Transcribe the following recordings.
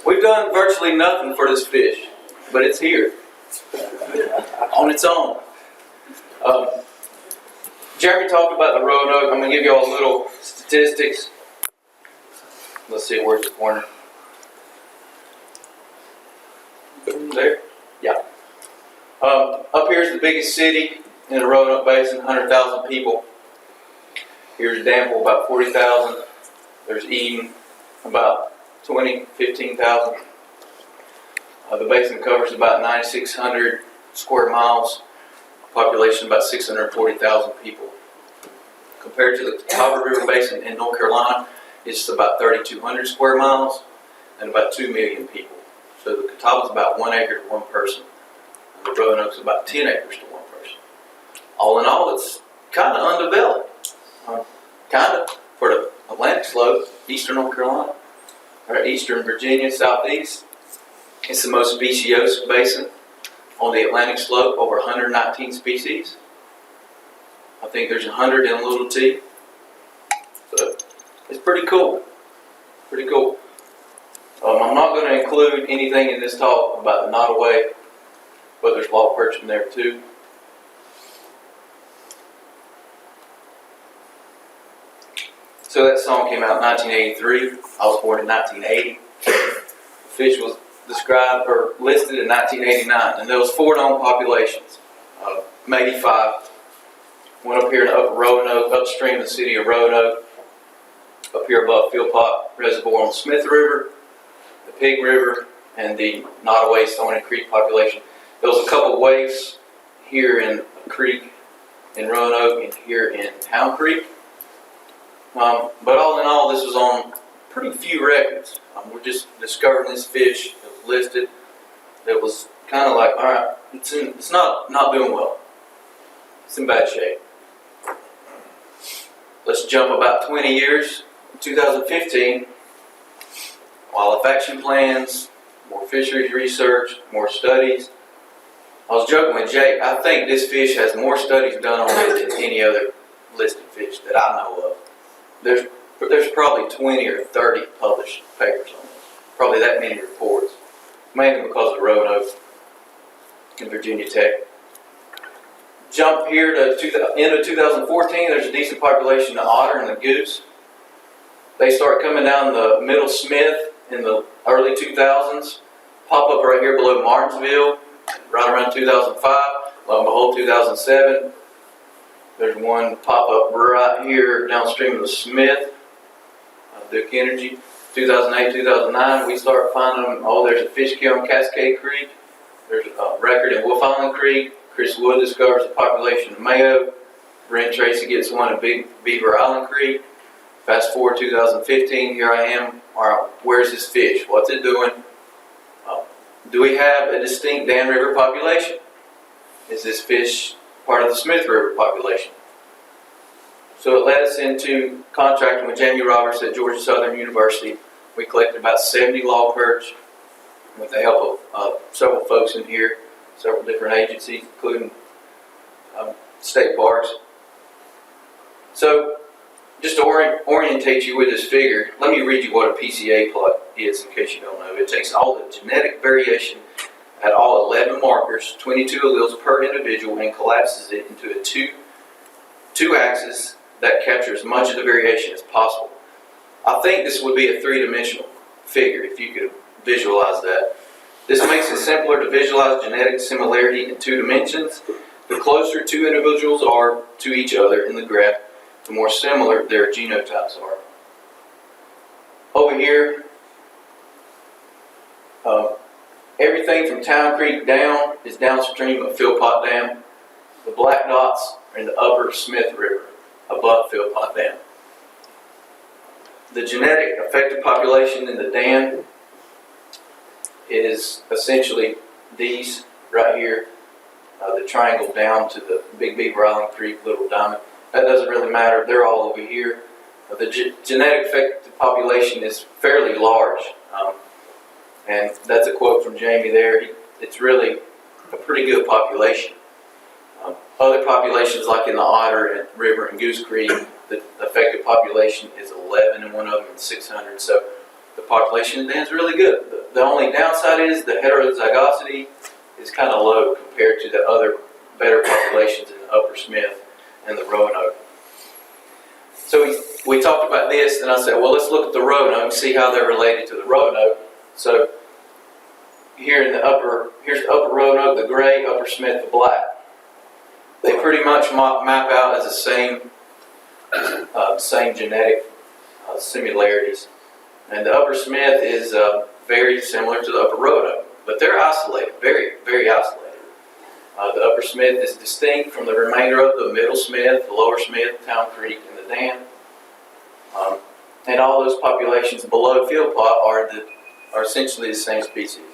We've done virtually nothing for this fish, but it's here on its own. Jeremy talked about the Roanoke. I'm going to give you all a little statistics. Let's see, where's the corner? There? Yeah. Up here is the biggest city in the Roanoke Basin, 100,000 people. Here's Danville, about 40,000. There's Eden, about 15,000. The basin covers about 9,600 square miles. Population about 640,000 people. Compared to the Catawba River Basin in North Carolina, it's about 3,200 square miles and about 2 million people. So the Catawba's about 1 acre to one person, and the Roanoke's about 10 acres to one person. All in all, it's kind of undeveloped. Kind of for the Atlantic slope, eastern North Carolina, or eastern Virginia, southeast. It's the most speciose basin on the Atlantic slope, over 119 species. I think there's 100 in Little T. So it's pretty cool. Pretty cool. I'm not going to include anything in this talk about the Nottoway, but there's log perch in there too. So that song came out in 1983. I was born in 1980. The fish was described or listed in 1989, and there was 4 known populations, maybe 5. One up here in the upper Roanoke, upstream of the city of Roanoke, up here above Philpott Reservoir on the Smith River, the Pig River, and the Nottoway Stony Creek population. There was a couple waifs here in a creek in Roanoke and here in Town Creek. But all in all, this was on pretty few records. We're just discovering this fish. It was listed. It was kind of like, all right, it's not doing well. It's in bad shape. Let's jump about 20 years. In 2015, wildlife action plans, more fisheries research, more studies. I was joking with Jake. I think this fish has more studies done on it than any other listed fish that I know of. There's probably 20 or 30 published papers on this. Probably that many reports. Mainly because of Roanoke and Virginia Tech. Jump here to end of 2014, there's a decent population of otter and the goose. They start coming down the Middle Smith in the early 2000s. Pop up right here below Martinsville, right around 2005. Lo and behold, 2007. There's one pop up right here downstream of the Smith, Duke Energy. 2008, 2009, we start finding them. Oh, there's a fish kill on Cascade Creek. There's a record in Wolf Island Creek. Chris Wood discovers a population of Mayo. Brent Tracy gets one in Big Beaver Island Creek. Fast forward 2015, here I am. All right, where's this fish? What's it doing? Do we have a distinct Dan River population? Is this fish part of the Smith River population? So it led us into contracting with Jamie Roberts at Georgia Southern University. We collected about 70 log perch with the help of several folks in here, several different agencies, including state parks. So just to orientate you with this figure, let me read you what a PCA plot is in case you don't know. It takes all the genetic variation at all 11 markers, 22 alleles per individual, and collapses it into a two axis that captures as much of the variation as possible. I think this would be a 3-dimensional figure if you could visualize that. This makes it simpler to visualize genetic similarity in 2 dimensions. The closer 2 individuals are to each other in the graph, the more similar their genotypes are. Over here, everything from Town Creek down is downstream of Philpott Dam. The black dots are in the upper Smith River, above Philpott Dam. The genetic affected population in the dam is essentially these right here, the triangle down to the Big Beaver Island Creek, Little Diamond. That doesn't really matter, they're all over here. The genetic affected population is fairly large, and that's a quote from Jamie there. It's really a pretty good population. Other populations like in the Otter and River and Goose Creek, the affected population is 11 in one of them and 600. So the population then is really good. The only downside is the heterozygosity is kind of low compared to the other better populations in the Upper Smith and the Roanoke. So we talked about this, and I said, well, let's look at the Roanoke and see how they're related to the Roanoke. So here's the Upper Roanoke, the gray, Upper Smith, the black. They pretty much map out as the same genetic similarities. And the Upper Smith is very similar to the Upper Roanoke, but they're isolated, very, very isolated. The Upper Smith is distinct from the remainder of the Middle Smith, the Lower Smith, Town Creek, and the Dam. And all those populations below field plot are essentially the same species.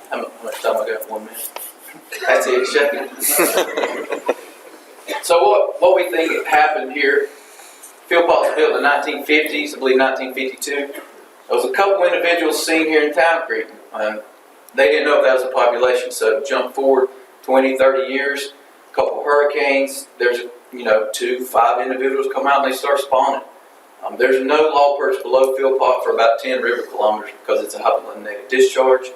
How much time I got? 1 minute. That's it, shut it. So what we think happened here, field plot was built in the 1950s, I believe 1952. There was a couple individuals seen here in Town Creek. They didn't know if that was a population, so jump forward 20, 30 years, a couple of hurricanes, there's 2, 5 individuals come out and they start spawning. There's no log perch below field plot for about 10 river kilometers because it's a hypolinitic discharge.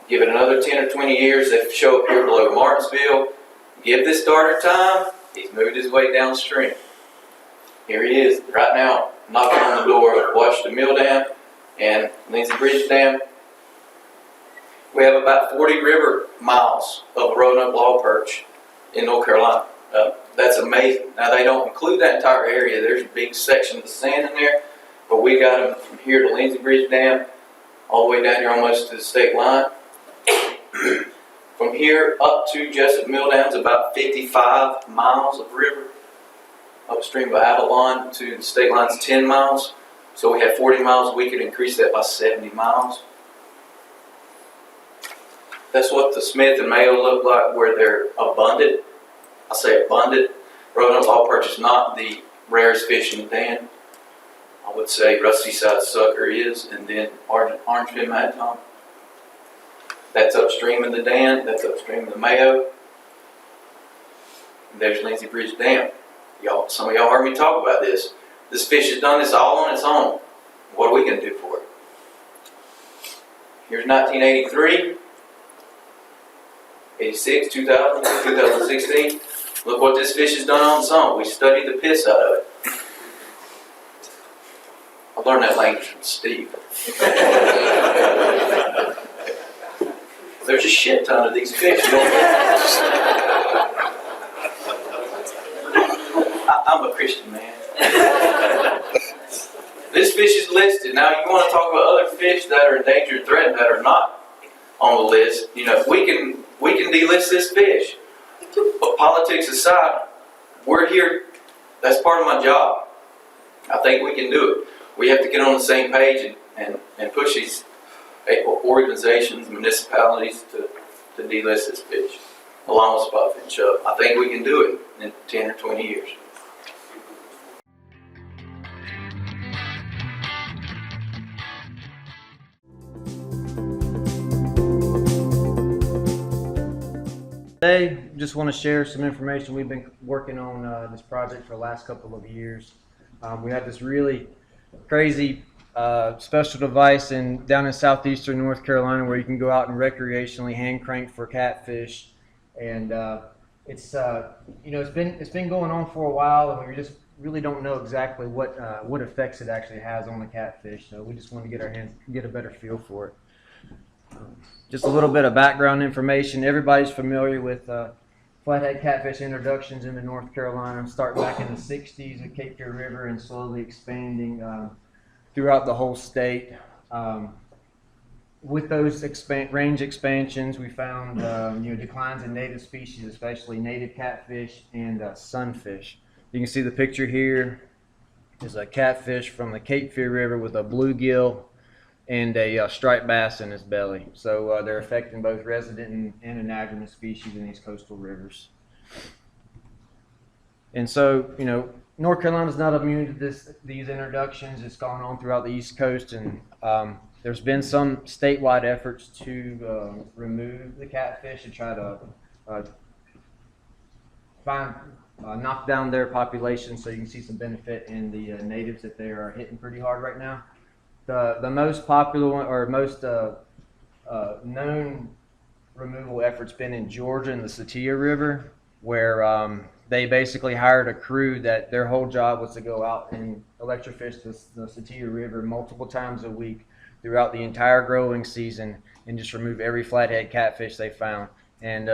Give it another 10 or 20 years, they show up here below Martinsville. Give this darter time, he's moved his way downstream. Here he is, right now, knocking on the door of Washington Mill Dam and Lindsay Bridge Dam. We have about 40 river miles of Roanoke log perch in North Carolina. That's amazing. Now, they don't include that entire area. There's a big section of sand in there, but we got them from here to Lindsay Bridge Dam, all the way down here almost to the state line. From here up to Jessup Mill Dam is about 55 miles of river. Upstream by Avalon to the state line is 10 miles. So we have 40 miles. We could increase that by 70 miles. That's what the Smith and Mayo look like where they're abundant. I say abundant. Roanoke log perch is not the rarest fish in the dam. I would say rusty-sided sucker is, and then orange fin magton. That's upstream in the dam. That's upstream in the Mayo. And there's Lindsay Bridge Dam. Some of y'all heard me talk about this. This fish has done this all on its own. What are we going to do for it? Here's 1983, 86, 2000, 2016. Look what this fish has done on its own. We studied the piss out of it. I learned that language from Steve. There's a shit ton of these fish. I'm a Christian man. This fish is listed. Now, you want to talk about other fish that are endangered, threatened, that are not on the list. We can delist this fish. But politics aside, we're here. That's part of my job. I think we can do it. We have to get on the same page and push these organizations, municipalities to delist this fish, along with spotfin chub. I think we can do it in 10 or 20 years. Today, just want to share some information. We've been working on this project for the last couple of years. We have this really crazy special device down in southeastern North Carolina where you can go out and recreationally hand crank for catfish, and it's been going on for a while, and we just really don't know exactly what effects it actually has on the catfish. So we just want to get a better feel for it. Just a little bit of background information. Everybody's familiar with flathead catfish introductions into North Carolina, starting back in the 60s at Cape Fear River and slowly expanding throughout the whole state. With those range expansions, we found declines in native species, especially native catfish and sunfish. You can see the picture here is a catfish from the Cape Fear River with a bluegill and a striped bass in his belly. So they're affecting both resident and anadromous species in these coastal rivers. And so, North Carolina's not immune to these introductions. It's gone on throughout the East Coast, and there's been some statewide efforts to remove the catfish and try to knock down their population, so you can see some benefit in the natives that they are hitting pretty hard right now. The most popular one or most known removal effort's been in Georgia in the Satia River, where they basically hired a crew that their whole job was to go out and electrofish the Satia River multiple times a week throughout the entire growing season and just remove every flathead catfish they found. And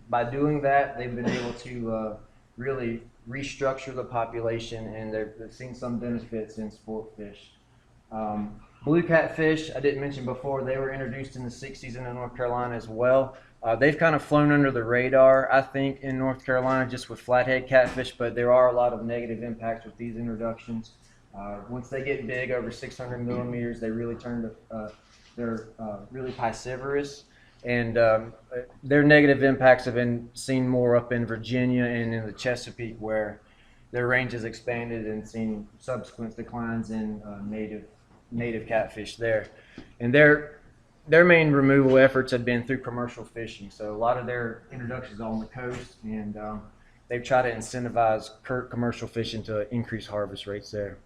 by doing that, they've been able to really restructure the population, and they've seen some benefits in sport fish. Blue catfish, I didn't mention before, they were introduced in the 60s in North Carolina as well. They've kind of flown under the radar, I think, in North Carolina just with flathead catfish, but there are a lot of negative impacts with these introductions. Once they get big, over 600 millimeters, they really they're really piscivorous. And their negative impacts have been seen more up in Virginia and in the Chesapeake, where their range has expanded and seen subsequent declines in native catfish there. And their main removal efforts have been through commercial fishing. So a lot of their introductions are on the coast, and they've tried to incentivize commercial fishing to increase harvest rates there.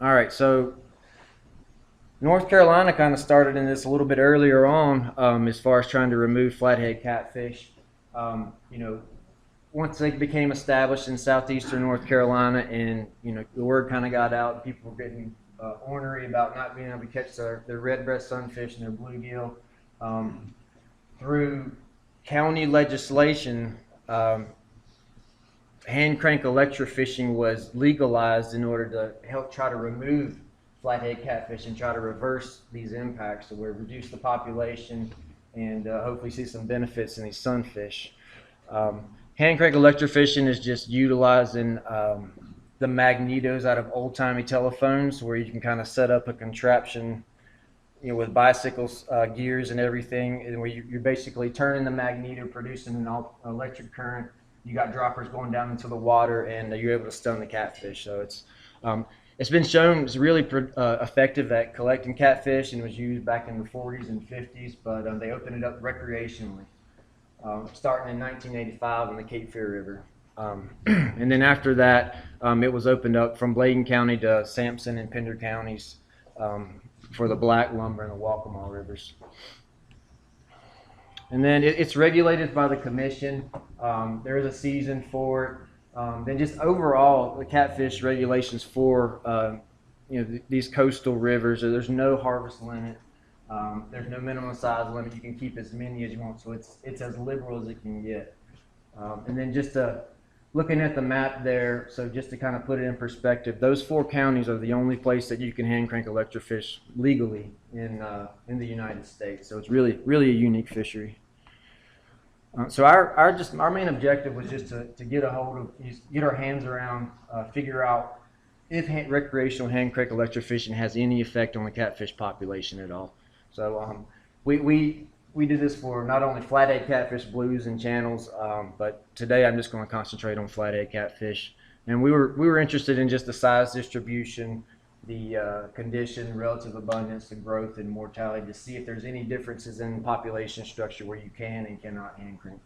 All right, so North Carolina kind of started in this a little bit earlier on as far as trying to remove flathead catfish. Once they became established in southeastern North Carolina, and the word kind of got out, people were getting ornery about not being able to catch their red-breast sunfish and their bluegill. Through county legislation, hand crank electrofishing was legalized in order to help try to remove flathead catfish and try to reverse these impacts, so we reduce the population and hopefully see some benefits in these sunfish. Hand crank electrofishing is just utilizing the magnetos out of old-timey telephones, where you can kind of set up a contraption, with bicycles, gears and everything, and where you're basically turning the magneto, producing an electric current. You got droppers going down into the water, and you're able to stun the catfish. So it's been shown it's really effective at collecting catfish, and was used back in the 40s and 50s, but they opened it up recreationally, starting in 1985 on the Cape Fear River. And then after that, it was opened up from Bladen County to Sampson and Pender counties for the Black Lumber and the Waccamaw rivers. And then it's regulated by the commission. There is a season for it. Then just overall, the catfish regulations for these coastal rivers, there's no harvest limit. There's no minimum size limit. You can keep as many as you want, so it's as liberal as it can get. And then just looking at the map there, so just to kind of put it in perspective, those 4 counties are the only place that you can hand crank electrofish legally in the United States. So it's really a unique fishery. So our main objective was just to get our hands around, figure out if recreational hand crank electrofishing has any effect on the catfish population at all. So we did this for not only flathead catfish, blues, and channels, but today I'm just going to concentrate on flathead catfish. And we were interested in just the size distribution, the condition, relative abundance, the growth, and mortality, to see if there's any differences in population structure where you can and cannot hand crank.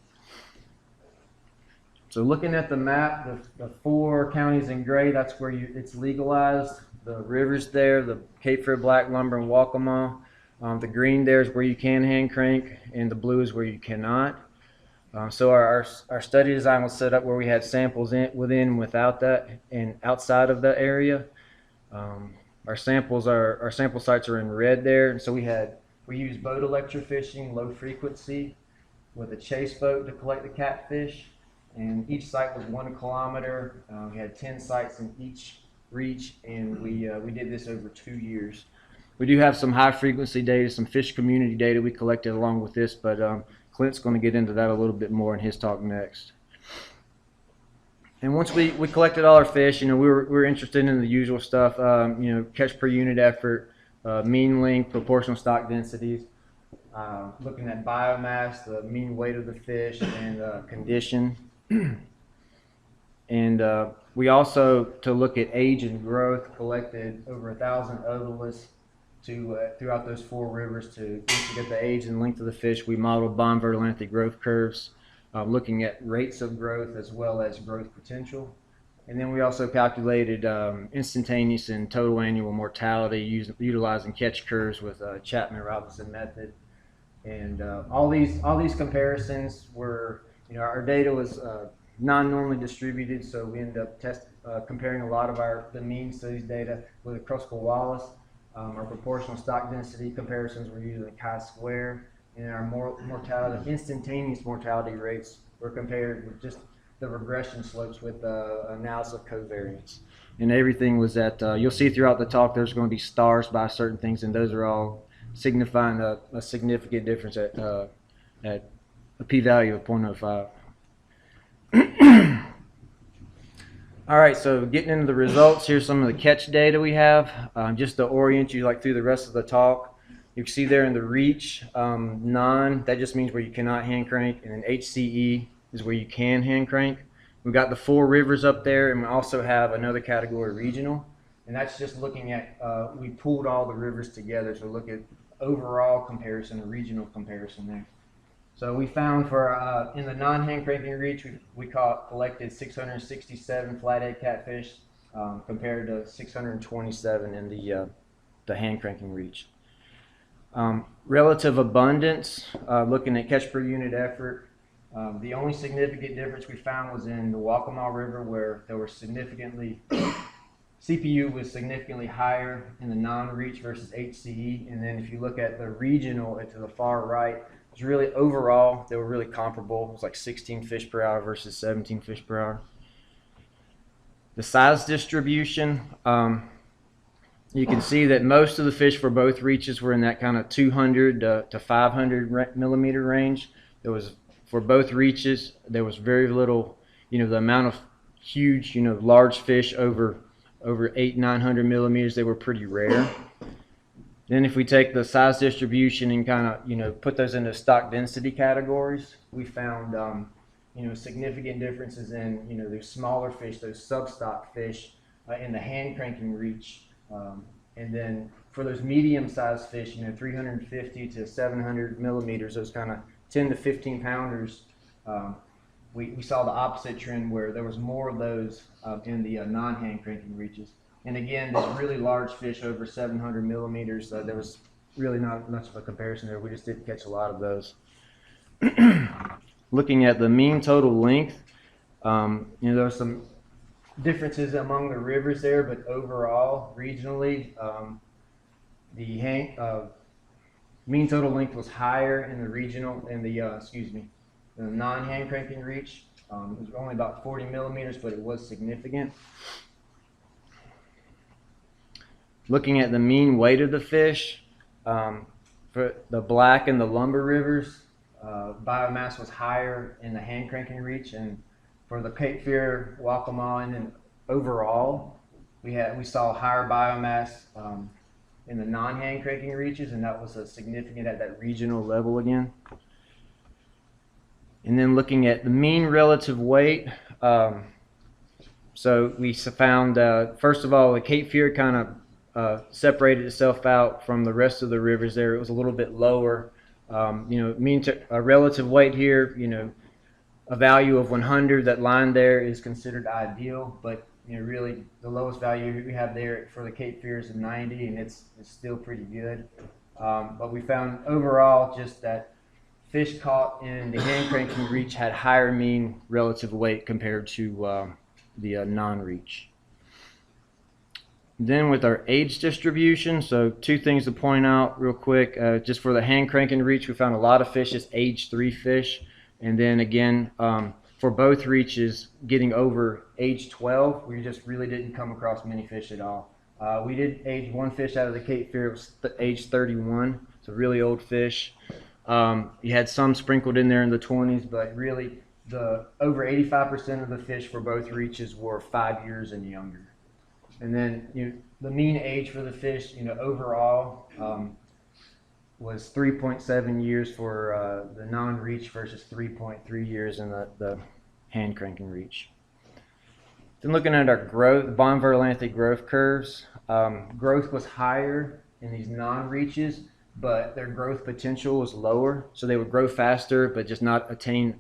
So looking at the map, the 4 counties in gray, that's where it's legalized. The rivers there, the Cape Fear, Black Lumber, and Waccamaw. The green there is where you can hand crank, and the blue is where you cannot. So our study design was set up where we had samples within and without that, and outside of that area. Our sample sites are in red there, and so we used boat electrofishing, low frequency, with a chase boat to collect the catfish, and each site was 1 kilometer. We had 10 sites in each reach, and we did this over 2 years. We do have some high frequency data, some fish community data we collected along with this, but Clint's going to get into that a little bit more in his talk next. And once we collected all our fish, we were interested in the usual stuff, catch per unit effort, mean length, proportional stock densities, looking at biomass, the mean weight of the fish, and condition. And we also, to look at age and growth, collected over 1,000 otoliths throughout those 4 rivers to get the age and length of the fish. We modeled bond vertilanthy growth curves, looking at rates of growth as well as growth potential. And then we also calculated instantaneous and total annual mortality utilizing catch curves with Chapman-Robinson method. And all these comparisons were, our data was non-normally distributed, so we ended up comparing a lot of the mean studies data with Kruskal-Wallis. Our proportional stock density comparisons were using chi-square, and our mortality, instantaneous mortality rates were compared with just the regression slopes with analysis of covariance. And everything was at, you'll see throughout the talk, there's going to be stars by certain things, and those are all signifying a significant difference at a p-value of 0.05. All right, so getting into the results, here's some of the catch data we have. Just to orient you through the rest of the talk, you can see there in the reach, non, that just means where you cannot hand crank, and then HCE is where you can hand crank. We've got the 4 rivers up there, and we also have another category, regional, and that's just looking at, we pooled all the rivers together, so look at overall comparison, a regional comparison there. So we found for in the non-hand cranking reach, we collected 667 flathead catfish compared to 627 in the hand cranking reach. Relative abundance, looking at catch per unit effort, the only significant difference we found was in the Waccamaw River, where there were CPU was significantly higher in the non-reach versus HCE. And then if you look at the regional to the far right, it's really overall, they were really comparable. It was like 16 fish per hour versus 17 fish per hour. The size distribution, you can see that most of the fish for both reaches were in that kind of 200 to 500 millimeter range. There was, for both reaches, there was very little, the amount of huge, large fish over 800-900 millimeters, they were pretty rare. Then if we take the size distribution and kind of, put those into stock density categories, we found, significant differences in, those smaller fish, those substock fish in the hand cranking reach. And then for those medium-sized fish, 350 to 700 millimeters, those kind of 10 to 15 pounders, we saw the opposite trend where there was more of those in the non-hand cranking reaches. And again, this really large fish over 700 millimeters, there was really not much of a comparison there. We just didn't catch a lot of those. Looking at the mean total length, there are some differences among the rivers there, but overall, regionally, the mean total length was higher in the regional and the non-hand cranking reach. It was only about 40 millimeters, but it was significant. Looking at the mean weight of the fish, for the Black and the Lumber rivers, biomass was higher in the hand cranking reach, and for the Cape Fear, Waccamaw, and then overall, we saw higher biomass in the non-hand cranking reaches, and that was significant at that regional level again. And then looking at the mean relative weight, so we found, first of all, the Cape Fear kind of separated itself out from the rest of the rivers there. It was a little bit lower. A relative weight here, a value of 100, that line there is considered ideal, but really the lowest value we have there for the Cape Fear is a 90, and it's still pretty good. But we found overall just that fish caught in the hand cranking reach had higher mean relative weight compared to the non-reach. Then with our age distribution, so 2 things to point out real quick. Just for the hand cranking reach, we found a lot of fish as age 3 fish. And then again, for both reaches, getting over age 12, we just really didn't come across many fish at all. We did age 1 fish out of the Cape Fear. It was age 31. It's a really old fish. You had some sprinkled in there in the 20s, but really the over 85% of the fish for both reaches were 5 years and younger. And then the mean age for the fish, overall was 3.7 years for the non-reach versus 3.3 years in the hand cranking reach. Then looking at our growth, Bonneville Atlantic growth curves, growth was higher in these non-reaches, but their growth potential was lower, so they would grow faster, but just not attain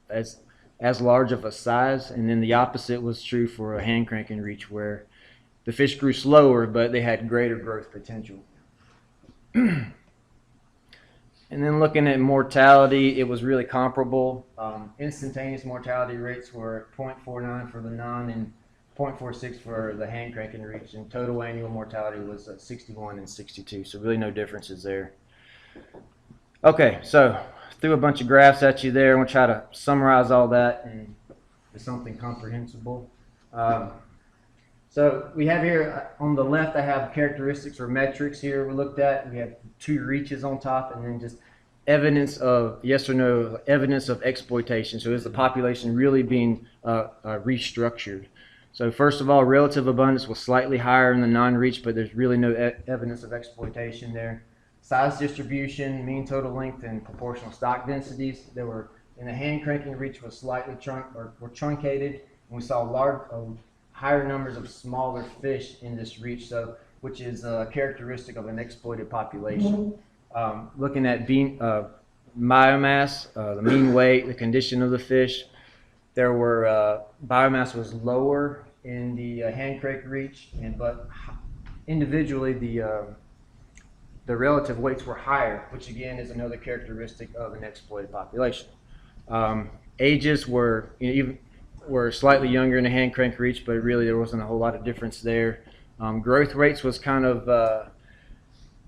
as as large of a size, and then the opposite was true for a hand crank and reach, where the fish grew slower, but they had greater growth potential. And then looking at mortality, it was really comparable. Instantaneous mortality rates were 0.49 for the non and 0.46 for the hand crank and reach, and total annual mortality was 61 and 62, so really no differences there. Okay, so threw a bunch of graphs at you there. I'm going to try to summarize all that into something comprehensible. So we have here on the left, I have characteristics or metrics here we looked at. We have 2 reaches on top, and then just evidence of yes or no, evidence of exploitation. So is the population really being restructured? So first of all, relative abundance was slightly higher in the non-reach, but there's really no evidence of exploitation there. Size distribution, mean total length, and proportional stock densities. There were, in the hand cranking reach, was slightly truncated, and we saw higher numbers of smaller fish in this reach, so which is a characteristic of an exploited population. Looking at biomass, the mean weight, the condition of the fish, there were biomass was lower in the hand crank reach, but individually the relative weights were higher, which again is another characteristic of an exploited population. Ages were were slightly younger in the hand crank reach, but really there wasn't a whole lot of difference there. Growth rates was kind of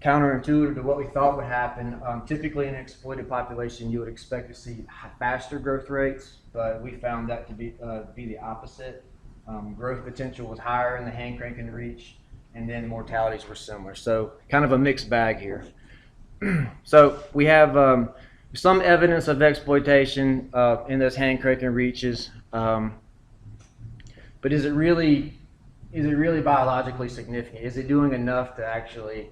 counterintuitive to what we thought would happen. Typically in an exploited population, you would expect to see faster growth rates, but we found that to be the opposite. Growth potential was higher in the hand crank and reach, and then mortalities were similar. So kind of a mixed bag here. So we have some evidence of exploitation in those hand crank and reaches, but is it really biologically significant? Is it doing enough to actually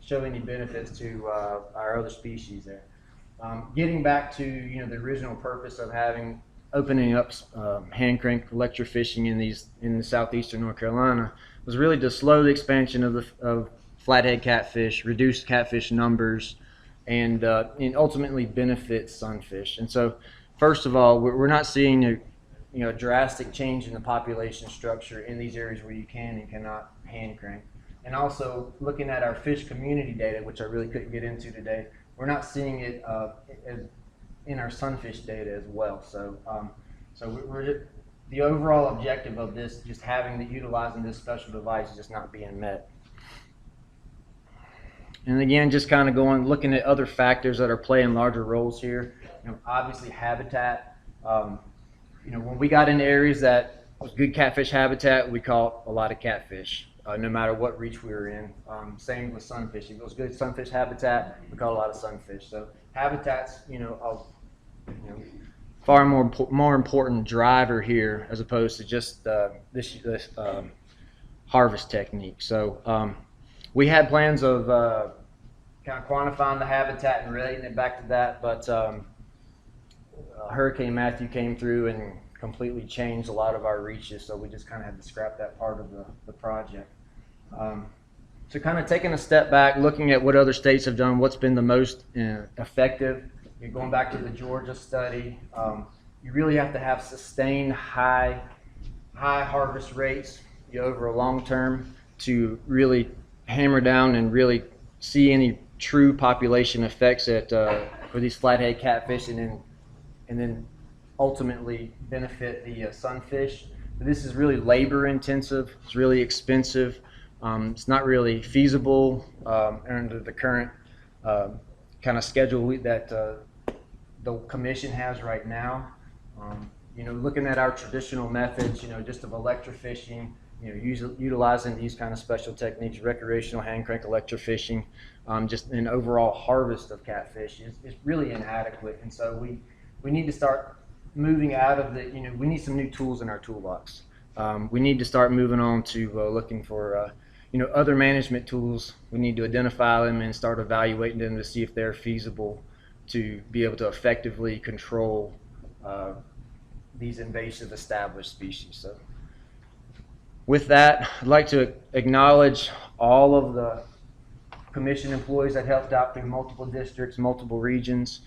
show any benefits to our other species there? Getting back to the original purpose of opening up hand crank electrofishing in the southeastern North Carolina was really to slow the expansion of flathead catfish, reduce catfish numbers, and ultimately benefit sunfish. And so, first of all, we're not seeing a drastic change in the population structure in these areas where you can and cannot hand crank. And also, looking at our fish community data, which I really couldn't get into today, we're not seeing it in our sunfish data as well. So, the overall objective of this, just utilizing this special device, is just not being met. And again, just kind of looking at other factors that are playing larger roles here. Obviously habitat. When we got into areas that was good catfish habitat, we caught a lot of catfish, no matter what reach we were in. Same with sunfish. If it was good sunfish habitat, we caught a lot of sunfish. So habitats, far more important driver here as opposed to just this harvest technique. So we had plans of kind of quantifying the habitat and relating it back to that, but Hurricane Matthew came through and completely changed a lot of our reaches, so we just kind of had to scrap that part of the project. So kind of taking a step back, looking at what other states have done, what's been the most effective. You're going back to the Georgia study. You really have to have sustained high harvest rates over a long term to really hammer down and really see any true population effects for these flathead catfish, and then ultimately benefit the sunfish. But this is really labor intensive. It's really expensive. It's not really feasible under the current kind of schedule that the commission has right now. Looking at our traditional methods, just of electrofishing, utilizing these kind of special techniques, recreational hand crank electrofishing, just an overall harvest of catfish is really inadequate. And so we need to start moving out of we need some new tools in our toolbox. We need to start moving on to looking for other management tools. We need to identify them and start evaluating them to see if they're feasible to be able to effectively control these invasive established species. So with that, I'd like to acknowledge all of the commission employees that helped out through multiple districts, multiple regions.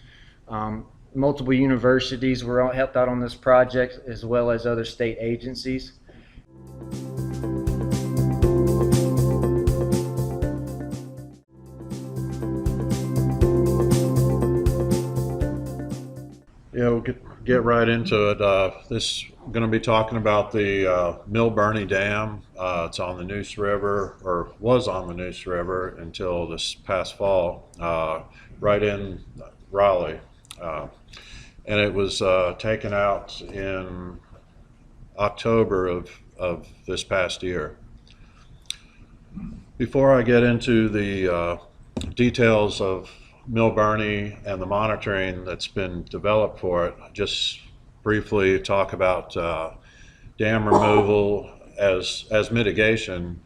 multiple universities were helped out on this project, as well as other state agencies. Yeah, we'll get right into it. This going to be talking about the Mill Burney Dam. It's on the Neuse River, or was on the Neuse River until this past fall, right in Raleigh. And it was taken out in October of this past year. Before I get into the details of Mill Burney and the monitoring that's been developed for it, just briefly talk about dam removal as mitigation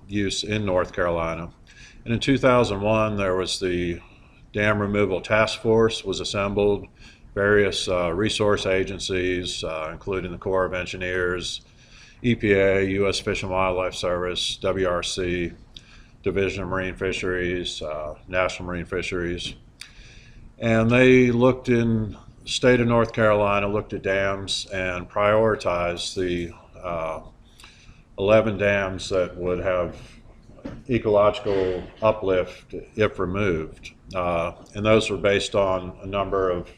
use in North Carolina. And in 2001, there was the Dam Removal Task Force was assembled, various resource agencies, including the Corps of Engineers, EPA, U.S. Fish and Wildlife Service, WRC, Division of Marine Fisheries, National Marine Fisheries. And they looked in the state of North Carolina, looked at dams and prioritized the 11 dams that would have ecological uplift if removed. And those were based on a number of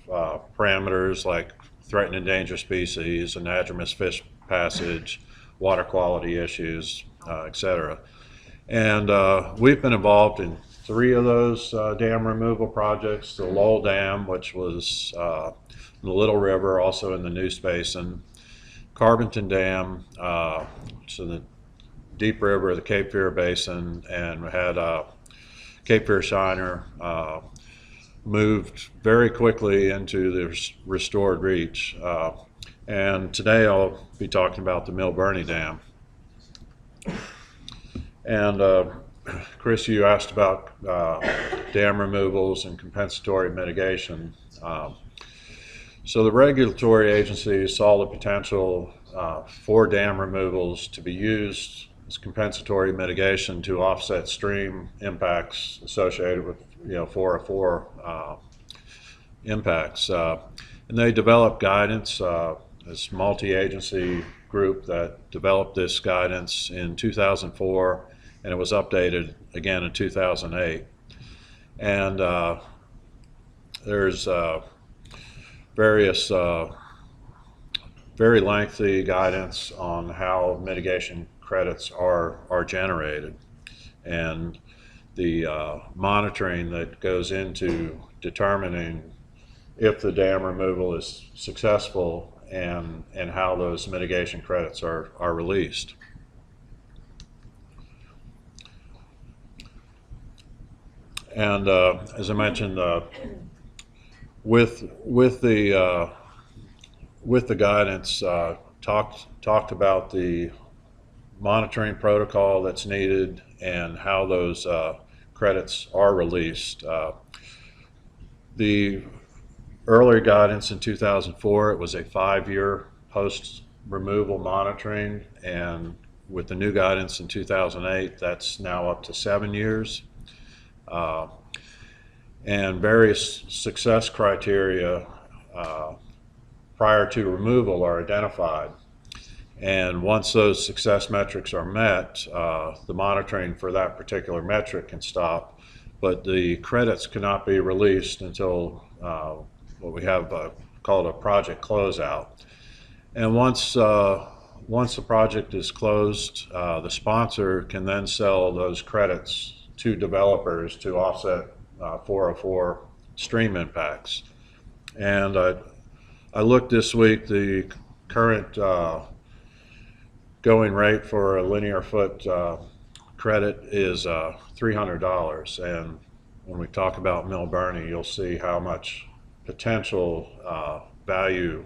parameters like threatened and endangered species, anadromous fish passage, water quality issues, etc. And we've been involved in 3 of those dam removal projects. The Lowell Dam, which was in the Little River, also in the Neuse Basin. Carbonton Dam, which is in the Deep River, the Cape Fear Basin, and we had Cape Fear Shiner moved very quickly into the restored reach. And today I'll be talking about the Mill Burney Dam. And Chris, you asked about dam removals and compensatory mitigation. So the regulatory agencies saw the potential for dam removals to be used as compensatory mitigation to offset stream impacts associated with 404 impacts. And they developed guidance, this multi-agency group that developed this guidance in 2004, and it was updated again in 2008. And there's various very lengthy guidance on how mitigation credits are generated, and the monitoring that goes into determining if the dam removal is successful and how those mitigation credits are released. And as I mentioned, with the guidance, talked about the monitoring protocol that's needed and how those credits are released. The earlier guidance in 2004, it was a 5-year post-removal monitoring, and with the new guidance in 2008, that's now up to 7 years. And various success criteria prior to removal are identified. And once those success metrics are met, the monitoring for that particular metric can stop, but the credits cannot be released until what we have called a project closeout. And once the project is closed, the sponsor can then sell those credits to developers to offset 404 stream impacts. And I looked this week, the current going rate for a linear foot credit is $300. And when we talk about Mill Burney, you'll see how much potential value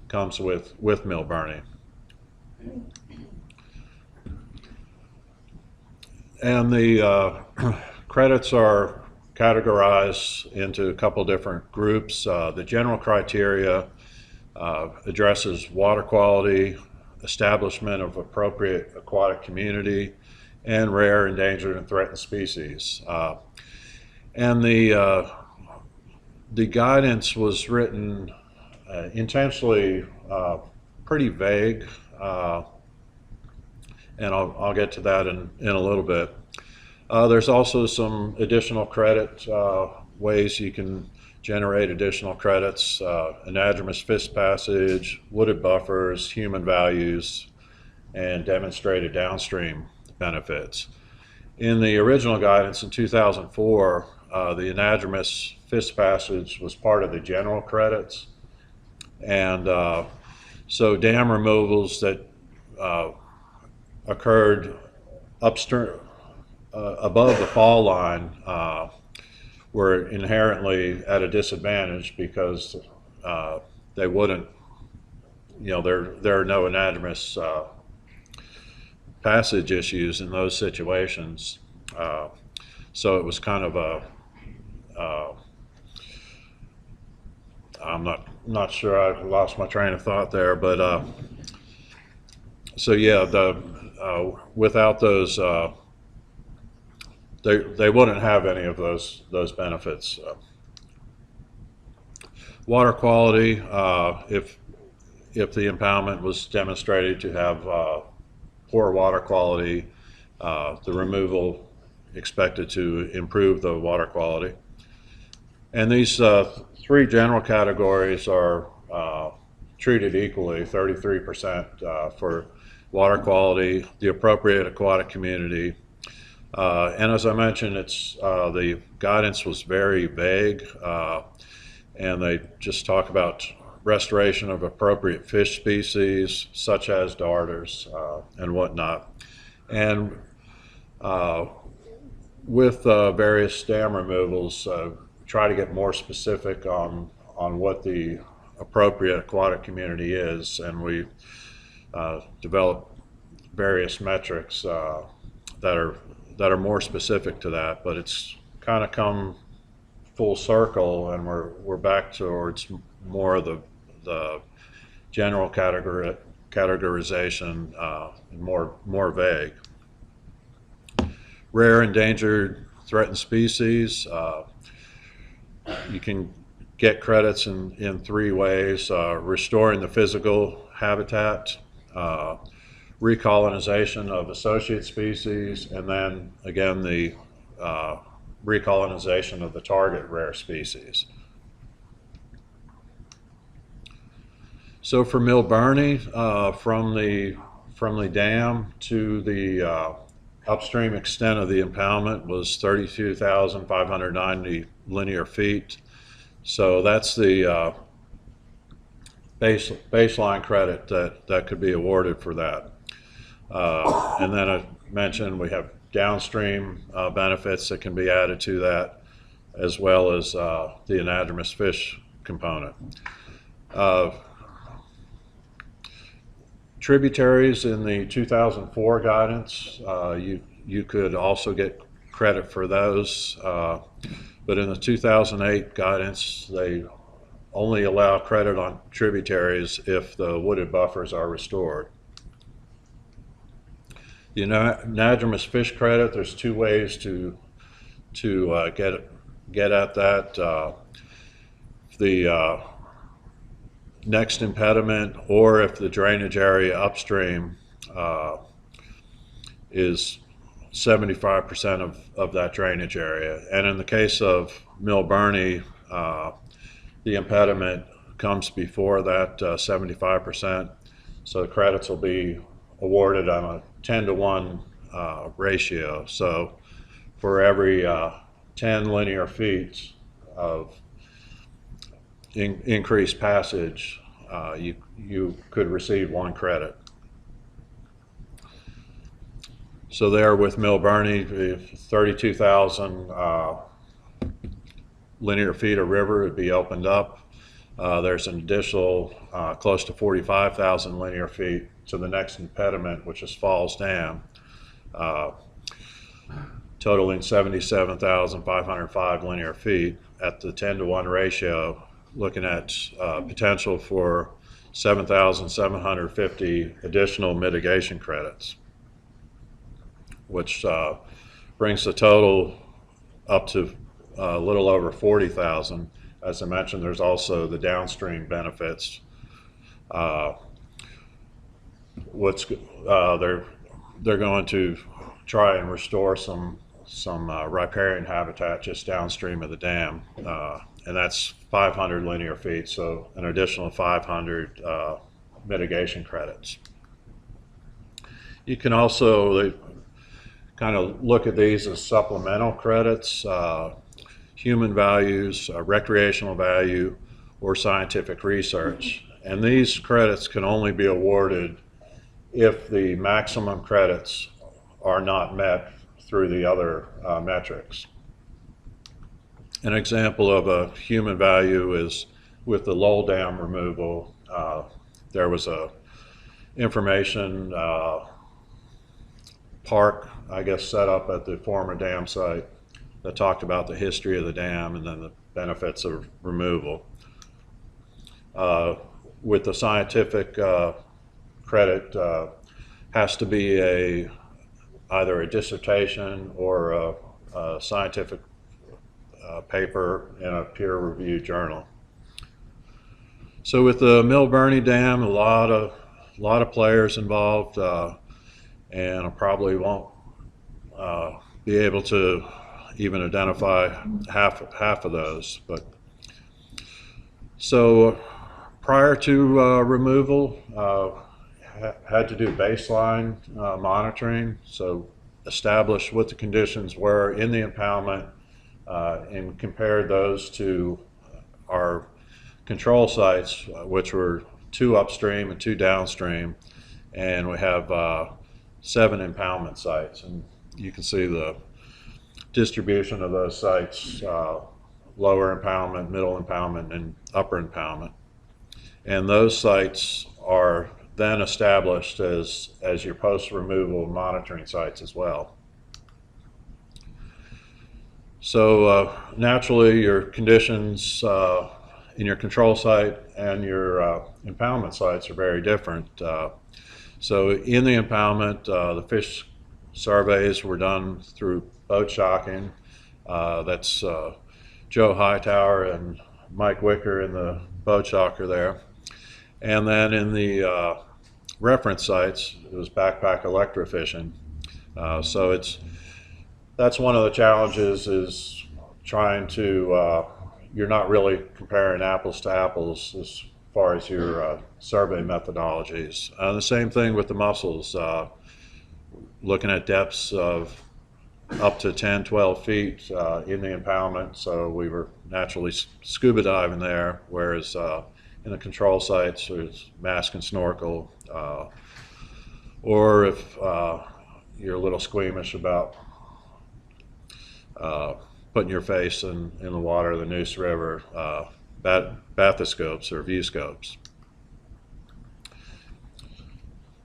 comes with Mill Burney. And the credits are categorized into a couple different groups. The general criteria addresses water quality, establishment of appropriate aquatic community, and rare, endangered, and threatened species. And the the guidance was written intentionally pretty vague, and I'll get to that in a little bit. There's also some additional credit ways you can generate additional credits: anadromous fish passage, wooded buffers, human values, and demonstrated downstream benefits. In the original guidance in 2004, the anadromous fish passage was part of the general credits, and so dam removals that occurred upstream above the fall line were inherently at a disadvantage because they wouldn't, there are no anadromous passage issues in those situations. So it was kind of I'm not sure, I lost my train of thought there, but so yeah, without those, they wouldn't have any of those benefits. Water quality, if the impoundment was demonstrated to have poor water quality, the removal expected to improve the water quality. And these three general categories are treated equally: 33% for water quality, the appropriate aquatic community. And as I mentioned, the guidance was very vague, and they just talk about restoration of appropriate fish species, such as darters and whatnot. And with various dam removals, try to get more specific on what the appropriate aquatic community is, and we develop various metrics that are more specific to that. But it's kind of come full circle, and we're back towards more of the general categorization, more vague. Rare, endangered, threatened species. You can get credits in three ways: restoring the physical habitat, recolonization of associate species, and then again the recolonization of the target rare species. So for Mill Burney, from the dam to the upstream extent of the impoundment was 32,590 linear feet. So that's the baseline credit that could be awarded for that. And then I mentioned we have downstream benefits that can be added to that, as well as the anadromous fish component. Tributaries in the 2004 guidance, you could also get credit for those, but in the 2008 guidance, they only allow credit on tributaries if the wooded buffers are restored. The anadromous fish credit, there's two ways to get at that. The next impediment, or if the drainage area upstream is 75% of that drainage area. And in the case of Mill Burney, the impediment comes before that 75%, so the credits will be awarded on a 10-to-1 ratio. So for every 10 linear feet of increased passage, you could receive one credit. So there with Mill Burney, 32,000 linear feet of river would be opened up. There's an additional close to 45,000 linear feet to the next impediment, which is Falls Dam, totaling 77,505 linear feet at the 10-to-1 ratio, looking at potential for 7,750 additional mitigation credits, which brings the total up to a little over 40,000. as I mentioned, there's also the downstream benefits. They're going to try and restore some riparian habitat just downstream of the dam, and that's 500 linear feet, so an additional 500 mitigation credits. You can also kind of look at these as supplemental credits, human values, recreational value, or scientific research. And these credits can only be awarded if the maximum credits are not met through the other metrics. An example of a human value is with the Lowell Dam removal. There was a information park, I guess, set up at the former dam site that talked about the history of the dam and then the benefits of removal. With the scientific credit, has to be either a dissertation or a scientific paper in a peer-reviewed journal. So with the Mill Burney Dam, a lot of players involved, and I probably won't be able to even identify half of those. But so prior to removal, had to do baseline monitoring, so establish what the conditions were in the impoundment and compared those to our control sites, which were 2 upstream and 2 downstream, and we have 7 impoundment sites, and you can see the distribution of those sites, lower impoundment, middle impoundment, and upper impoundment. And those sites are then established as your post-removal monitoring sites as well. So naturally, your conditions in your control site and your impoundment sites are very different. So in the impoundment, the fish surveys were done through boat shocking. That's Joe Hightower and Mike Wicker in the boat shocker there. And then in the reference sites, it was backpack electrofishing. So that's one of the challenges, is trying to, you're not really comparing apples to apples as far as your survey methodologies. The same thing with the mussels, looking at depths of up to 10, 12 feet in the impoundment. So we were naturally scuba diving there, whereas in the control sites, there's mask and snorkel. Or if you're a little squeamish about putting your face in the water of the Neuse River, bathoscopes or view scopes.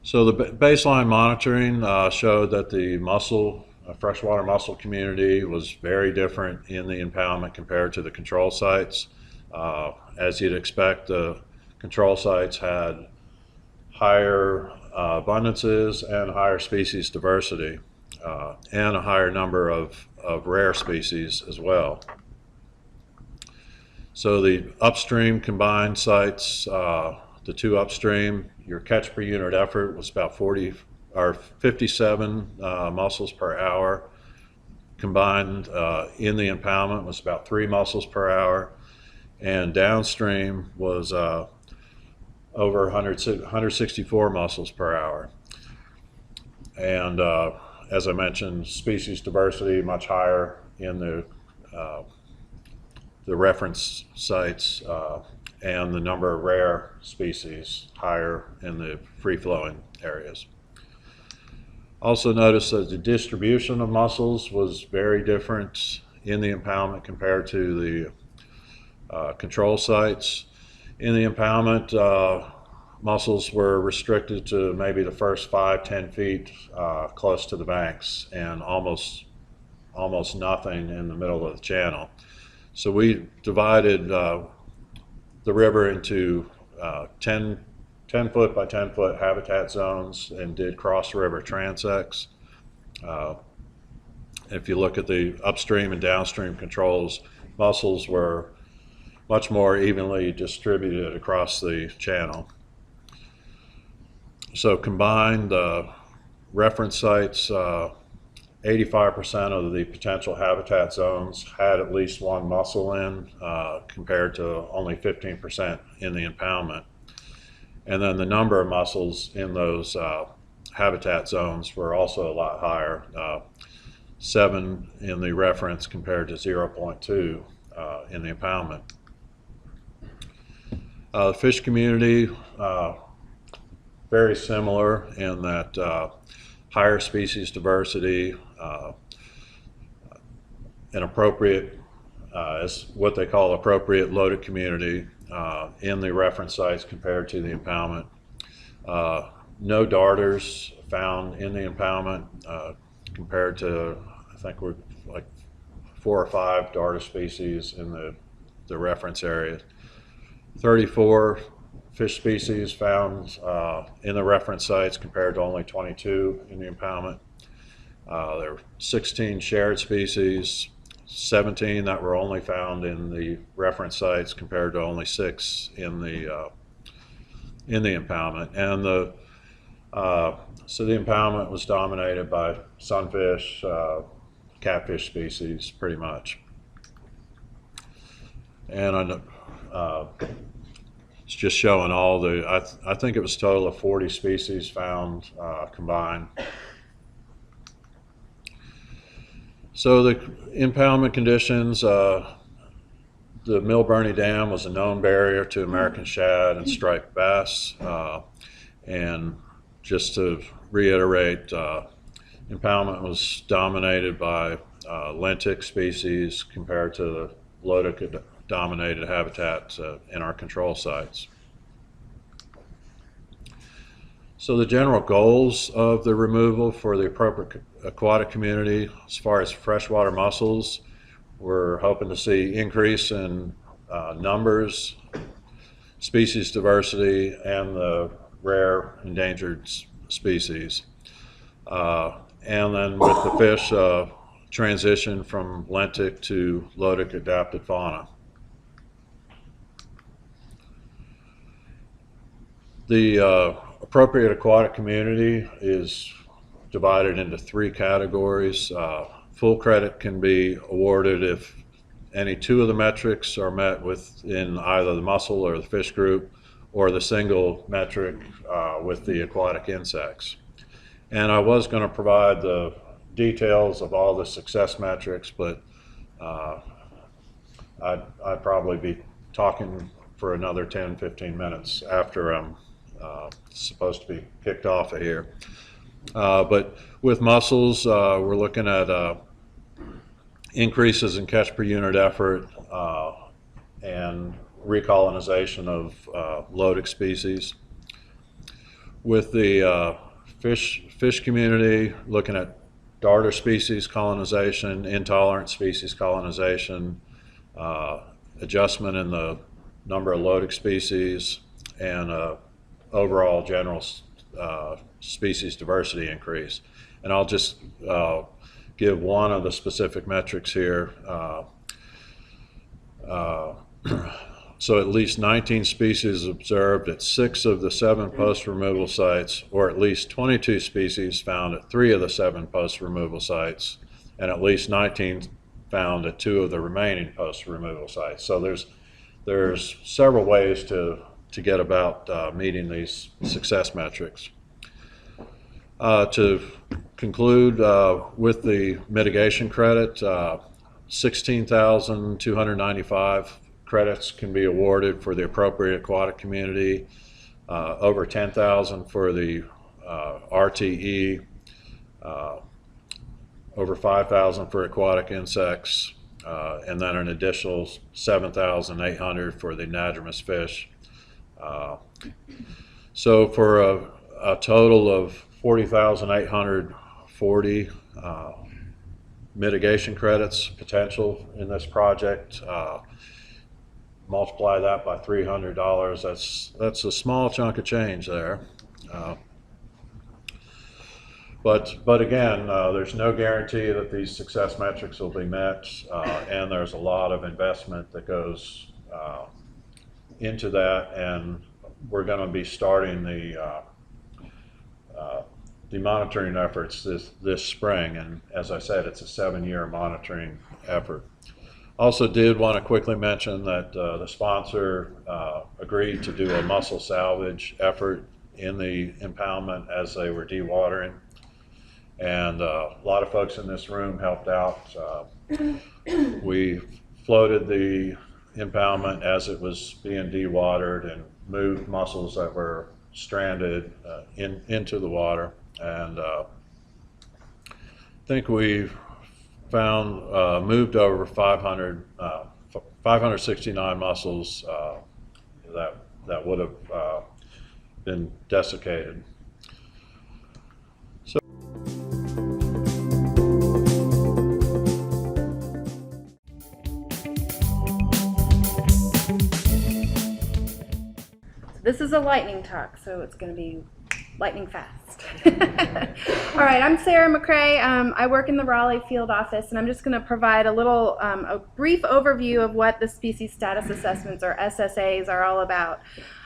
So the baseline monitoring showed that the freshwater mussel community was very different in the impoundment compared to the control sites. As you'd expect, the control sites had higher abundances and higher species diversity, and a higher number of rare species as well. So the upstream combined sites, the 2 upstream, your catch per unit effort was about 57 mussels per hour. Combined in the impoundment was about 3 mussels per hour, and downstream was over 164 mussels per hour. And as I mentioned, species diversity much higher in the reference sites, and the number of rare species higher in the free-flowing areas. Also notice that the distribution of mussels was very different in the impoundment compared to the control sites. In the impoundment, mussels were restricted to maybe the first 5-10 feet close to the banks, and almost nothing in the middle of the channel. So we divided the river into 10 foot by 10 foot habitat zones and did cross river transects. If you look at the upstream and downstream controls, mussels were much more evenly distributed across the channel. So combined, reference sites, 85% of the potential habitat zones had at least one mussel in, compared to only 15% in the impoundment. And then the number of mussels in those habitat zones were also a lot higher, 7 in the reference compared to 0.2 in the impoundment. The fish community, very similar in that higher species diversity, an appropriate, is what they call appropriate loaded community in the reference sites compared to the impoundment. No darters found in the impoundment compared to, I think we're like 4 or 5 darter species in the reference area. 34 fish species found in the reference sites compared to only 22 in the impoundment. There were 16 shared species, 17 that were only found in the reference sites compared to only 6 in the impoundment. And so the impoundment was dominated by sunfish, catfish species, pretty much. And it's just showing all the, I think it was a total of 40 species found combined. So the impoundment conditions, the Mill Burney Dam was a known barrier to American shad and striped bass. And just to reiterate, impoundment was dominated by lentic species compared to the Lotica dominated habitat in our control sites. So the general goals of the removal for the appropriate aquatic community, as far as freshwater mussels, we're hoping to see increase in numbers, species diversity, and the rare endangered species. And then with the fish, transition from lentic to lotic adapted fauna. The appropriate aquatic community is divided into 3 categories. Full credit can be awarded if any 2 of the metrics are met within either the mussel or the fish group, or the single metric with the aquatic insects. And I was going to provide the details of all the success metrics, but I'd probably be talking for another 10-15 minutes after I'm supposed to be kicked off of here. But with mussels, we're looking at increases in catch per unit effort and recolonization of lotic species. With the fish community, looking at darter species colonization, intolerant species colonization, adjustment in the number of lotic species, and overall general species diversity increase. And I'll just give one of the specific metrics here. So at least 19 species observed at 6 of the 7 post-removal sites, or at least 22 species found at 3 of the 7 post-removal sites, and at least 19 found at 2 of the remaining post-removal sites. So there's several ways to get about meeting these success metrics. To conclude with the mitigation credit, 16,295 credits can be awarded for the appropriate aquatic community, over 10,000 for the RTE, over 5,000 for aquatic insects, and then an additional 7,800 for the anadromous fish. So for a total of 40,840 mitigation credits potential in this project. Multiply that by $300. That's a small chunk of change there. But again, there's no guarantee that these success metrics will be met, and there's a lot of investment that goes into that, and we're going to be starting the monitoring efforts this spring. And as I said, it's a 7-year monitoring effort. Also did want to quickly mention that the sponsor agreed to do a mussel salvage effort in the impoundment as they were dewatering. And a lot of folks in this room helped out. We floated the impoundment as it was being dewatered and moved mussels that were stranded into the water. And I think we found moved over 569 mussels that would have been desiccated. This is a lightning talk, so it's going to be lightning fast. All right, I'm Sarah McCrae. I work in the Raleigh field office, and I'm just going to provide a brief overview of what the species status assessments, or SSAs, are all about.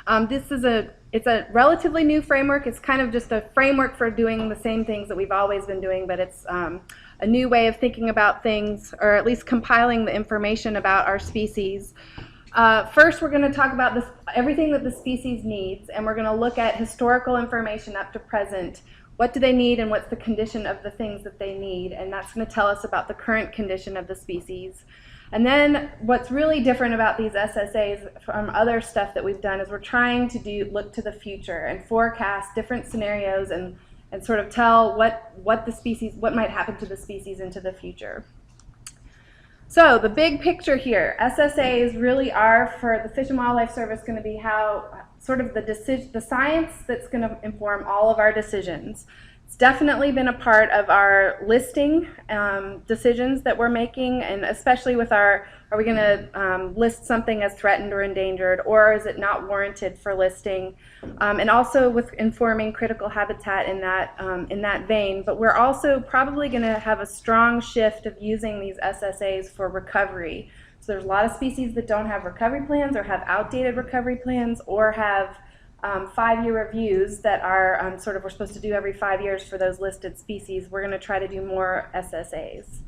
It's a relatively new framework. It's kind of just a framework for doing the same things that we've always been doing, but it's a new way of thinking about things, or at least compiling the information about our species. First, we're going to talk about everything that the species needs, and we're going to look at historical information up to present. What do they need, and what's the condition of the things that they need? And that's going to tell us about the current condition of the species. And then what's really different about these SSAs from other stuff that we've done is we're trying to look to the future and forecast different scenarios and sort of tell what might happen to the species into the future. So the big picture here, SSAs really are, for the Fish and Wildlife Service, going to be how sort of the science that's going to inform all of our decisions. It's definitely been a part of our listing decisions that we're making, and especially with are we going to list something as threatened or endangered, or is it not warranted for listing, and also with informing critical habitat in that vein. But we're also probably going to have a strong shift of using these SSAs for recovery. So there's a lot of species that don't have recovery plans, or have outdated recovery plans, or have 5-year reviews that are we're supposed to do every 5 years for those listed species. We're going to try to do more SSAs.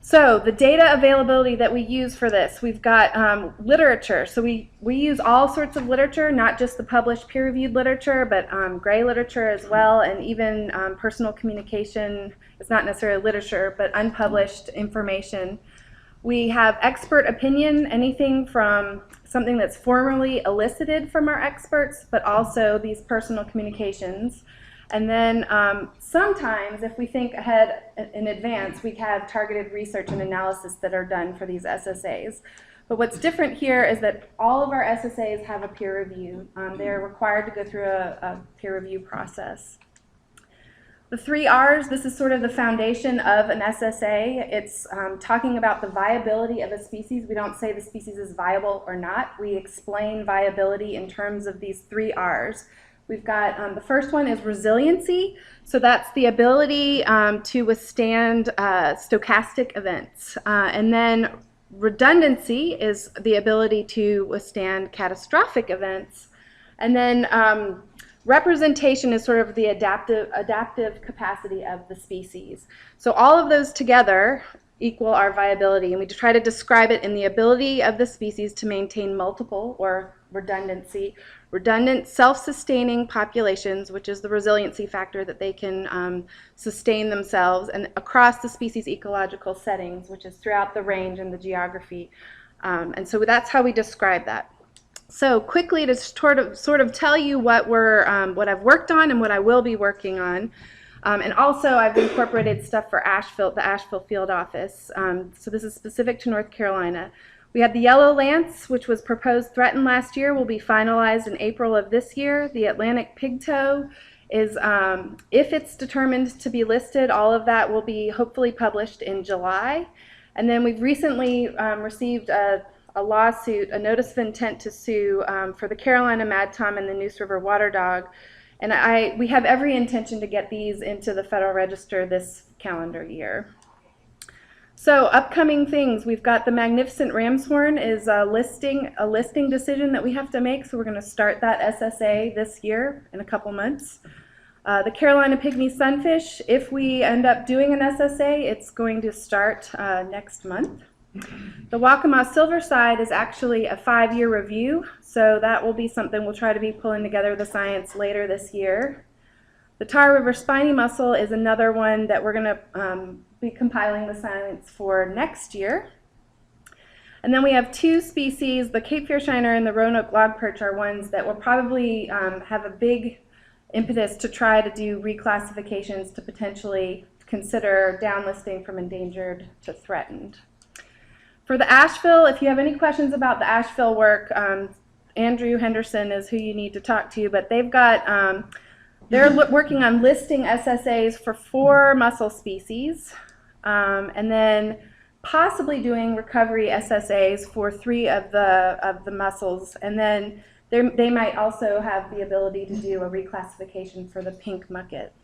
So the data availability that we use for this, we've got literature. So we use all sorts of literature, not just the published peer-reviewed literature, but gray literature as well, and even personal communication. It's not necessarily literature, but unpublished information. We have expert opinion, anything from something that's formally elicited from our experts, but also these personal communications. And then sometimes, if we think ahead in advance, we have targeted research and analysis that are done for these SSAs. But what's different here is that all of our SSAs have a peer review. They're required to go through a peer review process. The 3 R's, this is sort of the foundation of an SSA. It's talking about the viability of a species. We don't say the species is viable or not. We explain viability in terms of these 3 R's. We've got the first one is resiliency. So that's the ability to withstand stochastic events. And then redundancy is the ability to withstand catastrophic events. And then representation is sort of the adaptive capacity of the species. So all of those together equal our viability, and we try to describe it in the ability of the species to maintain multiple, or redundant self-sustaining populations, which is the resiliency factor, that they can sustain themselves, and across the species ecological settings, which is throughout the range and the geography. And so that's how we describe that. So quickly, to sort of tell you what I've worked on and what I will be working on. And also, I've incorporated stuff for the Asheville field office. So this is specific to North Carolina. We had the yellow lance, which was proposed threatened last year, will be finalized in April of this year. The Atlantic pigtoe is, if it's determined to be listed, all of that will be hopefully published in July. And then we've recently received a lawsuit, a notice of intent to sue for the Carolina mad tom and the Neuse River water dog. And we have every intention to get these into the Federal Register this calendar year. So upcoming things, we've got the Magnificent Ramshorn is a listing decision that we have to make. So we're going to start that SSA this year in a couple months. The Carolina Pygmy Sunfish, if we end up doing an SSA, it's going to start next month. The Waccamaw Silverside is actually a 5-year review, so that will be something we'll try to be pulling together the science later this year. The Tar River Spiny Mussel is another one that we're going to be compiling the science for next year. And then we have 2 species, the Cape Fear Shiner and the Roanoke Log Perch are ones that will probably have a big impetus to try to do reclassifications to potentially consider downlisting from endangered to threatened. For the Asheville, if you have any questions about the Asheville work, Andrew Henderson is who you need to talk to, but they've got, they're working on listing SSAs for 4 mussel species, and then possibly doing recovery SSAs for 3 of the mussels, and then they might also have the ability to do a reclassification for the pink mucket.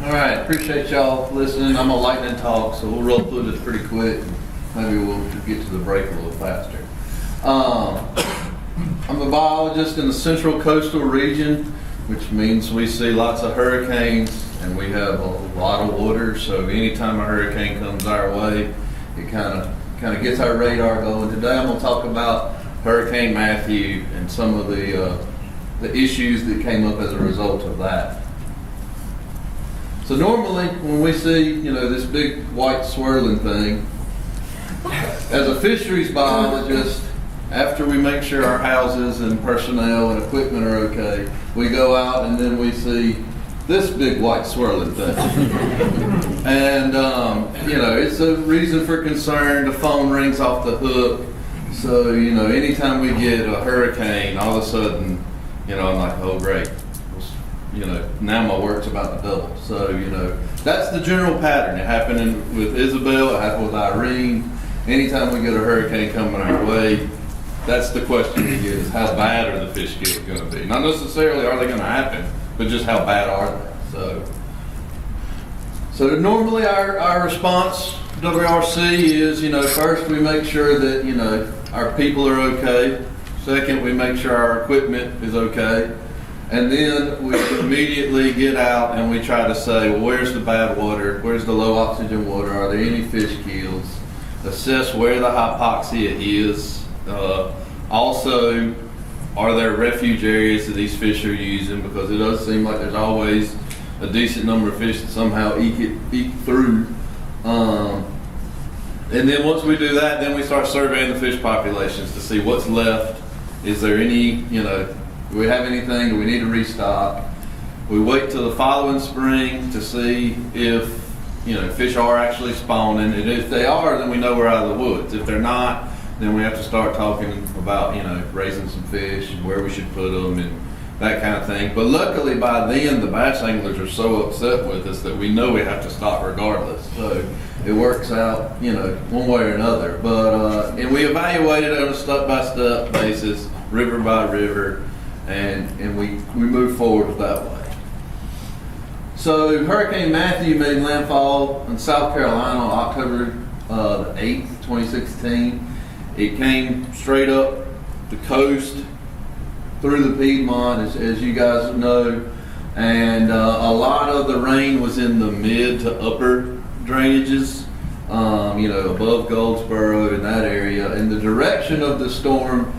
All right, appreciate y'all listening. I'm a lightning talk, so we'll roll through this pretty quick. Maybe we'll get to the break a little faster. I'm a biologist in the central coastal region, which means we see lots of hurricanes and we have a lot of water. So anytime a hurricane comes our way, it kind of gets our radar going. Today I'm going to talk about Hurricane Matthew and some of the issues that came up as a result of that. So normally when we see, this big white swirling thing, as a fisheries biologist, after we make sure our houses and personnel and equipment are okay, we go out and then we see this big white swirling thing. And, it's a reason for concern. The phone rings off the hook. So, anytime we get a hurricane, all of a sudden, I'm like, oh, great. Now my work's about to double. So, that's the general pattern. It happened with Isabel, it happened with Irene. Anytime we get a hurricane coming our way, that's the question we get, is how bad are the fish kills going to be? Not necessarily are they going to happen, but just how bad are they? So normally our response, WRC, is, first we make sure that, our people are okay. Second, we make sure our equipment is okay. And then we immediately get out and we try to say, well, where's the bad water? Where's the low oxygen water? Are there any fish kills? Assess where the hypoxia is. Also, are there refuge areas that these fish are using? Because it does seem like there's always a decent number of fish that somehow eke through. And then once we do that, then we start surveying the fish populations to see what's left. Is there any, do we have anything? Do we need to restock? We wait till the following spring to see if, fish are actually spawning. And if they are, then we know we're out of the woods. If they're not, then we have to start talking about, raising some fish and where we should put them and that kind of thing. But luckily by then, the bass anglers are so upset with us that we know we have to stop regardless. So it works out, one way or another. But, and we evaluate it on a step-by-step basis, river by river, and we move forward with that way. So Hurricane Matthew made landfall in South Carolina on October the 8th, 2016. It came straight up the coast through the Piedmont, as you guys know, and a lot of the rain was in the mid to upper drainages, above Goldsboro in that area. And the direction of the storm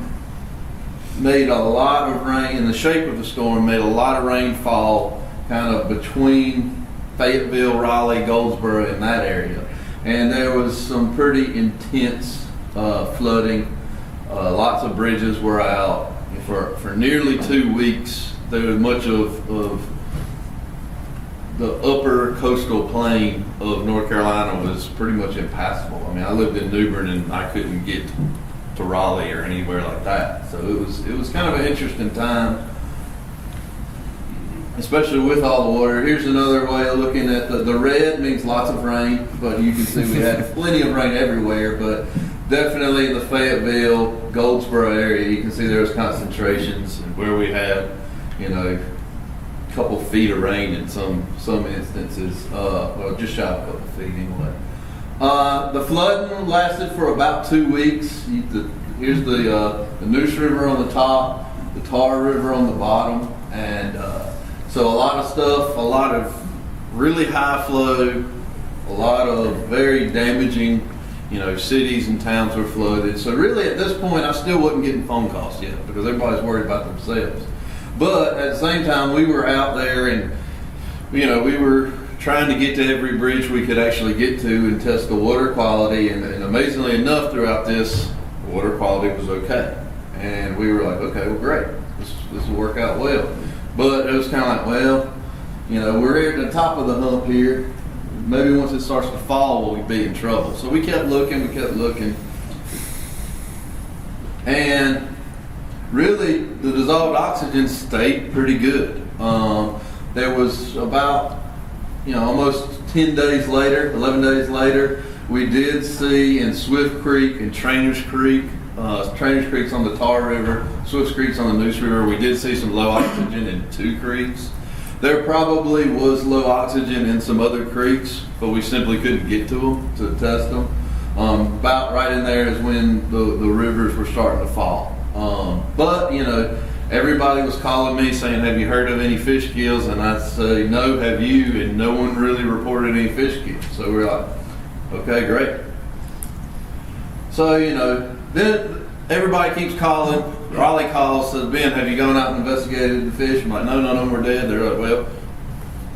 made a lot of rain, and the shape of the storm made a lot of rainfall kind of between Fayetteville, Raleigh, Goldsboro, in that area. And there was some pretty intense flooding. Lots of bridges were out. For nearly 2 weeks, there was much of the upper coastal plain of North Carolina was pretty much impassable. I mean, I lived in New Bern and I couldn't get to Raleigh or anywhere like that. So it was kind of an interesting time, especially with all the water. Here's another way of looking at the red means lots of rain, but you can see we had plenty of rain everywhere. But definitely in the Fayetteville, Goldsboro area, you can see there's concentrations where we had, you know, a couple feet of rain in some instances, well, just shy of a couple feet anyway. The flooding lasted for about 2 weeks. Here's the Neuse River on the top, the Tar River on the bottom, and so a lot of stuff, a lot of really high flow, a lot of very damaging, you know, cities and towns were flooded. So really at this point I still wasn't getting phone calls yet because everybody's worried about themselves. But at the same time we were out there and, you know, we were trying to get to every bridge we could actually get to and test the water quality, and amazingly enough throughout this, the water quality was okay. And we were like, okay, well great, this will work out well. But it was kind of like, well, you know, we're at the top of the hump here. Maybe once it starts to fall, we'll be in trouble. So we kept looking. And really, the dissolved oxygen stayed pretty good. There was about, you know, almost 10 days later, 11 days later, we did see in Swift Creek and Trainers Creek's on the Tar River, Swift Creek's on the Neuse River, we did see some low oxygen in 2 creeks. There probably was low oxygen in some other creeks, but we simply couldn't get to them to test them. About right in there is when the rivers were starting to fall. But, you know, everybody was calling me saying, have you heard of any fish kills? And I say, no, have you? And no one really reported any fish kills. So we're like, okay, great. So, you know, then everybody keeps calling. Raleigh calls, says, Ben, have you gone out and investigated the fish? I'm like, no, none of them were dead. They're like, well,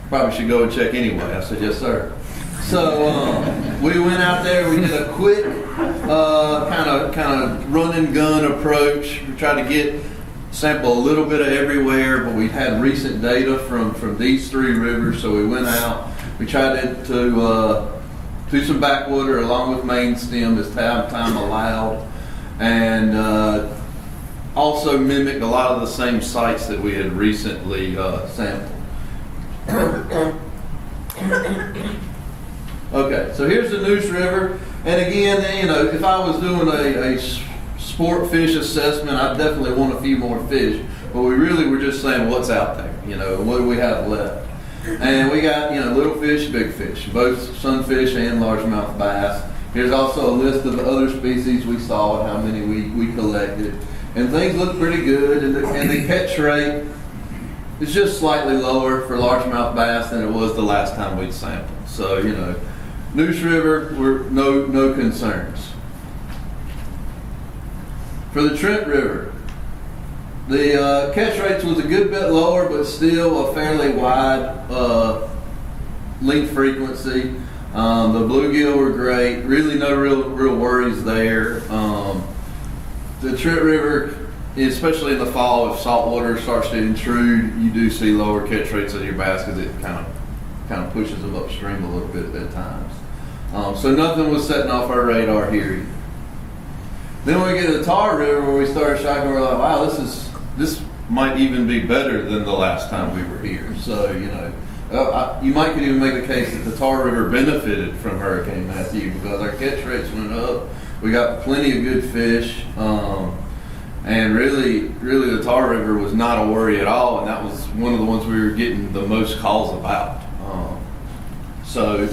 probably should go and check anyway. I said, yes, sir. So we went out there. We did a quick kind of run and gun approach. We tried to sample a little bit of everywhere, but we had recent data from these 3 rivers. So we went out. We tried to do some backwater along with main stem as time allowed, and also mimicked a lot of the same sites that we had recently sampled. Okay, so here's the Neuse River, and again, you know, if I was doing a sport fish assessment, I'd definitely want a few more fish, but we really were just saying what's out there, you know, what do we have left. And we got, you know, little fish, big fish, both sunfish and largemouth bass. Here's also a list of the other species we saw and how many we collected. And things look pretty good, and the catch rate is just slightly lower for largemouth bass than it was the last time we'd sampled. So, you know, Neuse River, we're no concerns. For the Trent River, the catch rates was a good bit lower, but still a fairly wide length frequency. The bluegill were great. Really no real worries there. The Trent River, especially in the fall, if salt water starts to intrude, you do see lower catch rates of your bass because it kind of pushes them upstream a little bit at times. So nothing was setting off our radar here. Then when we get to the Tar River, where we started shocking, we're like, wow, this might even be better than the last time we were here. So, you know, you might could even make the case that the Tar River benefited from Hurricane Matthew because our catch rates went up. We got plenty of good fish, and really the Tar River was not a worry at all, and that was one of the ones we were getting the most calls about. So,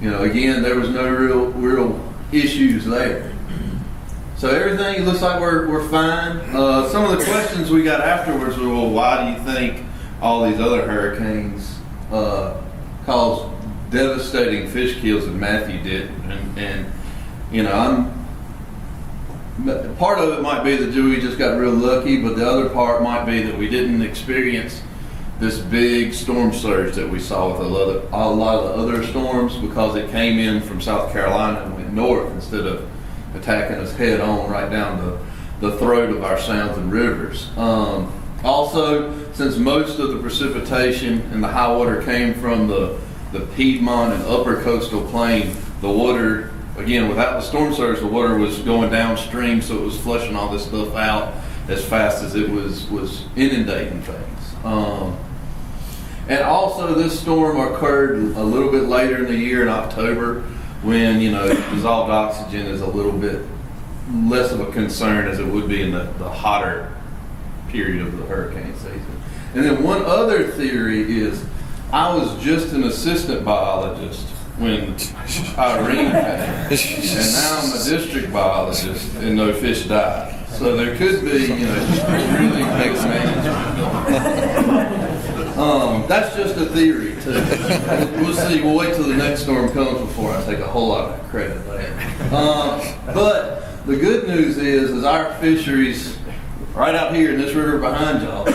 you know, again, there was no real issues there. So everything looks like we're fine. Some of the questions we got afterwards were, well, why do you think all these other hurricanes caused devastating fish kills and Matthew did? And you know, part of it might be that we just got real lucky, but the other part might be that we didn't experience this big storm surge that we saw with a lot of the other storms because it came in from South Carolina and went north instead of attacking us head on right down the throat of our sounds and rivers. Also, since most of the precipitation and the high water came from the Piedmont and upper coastal plain, the water, again, without the storm surge, the water was going downstream, so it was flushing all this stuff out as fast as it was inundating things. And also, this storm occurred a little bit later in the year in October, when, you know, dissolved oxygen is a little bit less of a concern as it would be in the hotter period of the hurricane season. And then one other theory is I was just an assistant biologist when Irene came, and now I'm a district biologist and no fish died. So there could be, just really mixed management. That's just a theory too. We'll see. We'll wait till the next storm comes before I take a whole lot of credit there. But the good news is our fisheries right out here in this river behind y'all,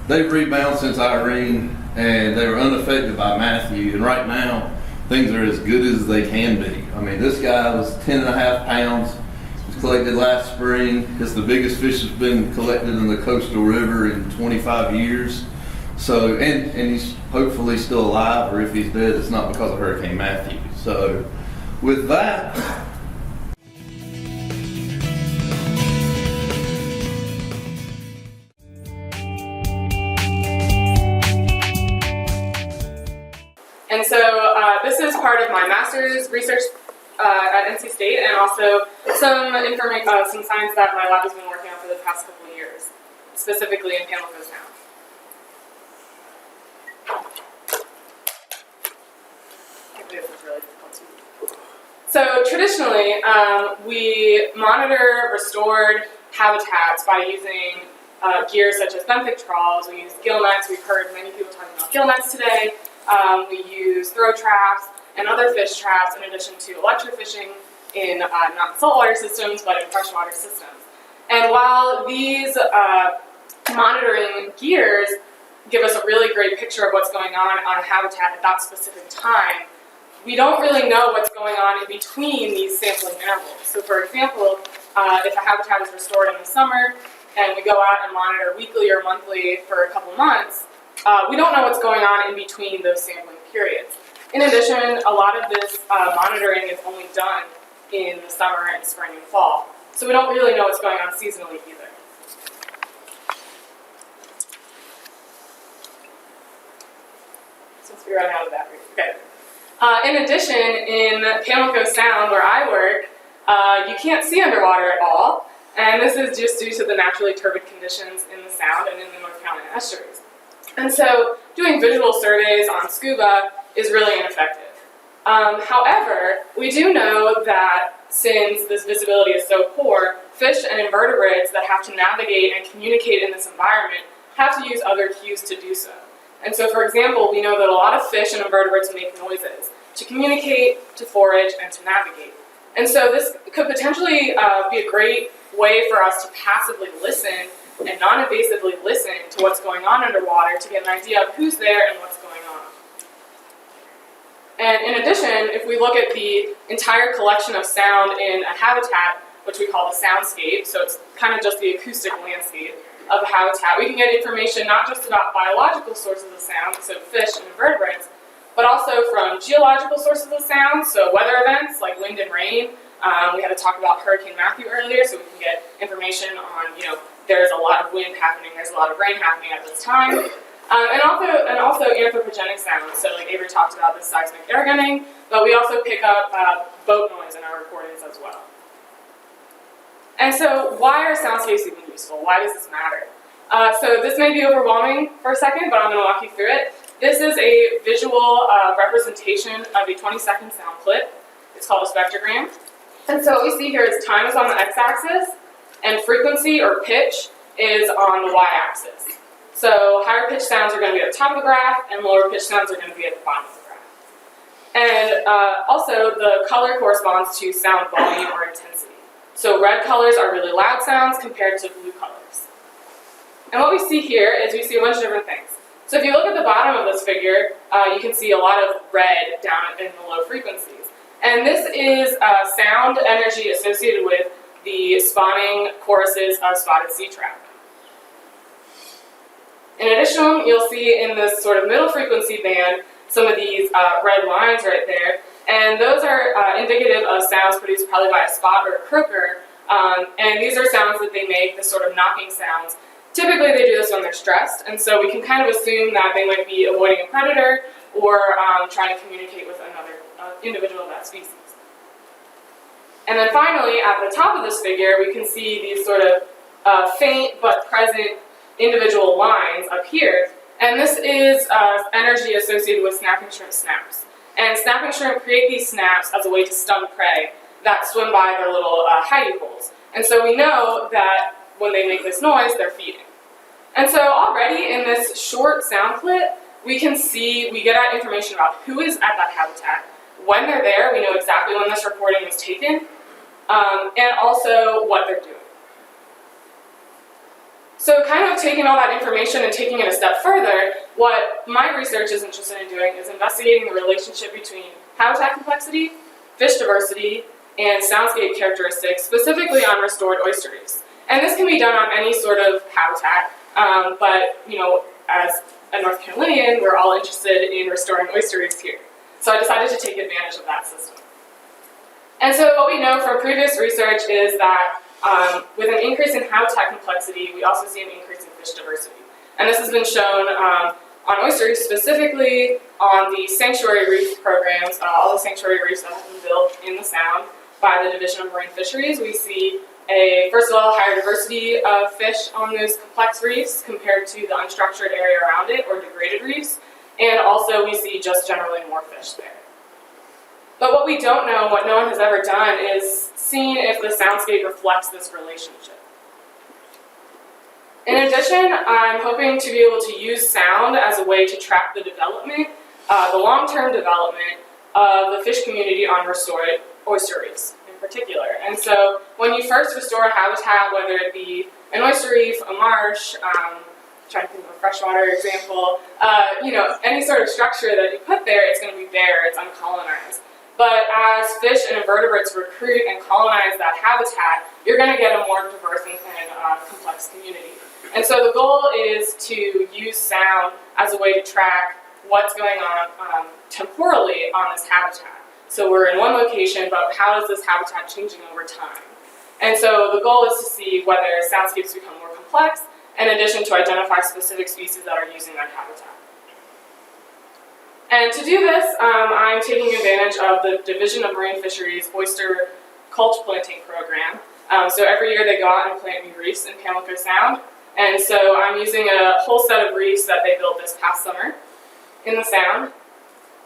they've rebounded since Irene, and they were unaffected by Matthew. And right now, things are as good as they can be. I mean, this guy was 10.5 pounds. It was collected last spring. It's the biggest fish that's been collected in the coastal river in 25 years. So, and he's hopefully still alive, or if he's dead, it's not because of Hurricane Matthew. So, with that, And so this is part of my master's research at NC State, and also some science that my lab has been working on for the past couple of years, specifically in Pamlico Sound. So traditionally, we monitor restored habitats by using gear such as benthic trawls. We use gill nets. We've heard many people talking about gill nets today. We use throw traps and other fish traps in addition to electrofishing in not saltwater systems but in freshwater systems. And while these monitoring gears give us a really great picture of what's going on a habitat at that specific time, we don't really know what's going on in between these sampling intervals. So for example, if a habitat is restored in the summer and we go out and monitor weekly or monthly for a couple months, we don't know what's going on in between those sampling periods. In addition, a lot of this monitoring is only done in the summer and spring and fall. So we don't really know what's going on seasonally either. Since we ran out of battery. Okay. In addition, in Pamlico Sound, where I work, you can't see underwater at all. And this is just due to the naturally turbid conditions in the Sound and in the North Carolina estuaries. And so doing visual surveys on scuba is really ineffective. However, we do know that since this visibility is so poor, fish and invertebrates that have to navigate and communicate in this environment have to use other cues to do so. And so, for example, we know that a lot of fish and invertebrates make noises to communicate, to forage, and to navigate. And so this could potentially be a great way for us to passively listen and non-invasively listen to what's going on underwater to get an idea of who's there and what's going on. And in addition, if we look at the entire collection of sound in a habitat, which we call the soundscape, so it's kind of just the acoustic landscape of a habitat, we can get information not just about biological sources of sound, so fish and invertebrates, but also from geological sources of sound, so weather events like wind and rain. We had to talk about Hurricane Matthew earlier, so we can get information on, there's a lot of wind happening, there's a lot of rain happening at this time. And also anthropogenic sounds, so like Avery talked about this seismic air gunning, but we also pick up boat noise in our recordings as well. And so why are soundscapes even useful? Why does this matter? So this may be overwhelming for a second, but I'm going to walk you through it. This is a visual representation of a 20-second sound clip. It's called a spectrogram. And so what we see here is time is on the x-axis, and frequency or pitch is on the y-axis. So higher pitch sounds are going to be at the top of the graph, and lower pitch sounds are going to be at the bottom of the graph. And also, the color corresponds to sound volume or intensity. So red colors are really loud sounds compared to blue colors. And what we see here is we see a bunch of different things. So if you look at the bottom of this figure, you can see a lot of red down in the low frequencies. And this is sound energy associated with the spawning choruses of spotted sea trout. In addition, you'll see in this sort of middle frequency band some of these red lines right there, and those are indicative of sounds produced probably by a spot or a croaker, and these are sounds that they make, this sort of knocking sounds. Typically they do this when they're stressed, and so we can kind of assume that they might be avoiding a predator or trying to communicate with another individual of that species. And then finally, at the top of this figure, we can see these sort of faint but present individual lines up here. And this is energy associated with snapping shrimp snaps. And snapping shrimp create these snaps as a way to stun prey that swim by their little hidey holes. And so we know that when they make this noise, they're feeding. And so already in this short sound clip, we can see, we get out information about who is at that habitat. When they're there, we know exactly when this recording was taken, and also what they're doing. So kind of taking all that information and taking it a step further, what my research is interested in doing is investigating the relationship between habitat complexity, fish diversity, and soundscape characteristics, specifically on restored oyster reefs. And this can be done on any sort of habitat, but as a North Carolinian, we're all interested in restoring oyster reefs here. So I decided to take advantage of that system. And so what we know from previous research is that with an increase in habitat complexity, we also see an increase in fish diversity. And this has been shown on oyster reefs, specifically on the sanctuary reef programs, all the sanctuary reefs that have been built in the Sound by the Division of Marine Fisheries. We see first of all, higher diversity of fish on those complex reefs compared to the unstructured area around it, or degraded reefs. And also we see just generally more fish there. But what we don't know, what no one has ever done, is seen if the soundscape reflects this relationship. In addition, I'm hoping to be able to use sound as a way to track the development, the long-term development of the fish community on restored oyster reefs in particular. And so when you first restore a habitat, whether it be an oyster reef, a marsh, trying to think of a freshwater example, any sort of structure that you put there, it's going to be bare, it's uncolonized. But as fish and invertebrates recruit and colonize that habitat, you're going to get a more diverse and complex community. And so the goal is to use sound as a way to track what's going on temporally on this habitat. So we're in one location, but how is this habitat changing over time? And so the goal is to see whether soundscapes become more complex, in addition to identify specific species that are using that habitat. And to do this, I'm taking advantage of the Division of Marine Fisheries oyster culch planting program. So every year they go out and plant new reefs in Pamlico Sound. And so I'm using a whole set of reefs that they built this past summer in the Sound.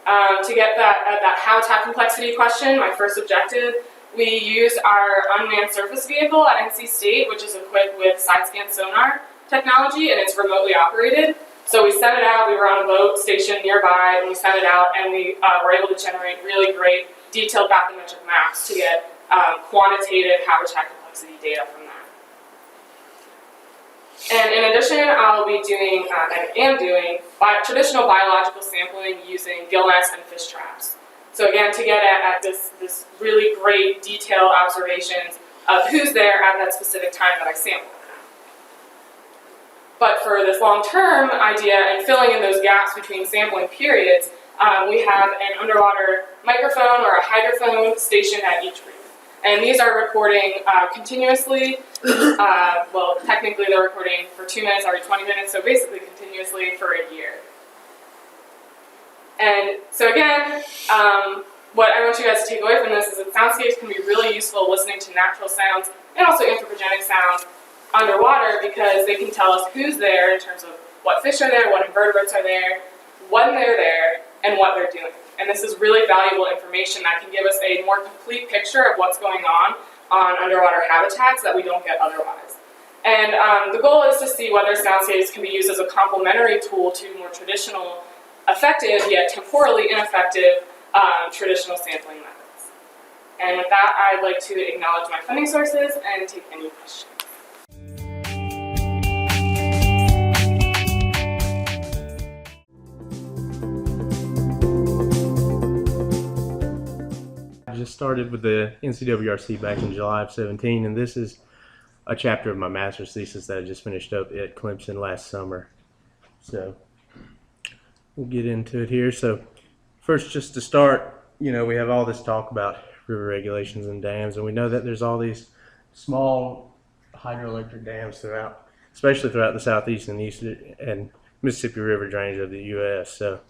To get that habitat complexity question, my first objective, we used our unmanned surface vehicle at NC State, which is equipped with side-scan sonar technology, and it's remotely operated. So we sent it out, we were on a boat station nearby, and we sent it out, and we were able to generate really great detailed bathymetric maps to get quantitative habitat complexity data from that. And in addition, I'll be doing, and am doing, traditional biological sampling using gill nets and fish traps. So again, to get at this really great detailed observations of who's there at that specific time that I sample. But for this long-term idea and filling in those gaps between sampling periods, we have an underwater microphone or a hydrophone stationed at each reef. And these are recording continuously. Well, technically they're recording for 2 minutes every 20 minutes, so basically continuously for a year. And so again, what I want you guys to take away from this is that soundscapes can be really useful listening to natural sounds and also anthropogenic sounds underwater, because they can tell us who's there in terms of what fish are there, what invertebrates are there, when they're there, and what they're doing. And this is really valuable information that can give us a more complete picture of what's going on underwater habitats that we don't get otherwise. And the goal is to see whether soundscapes can be used as a complementary tool to more traditional, effective yet temporally ineffective traditional sampling methods. And with that, I'd like to acknowledge my funding sources and take any questions. I just started with the NCWRC back in July of 17, and this is a chapter of my master's thesis that I just finished up at Clemson last summer. So we'll get into it here. So first, just to start, we have all this talk about river regulations and dams, and we know that there's all these small hydroelectric dams throughout, especially throughout the southeast and east and Mississippi River drainage of the U.S. So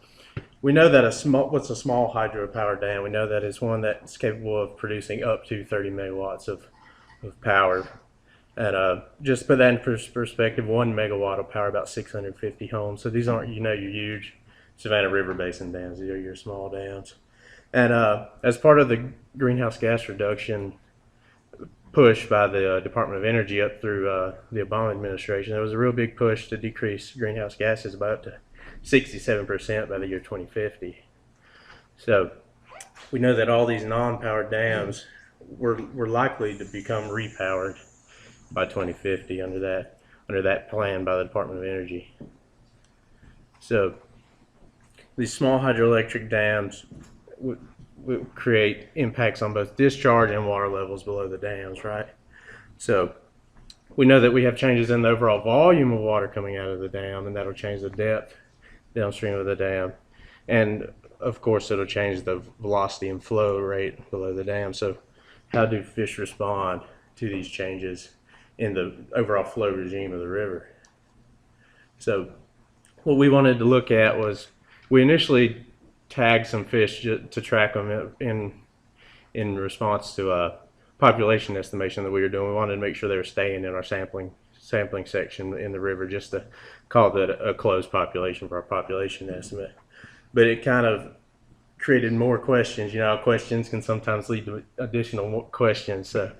we know that what's a small hydropower dam? We know that it's one that's capable of producing up to 30 megawatts of power. And just put that in perspective, 1 megawatt will power about 650 homes. So these aren't, your huge Savannah River Basin dams. These are your small dams. And as part of the greenhouse gas reduction push by the Department of Energy up through the Obama administration, there was a real big push to decrease greenhouse gases by up to 67% by the year 2050. So we know that all these non-powered dams were likely to become repowered by 2050 under that plan by the Department of Energy. So these small hydroelectric dams would create impacts on both discharge and water levels below the dams, right? So we know that we have changes in the overall volume of water coming out of the dam, and that'll change the depth downstream of the dam. And of course, it'll change the velocity and flow rate below the dam. So how do fish respond to these changes in the overall flow regime of the river? So what we wanted to look at was, we initially tagged some fish to track them in response to a population estimation that we were doing. We wanted to make sure they were staying in our sampling section in the river, just to call that a closed population for our population estimate. But it kind of created more questions. Questions can sometimes lead to additional questions. So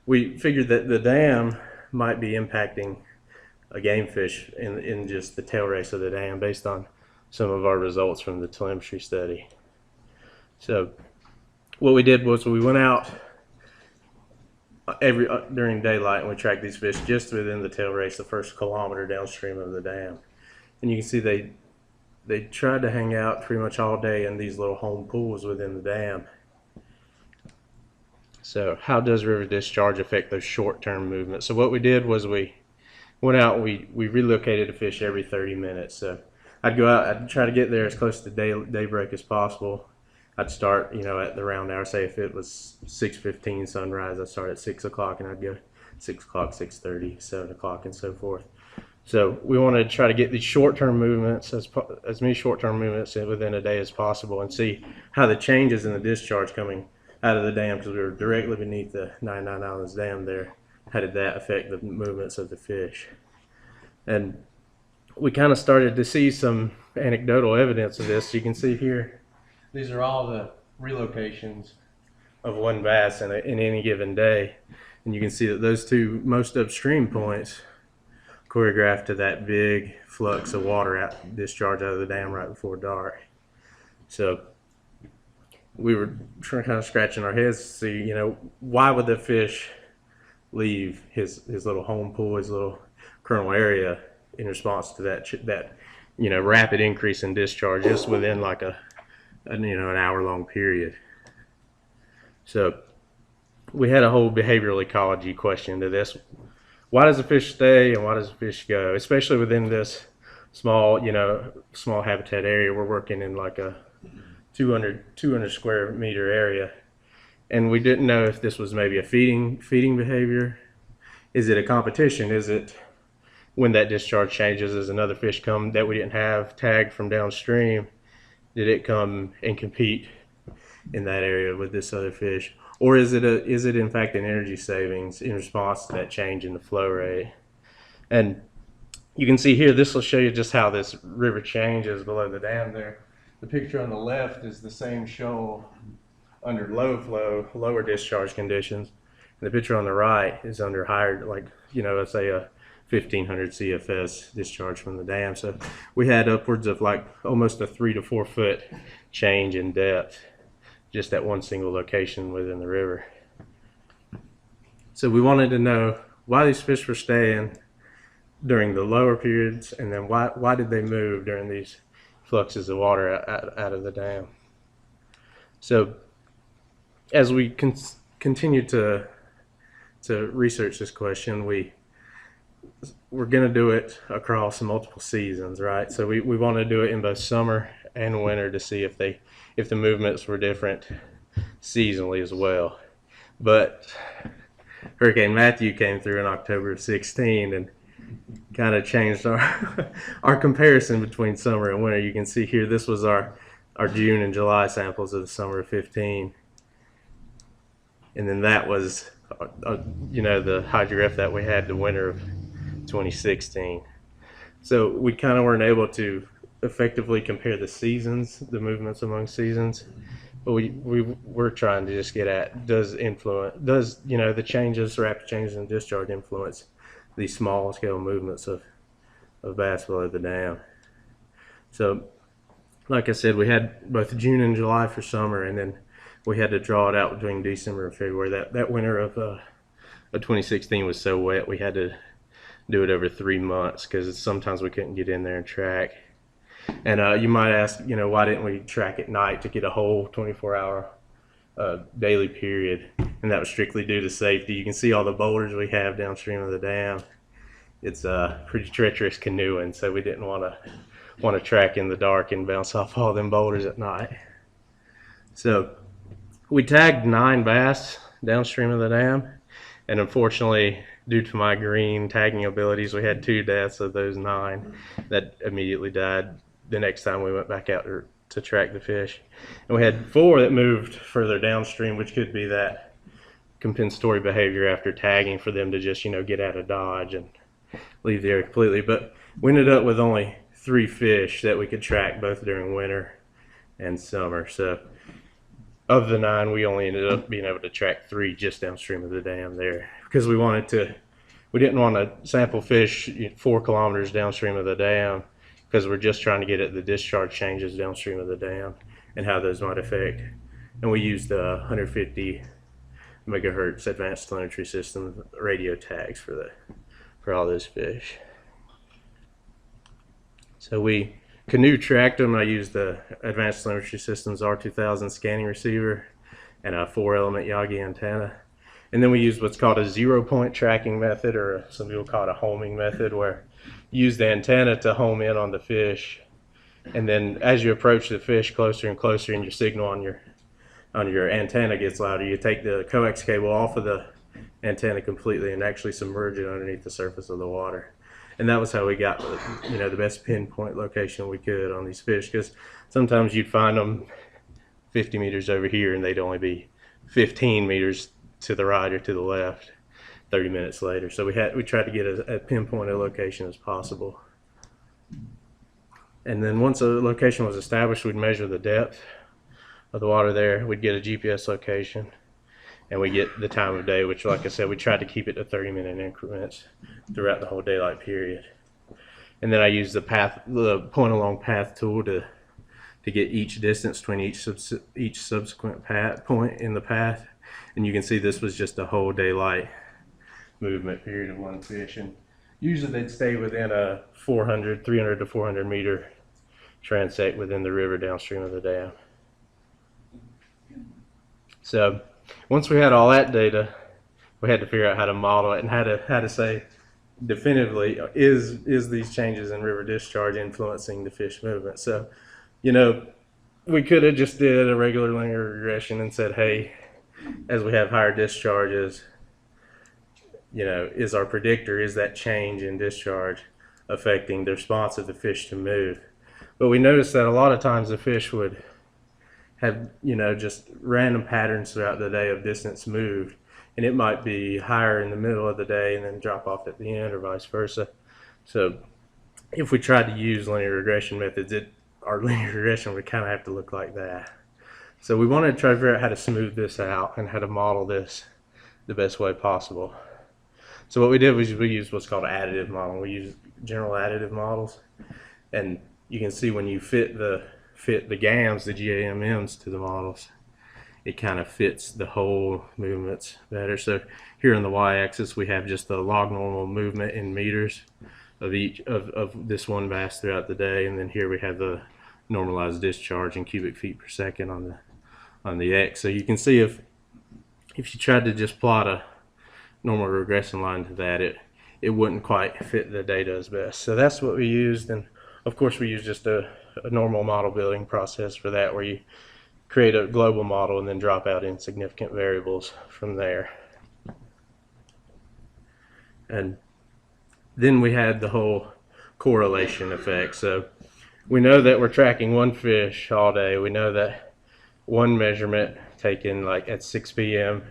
we figured that the dam might be impacting a game fish in just the tail race of the dam, based on some of our results from the telemetry study. So what we did was we went out during daylight, and we tracked these fish just within the tail race, the first kilometer downstream of the dam. And you can see they tried to hang out pretty much all day in these little home pools within the dam. So how does river discharge affect those short-term movements? So what we did was we went out and we relocated a fish every 30 minutes. So I'd go out, I'd try to get there as close to daybreak as possible. I'd start, at the round hour. Say if it was 6:15 sunrise, I'd start at 6 o'clock, and I'd go 6 o'clock, 6:30, 7 o'clock, and so forth. So we wanted to try to get these short-term movements, as many short-term movements within a day as possible, and see how the changes in the discharge coming out of the dam, because we were directly beneath the 99 Islands Dam there, how did that affect the movements of the fish? And we kind of started to see some anecdotal evidence of this. You can see here, these are all the relocations of one bass in any given day. And you can see that those two most upstream points choreographed to that big flux of water discharge out of the dam right before dark. So we were kind of scratching our heads to see, why would the fish leave his little home pool, his little kernel area, in response to that rapid increase in discharge just within like an hour-long period. So we had a whole behavioral ecology question to this. Why does a fish stay and why does a fish go? Especially within this small habitat area. We're working in like a 200 square meter area. And we didn't know if this was maybe a feeding behavior. Is it a competition? Is it when that discharge changes, does another fish come that we didn't have tagged from downstream? Did it come and compete in that area with this other fish? Or is it in fact an energy savings in response to that change in the flow rate? And you can see here, this will show you just how this river changes below the dam there. The picture on the left is the same shoal under low flow, lower discharge conditions. And the picture on the right is under higher, let's say a 1500 CFS discharge from the dam. So we had upwards of almost a 3 to 4 foot change in depth just at one single location within the river. So we wanted to know why these fish were staying during the lower periods, and then why did they move during these fluxes of water out of the dam. So as we continue to research this question, we're going to do it across multiple seasons, right? So we want to do it in both summer and winter to see if the movements were different seasonally as well. But Hurricane Matthew came through in October of 16 and kind of changed our comparison between summer and winter. You can see here, this was our our June and July samples of the summer of 15. And then that was, the hydrograph that we had the winter of 2016. So we kind of weren't able to effectively compare the seasons, the movements among seasons. But we were trying to just get at, does the changes, rapid changes in discharge influence these small scale movements of bass below the dam. So like I said, we had both June and July for summer, and then we had to draw it out between December and February. That winter of 2016 was so wet, we had to do it over 3 months because sometimes we couldn't get in there and track. And you might ask, why didn't we track at night to get a whole 24-hour daily period? And that was strictly due to safety. You can see all the boulders we have downstream of the dam. It's pretty treacherous canoeing, so we didn't want to track in the dark and bounce off all them boulders at night. So we tagged 9 bass downstream of the dam, and unfortunately, due to my green tagging abilities, we had 2 deaths of those 9 that immediately died the next time we went back out to track the fish. And we had 4 that moved further downstream, which could be that compensatory behavior after tagging for them to just, get out of dodge and leave the area completely. But we ended up with only 3 fish that we could track both during winter and summer. So of the 9, we only ended up being able to track 3 just downstream of the dam there, because we didn't want to sample fish 4 kilometers downstream of the dam, because we're just trying to get at the discharge changes downstream of the dam and how those might affect. And we used 150 megahertz advanced telemetry system radio tags for all those fish. So we canoe tracked them. I used the advanced telemetry systems R2000 scanning receiver and a 4-element Yagi antenna. And then we used what's called a 0-point tracking method, or some people call it a homing method, where you use the antenna to home in on the fish. And then as you approach the fish closer and closer, and your signal on your antenna gets louder, you take the coax cable off of the antenna completely and actually submerge it underneath the surface of the water. And that was how we got the best pinpoint location we could on these fish, because sometimes you'd find them 50 meters over here and they'd only be 15 meters to the right or to the left 30 minutes later. So we tried to get as pinpointed a location as possible. And then once a location was established, we'd measure the depth of the water there. We'd get a GPS location, and we get the time of day, which, like I said, we tried to keep it to 30-minute increments throughout the whole daylight period. And then I used the point along path tool to get each distance between each subsequent point in the path. And you can see this was just a whole daylight movement period of one fish. And usually they'd stay within a 300 to 400 meter transect within the river downstream of the dam. So once we had all that data, we had to figure out how to model it and how to say definitively, is these changes in river discharge influencing the fish movement? So, we could have just did a regular linear regression and said, hey, as we have higher discharges, is our predictor, is that change in discharge affecting the response of the fish to move? But we noticed that a lot of times the fish would have, just random patterns throughout the day of distance moved, and it might be higher in the middle of the day and then drop off at the end, or vice versa. So if we tried to use linear regression methods, our linear regression would kind of have to look like that. So we wanted to try to figure out how to smooth this out and how to model this the best way possible. So what we did was we used what's called additive modeling. We use general additive models, and you can see when you fit the GAMs, the GAMMs to the models, it kind of fits the whole movements better. So here on the y-axis we have just the log normal movement in meters of each of this one bass throughout the day, and then here we have the normalized discharge in cubic feet per second on the x. So you can see if you tried to just plot a normal regression line to that, it wouldn't quite fit the data as best. So that's what we used, and of course we used just a normal model building process for that, where you create a global model and then drop out insignificant variables from there. And then we had the whole correlation effect. So we know that we're tracking one fish all day. We know that one measurement taken like at 6 p.m.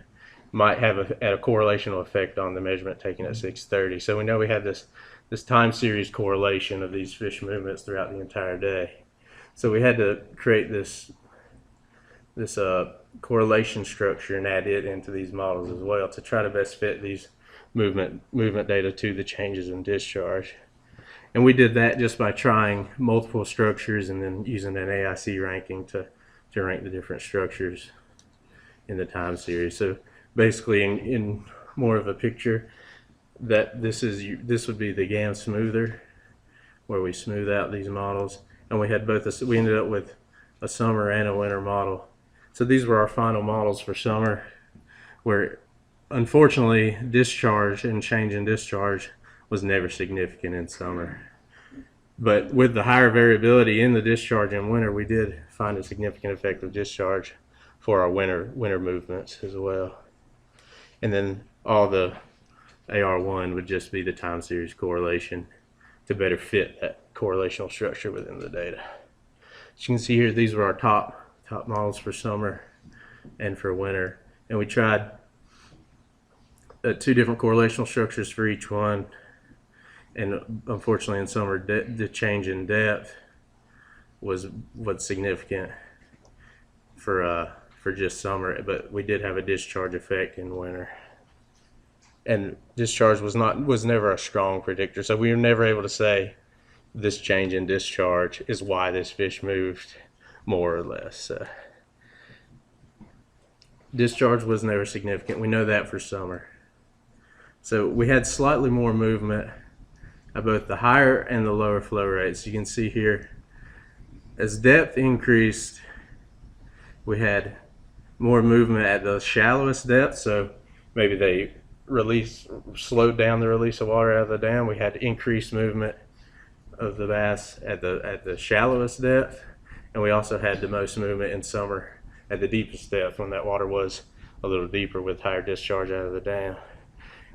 might have a correlational effect on the measurement taken at 6:30. So we know we have this time series correlation of these fish movements throughout the entire day. So we had to create this correlation structure and add it into these models as well to try to best fit these movement data to the changes in discharge. And we did that just by trying multiple structures and then using an AIC ranking to rank the different structures in the time series. So basically in more of a picture, that this would be the GAM smoother, where we smooth out these models. And we had we ended up with a summer and a winter model. So these were our final models for summer, where unfortunately discharge and change in discharge was never significant in summer. But with the higher variability in the discharge in winter, we did find a significant effect of discharge for our winter movements as well. And then all the AR1 would just be the time series correlation to better fit that correlational structure within the data. As you can see here, these were our top models for summer and for winter. And we tried 2 different correlational structures for each one. And unfortunately in summer, the change in depth was significant for just summer, but we did have a discharge effect in winter. And discharge was never a strong predictor, so we were never able to say this change in discharge is why this fish moved more or less. Discharge was never significant. We know that for summer. So we had slightly more movement at both the higher and the lower flow rates. You can see here, as depth increased, we had more movement at the shallowest depth. So maybe they slowed down the release of water out of the dam. We had increased movement of the bass at the shallowest depth, and we also had the most movement in summer at the deepest depth, when that water was a little deeper with higher discharge out of the dam.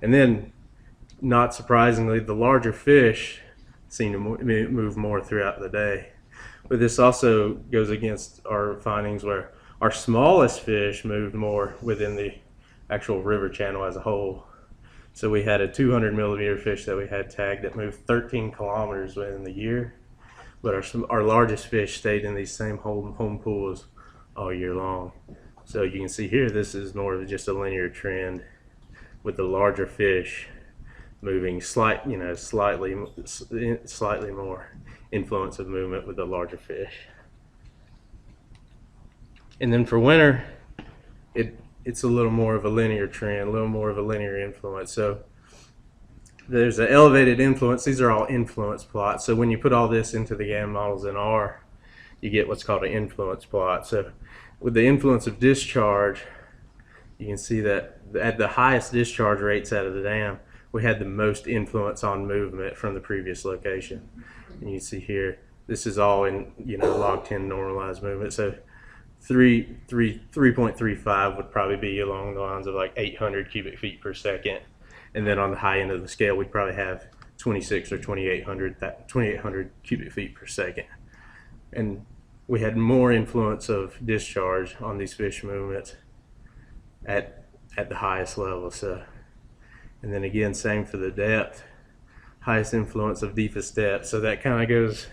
And then, not surprisingly, the larger fish seem to move more throughout the day. But this also goes against our findings where our smallest fish moved more within the actual river channel as a whole. So we had a 200 millimeter fish that we had tagged that moved 13 kilometers within the year, but our largest fish stayed in these same home pools all year long. So you can see here, this is more of just a linear trend with the larger fish moving slightly more influence of movement with the larger fish. And then for winter, it's a little more of a linear trend, a little more of a linear influence. So there's an elevated influence. These are all influence plots. So when you put all this into the GAM models in R, you get what's called an influence plot. So with the influence of discharge, you can see that at the highest discharge rates out of the dam, we had the most influence on movement from the previous location. And you see here, this is all in log 10 normalized movement. So 3.35 would probably be along the lines of like 800 cubic feet per second. And then on the high end of the scale, we'd probably have 26 or 2,800 cubic feet per second. And we had more influence of discharge on these fish movements at the highest level. So, and then again, same for the depth, highest influence of deepest depth. So that kind of goes,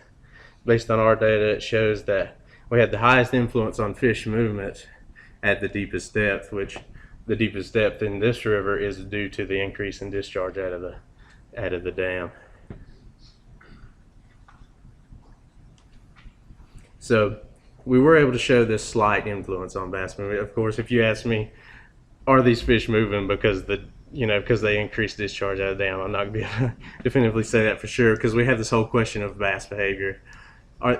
based on our data, it shows that we had the highest influence on fish movements at the deepest depth, which the deepest depth in this river is due to the increase in discharge out of the dam. So we were able to show this slight influence on bass movement. Of course, if you ask me, are these fish moving because they increased discharge out of the dam, I'm not going to be able to definitively say that for sure, because we have this whole question of bass behavior.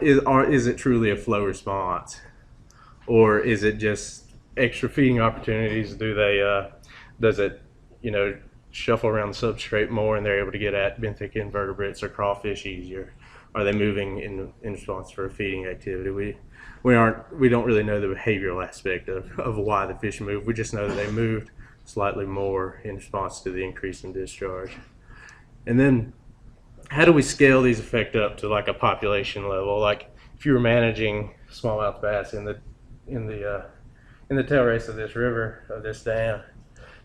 Is it truly a flow response, or is it just extra feeding opportunities? Does it shuffle around the substrate more and they're able to get at benthic invertebrates or crawfish easier? Are they moving in response for a feeding activity? We don't really know the behavioral aspect of why the fish move. We just know that they moved slightly more in response to the increase in discharge. And then how do we scale these effects up to like a population level? Like if you were managing smallmouth bass in the tail race of this river, of this dam,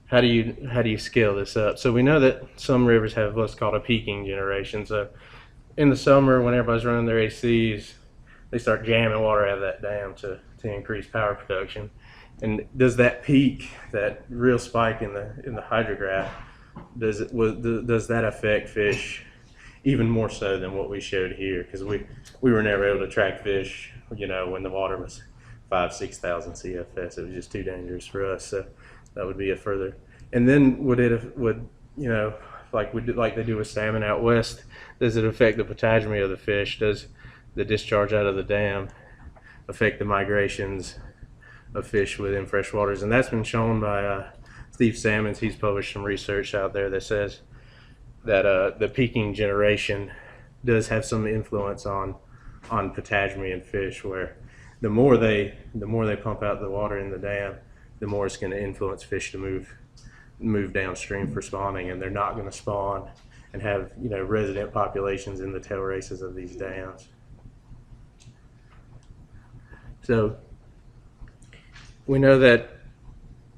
how do you scale this up? So we know that some rivers have what's called a peaking generation. So in the summer, when everybody's running their ACs, they start jamming water out of that dam to increase power production. And does that peak, that real spike in the hydrograph, does that affect fish even more so than what we showed here? Because we were never able to track fish, when the water was 5,000-6,000 CFS. It was just too dangerous for us. So that would be a further. And then like they do with salmon out west, does it affect the patagomy of the fish? Does the discharge out of the dam affect the migrations of fish within freshwaters? And that's been shown by Steve Salmons. He's published some research out there that says that the peaking generation does have some influence on patagomy and fish, where the more they pump out the water in the dam, the more it's going to influence fish to move downstream for spawning, and they're not going to spawn and have resident populations in the tail races of these dams. So we know that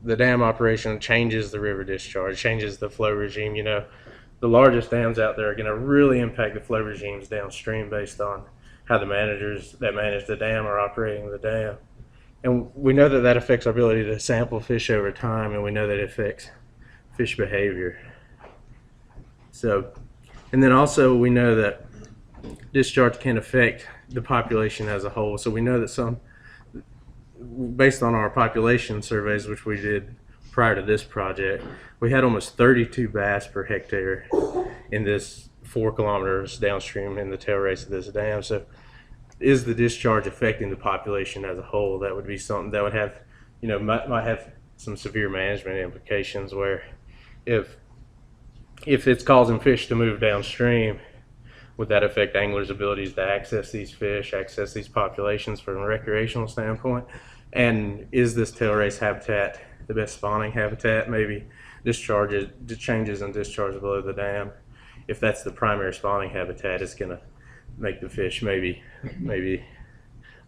the dam operation changes the river discharge, changes the flow regime. The largest dams out there are going to really impact the flow regimes downstream based on how the managers that manage the dam are operating the dam. And we know that affects our ability to sample fish over time, and we know that it affects fish behavior. So, and then also we know that discharge can affect the population as a whole. So we know that based on our population surveys, which we did prior to this project, we had almost 32 bass per hectare in this 4 kilometers downstream in the tail race of this dam. So is the discharge affecting the population as a whole? That would be something that would have, might have some severe management implications, where if it's causing fish to move downstream, would that affect anglers' abilities to access these fish, access these populations from a recreational standpoint? And is this tail race habitat the best spawning habitat? Maybe changes in discharge below the dam. If that's the primary spawning habitat, it's going to make the fish maybe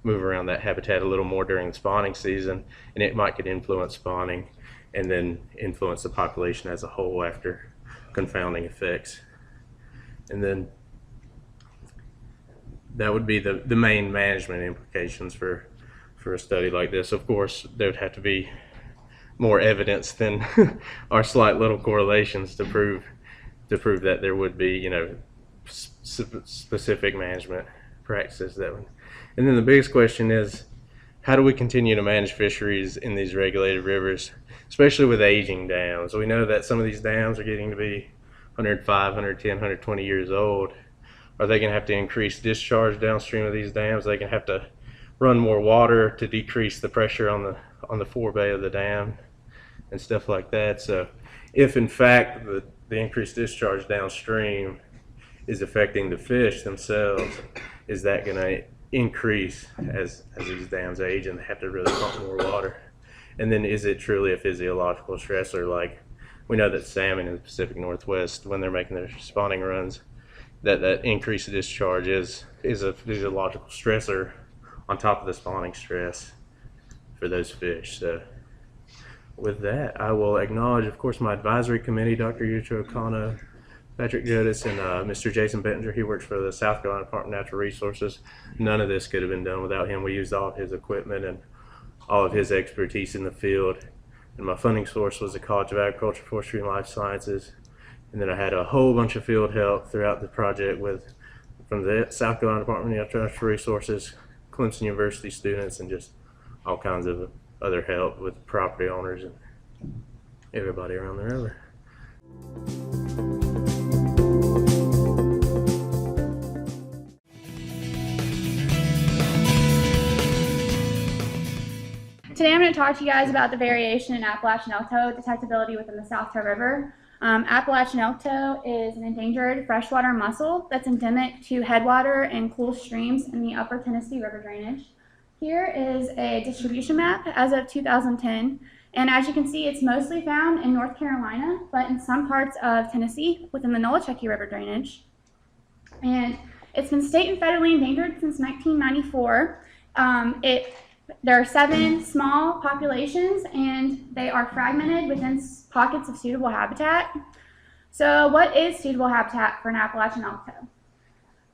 move around that habitat a little more during the spawning season, and it might could influence spawning and then influence the population as a whole after confounding effects. And then that would be the main management implications for a study like this. Of course, there would have to be more evidence than our slight little correlations to prove that there would be, specific management practices that would. And then the biggest question is, how do we continue to manage fisheries in these regulated rivers, especially with aging dams? We know that some of these dams are getting to be 105, 110, 120 years old. Are they going to have to increase discharge downstream of these dams? Are they going to have to run more water to decrease the pressure on the forebay of the dam and stuff like that? So if in fact the increased discharge downstream is affecting the fish themselves, is that going to increase as these dams age and they have to really pump more water? And then is it truly a physiological stressor? Like we know that salmon in the Pacific Northwest, when they're making their spawning runs, that increased discharge is a physiological stressor on top of the spawning stress for those fish. So with that, I will acknowledge, of course, my advisory committee, Dr. Yucho Kano, Patrick Jodis, and Mr. Jason Bettinger. He works for the South Carolina Department of Natural Resources. None of this could have been done without him. We used all of his equipment and all of his expertise in the field. And my funding source was the College of Agriculture, Forestry, and Life Sciences. And then I had a whole bunch of field help throughout the project from the South Carolina Department of Natural Resources, Clemson University students, and just all kinds of other help with property owners and everybody around the river. Today I'm going to talk to you guys about the variation in Appalachian elktoe detectability within the South Toe River. Appalachian elktoe is an endangered freshwater mussel that's endemic to headwater and cool streams in the upper Tennessee River drainage. Here is a distribution map as of 2010, and as you can see, it's mostly found in North Carolina, but in some parts of Tennessee within the Nolichucky River drainage. And it's been state and federally endangered since 1994. There are 7 small populations, and they are fragmented within pockets of suitable habitat. So what is suitable habitat for an Appalachian elk-toe?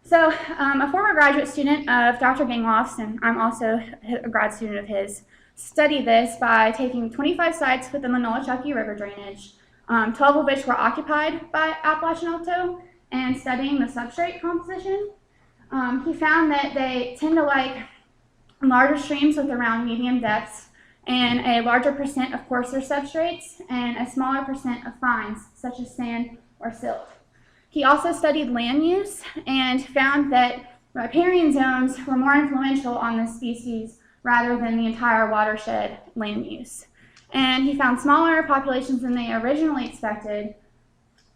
So a former graduate student of Dr. Gangloff's, and I'm also a grad student of his, studied this by taking 25 sites within the Nolichucky River drainage, 12 of which were occupied by Appalachian elk-toe, and studying the substrate composition. He found that they tend to like larger streams with around medium depths and a larger percent of coarser substrates and a smaller percent of fines, such as sand or silt. He also studied land use and found that riparian zones were more influential on this species rather than the entire watershed land use. And he found smaller populations than they originally expected,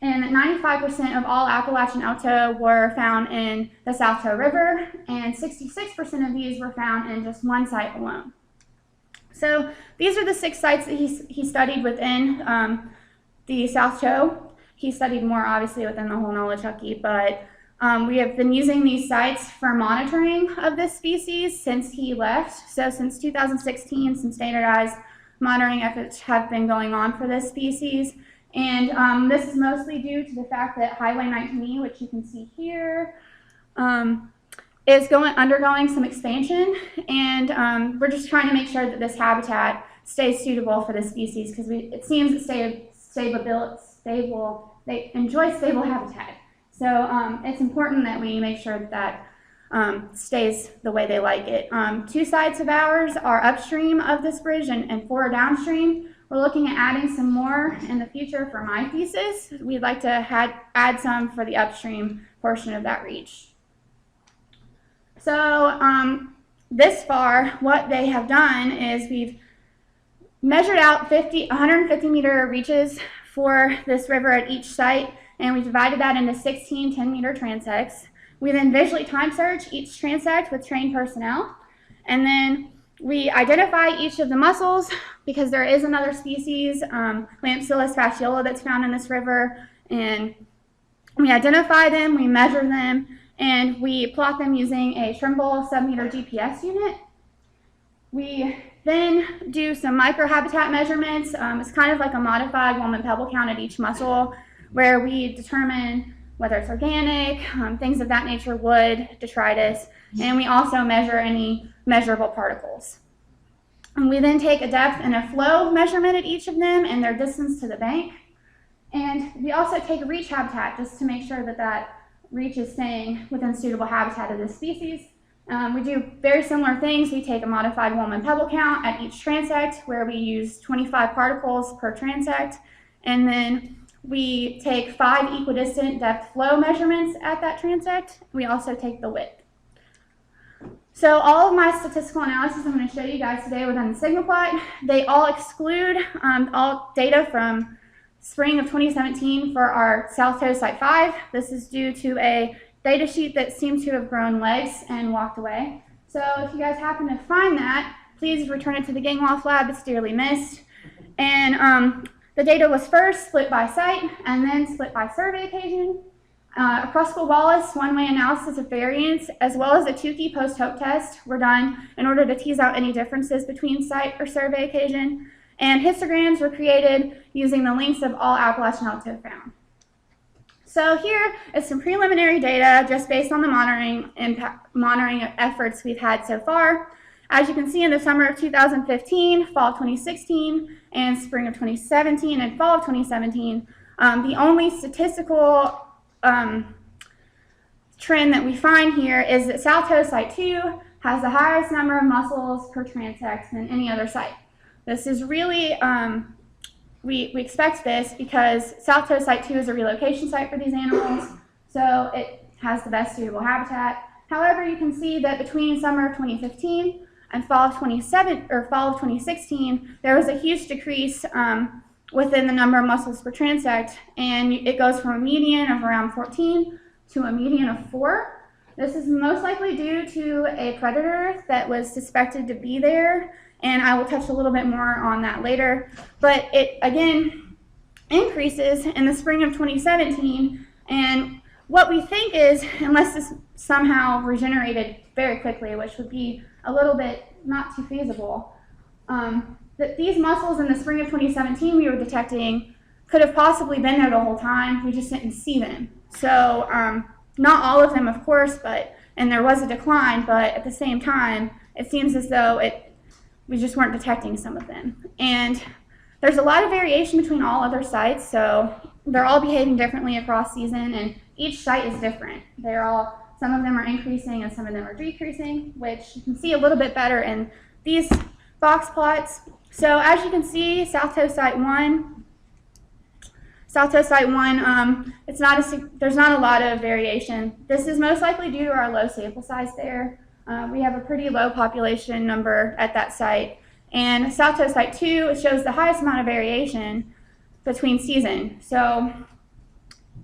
and 95% of all Appalachian elk-toe were found in the South Toe River, and 66% of these were found in just one site alone. So these are the 6 sites that he studied within the South Toe. He studied more obviously within the whole Nolichucky, but we have been using these sites for monitoring of this species since he left. So since 2016, some standardized monitoring efforts have been going on for this species. And this is mostly due to the fact that Highway 19E, which you can see here, is undergoing some expansion. And we're just trying to make sure that this habitat stays suitable for this species, because it seems that they enjoy stable habitat. So it's important that we make sure that stays the way they like it. 2 sites of ours are upstream of this bridge and 4 are downstream. We're looking at adding some more in the future for my thesis. We'd like to add some for the upstream portion of that reach. So this far, what they have done is we've measured out 150 meter reaches for this river at each site, and we divided that into 16 10-meter transects. We then visually time search each transect with trained personnel, and then we identify each of the mussels, because there is another species, Lampsilus fasciola, that's found in this river, and we identify them, we measure them, and we plot them using a Trimble sub-meter GPS unit. We then do some microhabitat measurements. It's kind of like a modified Woolman pebble count at each mussel, where we determine whether it's organic, things of that nature, wood, detritus, and we also measure any measurable particles. And we then take a depth and a flow measurement at each of them and their distance to the bank. And we also take a reach habitat just to make sure that that reach is staying within suitable habitat of this species. We do very similar things. We take a modified Woolman pebble count at each transect, where we use 25 particles per transect, and then we take 5 equidistant depth flow measurements at that transect. We also take the width. So all of my statistical analysis I'm going to show you guys today within the Sigma plot, they all exclude all data from spring of 2017 for our South Toe Site 5. This is due to a data sheet that seems to have grown legs and walked away. So if you guys happen to find that, please return it to the Gangloff lab. It's dearly missed. And the data was first split by site and then split by survey occasion. A Kruskal-Wallis one-way analysis of variance, as well as a Tukey post-hope test, were done in order to tease out any differences between site or survey occasion. And histograms were created using the links of all Appalachian elk-toe found. So here is some preliminary data just based on the monitoring efforts we've had so far. As you can see, in the summer of 2015, fall of 2016, and spring of 2017, and fall of 2017, the only statistical trend that we find here is that South Toe Site 2 has the highest number of mussels per transect than any other site. This is really, we expect this because South Toe Site 2 is a relocation site for these animals, so it has the best suitable habitat. However, you can see that between summer of 2015 and fall of 2016, there was a huge decrease within the number of mussels per transect, and it goes from a median of around 14 to a median of 4. This is most likely due to a predator that was suspected to be there, and I will touch a little bit more on that later. But it again increases in the spring of 2017, and what we think is, unless this somehow regenerated very quickly, which would be a little bit not too feasible, that these mussels in the spring of 2017 we were detecting could have possibly been there the whole time. We just didn't see them. So not all of them, of course, and there was a decline, but at the same time, it seems as though we just weren't detecting some of them. And there's a lot of variation between all other sites, so they're all behaving differently across season, and each site is different. Some of them are increasing and some of them are decreasing, which you can see a little bit better in these box plots. So as you can see, South Toe Site 1, there's not a lot of variation. This is most likely due to our low sample size there. We have a pretty low population number at that site. And South Toe Site 2, it shows the highest amount of variation between season. So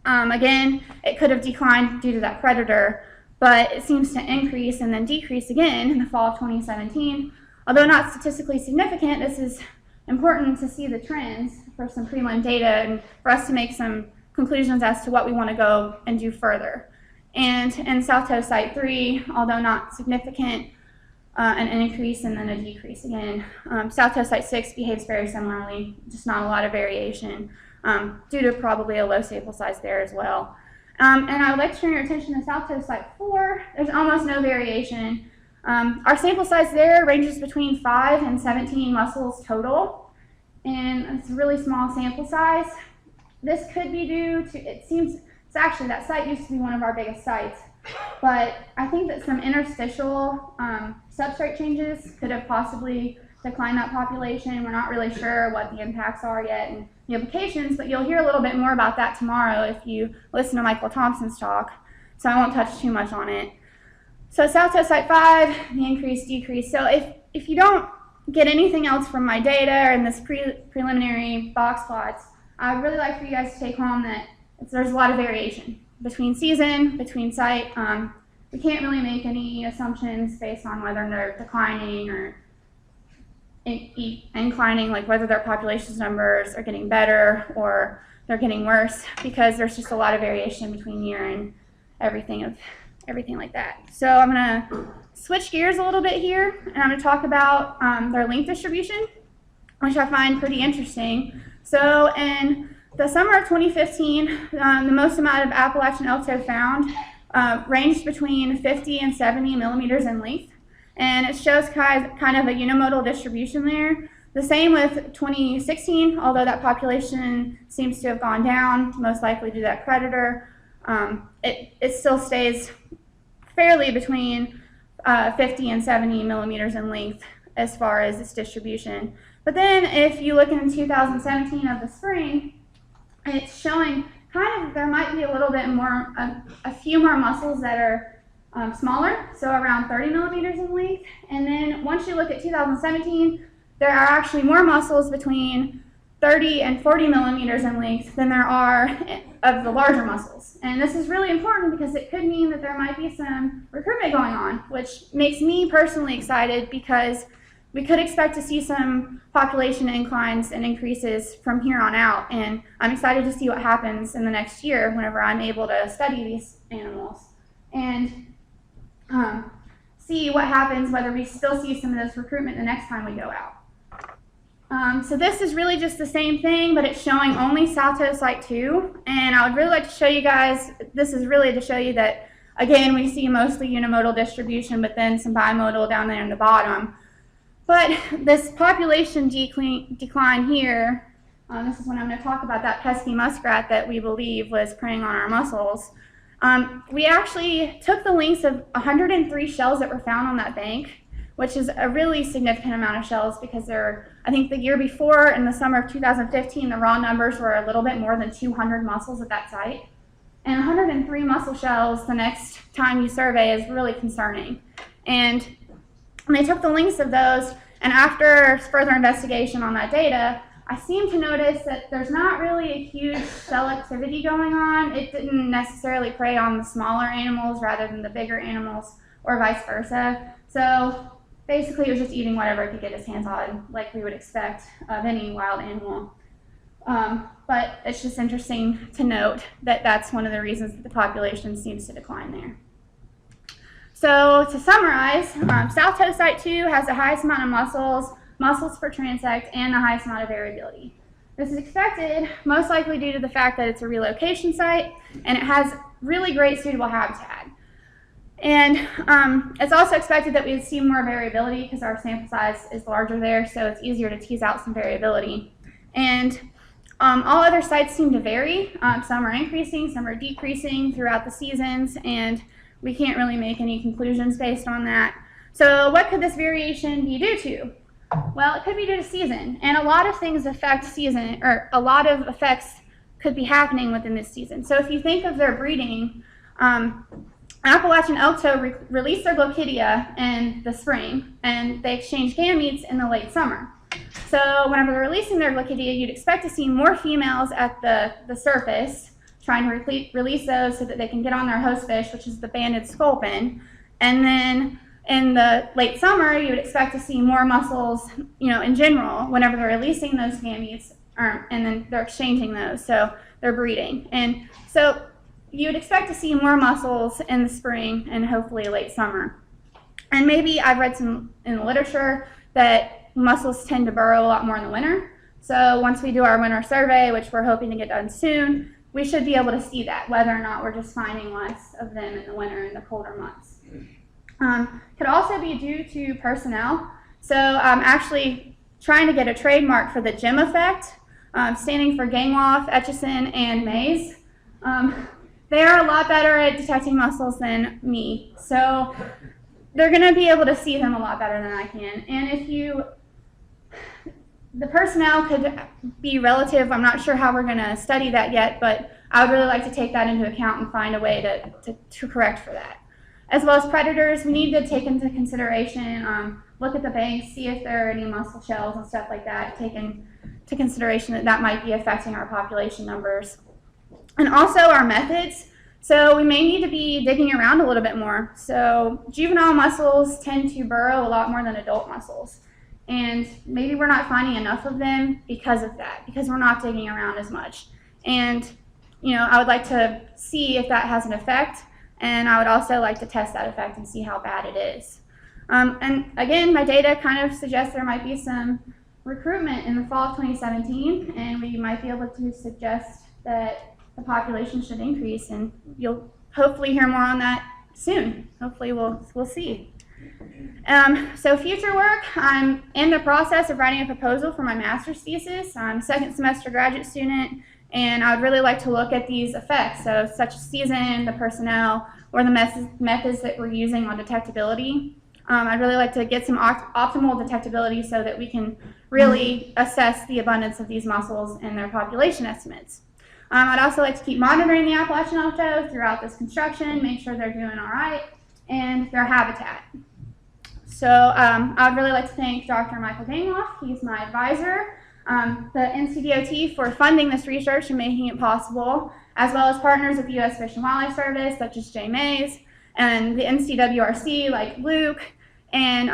again, it could have declined due to that predator, but it seems to increase and then decrease again in the fall of 2017. Although not statistically significant, this is important to see the trends for some prelim data and for us to make some conclusions as to what we want to go and do further. And in South Toe Site 3, although not significant, an increase and then a decrease again. South Toe Site 6 behaves very similarly, just not a lot of variation due to probably a low sample size there as well. And I would like to turn your attention to South Toe Site 4. There's almost no variation. Our sample size there ranges between 5 and 17 mussels total, and it's a really small sample size. This could be due to, it's actually, that site used to be one of our biggest sites, but I think that some interstitial substrate changes could have possibly declined that population. We're not really sure what the impacts are yet and the implications, but you'll hear a little bit more about that tomorrow if you listen to Michael Thompson's talk, so I won't touch too much on it. So South Toe Site 5, the increase, decrease. So if you don't get anything else from my data and this preliminary box plots, I would really like for you guys to take home that there's a lot of variation between season, between site. We can't really make any assumptions based on whether they're declining or inclining, like whether their population numbers are getting better or they're getting worse, because there's just a lot of variation between year and everything like that. So I'm going to switch gears a little bit here, and I'm going to talk about their length distribution, which I find pretty interesting. So in the summer of 2015, the most amount of Appalachian elktoe found ranged between 50 and 70 millimeters in length, and it shows kind of a unimodal distribution there. The same with 2016, although that population seems to have gone down, most likely due to that predator. It still stays fairly between 50 and 70 millimeters in length as far as its distribution. But then if you look in 2017 of the spring, it's showing kind of there might be a little bit more, a few more mussels that are smaller, so around 30 millimeters in length. And then once you look at 2017, there are actually more mussels between 30 and 40 millimeters in length than there are of the larger mussels. And this is really important because it could mean that there might be some recruitment going on, which makes me personally excited because we could expect to see some population inclines and increases from here on out. And I'm excited to see what happens in the next year whenever I'm able to study these animals and see what happens, whether we still see some of this recruitment the next time we go out. So this is really just the same thing, but it's showing only South Toe Site 2. And I would really like to show you guys, this is really to show you that, again, we see mostly unimodal distribution, but then some bimodal down there in the bottom. But this population decline here, this is when I'm going to talk about that pesky muskrat that we believe was preying on our mussels. We actually took the lengths of 103 shells that were found on that bank, which is a really significant amount of shells because I think the year before, in the summer of 2015, the raw numbers were a little bit more than 200 mussels at that site. And 103 mussel shells the next time you survey is really concerning. And they took the lengths of those, and after further investigation on that data, I seem to notice that there's not really a huge shell activity going on. It didn't necessarily prey on the smaller animals rather than the bigger animals, or vice versa. So basically it was just eating whatever it could get its hands on, like we would expect of any wild animal. but it's just interesting to note that that's one of the reasons that the population seems to decline there. So to summarize, South Toe Site 2 has the highest amount of mussels per transect, and the highest amount of variability. This is expected, most likely due to the fact that it's a relocation site and it has really great suitable habitat. And it's also expected that we'd see more variability because our sample size is larger there, so it's easier to tease out some variability. And all other sites seem to vary. Some are increasing, some are decreasing throughout the seasons, and we can't really make any conclusions based on that. So what could this variation be due to? Well, it could be due to season, and a lot of things affect season, or a lot of effects could be happening within this season. So if you think of their breeding, Appalachian elk toe release their glochidia in the spring, and they exchange gametes in the late summer. So whenever they're releasing their glochidia, you'd expect to see more females at the surface, trying to release those so that they can get on their host fish, which is the banded sculpin. And then in the late summer, you would expect to see more mussels, in general, whenever they're releasing those gametes, and then they're exchanging those, so they're breeding. And so you would expect to see more mussels in the spring and hopefully late summer. And maybe I've read some in the literature that mussels tend to burrow a lot more in the winter. So once we do our winter survey, which we're hoping to get done soon, we should be able to see that, whether or not we're just finding less of them in the winter and the colder months. Could also be due to personnel. So I'm actually trying to get a trademark for the GEM effect, standing for Gangloff, Etchison, and Mays. They are a lot better at detecting mussels than me, so they're going to be able to see them a lot better than I can. And the personnel could be relative. I'm not sure how we're going to study that yet, but I would really like to take that into account and find a way to correct for that. As well as predators, we need to take into consideration, look at the banks, see if there are any mussel shells and stuff like that, take into consideration that might be affecting our population numbers. And also our methods. So we may need to be digging around a little bit more. So juvenile mussels tend to burrow a lot more than adult mussels. And maybe we're not finding enough of them because of that, because we're not digging around as much. And, I would like to see if that has an effect. And I would also like to test that effect and see how bad it is. And again, my data kind of suggests there might be some recruitment in the fall of 2017, and we might be able to suggest that the population should increase, and you'll hopefully hear more on that soon. Hopefully we'll see. So future work, I'm in the process of writing a proposal for my master's thesis. I'm a second semester graduate student, and I would really like to look at these effects, so such as season, the personnel, or the methods that we're using on detectability. I'd really like to get some optimal detectability so that we can really assess the abundance of these mussels and their population estimates. I'd also like to keep monitoring the Appalachian elk toe throughout this construction, make sure they're doing all right, and their habitat. So I would really like to thank Dr. Michael Gangloff. He's my advisor. The NCDOT for funding this research and making it possible, as well as partners at the U.S. Fish and Wildlife Service, such as Jay Mays, and the NCWRC, like Luke, and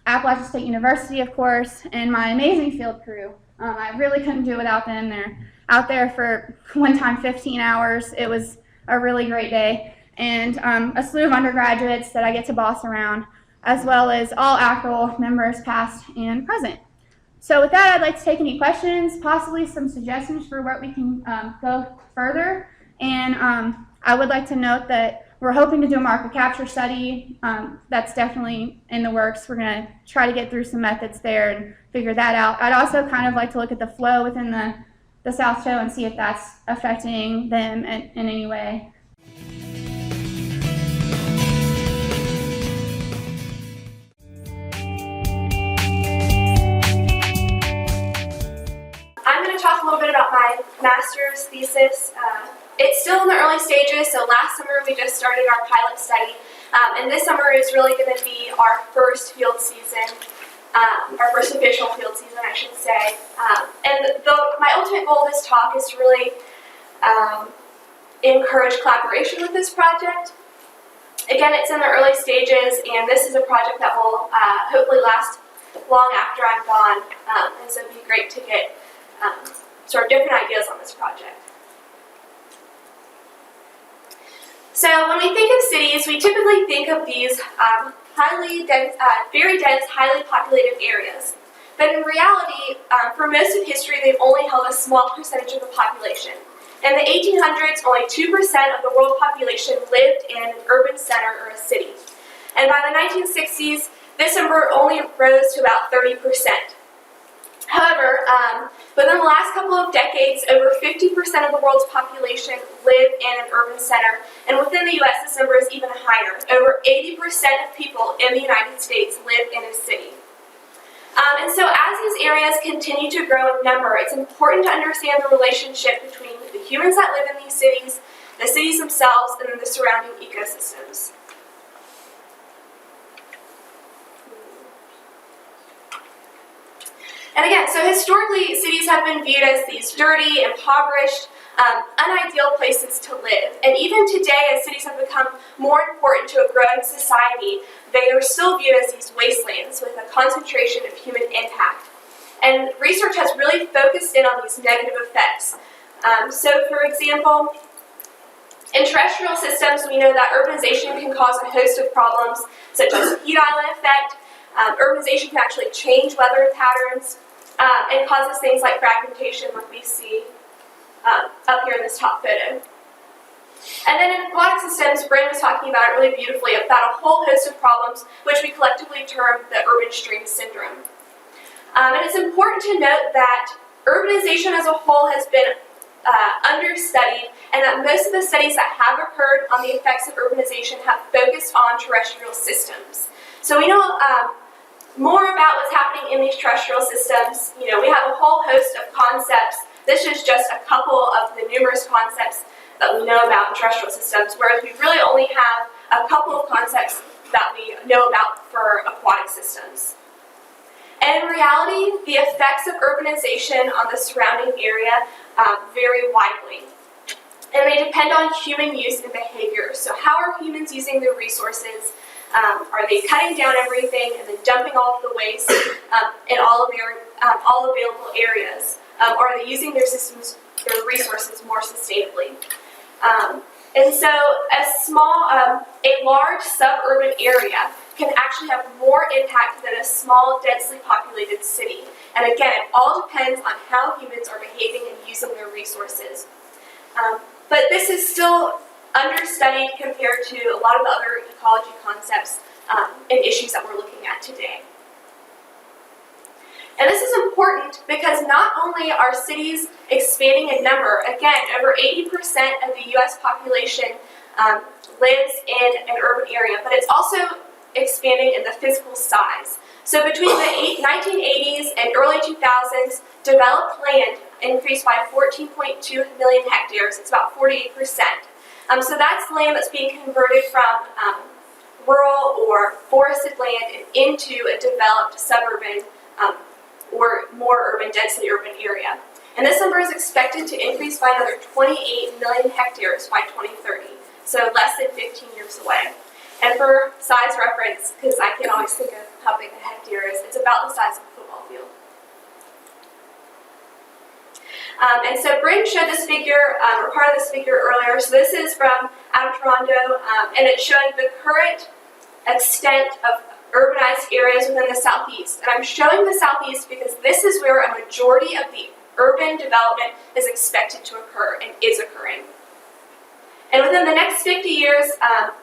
Appalachian State University, of course, and my amazing field crew. I really couldn't do it without them. They're out there for one time 15 hours. It was a really great day. And a slew of undergraduates that I get to boss around, as well as all ACRL members past and present. So with that, I'd like to take any questions, possibly some suggestions for where we can go further. And I would like to note that we're hoping to do a market capture study. That's definitely in the works. We're going to try to get through some methods there and figure that out. I'd also kind of like to look at the flow within the South Toe and see if that's affecting them in any way. I'm going to talk a little bit about my master's thesis. It's still in the early stages, so last summer we just started our pilot study, and this summer is really going to be our first field season, our first official field season, I should say. My ultimate goal of this talk is to really encourage collaboration with this project. Again, it's in the early stages, and this is a project that will hopefully last long after I'm gone, and so it'd be great to get sort of different ideas on this project. So when we think of cities, we typically think of these highly dense, very dense, highly populated areas. But in reality, for most of history, they've only held a small percentage of the population. In the 1800s, only 2% of the world population lived in an urban center or a city. And by the 1960s, this number only rose to about 30%. However, within the last couple of decades, over 50% of the world's population live in an urban center, and within the US, this number is even higher. Over 80% of people in the United States live in a city. And so as these areas continue to grow in number, it's important to understand the relationship between the humans that live in these cities, the cities themselves, and then the surrounding ecosystems. And again, so historically, cities have been viewed as these dirty, impoverished, unideal places to live. And even today, as cities have become more important to a growing society, they are still viewed as these wastelands with a concentration of human impact. And research has really focused in on these negative effects. So for example, in terrestrial systems, we know that urbanization can cause a host of problems, such as heat island effect. Urbanization can actually change weather patterns and causes things like fragmentation, like we see up here in this top photo. And then in aquatic systems, Bryn was talking about it really beautifully, about a whole host of problems which we collectively term the urban stream syndrome. And it's important to note that urbanization as a whole has been understudied, and that most of the studies that have occurred on the effects of urbanization have focused on terrestrial systems. So we know more about what's happening in these terrestrial systems. You know, we have a whole host of concepts. This is just a couple of the numerous concepts that we know about in terrestrial systems, whereas we really only have a couple of concepts that we know about for aquatic systems. And in reality, the effects of urbanization on the surrounding area vary widely. And they depend on human use and behavior. So how are humans using their resources? Are they cutting down everything and then dumping all of the waste in all available areas? Or are they using their systems, their resources more sustainably? And so a large suburban area can actually have more impact than a small, densely populated city. And again, it all depends on how humans are behaving and using their resources. But this is still understudied compared to a lot of the other ecology concepts and issues that we're looking at today. And this is important because not only are cities expanding in number, again, over 80% of the US population lives in an urban area, but it's also expanding in the physical size. So between the 1980s and early 2000s, developed land increased by 14.2 million hectares. It's about 48%. So that's land that's being converted from rural or forested land into a developed suburban or more urban, densely urban area. And this number is expected to increase by another 28 million hectares by 2030, so less than 15 years away. And for size reference, because I can't always think of how big a hectare is, it's about the size of a football field. And so Bryn showed this figure, or part of this figure earlier. So this is from out of Toronto, and it's showing the current extent of urbanized areas within the southeast. And I'm showing the southeast because this is where a majority of the urban development is expected to occur and is occurring. And within the next 50 years,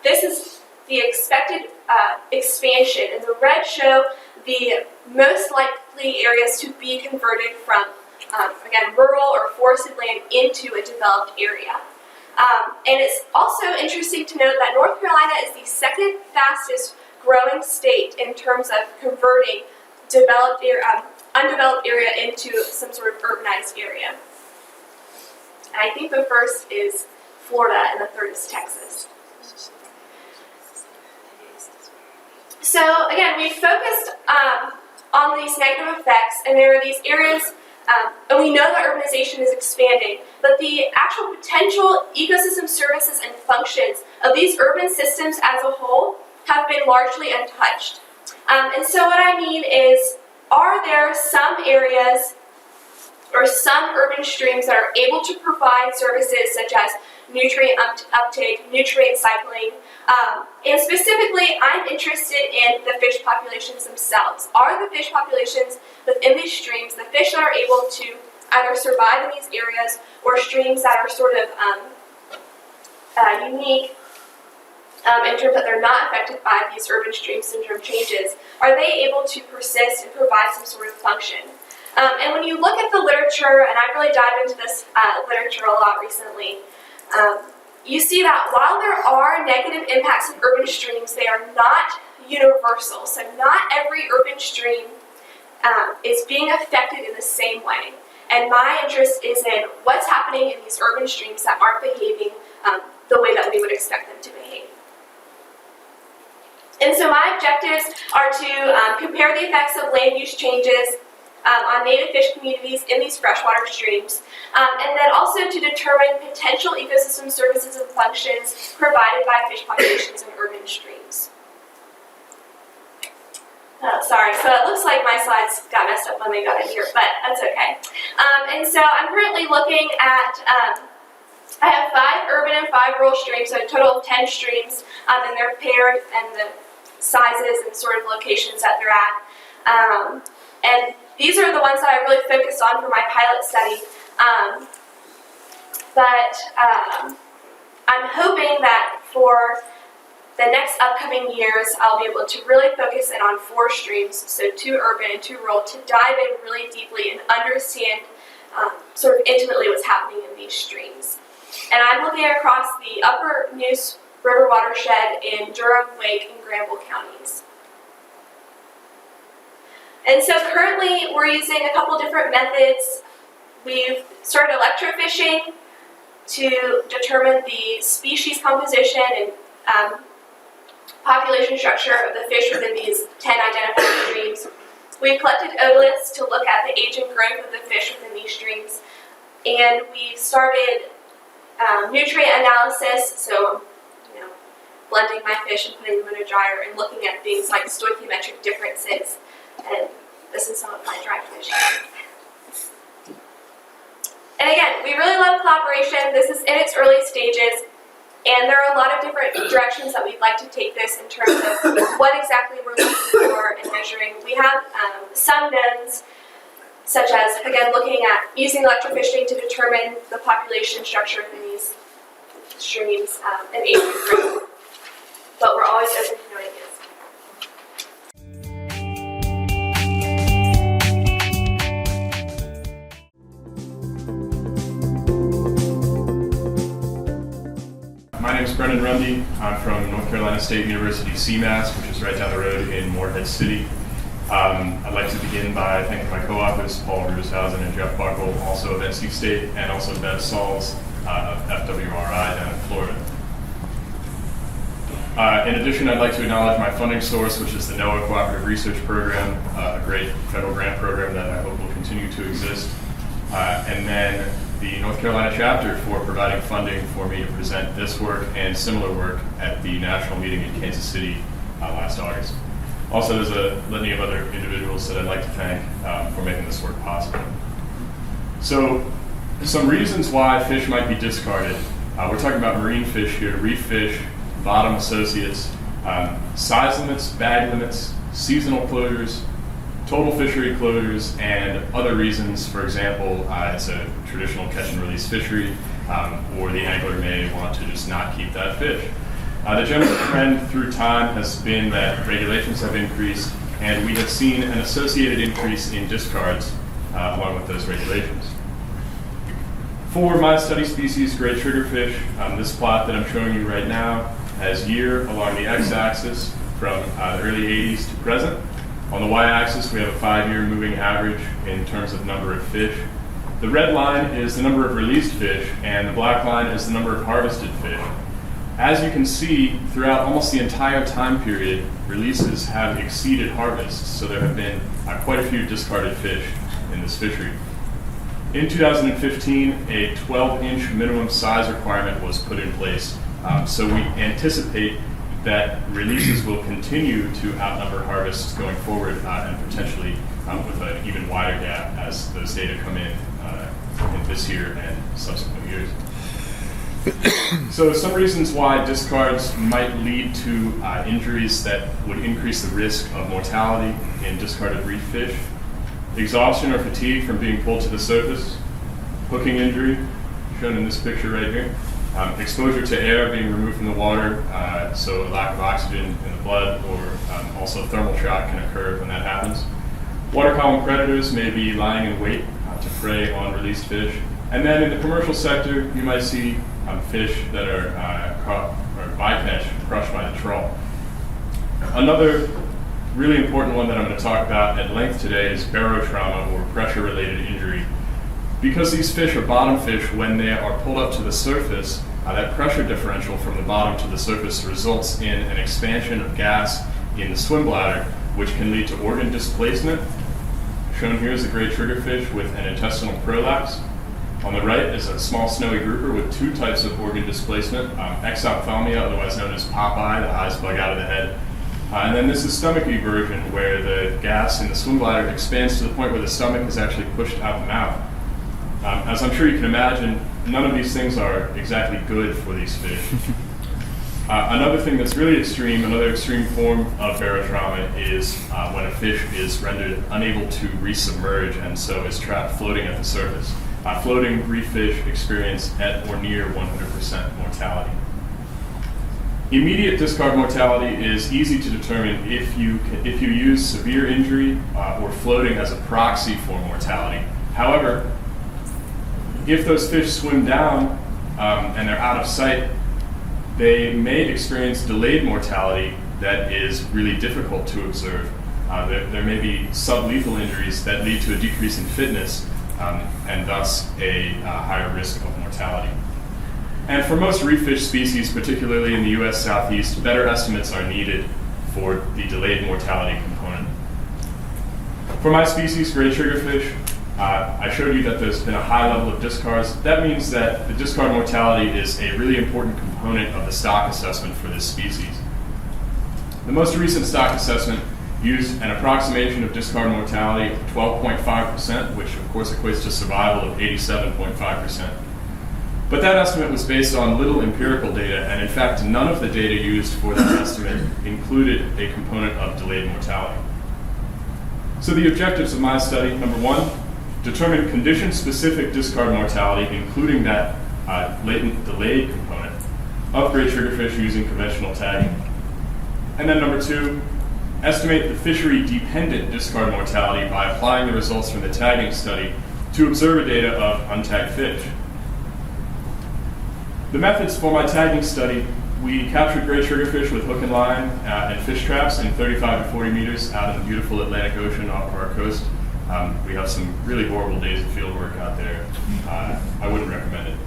this is the expected expansion. And the red show the most likely areas to be converted from, again, rural or forested land into a developed area. And it's also interesting to note that North Carolina is the second fastest growing state in terms of converting undeveloped area into some sort of urbanized area. And I think the first is Florida and the third is Texas. So again, we focused on these negative effects, and there are these areas, and we know that urbanization is expanding, but the actual potential ecosystem services and functions of these urban systems as a whole have been largely untouched. And so what I mean is, are there some areas or some urban streams that are able to provide services such as nutrient uptake, nutrient cycling, and specifically I'm interested in the fish populations themselves. Are the fish populations within these streams, the fish that are able to either survive in these areas or streams that are sort of unique in terms that they're not affected by these urban stream syndrome changes, are they able to persist and provide some sort of function? And when you look at the literature, and I've really dived into this literature a lot recently, you see that while there are negative impacts of urban streams, they are not universal. So not every urban stream is being affected in the same way. And my interest is in what's happening in these urban streams that aren't behaving the way that we would expect them to behave. And so my objectives are to compare the effects of land use changes on native fish communities in these freshwater streams, and then also to determine potential ecosystem services and functions provided by fish populations in urban streams. Oh, sorry, so it looks like my slides got messed up when they got in here, but that's okay. And so I'm currently looking at, I have 5 urban and 5 rural streams, so a total of 10 streams, and they're paired and the sizes and sort of locations that they're at. And these are the ones that I really focused on for my pilot study. I'm hoping that for the next upcoming years, I'll be able to really focus in on 4 streams, so 2 urban and 2 rural, to dive in really deeply and understand sort of intimately what's happening in these streams. And I'm looking across the upper Neuse River watershed in Durham, Wake, and Granville counties. And so currently we're using a couple different methods. We've started electrofishing to determine the species composition and population structure of the fish within these 10 identified streams. We've collected otoliths to look at the age and growth of the fish within these streams. And we've started nutrient analysis, so blending my fish and putting them in a dryer and looking at things like stoichiometric differences. And this is some of my dry fish. And again, we really love collaboration. This is in its early stages, and there are a lot of different directions that we'd like to take this in terms of what exactly we're looking for and measuring. We have some knowns, such as, again, looking at using electrofishing to determine the population structure in these streams and age and growth. But we're always open to new ideas. My name is Brendan Rundy. I'm from North Carolina State University CMAS, which is right down the road in Morehead City. I'd like to begin by thanking my co-authors, Paul Rudershausen and Jeff Buckle, also of NC State, and also Bev Sauls of FWRI down in Florida. In addition, I'd like to acknowledge my funding source, which is the NOAA Cooperative Research Program, a great federal grant program that I hope will continue to exist. And then the North Carolina chapter for providing funding for me to present this work and similar work at the national meeting in Kansas City last August. Also, there's a litany of other individuals that I'd like to thank for making this work possible. So, some reasons why fish might be discarded. We're talking about marine fish here, reef fish, bottom associates, size limits, bag limits, seasonal closures, total fishery closures, and other reasons. For example, it's a traditional catch and release fishery, or the angler may want to just not keep that fish. The general trend through time has been that regulations have increased, and we have seen an associated increase in discards along with those regulations. For my study species, gray triggerfish, this plot that I'm showing you right now has year along the x-axis from the early 80s to present. On the y-axis, we have a 5-year moving average in terms of number of fish. The red line is the number of released fish, and the black line is the number of harvested fish. As you can see, throughout almost the entire time period, releases have exceeded harvests, so there have been quite a few discarded fish in this fishery. In 2015, a 12-inch minimum size requirement was put in place, so we anticipate that releases will continue to outnumber harvests going forward, and potentially with an even wider gap as those data come in this year and subsequent years. So some reasons why discards might lead to injuries that would increase the risk of mortality in discarded reef fish: exhaustion or fatigue from being pulled to the surface, hooking injury, shown in this picture right here, exposure to air being removed from the water, so a lack of oxygen in the blood, or also thermal shock can occur when that happens. Water column predators may be lying in wait to prey on released fish. And then in the commercial sector, you might see fish that are caught or bycatch crushed by the trawl. Another really important one that I'm going to talk about at length today is barotrauma, or pressure-related injury. Because these fish are bottom fish, when they are pulled up to the surface, that pressure differential from the bottom to the surface results in an expansion of gas in the swim bladder, which can lead to organ displacement. Shown here is a gray triggerfish with an intestinal prolapse. On the right is a small snowy grouper with two types of organ displacement: exophthalmia, otherwise known as pop-eye, the eyes bug out of the head. And then this is stomach eversion, where the gas in the swim bladder expands to the point where the stomach is actually pushed out the mouth. As I'm sure you can imagine, none of these things are exactly good for these fish. Another thing that's really extreme, another extreme form of barotrauma, is when a fish is rendered unable to resubmerge and so is trapped floating at the surface. Floating reef fish experience at or near 100% mortality. Immediate discard mortality is easy to determine if you use severe injury or floating as a proxy for mortality. However, if those fish swim down and they're out of sight, they may experience delayed mortality that is really difficult to observe. There may be sublethal injuries that lead to a decrease in fitness and thus a higher risk of mortality. And for most reef fish species, particularly in the U.S. Southeast, better estimates are needed for the delayed mortality component. For my species, gray triggerfish, I showed you that there's been a high level of discards. That means that the discard mortality is a really important component of the stock assessment for this species. The most recent stock assessment used an approximation of discard mortality of 12.5%, which of course equates to survival of 87.5%. But that estimate was based on little empirical data, and in fact, none of the data used for that estimate included a component of delayed mortality. So the objectives of my study: number one, determine condition-specific discard mortality, including that latent delayed component of gray triggerfish using conventional tagging. And then number two, estimate the fishery-dependent discard mortality by applying the results from the tagging study to observer data of untagged fish. The methods for my tagging study: we captured gray triggerfish with hook and line and fish traps in 35 to 40 meters out in the beautiful Atlantic Ocean off of our coast. We have some really horrible days of field work out there. I wouldn't recommend it.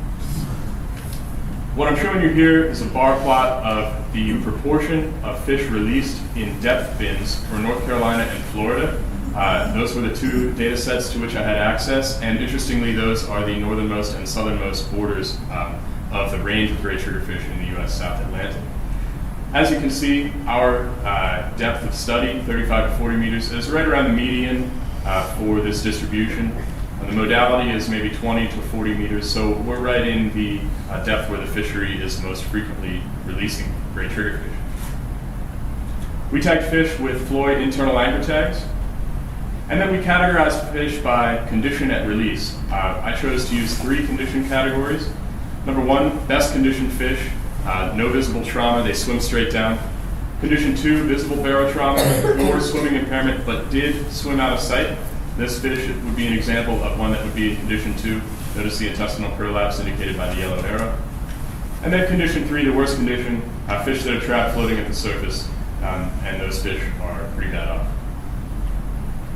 What I'm showing you here is a bar plot of the proportion of fish released in depth bins for North Carolina and Florida. Those were the two data sets to which I had access, and interestingly, those are the northernmost and southernmost borders of the range of gray triggerfish in the U.S. South Atlantic. As you can see, our depth of study, 35 to 40 meters, is right around the median for this distribution. The modality is maybe 20 to 40 meters, so we're right in the depth where the fishery is most frequently releasing gray triggerfish. We tagged fish with Floyd internal anchor tags, and then we categorized fish by condition at release. I chose to use three condition categories. Number one, best conditioned fish, no visible trauma, they swim straight down. Condition two, visible barotrauma or swimming impairment, but did swim out of sight. This fish would be an example of one that would be in condition two. Notice the intestinal prolapse indicated by the yellow arrow. And then condition three, the worst condition, fish that are trapped floating at the surface, and those fish are pretty bad off.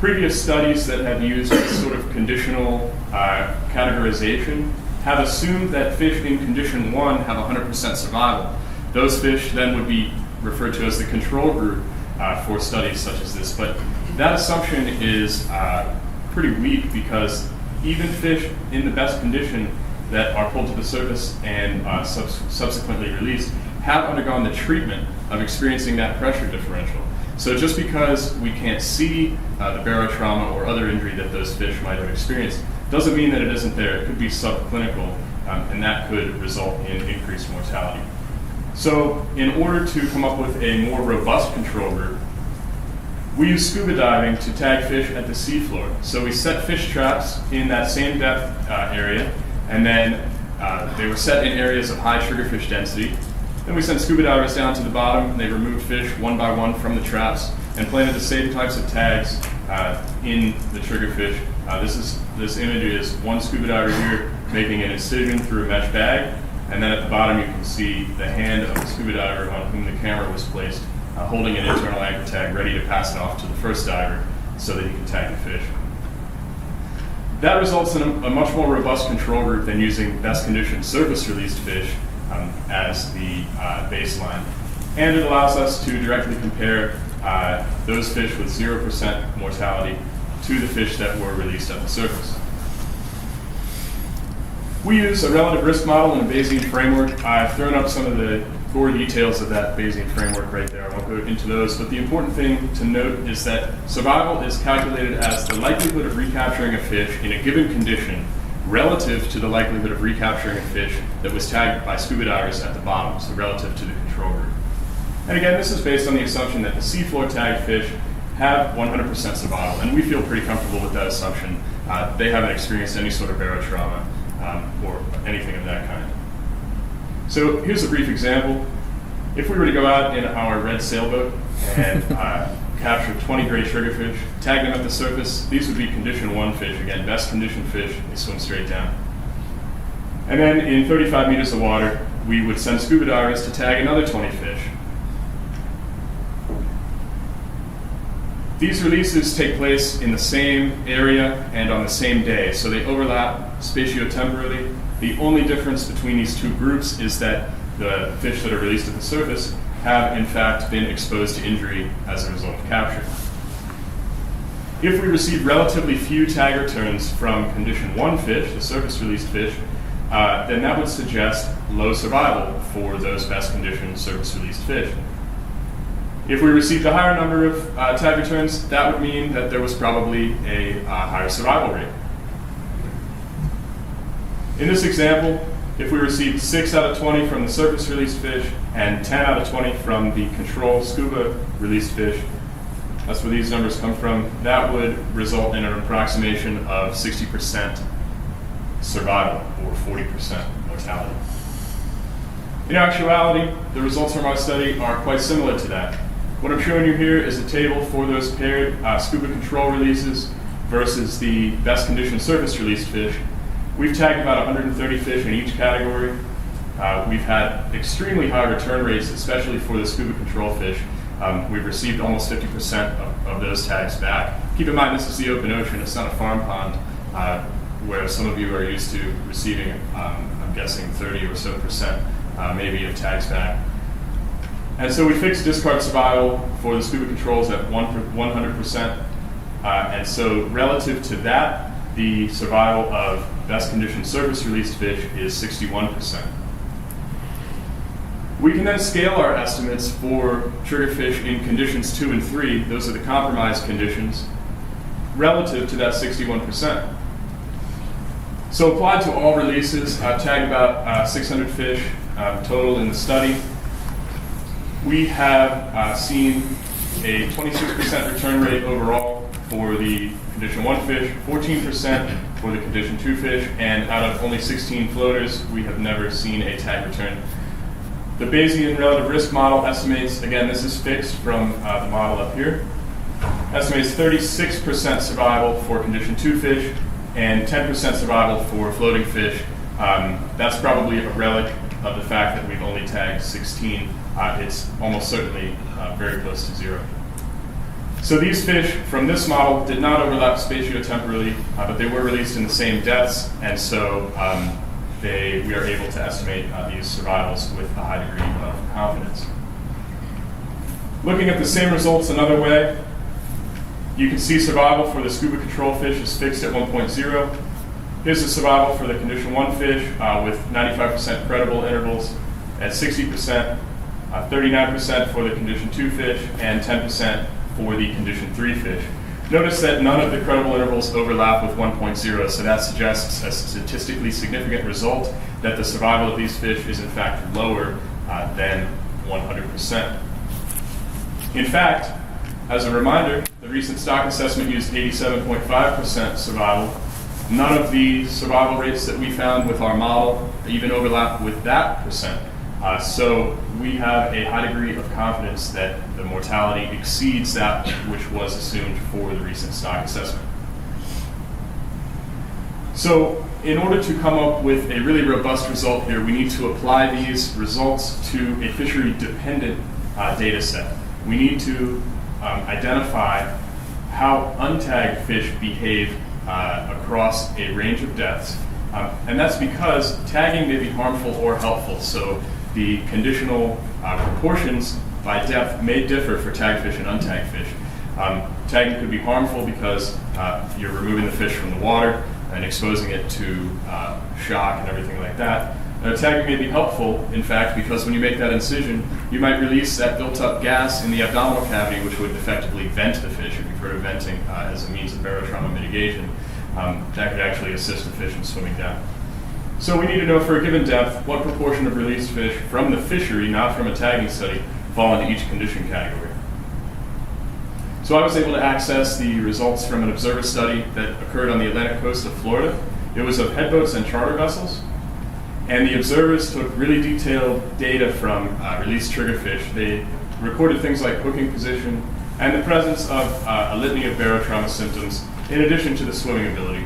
Previous studies that have used this sort of conditional categorization have assumed that fish in condition one have 100% survival. Those fish then would be referred to as the control group for studies such as this. But that assumption is pretty weak, because even fish in the best condition that are pulled to the surface and subsequently released have undergone the treatment of experiencing that pressure differential. So just because we can't see the barotrauma or other injury that those fish might have experienced doesn't mean that it isn't there. It could be subclinical, and that could result in increased mortality. So in order to come up with a more robust control group, we use scuba diving to tag fish at the seafloor. So we set fish traps in that same depth area, and then they were set in areas of high sugarfish density. Then we sent scuba divers down to the bottom, and they removed fish one by one from the traps and planted the same types of tags in the triggerfish. This image is one scuba diver here making an incision through a mesh bag, and then at the bottom you can see the hand of the scuba diver on whom the camera was placed, holding an internal anchor tag ready to pass it off to the first diver so that he can tag the fish. That results in a much more robust control group than using best conditioned surface released fish as the baseline. And it allows us to directly compare those fish with 0% mortality to the fish that were released at the surface. We use a relative risk model and a Bayesian framework. I've thrown up some of the core details of that Bayesian framework right there. I won't go into those, but the important thing to note is that survival is calculated as the likelihood of recapturing a fish in a given condition relative to the likelihood of recapturing a fish that was tagged by scuba divers at the bottom, so relative to the control group. And again, this is based on the assumption that the seafloor tagged fish have 100% survival, and we feel pretty comfortable with that assumption. They haven't experienced any sort of barotrauma or anything of that kind. So here's a brief example. If we were to go out in our red sailboat and capture 20 gray triggerfish, tag them at the surface, these would be condition 1 fish. Again, best condition fish, they swim straight down. And then in 35 meters of water, we would send scuba divers to tag another 20 fish. These releases take place in the same area and on the same day, so they overlap spatiotemporally. The only difference between these two groups is that the fish that are released at the surface have in fact been exposed to injury as a result of capture. If we receive relatively few tag returns from condition 1 fish, the surface released fish, then that would suggest low survival for those best conditioned surface released fish. If we received a higher number of tag returns, that would mean that there was probably a higher survival rate. In this example, if we received 6 out of 20 from the surface released fish and 10 out of 20 from the control scuba released fish, that's where these numbers come from, that would result in an approximation of 60% survival or 40% mortality. In actuality, the results from our study are quite similar to that. What I'm showing you here is a table for those paired scuba control releases versus the best conditioned surface released fish. We've tagged about 130 fish in each category. We've had extremely high return rates, especially for the scuba control fish. We've received almost 50% of those tags back. Keep in mind, this is the open ocean. It's not a farm pond where some of you are used to receiving, I'm guessing, 30 or so percent maybe of tags back. And so we fixed discard survival for the scuba controls at 100%. And so relative to that, the survival of best conditioned surface released fish is 61%. We can then scale our estimates for triggerfish in conditions 2 and 3, those are the compromised conditions, relative to that 61%. So applied to all releases, I've tagged about 600 fish total in the study. We have seen a 26% return rate overall for the condition 1 fish, 14% for the condition 2 fish, and out of only 16 floaters, we have never seen a tag return. The Bayesian relative risk model estimates, again, this is fixed from the model up here, estimates 36% survival for condition 2 fish and 10% survival for floating fish. That's probably a relic of the fact that we've only tagged 16. It's almost certainly very close to 0. So these fish from this model did not overlap spatiotemporally, but they were released in the same depths, and so we are able to estimate these survivals with a high degree of confidence. Looking at the same results another way, you can see survival for the scuba control fish is fixed at 1.0. Here's the survival for the condition 1 fish with 95% credible intervals at 60%, 39% for the condition 2 fish, and 10% for the condition 3 fish. Notice that none of the credible intervals overlap with 1.0, so that suggests a statistically significant result that the survival of these fish is in fact lower than 100%. In fact, as a reminder, the recent stock assessment used 87.5% survival. None of the survival rates that we found with our model even overlap with that percent. So we have a high degree of confidence that the mortality exceeds that which was assumed for the recent stock assessment. So in order to come up with a really robust result here, we need to apply these results to a fishery-dependent data set. We need to identify how untagged fish behave across a range of depths. And that's because tagging may be harmful or helpful. So the conditional proportions by depth may differ for tagged fish and untagged fish. Tagging could be harmful because you're removing the fish from the water and exposing it to shock and everything like that. Tagging may be helpful, in fact, because when you make that incision, you might release that built-up gas in the abdominal cavity, which would effectively vent the fish. If you've heard of venting as a means of barotrauma mitigation, that could actually assist the fish in swimming down. So we need to know for a given depth what proportion of released fish from the fishery, not from a tagging study, fall into each condition category. So I was able to access the results from an observer study that occurred on the Atlantic coast of Florida. It was of headboats and charter vessels. And the observers took really detailed data from released triggerfish. They recorded things like hooking position and the presence of a litany of barotrauma symptoms, in addition to the swimming ability.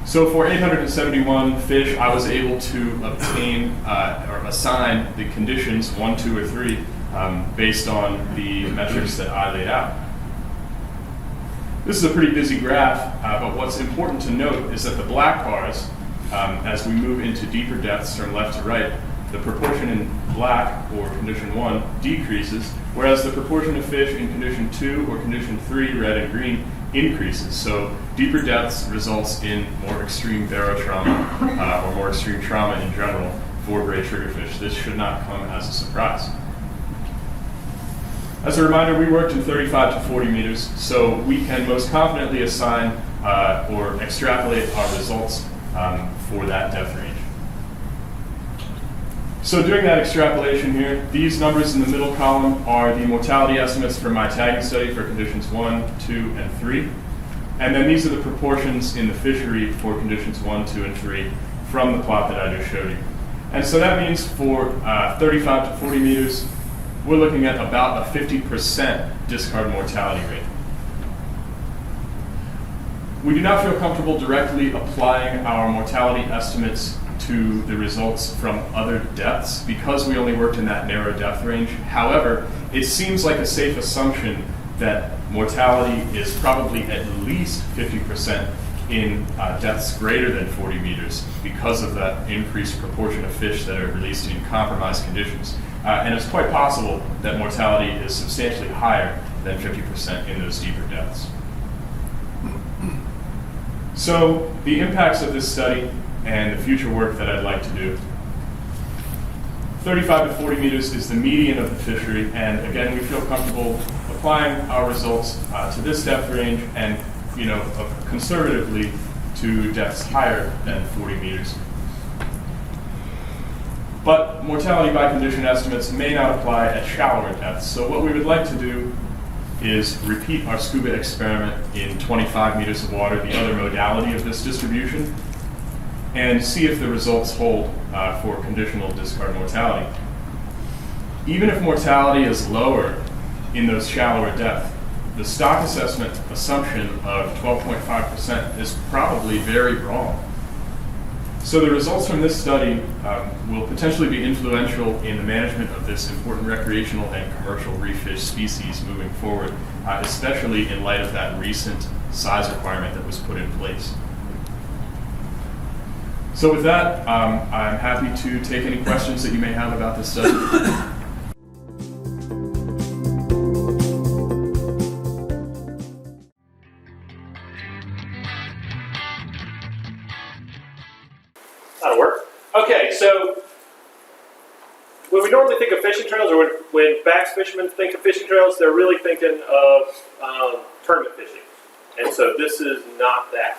So for 871 fish, I was able to obtain or assign the conditions 1, 2, or 3 based on the metrics that I laid out. This is a pretty busy graph, but what's important to note is that the black bars, as we move into deeper depths from left to right, the proportion in black, or condition 1, decreases, whereas the proportion of fish in condition 2 or condition 3, red and green, increases. So deeper depths results in more extreme barotrauma or more extreme trauma in general for gray triggerfish. This should not come as a surprise. As a reminder, we worked in 35 to 40 meters, so we can most confidently assign or extrapolate our results for that depth range. So doing that extrapolation here, these numbers in the middle column are the mortality estimates from my tagging study for conditions 1, 2, and 3. And then these are the proportions in the fishery for conditions 1, 2, and 3 from the plot that I just showed you. And so that means for 35 to 40 meters, we're looking at about a 50% discard mortality rate. We do not feel comfortable directly applying our mortality estimates to the results from other depths because we only worked in that narrow depth range. However, it seems like a safe assumption that mortality is probably at least 50% in depths greater than 40 meters because of that increased proportion of fish that are released in compromised conditions. And it's quite possible that mortality is substantially higher than 50% in those deeper depths. So the impacts of this study and the future work that I'd like to do. 35 to 40 meters is the median of the fishery, and again, we feel comfortable applying our results to this depth range and, conservatively to depths higher than 40 meters. But mortality by condition estimates may not apply at shallower depths. So what we would like to do is repeat our scuba experiment in 25 meters of water, the other modality of this distribution, and see if the results hold for conditional discard mortality. Even if mortality is lower in those shallower depths, the stock assessment assumption of 12.5% is probably very wrong. So the results from this study will potentially be influential in the management of this important recreational and commercial reef fish species moving forward, especially in light of that recent size requirement that was put in place. So with that, I'm happy to take any questions that you may have about this study. That'll work. Okay, so when we normally think of fishing trails, or when bass fishermen think of fishing trails, they're really thinking of tournament fishing. And so this is not that,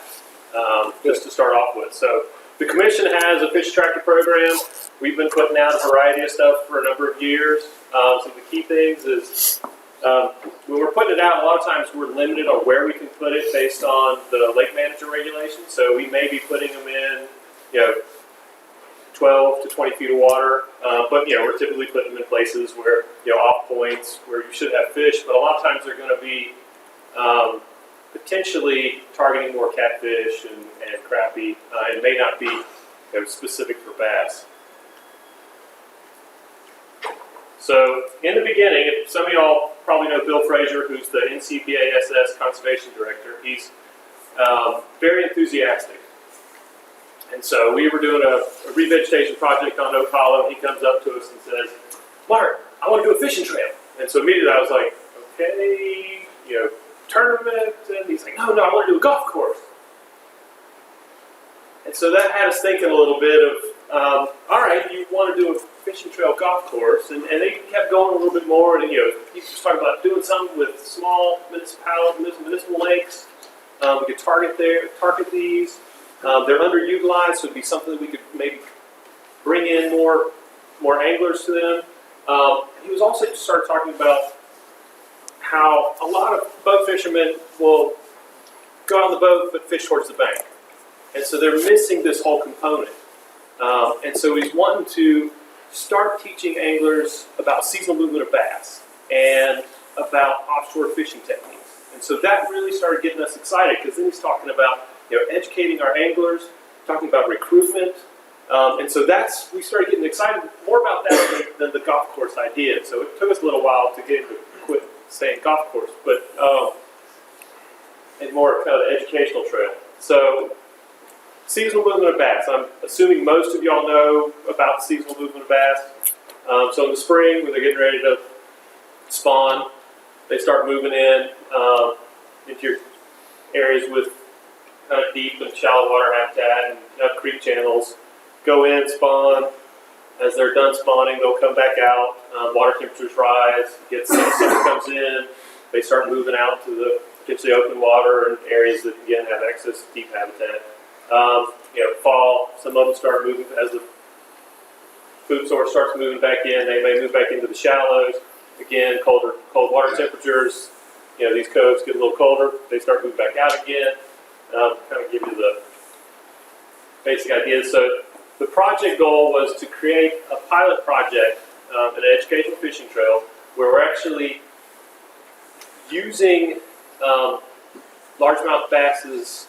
just to start off with. So the commission has a fish tractor program. We've been putting out a variety of stuff for a number of years. So the key things is when we're putting it out, a lot of times we're limited on where we can put it based on the lake manager regulations. So we may be putting them in, 12 to 20 feet of water, but we're typically putting them in places where, off points where you should have fish, but a lot of times they're going to be potentially targeting more catfish and crappie, and may not be specific for bass. So in the beginning, if some of y'all probably know Bill Frazier, who's the NCPASS Conservation Director. He's very enthusiastic. And so we were doing a revegetation project on Oak Hollow, and he comes up to us and says, "Mark, I want to do a fishing trail." And so immediately I was like, okay, tournament, and he's like, no, I want to do a golf course. And so that had us thinking a little bit of, all right, you want to do a fishing trail golf course, and they kept going a little bit more, and he was talking about doing something with small municipal lakes. We could target these. They're underutilized, so it'd be something that we could maybe bring in more anglers to them. He was also started talking about how a lot of boat fishermen will go on the boat but fish towards the bank. And so they're missing this whole component. And so he's wanting to start teaching anglers about seasonal movement of bass and about offshore fishing techniques. And so that really started getting us excited, because then he's talking about educating our anglers, talking about recruitment. And so we started getting excited more about that than the golf course idea. So it took us a little while to get to quit saying golf course, but and more kind of the educational trail. So seasonal movement of bass. I'm assuming most of y'all know about seasonal movement of bass. So in the spring, when they're getting ready to spawn, they start moving into your areas with kind of deep and shallow water habitat and creek channels. Go in, spawn. As they're done spawning, they'll come back out. Water temperatures rise. Summer comes in. They start moving out to the potentially open water and areas that again have access to deep habitat. Fall. Some of them start moving as the food source starts moving back in. They may move back into the shallows. Again, cold water temperatures. These coves get a little colder. They start moving back out again. Kind of give you the basic idea. So the project goal was to create a pilot project, an educational fishing trail, where we're actually using largemouth bass's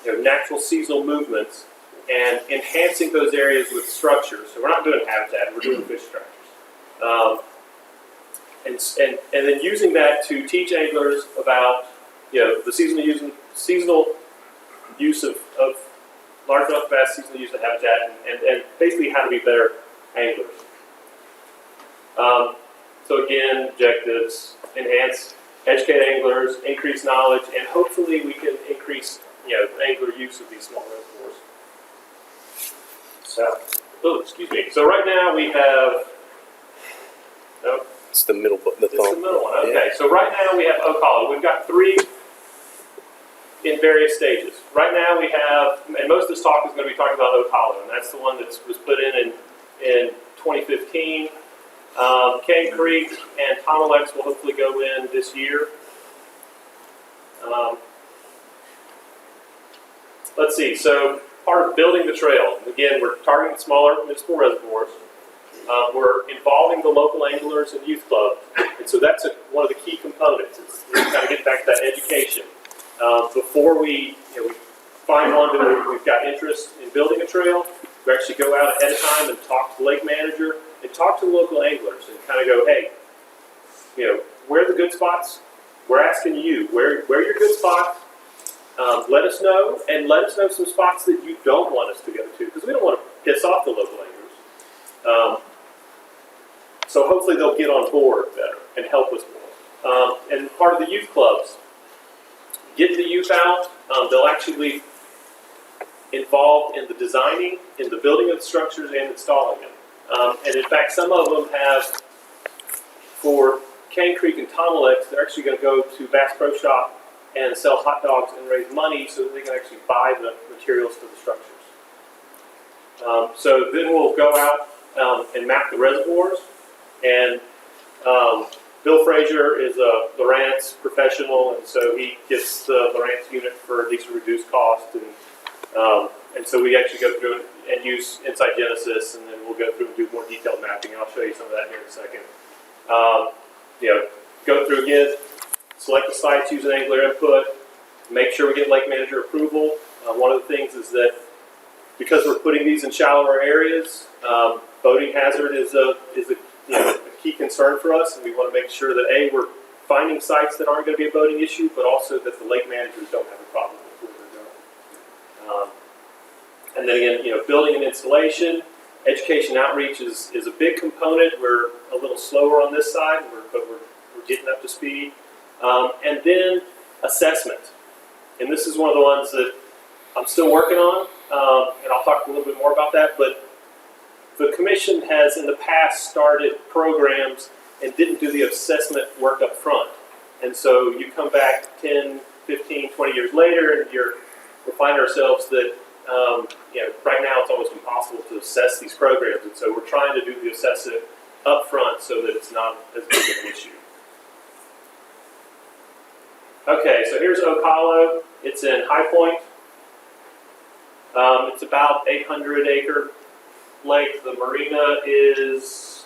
natural seasonal movements and enhancing those areas with structures. So we're not doing habitat, we're doing fish structures. And then using that to teach anglers about the seasonal use of largemouth bass, seasonal use of habitat, and basically how to be better anglers. So again, objectives: educate anglers, increase knowledge, and hopefully we can increase angler use of these small reservoirs. So right now we have. It's the middle button. It's the middle one. Okay. So right now we have Oak Hollow. We've got 3 in various stages. Right now we have, and most of this talk is going to be talking about Oak Hollow, and that's the one that was put in 2015. Cane Creek and Tomolex will hopefully go in this year. Let's see. So part of building the trail, again, we're targeting smaller municipal reservoirs. We're involving the local anglers and youth clubs, and so that's one of the key components. Is kind of get back to that education. Before we find one that we've got interest in building a trail, we actually go out ahead of time and talk to the lake manager and talk to the local anglers and kind of go, hey, where are the good spots? We're asking you, where are your good spots? Let us know, and let us know some spots that you don't want us to go to, because we don't want to piss off the local anglers. So hopefully they'll get on board better and help us more. And part of the youth clubs, get the youth out. They'll actually be involved in the designing, in the building of the structures, and installing them. And in fact, some of them have for Cane Creek and Tomelix, they're actually going to go to Bass Pro Shop and sell hot dogs and raise money so that they can actually buy the materials for the structures. So then we'll go out and map the reservoirs. And Bill Frazier is a Lowrance professional, and so he gets the Lowrance unit for at least a reduced cost. And so we actually go through and use Insight Genesis, and then we'll go through and do more detailed mapping. And I'll show you some of that here in a second. Go through again, select the sites, use an angler input, make sure we get lake manager approval. One of the things is that because we're putting these in shallower areas, boating hazard is a key concern for us, and we want to make sure that A, we're finding sites that aren't going to be a boating issue, but also that the lake managers don't have a problem with where they're going. And then again, building and installation, education outreach is a big component. We're a little slower on this side, but we're getting up to speed. And then assessment. And this is one of the ones that I'm still working on, and I'll talk a little bit more about that, but the commission has in the past started programs and didn't do the assessment work up front. And so you come back 10, 15, 20 years later, and we find ourselves that right now it's almost impossible to assess these programs. And so we're trying to do the assessment up front so that it's not as big of an issue. Okay, so here's Oak Hollow. It's in High Point. It's about 800-acre lake. The marina is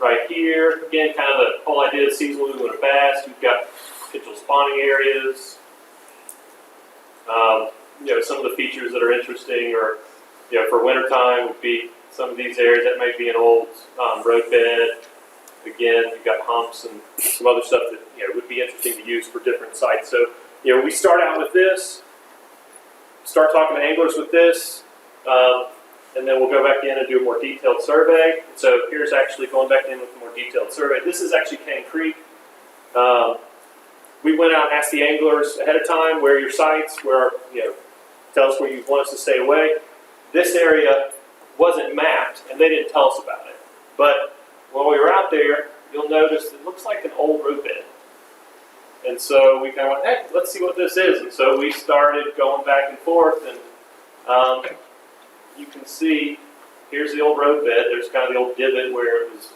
right here. Again, kind of the whole idea of seasonal movement of bass. You've got potential spawning areas. Some of the features that are interesting are, for wintertime would be some of these areas. That might be an old roadbed. Again, you've got humps and some other stuff that would be interesting to use for different sites. So, we start out with this, start talking to anglers with this, and then we'll go back in and do a more detailed survey. So here's actually going back in with a more detailed survey. This is actually Cane Creek. We went out and asked the anglers ahead of time, where are your sites, tell us where you want us to stay away. This area wasn't mapped, and they didn't tell us about it. But when we were out there, you'll notice it looks like an old roadbed. And so we kind of went, hey, let's see what this is. And so we started going back and forth, and you can see, here's the old roadbed. There's kind of the old divot where it was.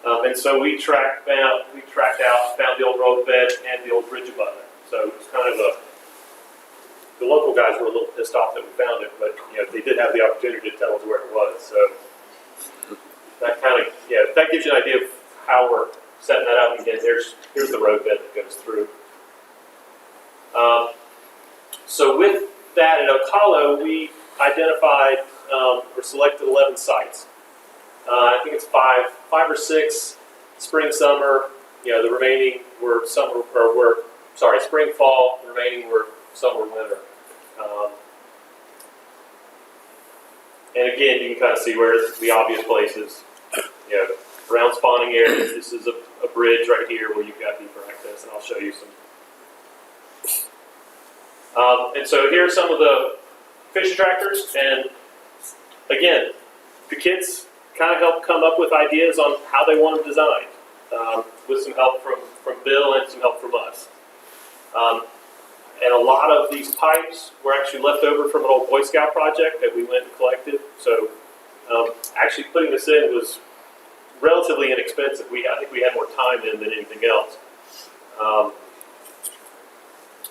And so we tracked out, found the old roadbed and the old bridge abutment. So it was kind of the local guys were a little pissed off that we found it, but they did have the opportunity to tell us where it was. So that kind of, that gives you an idea of how we're setting that up. Again, here's the roadbed that goes through. So with that at Oak Hollow, we identified or selected 11 sites. I think it's five or six, spring, summer. The remaining were spring, fall. The remaining were summer, winter. And again, you can kind of see where the obvious places. Around spawning areas. This is a bridge right here where you've got deeper access, and I'll show you some. And so here are some of the fish attractors, and again, the kids kind of helped come up with ideas on how they want them designed, with some help from Bill and some help from us. And a lot of these pipes were actually left over from an old Boy Scout project that we went and collected. So actually putting this in was relatively inexpensive. I think we had more time in than anything else.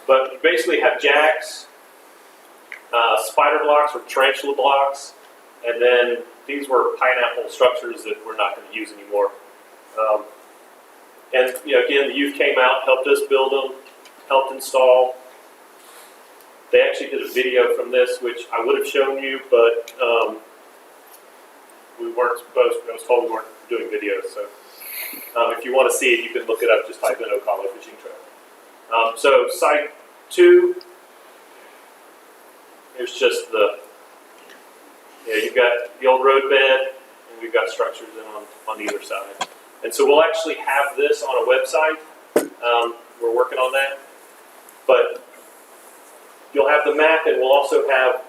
But you basically have jacks, spider blocks or tarantula blocks, and then these were pineapple structures that we're not going to use anymore. And again, the youth came out, helped us build them, helped install. They actually did a video from this, which I would have shown you, but we weren't supposed to. I was told we weren't doing videos. So if you want to see it, you can look it up. Just type in Oak Hollow Fishing Trail. So site 2, here's just you've got the old roadbed, and we've got structures on either side. And so we'll actually have this on a website. We're working on that. But you'll have the map, and we'll also have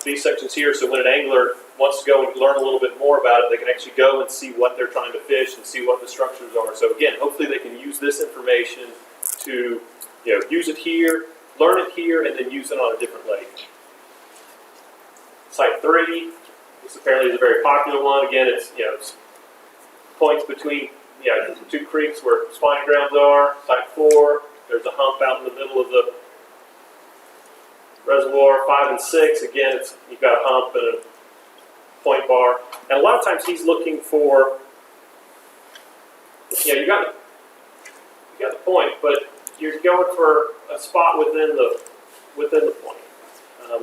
these sections here. So when an angler wants to go and learn a little bit more about it, they can actually go and see what they're trying to fish and see what the structures are. So again, hopefully they can use this information to, use it here, learn it here, and then use it on a different lake. Site 3, this apparently is a very popular one. Again, it's, it's points between, two creeks where spawning grounds are. Site 4, there's a hump out in the middle of the reservoir. 5 and 6, again, you've got a hump and a point bar. And a lot of times he's looking for, you got the point, but you're going for a spot within the point.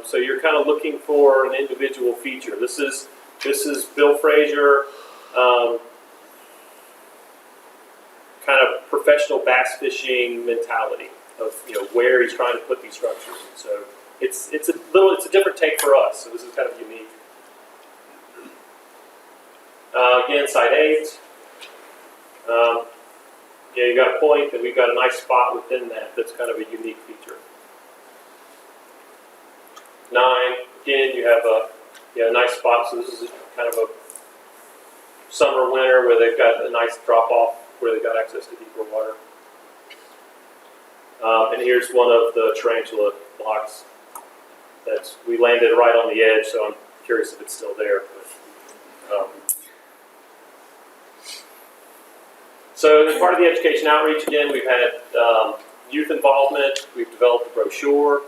So you're kind of looking for an individual feature. This is Bill Frazier, kind of professional bass fishing mentality of where he's trying to put these structures. So it's a different take for us. So this is kind of unique. Again, site 8. You got a point, and we've got a nice spot within that. That's kind of a unique feature. 9. Again, you have a nice spot. So this is kind of a summer winter where they've got a nice drop off where they've got access to deeper water. And here's one of the tarantula blocks. We landed right on the edge, so I'm curious if it's still there. But, so as part of the education outreach, again, we've had youth involvement. We've developed a brochure.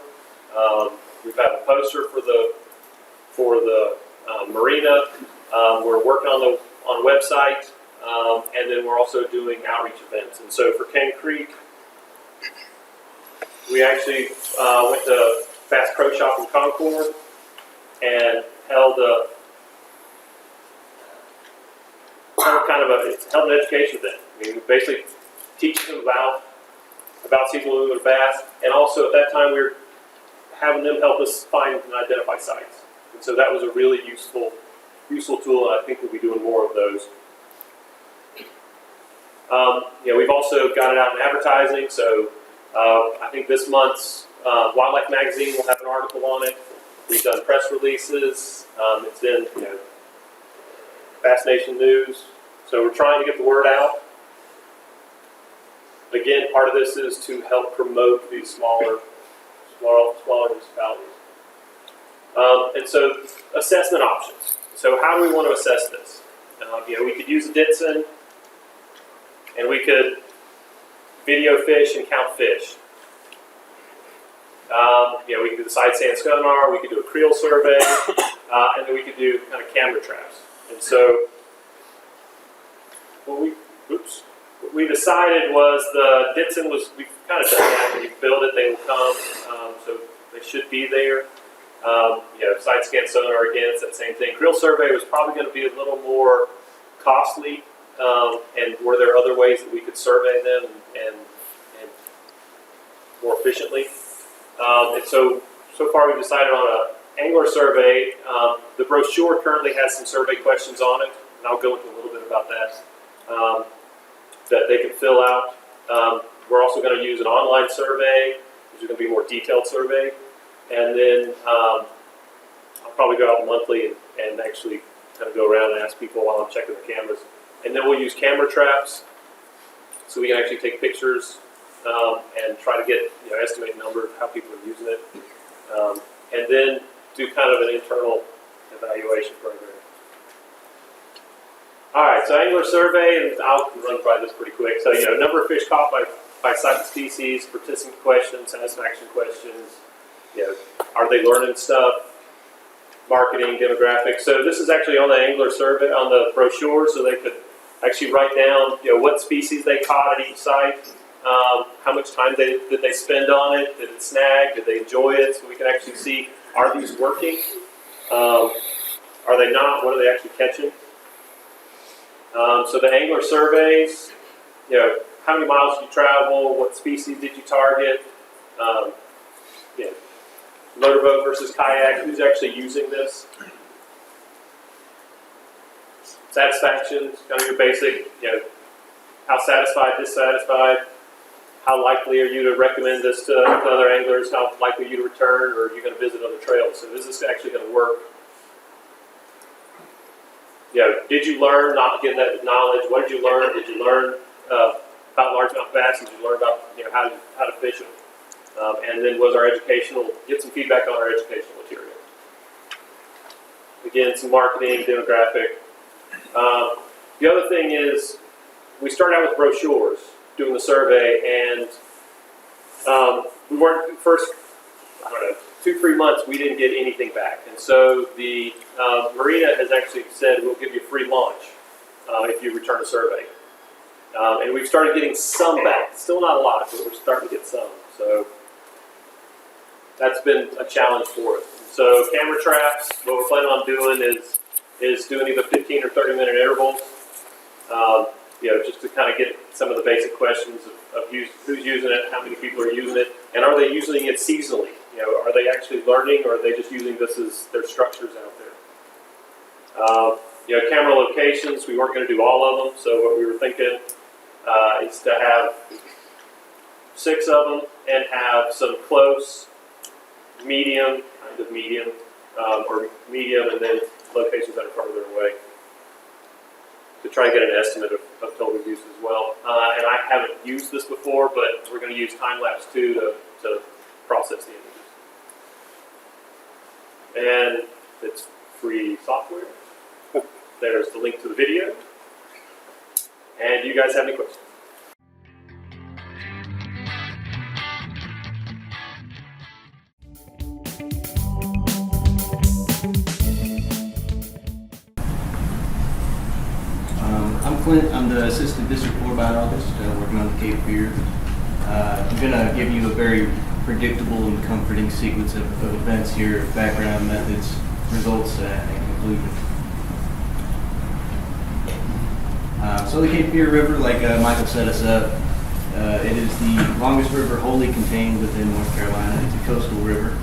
We've had a poster for the marina. We're working on the website, and then we're also doing outreach events. And so for Cane Creek, we actually went to Bass Pro Shop in Concord and held an education event. I mean, we basically teach them about seasonal movement of bass, and also at that time we were having them help us find and identify sites. And so that was a really useful tool, and I think we'll be doing more of those. We've also got it out in advertising, so I think this month's Wildlife Magazine will have an article on it. We've done press releases. It's in Bass Nation News. So we're trying to get the word out. Again, part of this is to help promote these smaller municipalities. And so assessment options. So how do we want to assess this? We could use a Ditson, and we could video fish and count fish. We could do the side sand sonar, we could do a creel survey, and then we could do kind of camera traps. And so what we decided was the Ditson we've kind of done that. When you build it, they will come, so they should be there. Side scan sonar, again, it's that same thing. Creel survey was probably going to be a little more costly, and were there other ways that we could survey them and more efficiently? And so far we've decided on an angler survey. The brochure currently has some survey questions on it, and I'll go into a little bit about that, that they can fill out. We're also going to use an online survey, which is going to be a more detailed survey. And then I'll probably go out monthly and actually kind of go around and ask people while I'm checking the cameras. And then we'll use camera traps, so we can actually take pictures and try to get estimate number of how people are using it, and then do kind of an internal evaluation program. All right, so angler survey, and I'll run by this pretty quick. So number of fish caught by site and species, participant questions, satisfaction questions. Are they learning stuff? Marketing, demographics. So this is actually on the angler survey on the brochure, so they could actually write down what species they caught at each site. How much time did they spend on it? Did it snag? Did they enjoy it? So we can actually see, are these working? Are they not? What are they actually catching? So the angler surveys, how many miles did you travel? What species did you target? Motorboat versus kayak, who's actually using this? Satisfaction, kind of your basic, how satisfied, dissatisfied. How likely are you to recommend this to other anglers? How likely are you to return, or are you going to visit other trails? So this is actually going to work. did you learn, not getting that knowledge, what did you learn? Did you learn about largemouth bass? Did you learn about how to fish them? And then was our educational, get some feedback on our educational material. Again, some marketing, demographic. The other thing is, we started out with brochures, doing the survey, and we weren't, first, 2-3 months, we didn't get anything back. And so the marina has actually said, we'll give you a free launch if you return a survey. And we've started getting some back. Still not a lot, but we're starting to get some. So that's been a challenge for us. So camera traps, what we're planning on doing is doing either 15 or 30-minute intervals. Just to kind of get some of the basic questions of who's using it, how many people are using it, and are they using it seasonally? Are they actually learning, or are they just using this as their structures out there? Camera locations, we weren't going to do all of them, so what we were thinking is to have 6 of them and have some close, medium, or medium, and then locations that are farther away, to try and get an estimate of total use as well. And I haven't used this before, but we're going to use time-lapse 2 to process the images. And it's free software. There's the link to the video. And do you guys have any questions? I'm Clint. I'm the Assistant District 4 Biologist working on the Cape Fear. I'm going to give you a very predictable and comforting sequence of events here: background, methods, results, and conclusion. So the Cape Fear River, like Michael set us up, it is the longest river wholly contained within North Carolina. It's a coastal river,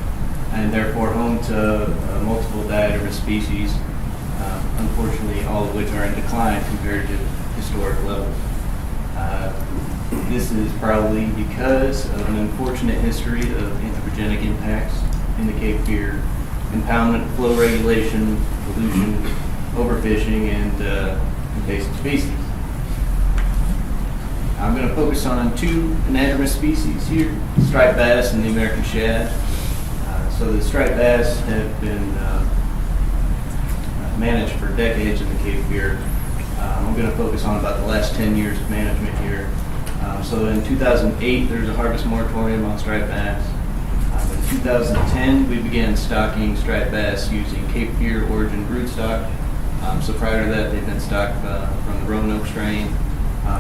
and therefore home to multiple diatomous species, unfortunately all of which are in decline compared to historic levels. This is probably because of an unfortunate history of anthropogenic impacts in the Cape Fear: impoundment, flow regulation, pollution, overfishing, and invasive species. I'm going to focus on 2 anadromous species here, striped bass and the American shad. So the striped bass have been managed for decades in the Cape Fear. I'm going to focus on about the last 10 years of management here. So in 2008, there was a harvest moratorium on striped bass. In 2010, we began stocking striped bass using Cape Fear origin broodstock. So prior to that, they've been stocked from the Roanoke strain.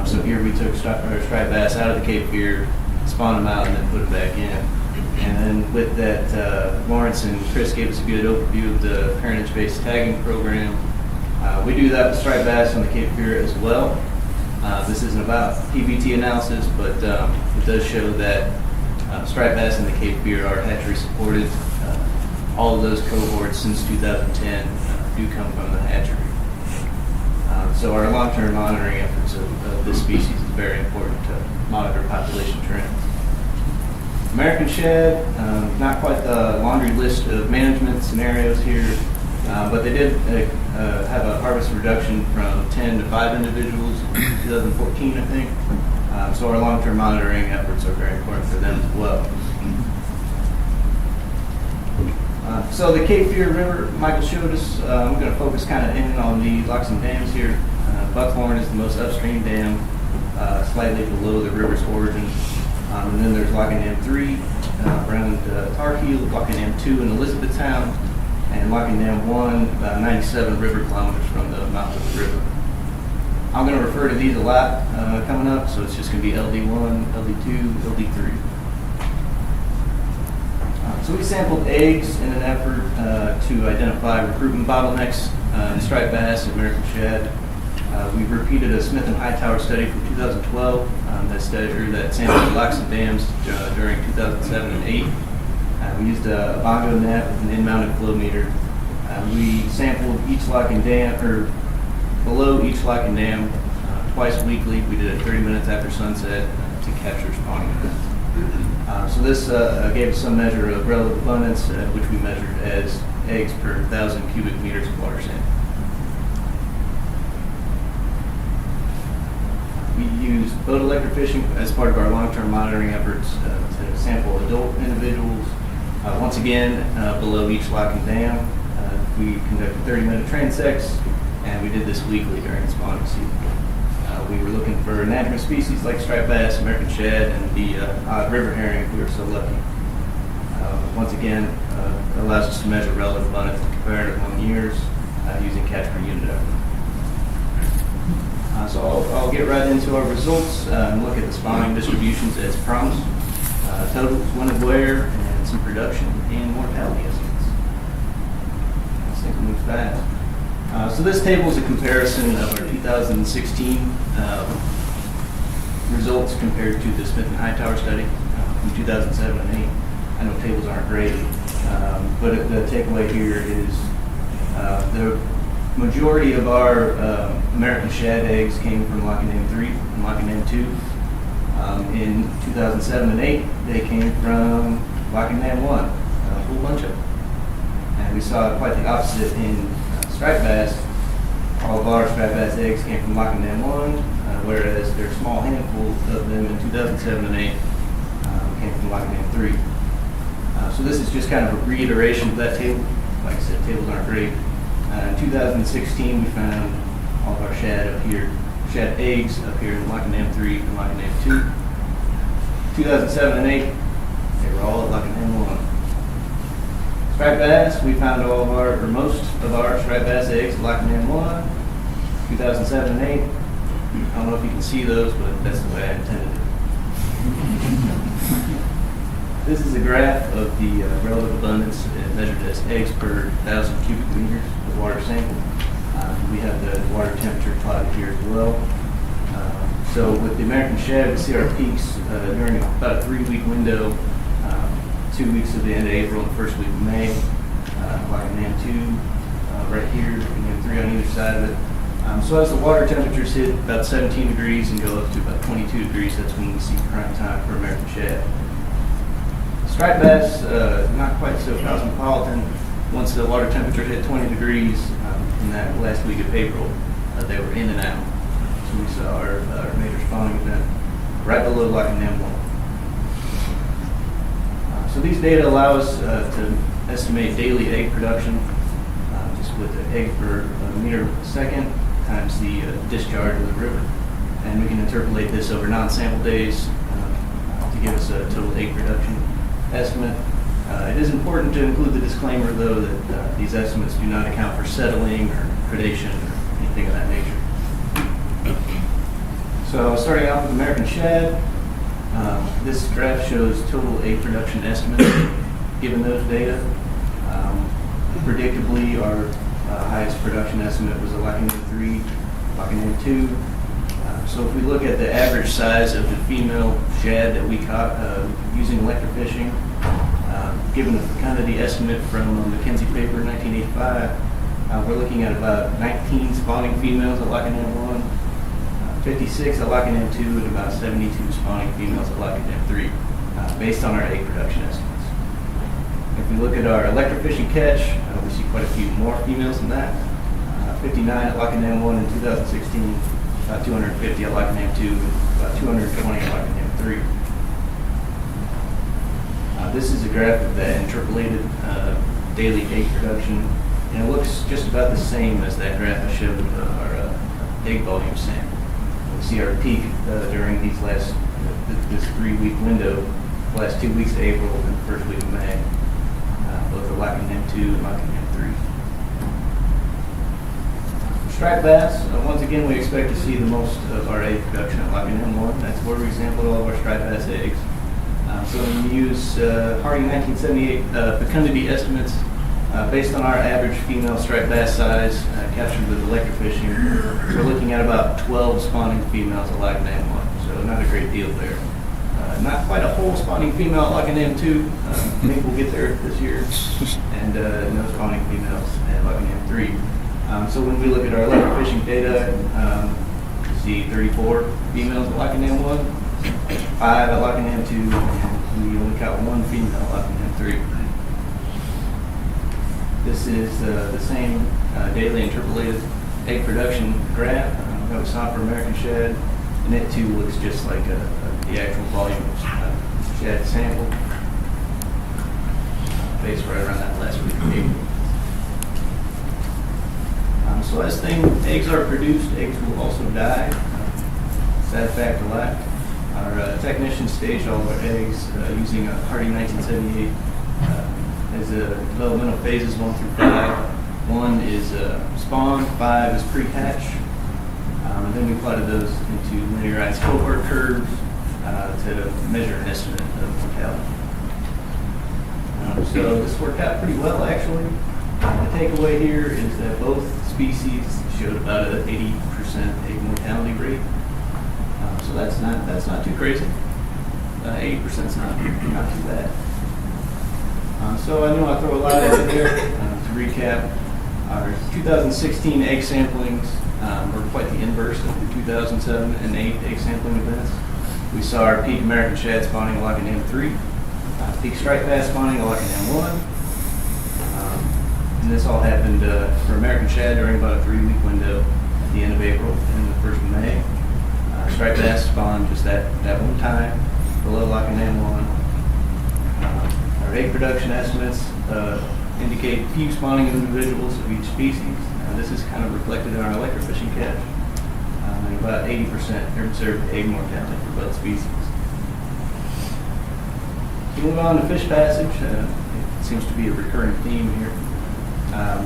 So here we took striped bass out of the Cape Fear, spawned them out, and then put it back in. And then with that, Lawrence and Chris gave us a good overview of the parentage-based tagging program. We do that with striped bass on the Cape Fear as well. This isn't about PBT analysis, but it does show that striped bass in the Cape Fear are hatchery supported. All of those cohorts since 2010 do come from the hatchery. So our long-term monitoring efforts of this species is very important to monitor population trends. American shad, not quite the laundry list of management scenarios here, but they did have a harvest reduction from 10 to 5 individuals in 2014, I think. So our long-term monitoring efforts are very important for them as well. So the Cape Fear River, Michael showed us, I'm going to focus kind of in on the locks and dams here. Buckhorn is the most upstream dam, slightly below the river's origin. And then there's Lock and Dam 3 around Tarkeel, Lock and Dam 2 in Elizabethtown, and Lock and Dam 1 about 97 river kilometers from the mouth of the river. I'm going to refer to these a lot coming up, so it's just going to be LD1, LD2, LD3. So we sampled eggs in an effort to identify recruitment bottlenecks in striped bass and American shad. We repeated a Smith and Hightower study from 2012 that sampled locks and dams during 2007 and 8. We used a bongo net with an in-mounted flow meter. We sampled each lock and dam, or below each lock and dam, twice weekly. We did it 30 minutes after sunset to capture spawning events. So this gave us some measure of relative abundance, which we measured as eggs per 1,000 cubic meters of water sample. boat electrofishing as part of our long-term monitoring efforts to sample adult individuals. Once again, below each lock and dam, we conducted 30-minute transects, and we did this weekly during spawning season. We were looking for anadromous species like striped bass, American shad, and the odd river herring if we were so lucky. Once again, it allows us to measure relative abundance and compare it among years using catch per unit effort. So I'll get right into our results and look at the spawning distributions as promised. Totals, when and where, and some production and mortality estimates. This thing moves fast. So this table is a comparison of our 2016 results compared to the Smith and Hightower study from 2007 and 8. I know tables aren't great, but the takeaway here is the majority of our American shad eggs came from Lock and Dam 3 and Lock and Dam 2. In 2007 and 8, they came from Lock and Dam 1, a whole bunch of them. And we saw quite the opposite in striped bass. All of our striped bass eggs came from Lock and Dam 1, whereas there's a small handful of them in 2007 and 8 came from Lock and Dam 3. So this is just kind of a reiteration of that table. Like I said, tables aren't great. In 2016, we found all of our shad up here, shad eggs up here in Lock and Dam 3 and Lock and Dam 2. 2007 and 8, they were all at Lock and Dam 1. Striped bass, we found all of our, or most of our striped bass eggs at Lock and Dam 1, 2007 and 8. I don't know if you can see those, but that's the way I intended it. This is a graph of the relative abundance measured as eggs per 1,000 cubic meters of water sample. We have the water temperature plotted here as well. So with the American shad, we see our peaks during about a 3-week window, 2 weeks of the end of April and the first week of May. Lock and Dam 2 right here, and 3 on either side of it. So as the water temperatures hit about 17 degrees and go up to about 22 degrees, that's when we see prime time for American shad. Striped bass, not quite so cosmopolitan. Once the water temperature hit 20 degrees in that last week of April, they were in and out. So we saw our major spawning event right below Lock and Dam 1. So these data allow us to estimate daily egg production, just with the egg per meter per second times the discharge of the river. And we can interpolate this over non-sample days to give us a total egg production estimate. It is important to include the disclaimer, though, that these estimates do not account for settling or predation or anything of that nature. So starting off with American shad, this graph shows total egg production estimates given those data. Predictably, our highest production estimate was a Lock and Dam 3, Lock and Dam 2. So if we look at the average size of the female shad that we caught using electrofishing, given the fecundity estimate from a McKinsey paper in 1985, we're looking at about 19 spawning females at Lock and Dam 1, 56 at Lock and Dam 2, and about 72 spawning females at Lock and Dam 3, based on our egg production estimates. If we look at our electrofishing catch, we see quite a few more females than that. 59 at Lock and Dam 1 in 2016, about 250 at Lock and Dam 2, about 220 at Lock and Dam 3. This is a graph of the interpolated daily egg production, and it looks just about the same as that graph I showed our egg volume sample. We see our peak during these this 3-week window, the last 2 weeks of April and the first week of May, both at Lock and Dam 2 and Lock and Dam 3. For striped bass, once again, we expect to see the most of our egg production at Lock and Dam 1. That's where we sampled all of our striped bass eggs. So when we use Harding 1978 fecundity estimates based on our average female striped bass size captured with electrofishing, we're looking at about 12 spawning females at Lock and Dam 1. So not a great deal there. Not quite a whole spawning female at Lock and Dam 2. I think we'll get there this year. And no spawning females at Lock and Dam 3. So when we look at our electrofishing data, we see 34 females at Lock and Dam 1. 5 at Lock and Dam 2, and we only caught 1 female at Lock and Dam 3. This is the same daily interpolated egg production graph that we saw for American shad. And it too looks just like the actual volume of shad sample. Based right around that last week of April. So as eggs are produced, eggs will also die. Sad fact of life. Our technicians staged all of our eggs using a Hardy 1978 as developmental phases 1 through 5. 1 is spawn, 5 is pre-hatch. And then we plotted those into linearized cohort curves to measure an estimate of mortality. So this worked out pretty well, actually. The takeaway here is that both species showed about an 80% egg mortality rate. So that's not too crazy. 80% is not too bad. So I know I throw a lot in there. To recap, our 2016 egg samplings were quite the inverse of the 2007 and 8 egg sampling events. We saw our peak American shad spawning at Lock and Dam 3, peak striped bass spawning at Lock and Dam 1. And this all happened for American shad during about a 3-week window at the end of April and the 1st of May. Striped bass spawned just that one time below Lock and Dam 1. Our egg production estimates indicate few spawning individuals of each species. This is kind of reflected in our electrofishing catch. And about 80% observed egg mortality for both species. So move on to fish passage. It seems to be a recurring theme here.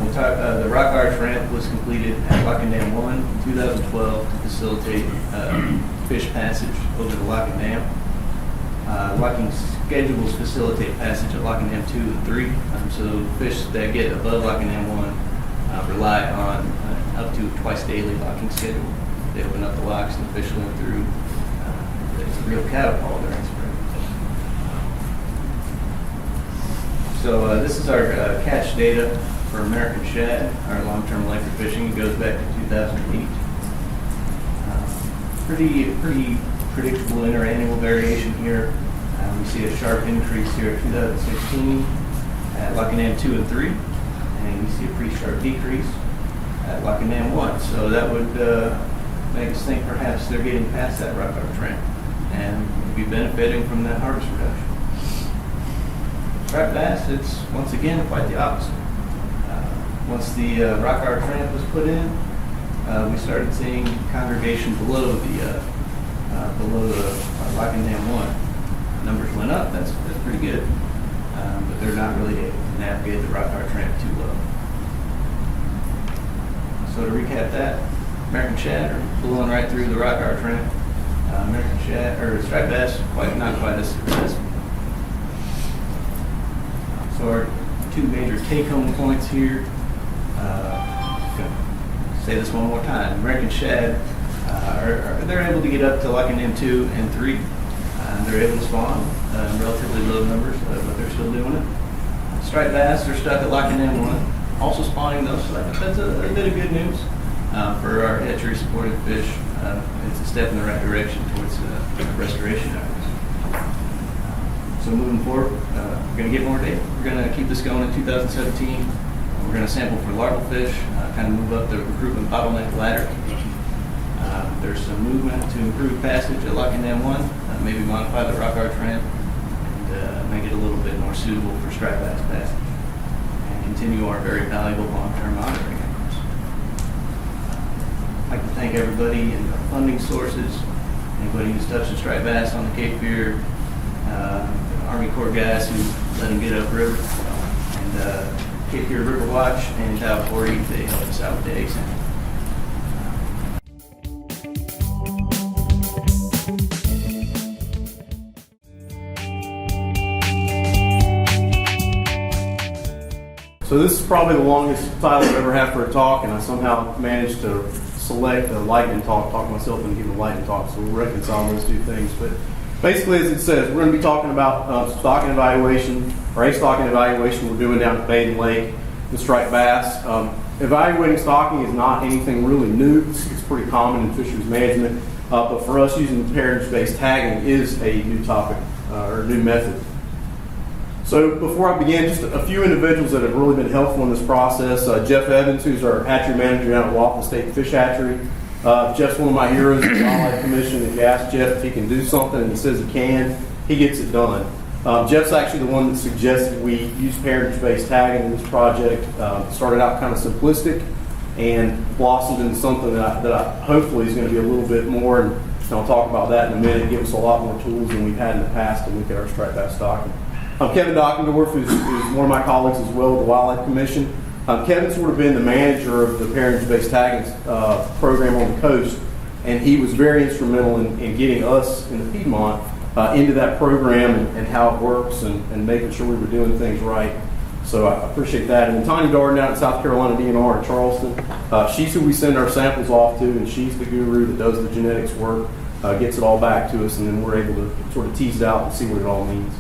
We'll talk, the rock arch ramp was completed at Lock and Dam 1 in 2012 to facilitate fish passage over the Lock and Dam. Locking schedules facilitate passage at Lock and Dam 2 and 3. So fish that get above Lock and Dam 1 rely on up to twice daily locking schedule. They open up the locks and the fish swim through. It's a real catapult during spring. So this is our catch data for American shad, our long-term electrofishing. It goes back to 2008. Pretty predictable interannual variation here. We see a sharp increase here at 2016 at Lock and Dam 2 and 3, and we see a pretty sharp decrease at Lock and Dam 1. So that would make us think perhaps they're getting past that rock arch ramp and be benefiting from that harvest reduction. Striped bass, it's once again quite the opposite. Once the rock arch ramp was put in, we started seeing congregation below the Lock and Dam 1. Numbers went up. That's pretty good, but they're not really able to navigate the rock arch ramp too low. So to recap that, American shad are blowing right through the rock arch ramp. American shad or striped bass not quite as successful. So our two major take-home points here. Say this one more time. American shad they're able to get up to Lock and Dam 2 and 3. They're able to spawn relatively low numbers, but they're still doing it. Striped bass are stuck at Lock and Dam 1, also spawning those. So that's a bit of good news for our hatchery-supported fish. It's a step in the right direction towards restoration efforts. So moving forward, we're going to get more data. We're going to keep this going in 2017. We're going to sample for larval fish, kind of move up the recruitment bottleneck ladder. There's some movement to improve passage at Lock and Dam 1, maybe modify the rock arch ramp, and make it a little bit more suitable for striped bass passage, and continue our very valuable long-term monitoring efforts. I'd like to thank everybody in the funding sources, anybody who's touched the striped bass on the Cape Fear, Army Corps guys who let them get upriver, and Cape Fear River Watch and Dow 40, they helped us out with the egg sample. So this is probably the longest title I've ever had for a talk, and I somehow managed to select a lightning talk myself into giving a lightning talk, so we'll reconcile those two things. But basically, as it says, we're going to be talking about stocking evaluation, or a stocking evaluation we're doing down at Baden Lake with striped bass. Evaluating stocking is not anything really new. It's pretty common in fisheries management, but for us, using pairage-based tagging is a new topic or a new method. So before I begin, just a few individuals that have really been helpful in this process. Jeff Evans, who's our hatchery manager down at Waffle State Fish Hatchery. Jeff's one of my heroes in the Wildlife Commission. If you ask Jeff if he can do something and he says he can, he gets it done. Jeff's actually the one that suggested we use parentage-based tagging in this project. Started out kind of simplistic and blossomed into something that I hopefully is going to be a little bit more, and I'll talk about that in a minute, give us a lot more tools than we've had in the past to look at our striped bass stocking. Kevin Dockendorf, who's one of my colleagues as well with the Wildlife Commission. Kevin's sort of been the manager of the parentage-based tagging program on the coast, and he was very instrumental in getting us in the Piedmont into that program and how it works and making sure we were doing things right. So I appreciate that. And then Tanya Darden out in South Carolina DNR in Charleston, she's who we send our samples off to, and she's the guru that does the genetics work, gets it all back to us, and then we're able to sort of tease it out and see what it all means.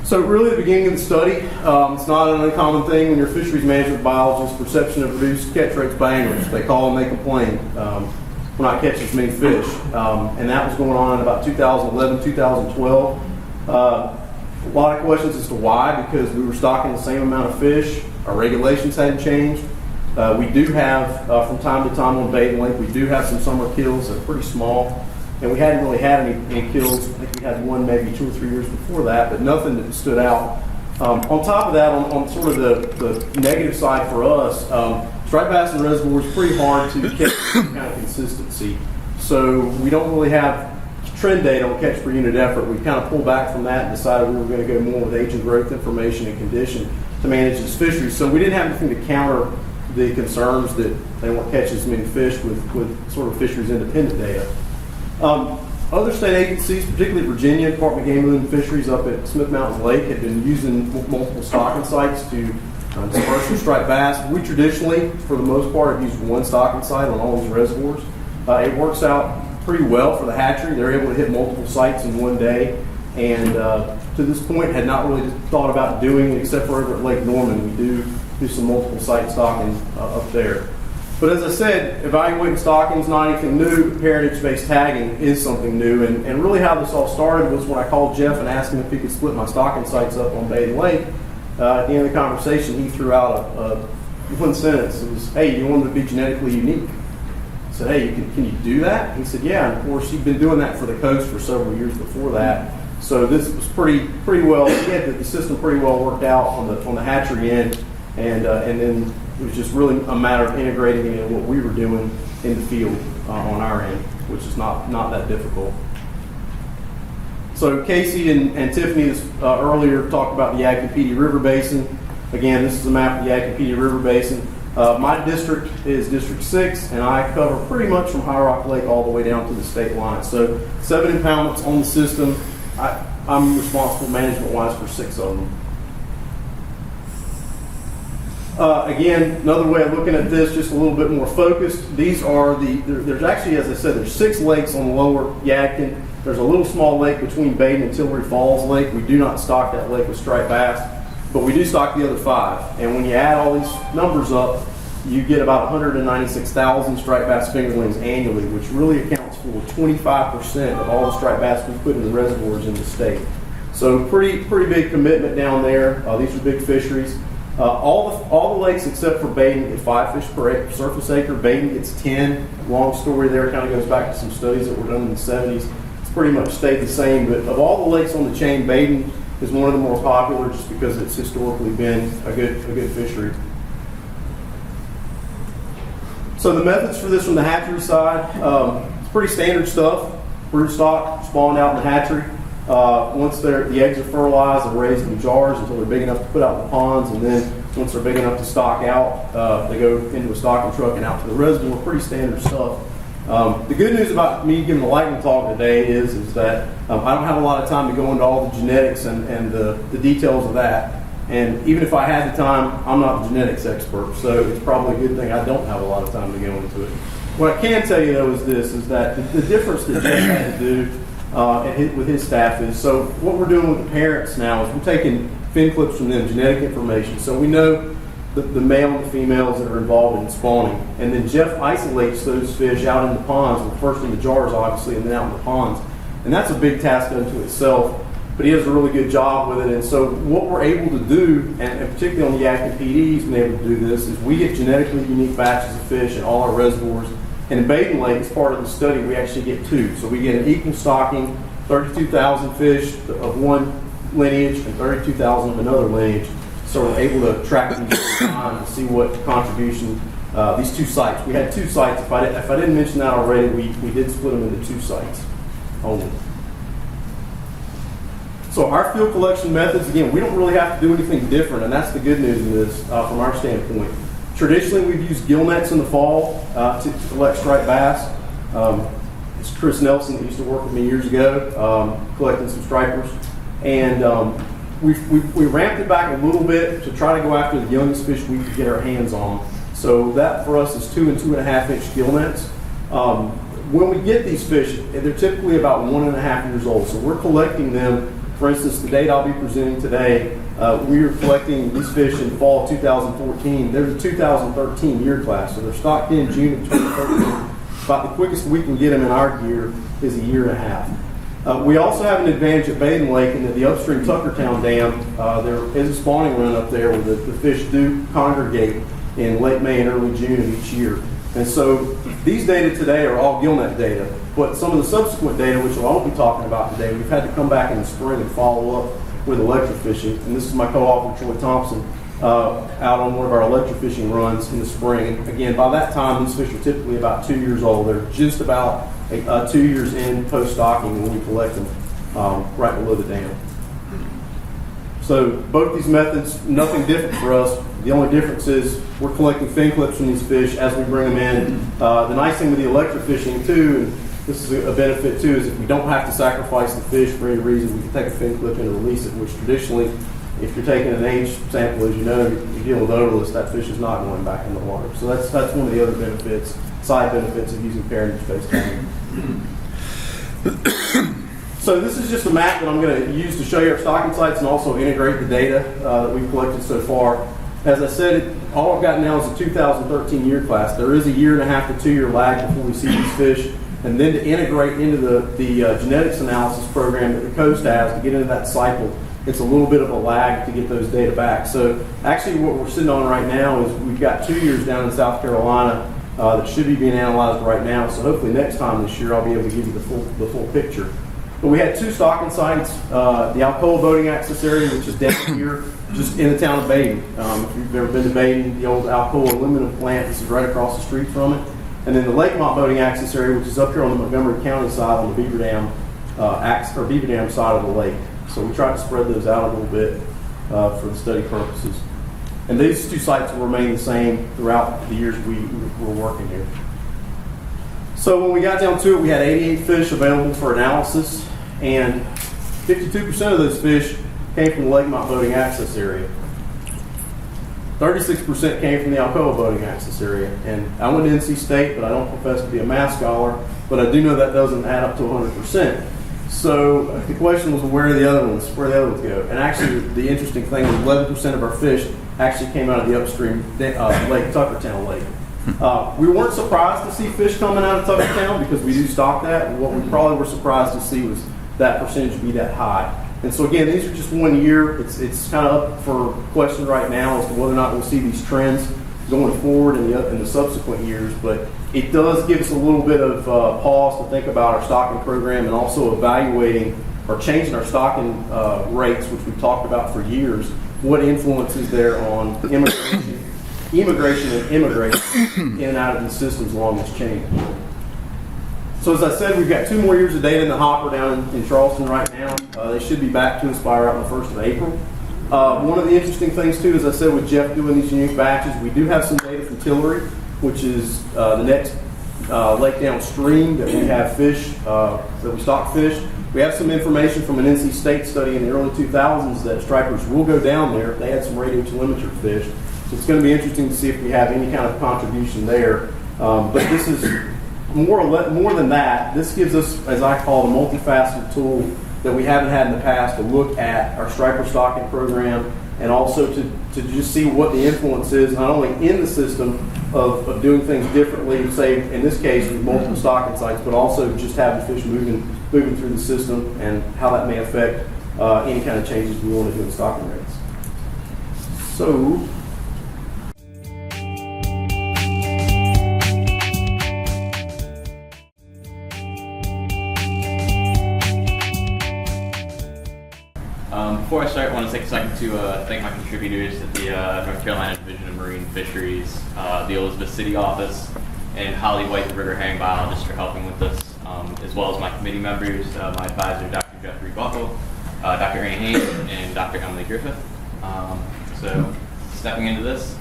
So really at the beginning of the study, it's not an uncommon thing when you're a fisheries management biologist, perception of reduced catch rates by anglers. They call and they complain. We're not catching as many fish. And that was going on in about 2011, 2012. A lot of questions as to why, because we were stocking the same amount of fish. Our regulations hadn't changed. We do have, from time to time on Baden Lake, we do have some summer kills that are pretty small. And we hadn't really had any kills. I think we had one maybe 2 or 3 years before that, but nothing that stood out. On top of that, on sort of the negative side for us, striped bass in reservoirs is pretty hard to catch kind of consistency. So we don't really have trend data on catch per unit effort. We kind of pulled back from that and decided we were going to go more with age and growth information and condition to manage this fishery. So we didn't have anything to counter the concerns that they won't catch as many fish with sort of fisheries independent data. Other state agencies, particularly Virginia, Department of Game and Fisheries up at Smith Mountain Lake, have been using multiple stocking sites to disperse the striped bass. We traditionally, for the most part, have used one stocking site on all these reservoirs. It works out pretty well for the hatchery. They're able to hit multiple sites in one day, and to this point had not really thought about doing it except for over at Lake Norman. We do some multiple site stocking up there. But as I said, evaluating stocking is not anything new. Parentage-based tagging is something new. And really how this all started was when I called Jeff and asked him if he could split my stocking sites up on Baden Lake. At the end of the conversation, he threw out one sentence. It was, "Hey, you want them to be genetically unique?" I said, "Hey, can you do that?" He said, "Yeah." And of course, he'd been doing that for the coast for several years before that. So this was pretty well. He had the system pretty well worked out on the hatchery end, and then it was just really a matter of integrating it in what we were doing in the field on our end, which is not that difficult. So Casey and Tiffany earlier talked about the Yadkin River Basin. Again, this is a map of the Yadkin River Basin. My district is District 6, and I cover pretty much from High Rock Lake all the way down to the state line. So 7 impoundments on the system. I'm responsible management-wise for 6 of them. Again, another way of looking at this, just a little bit more focused. These are there's actually, as I said, there's 6 lakes on the lower Yadkin. There's a little small lake between Baden and Tillery Falls Lake. We do not stock that lake with striped bass, but we do stock the other 5. And when you add all these numbers up, you get about 196,000 striped bass fingerlings annually, which really accounts for 25% of all the striped bass we put in the reservoirs in the state. So pretty big commitment down there. These are big fisheries. All the lakes except for Baden get 5 fish per surface acre. Baden gets 10. Long story there. It kind of goes back to some studies that were done in the 70s. It's pretty much stayed the same. But of all the lakes on the chain, Baden is one of the more popular just because it's historically been a good fishery. So the methods for this from the hatchery side, it's pretty standard stuff. Brood stock spawned out in the hatchery. Once the eggs are fertilized, they're raised in jars until they're big enough to put out in the ponds, and then once they're big enough to stock out, they go into a stocking truck and out to the reservoir. Pretty standard stuff. The good news about me giving the lightning talk today is that I don't have a lot of time to go into all the genetics and the details of that. And even if I had the time, I'm not a genetics expert, so it's probably a good thing I don't have a lot of time to go into it. What I can tell you though is that the difference that Jeff had to do with his staff is, so what we're doing with the parents now is we're taking fin clips from them, genetic information. So we know the male and the females that are involved in spawning. And then Jeff isolates those fish out in the ponds, well, first in the jars obviously, and then out in the ponds. And that's a big task unto itself. but he does a really good job with it. And so what we're able to do, and particularly on the Yadkin PD, he's been able to do this, is we get genetically unique batches of fish in all our reservoirs. And in Baden Lake, as part of the study, we actually get two. So we get an equal stocking, 32,000 fish of one lineage and 32,000 of another lineage. So we're able to track these over time to see what contribution, these two sites. We had two sites. If I didn't mention that already, we did split them into two sites only. So our field collection methods, again, we don't really have to do anything different, and that's the good news of this from our standpoint. Traditionally, we've used gill nets in the fall to collect striped bass. It's Chris Nelson that used to work with me years ago, collecting some stripers. And we ramped it back a little bit to try to go after the youngest fish we could get our hands on. So that for us is 2 and 2.5 inch gill nets. When we get these fish, they're typically about 1.5 years old. So we're collecting them. For instance, the date I'll be presenting today, we were collecting these fish in fall of 2014. They're the 2013 year class, so they're stocked in June of 2013. About the quickest we can get them in our gear is 1.5 years. We also have an advantage at Baden Lake in that the upstream Tuckertown Dam, there is a spawning run up there where the fish do congregate in late May and early June of each year. And so these data today are all gillnet data, but some of the subsequent data, which I won't be talking about today, we've had to come back in the spring and follow up with electrofishing. And this is my co-author, Troy Thompson, out on one of our electrofishing runs in the spring. And again, by that time, these fish are typically about 2 years old. They're just about 2 years in post-stocking when we collect them right below the dam. So both these methods, nothing different for us. The only difference is we're collecting fin clips from these fish as we bring them in. The nice thing with the electrofishing too, and this is a benefit too, is if we don't have to sacrifice the fish for any reason, we can take a fin clip and release it, which traditionally, if you're taking an age sample, as you know, you're dealing with odorless, that fish is not going back in the water. So that's one of the other benefits, side benefits of using parentage-based timing. So this is just a map that I'm going to use to show you our stocking sites and also integrate the data that we've collected so far. As I said, all I've got now is a 2013 year class. There is a 1.5 to 2 year lag before we see these fish. And then to integrate into the genetics analysis program that the coast has to get into that cycle, it's a little bit of a lag to get those data back. So actually what we're sitting on right now is we've got 2 years down in South Carolina that should be being analyzed right now. So hopefully next time this year I'll be able to give you the full picture. But we had two stocking sites, the Alcoa boating access area, which is down here just in the town of Baden. If you've ever been to Baden, the old Alcoa aluminum plant, this is right across the street from it. And then the Lakemont boating access area, which is up here on the Montgomery County side on the Beaver Dam Beaver Dam side of the lake. So we tried to spread those out a little bit for the study purposes. And these two sites will remain the same throughout the years we were working here. So when we got down to it, we had 88 fish available for analysis, and 52% of those fish came from the Lakemont boating access area. 36% came from the Alcoa boating access area. And I went to NC State, but I don't profess to be a math scholar, but I do know that doesn't add up to 100%. So the question was, where do the other ones go? And actually, the interesting thing is 11% of our fish actually came out of the upstream Lake Tuckertown Lake. We weren't surprised to see fish coming out of Tuckertown because we do stock that. What we probably were surprised to see was that percentage be that high. And so again, these are just 1 year. It's kind of up for question right now as to whether or not we'll see these trends going forward in the subsequent years. But it does give us a little bit of pause to think about our stocking program and also evaluating or changing our stocking rates, which we've talked about for years. What influence is there on immigration and immigration in and out of the systems along this chain? So as I said, we've got 2 more years of data in the hopper down in Charleston right now. They should be back to Inspire out on the 1st of April. One of the interesting things too, as I said, with Jeff doing these unique batches, we do have some data from Tillery, which is the next lake downstream that we have fish, that we stock fish. We have some information from an NC State study in the early 2000s that stripers will go down there. They had some radiotelemetry fish. So it's going to be interesting to see if we have any kind of contribution there. But this is more than that. This gives us, as I call, a multifaceted tool that we haven't had in the past to look at our striper stocking program and also to just see what the influence is, not only in the system of doing things differently, say in this case with multiple stocking sites, but also just having fish moving through the system and how that may affect any kind of changes we want to do in stocking rates. So, before I start, I want to take a second to thank my contributors at the North Carolina Division of Marine Fisheries, the Elizabeth City office, and Holly White, the river herring biologist, for helping with this, as well as my committee members, my advisor, Dr. Jeffrey Buckle, Dr. Ernie Haynes, and Dr. Emily Griffith. So, stepping into this,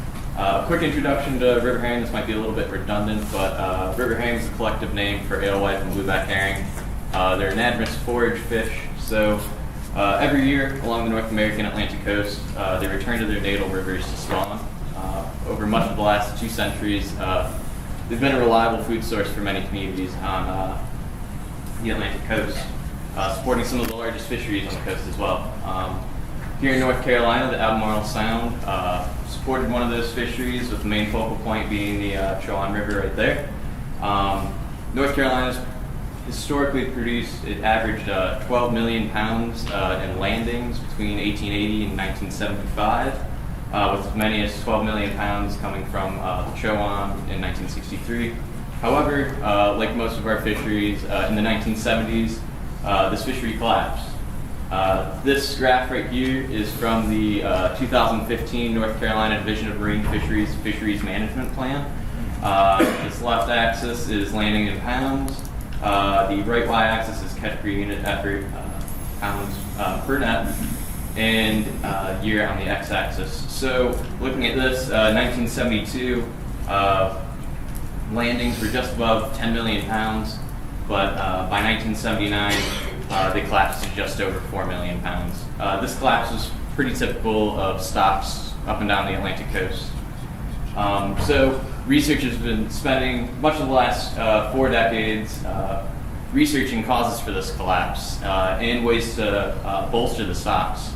quick introduction to river herring. This might be a little bit redundant, but river herring is a collective name for alewife and blueback herring. They're anadromous forage fish, so every year along the North American Atlantic coast, they return to their natal rivers to spawn. Over much of the last 2 centuries, they've been a reliable food source for many communities on the Atlantic coast, supporting some of the largest fisheries on the coast as well. Here in North Carolina, the Albemarle Sound supported one of those fisheries, with the main focal point being the Chowan River right there. North Carolina's historically produced, it averaged 12 million pounds in landings between 1880 and 1975, with as many as 12 million pounds coming from the Chowan in 1963. However, like most of our fisheries, in the 1970s, this fishery collapsed. This graph right here is from the 2015 North Carolina Division of Marine Fisheries Fisheries Management Plan. This left axis is landing in pounds. The right y-axis is catch per unit effort, pounds per net, and year on the x-axis. So looking at this, 1972, landings were just above 10 million pounds, but by 1979, they collapsed to just over 4 million pounds. This collapse was pretty typical of stocks up and down the Atlantic coast. So researchers have been spending much of the last 4 decades researching causes for this collapse and ways to bolster the stocks.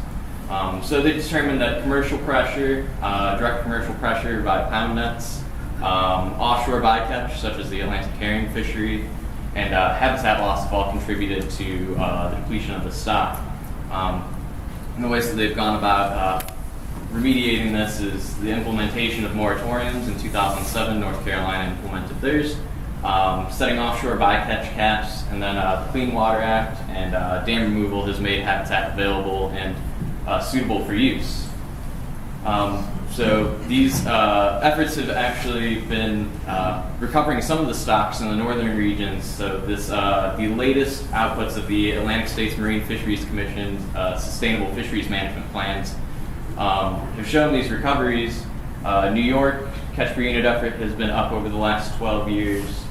So they determined that commercial pressure, direct commercial pressure by pound nets, offshore bycatch such as the Atlantic herring fishery, and habitat loss have all contributed to the depletion of the stock. And the ways that they've gone about remediating this is the implementation of moratoriums. In 2007, North Carolina implemented theirs, setting offshore bycatch caps, and then the Clean Water Act and dam removal has made habitat available and suitable for use. So these efforts have actually been recovering some of the stocks in the northern regions. So this, the latest outputs of the Atlantic States Marine Fisheries Commission's Sustainable Fisheries Management Plans have shown these recoveries. New York, catch per unit effort has been up over the last 12 years.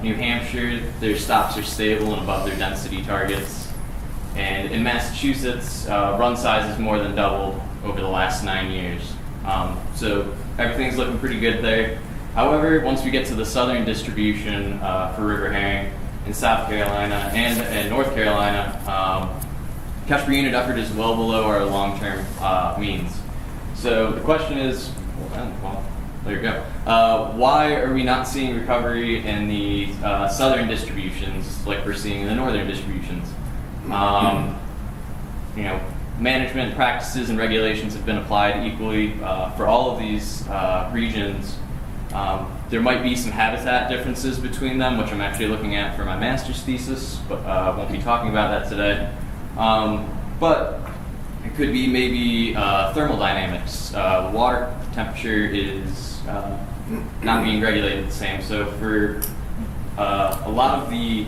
New Hampshire, their stocks are stable and above their density targets. And in Massachusetts, run size has more than doubled over the last 9 years. So everything's looking pretty good there. However, once we get to the southern distribution for river herring in South Carolina and North Carolina, catch per unit effort is well below our long-term means. So the question is, well, there you go. Why are we not seeing recovery in the southern distributions like we're seeing in the northern distributions? You know, management practices and regulations have been applied equally for all of these regions. There might be some habitat differences between them, which I'm actually looking at for my master's thesis, but won't be talking about that today. But it could be maybe thermodynamics. Water temperature is not being regulated the same. So for a lot of the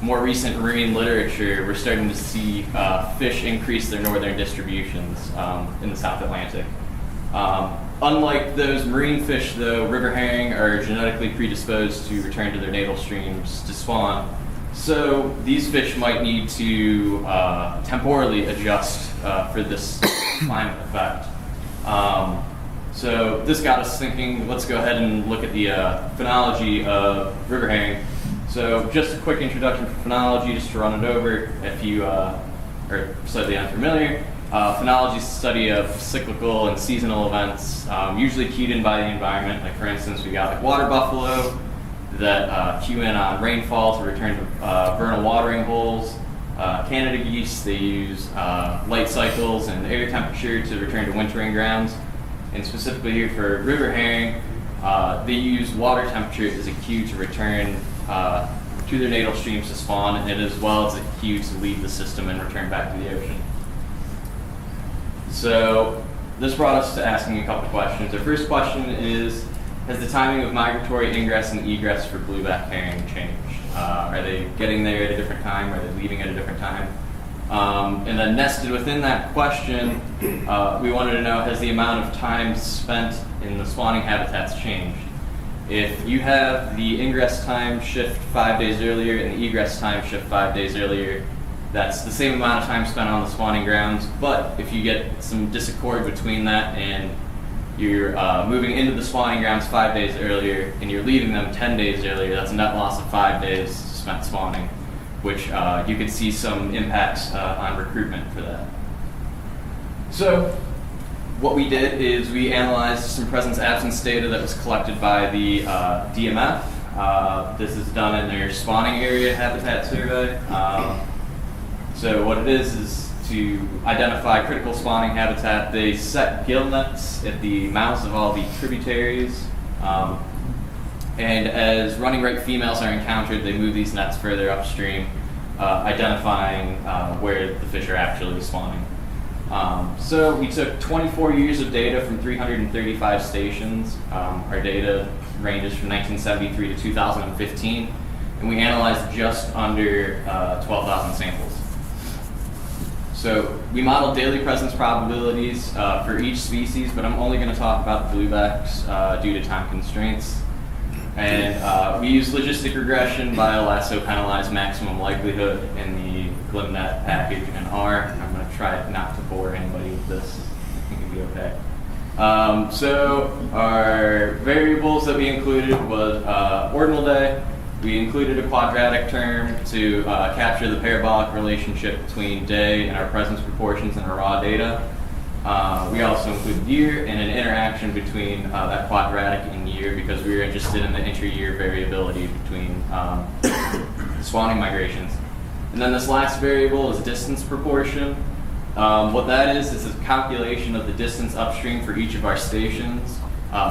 more recent marine literature, we're starting to see fish increase their northern distributions in the South Atlantic. Unlike those marine fish, though, river herring are genetically predisposed to return to their natal streams to spawn. So these fish might need to temporally adjust for this climate effect. So this got us thinking, let's go ahead and look at the phenology of river herring. So just a quick introduction for phenology, just to run it over if you are slightly unfamiliar. Phenology is the study of cyclical and seasonal events, usually keyed in by the environment. Like for instance, we got like water buffalo that cue in on rainfall to return to vernal watering holes. Canada geese, they use light cycles and air temperature to return to wintering grounds. And specifically here for river herring, they use water temperature as a cue to return to their natal streams to spawn, and as well as a cue to leave the system and return back to the ocean. So this brought us to asking a couple questions. Our first question is, has the timing of migratory ingress and egress for blueback herring changed? Are they getting there at a different time? Are they leaving at a different time? And then nested within that question, we wanted to know, has the amount of time spent in the spawning habitats changed? If you have the ingress time shift 5 days earlier and the egress time shift 5 days earlier, that's the same amount of time spent on the spawning grounds. But if you get some disaccord between that and you're moving into the spawning grounds 5 days earlier and you're leaving them 10 days earlier, that's a net loss of 5 days spent spawning, which you could see some impacts on recruitment for that. So what we did is we analyzed some presence-absence data that was collected by the DMF. This is done in their spawning area habitat survey. So what it is to identify critical spawning habitat. They set gill nets at the mouths of all the tributaries. And as running right females are encountered, they move these nets further upstream, identifying where the fish are actually spawning. So we took 24 years of data from 335 stations. Our data ranges from 1973 to 2015, and we analyzed just under 12,000 samples. So we modeled daily presence probabilities for each species, but I'm only going to talk about the bluebacks due to time constraints. And we used logistic regression, biolasso penalized maximum likelihood in the GlimNet package and R. I'm going to try not to bore anybody with this. I think it'll be okay. So our variables that we included was ordinal day. We included a quadratic term to capture the parabolic relationship between day and our presence proportions in our raw data. We also included year and an interaction between that quadratic and year because we were interested in the inter-year variability between spawning migrations. And then this last variable is distance proportion. What that is a calculation of the distance upstream for each of our stations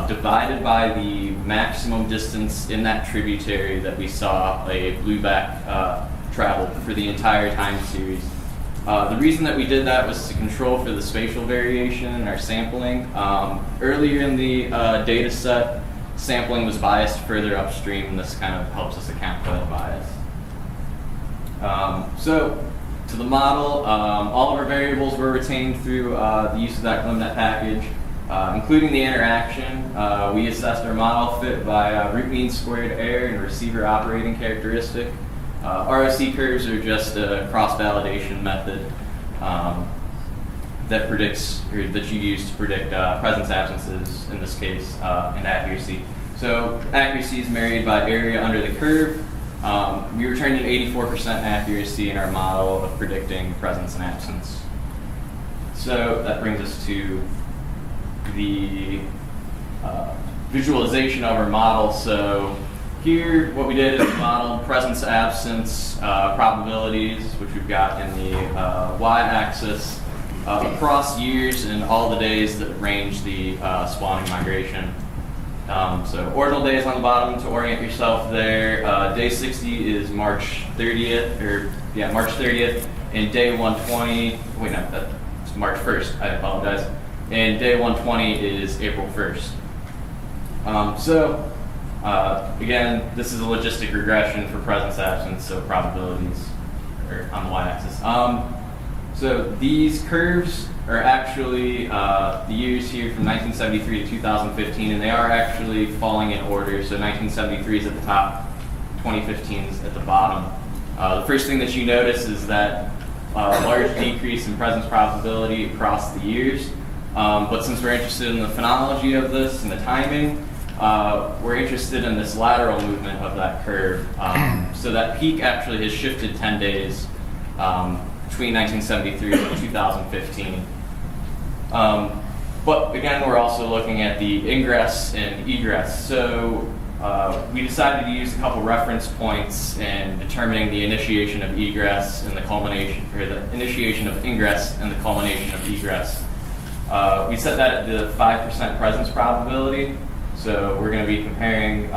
divided by the maximum distance in that tributary that we saw a blueback travel for the entire time series. The reason that we did that was to control for the spatial variation in our sampling. Earlier in the data set, sampling was biased further upstream, and this kind of helps us account for that bias. So, to the model, all of our variables were retained through the use of that GlimNet package, including the interaction. We assessed our model fit by root mean squared error and receiver operating characteristic. ROC curves are just a cross-validation method that predicts, or that you use to predict presence absences, in this case, and accuracy. So accuracy is varied by area under the curve. We returned an 84% accuracy in our model of predicting presence and absence. So that brings us to the visualization of our model. So here, what we did is we modeled presence absence probabilities, which we've got in the y-axis, across years and all the days that range the spawning migration. So ordinal days on the bottom to orient yourself there. Day 60 is March 30th, March 30th, and day 120, wait, no, that's March 1st, I apologize. And day 120 is April 1st. Again, this is a logistic regression for presence absence, so probabilities are on the y-axis. So these curves are actually the years here from 1973 to 2015, and they are actually falling in order. So 1973 is at the top, 2015 is at the bottom. The first thing that you notice is that large decrease in presence probability across the years. But since we're interested in the phenology of this and the timing, we're interested in this lateral movement of that curve. So that peak actually has shifted 10 days between 1973 and 2015. But again, we're also looking at the ingress and egress. So we decided to use a couple reference points in determining the initiation of egress and the culmination, or the initiation of ingress and the culmination of egress. We set that at the 5% presence probability. So we're going to be comparing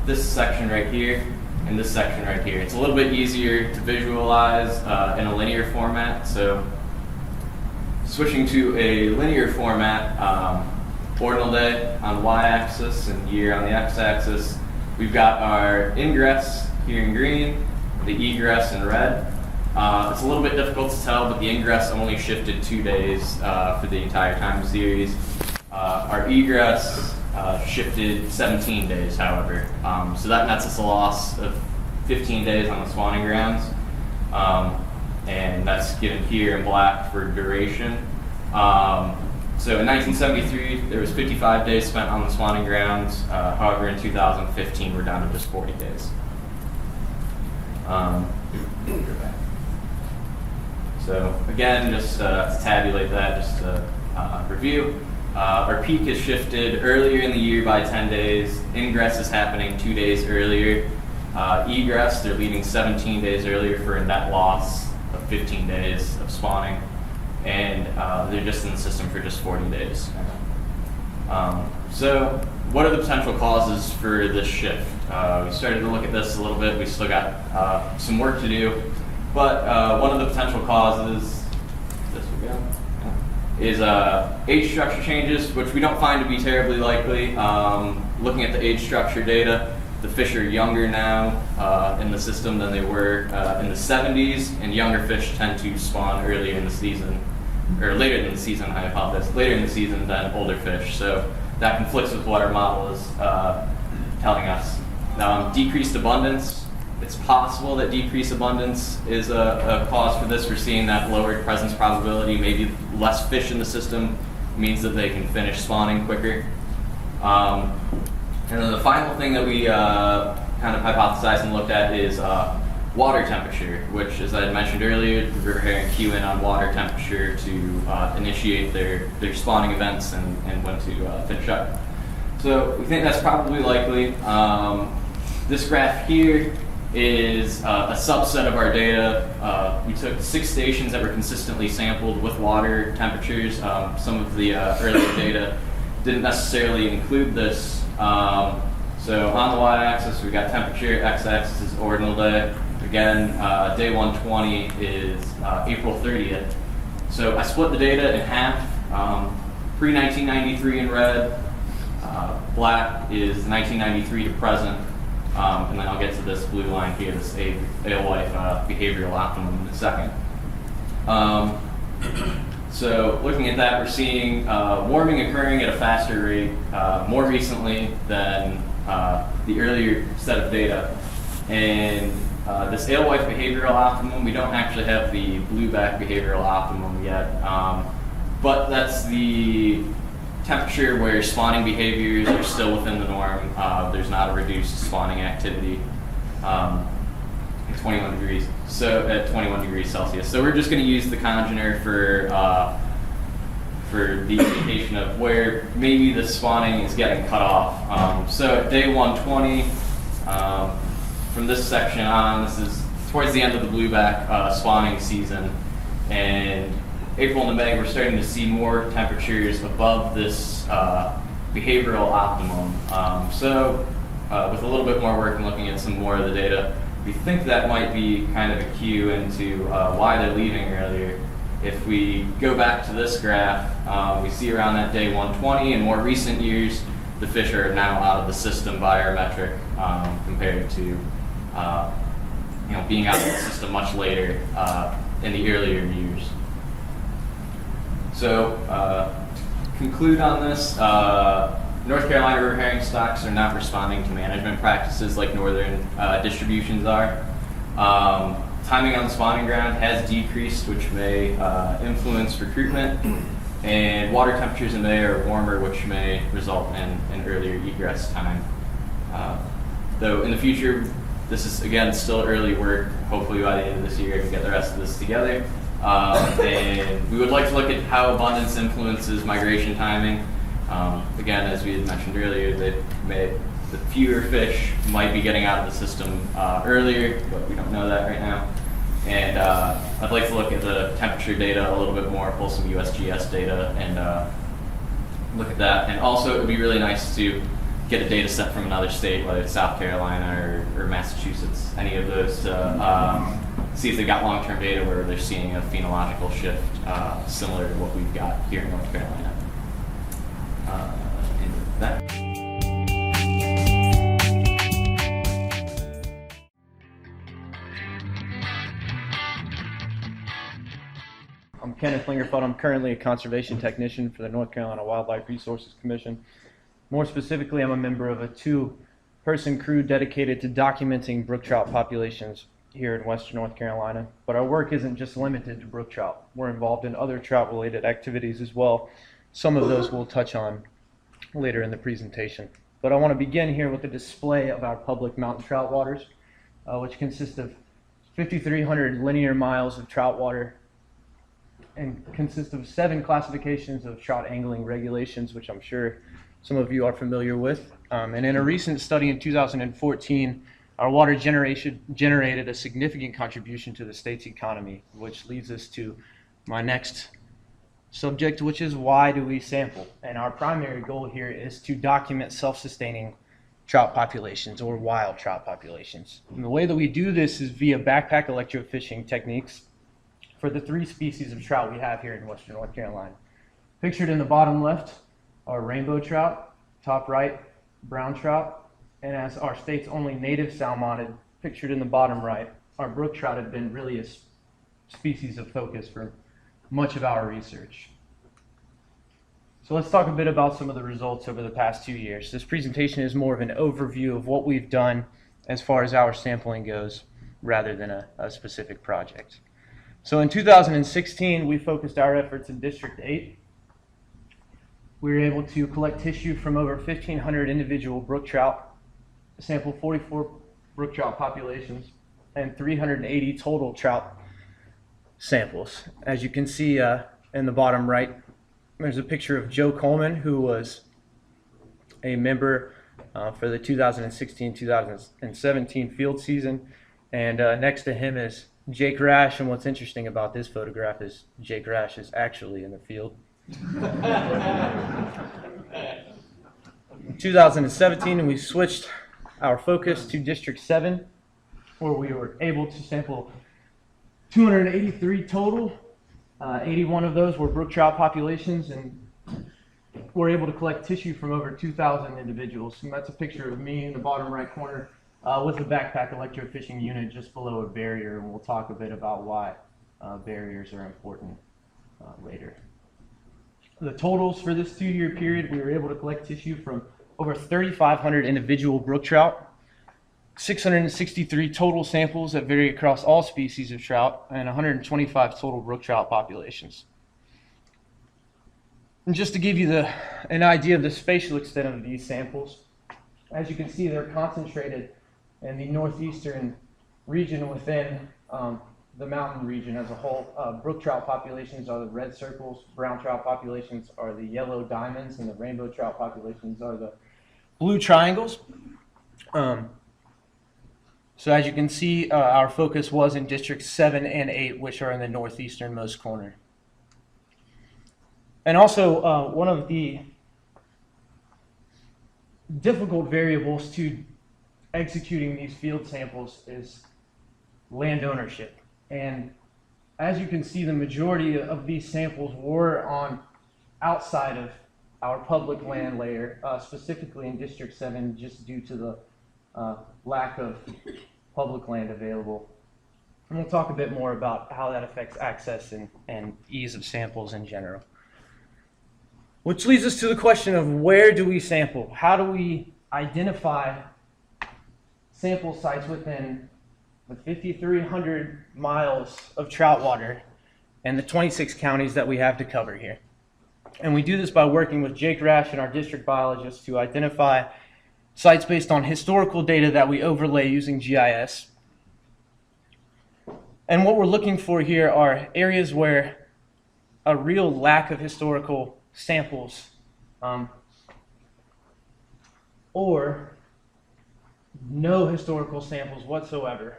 this section right here and this section right here. It's a little bit easier to visualize in a linear format. So switching to a linear format, ordinal day on the y-axis and year on the x-axis, we've got our ingress here in green, the egress in red. It's a little bit difficult to tell, but the ingress only shifted 2 days for the entire time series. Our egress shifted 17 days, however. So that nets us a loss of 15 days on the spawning grounds. And that's given here in black for duration. So in 1973, there was 55 days spent on the spawning grounds. However, in 2015, we're down to just 40 days. So again, just to tabulate that, just to review. Our peak is shifted earlier in the year by 10 days. Ingress is happening 2 days earlier. Egress, they're leaving 17 days earlier for a net loss of 15 days of spawning. And they're just in the system for just 40 days. So what are the potential causes for this shift? We started to look at this a little bit. We still got some work to do. But one of the potential causes, is age structure changes, which we don't find to be terribly likely. Looking at the age structure data, the fish are younger now in the system than they were in the 70s, and younger fish tend to spawn earlier in the season, or later in the season, I apologize, later in the season than older fish. So that conflicts with what our model is telling us. Decreased abundance. It's possible that decreased abundance is a cause for this. We're seeing that lowered presence probability, maybe less fish in the system means that they can finish spawning quicker. And then the final thing that we kind of hypothesized and looked at is water temperature, which, as I had mentioned earlier, the river herring cue in on water temperature to initiate their spawning events and when to finish up. So we think that's probably likely. This graph here is a subset of our data. We took 6 stations that were consistently sampled with water temperatures. Some of the earlier data didn't necessarily include this. So on the y-axis, we've got temperature, x-axis is ordinal day. Again, day 120 is April 30th. So I split the data in half. Pre-1993 in red, black is 1993 to present. And then I'll get to this blue line here, this alewife behavioral optimum in a second. So looking at that, we're seeing warming occurring at a faster rate more recently than the earlier set of data. And this alewife behavioral optimum, we don't actually have the blueback behavioral optimum yet, but that's the temperature where spawning behaviors are still within the norm. There's not a reduced spawning activity at 21 degrees. So at 21 degrees Celsius. So we're just going to use the congener for the indication of where maybe the spawning is getting cut off. So at day 120, from this section on, this is towards the end of the blueback spawning season, and April and May, we're starting to see more temperatures above this behavioral optimum. So with a little bit more work and looking at some more of the data, we think that might be kind of a cue into why they're leaving earlier. If we go back to this graph, we see around that day 120, in more recent years, the fish are now out of the system by our metric compared to being out of the system much later in the earlier years. So, to conclude on this, North Carolina river herring stocks are not responding to management practices like northern distributions are. Timing on the spawning ground has decreased, which may influence recruitment, and water temperatures in May are warmer, which may result in earlier egress time. Though in the future, this is again still early work. Hopefully by the end of this year, I can get the rest of this together. And we would like to look at how abundance influences migration timing. Again, as we had mentioned earlier, they may the fewer fish might be getting out of the system earlier, but we don't know that right now. And I'd like to look at the temperature data a little bit more, pull some USGS data, and look at that. And also, it would be really nice to get a data set from another state, whether it's South Carolina or Massachusetts, any of those, to see if they got long-term data where they're seeing a phenological shift similar to what we've got here in North Carolina. And with that. I'm Kenneth Lingerfeld. I'm currently a conservation technician for the North Carolina Wildlife Resources Commission. More specifically, I'm a member of a 2-person crew dedicated to documenting brook trout populations here in western North Carolina. But our work isn't just limited to brook trout. We're involved in other trout-related activities as well. Some of those we'll touch on later in the presentation. But I want to begin here with a display of our public mountain trout waters, which consist of 5,300 linear miles of trout water and consist of 7 classifications of trout angling regulations, which I'm sure some of you are familiar with. And in a recent study in 2014, our water generated a significant contribution to the state's economy, which leads us to my next subject, which is why do we sample? And our primary goal here is to document self-sustaining trout populations or wild trout populations. And the way that we do this is via backpack electrofishing techniques for the 3 species of trout we have here in western North Carolina. Pictured in the bottom left are rainbow trout, top right, brown trout, and as our state's only native salmonid, pictured in the bottom right, our brook trout have been really a species of focus for much of our research. So let's talk a bit about some of the results over the past 2 years. This presentation is more of an overview of what we've done as far as our sampling goes, rather than a specific project. So in 2016, we focused our efforts in District 8. We were able to collect tissue from over 1,500 individual brook trout, sample 44 brook trout populations, and 380 total trout samples. As you can see in the bottom right, there's a picture of Joe Coleman, who was a member for the 2016-2017 field season. And next to him is Jake Rash, and what's interesting about this photograph is Jake Rash is actually in the field. In 2017, we switched our focus to District 7, where we were able to sample 283 total. 81 of those were brook trout populations, and we're able to collect tissue from over 2,000 individuals. And that's a picture of me in the bottom right corner with the backpack electrofishing unit just below a barrier, and we'll talk a bit about why barriers are important later. The totals for this 2-year period, we were able to collect tissue from over 3,500 individual brook trout, 663 total samples that vary across all species of trout, and 125 total brook trout populations. And just to give you an idea of the spatial extent of these samples, as you can see, they're concentrated in the northeastern region within the mountain region as a whole. Brook trout populations are the red circles, brown trout populations are the yellow diamonds, and the rainbow trout populations are the blue triangles. So as you can see, our focus was in Districts 7 and 8, which are in the northeasternmost corner. And also, one of the difficult variables to executing these field samples is land ownership. And as you can see, the majority of these samples were on outside of our public land layer, specifically in District 7, just due to the lack of public land available. And we'll talk a bit more about how that affects access and ease of samples in general. Which leads us to the question of where do we sample? How do we identify sample sites within the 5,300 miles of trout water and the 26 counties that we have to cover here? And we do this by working with Jake Rash and our district biologists to identify sites based on historical data that we overlay using GIS. And what we're looking for here are areas where a real lack of historical samples or no historical samples whatsoever.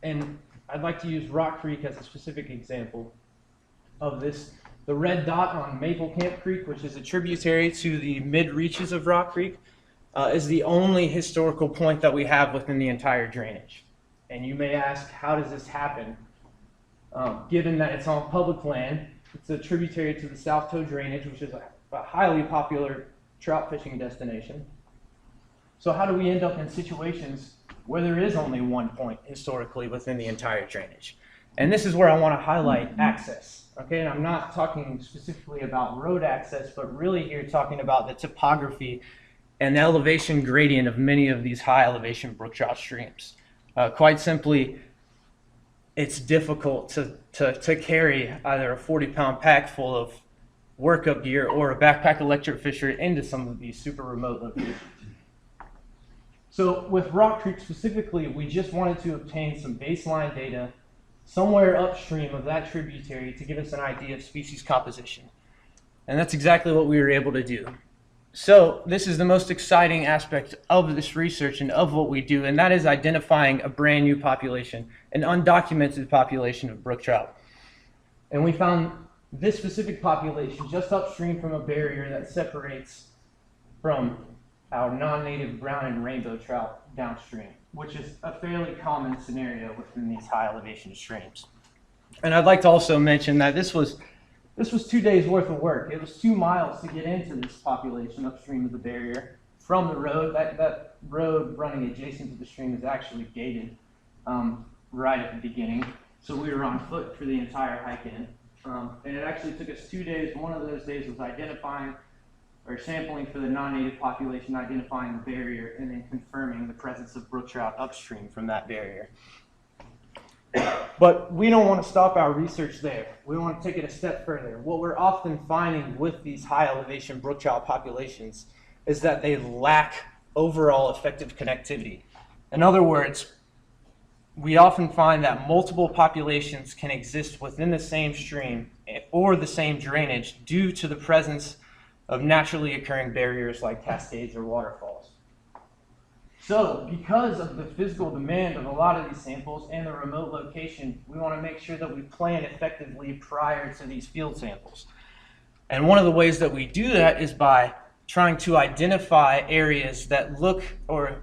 And I'd like to use Rock Creek as a specific example of this. The red dot on Maple Camp Creek, which is a tributary to the mid-reaches of Rock Creek, is the only historical point that we have within the entire drainage. And you may ask, how does this happen? Given that it's on public land, it's a tributary to the South Toe Drainage, which is a highly popular trout fishing destination. So how do we end up in situations where there is only one point historically within the entire drainage? And this is where I want to highlight access. Okay, and I'm not talking specifically about road access, but really here talking about the topography and the elevation gradient of many of these high elevation brook trout streams. Quite simply, it's difficult to carry either a 40-pound pack full of workup gear or a backpack electric fisher into some of these super remote locations. So with Rock Creek specifically, we just wanted to obtain some baseline data somewhere upstream of that tributary to give us an idea of species composition. And that's exactly what we were able to do. So this is the most exciting aspect of this research and of what we do, and that is identifying a brand new population, an undocumented population of brook trout. And we found this specific population just upstream from a barrier that separates from our non-native brown and rainbow trout downstream, which is a fairly common scenario within these high elevation streams. And I'd like to also mention that this was 2 days worth of work. It was 2 miles to get into this population upstream of the barrier from the road. That road running adjacent to the stream is actually gated right at the beginning. So we were on foot for the entire hike in. And it actually took us 2 days. One of those days was identifying or sampling for the non-native population, identifying the barrier, and then confirming the presence of brook trout upstream from that barrier. But we don't want to stop our research there. We want to take it a step further. What we're often finding with these high elevation brook trout populations is that they lack overall effective connectivity. In other words, we often find that multiple populations can exist within the same stream or the same drainage due to the presence of naturally occurring barriers like cascades or waterfalls. So, because of the physical demand of a lot of these samples and the remote location, we want to make sure that we plan effectively prior to these field samples. And one of the ways that we do that is by trying to identify areas that look, or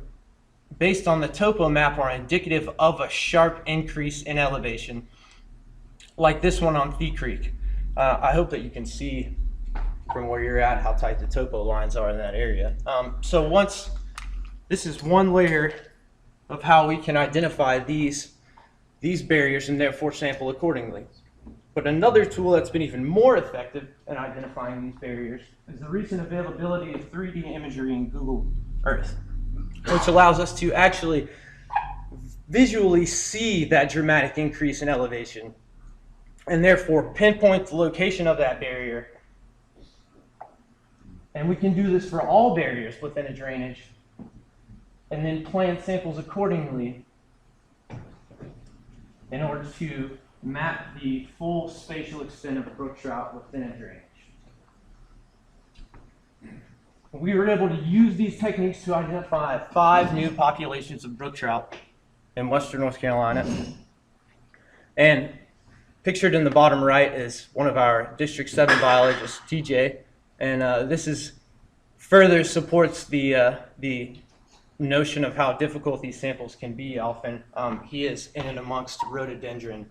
based on the topo map, are indicative of a sharp increase in elevation, like this one on Fee Creek. I hope that you can see from where you're at how tight the topo lines are in that area. This is one layer of how we can identify these barriers and therefore sample accordingly. But another tool that's been even more effective in identifying these barriers is the recent availability of 3D imagery in Google Earth, which allows us to actually visually see that dramatic increase in elevation and therefore pinpoint the location of that barrier. And we can do this for all barriers within a drainage, and then plan samples accordingly in order to map the full spatial extent of brook trout within a drainage. We were able to use these techniques to identify 5 new populations of brook trout in western North Carolina. And pictured in the bottom right is one of our District 7 biologists, TJ, and this is further supports the notion of how difficult these samples can be often. He is in and amongst rhododendron,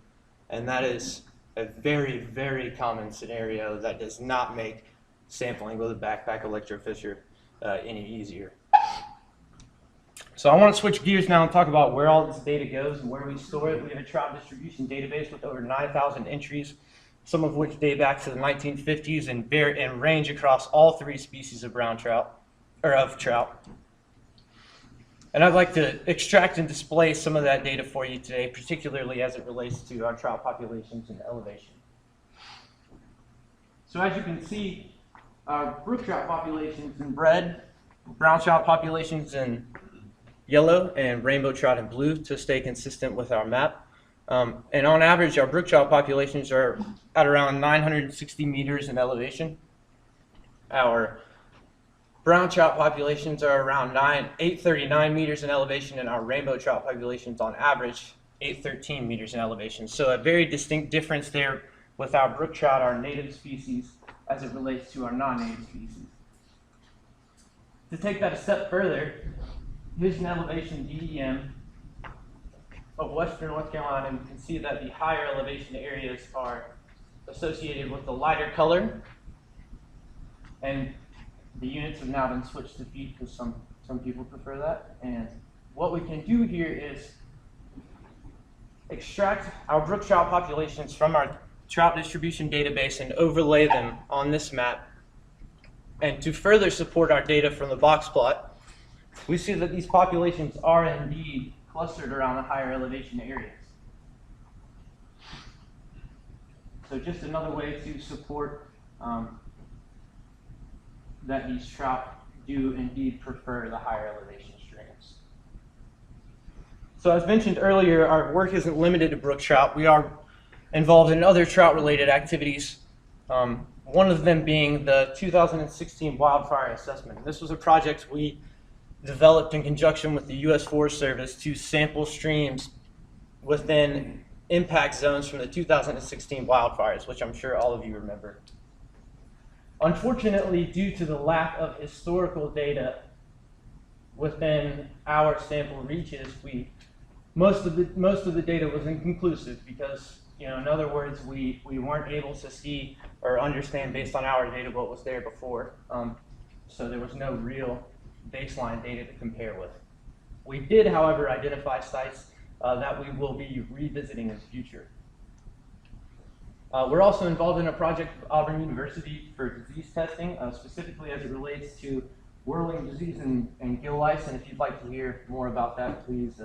and that is a very, very common scenario that does not make sampling with a backpack electrofisher any easier. So I want to switch gears now and talk about where all this data goes and where we store it. We have a trout distribution database with over 9,000 entries, some of which date back to the 1950s and range across all 3 species of brown trout, or of trout. And I'd like to extract and display some of that data for you today, particularly as it relates to our trout populations and elevation. So as you can see, our brook trout populations in red, brown trout populations in yellow, and rainbow trout in blue to stay consistent with our map. And on average, our brook trout populations are at around 960 meters in elevation. Our brown trout populations are around 839 meters in elevation, and our rainbow trout populations on average 813 meters in elevation. So a very distinct difference there with our brook trout, our native species, as it relates to our non-native species. To take that a step further, here's an elevation DEM of western North Carolina, and you can see that the higher elevation areas are associated with the lighter color, and the units have now been switched to feet because some people prefer that. And what we can do here is extract our brook trout populations from our trout distribution database and overlay them on this map. And to further support our data from the box plot, we see that these populations are indeed clustered around the higher elevation areas. So just another way to support that these trout do indeed prefer the higher elevation streams. So as mentioned earlier, our work isn't limited to brook trout. We are involved in other trout-related activities, one of them being the 2016 wildfire assessment. This was a project we developed in conjunction with the U.S. Forest Service to sample streams within impact zones from the 2016 wildfires, which I'm sure all of you remember. Unfortunately, due to the lack of historical data within our sample reaches, most of the data was inconclusive because, in other words, we weren't able to see or understand based on our data what was there before. So there was no real baseline data to compare with. We did, however, identify sites that we will be revisiting in the future. We're also involved in a project with Auburn University for disease testing, specifically as it relates to whirling disease and gill lice. And if you'd like to hear more about that, please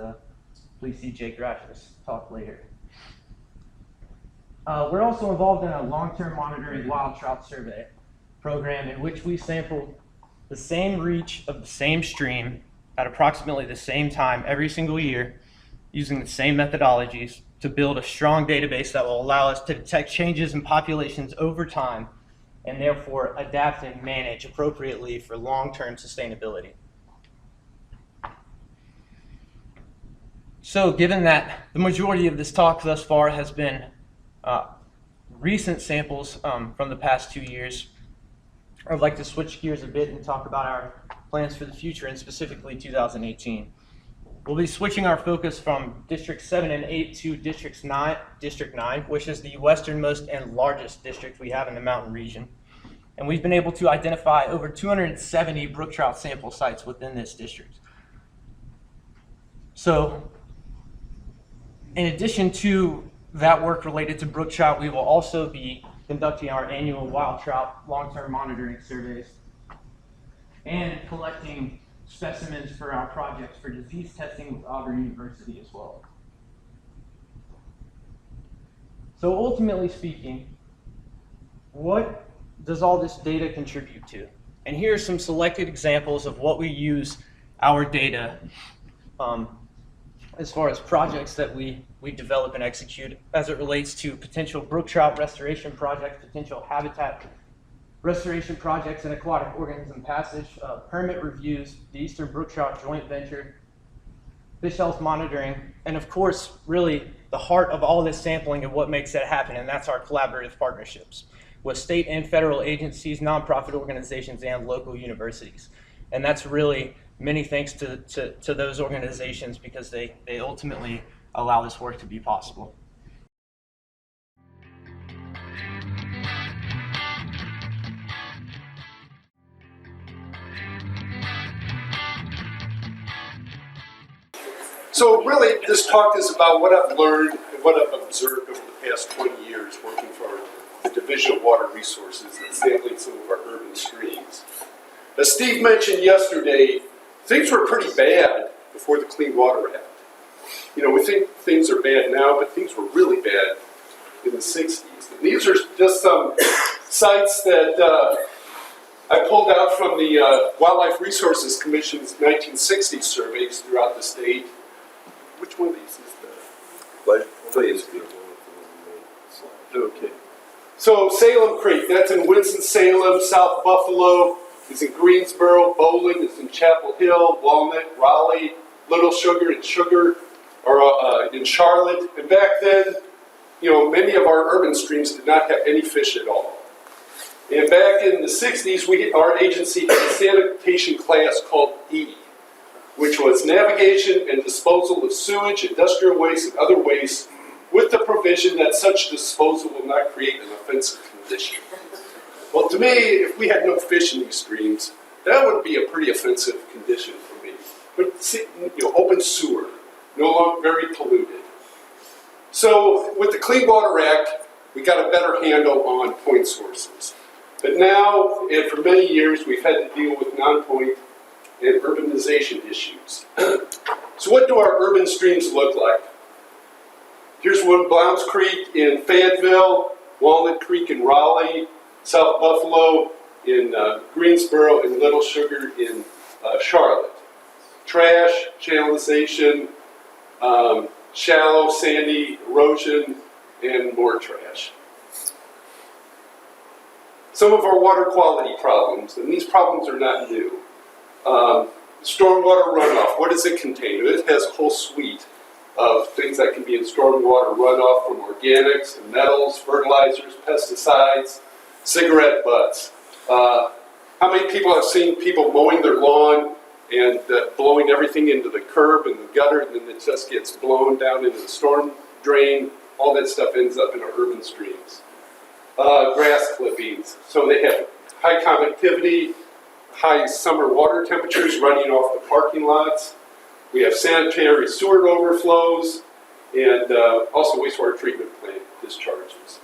see Jake Grash's talk later. We're also involved in a long-term monitoring wild trout survey program in which we sampled the same reach of the same stream at approximately the same time every single year using the same methodologies to build a strong database that will allow us to detect changes in populations over time and therefore adapt and manage appropriately for long-term sustainability. So given that the majority of this talk thus far has been recent samples from the past 2 years, I'd like to switch gears a bit and talk about our plans for the future and specifically 2018. We'll be switching our focus from District 7 and 8 to District 9, which is the westernmost and largest district we have in the mountain region. And we've been able to identify over 270 brook trout sample sites within this district. So, in addition to that work related to brook trout, we will also be conducting our annual wild trout long-term monitoring surveys and collecting specimens for our projects for disease testing with Auburn University as well. So ultimately speaking, what does all this data contribute to? And here are some selected examples of what we use our data as far as projects that we develop and execute as it relates to potential brook trout restoration projects, potential habitat restoration projects and aquatic organism passage, permit reviews, the Eastern Brook Trout Joint Venture, fish health monitoring, and of course, really the heart of all this sampling and what makes that happen, and that's our collaborative partnerships with state and federal agencies, nonprofit organizations, and local universities. And that's really many thanks to those organizations because they ultimately allow this work to be possible. So really, this talk is about what I've learned and what I've observed over the past 20 years working for the Division of Water Resources and sampling some of our urban streams. As Steve mentioned yesterday, things were pretty bad before the Clean Water Act. We think things are bad now, but things were really bad in the 60s. And these are just some sites that I pulled out from the Wildlife Resources Commission's 1960s surveys throughout the state. Which one of these is the? Please. Okay. So Salem Creek, that's in Winston-Salem, South Buffalo. is in Greensboro, Bowling is in Chapel Hill, Walnut, Raleigh, Little Sugar and Sugar are in Charlotte. And back then, many of our urban streams did not have any fish at all. And back in the 60s, our agency had a sanitation class called E, which was navigation and disposal of sewage, industrial waste, and other waste, with the provision that such disposal will not create an offensive condition. Well, to me, if we had no fish in these streams, that would be a pretty offensive condition for me. But see, open sewer, no longer very polluted. So with the Clean Water Act, we got a better handle on point sources. But now, and for many years, we've had to deal with non-point and urbanization issues. So what do our urban streams look like? Here's one: Blounds Creek in Fayetteville, Walnut Creek in Raleigh, South Buffalo in Greensboro, and Little Sugar in Charlotte. Trash, channelization, shallow, sandy, erosion, and more trash. Some of our water quality problems, and these problems are not new. Stormwater runoff, what does it contain? It has a whole suite of things that can be in stormwater runoff, from organics and metals, fertilizers, pesticides, cigarette butts. How many people have seen people mowing their lawn and blowing everything into the curb and the gutter, and then it just gets blown down into the storm drain? All that stuff ends up in our urban streams. Grass clippings, so they have high conductivity, high summer water temperatures running off the parking lots. We have sanitary sewer overflows, and also wastewater treatment plant discharges.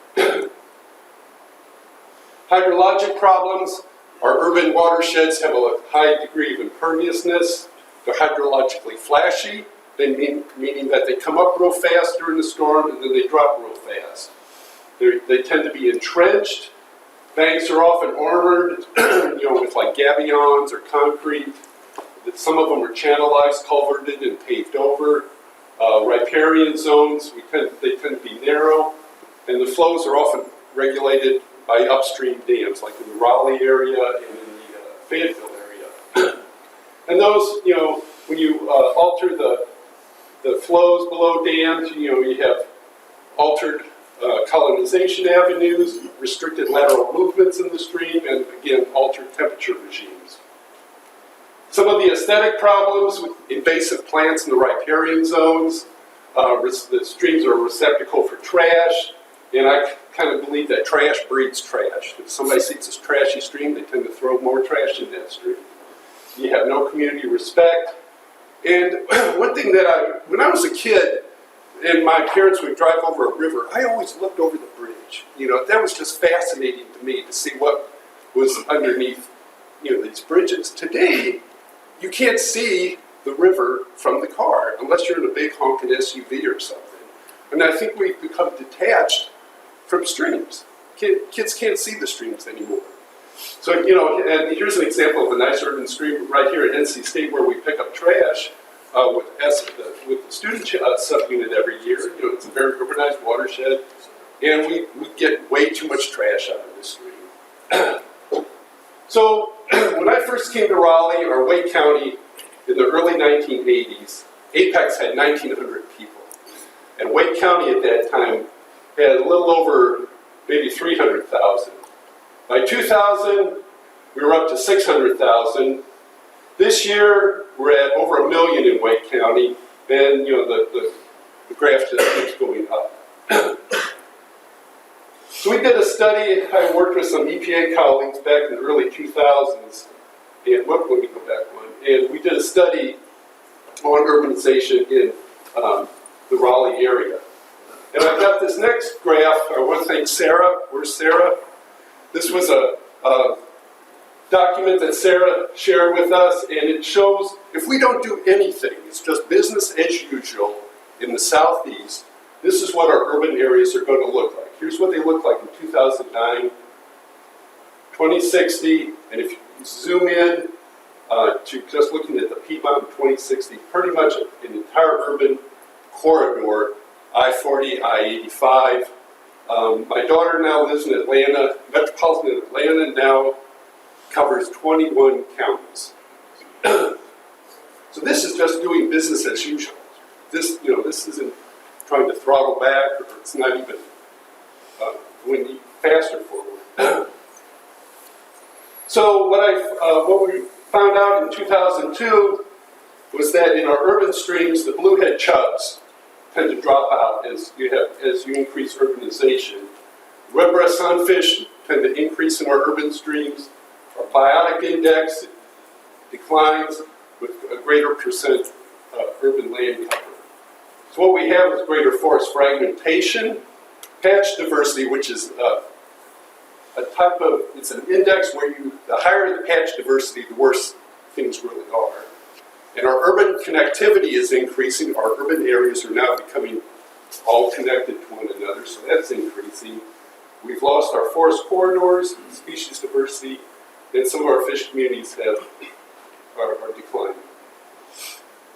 Hydrologic problems. Our urban watersheds have a high degree of imperviousness. They're hydrologically flashy, meaning that they come up real fast during the storm and then they drop real fast. They tend to be entrenched. Banks are often armored, with like gabions or concrete. Some of them are channelized, culverted, and paved over. Riparian zones, they tend to be narrow, and the flows are often regulated by upstream dams, like in the Raleigh area and in the Fayetteville area. And those, when you alter the flows below dams, you have altered colonization avenues, restricted lateral movements in the stream, and again, altered temperature regimes. Some of the aesthetic problems with invasive plants in the riparian zones. The streams are a receptacle for trash, and I kind of believe that trash breeds trash. If somebody sees this trashy stream, they tend to throw more trash in that stream. You have no community respect. And one thing that when I was a kid, and my parents would drive over a river, I always looked over the bridge. That was just fascinating to me to see what was underneath, these bridges. Today, you can't see the river from the car unless you're in a big honking SUV or something. And I think we've become detached from streams. Kids can't see the streams anymore. So, and here's an example of a nice urban stream right here at NC State where we pick up trash with the student subunit every year. It's a very urbanized watershed, and we get way too much trash out of this stream. So when I first came to Raleigh or Wake County in the early 1980s, Apex had 1,900 people. And Wake County at that time had a little over maybe 300,000. By 2000, we were up to 600,000. This year, we're at over 1 million in Wake County, and the graph just keeps going up. So we did a study. I worked with some EPA colleagues back in the early 2000s, and let me go back one. And we did a study on urbanization in the Raleigh area. And I've got this next graph. I want to thank Sarah. Where's Sarah? This was a document that Sarah shared with us, and it shows if we don't do anything, it's just business as usual in the southeast, this is what our urban areas are going to look like. Here's what they look like in 2009, 2060, and if you zoom in to just looking at the Piedmont in 2060, pretty much an entire urban corridor, I-40, I-85. My daughter now lives in Atlanta, metropolitan Atlanta now. covers 21 counties. So this is just doing business as usual. This, this isn't trying to throttle back, or it's not even going faster forward. So what we found out in 2002 was that in our urban streams, the bluehead chubs tend to drop out as you increase urbanization. Red-breast sunfish tend to increase in our urban streams. Our biotic index declines with a greater percent urban land cover. So what we have is greater forest fragmentation, patch diversity, which is a type of, it's an index where the higher the patch diversity, the worse things really are. And our urban connectivity is increasing. Our urban areas are now becoming all connected to one another, so that's increasing. We've lost our forest corridors, species diversity, and some of our fish communities are declining.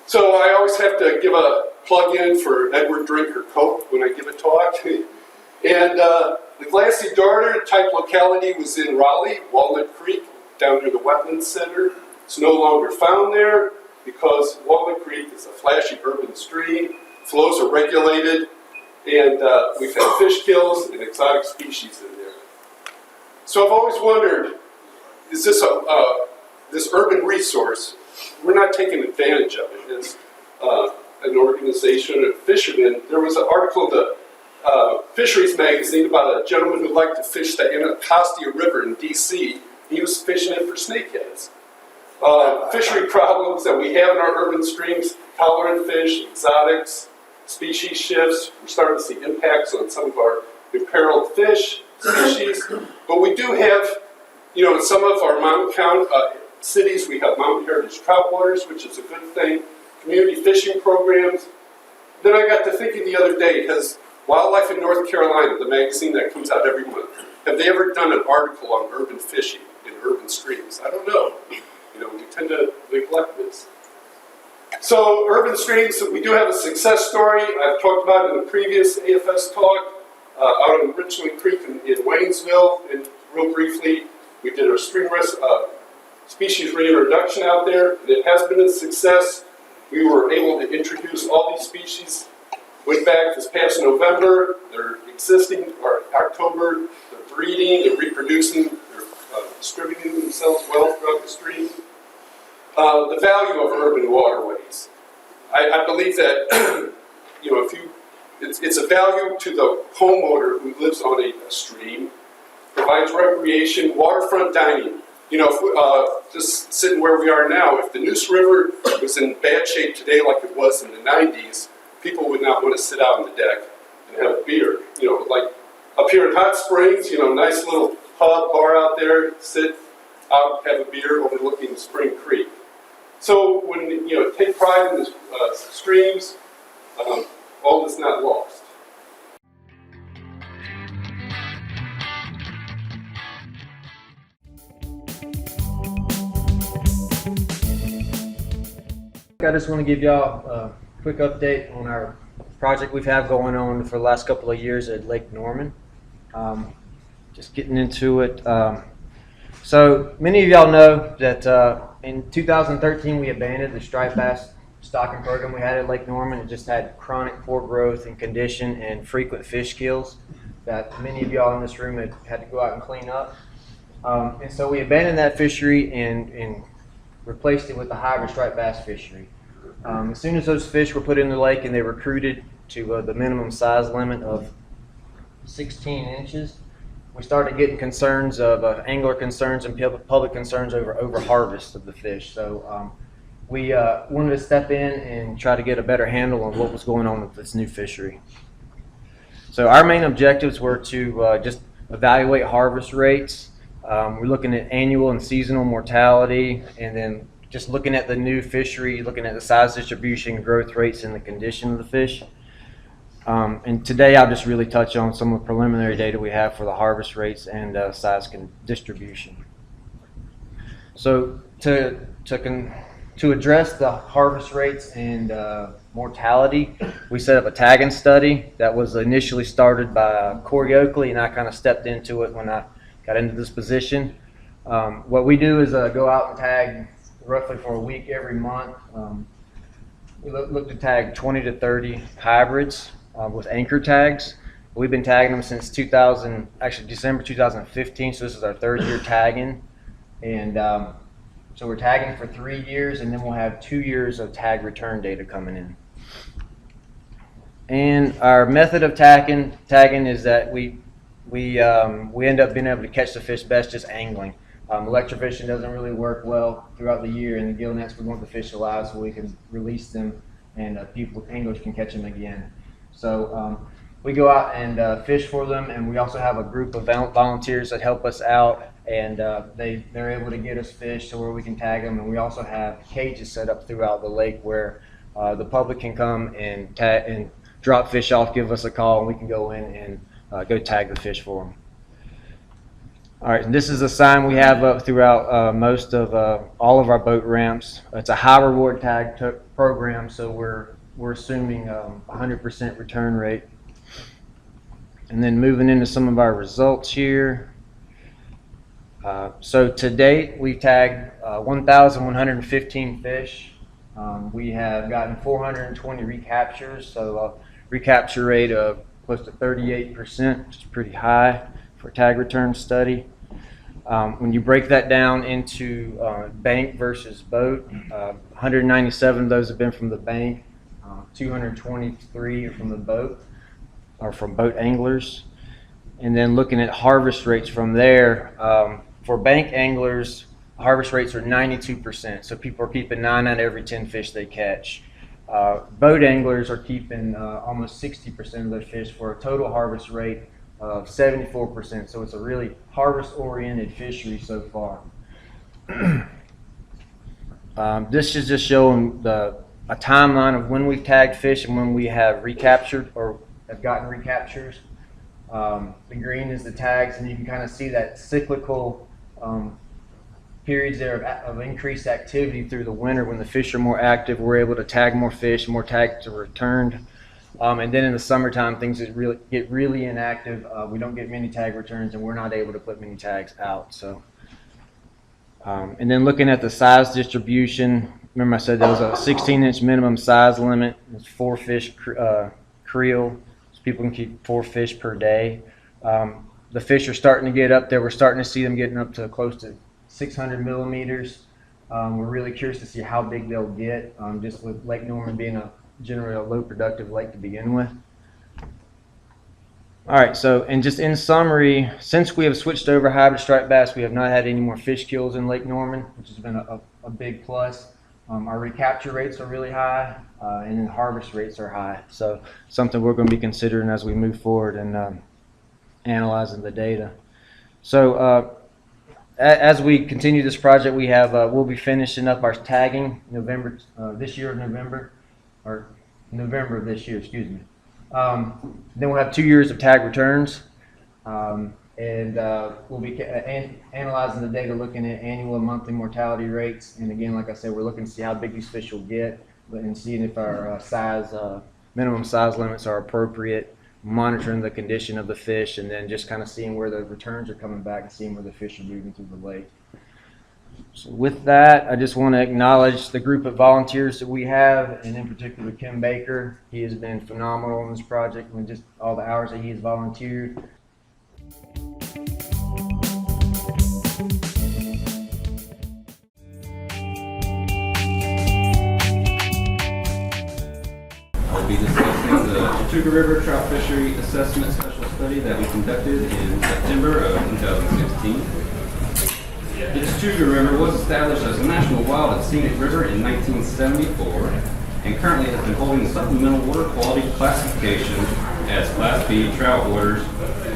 So I always have to give a plug-in for Edward Drinker Cope when I give a talk. And the glassy darter type locality was in Raleigh, Walnut Creek, down near the Wetlands Center. It's no longer found there because Walnut Creek is a flashy urban stream, flows are regulated, and we've had fish kills and exotic species in there. So I've always wondered, is this this urban resource, we're not taking advantage of it as an organization of fishermen. There was an article in the Fisheries magazine about a gentleman who liked to fish the Anacostia River in D.C. He was fishing it for snakeheads. Fishery problems that we have in our urban streams, tolerant fish, exotics, species shifts. We're starting to see impacts on some of our imperiled fish species. But we do have, in some of our mountain cities, we have mountain heritage trout waters, which is a good thing, community fishing programs. Then I got to thinking the other day, has Wildlife in North Carolina, the magazine that comes out every month, have they ever done an article on urban fishing in urban streams? I don't know. We tend to neglect this. So urban streams, we do have a success story. I've talked about it in a previous AFS talk out in Richland Creek in Waynesville. And real briefly, we did our stream species reintroduction out there. And it has been a success. We were able to introduce all these species. Went back this past November. They're existing, or October. They're breeding, they're reproducing, they're distributing themselves well throughout the stream. The value of urban waterways. I believe that it's a value to the homeowner who lives on a stream, provides recreation, waterfront dining. Just sitting where we are now, if the Neuse River was in bad shape today like it was in the 90s, people would not want to sit out on the deck and have a beer. Like up here in Hot Springs, nice little pub, bar out there, sit out, have a beer overlooking Spring Creek. So when take pride in the streams, all is not lost. I just want to give y'all a quick update on our project we've had going on for the last couple of years at Lake Norman. Just getting into it. So many of y'all know that in 2013 we abandoned the striped bass stocking program we had at Lake Norman. It just had chronic poor growth and condition and frequent fish kills that many of y'all in this room had to go out and clean up. And so we abandoned that fishery and replaced it with the hybrid striped bass fishery. As soon as those fish were put in the lake and they recruited to the minimum size limit of 16 inches, we started getting concerns of angler concerns and public concerns over harvest of the fish. So we wanted to step in and try to get a better handle on what was going on with this new fishery. So our main objectives were to just evaluate harvest rates. We're looking at annual and seasonal mortality, and then just looking at the new fishery, looking at the size distribution, growth rates, and the condition of the fish. And today I'll just really touch on some of the preliminary data we have for the harvest rates and size distribution. So to address the harvest rates and mortality, we set up a tagging study that was initially started by Corey Oakley, and I kind of stepped into it when I got into this position. What we do is go out and tag roughly for a week every month. We look to tag 20 to 30 hybrids with anchor tags. We've been tagging them since December 2015, so this is our third year tagging. And so we're tagging for 3 years, and then we'll have 2 years of tag return data coming in. And our method of tagging is that we end up being able to catch the fish best just angling. Electrofishing doesn't really work well throughout the year. In the gill nets, we want the fish alive so we can release them and anglers can catch them again. So we go out and fish for them, and we also have a group of volunteers that help us out, and they're able to get us fish to where we can tag them. And we also have cages set up throughout the lake where the public can come and drop fish off, give us a call, and we can go in and go tag the fish for them. All right, and this is a sign we have up throughout most of all of our boat ramps. It's a high reward tag program, so we're assuming 100% return rate. And then moving into some of our results here. So to date, we've tagged 1,115 fish. We have gotten 420 recaptures, so a recapture rate of close to 38%, which is pretty high for a tag return study. When you break that down into bank versus boat, 197 of those have been from the bank, 223 are from the boat, or from boat anglers. And then looking at harvest rates from there, for bank anglers, harvest rates are 92%, so people are keeping 9 out of every 10 fish they catch. Boat anglers are keeping almost 60% of their fish for a total harvest rate of 74%, so it's a really harvest-oriented fishery so far. This is just showing a timeline of when we've tagged fish and when we have recaptured or have gotten recaptures. The green is the tags, and you can kind of see that cyclical periods there of increased activity through the winter. When the fish are more active, we're able to tag more fish, more tags are returned. And then in the summertime, things get really inactive. We don't get many tag returns, and we're not able to put many tags out. So, and then looking at the size distribution, remember I said there was a 16-inch minimum size limit. It's 4 fish creel, so people can keep 4 fish per day. The fish are starting to get up there. We're starting to see them getting up to close to 600 millimeters. We're really curious to see how big they'll get, just with Lake Norman being generally a low productive lake to begin with. All right, so and just in summary, since we have switched over hybrid striped bass, we have not had any more fish kills in Lake Norman, which has been a big plus. Our recapture rates are really high, and then harvest rates are high. So something we're going to be considering as we move forward and analyzing the data. So as we continue this project, we'll be finishing up our tagging November of this year, excuse me. Then we'll have 2 years of tag returns, and we'll be analyzing the data, looking at annual and monthly mortality rates. And again, like I said, we're looking to see how big these fish will get, and seeing if our minimum size limits are appropriate, monitoring the condition of the fish, and then just kind of seeing where the returns are coming back and seeing where the fish are moving through the lake. So with that, I just want to acknowledge the group of volunteers that we have, and in particular Kim Baker. He has been phenomenal in this project with just all the hours that he has volunteered. I'll be discussing the Chattooga River Trout Fishery Assessment Special Study that we conducted in September of 2016. The Chattooga River was established as a National Wild and Scenic River in 1974 and currently has been holding the Supplemental Water Quality Classification as Class B trout waters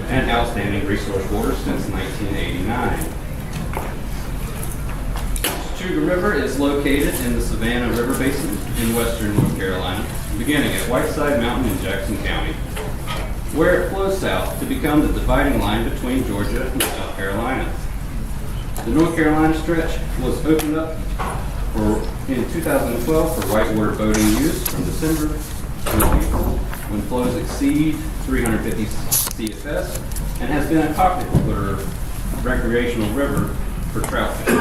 and Outstanding Resource Waters since 1989. Chattooga River is located in the Savannah River Basin in western North Carolina, beginning at Whiteside Mountain in Jackson County, where it flows south to become the dividing line between Georgia and South Carolina. The North Carolina stretch was opened up in 2012 for whitewater boating use from December through April, when flows exceed 350 CFS, and has been a popular recreational river for trout fishing.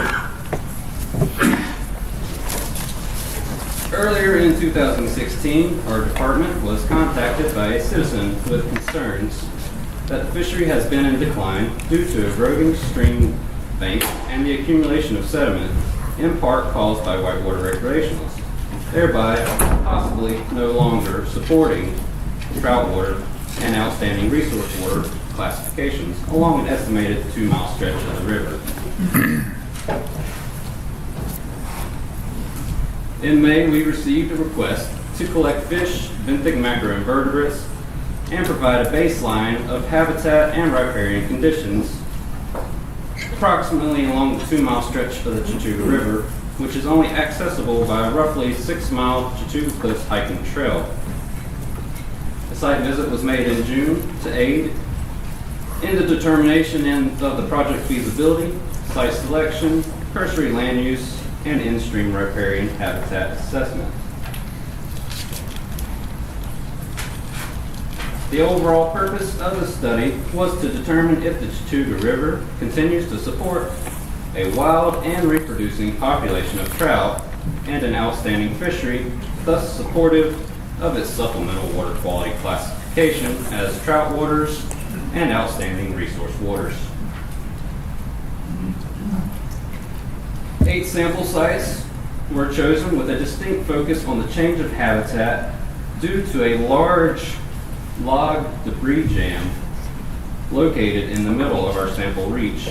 Earlier in 2016, our department was contacted by a citizen with concerns that the fishery has been in decline due to eroding stream banks and the accumulation of sediment, in part caused by whitewater recreationalists, thereby possibly no longer supporting trout water and outstanding resource water classifications along an estimated 2-mile stretch of the river. In May, we received a request to collect fish, benthic macroinvertebrates, and provide a baseline of habitat and riparian conditions approximately along the 2-mile stretch of the Chattooga River, which is only accessible by a roughly 6-mile Chattooga Cliffs hiking trail. A site visit was made in June to aid in the determination of the project feasibility, site selection, cursory land use, and in-stream riparian habitat assessment. The overall purpose of the study was to determine if the Chattooga River continues to support a wild and reproducing population of trout and an outstanding fishery, thus supportive of its supplemental water quality classification as trout waters and outstanding resource waters. 8 sample sites were chosen with a distinct focus on the change of habitat due to a large log debris jam located in the middle of our sample reach.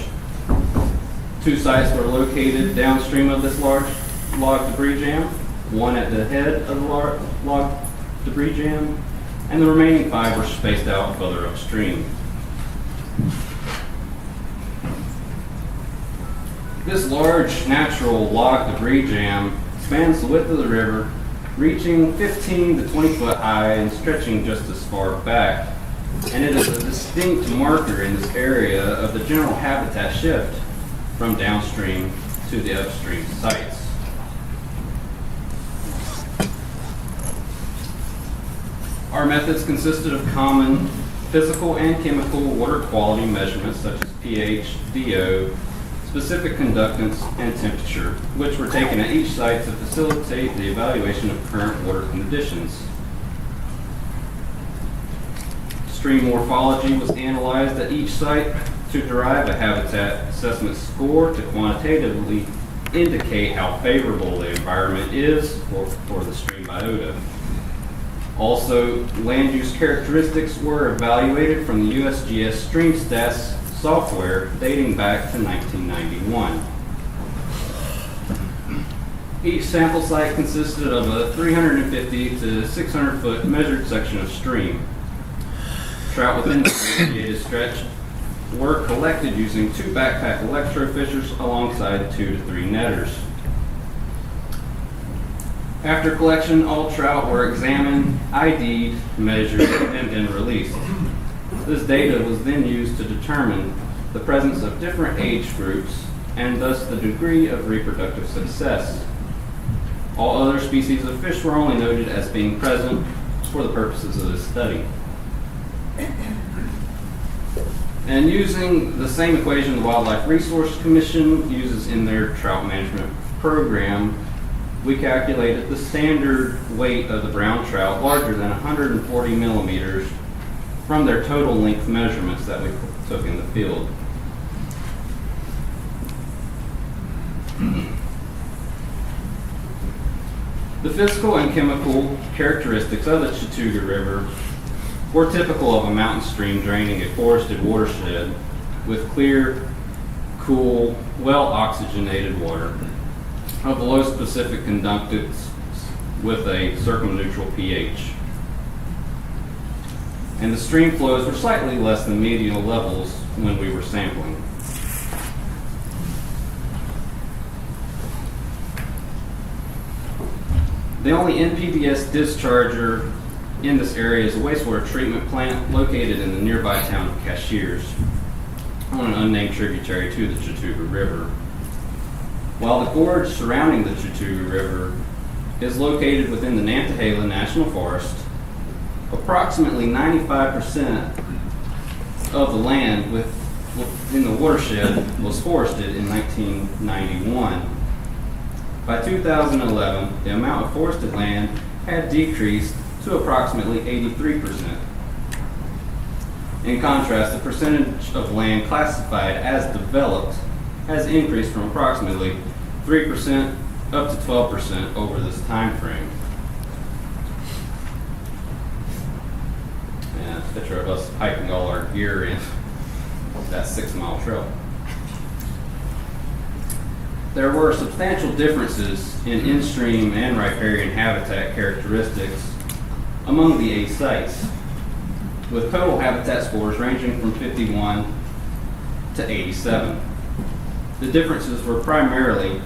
2 sites were located downstream of this large log debris jam, 1 at the head of the log debris jam, and the remaining 5 were spaced out further upstream. This large natural log debris jam spans the width of the river, reaching 15 to 20 foot high and stretching just as far back. And it is a distinct marker in this area of the general habitat shift from downstream to the upstream sites. Our methods consisted of common physical and chemical water quality measurements such as pH, DO, specific conductance, and temperature, which were taken at each site to facilitate the evaluation of current water conditions. Stream morphology was analyzed at each site to derive a habitat assessment score to quantitatively indicate how favorable the environment is for the stream biota. Also, land use characteristics were evaluated from the USGS Stream Stats software dating back to 1991. Each sample site consisted of a 350 to 600 foot measured section of stream. Trout within the delineated stretch were collected using 2 backpack electrofishers alongside 2 to 3 netters. After collection, all trout were examined, ID'd, measured, and then released. This data was then used to determine the presence of different age groups and thus the degree of reproductive success. All other species of fish were only noted as being present for the purposes of this study. And using the same equation the Wildlife Resource Commission uses in their trout management program, we calculated the standard weight of the brown trout larger than 140 millimeters from their total length measurements that we took in the field. The physical and chemical characteristics of the Chattooga River were typical of a mountain stream draining a forested watershed with clear, cool, well-oxygenated water of low specific conductance with a circumneutral pH. And the stream flows were slightly less than medial levels when we were sampling. The only NPDES discharger in this area is a wastewater treatment plant located in the nearby town of Cashiers on an unnamed tributary to the Chattooga River. While the gorge surrounding the Chattooga River is located within the Nantahala National Forest, approximately 95% of the land in the watershed was forested in 1991. By 2011, the amount of forested land had decreased to approximately 83%. In contrast, the percentage of land classified as developed has increased from approximately 3% up to 12% over this time frame. And a picture of us hiking all our gear in that 6-mile trail. There were substantial differences in in-stream and riparian habitat characteristics among the 8 sites, with total habitat scores ranging from 51 to 87. The differences were primarily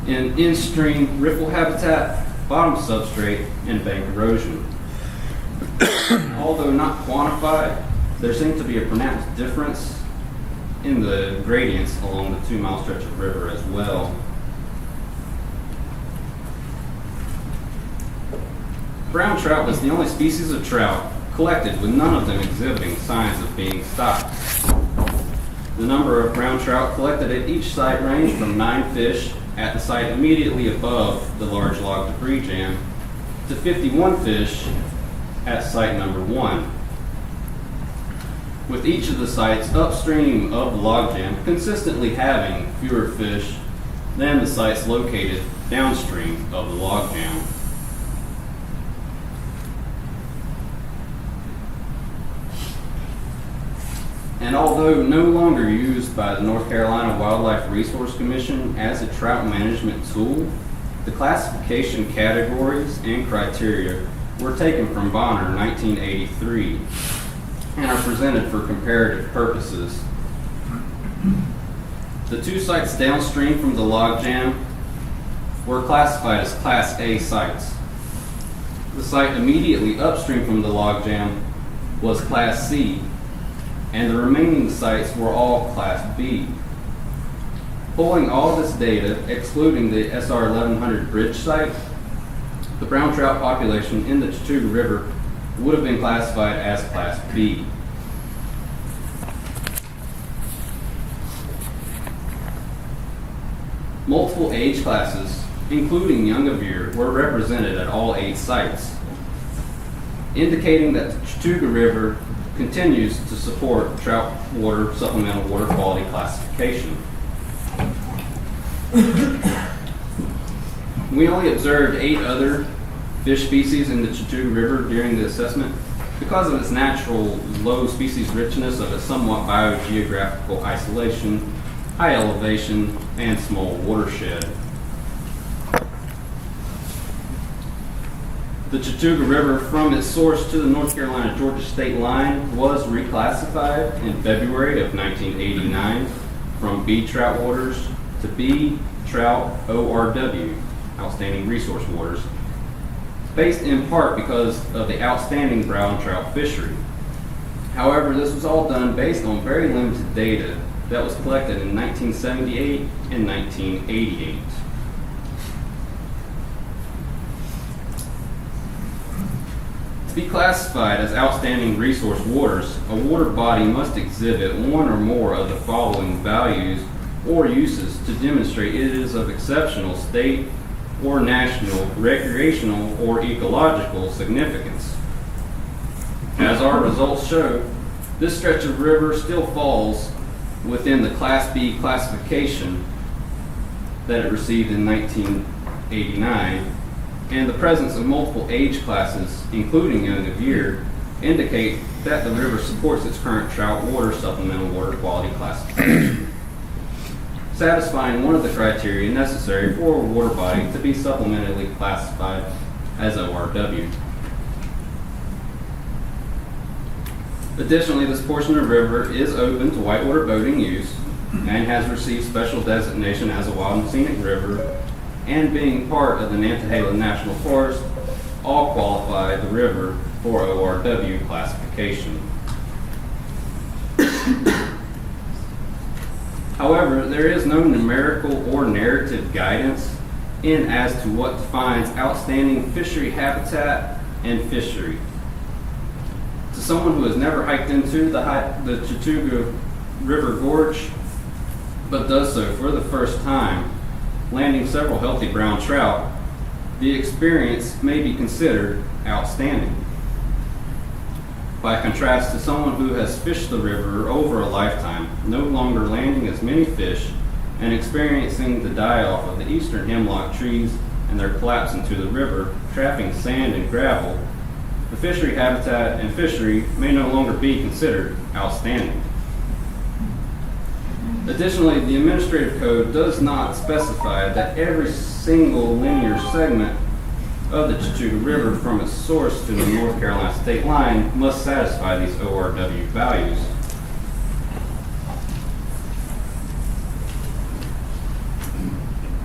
in in-stream riffle habitat, bottom substrate, and bank erosion. Although not quantified, there seemed to be a pronounced difference in the gradients along the 2-mile stretch of river as well. Brown trout was the only species of trout collected with none of them exhibiting signs of being stocked. The number of brown trout collected at each site ranged from 9 fish at the site immediately above the large log debris jam to 51 fish at site number 1, with each of the sites upstream of the log jam consistently having fewer fish than the sites located downstream of the log jam. And although no longer used by the North Carolina Wildlife Resource Commission as a trout management tool, the classification categories and criteria were taken from Bonner 1983 and are presented for comparative purposes. The 2 sites downstream from the log jam were classified as Class A sites. The site immediately upstream from the log jam was Class C, and the remaining sites were all Class B. Pulling all this data, excluding the SR 1100 bridge site, the brown trout population in the Chattooga River would have been classified as Class B. Multiple age classes, including young of year, were represented at all 8 sites, indicating that the Chattooga River continues to support trout water supplemental water quality classification. We only observed 8 other fish species in the Chattooga River during the assessment because of its natural low species richness of a somewhat biogeographical isolation, high elevation, and small watershed. The Chattooga River, from its source to the North Carolina-Georgia state line, was reclassified in February of 1989 from B trout waters to B trout ORW, outstanding resource waters, based in part because of the outstanding brown trout fishery. However, this was all done based on very limited data that was collected in 1978 and 1988. To be classified as outstanding resource waters, a water body must exhibit one or more of the following values or uses to demonstrate it is of exceptional state or national, recreational, or ecological significance. As our results show, this stretch of river still falls within the Class B classification that it received in 1989, and the presence of multiple age classes, including young of year, indicate that the river supports its current trout water supplemental water quality classification, satisfying one of the criteria necessary for a water body to be supplementally classified as ORW. Additionally, this portion of the river is open to whitewater boating use and has received special designation as a wild and scenic river, and being part of the Nantahala National Forest, all qualify the river for ORW classification. However, there is no numerical or narrative guidance in as to what defines outstanding fishery habitat and fishery. To someone who has never hiked into the Chattooga River Gorge, but does so for the first time, landing several healthy brown trout, the experience may be considered outstanding. By contrast to someone who has fished the river over a lifetime, no longer landing as many fish, and experiencing the die-off of the eastern hemlock trees and their collapse into the river, trapping sand and gravel, the fishery habitat and fishery may no longer be considered outstanding. Additionally, the administrative code does not specify that every single linear segment of the Chattooga River from its source to the North Carolina state line must satisfy these ORW values.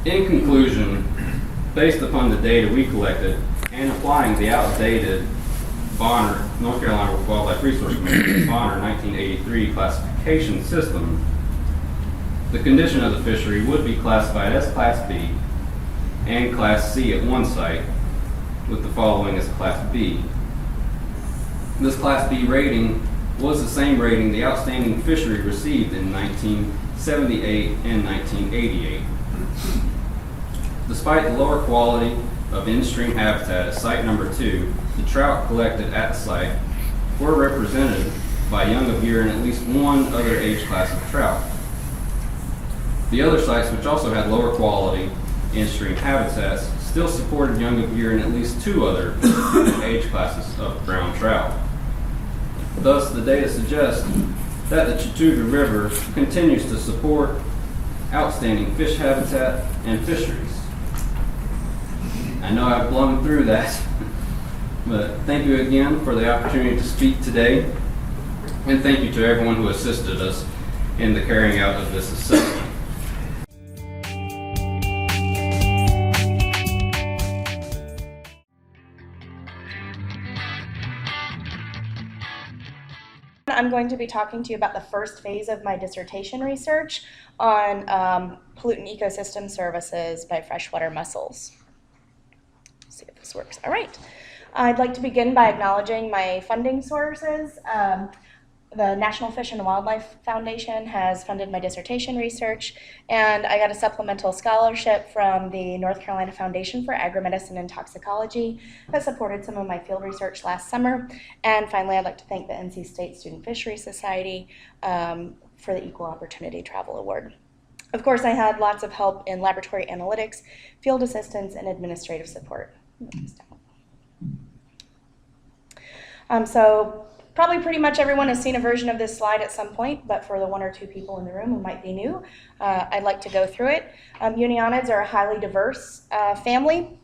In conclusion, based upon the data we collected and applying the outdated Bonner, North Carolina Wildlife Resource Commission Bonner 1983 classification system, the condition of the fishery would be classified as Class B and Class C at one site, with the following as Class B. This Class B rating was the same rating the outstanding fishery received in 1978 and 1988. Despite the lower quality of in-stream habitat at site number 2, the trout collected at the site were represented by young of year in at least one other age class of trout. The other sites, which also had lower quality in-stream habitats, still supported young of year in at least 2 other age classes of brown trout. Thus, the data suggests that the Chattooga River continues to support outstanding fish habitat and fisheries. I know I've blown through that, but thank you again for the opportunity to speak today, and thank you to everyone who assisted us in the carrying out of this assessment. I'm going to be talking to you about the first phase of my dissertation research on pollutant ecosystem services by freshwater mussels. Let's see if this works. All right. I'd like to begin by acknowledging my funding sources. The National Fish and Wildlife Foundation has funded my dissertation research, and I got a supplemental scholarship from the North Carolina Foundation for Agrimedicine and Toxicology that supported some of my field research last summer. And finally, I'd like to thank the NC State Student Fisheries Society for the Equal Opportunity Travel Award. Of course, I had lots of help in laboratory analytics, field assistance, and administrative support. Probably pretty much everyone has seen a version of this slide at some point, but for the 1 or 2 people in the room who might be new, I'd like to go through it. Unionids are a highly diverse family,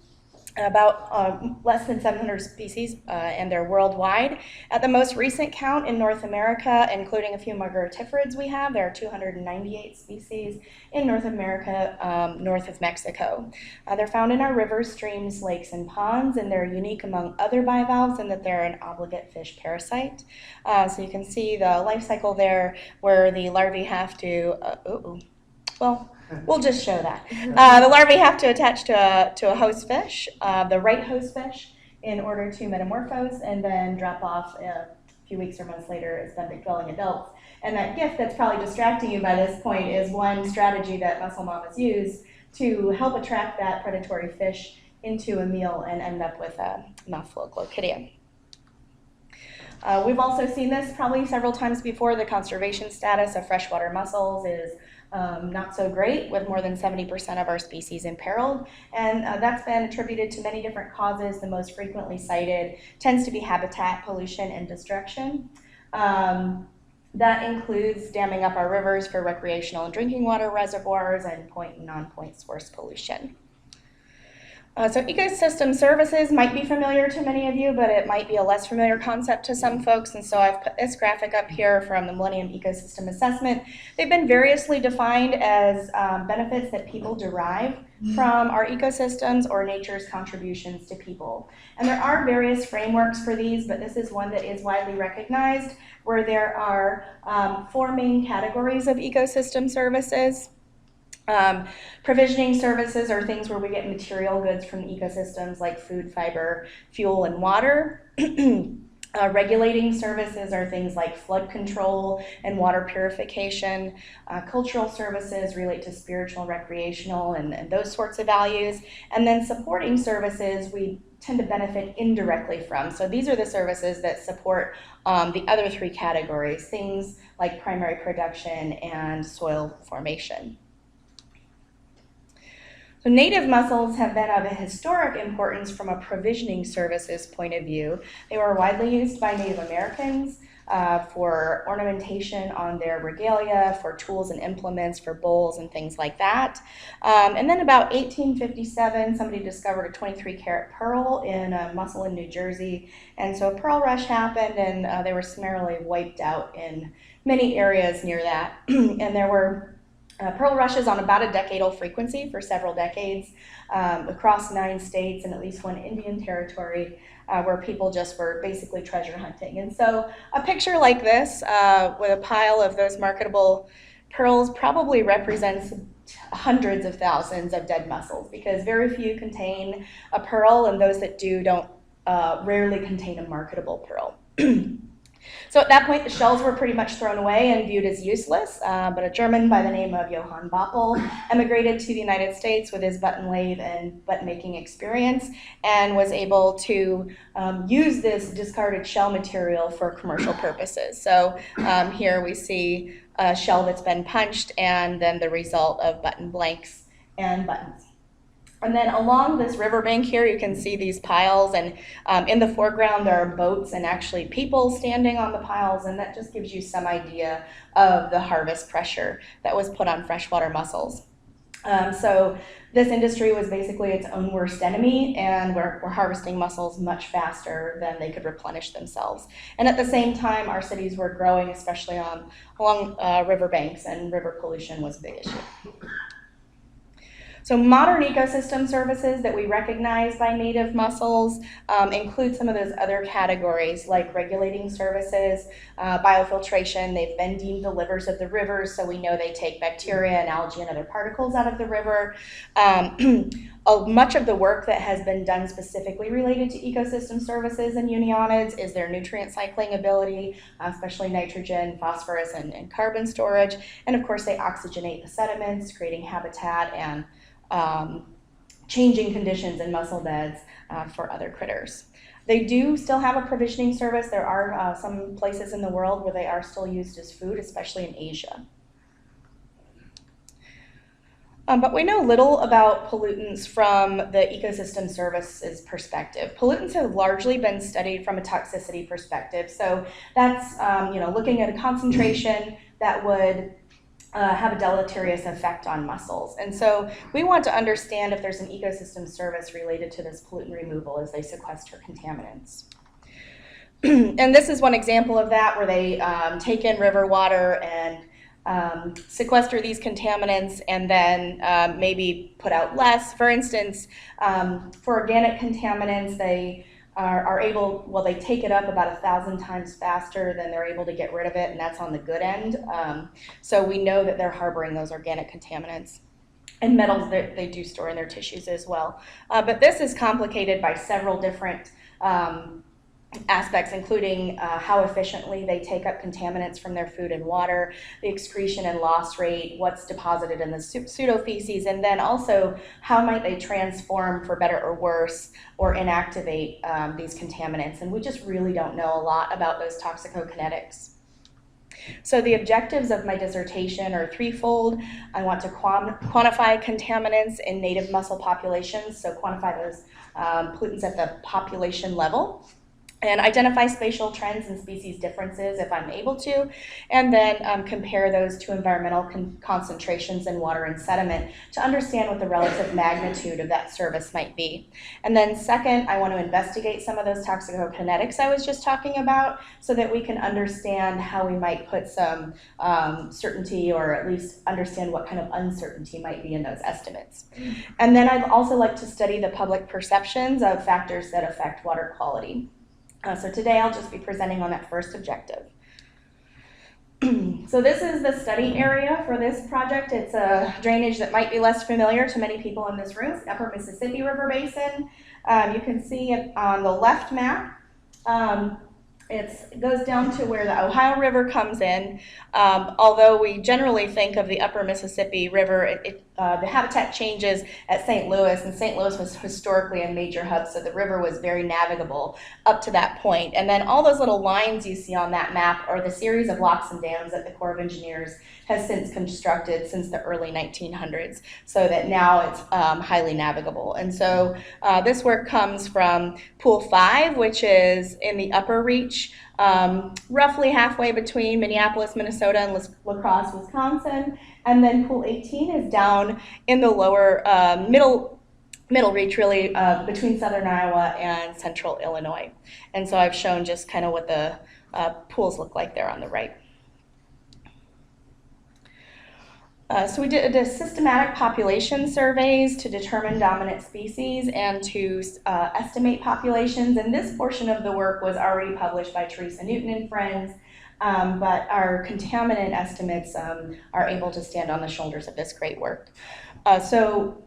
about less than 700 species, and they're worldwide. At the most recent count in North America, including a few migratiferids we have, there are 298 species in North America, north of Mexico. They're found in our rivers, streams, lakes, and ponds, and they're unique among other bivalves in that they're an obligate fish parasite. So you can see the life cycle there where the larvae have to, we'll just show that. The larvae have to attach to a host fish, the right host fish, in order to metamorphose and then drop off a few weeks or months later as benthic-dwelling adults. And that gift that's probably distracting you by this point is one strategy that mussel mamas use to help attract that predatory fish into a meal and end up with a mouthful of Glochidia. We've also seen this probably several times before. The conservation status of freshwater mussels is not so great, with more than 70% of our species imperiled, and that's been attributed to many different causes. The most frequently cited tends to be habitat pollution and destruction. That includes damming up our rivers for recreational and drinking water reservoirs and point and non-point source pollution. So ecosystem services might be familiar to many of you, but it might be a less familiar concept to some folks, and so I've put this graphic up here from the Millennium Ecosystem Assessment. They've been variously defined as benefits that people derive from our ecosystems or nature's contributions to people. And there are various frameworks for these, but this is one that is widely recognized, where there are 4 main categories of ecosystem services. Provisioning services are things where we get material goods from the ecosystems like food, fiber, fuel, and water. Regulating services are things like flood control and water purification. Cultural services relate to spiritual, recreational, and those sorts of values. And then supporting services we tend to benefit indirectly from. So these are the services that support the other three categories, things like primary production and soil formation. So native mussels have been of a historic importance from a provisioning services point of view. They were widely used by Native Americans for ornamentation on their regalia, for tools and implements, for bowls and things like that. And then about 1857, somebody discovered a 23-karat pearl in a mussel in New Jersey. And so a pearl rush happened, and they were summarily wiped out in many areas near that. And there were pearl rushes on about a decadal frequency for several decades across 9 states and at least one Indian territory where people just were basically treasure hunting. And so a picture like this with a pile of those marketable pearls probably represents hundreds of thousands of dead mussels, because very few contain a pearl, and those that do don't rarely contain a marketable pearl. So at that point, the shells were pretty much thrown away and viewed as useless, but a German by the name of Johann Boppel emigrated to the United States with his button lathe and button making experience, and was able to use this discarded shell material for commercial purposes. So here we see a shell that's been punched and then the result of button blanks and buttons. And then along this riverbank here, you can see these piles, and in the foreground there are boats and actually people standing on the piles, and that just gives you some idea of the harvest pressure that was put on freshwater mussels. So this industry was basically its own worst enemy, and we're harvesting mussels much faster than they could replenish themselves. And at the same time, our cities were growing, especially along riverbanks, and river pollution was a big issue. So modern ecosystem services that we recognize by native mussels include some of those other categories, like regulating services, biofiltration. They've been deemed the livers of the rivers, so we know they take bacteria and algae and other particles out of the river. Much of the work that has been done specifically related to ecosystem services and unionids is their nutrient cycling ability, especially nitrogen, phosphorus, and carbon storage. And of course, they oxygenate the sediments, creating habitat and changing conditions in mussel beds for other critters. They do still have a provisioning service. There are some places in the world where they are still used as food, especially in Asia. But we know little about pollutants from the ecosystem services perspective. Pollutants have largely been studied from a toxicity perspective. So that's looking at a concentration that would have a deleterious effect on mussels. And so we want to understand if there's an ecosystem service related to this pollutant removal as they sequester contaminants. And this is one example of that, where they take in river water and sequester these contaminants and then maybe put out less. For instance, for organic contaminants, they are able, well, they take it up about 1,000 times faster than they're able to get rid of it, and that's on the good end. So we know that they're harboring those organic contaminants. And metals that they do store in their tissues as well. But this is complicated by several different aspects, including how efficiently they take up contaminants from their food and water, the excretion and loss rate, what's deposited in the pseudofeces, and then also how might they transform for better or worse or inactivate these contaminants. And we just really don't know a lot about those toxicokinetics. So the objectives of my dissertation are threefold. I want to quantify contaminants in native mussel populations, so quantify those pollutants at the population level, and identify spatial trends and species differences if I'm able to, and then compare those to environmental concentrations in water and sediment to understand what the relative magnitude of that service might be. And then second, I want to investigate some of those toxicokinetics I was just talking about so that we can understand how we might put some certainty, or at least understand what kind of uncertainty might be in those estimates. And then I'd also like to study the public perceptions of factors that affect water quality. So today I'll just be presenting on that first objective. So this is the study area for this project. It's a drainage that might be less familiar to many people in this room. It's the Upper Mississippi River Basin. You can see it on the left map. It goes down to where the Ohio River comes in. Although we generally think of the upper Mississippi River, the habitat changes at St. Louis, and St. Louis was historically a major hub, so the river was very navigable up to that point. And then all those little lines you see on that map are the series of locks and dams that the Corps of Engineers has since constructed since the early 1900s, so that now it's highly navigable. And so this work comes from Pool 5, which is in the upper reach, roughly halfway between Minneapolis, Minnesota, and La Crosse, Wisconsin. And then Pool 18 is down in the lower middle reach, really, between southern Iowa and central Illinois. And so I've shown just kind of what the pools look like there on the right. So we did systematic population surveys to determine dominant species and to estimate populations. And this portion of the work was already published by Teresa Newton and friends, but our contaminant estimates are able to stand on the shoulders of this great work. So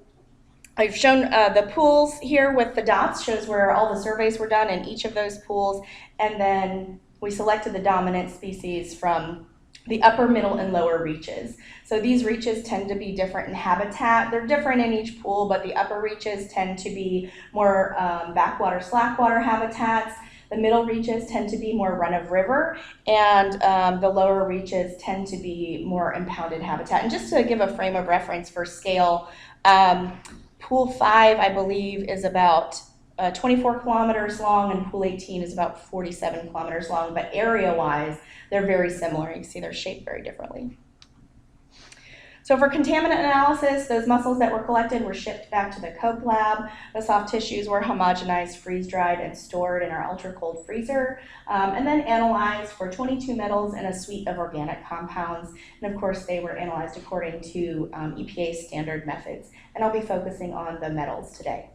I've shown the pools here with the dots, shows where all the surveys were done in each of those pools, and then we selected the dominant species from the upper, middle, and lower reaches. So these reaches tend to be different in habitat. They're different in each pool, but the upper reaches tend to be more backwater, slackwater habitats. The middle reaches tend to be more run-of-river, and the lower reaches tend to be more impounded habitat. And just to give a frame of reference for scale, Pool 5, I believe, is about 24 kilometers long, and Pool 18 is about 47 kilometers long, but area-wise, they're very similar. You can see they're shaped very differently. So for contaminant analysis, those mussels that were collected were shipped back to the Cope lab. The soft tissues were homogenized, freeze-dried, and stored in our ultra-cold freezer, and then analyzed for 22 metals and a suite of organic compounds. And of course, they were analyzed according to EPA standard methods. And I'll be focusing on the metals today.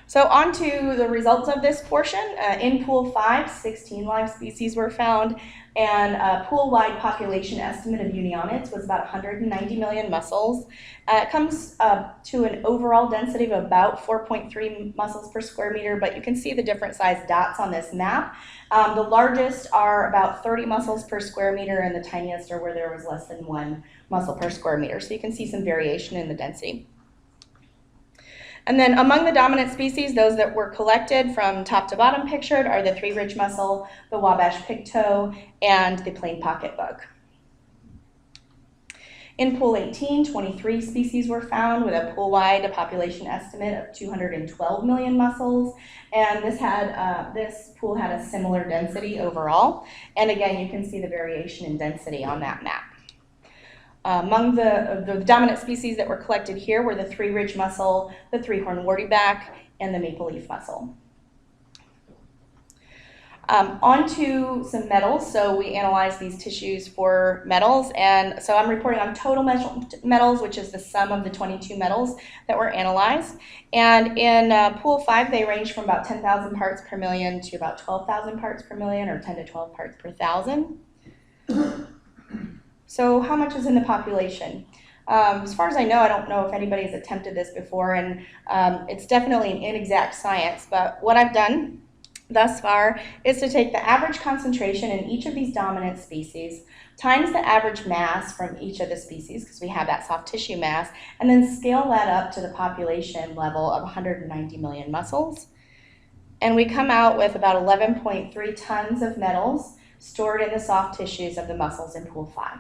So on to the results of this portion. In Pool 5, 16 live species were found, and a pool-wide population estimate of unionids was about 190 million mussels. It comes to an overall density of about 4.3 mussels per square meter, but you can see the different size dots on this map. The largest are about 30 mussels per square meter, and the tiniest are where there was less than 1 mussel per square meter. So you can see some variation in the density. And then among the dominant species, those that were collected from top to bottom pictured are the three-ridge mussel, the Wabash pigtoe, and the plain pocket bug. In Pool 18, 23 species were found with a pool-wide population estimate of 212 million mussels, and this pool had a similar density overall. And again, you can see the variation in density on that map. Among the dominant species that were collected here were the three-ridge mussel, the three-horned wartyback, and the maple leaf mussel. On to some metals. So we analyzed these tissues for metals, and so I'm reporting on total metals, which is the sum of the 22 metals that were analyzed. And in Pool 5, they range from about 10,000 parts per million to about 12,000 parts per million, or 10 to 12 parts per thousand. So how much is in the population? As far as I know, I don't know if anybody's attempted this before, and it's definitely an inexact science, but what I've done thus far is to take the average concentration in each of these dominant species times the average mass from each of the species, because we have that soft tissue mass, and then scale that up to the population level of 190 million mussels. And we come out with about 11.3 tons of metals stored in the soft tissues of the mussels in Pool 5.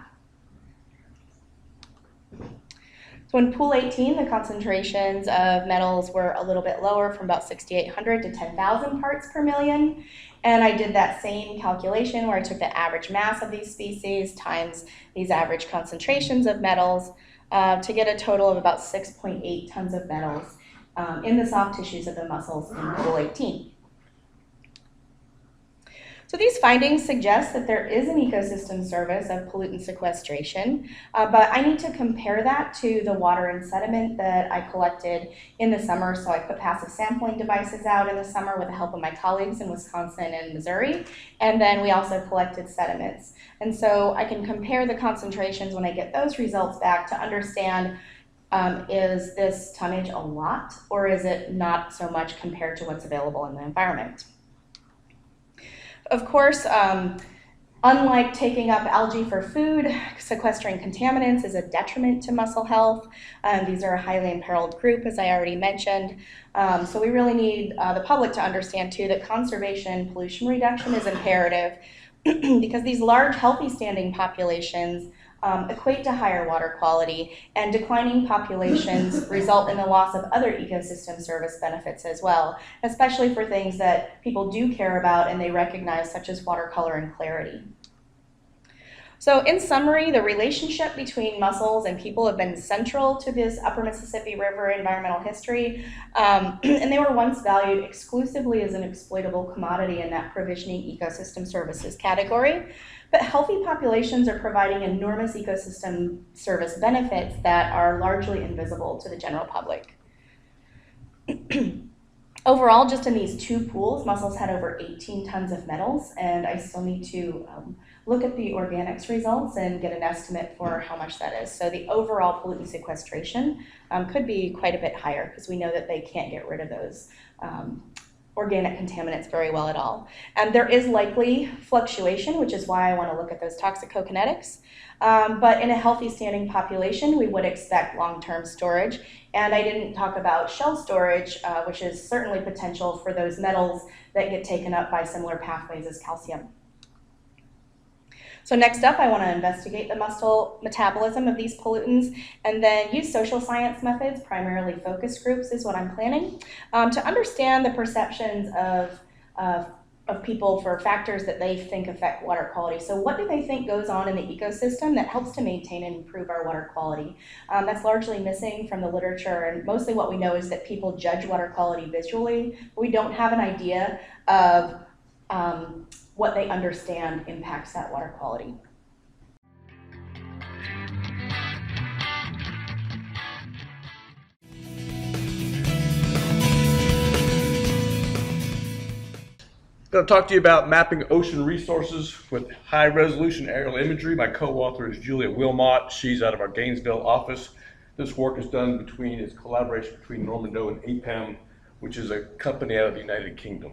So in Pool 18, the concentrations of metals were a little bit lower, from about 6,800 to 10,000 parts per million. And I did that same calculation where I took the average mass of these species times these average concentrations of metals to get a total of about 6.8 tons of metals in the soft tissues of the mussels in Pool 18. So these findings suggest that there is an ecosystem service of pollutant sequestration, but I need to compare that to the water and sediment that I collected in the summer. So I put passive sampling devices out in the summer with the help of my colleagues in Wisconsin and Missouri, and then we also collected sediments. And so I can compare the concentrations when I get those results back to understand, is this tonnage a lot, or is it not so much compared to what's available in the environment? Of course, unlike taking up algae for food, sequestering contaminants is a detriment to mussel health. These are a highly imperiled group, as I already mentioned. So we really need the public to understand, too, that conservation and pollution reduction is imperative because these large, healthy standing populations equate to higher water quality, and declining populations result in the loss of other ecosystem service benefits as well, especially for things that people do care about and they recognize, such as water color and clarity. So in summary, the relationship between mussels and people have been central to this Upper Mississippi River environmental history, and they were once valued exclusively as an exploitable commodity in that provisioning ecosystem services category. But healthy populations are providing enormous ecosystem service benefits that are largely invisible to the general public. Overall, just in these two pools, mussels had over 18 tons of metals, and I still need to look at the organics results and get an estimate for how much that is. So the overall pollutant sequestration could be quite a bit higher because we know that they can't get rid of those organic contaminants very well at all. And there is likely fluctuation, which is why I want to look at those toxicokinetics. But in a healthy standing population, we would expect long-term storage. And I didn't talk about shell storage, which is certainly potential for those metals that get taken up by similar pathways as calcium. So next up, I want to investigate the mussel metabolism of these pollutants and then use social science methods, primarily focus groups is what I'm planning, to understand the perceptions of people for factors that they think affect water quality. So what do they think goes on in the ecosystem that helps to maintain and improve our water quality? That's largely missing from the literature, and mostly what we know is that people judge water quality visually, but we don't have an idea of what they understand impacts that water quality. I'm going to talk to you about mapping ocean resources with high-resolution aerial imagery. My co-author is Julia Wilmot. She's out of our Gainesville office. This work is done it's collaboration between Norman Doe and APEM, which is a company out of the United Kingdom.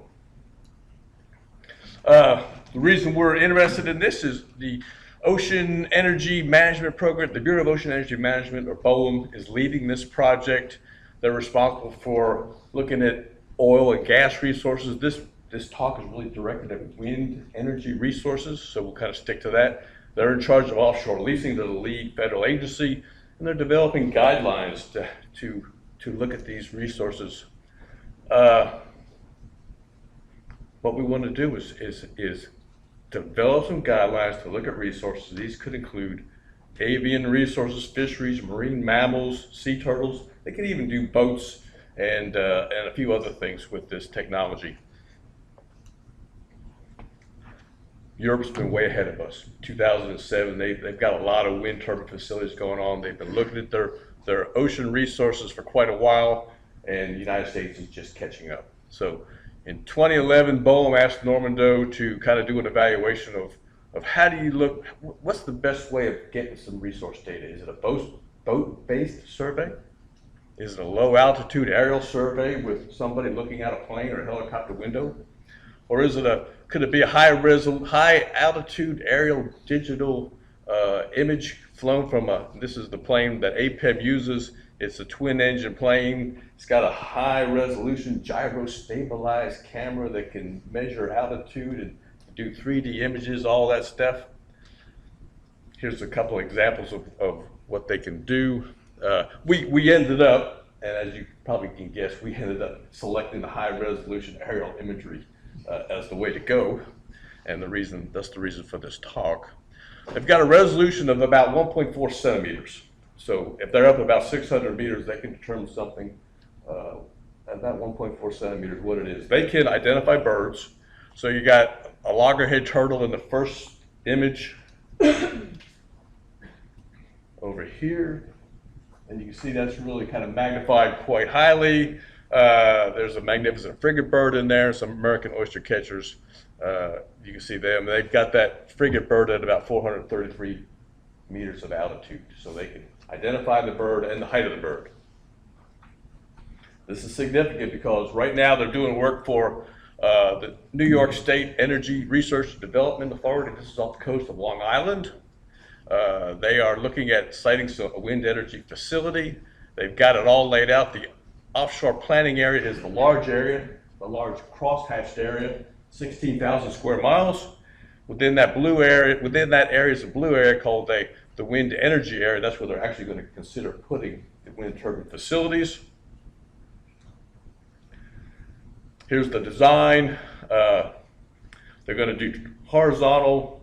The reason we're interested in this is the Ocean Energy Management Program. The Bureau of Ocean Energy Management, or BOEM, is leading this project. They're responsible for looking at oil and gas resources. This talk is really directed at wind energy resources, so we'll kind of stick to that. They're in charge of offshore leasing. They're the lead federal agency, and they're developing guidelines to look at these resources. What we want to do is develop some guidelines to look at resources. These could include avian resources, fisheries, marine mammals, sea turtles. They can even do boats and a few other things with this technology. Europe's been way ahead of us. 2007, they've got a lot of wind turbine facilities going on. They've been looking at their ocean resources for quite a while, and the United States is just catching up. So in 2011, BOEM asked Norman Doe to kind of do an evaluation of how do you look, what's the best way of getting some resource data? Is it a boat-based survey? Is it a low-altitude aerial survey with somebody looking out a plane or a helicopter window? Or could it be a high-altitude aerial digital image flown from this is the plane that APEM uses. It's a twin-engine plane. It's got a high-resolution gyro-stabilized camera that can measure altitude and do 3D images, all that stuff. Here's a couple examples of what they can do. We ended up, and as you probably can guess, we ended up selecting the high-resolution aerial imagery as the way to go, and that's the reason for this talk. They've got a resolution of about 1.4 centimeters. So if they're up about 600 meters, they can determine something at that 1.4 centimeters, what it is. They can identify birds. So you got a loggerhead turtle in the first image over here. And you can see that's really kind of magnified quite highly. There's a magnificent frigate bird in there, some American oyster catchers. You can see them. They've got that frigate bird at about 433 meters of altitude, so they can identify the bird and the height of the bird. This is significant because right now they're doing work for The New York State Energy Research and Development Authority, this is off the coast of Long Island. They are looking at siting a wind energy facility. They've got it all laid out. The offshore planning area is the large cross-hatched area, 16,000 square miles. Within that area is a blue area called the wind energy area. That's where they're actually going to consider putting the wind turbine facilities. Here's the design. They're going to do horizontal,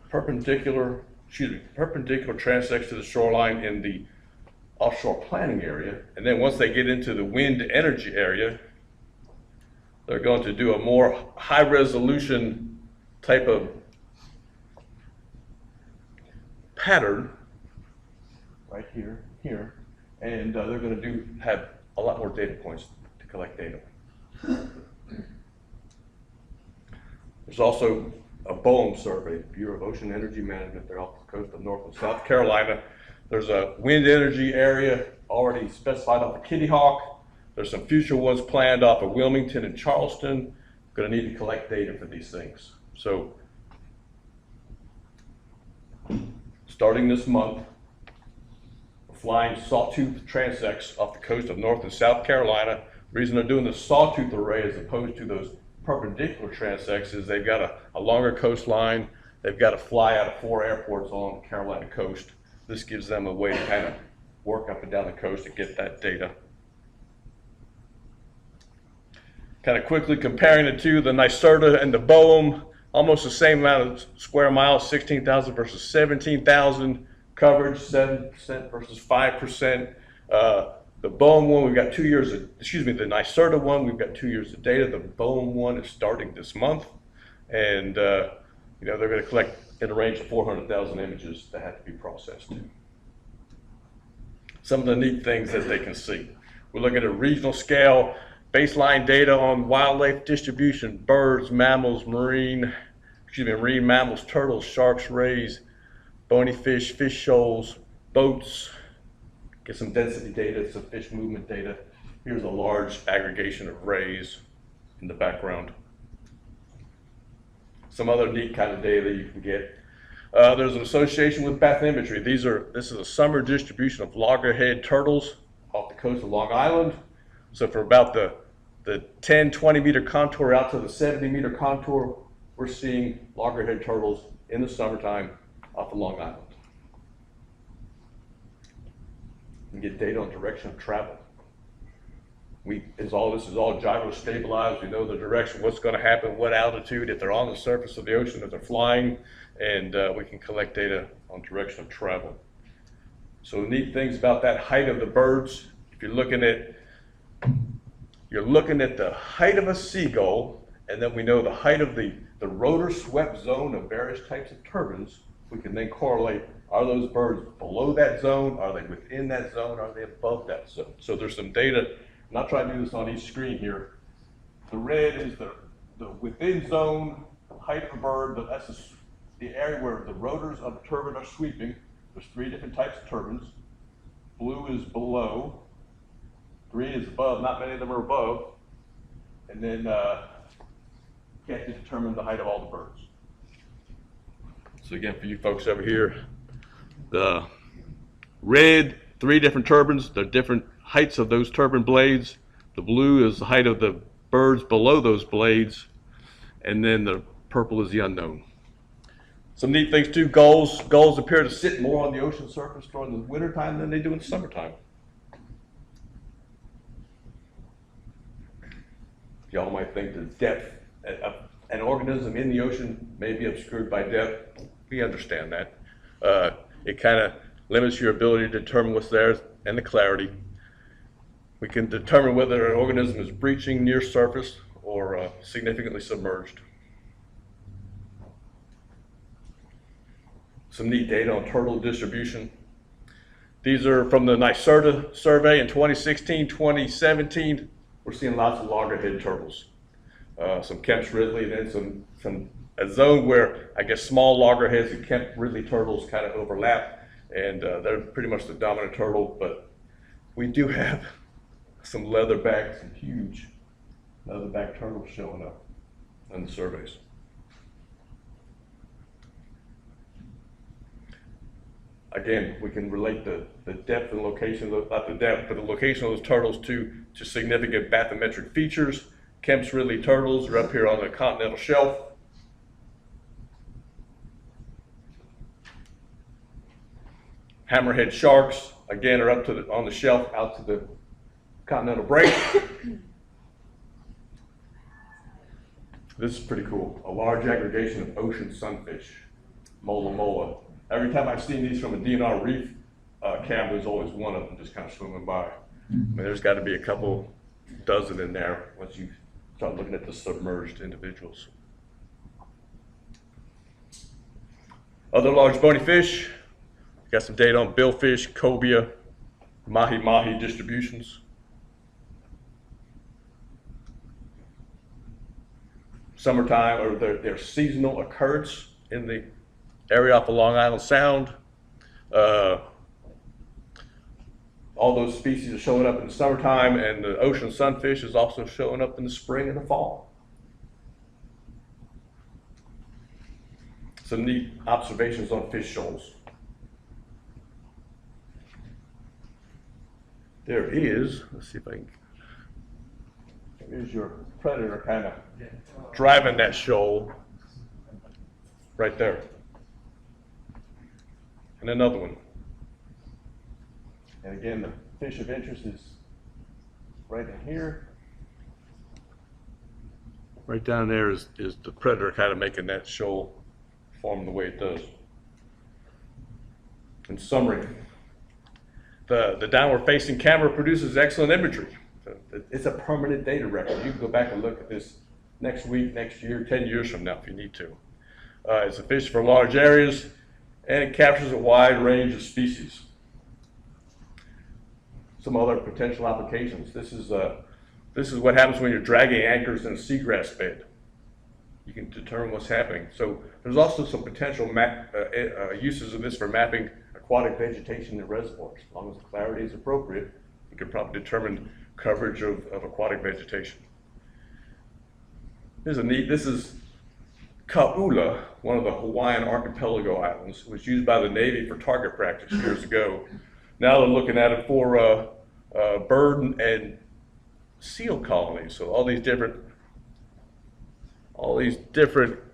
perpendicular transects to the shoreline in the offshore planning area. And then once they get into the wind energy area, they're going to do a more high resolution type of pattern right here, and they're going to have a lot more data points to collect data. There's also a BOEM survey, Bureau of Ocean Energy Management. They're off the coast of North and South Carolina. There's a wind energy area already specified off of Kitty Hawk. There's some future ones planned off of Wilmington and Charleston. Going to need to collect data for these things. So starting this month, we're flying sawtooth transects off the coast of North and South Carolina. The reason they're doing the sawtooth array as opposed to those perpendicular transects is they've got a longer coastline. They've got to fly out of 4 airports along the Carolina coast. This gives them a way to kind of work up and down the coast to get that data. Kind of quickly comparing the two, the NYSERDA and the BOEM, almost the same amount of square miles, 16,000 versus 17,000. Coverage, 7% versus 5%. The BOEM one, we've got 2 years of, the NYSERDA one, we've got 2 years of data. The BOEM one is starting this month. And, they're going to collect in a range of 400,000 images that have to be processed. Some of the neat things that they can see. We're looking at a regional scale, baseline data on wildlife distribution, birds, mammals, marine mammals, turtles, sharks, rays, bony fish, fish shoals, boats. Get some density data, some fish movement data. Here's a large aggregation of rays in the background. Some other neat kind of data that you can get. There's an association with bathymetry. This is a summer distribution of loggerhead turtles off the coast of Long Island. So for about the 10, 20 meter contour out to the 70 meter contour, we're seeing loggerhead turtles in the summertime off of Long Island. You can get data on direction of travel. This is all gyro stabilized. We know the direction, what's going to happen, what altitude, if they're on the surface of the ocean, if they're flying, and we can collect data on direction of travel. So neat things about that height of the birds. If you're looking at the height of a seagull, and then we know the height of the rotor swept zone of various types of turbines, we can then correlate, are those birds below that zone? Are they within that zone? Are they above that zone? So there's some data. I'm not trying to do this on each screen here. The red is the within zone height of a bird, but that's the area where the rotors of the turbine are sweeping. There's 3 different types of turbines. Blue is below. Green is above. Not many of them are above. And then can't determine the height of all the birds. So again, for you folks over here, the red, 3 different turbines, the different heights of those turbine blades. The blue is the height of the birds below those blades, and then the purple is the unknown. Some neat things too, gulls appear to sit more on the ocean surface during the wintertime than they do in the summertime. Y'all might think the depth, an organism in the ocean may be obscured by depth. We understand that. It kind of limits your ability to determine what's there and the clarity. We can determine whether an organism is breaching near surface or significantly submerged. Some neat data on turtle distribution. These are from the NYSERDA survey in 2016, 2017. We're seeing lots of loggerhead turtles. Some Kemp's Ridley, and then a zone where I guess small loggerheads and Kemp Ridley turtles kind of overlap, and they're pretty much the dominant turtle, but we do have some leatherback, some huge leatherback turtles showing up in the surveys. Again, we can relate the depth and location, not the depth, but the location of those turtles to significant bathymetric features. Kemp's Ridley turtles are up here on the continental shelf. Hammerhead sharks, again, are up to on the shelf out to the continental break. This is pretty cool. A large aggregation of ocean sunfish, mola mola. Every time I've seen these from a DNR reef cam, there's always one of them just kind of swimming by. I mean, there's got to be a couple dozen in there once you start looking at the submerged individuals. Other large bony fish, got some data on billfish, cobia, mahi-mahi distributions. Summertime, or their seasonal occurrence in the area off of Long Island Sound. All those species are showing up in the summertime, and the ocean sunfish is also showing up in the spring and the fall. Some neat observations on fish shoals. There is, let's see if I can, here's your predator kind of driving that shoal right there. And another one. And again, the fish of interest is right in here. Right down there is the predator kind of making that shoal form the way it does. In summary, the downward facing camera produces excellent imagery. It's a permanent data record. You can go back and look at this next week, next year, 10 years from now if you need to. It's a fish for large areas, and it captures a wide range of species. Some other potential applications. This is what happens when you're dragging anchors in a seagrass bed. You can determine what's happening. So there's also some potential uses of this for mapping aquatic vegetation in reservoirs. As long as the clarity is appropriate, we can probably determine coverage of aquatic vegetation. This is Ka'ula, one of the Hawaiian archipelago islands. It was used by the Navy for target practice years ago. Now they're looking at it for bird and seal colonies. So all these different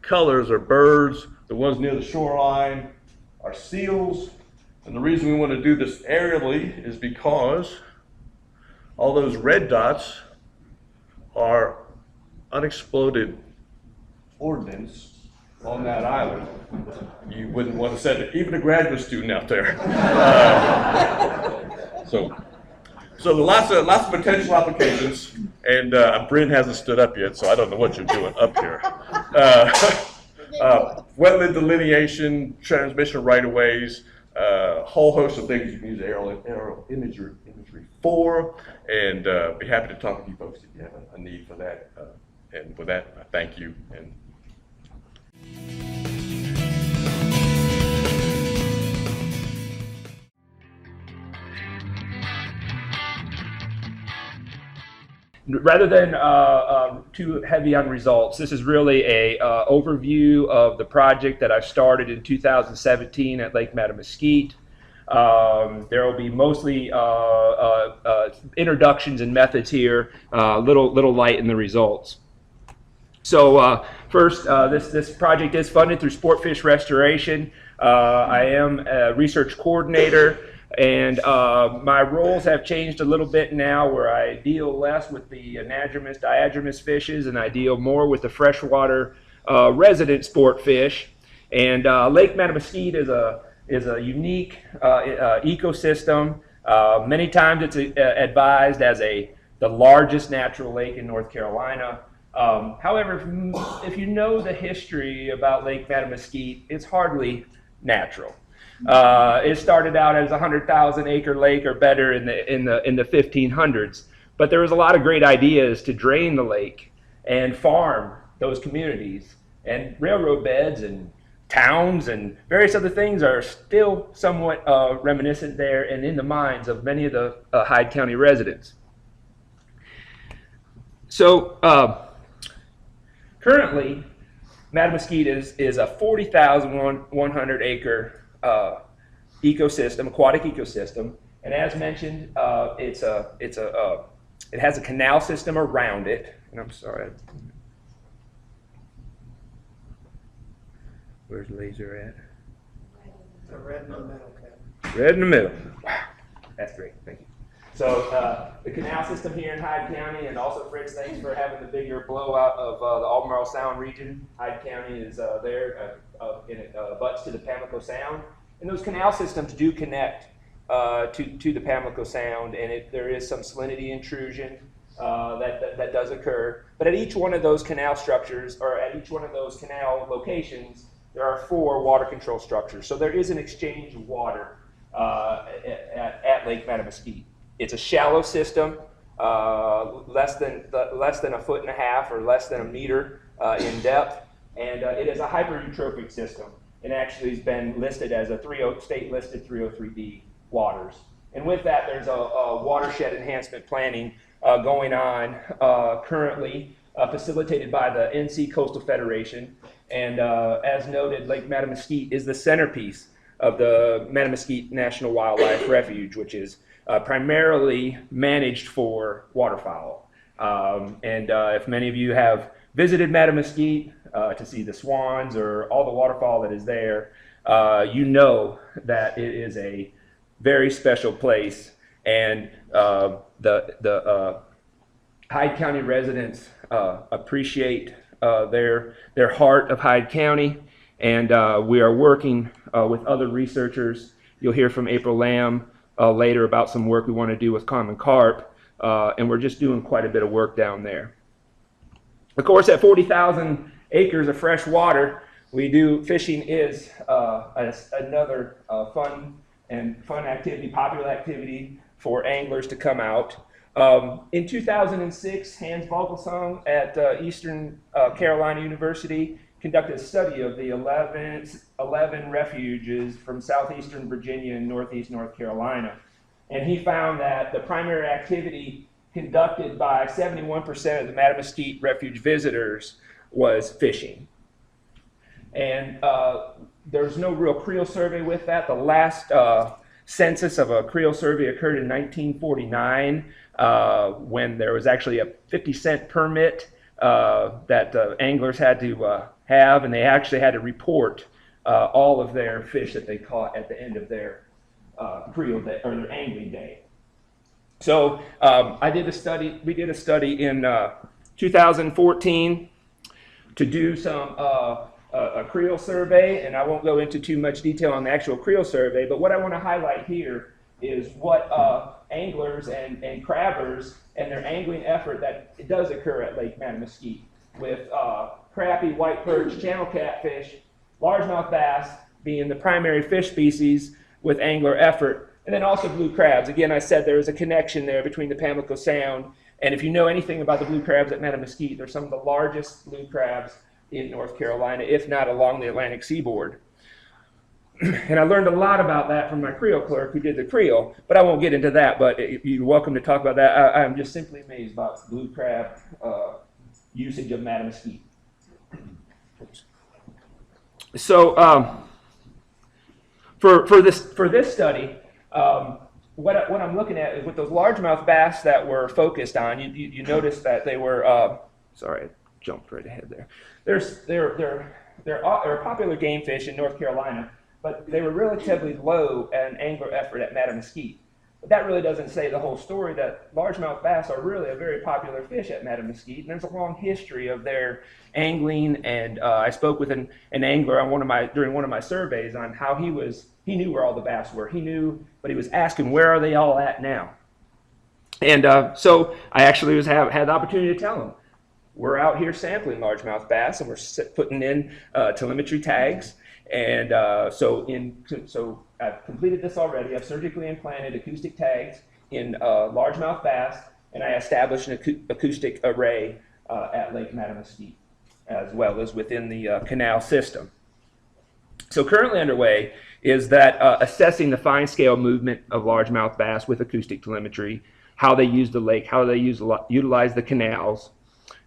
colors are birds. The ones near the shoreline are seals. And the reason we want to do this aerially is because all those red dots are unexploded ordnance on that island. You wouldn't want to send it, even a graduate student out there. So lots of potential applications, and Bryn hasn't stood up yet, so I don't know what you're doing up here. Wetland delineation, transmission right-of-ways, a whole host of things you can use aerial imagery for, and be happy to talk with you folks if you have a need for that. And with that, I thank you. And rather than too heavy on results, this is really a overview of the project that I started in 2017 at Lake Mattamuskeet. There will be mostly introductions and methods here, little light in the results. So first, this project is funded through Sportfish Restoration. I am a research coordinator, and my roles have changed a little bit now, where I deal less with the anadromous, diadromous fishes, and I deal more with the freshwater resident sport fish. And Lake Mattamuskeet is a unique ecosystem. Many times it's advised as the largest natural lake in North Carolina. However, if you know the history about Lake Mattamuskeet, it's hardly natural. It started out as a 100,000 acre lake or better in the 1500s, but there was a lot of great ideas to drain the lake and farm those communities, and railroad beds and towns and various other things are still somewhat reminiscent there and in the minds of many of the Hyde County residents. So currently, Mattamuskeet is a 40,100 acre ecosystem, aquatic ecosystem, and as mentioned, it has a canal system around it. And I'm sorry, where's the laser at? The red in the middle, Kevin. Red in the middle. Wow, that's great. Thank you. So the canal system here in Hyde County, and also Fritz, thanks for having the bigger blowout of the Albemarle Sound region. Hyde County is there, and it butts to the Pamlico Sound. And those canal systems do connect to the Pamlico Sound, and there is some salinity intrusion that does occur. But at each one of those canal structures, or at each one of those canal locations, there are 4 water control structures. So there is an exchange of water at Lake Mattamuskeet. It's a shallow system, less than a foot and a half or less than a meter in depth, and it is a hyper-eutrophic system. It actually has been listed as a state-listed 303B waters. And with that, there's a watershed enhancement planning going on currently, facilitated by the NC Coastal Federation. And as noted, Lake Mattamuskeet is the centerpiece of the Mattamuskeet National Wildlife Refuge, which is primarily managed for waterfowl. And if many of you have visited Mattamuskeet to see the swans or all the waterfowl that is there, you know that it is a very special place. And the Hyde County residents appreciate their heart of Hyde County, and we are working with other researchers. You'll hear from April Lamb later about some work we want to do with common carp, and we're just doing quite a bit of work down there. Of course, at 40,000 acres of fresh water, fishing is another fun activity, popular activity for anglers to come out. In 2006, Hans Vogelsang at Eastern Carolina University conducted a study of the 11 refuges from southeastern Virginia and northeast North Carolina. And he found that the primary activity conducted by 71% of the Mattamuskeet Refuge visitors was fishing. And there's no real creel survey with that. The last census of a creel survey occurred in 1949 when there was actually a 50-cent permit that anglers had to have, and they actually had to report all of their fish that they caught at the end of their creel day, or their angling day. So we did a study in 2014 to do some a creel survey, and I won't go into too much detail on the actual creel survey, but what I want to highlight here is what anglers and crabbers and their angling effort that it does occur at Lake Mattamuskeet with crappie, white perch, channel catfish, largemouth bass being the primary fish species with angler effort, and then also blue crabs. Again, I said there is a connection there between the Pamlico Sound, and if you know anything about the blue crabs at Mattamuskeet, they're some of the largest blue crabs in North Carolina, if not along the Atlantic seaboard. And I learned a lot about that from my creel clerk who did the creel, but I won't get into that, but you're welcome to talk about that. I'm just simply amazed about blue crab usage of Mattamuskeet. So for this study, what I'm looking at is with those largemouth bass that were focused on, you notice that they were, sorry, I jumped right ahead there. They're a popular game fish in North Carolina, but they were relatively low an angler effort at Mattamuskeet. But that really doesn't say the whole story, that largemouth bass are really a very popular fish at Mattamuskeet, and there's a long history of their angling, and I spoke with an angler on during one of my surveys on how he knew where all the bass were. He knew, but he was asking, where are they all at now? And so I actually had the opportunity to tell him, we're out here sampling largemouth bass, and we're putting in telemetry tags. And so I've completed this already. I've surgically implanted acoustic tags in largemouth bass, and I established an acoustic array at Lake Mattamuskeet, as well as within the canal system. So currently underway is that assessing the fine scale movement of largemouth bass with acoustic telemetry, how they use the lake, how they utilize the canals.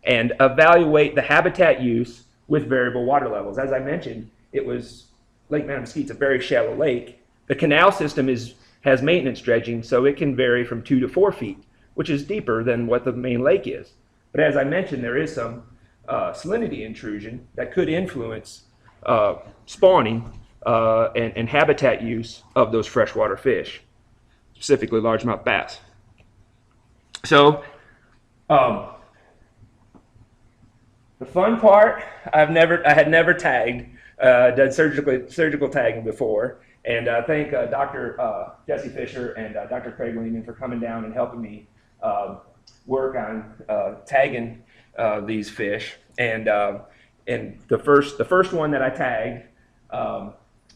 and evaluate the habitat use with variable water levels. As I mentioned, Lake Manistee, a very shallow lake. The canal system has maintenance dredging, so it can vary from 2 to 4 feet, which is deeper than what the main lake is. But as I mentioned, there is some salinity intrusion that could influence spawning and habitat use of those freshwater fish, specifically largemouth bass. So, the fun part, I had never tagged, done surgical tagging before, and I thank Dr. Jesse Fisher and Dr. Craig Lehman for coming down and helping me work on tagging these fish. And the first one that I tagged,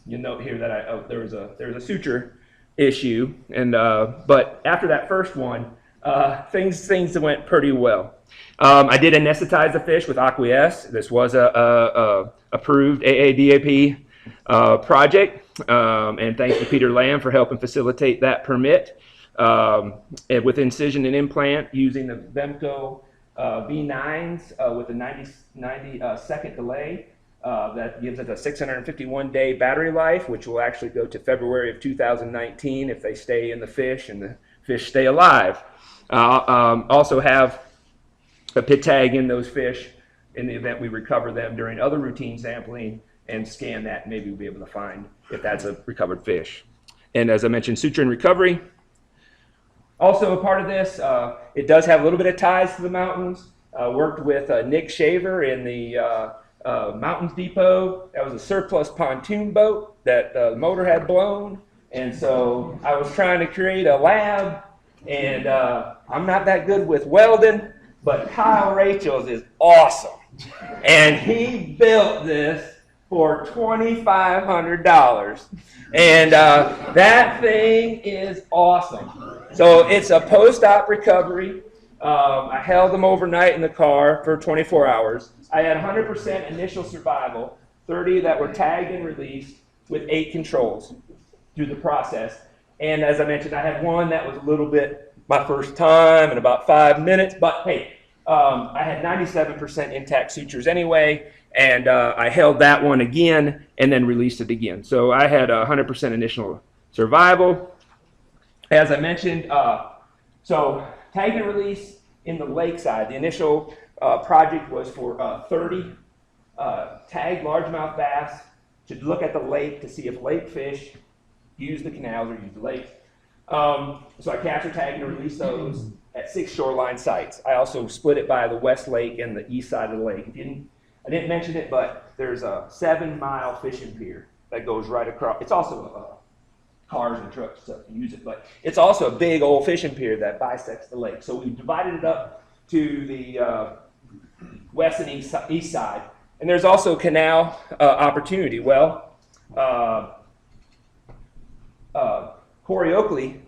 you'll note here that there was a suture issue, and but after that first one, things went pretty well. I did anesthetize the fish with Aqueous. This was a approved AADAP project, and thanks to Peter Lamb for helping facilitate that permit. And with incision and implant using the Vemco V9s with a 90-second delay. That gives it a 651-day battery life, which will actually go to February of 2019 if they stay in the fish and the fish stay alive. Also have a pit tag in those fish in the event we recover them during other routine sampling and scan that. Maybe we'll be able to find if that's a recovered fish. And as I mentioned, suture and recovery. Also a part of this, it does have a little bit of ties to the mountains. Worked with Nick Shaver in the Mountains Depot. That was a surplus pontoon boat that the motor had blown. And so I was trying to create a lab, and I'm not that good with welding, but Kyle Rachels is awesome. And he built this for $2,500. And that thing is awesome. So it's a post-op recovery. I held them overnight in the car for 24 hours. I had 100% initial survival, 30 that were tagged and released with 8 controls through the process. And as I mentioned, I had one that was a little bit my first time in about 5 minutes, but hey, I had 97% intact sutures anyway, and I held that one again and then released it again. So I had 100% initial survival. As I mentioned, so tag and release in the lakeside. The initial project was for 30 tagged largemouth bass to look at the lake to see if lake fish use the canals or use the lakes. So I capture, tag, and release those at 6 shoreline sites. I also split it by the west lake and the east side of the lake. I didn't mention it, but there's a 7-mile fishing pier that goes right across. It's also cars and trucks to use it, but it's also a big old fishing pier that bisects the lake. So we divided it up to the west and east side. And there's also canal opportunity. Well, Corey Oakley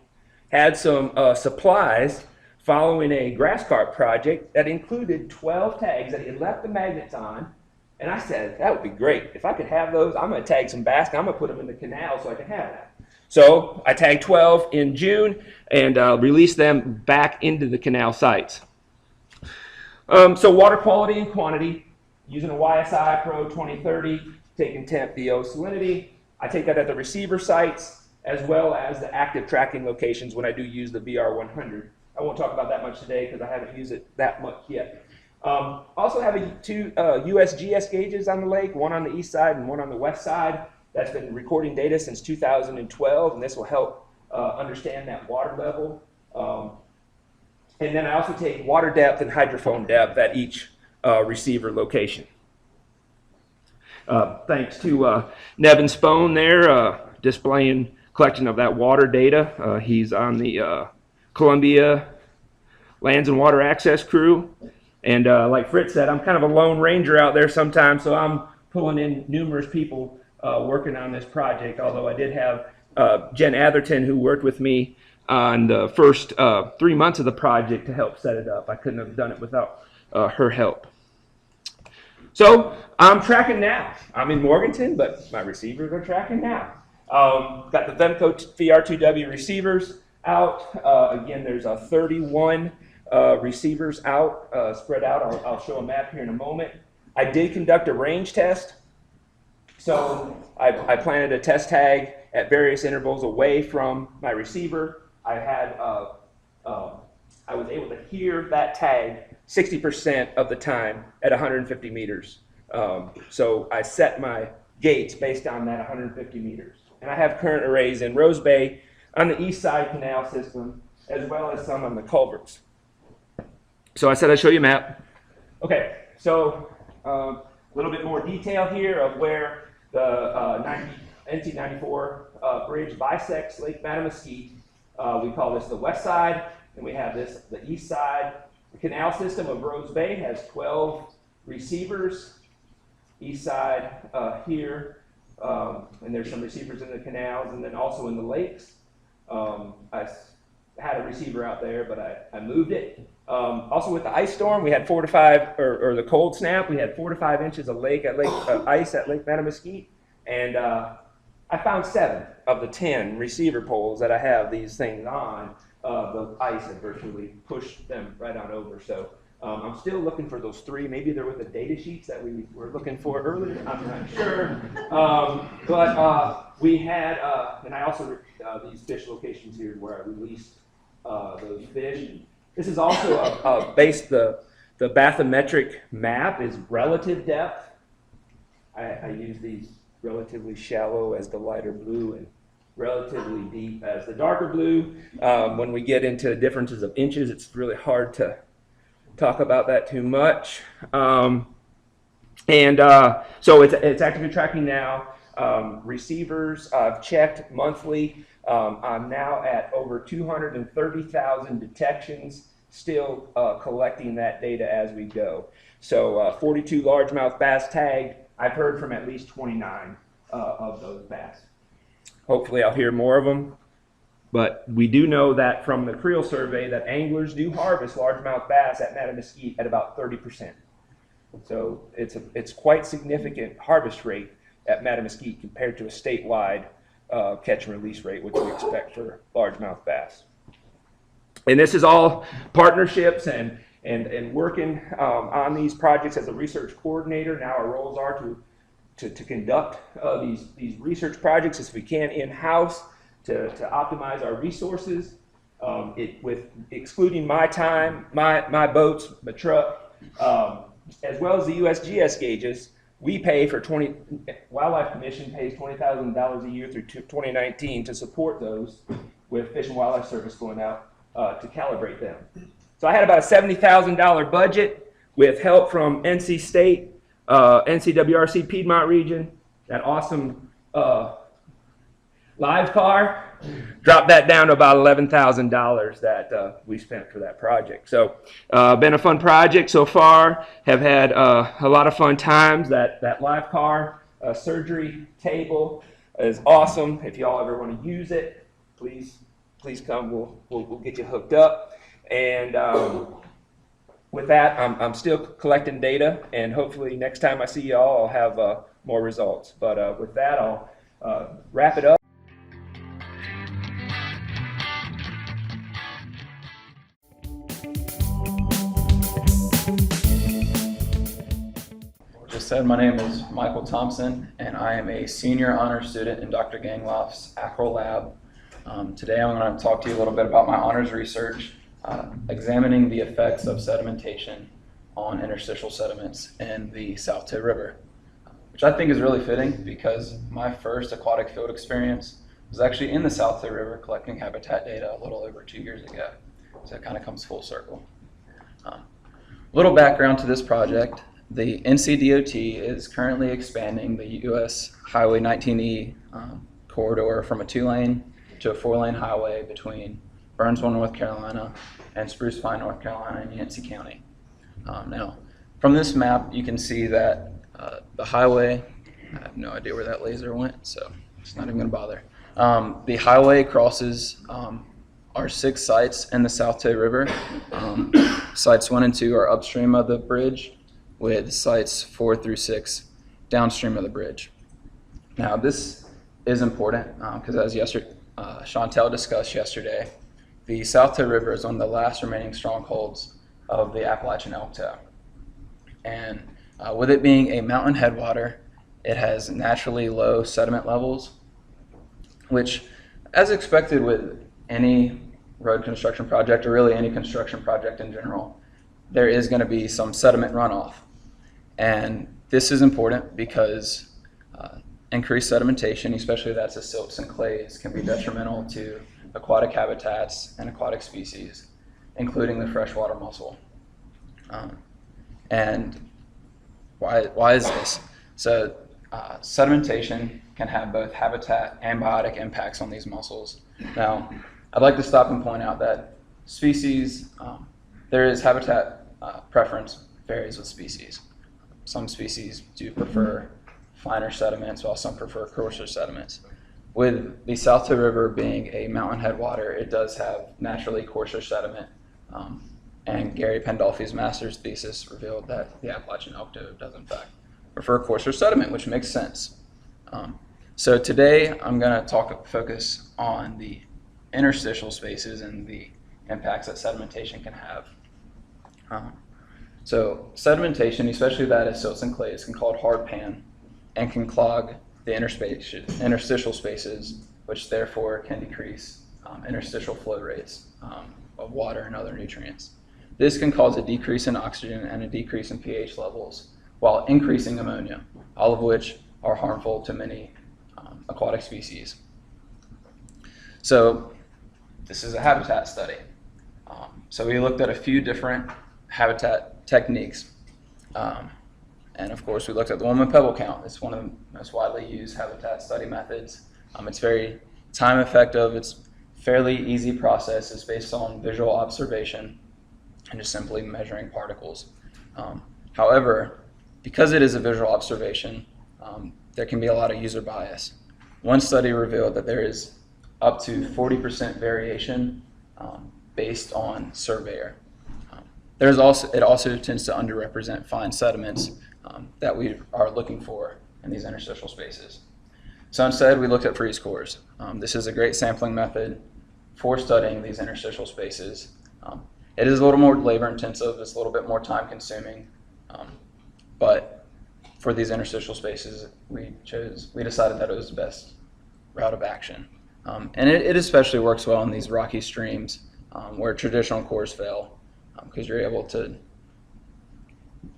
had some supplies following a grass carp project that included 12 tags that he had left the magnets on. And I said, that would be great. If I could have those, I'm going to tag some bass and I'm going to put them in the canal so I can have that. So I tagged 12 in June and released them back into the canal sites. So water quality and quantity, using a YSI Pro 2030, taking temp, DO, salinity. I take that at the receiver sites as well as the active tracking locations when I do use the VR100. I won't talk about that much today because I haven't used it that much yet. Also have 2 USGS gauges on the lake, one on the east side and one on the west side. That's been recording data since 2012, and this will help understand that water level. And then I also take water depth and hydrophone depth at each receiver location. Thanks to Nevin Spone there, displaying collection of that water data. He's on the Columbia Lands and Water Access crew. And like Fritz said, I'm kind of a lone ranger out there sometimes, so I'm pulling in numerous people working on this project, although I did have Jen Atherton, who worked with me on the first 3 months of the project to help set it up. I couldn't have done it without her help. So I'm tracking now. I'm in Morganton, but my receivers are tracking now. Got the Vemco VR2W receivers out. Again, there's a 31 receivers out, spread out. I'll show a map here in a moment. I did conduct a range test. So I planted a test tag at various intervals away from my receiver. I had I was able to hear that tag 60% of the time at 150 meters. So I set my gates based on that 150 meters. And I have current arrays in Rose Bay on the east side canal system, as well as some on the culverts. So I said I'd show you a map. Okay, so a little bit more detail here of where the NC 94 bridge bisects Lake Mattamuskeet. We call this the west side, and we have this the east side. The canal system of Rose Bay has 12 receivers. East side here, and there's some receivers in the canals, and then also in the lakes. I had a receiver out there, but I moved it. Also with the ice storm, we had 4 to 5, or the cold snap, we had 4 to 5 inches of ice at Lake Mattamuskeet, and I found 7 of the 10 receiver poles that I have these things on. The ice had virtually pushed them right on over. So I'm still looking for those 3. Maybe they're with the data sheets that we were looking for earlier. I'm not sure. But we had, and I also these fish locations here where I released those fish. This is also the bathymetric map is relative depth. I use these relatively shallow as the lighter blue and relatively deep as the darker blue. When we get into differences of inches, it's really hard to talk about that too much. So it's actively tracking now. Receivers I've checked monthly. I'm now at over 230,000 detections, still collecting that data as we go. So 42 largemouth bass tagged. I've heard from at least 29 of those bass. Hopefully I'll hear more of them. But we do know that from the creel survey that anglers do harvest largemouth bass at Mattamuskeet at about 30%. So it's quite significant harvest rate at Mattamuskeet compared to a statewide catch and release rate, which we expect for largemouth bass. And this is all partnerships and working on these projects as a research coordinator. Now our roles are to conduct these research projects as we can in-house to optimize our resources. With excluding my time, my boats, my truck, as well as the USGS gauges, we pay for Wildlife Commission pays $20,000 a year through 2019 to support those with Fish and Wildlife Service going out to calibrate them. So I had about a $70,000 budget with help from NC State, NCWRC Piedmont region, that awesome live car, dropped that down to about $11,000 that we spent for that project. So been a fun project so far. Have had a lot of fun times. That live car surgery table is awesome. If y'all ever want to use it, please come. We'll get you hooked up. And with that, I'm still collecting data, and hopefully next time I see y'all, I'll have more results. But with that, I'll wrap it up. Just said, my name is Michael Thompson, and I am a senior honors student in Dr. Gangloff's ACREL lab. Today I'm going to talk to you a little bit about my honors research, examining the effects of sedimentation on interstitial sediments in the South Toe River, which I think is really fitting because my first aquatic field experience was actually in the South Toe River collecting habitat data a little over 2 years ago. So it kind of comes full circle. Little background to this project. The NCDOT is currently expanding the US Highway 19E corridor from a 2-lane to a 4-lane highway between Burnsville, North Carolina and Spruce Pine, North Carolina in Yancey County. Now, from this map, you can see that the highway, I have no idea where that laser went, so it's not even gonna bother. The highway crosses our 6 sites in the South Toe River. Sites 1 and 2 are upstream of the bridge, with sites 4 through 6 downstream of the bridge. Now this is important because as Chantel discussed yesterday, the South Toe River is one of the last remaining strongholds of the Appalachian elk toe. And with it being a mountain headwater, it has naturally low sediment levels, which, as expected with any road construction project, or really any construction project in general, there is going to be some sediment runoff. And this is important because increased sedimentation, especially that's the silts and clays, can be detrimental to aquatic habitats and aquatic species, including the freshwater mussel. And why is this? So sedimentation can have both habitat and biotic impacts on these mussels. Now, I'd like to stop and point out that species, there is habitat preference varies with species. Some species do prefer finer sediments, while some prefer coarser sediments. With the South Toe River being a mountain headwater, it does have naturally coarser sediment. And Gary Pandolfi's master's thesis revealed that the Appalachian elk toe does in fact prefer coarser sediment, which makes sense. So today I'm going to focus on the interstitial spaces and the impacts that sedimentation can have. So sedimentation, especially that of silts and clays, can cause hard pan and can clog the interstitial spaces, which therefore can decrease interstitial flow rates of water and other nutrients. This can cause a decrease in oxygen and a decrease in pH levels, while increasing ammonia, all of which are harmful to many aquatic species. So this is a habitat study. So we looked at a few different habitat techniques. And of course, we looked at the one with pebble count. It's one of the most widely used habitat study methods. It's very time effective. It's fairly easy process. It's based on visual observation and just simply measuring particles. However, because it is a visual observation, there can be a lot of user bias. One study revealed that there is up to 40% variation based on surveyor. It also tends to underrepresent fine sediments that we are looking for in these interstitial spaces. So instead, we looked at freeze cores. This is a great sampling method for studying these interstitial spaces. It is a little more labor intensive, it's a little bit more time consuming, but for these interstitial spaces, we decided that it was the best route of action. And it especially works well in these rocky streams where traditional cores fail, because you're able to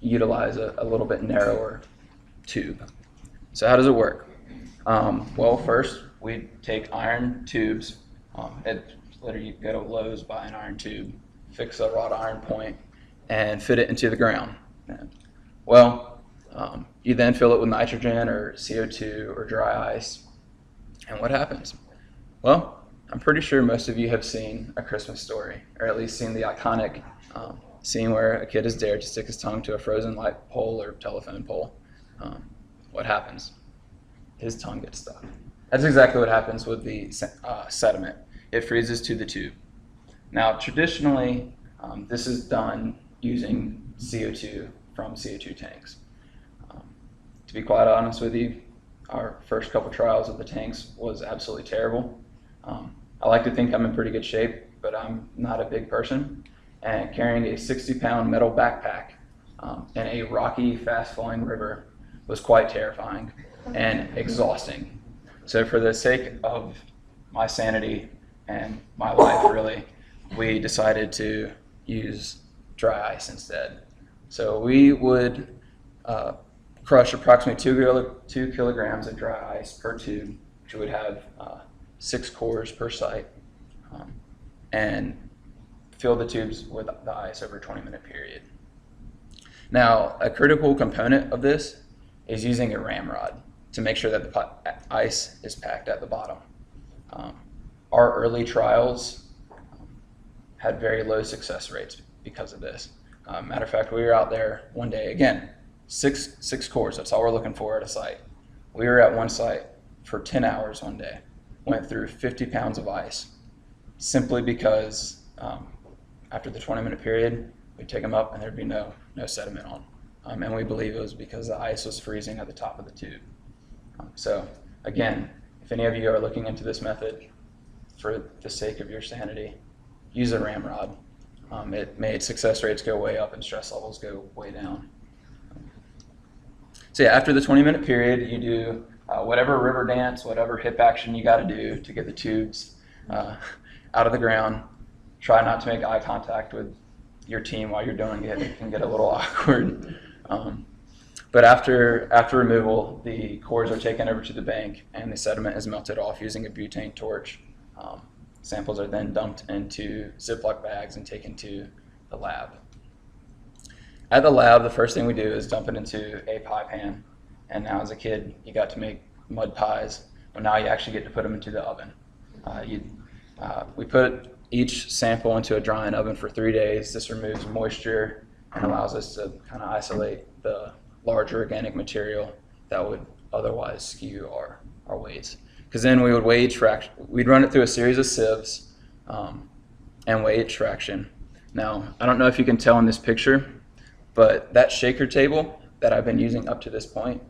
utilize a little bit narrower tube. So how does it work? Well, first we take iron tubes. Literally, you go to Lowe's, buy an iron tube, fix a wrought iron point, and fit it into the ground. Well, you then fill it with nitrogen or CO2 or dry ice. And what happens? Well, I'm pretty sure most of you have seen A Christmas Story, or at least seen the iconic scene where a kid is dared to stick his tongue to a frozen light pole or telephone pole. What happens? His tongue gets stuck. That's exactly what happens with the sediment. It freezes to the tube. Now, traditionally, this is done using CO2 from CO2 tanks. To be quite honest with you, our first couple trials of the tanks was absolutely terrible. I like to think I'm in pretty good shape, but I'm not a big person. And carrying a 60-pound metal backpack in a rocky, fast-flowing river was quite terrifying and exhausting. So for the sake of my sanity and my life, really, we decided to use dry ice instead. So we would crush approximately 2 kilograms of dry ice per tube, which would have 6 cores per site, and fill the tubes with the ice over a 20-minute period. Now, a critical component of this is using a ramrod to make sure that the ice is packed at the bottom. Our early trials had very low success rates because of this. Matter of fact, we were out there one day, again, six cores, that's all we're looking for at a site. We were at one site for 10 hours one day, went through 50 pounds of ice, simply because after the 20-minute period, we'd take them up and there'd be no sediment on. And we believe it was because the ice was freezing at the top of the tube. So again, if any of you are looking into this method for the sake of your sanity, use a ramrod. It made success rates go way up and stress levels go way down. So yeah, after the 20-minute period, you do whatever river dance, whatever hip action you got to do to get the tubes out of the ground. Try not to make eye contact with your team while you're doing it. It can get a little awkward. But after removal, the cores are taken over to the bank and the sediment is melted off using a butane torch. Samples are then dumped into Ziploc bags and taken to the lab. At the lab, the first thing we do is dump it into a pie pan. And now as a kid, you got to make mud pies. Well, now you actually get to put them into the oven. We put each sample into a drying oven for 3 days. This removes moisture and allows us to kind of isolate the large organic material that would otherwise skew our weights. Because then we would weigh each fraction. We'd run it through a series of sieves and weigh each fraction. Now, I don't know if you can tell in this picture, but that shaker table that I've been using up to this point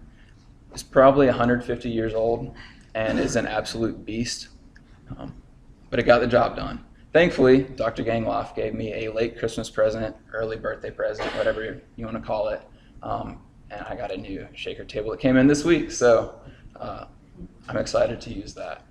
is probably 150 years old and is an absolute beast. But it got the job done. Thankfully, Dr. Gangloff gave me a late Christmas present, early birthday present, whatever you want to call it. And I got a new shaker table that came in this week, so I'm excited to use that.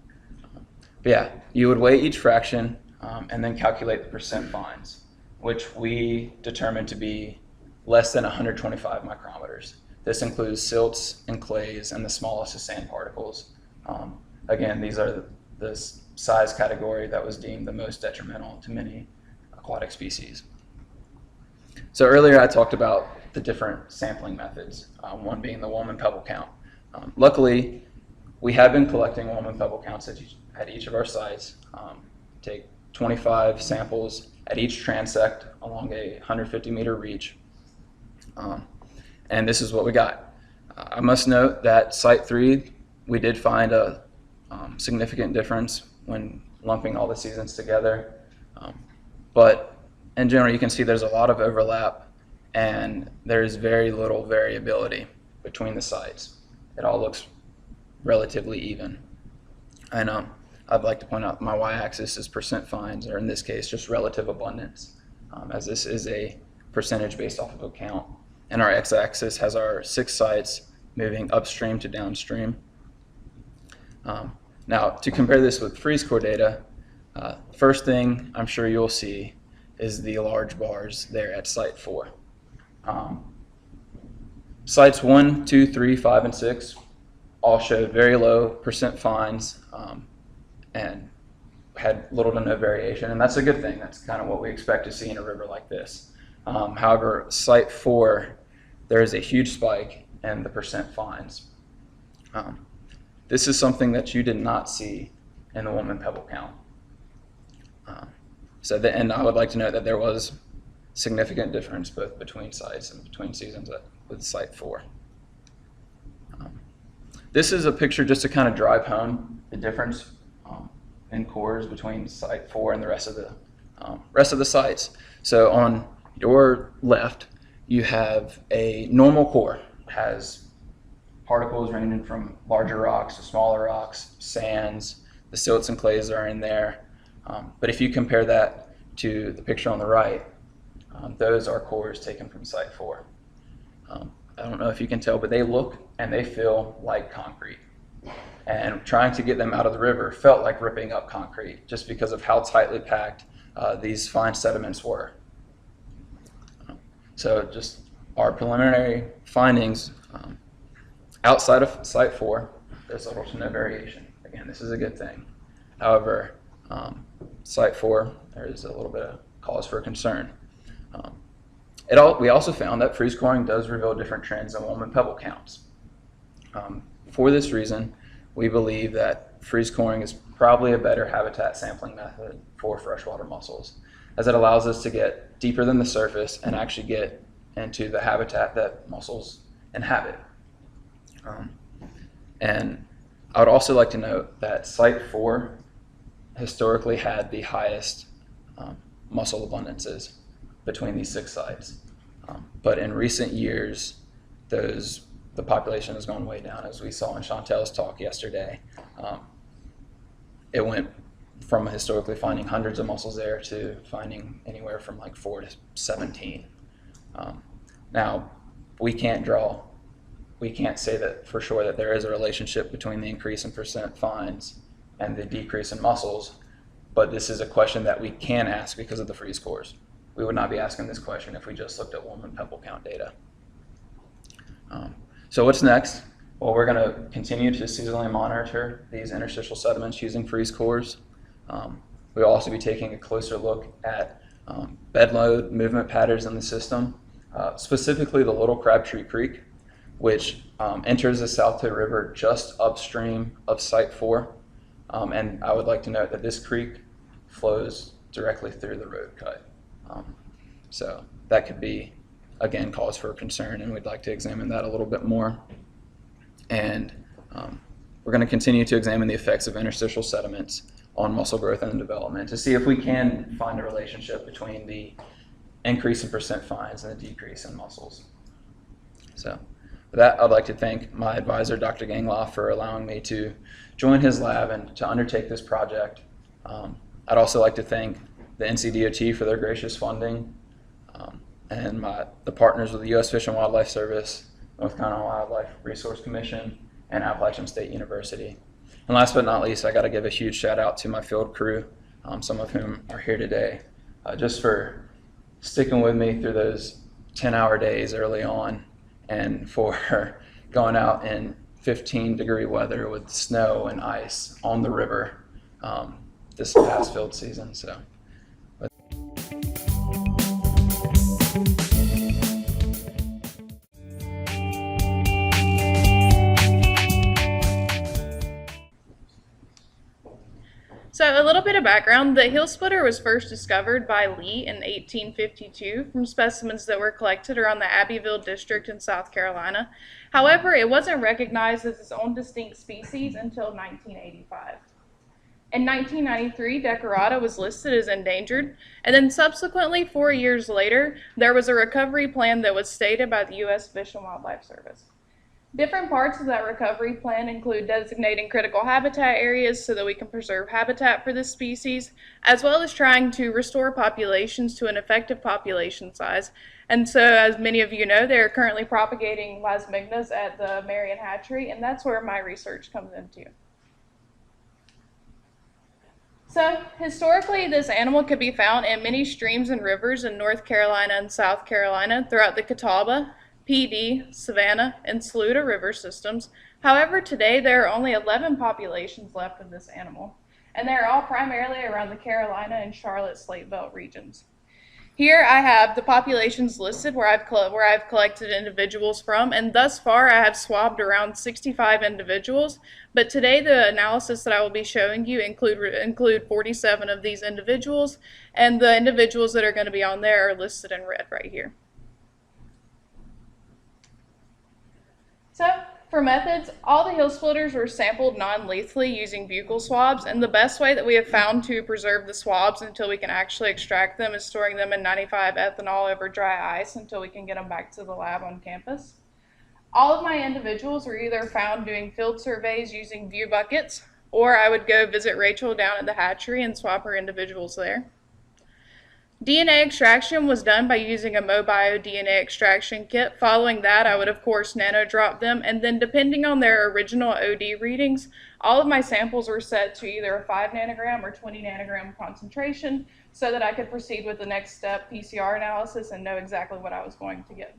But yeah, you would weigh each fraction and then calculate the percent fines, which we determined to be less than 125 micrometers. This includes silts and clays and the smallest of sand particles. Again, these are the size category that was deemed the most detrimental to many aquatic species. So earlier I talked about the different sampling methods, one being the worm and pebble count. Luckily, we have been collecting worm and pebble counts at each of our sites. Take 25 samples at each transect along a 150-meter reach. And this is what we got. I must note that Site 3, we did find a significant difference when lumping all the seasons together. But in general, you can see there's a lot of overlap and there's very little variability between the sites. It all looks relatively even. And I'd like to point out my y-axis is percent fines, or in this case, just relative abundance, as this is a percentage based off of a count. And our x-axis has our 6 sites moving upstream to downstream. Now, to compare this with freeze core data, first thing I'm sure you'll see is the large bars there at Site 4. Sites 1, 2, 3, 5, and 6 all showed very low percent fines and had little to no variation, and that's a good thing. That's kind of what we expect to see in a river like this. However, Site 4, there is a huge spike in the percent fines. This is something that you did not see in the worm and pebble count. And I would like to note that there was significant difference both between sites and between seasons with Site 4. This is a picture just to kind of drive home the difference in cores between Site 4 and the rest of the sites. So on your left, you have a normal core. It has particles ranging from larger rocks to smaller rocks, sands, the silts and clays are in there. But if you compare that to the picture on the right, those are cores taken from Site 4. I don't know if you can tell, but they look and they feel like concrete. And trying to get them out of the river felt like ripping up concrete just because of how tightly packed these fine sediments were. So just our preliminary findings, outside of Site 4, there's little to no variation. Again, this is a good thing. However, Site 4, there is a little bit of cause for concern. We also found that freeze coring does reveal different trends in worm and pebble counts. For this reason, we believe that freeze coring is probably a better habitat sampling method for freshwater mussels, as it allows us to get deeper than the surface and actually get into the habitat that mussels inhabit. And I would also like to note that Site 4 historically had the highest mussel abundances between these 6 sites. But in recent years, the population has gone way down, as we saw in Chantel's talk yesterday. It went from historically finding hundreds of mussels there to finding anywhere from like 4 to 17. Now, we can't say that for sure that there is a relationship between the increase in percent fines and the decrease in mussels, but this is a question that we can ask because of the freeze cores. We would not be asking this question if we just looked at worm and pebble count data. So what's next? Well, we're going to continue to seasonally monitor these interstitial sediments using freeze cores. We'll also be taking a closer look at bed load movement patterns in the system, specifically the Little Crabtree Creek, which enters the South Toe River just upstream of Site 4. And I would like to note that this creek flows directly through the road cut. So that could be, again, cause for concern, and we'd like to examine that a little bit more. And we're going to continue to examine the effects of interstitial sediments on mussel growth and development to see if we can find a relationship between the increase in percent fines and the decrease in mussels. So with that, I'd like to thank my advisor, Dr. Gangloff, for allowing me to join his lab and to undertake this project. I'd also like to thank the NCDOT for their gracious funding, and the partners with the U.S. Fish and Wildlife Service, North Carolina Wildlife Resource Commission, and Appalachian State University. And last but not least, I got to give a huge shout out to my field crew, some of whom are here today, just for sticking with me through those 10-hour days early on, and for going out in 15-degree weather with snow and ice on the river this past field season. So. So a little bit of background, the heel splitter was first discovered by Lee in 1852 from specimens that were collected around the Abbeville district in South Carolina. However, it wasn't recognized as its own distinct species until 1985. In 1993, Decorata was listed as endangered, and then subsequently 4 years later, there was a recovery plan that was stated by the U.S. Fish and Wildlife Service. Different parts of that recovery plan include designating critical habitat areas so that we can preserve habitat for this species, as well as trying to restore populations to an effective population size. And so, as many of you know, they're currently propagating lasmignas at the Marion Hatchery, and that's where my research comes into. So, historically, this animal could be found in many streams and rivers in North Carolina and South Carolina throughout the Catawba, PD, Savannah, and Saluda river systems. However, today there are only 11 populations left of this animal, and they're all primarily around the Carolina and Charlotte Slate Belt regions. Here I have the populations listed where I've collected individuals from, and thus far I have swabbed around 65 individuals, but today the analysis that I will be showing you include 47 of these individuals, and the individuals that are going to be on there are listed in red right here. So, for methods, all the heel splitters were sampled non-lethally using buccal swabs, and the best way that we have found to preserve the swabs until we can actually extract them is storing them in 95 ethanol over dry ice until we can get them back to the lab on campus. All of my individuals were either found doing field surveys using view buckets, or I would go visit Rachel down at the hatchery and swap her individuals there. DNA extraction was done by using a MoBio DNA extraction kit. Following that, I would of course nano-drop them, and then depending on their original OD readings, all of my samples were set to either a 5 nanogram or 20 nanogram concentration so that I could proceed with the next step, PCR analysis, and know exactly what I was going to get.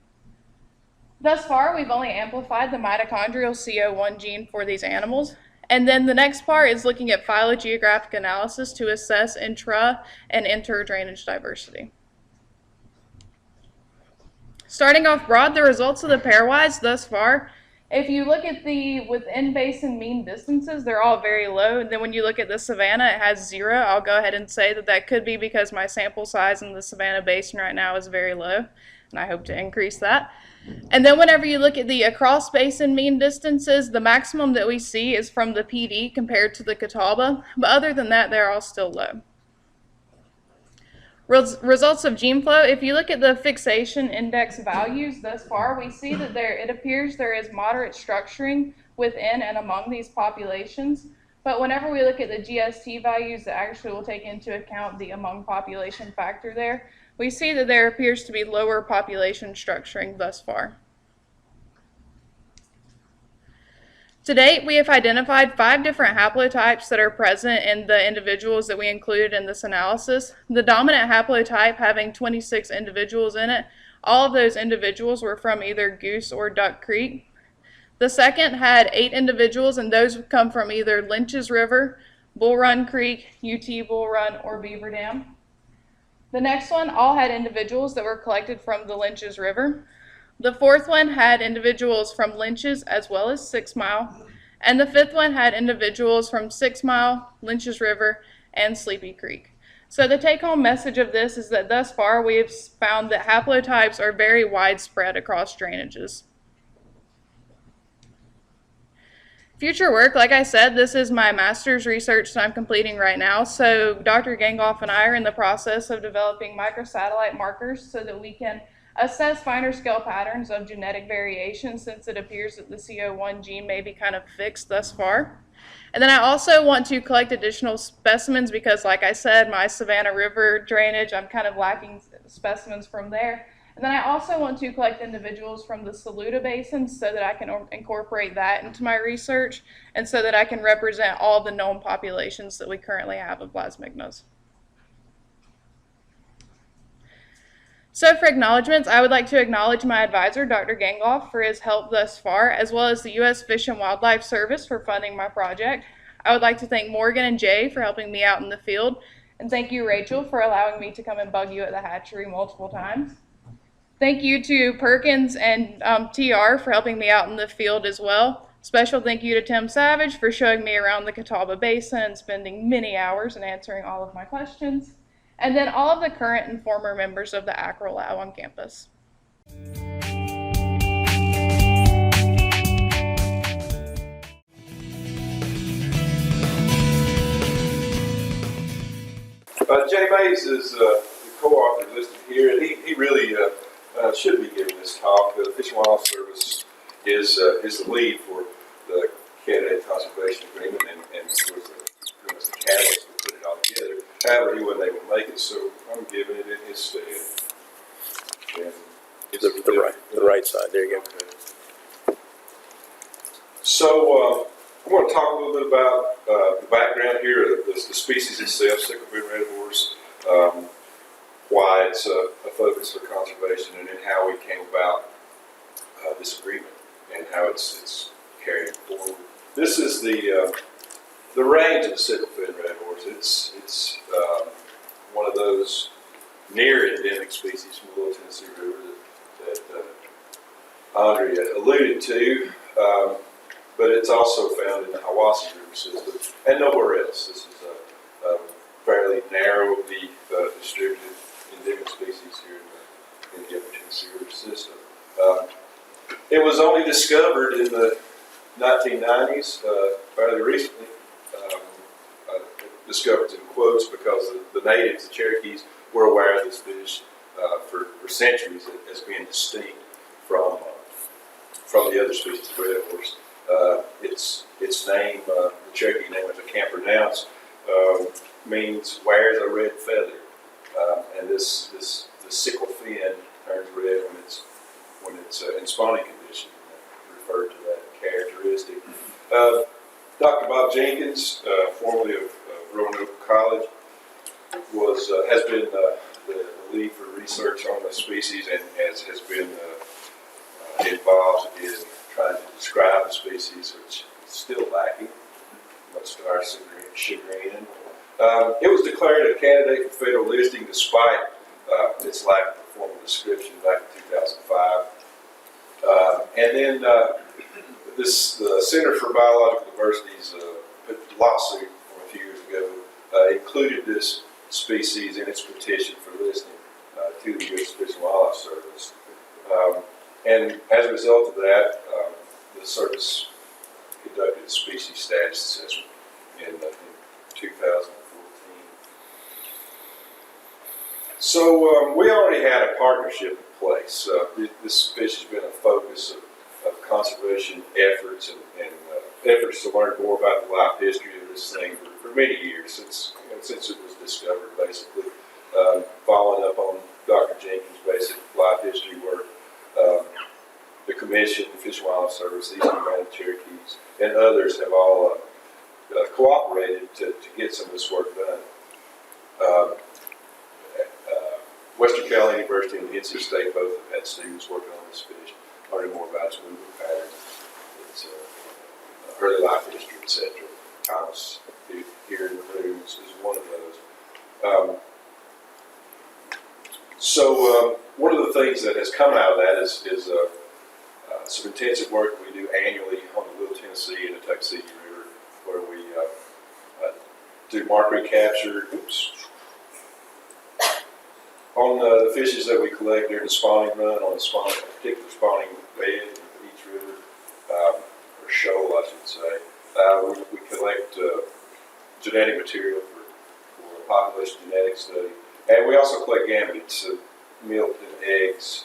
Thus far, we've only amplified the mitochondrial CO1 gene for these animals. And then the next part is looking at phylogeographic analysis to assess intra and inter-drainage diversity. Starting off broad, the results of the pairwise thus far, if you look at the within basin mean distances, they're all very low. And then when you look at the Savannah, it has 0. I'll go ahead and say that that could be because my sample size in the Savannah basin right now is very low, and I hope to increase that. And then whenever you look at the across basin mean distances, the maximum that we see is from the PD compared to the Catawba, but other than that, they're all still low. Results of gene flow, if you look at the fixation index values thus far, we see that it appears there is moderate structuring within and among these populations. But whenever we look at the GST values that actually will take into account the among population factor there, we see that there appears to be lower population structuring thus far. To date, we have identified 5 different haplotypes that are present in the individuals that we included in this analysis. The dominant haplotype having 26 individuals in it, all of those individuals were from either Goose or Duck Creek. The second had 8 individuals, and those come from either Lynch's River, Bull Run Creek, UT Bull Run, or Beaver Dam. The next one all had individuals that were collected from the Lynch's River. The fourth one had individuals from Lynch's as well as 6 Mile. And the fifth one had individuals from 6 Mile, Lynch's River, and Sleepy Creek. So the take-home message of this is that thus far we have found that haplotypes are very widespread across drainages. Future work, like I said, this is my master's research that I'm completing right now. So Dr. Gangoff and I are in the process of developing microsatellite markers so that we can assess finer scale patterns of genetic variation, since it appears that the CO1 gene may be kind of fixed thus far. And then I also want to collect additional specimens because, like I said, my Savannah River drainage, I'm kind of lacking specimens from there. And then I also want to collect individuals from the Saluda Basin so that I can incorporate that into my research and so that I can represent all the known populations that we currently have of plasmignos. So for acknowledgments, I would like to acknowledge my advisor, Dr. Gangoff, for his help thus far, as well as the U.S. Fish and Wildlife Service for funding my project. I would like to thank Morgan and Jay for helping me out in the field, and thank you, Rachel, for allowing me to come and bug you at the hatchery multiple times. Thank you to Perkins and TR for helping me out in the field as well. Special thank you to Tim Savage for showing me around the Catawba Basin and spending many hours and answering all of my questions. And then all of the current and former members of the ACRO Lab on campus. Jay Mays is the co-author listed here, and he really should be giving this talk. The Fish and Wildlife Service is the lead for the candidate conservation agreement, and was the catalyst to put it all together. However, he wasn't able to make it, so I'm giving it in his stead. And it's the right side. There you go. So I want to talk a little bit about the background here, the species itself, sickle-fin red horse, why it's a focus for conservation, and then how we came about this agreement and how it's carried forward. This is the range of the sickle-fin red horse. It's one of those near endemic species from the Little Tennessee River that Andrea alluded to. But it's also found in the Hiwassee River system and nowhere else. This is a fairly narrowly distributed endemic species here in the Upper Tennessee River system. It was only discovered in the 1990s, fairly recently. Discovered in quotes because the natives, the Cherokees, were aware of this fish for centuries as being distinct from the other species of red horse. Its name, the Cherokee name, which I can't pronounce, means wears a red feather, and the sickle fin turns red when it's in spawning condition. Referred to that characteristic. Dr. Bob Jenkins, formerly of Roanoke College, has been the lead for research on the species and has been involved in trying to describe the species, which is still lacking, much to our chagrin. It was declared a candidate for federal listing despite its lack of a formal description back in 2005. And then the Center for Biological Diversity's lawsuit from a few years ago included this species in its petition for listing to the U.S. Fish and Wildlife Service. And as a result of that, the service conducted a species status assessment in 2014. So we already had a partnership in place. This fish has been a focus of conservation efforts and efforts to learn more about the life history of this thing for many years, since it was discovered, basically. Following up on Dr. Jenkins' basic life history work, the Commission, the Fish and Wildlife Service, the Eastern Band of Cherokees, and others have all cooperated to get some of this work done. Western Carolina University and the NC State both have had students working on this fish, learning more about its movement patterns, its early life history, etc. Thomas here in the room is one of those. So one of the things that has come out of that is some intensive work we do annually on the Little Tennessee and the Tuckasegee River, where we do mark recapture. On the fishes that we collect during the spawning run, on a particular spawning bed in each river, or shoal, I should say, we collect genetic material for population genetics study, and we also collect gametes, milk and eggs,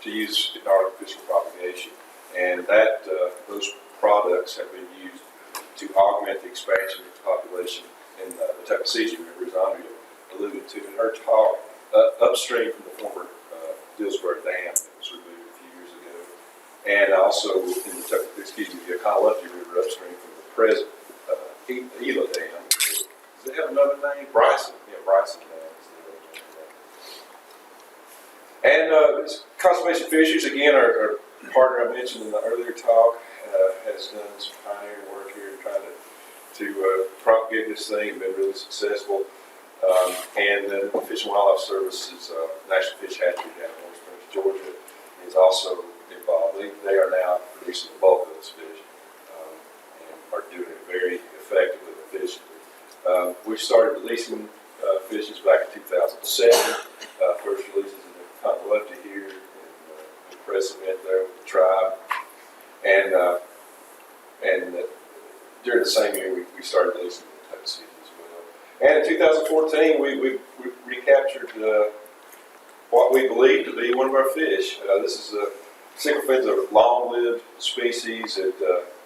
to use in artificial propagation, and that those products have been used to augment the expansion of the population in the Tuckasegee River, as Andrea alluded to in her talk. Upstream from the former Dillsborough Dam that was removed a few years ago, and also in the Oconaluftee River upstream from the present Gila Dam. Does it have another name? Bryson. Yeah, Bryson Dam. And conservation fisheries, again, our partner I mentioned in the earlier talk has done some pioneering work here in trying to propagate this thing and been really successful. And then the Fish and Wildlife Service's National Fish Hatchery down in Orange Springs, Georgia, is also involved. They are now producing the bulk of this fish and are doing it very effectively and efficiently. We started releasing fishes back in 2007. First releases in the Oconaluftee here, in the press event there with the tribe, and during the same year we started releasing the Tuckasegee. And in 2014, we recaptured what we believe to be one of our fish. This is a sickle fin's a long-lived species. It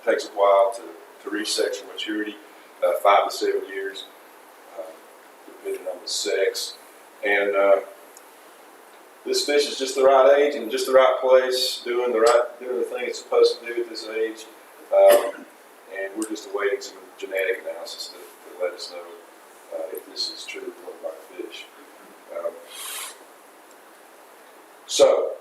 takes a while to reach sexual maturity, 5 to 7 years, depending on the sex. And this fish is just the right age and just the right place, doing the thing it's supposed to do at this age. And we're just awaiting some genetic analysis to let us know if this is true of one of our fish. So,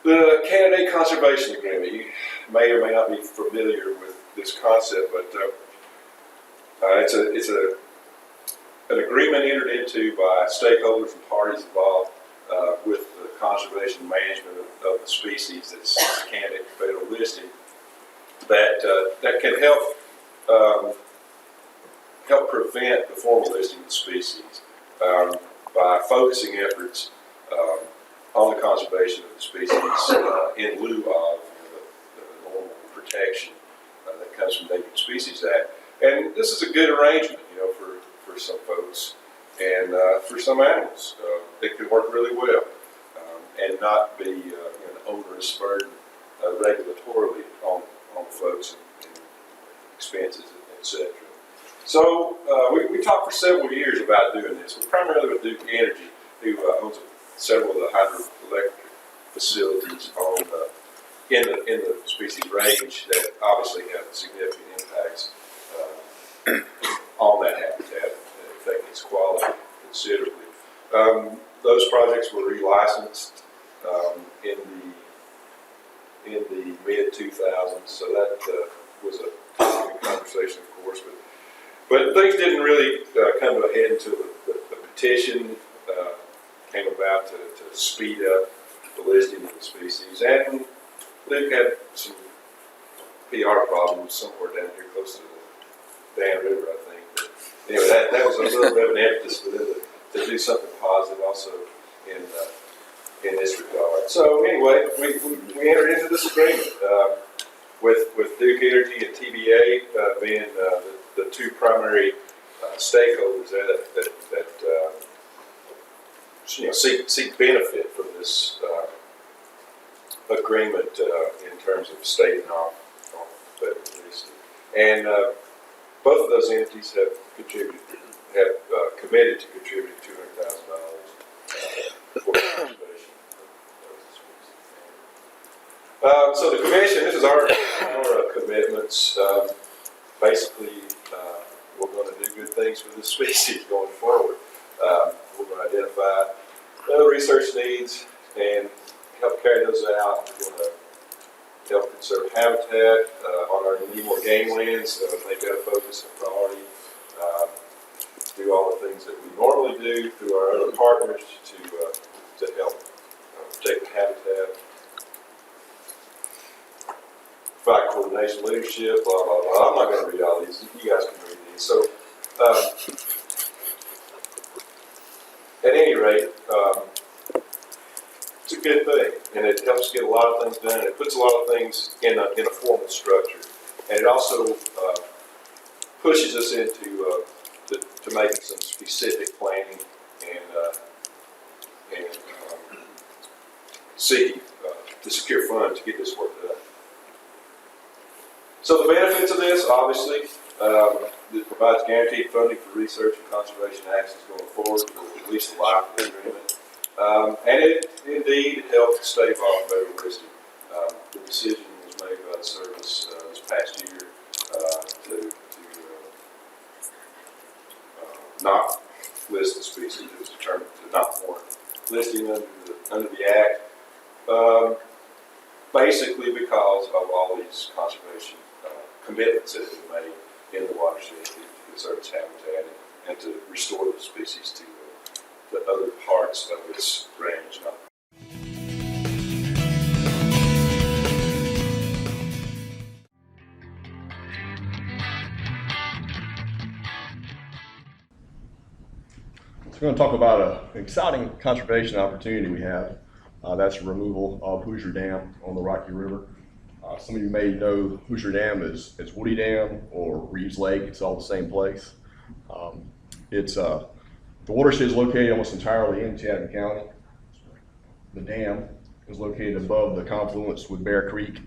the Candidate Conservation Agreement. You may or may not be familiar with this concept, but it's an agreement entered into by stakeholders and parties involved with the conservation and management of the species that's a candidate for federal listing that can help prevent the formal listing of the species by focusing efforts on the conservation of the species in lieu of the normal protection that comes from the Endangered Species Act. And this is a good arrangement, for some folks and for some animals. It can work really well and not be an onerous burden regulatorily on folks and expenses, etc. So we talked for several years about doing this. We're primarily with Duke Energy, who owns several of the hydroelectric facilities in the species range that obviously have significant impacts on that habitat, affecting its quality considerably. Those projects were relicensed in the mid-2000s, so that was a topic of conversation, of course, but things didn't really come to a head until the petition came about to speed up the listing of the species, and Luke had some PR problems somewhere down here close to the Dan River, I think. But anyway, that was a little bit of an impetus for them to do something positive also in this regard. So anyway, we entered into this agreement with Duke Energy and TBA being the two primary stakeholders that seek benefit from this agreement in terms of state and off federal And both of those entities have committed to contributing $200,000 for conservation. So the commission, this is our commitments. Basically, we're going to do good things for this species going forward. We're going to identify research needs and help carry those out. We're going to help conserve habitat on our need more game lands, make that a focus and priority. Do all the things that we normally do through our other partners to help protect the habitat. Provide coordination, leadership, blah, blah, blah. I'm not going to read all these. You guys can read these. So, at any rate, it's a good thing, and it helps get a lot of things done. It puts a lot of things in a formal structure, and it also pushes us into to making some specific planning and seeking to secure funds to get this work done. So the benefits of this, obviously, it provides guaranteed funding for research and conservation actions going forward for at least the life of the agreement. And it indeed helps stave off federal listing. The decision was made by the service this past year to not list the species. It was determined to not warrant listing under the Act, basically because of all these conservation commitments that have been made in the watershed to conserve its habitat and to restore the species to the other parts of its range. So we're going to talk about an exciting conservation opportunity we have. That's the removal of Hoosier Dam on the Rocky River. Some of you may know Hoosier Dam as Woody Dam or Reeves Lake. It's all the same place. The watershed is located almost entirely in Chatham County. The dam is located above the confluence with Bear Creek.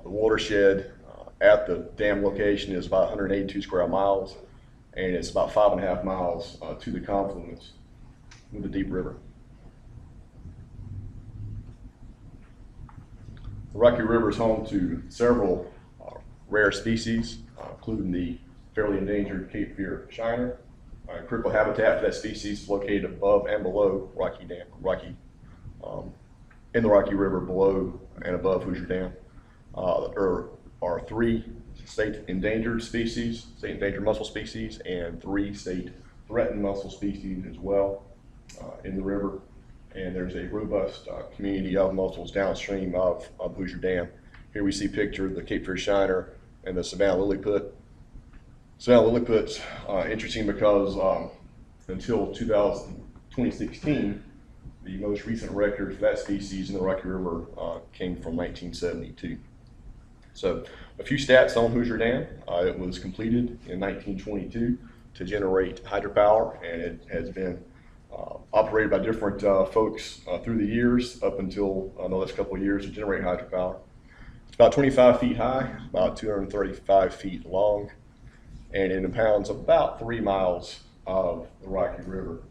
The watershed at the dam location is about 182 square miles, and it's about 5.5 miles to the confluence with the Deep River. The Rocky River is home to several rare species, including the fairly endangered Cape Fear shiner. Critical habitat for that species is located above and below in the Rocky River, below and above Hoosier Dam. There are 3 state endangered species, state endangered mussel species, and 3 state threatened mussel species as well in the river. And there's a robust community of mussels downstream of Hoosier Dam. Here we see a picture of the Cape Fear shiner and the Savannah lilliput. Savannah lilliput's interesting because until 2016, the most recent record for that species in the Rocky River came from 1972. So a few stats on Hoosier Dam. It was completed in 1922 to generate hydropower, and it has been operated by different folks through the years up until the last couple of years to generate hydropower. It's about 25 feet high, about 235 feet long, and it impounds about 3 miles of the Rocky River.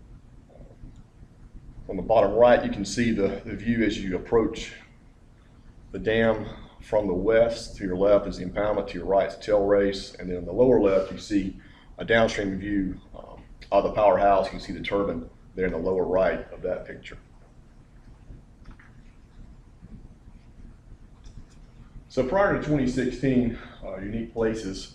On the bottom right, you can see the view as you approach the dam from the west. To your left is the impoundment, to your right is the tail race, and then on the lower left you see a downstream view of the powerhouse. You can see the turbine there in the lower right of that picture. So prior to 2016, Unique Places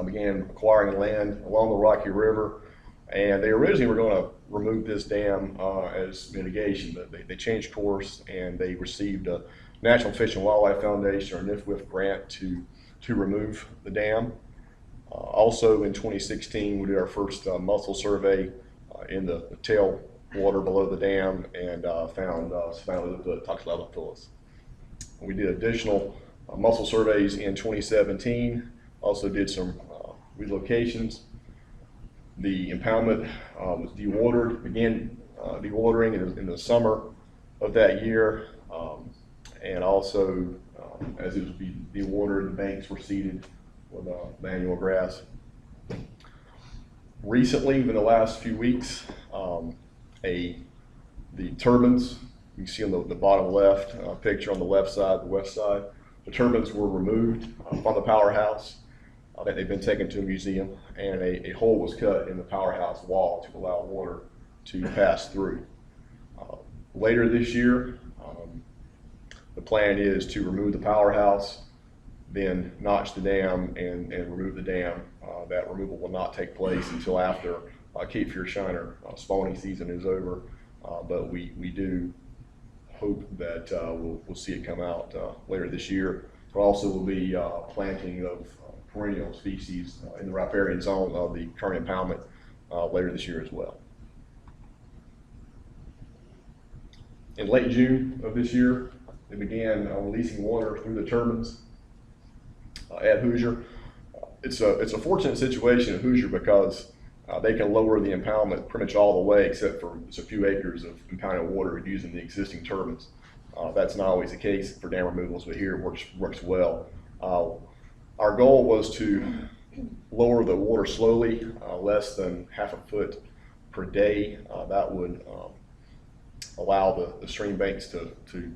began acquiring land along the Rocky River, and they originally were going to remove this dam as mitigation, but they changed course and they received a National Fish and Wildlife Foundation or NIFWF grant to remove the dam. Also in 2016, we did our first mussel survey in the tail water below the dam and found Savannah lilliput, Toxylella. We did additional mussel surveys in 2017, also did some relocations. The impoundment was dewatered, began dewatering in the summer of that year, and also as it was being dewatered, the banks were seeded with the annual grass. Recently, in the last few weeks, the turbines, you can see on the bottom left picture on the left side, the west side, the turbines were removed from the powerhouse. That they've been taken to a museum, and a hole was cut in the powerhouse wall to allow water to pass through. Later this year, the plan is to remove the powerhouse, then notch the dam and remove the dam. That removal will not take place until after Cape Fear Shiner spawning season is over, but we do hope that we'll see it come out later this year. There also will be planting of perennial species in the riparian zone of the current impoundment later this year as well. In late June of this year, they began releasing water through the turbines at Hoosier. It's a fortunate situation at Hoosier because they can lower the impoundment pretty much all the way except for just a few acres of impounded water using the existing turbines. That's not always the case for dam removals, but here it works well. Our goal was to lower the water slowly, less than half a foot per day. That would allow the stream banks to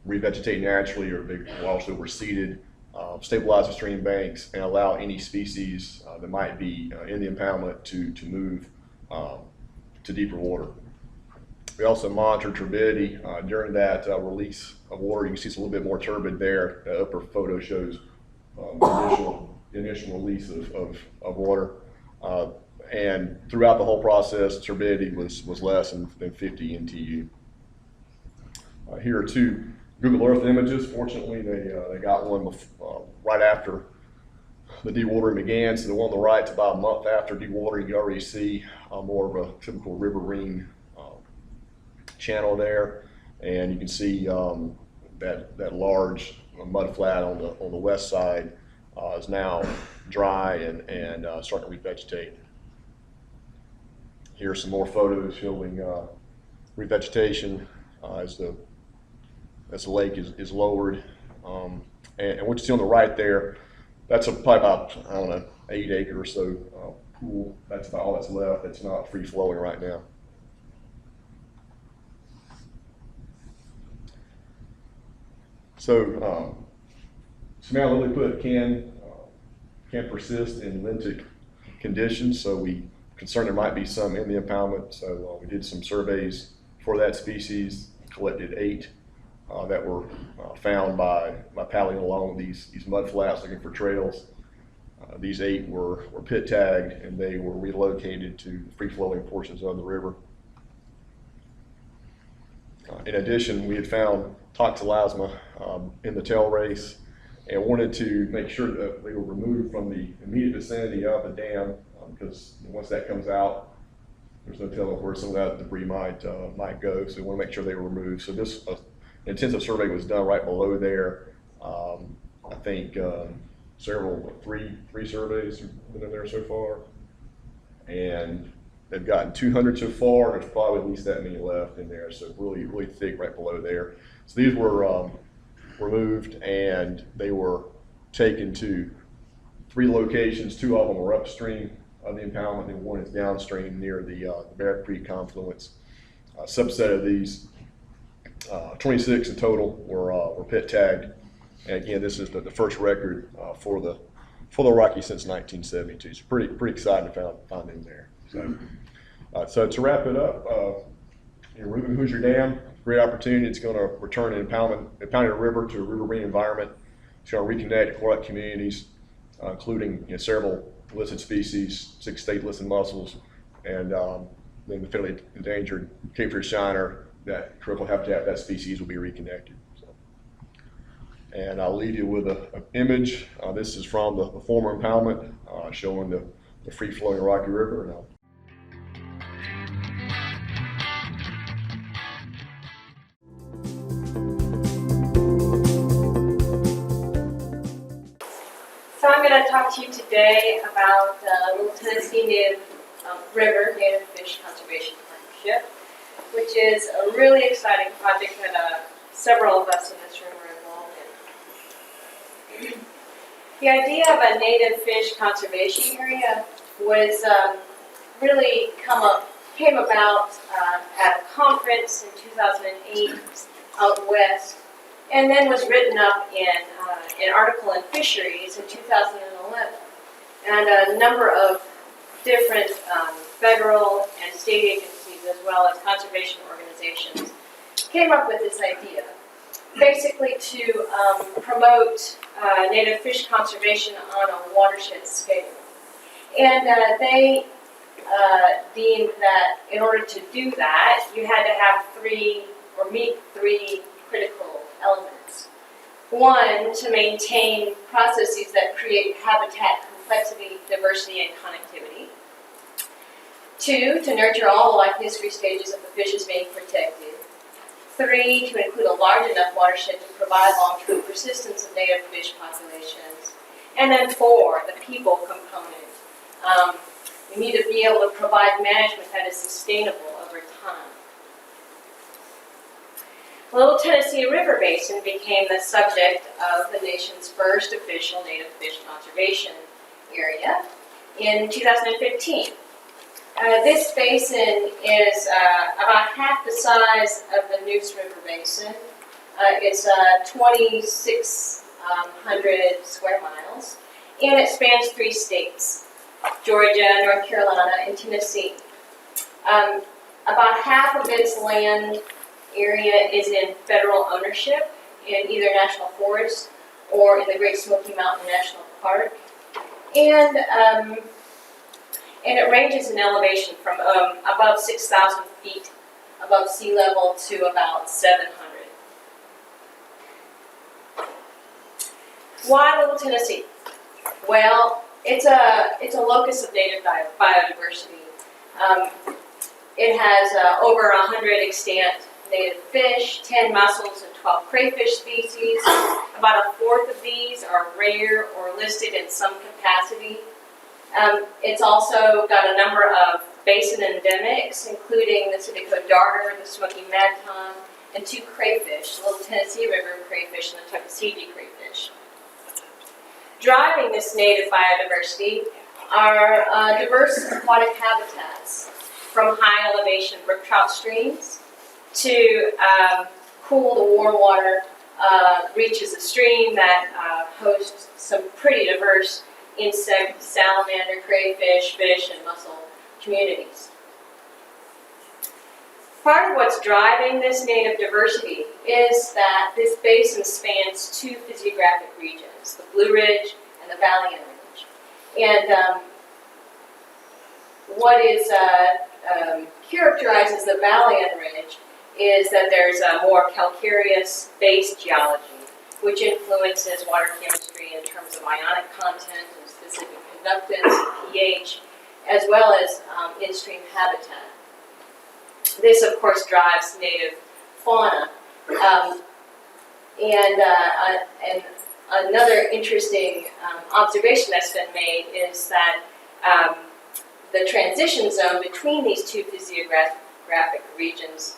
revegetate naturally, or they will also reseeded, stabilize the stream banks, and allow any species that might be in the impoundment to move to deeper water. We also monitored turbidity during that release of water. You can see it's a little bit more turbid there. The upper photo shows the initial release of water. And throughout the whole process, turbidity was less than 50 NTU. Here are two Google Earth images. Fortunately, they got one right after the dewatering began. So the one on the right is about a month after dewatering. You already see more of a typical riverine channel there, and you can see that large mud flat on the west side is now dry and starting to revegetate. Here are some more photos showing revegetation as the lake is lowered. And what you see on the right there, that's probably about, I don't know, 8 acre or so pool. That's about all that's left. It's not free flowing right now. So Samara lilliput can persist in lentic conditions, so we concerned there might be some in the impoundment. So we did some surveys for that species, collected 8 that were found by paddling along these mud flats looking for trails. These 8 were pit tagged, and they were relocated to free flowing portions of the river. In addition, we had found toxoplasma in the tail race, and wanted to make sure that they were removed from the immediate vicinity of the dam, because once that comes out, there's no telling where some of that debris might go. So we want to make sure they were removed. So this intensive survey was done right below there. I think three surveys have been in there so far, and they've gotten 200 so far. There's probably at least that many left in there, so really thick right below there. So these were removed, and they were taken to 3 locations. 2 of them were upstream of the impoundment, and 1 is downstream near the Bear Creek confluence. A subset of these, 26 in total, were pit tagged. And again, this is the first record for the Rocky since 1972. It's pretty exciting to find them there. So to wrap it up, removing Hoosier Dam, great opportunity. It's going to return an impounded river to a riverine environment. It's going to reconnect aquatic communities, including several listed species, 6 state listed mussels, and then the federally endangered Cape Fear Shiner. That critical habitat, that species will be reconnected. And I'll leave you with an image. This is from the former impoundment, showing the free-flowing Rocky River. So I'm going to talk to you today about the Little Tennessee Native River Native Fish Conservation Partnership, which is a really exciting project that several of us in this room are involved in. The idea of a native fish conservation area was really came about at a conference in 2008 out west, and then was written up in an article in Fisheries in 2011. And a number of different federal and state agencies, as well as conservation organizations, came up with this idea, basically to promote native fish conservation on a watershed scale. And they deemed that in order to do that, you had to have meet three critical elements. One, to maintain processes that create habitat complexity, diversity, and connectivity. Two, to nurture all the life history stages of the fishes being protected. Three, to include a large enough watershed to provide long-term persistence of native fish populations. And then four, the people component. You need to be able to provide management that is sustainable over time. The Little Tennessee River Basin became the subject of the nation's first official native fish conservation area in 2015. This basin is about half the size of the Neuse River Basin. It's 2,600 square miles, and it spans 3 states, Georgia, North Carolina, and Tennessee. About half of its land area is in federal ownership in either national forest or in the Great Smoky Mountain National Park. And it ranges in elevation from above 6,000 feet above sea level to about 700. Why Little Tennessee? Well, it's a locus of native biodiversity. It has over 100 extant native fish, 10 mussels, and 12 crayfish species. About a fourth of these are rare or listed in some capacity. It's also got a number of basin endemics, including the Seneca darter, the Smoky madton, and 2 crayfish, the Little Tennessee River crayfish and the Tuckasegee crayfish. Driving this native biodiversity are diverse aquatic habitats, from high elevation brook trout streams to cool to warm water reaches of stream that host some pretty diverse insect, salamander, crayfish, fish, and mussel communities. Part of what's driving this native diversity is that this basin spans 2 physiographic regions, the Blue Ridge and the Valian Ridge. And what is characterizes the Valian Ridge is that there's a more calcareous-based geology, which influences water chemistry in terms of ionic content and specific conductance, pH, as well as in-stream habitat. This, of course, drives native fauna. And another interesting observation that's been made is that the transition zone between these 2 physiographic regions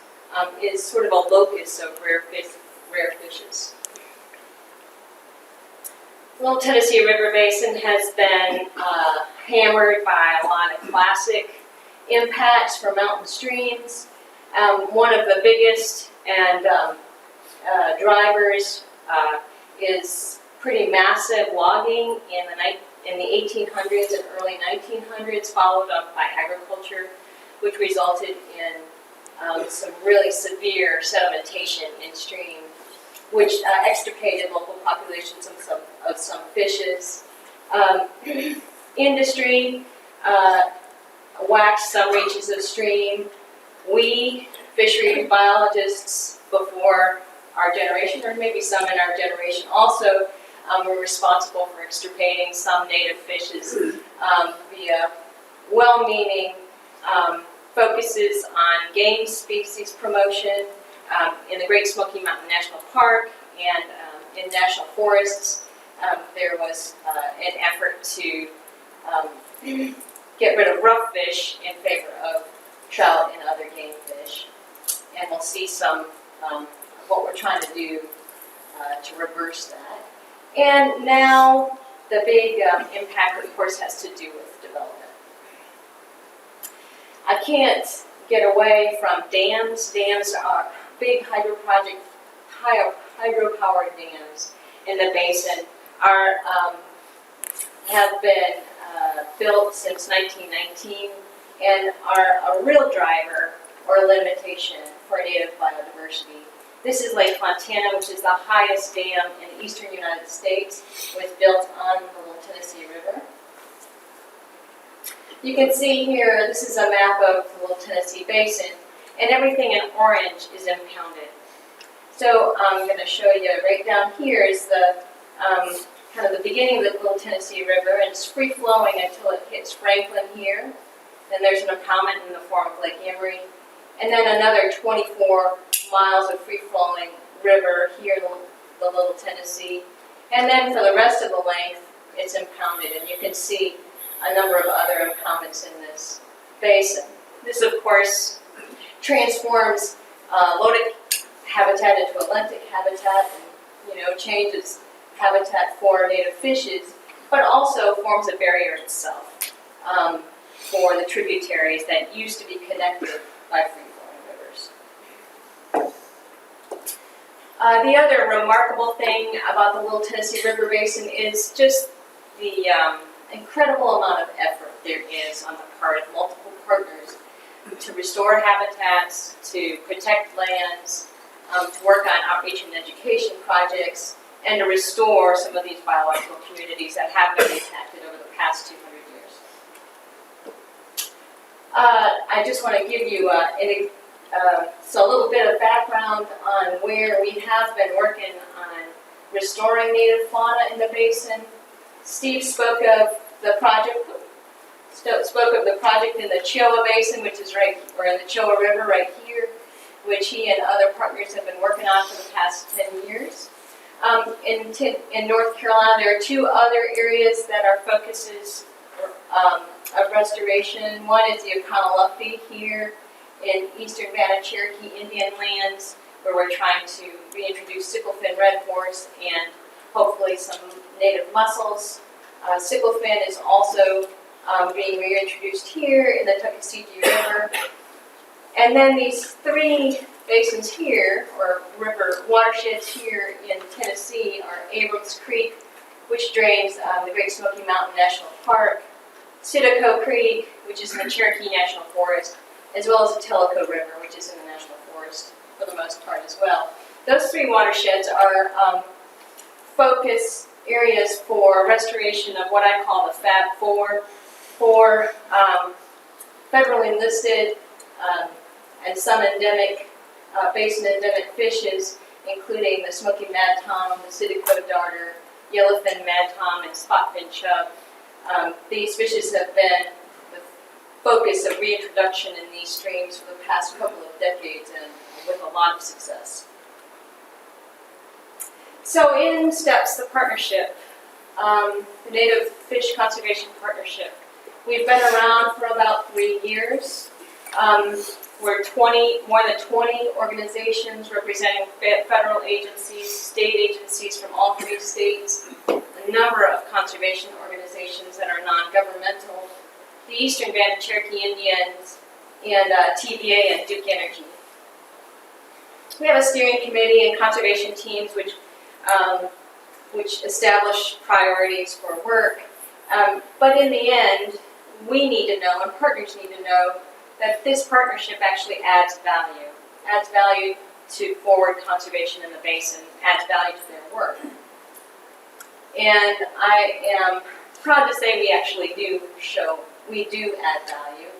is sort of a locus of rare fishes. The Little Tennessee River Basin has been hammered by a lot of classic impacts from mountain streams. One of the biggest and drivers is pretty massive logging in the 1800s and early 1900s, followed up by agriculture, which resulted in some really severe sedimentation in stream, which extirpated local populations of some fishes. Industry waxed some reaches of stream. We, fishery biologists before our generation, or maybe some in our generation also, were responsible for extirpating some native fishes via well-meaning focuses on game species promotion in the Great Smoky Mountain National Park and in national forests. There was an effort to get rid of rough fish in favor of trout and other game fish. And we'll see some what we're trying to do to reverse that. And now the big impact, of course, has to do with development. I can't get away from dams. Dams are big hydropower dams in the basin have been built since 1919 and are a real driver or limitation for native biodiversity. This is Lake Fontana, which is the highest dam in the eastern United States. It was built on the Little Tennessee River. You can see here, this is a map of the Little Tennessee Basin, and everything in orange is impounded. So I'm going to show you right down here is the kind of the beginning of the Little Tennessee River, and it's free-flowing until it hits Franklin here. Then there's an impoundment in the form of Lake Emery, and then another 24 miles of free-flowing river here in the Little Tennessee. And then for the rest of the length, it's impounded, and you can see a number of other impoundments in this basin. This, of course, transforms lotic habitat into atlantic habitat, and changes habitat for native fishes, but also forms a barrier itself for the tributaries that used to be connected by free-flowing rivers. The other remarkable thing about the Little Tennessee River Basin is just the incredible amount of effort there is on the part of multiple partners to restore habitats, to protect lands, to work on outreach and education projects, and to restore some of these biological communities that have been impacted over the past 200 years. I just want to give you a little bit of background on where we have been working on restoring native fauna in the basin. Steve spoke of the project in the Chiowa Basin, which is or in the Chiowa River right here, which he and other partners have been working on for the past 10 years. In North Carolina, there are two other areas that are focuses of restoration. One is the Oconaluftee here in eastern Vanna Cherokee Indian lands, where we're trying to reintroduce sicklefin red horse and hopefully some native mussels. Sicklefin is also being reintroduced here in the Tuckasegee River. And then these three basins here, or river watersheds here in Tennessee, are Abrams Creek, which drains the Great Smoky Mountain National Park, Citico Creek, which is in the Cherokee National Forest, as well as the Tellico River, which is in the National Forest for the most part as well. Those three watersheds are focus areas for restoration of what I call the Fab Four, for federally enlisted and some endemic, basin endemic fishes, including the smoky mad tom, the Citico darter, yellowfin mad tom, and spotfin chub. These fishes have been the focus of reintroduction in these streams for the past couple of decades, and with a lot of success. So in steps the partnership, the Native Fish Conservation Partnership. We've been around for about 3 years. We're more than 20 organizations representing federal agencies, state agencies from all 3 states, a number of conservation organizations that are non-governmental, the Eastern Vanna Cherokee Indians, and TVA and Duke Energy. We have a steering committee and conservation teams which establish priorities for work. But in the end, we need to know, and partners need to know, that this partnership actually adds value to forward conservation in the basin, adds value to their work. And I am proud to say we actually do add value.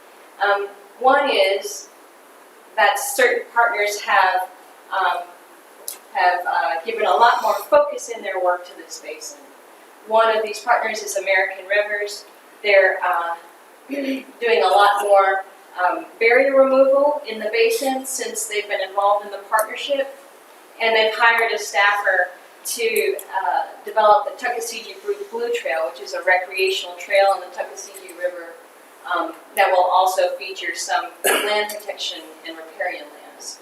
One is that certain partners have given a lot more focus in their work to this basin. One of these partners is American Rivers. They're doing a lot more barrier removal in the basin since they've been involved in the partnership, and they've hired a staffer to develop the Tuckasegee Blue Trail, which is a recreational trail in the Tuckasegee River that will also feature some land protection and riparian lands.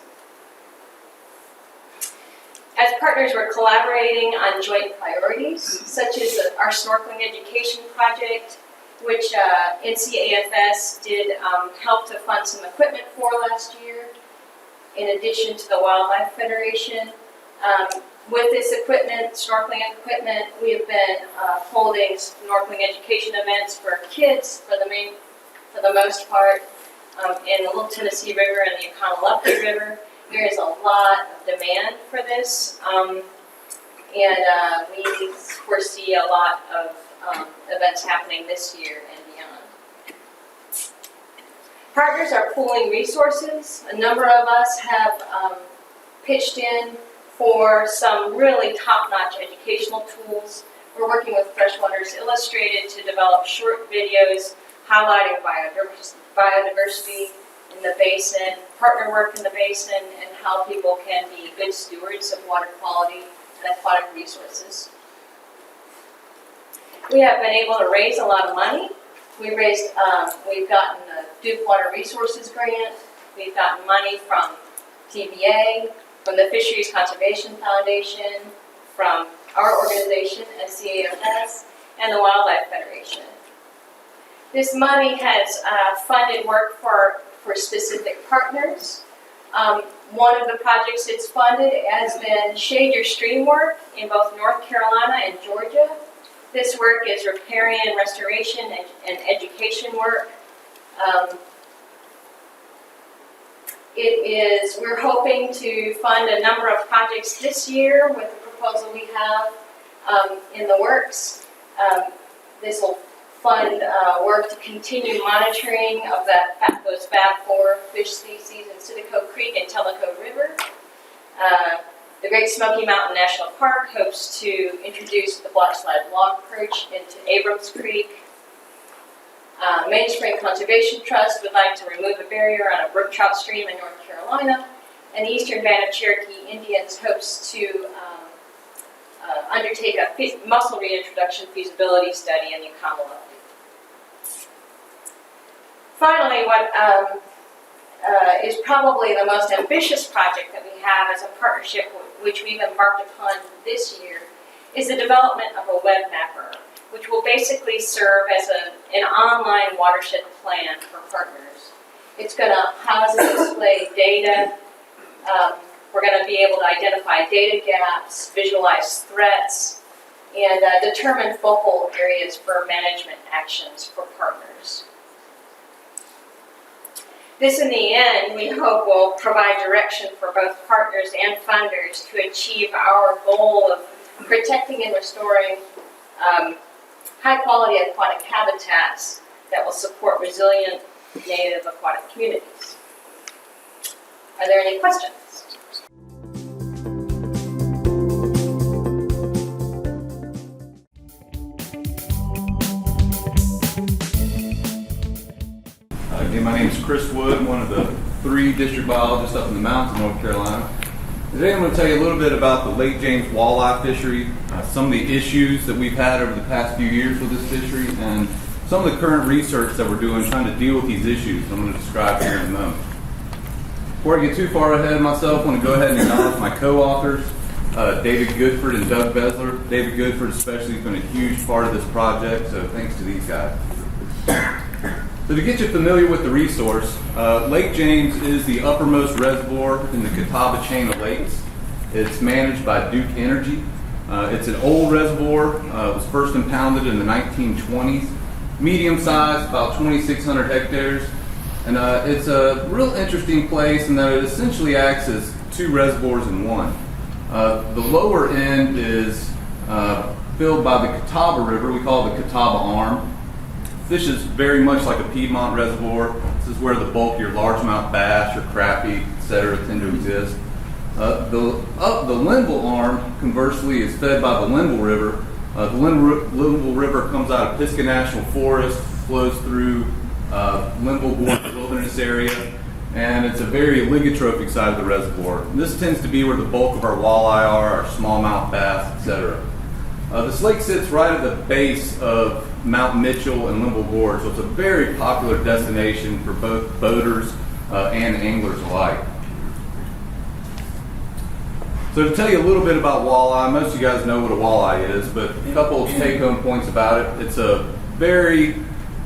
As partners, we're collaborating on joint priorities, such as our snorkeling education project, which NCAFS did help to fund some equipment for last year, in addition to the Wildlife Federation. With this equipment, snorkeling equipment, we have been holding snorkeling education events for kids for the most part in the Little Tennessee River and the Economowoc River. There is a lot of demand for this, and we foresee a lot of events happening this year and beyond. Partners are pooling resources. A number of us have pitched in for some really top-notch educational tools. We're working with Freshwaters Illustrated to develop short videos highlighting biodiversity in the basin, partner work in the basin, and how people can be good stewards of water quality and aquatic resources. We have been able to raise a lot of money. We've gotten a Duke Water Resources grant. We've gotten money from TVA, from the Fisheries Conservation Foundation, from our organization, NCAFS, and the Wildlife Federation. This money has funded work for specific partners. One of the projects it's funded has been Shade Your Stream work in both North Carolina and Georgia. This work is riparian restoration and education work. We're hoping to fund a number of projects this year with the proposal we have in the works. This will fund work to continue monitoring of those FAB4 fish species in Citico Creek and Tellico River. The Great Smoky Mountain National Park hopes to introduce the black slide log perch into Abrams Creek. Mainspring Conservation Trust would like to remove a barrier on a brook trout stream in North Carolina, and the Eastern Band of Cherokee Indians hopes to undertake a mussel reintroduction feasibility study in the Economowoc. Finally, what is probably the most ambitious project that we have as a partnership, which we've embarked upon this year, is the development of a web mapper, which will basically serve as an online watershed plan for partners. It's going to house and display data. We're going to be able to identify data gaps, visualize threats, and determine focal areas for management actions for partners. This, in the end, we hope will provide direction for both partners and funders to achieve our goal of protecting and restoring high-quality aquatic habitats that will support resilient native aquatic communities. Are there any questions? Again, my name is Chris Wood. I'm one of the 3 district biologists up in the mountains of North Carolina. Today I'm going to tell you a little bit about the Lake James walleye fishery, some of the issues that we've had over the past few years with this fishery, and some of the current research that we're doing trying to deal with these issues I'm going to describe here in a moment. Before I get too far ahead of myself, I want to go ahead and acknowledge my co-authors, David Goodford and Doug Besler. David Goodford especially has been a huge part of this project, so thanks to these guys. So to get you familiar with the resource, Lake James is the uppermost reservoir in the Catawba chain of lakes. It's managed by Duke Energy. It's an old reservoir. It was first impounded in the 1920s. Medium size, about 2,600 hectares. And it's a real interesting place in that it essentially acts as 2 reservoirs in one. The lower end is filled by the Catawba River. We call it the Catawba Arm. Fishes very much like a Piedmont reservoir. This is where the bulkier largemouth bass, your crappie, etc. tend to exist. The Linville Arm, conversely, is fed by the Linville River. The Linville River comes out of Pisgah National Forest, flows through Linville Wilderness Area, and it's a very oligotrophic side of the reservoir. And this tends to be where the bulk of our walleye are, our smallmouth bass, etc. This lake sits right at the base of Mount Mitchell and Linville Gorge, so it's a very popular destination for both boaters and anglers alike. So to tell you a little bit about walleye, most of you guys know what a walleye is, but a couple of take-home points about it. It's a very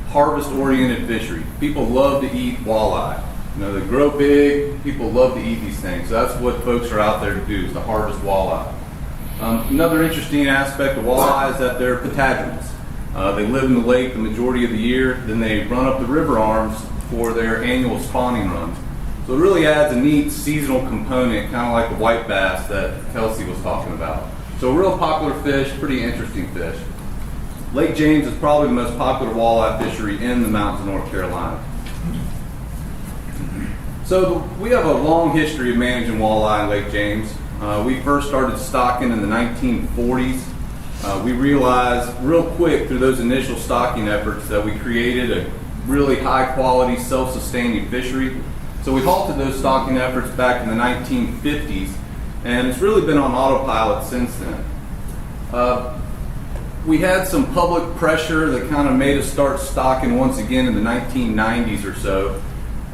harvest-oriented fishery. People love to eat walleye. You know, they grow big, people love to eat these things. So that's what folks are out there to do, is to harvest walleye. Another interesting aspect of walleye is that they're patagonous. They live in the lake the majority of the year, then they run up the river arms for their annual spawning runs. So it really adds a neat seasonal component, kind of like the white bass that Kelsey was talking about. So a real popular fish, pretty interesting fish. Lake James is probably the most popular walleye fishery in the mountains of North Carolina. So we have a long history of managing walleye in Lake James. We first started stocking in the 1940s. We realized real quick through those initial stocking efforts that we created a really high quality, self-sustaining fishery. So we halted those stocking efforts back in the 1950s, and it's really been on autopilot since then. We had some public pressure that kind of made us start stocking once again in the 1990s or so.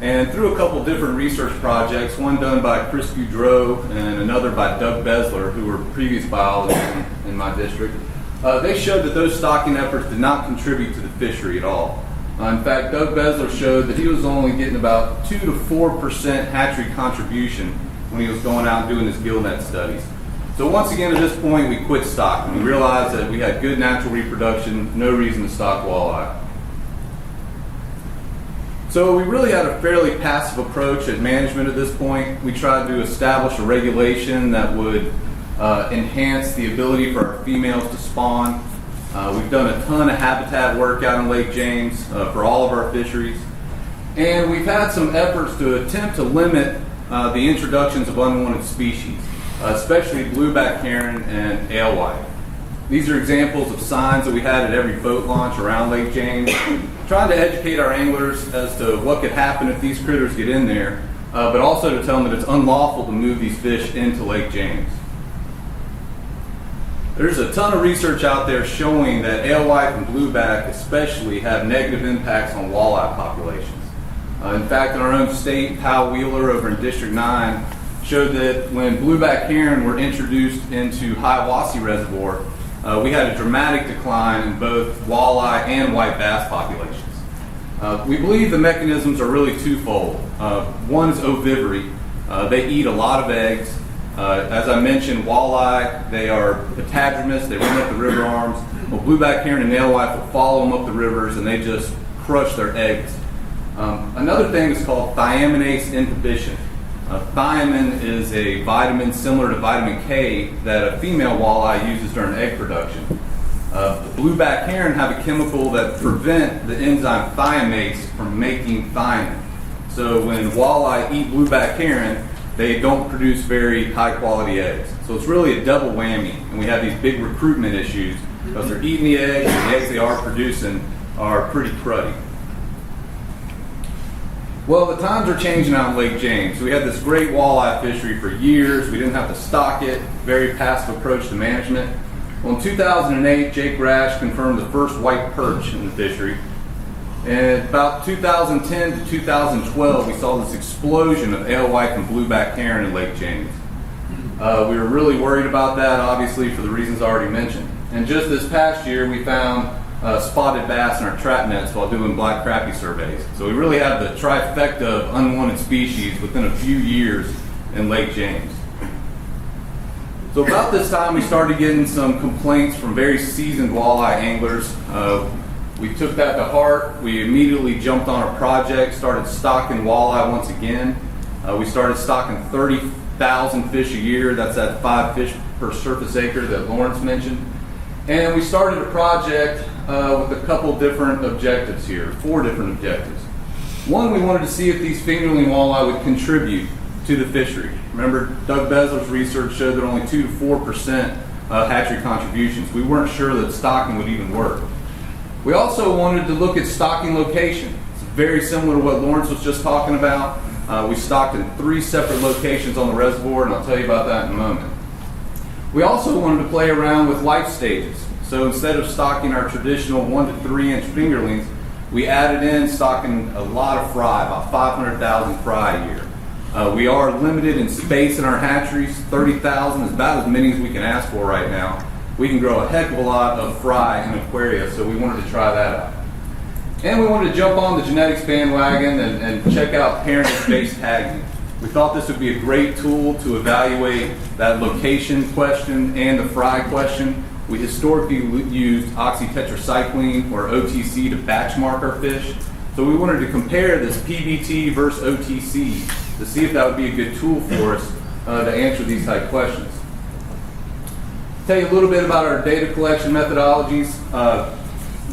And through a couple different research projects, one done by Chris Boudreau and another by Doug Besler, who were previous biologists in my district, they showed that those stocking efforts did not contribute to the fishery at all. In fact, Doug Besler showed that he was only getting about 2 to 4% hatchery contribution when he was going out and doing his gill net studies. So once again, at this point, we quit stocking. We realized that we had good natural reproduction, no reason to stock walleye. So we really had a fairly passive approach at management at this point. We tried to establish a regulation that would enhance the ability for our females to spawn. We've done a ton of habitat work out in Lake James for all of our fisheries. And we've had some efforts to attempt to limit the introductions of unwanted species, especially blueback heron and alewife. These are examples of signs that we had at every boat launch around Lake James, trying to educate our anglers as to what could happen if these critters get in there, but also to tell them that it's unlawful to move these fish into Lake James. There's a ton of research out there showing that alewife and blueback especially have negative impacts on walleye populations. In fact, in our own state, Powell Wheeler over in District 9 showed that when blueback heron were introduced into Hiawassee Reservoir, we had a dramatic decline in both walleye and white bass populations. We believe the mechanisms are really twofold. One is oviviry. They eat a lot of eggs. As I mentioned, walleye, they are patagamous, they run up the river arms. Well, blueback heron and alewife will follow them up the rivers and they just crush their eggs. Another thing is called thiaminase inhibition. Thiamine is a vitamin similar to vitamin K that a female walleye uses during egg production. The blueback heron have a chemical that prevent the enzyme thiamase from making thiamine. So when walleye eat blueback heron, they don't produce very high quality eggs. So it's really a double whammy, and we have these big recruitment issues because they're eating the eggs, and the eggs they are producing are pretty cruddy. Well, the times are changing out in Lake James. We had this great walleye fishery for years. We didn't have to stock it, very passive approach to management. Well, in 2008, Jake Rash confirmed the first white perch in the fishery. And about 2010 to 2012, we saw this explosion of alewife and blueback heron in Lake James. We were really worried about that, obviously, for the reasons I already mentioned. And just this past year, we found spotted bass in our trap nets while doing black crappie surveys. So we really have the trifecta of unwanted species within a few years in Lake James. So about this time, we started getting some complaints from very seasoned walleye anglers. We took that to heart. We immediately jumped on a project, started stocking walleye once again. We started stocking 30,000 fish a year. That's at 5 fish per surface acre that Lawrence mentioned. And we started a project with a couple different objectives here, 4 different objectives. One, we wanted to see if these fingerling walleye would contribute to the fishery. Remember, Doug Besler's research showed that only 2 to 4% hatchery contributions. We weren't sure that stocking would even work. We also wanted to look at stocking location. It's very similar to what Lawrence was just talking about. We stocked in 3 separate locations on the reservoir, and I'll tell you about that in a moment. We also wanted to play around with life stages. So instead of stocking our traditional 1 to 3 inch fingerlings, we added in stocking a lot of fry, about 500,000 fry a year. We are limited in space in our hatcheries. 30,000 is about as many as we can ask for right now. We can grow a heck of a lot of fry in aquaria, so we wanted to try that out. And we wanted to jump on the genetics bandwagon and check out parentage-based tagging. We thought this would be a great tool to evaluate that location question and the fry question. We historically used oxytetracycline or OTC to batch mark our fish. So we wanted to compare this PBT versus OTC to see if that would be a good tool for us to answer these type questions. Tell you a little bit about our data collection methodologies.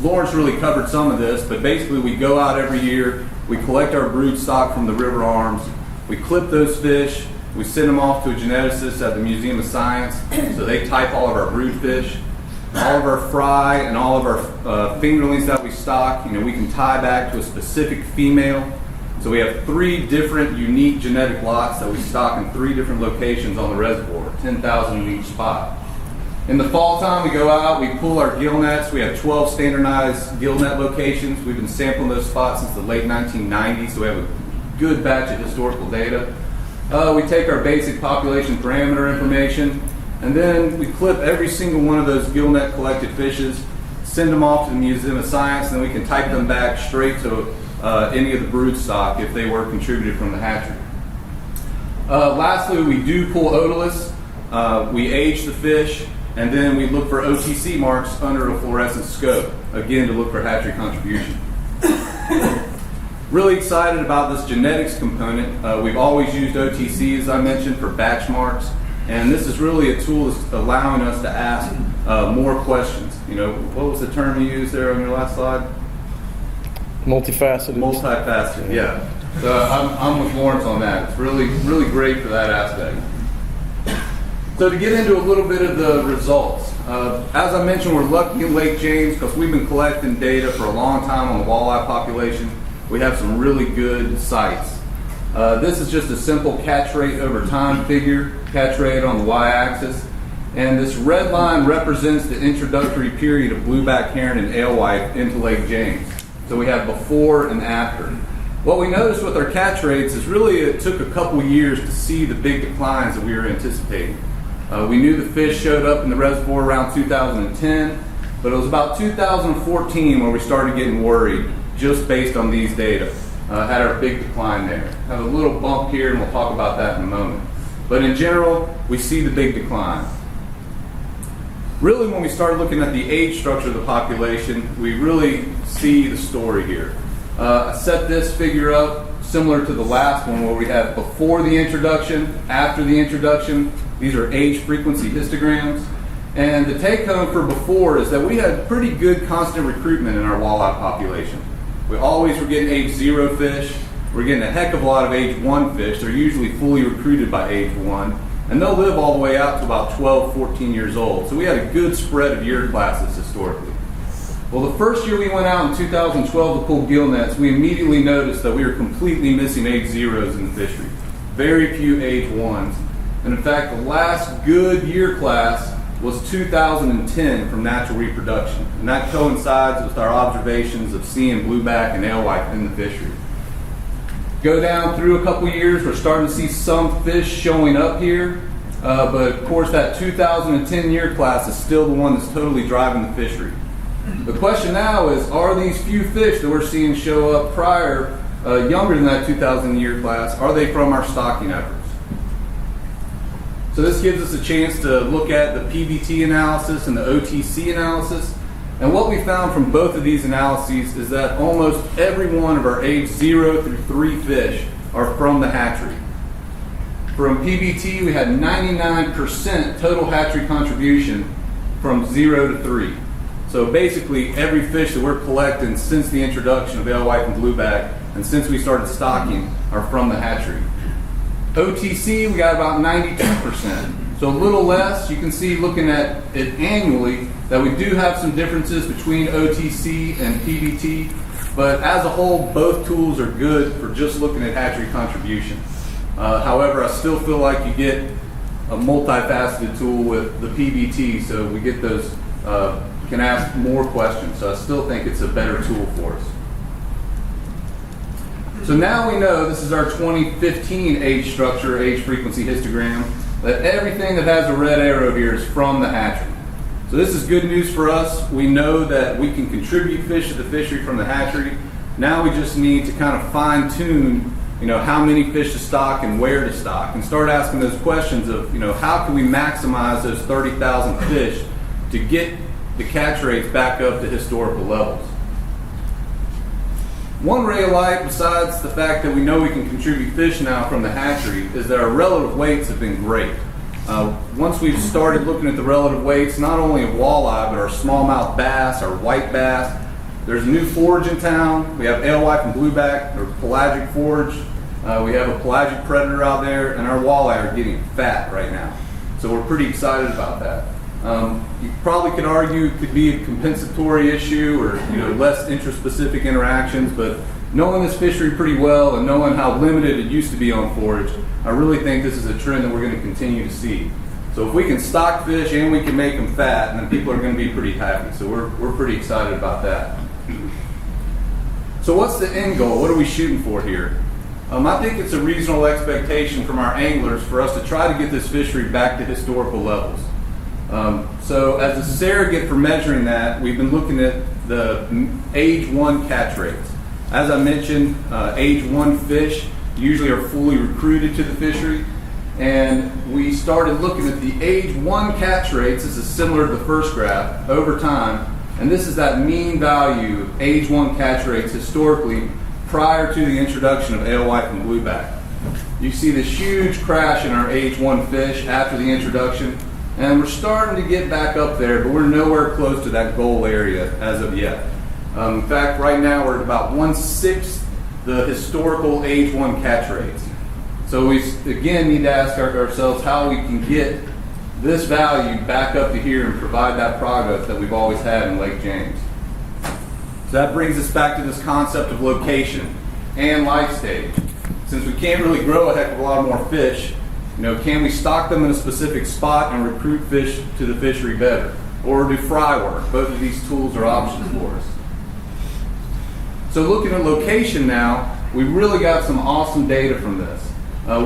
Lawrence really covered some of this, but basically we go out every year, we collect our brood stock from the river arms, we clip those fish, we send them off to a geneticist at the Museum of Science, so they type all of our brood fish. All of our fry and all of our fingerlings that we stock, we can tie back to a specific female. So we have 3 different unique genetic lots that we stock in 3 different locations on the reservoir, 10,000 in each spot. In the fall time, we go out, we pull our gill nets. We have 12 standardized gill net locations. We've been sampling those spots since the late 1990s, so we have a good batch of historical data. We take our basic population parameter information, and then we clip every single one of those gill net collected fishes, send them off to the Museum of Science, and then we can type them back straight to any of the brood stock if they were contributed from the hatchery. Lastly, we do pull otoliths. We age the fish, and then we look for OTC marks under a fluorescent scope, again to look for hatchery contribution. Really excited about this genetics component. We've always used OTC, as I mentioned, for batch marks, and this is really a tool that's allowing us to ask more questions. What was the term you used there on your last slide? Multifaceted. Multifaceted, yeah. So I'm with Lawrence on that. It's really, really great for that aspect. So to get into a little bit of the results, as I mentioned, we're lucky in Lake James because we've been collecting data for a long time on the walleye population. We have some really good sites. This is just a simple catch rate over time figure, catch rate on the y-axis. And this red line represents the introductory period of blueback heron and alewife into Lake James. So we have before and after. What we noticed with our catch rates is really it took a couple years to see the big declines that we were anticipating. We knew the fish showed up in the reservoir around 2010, but it was about 2014 where we started getting worried just based on these data. Had our big decline there. Have a little bump here, and we'll talk about that in a moment. But in general, we see the big decline. Really, when we start looking at the age structure of the population, we really see the story here. I set this figure up similar to the last one where we have before the introduction, after the introduction. These are age frequency histograms. And the take home for before is that we had pretty good constant recruitment in our walleye population. We always were getting age 0 fish. We're getting a heck of a lot of age 1 fish. They're usually fully recruited by age 1. And they'll live all the way out to about 12, 14 years old. So we had a good spread of year classes historically. Well, the first year we went out in 2012 to pull gill nets, we immediately noticed that we were completely missing age 0s in the fishery. Very few age 1s. And in fact, the last good year class was 2010 from natural reproduction. And that coincides with our observations of seeing blueback and alewife in the fishery. Go down through a couple years, we're starting to see some fish showing up here. But of course, that 2010 year class is still the one that's totally driving the fishery. The question now is, are these few fish that we're seeing show up prior, younger than that 2000 year class, are they from our stocking efforts? So this gives us a chance to look at the PBT analysis and the OTC analysis. And what we found from both of these analyses is that almost every one of our age 0 through 3 fish are from the hatchery. From PBT, we had 99% total hatchery contribution from 0 to 3. So basically, every fish that we're collecting since the introduction of alewife and blueback, and since we started stocking, are from the hatchery. OTC, we got about 92%. So a little less. You can see looking at it annually that we do have some differences between OTC and PBT, but as a whole, both tools are good for just looking at hatchery contribution. However, I still feel like you get a multifaceted tool with the PBT, so we get those, can ask more questions. So I still think it's a better tool for us. So now we know, this is our 2015 age structure, age frequency histogram, that everything that has a red arrow here is from the hatchery. So this is good news for us. We know that we can contribute fish to the fishery from the hatchery. Now we just need to kind of fine tune, how many fish to stock and where to stock, and start asking those questions of, how can we maximize those 30,000 fish to get the catch rates back up to historical levels. One ray of light, besides the fact that we know we can contribute fish now from the hatchery, is that our relative weights have been great. Once we've started looking at the relative weights, not only of walleye, but our smallmouth bass, our white bass. There's a new forage in town. We have alewife and blueback, or pelagic forage. We have a pelagic predator out there, and our walleye are getting fat right now. So we're pretty excited about that. You probably could argue it could be a compensatory issue or less interest-specific interactions, but knowing this fishery pretty well and knowing how limited it used to be on forage, I really think this is a trend that we're going to continue to see. So if we can stock fish and we can make them fat, then people are going to be pretty happy. So we're pretty excited about that. So what's the end goal? What are we shooting for here? I think it's a reasonable expectation from our anglers for us to try to get this fishery back to historical levels. So as a surrogate for measuring that, we've been looking at the age 1 catch rates. As I mentioned, age 1 fish usually are fully recruited to the fishery, and we started looking at the age 1 catch rates. This is similar to the first graph over time, and this is that mean value age 1 catch rates historically prior to the introduction of alewife and blueback. You see this huge crash in our age 1 fish after the introduction. And we're starting to get back up there, but we're nowhere close to that goal area as of yet. In fact, right now we're at about 1/6 the historical age 1 catch rates. So we again need to ask ourselves how we can get this value back up to here and provide that product that we've always had in Lake James. So that brings us back to this concept of location and life stage. Since we can't really grow a heck of a lot more fish, can we stock them in a specific spot and recruit fish to the fishery better? Or do fry work? Both of these tools are options for us. So looking at location now, we really got some awesome data from this.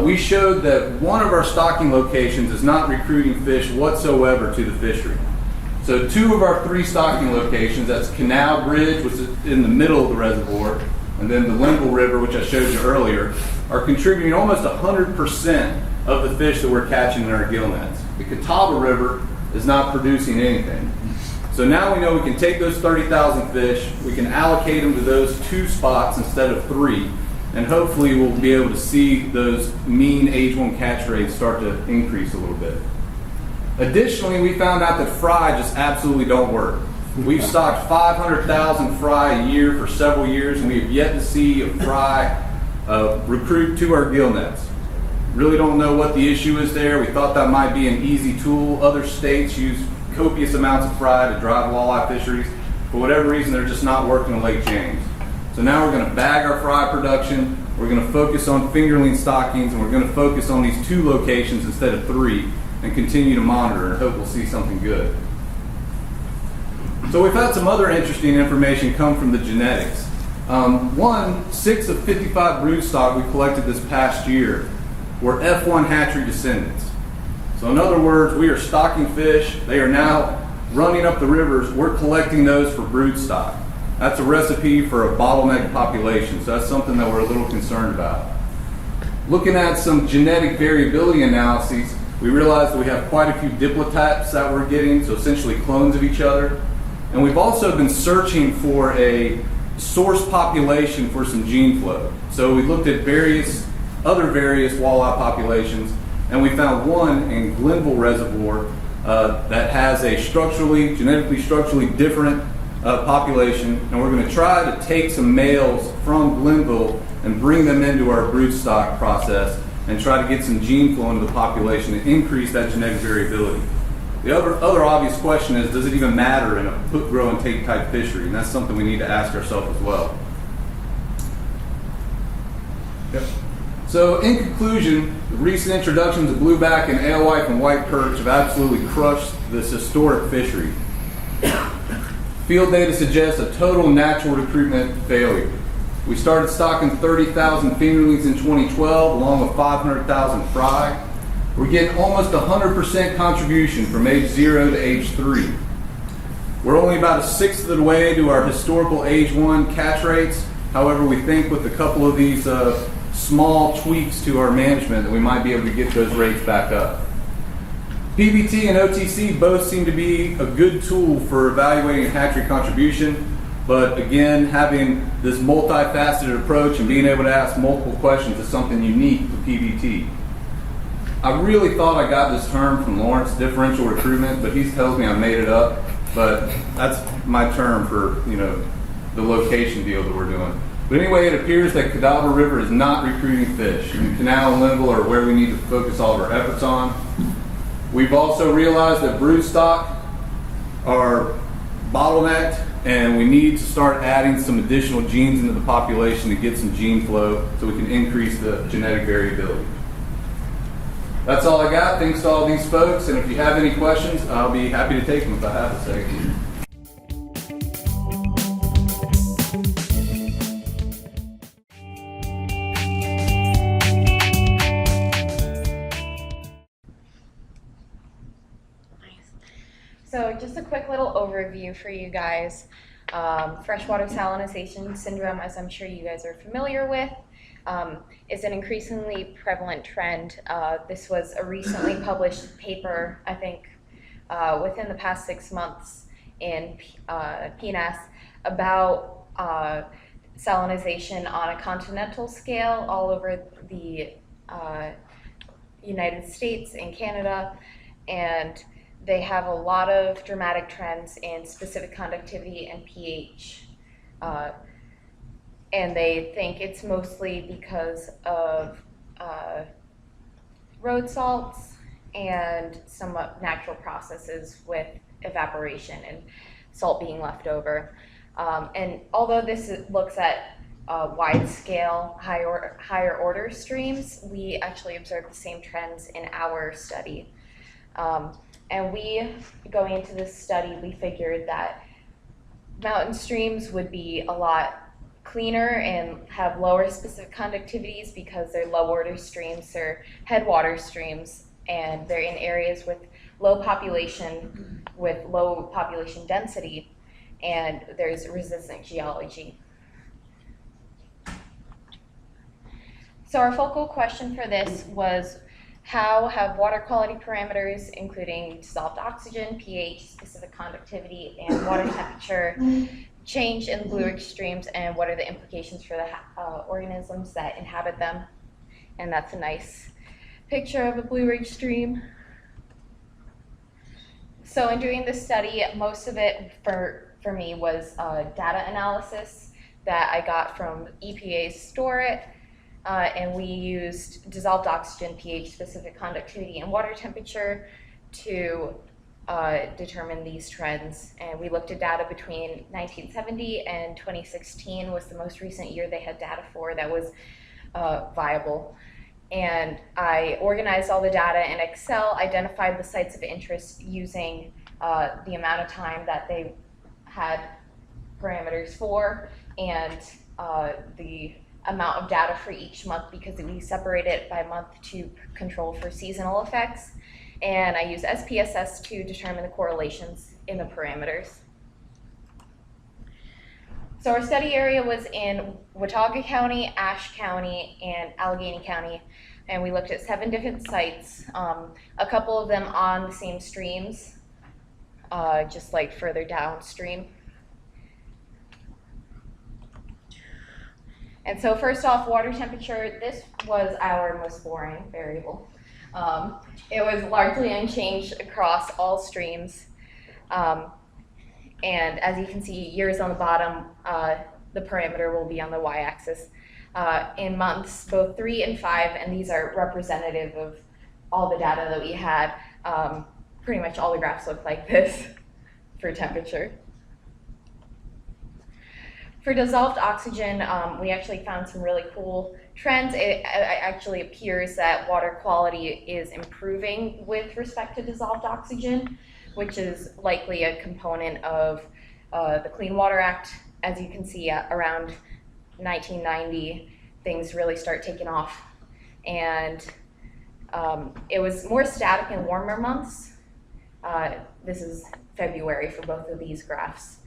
We showed that one of our stocking locations is not recruiting fish whatsoever to the fishery. So 2 of our 3 stocking locations, that's Canal Bridge, which is in the middle of the reservoir, and then the Linville River, which I showed you earlier, are contributing almost 100% of the fish that we're catching in our gill nets. The Catawba River is not producing anything. So now we know we can take those 30,000 fish, we can allocate them to those 2 spots instead of 3, and hopefully we'll be able to see those mean age 1 catch rates start to increase a little bit. Additionally, we found out that fry just absolutely don't work. We've stocked 500,000 fry a year for several years, and we have yet to see a fry recruit to our gill nets. Really don't know what the issue is there. We thought that might be an easy tool. Other states use copious amounts of fry to drive walleye fisheries. For whatever reason, they're just not working in Lake James. So now we're going to bag our fry production. We're going to focus on fingerling stockings, and we're going to focus on these 2 locations instead of 3 and continue to monitor and hope we'll see something good. So we've had some other interesting information come from the genetics. 6 of 55 brood stock we collected this past year were F1 hatchery descendants. So in other words, we are stocking fish. They are now running up the rivers. We're collecting those for brood stock. That's a recipe for a bottleneck population. So that's something that we're a little concerned about. Looking at some genetic variability analyses, we realized that we have quite a few diplotypes that we're getting, so essentially clones of each other. And we've also been searching for a source population for some gene flow. So we looked at various walleye populations, and we found one in Glenville Reservoir that has a genetically structurally different population, and we're going to try to take some males from Glenville and bring them into our broodstock process and try to get some gene flow into the population and increase that genetic variability. The other obvious question is, does it even matter in a put, grow, and take type fishery? And that's something we need to ask ourselves as well. Yep. So in conclusion, the recent introductions of blueback and alewife and white perch have absolutely crushed this historic fishery. Field data suggests a total natural recruitment failure. We started stocking 30,000 fingerlings in 2012, along with 500,000 fry. We're getting almost 100% contribution from age 0 to age 3. We're only about 1/6 of the way to our historical age 1 catch rates. However, we think with a couple of these small tweaks to our management that we might be able to get those rates back up. PBT and OTC both seem to be a good tool for evaluating hatchery contribution, but again, having this multifaceted approach and being able to ask multiple questions is something unique to PBT. I really thought I got this term from Lawrence, differential recruitment, but he tells me I made it up, but that's my term for, the location deal that we're doing. But anyway, it appears that Cadavra River is not recruiting fish, and Canal and Linville are where we need to focus all of our efforts on. We've also realized that broodstock are bottlenecked, and we need to start adding some additional genes into the population to get some gene flow so we can increase the genetic variability. That's all I got. Thanks to all these folks, and if you have any questions, I'll be happy to take them if I have a second. So just a quick little overview for you guys. Freshwater salinization syndrome, as I'm sure you guys are familiar with, is an increasingly prevalent trend. This was a recently published paper, I think, within the past 6 months in PNAS about salinization on a continental scale all over the United States and Canada, and they have a lot of dramatic trends in specific conductivity and pH. And they think it's mostly because of road salts and some natural processes with evaporation and salt being left over. And although this looks at wide scale, higher order streams, we actually observed the same trends in our study. And going into this study, we figured that mountain streams would be a lot cleaner and have lower specific conductivities because they're low order streams, they're headwater streams, and they're in areas with low population density, and there's resistant geology. So our focal question for this was, how have water quality parameters, including dissolved oxygen, pH, specific conductivity, and water temperature, changed in the Blue Ridge streams, and what are the implications for the organisms that inhabit them? And that's a nice picture of a Blue Ridge stream. So in doing this study, most of it for me was data analysis that I got from EPA's STORE-IT. And we used dissolved oxygen, pH, specific conductivity, and water temperature to determine these trends. And we looked at data between 1970 and 2016 was the most recent year they had data for that was viable. And I organized all the data in Excel, identified the sites of interest using the amount of time that they had parameters for, and the amount of data for each month, because we separate it by month to control for seasonal effects. And I use SPSS to determine the correlations in the parameters. So our study area was in Watauga County, Ashe County, and Allegheny County, and we looked at 7 different sites, a couple of them on the same streams, just like further downstream. And so first off, water temperature. This was our most boring variable. It was largely unchanged across all streams. And as you can see, years on the bottom, the parameter will be on the y-axis. In months, both 3 and 5, and these are representative of all the data that we had. Pretty much all the graphs look like this for temperature. For dissolved oxygen, we actually found some really cool trends. It actually appears that water quality is improving with respect to dissolved oxygen, which is likely a component of the Clean Water Act. As you can see, around 1990, things really start taking off. And it was more static in warmer months. This is February for both of these graphs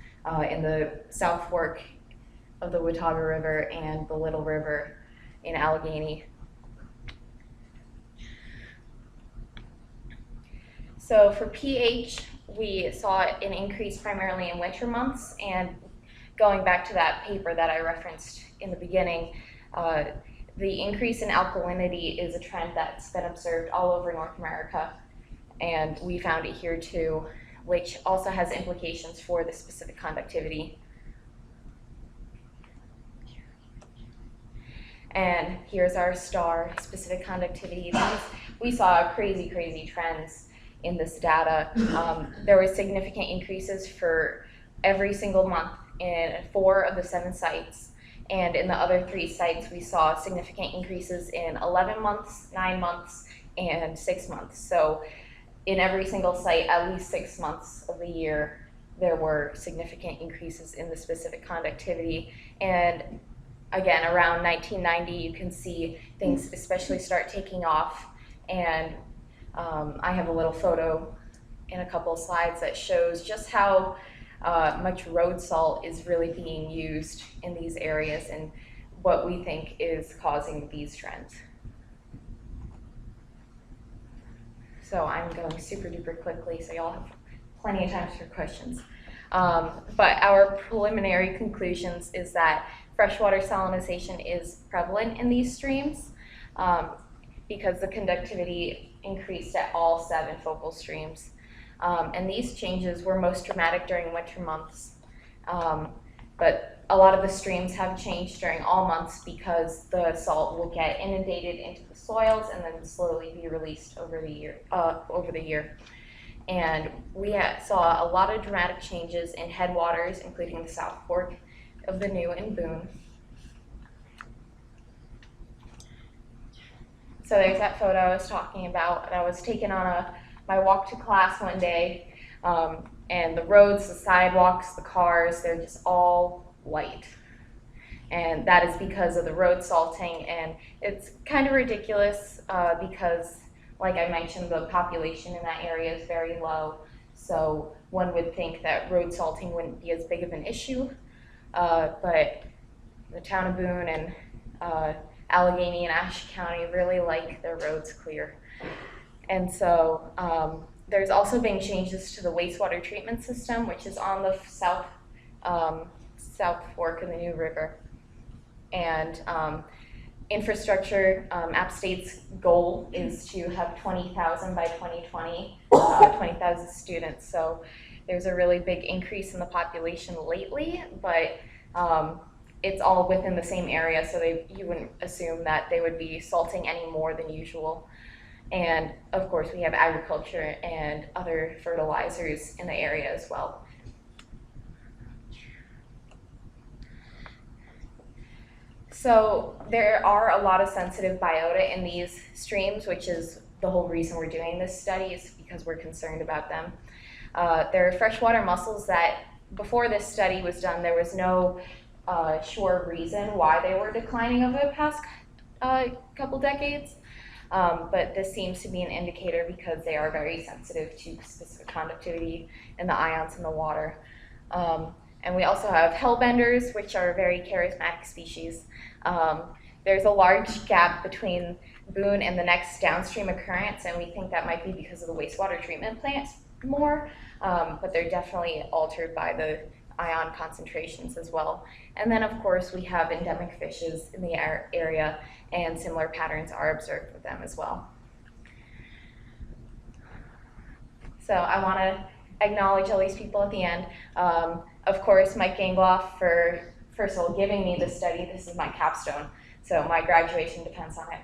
in the South Fork of the Watauga River and the Little River in Allegheny. So for pH, we saw an increase primarily in winter months, and going back to that paper that I referenced in the beginning, the increase in alkalinity is a trend that's been observed all over North America, and we found it here too, which also has implications for the specific conductivity. And here's our star specific conductivity. We saw crazy trends in this data. There were significant increases for every single month in 4 of the 7 sites. And in the other 3 sites, we saw significant increases in 11 months, 9 months, and 6 months. So in every single site, at least 6 months of the year, there were significant increases in the specific conductivity. And again, around 1990, you can see things especially start taking off. And I have a little photo in a couple of slides that shows just how much road salt is really being used in these areas and what we think is causing these trends. So I'm going super duper quickly, so y'all have plenty of time for questions. But our preliminary conclusions is that freshwater salinization is prevalent in these streams because the conductivity increased at all 7 focal streams. And these changes were most dramatic during winter months. But a lot of the streams have changed during all months because the salt will get inundated into the soils and then slowly be released over the year. And we saw a lot of dramatic changes in headwaters, including the South Fork of the New and Boone. So there's that photo I was talking about, and I was taken on my walk to class one day, and the roads, the sidewalks, the cars, they're just all white. And that is because of the road salting, and it's kind of ridiculous because, like I mentioned, the population in that area is very low, so one would think that road salting wouldn't be as big of an issue, but the town of Boone and Allegheny and Ashe County really like their roads clear. And so there's also been changes to the wastewater treatment system, which is on the South Fork of the New River. And infrastructure, App State's goal is to have 20,000 by 2020, 20,000 students. So there's a really big increase in the population lately, but it's all within the same area, so you wouldn't assume that they would be salting any more than usual. And of course, we have agriculture and other fertilizers in the area as well. So there are a lot of sensitive biota in these streams, which is the whole reason we're doing this study, is because we're concerned about them. There are freshwater mussels that, before this study was done, there was no sure reason why they were declining over the past couple decades. But this seems to be an indicator because they are very sensitive to specific conductivity and the ions in the water. And we also have hellbenders, which are a very charismatic species. There's a large gap between Boone and the next downstream occurrence, and we think that might be because of the wastewater treatment plants more, but they're definitely altered by the ion concentrations as well. And then, of course, we have endemic fishes in the area, and similar patterns are observed with them as well. So I want to acknowledge all these people at the end. Of course, Mike Gangloff for, first of all, giving me this study. This is my capstone, so my graduation depends on it.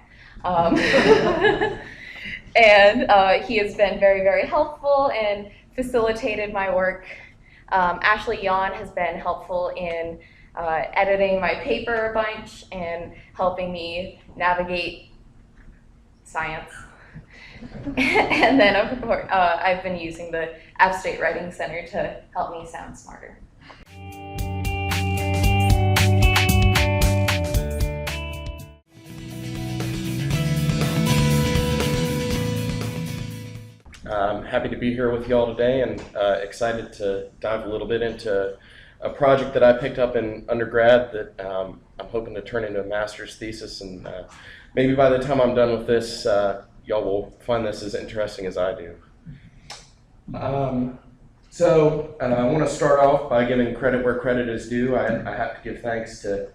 And he has been very, very helpful and facilitated my work. Ashley Yawn has been helpful in editing my paper a bunch and helping me navigate science. And then, of course, I've been using the App State Writing Center to help me sound smarter. happy to be here with you all today and excited to dive a little bit into a project that I picked up in undergrad that I'm hoping to turn into a master's thesis, and maybe by the time I'm done with this, y'all will find this as interesting as I do. So I want to start off by giving credit where credit is due. I have to give thanks to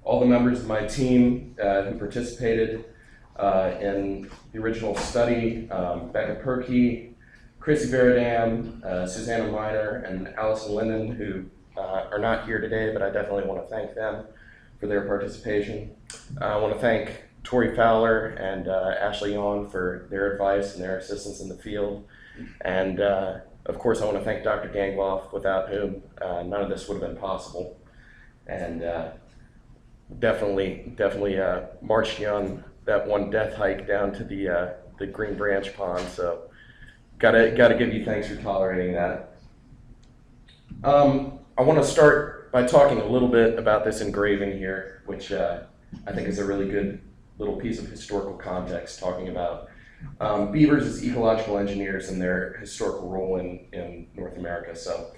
all the members of my team who participated in the original study, Becca Perkey, Chrissy Veradam, Susanna Miner, and Allison Linden, who are not here today, but I definitely want to thank them for their participation. I want to thank Tori Fowler and Ashley Yawn for their advice and their assistance in the field. And of course, I want to thank Dr. Gangloff, without whom none of this would have been possible. And definitely marched you on that one death hike down to the Green Branch Pond. So gotta give you thanks for tolerating that. I want to start by talking a little bit about this engraving here, which I think is a really good little piece of historical context, talking about beavers as ecological engineers and their historical role in North America. So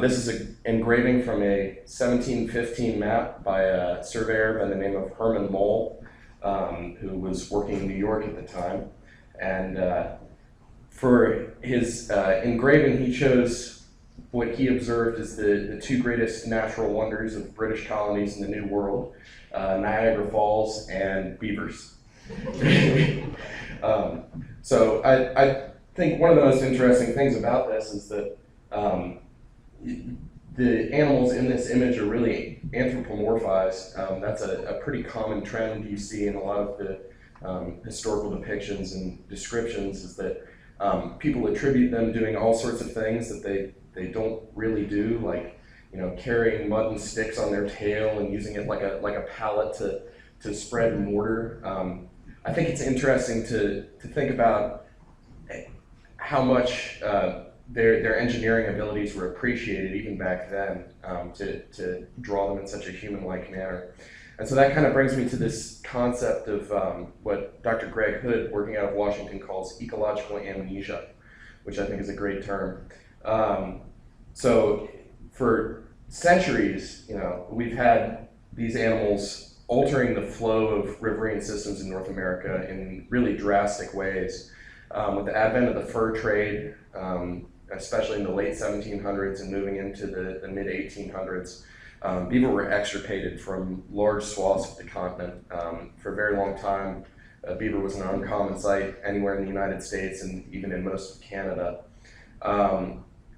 this is an engraving from a 1715 map by a surveyor by the name of Herman Moll, who was working in New York at the time. And for his engraving, he chose what he observed as the two greatest natural wonders of British colonies in the New World, Niagara Falls and beavers. So I think one of the most interesting things about this is that the animals in this image are really anthropomorphized. That's a pretty common trend you see in a lot of the historical depictions and descriptions, is that people attribute them doing all sorts of things that they don't really do, like carrying mud and sticks on their tail and using it like a pallet to spread mortar. I think it's interesting to think about how much their engineering abilities were appreciated even back then, to draw them in such a human-like manner. And so that kind of brings me to this concept of what Dr. Greg Hood, working out of Washington, calls ecological amnesia, which I think is a great term. So for centuries, we've had these animals altering the flow of riverine systems in North America in really drastic ways. With the advent of the fur trade, especially in the late 1700s and moving into the mid 1800s, beaver were extirpated from large swaths of the continent. For a very long time, beaver was an uncommon sight anywhere in the United States and even in most of Canada.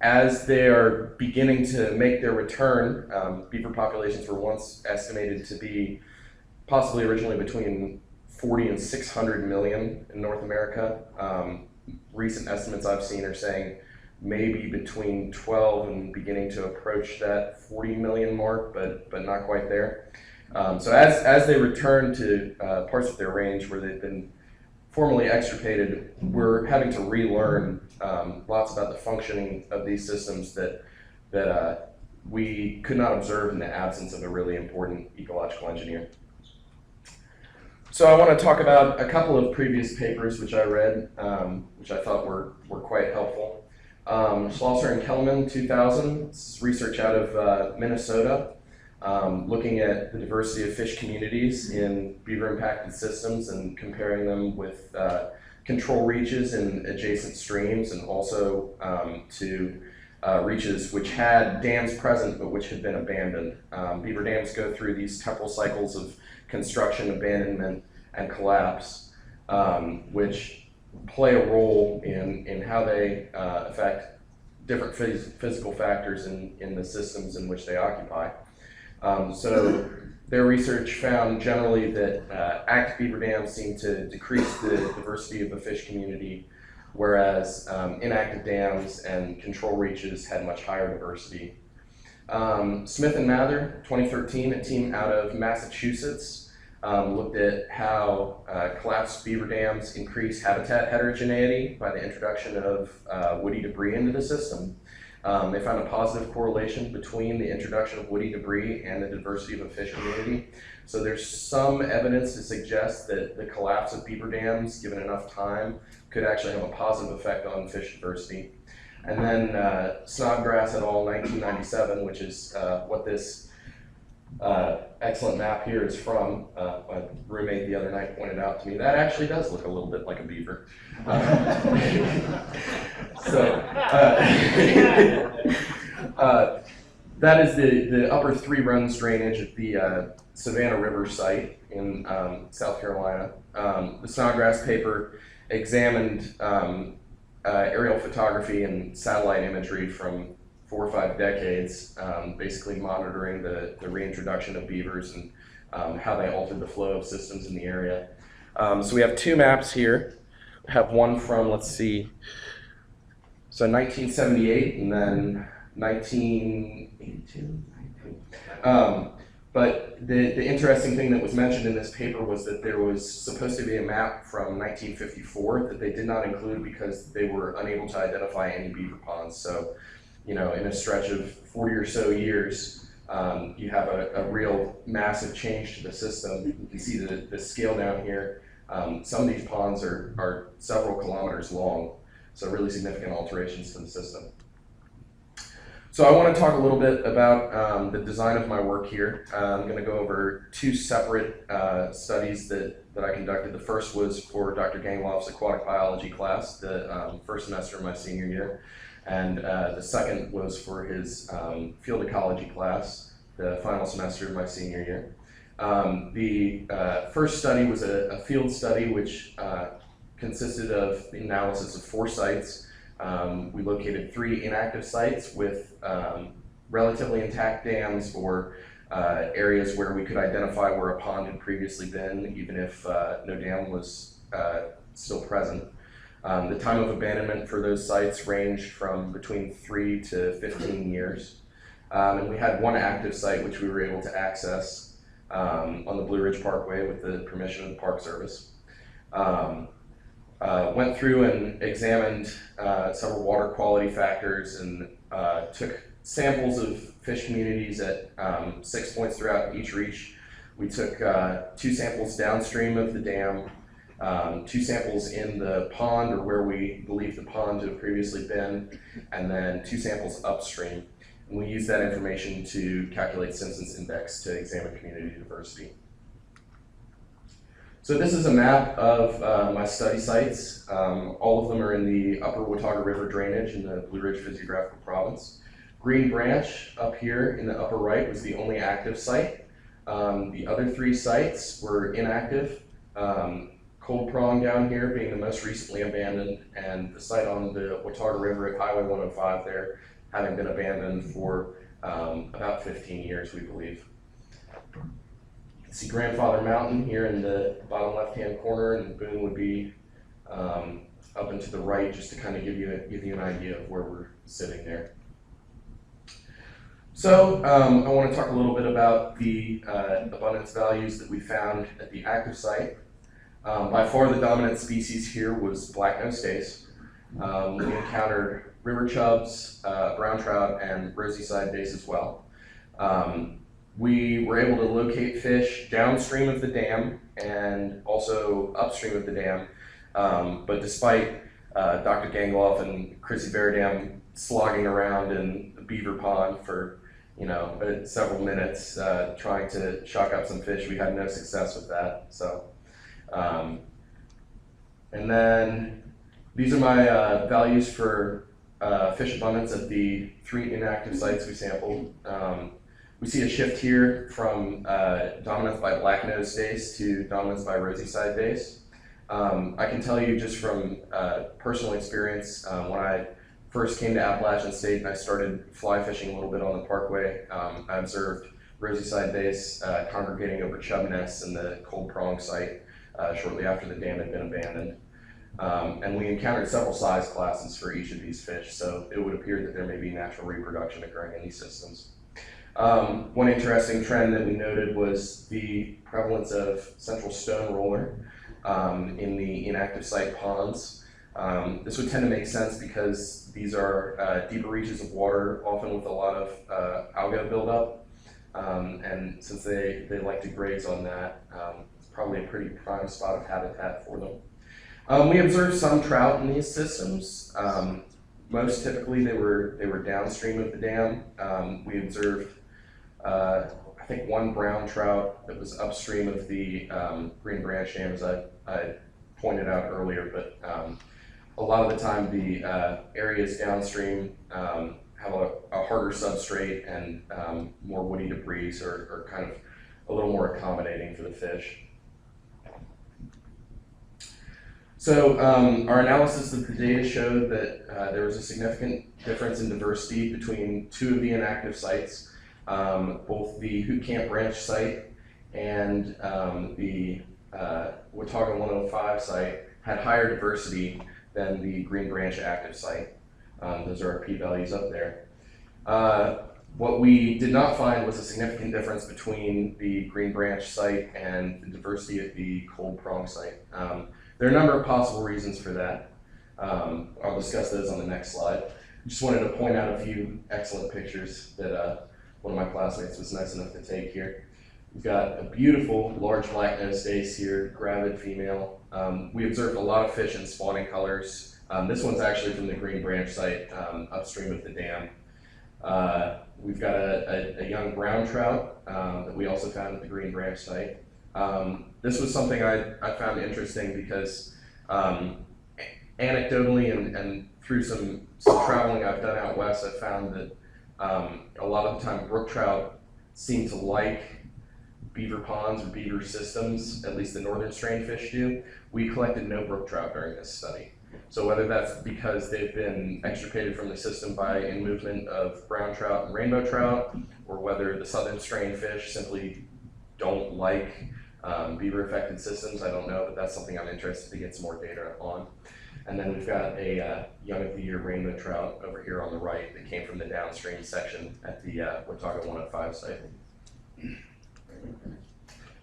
As they are beginning to make their return, beaver populations were once estimated to be possibly originally between 40 and 600 million in North America. Recent estimates I've seen are saying maybe between 12 and beginning to approach that 40 million mark, but not quite there. So as they return to parts of their range where they've been formerly extirpated, we're having to relearn lots about the functioning of these systems that we could not observe in the absence of a really important ecological engineer. So I want to talk about a couple of previous papers which I read, which I thought were quite helpful. Schlosser and Kellerman, 2000, this is research out of Minnesota, looking at the diversity of fish communities in beaver-impacted systems and comparing them with control reaches in adjacent streams, and also to reaches which had dams present but which had been abandoned. Beaver dams go through these temporal cycles of construction, abandonment, and collapse, which play a role in how they affect different physical factors in the systems in which they occupy. So their research found generally that active beaver dams seem to decrease the diversity of the fish community, whereas inactive dams and control reaches had much higher diversity. Smith and Mather, 2013, a team out of Massachusetts, looked at how collapsed beaver dams increase habitat heterogeneity by the introduction of woody debris into the system. They found a positive correlation between the introduction of woody debris and the diversity of a fish community. So there's some evidence to suggest that the collapse of beaver dams, given enough time, could actually have a positive effect on fish diversity. And then Snodgrass et al. 1997, which is what this excellent map here is from. My roommate the other night pointed out to me, that actually does look a little bit like a beaver. That is the upper three runs drainage at the Savannah River site in South Carolina. The Snodgrass paper examined aerial photography and satellite imagery from 4 or 5 decades, basically monitoring the reintroduction of beavers and how they altered the flow of systems in the area. So we have 2 maps here. We have one from, let's see, so 1978 and then 1982. But the interesting thing that was mentioned in this paper was that there was supposed to be a map from 1954 that they did not include because they were unable to identify any beaver ponds. So, you know, in a stretch of 40 or so years, you have a real massive change to the system. You can see the scale down here. Some of these ponds are several kilometers long, so really significant alterations to the system. So I want to talk a little bit about the design of my work here. I'm going to go over 2 separate studies that I conducted. The first was for Dr. Gangloff's aquatic biology class, the first semester of my senior year. And the second was for his field ecology class, the final semester of my senior year. The first study was a field study which consisted of the analysis of 4 sites. We located 3 inactive sites with relatively intact dams or areas where we could identify where a pond had previously been, even if no dam was still present. The time of abandonment for those sites ranged from between 3 to 15 years. And we had 1 active site which we were able to access on the Blue Ridge Parkway with the permission of the Park Service. Went through and examined several water quality factors and took samples of fish communities at 6 points throughout each reach. We took 2 samples downstream of the dam, 2 samples in the pond or where we believe the pond to have previously been, and then 2 samples upstream. And we used that information to calculate Simpson's index to examine community diversity. So this is a map of my study sites. All of them are in the upper Watauga River drainage in the Blue Ridge Physiographical Province. Green Branch up here in the upper right was the only active site. The other 3 sites were inactive. Cold Prong down here being the most recently abandoned, and the site on the Watauga River at Highway 105 there having been abandoned for about 15 years, we believe. You can see Grandfather Mountain here in the bottom left-hand corner, and Boone would be up and to the right, just to kind of give you an idea of where we're sitting there. So I want to talk a little bit about the abundance values that we found at the active site. By far the dominant species here was black-nosed stace. We encountered river chubs, brown trout, and rosy-side dace as well. We were able to locate fish downstream of the dam and also upstream of the dam, but despite Dr. Gangloff and Chrissy Verdam slogging around in the beaver pond for several minutes trying to shock up some fish, we had no success with that. So, and then these are my values for fish abundance at the 3 inactive sites we sampled. We see a shift here from dominance by black-nosed dace to dominance by rosy-side dace. I can tell you just from personal experience, when I first came to Appalachian State and I started fly fishing a little bit on the parkway, I observed rosy-side dace congregating over chub nests in the Cold Prong site shortly after the dam had been abandoned. And we encountered several size classes for each of these fish, so it would appear that there may be natural reproduction occurring in these systems. One interesting trend that we noted was the prevalence of central stone roller in the inactive site ponds. This would tend to make sense because these are deeper reaches of water, often with a lot of algal buildup. And since they like to graze on that, it's probably a pretty prime spot of habitat for them. We observed some trout in these systems. Most typically they were downstream of the dam. We observed I think one brown trout that was upstream of the Green Branch Dam, as I pointed out earlier, but a lot of the time the areas downstream have a harder substrate and more woody debris, or kind of a little more accommodating for the fish. So our analysis of the data showed that there was a significant difference in diversity between two of the inactive sites. Both the Hoot Camp Ranch site and the Watauga 105 site had higher diversity than the Green Branch active site. Those are our p-values up there. What we did not find was a significant difference between the Green Branch site and the diversity at the Cold Prong site. There are a number of possible reasons for that. I'll discuss those on the next slide. I just wanted to point out a few excellent pictures that one of my classmates was nice enough to take here. We've got a beautiful large black-nosed dace here, gravid female. We observed a lot of fish in spawning colors. This one's actually from the Green Branch site upstream of the dam. We've got a young brown trout that we also found at the Green Branch site. This was something I found interesting because anecdotally and through some traveling I've done out west, I've found that a lot of the time brook trout seem to like beaver ponds or beaver systems, at least the northern strain fish do. We collected no brook trout during this study. So whether that's because they've been extricated from the system by in movement of brown trout and rainbow trout, or whether the southern strain fish simply don't like beaver affected systems, I don't know, but that's something I'm interested to get some more data on. And then we've got a young of the year rainbow trout over here on the right that came from the downstream section at the Watauga 105 site.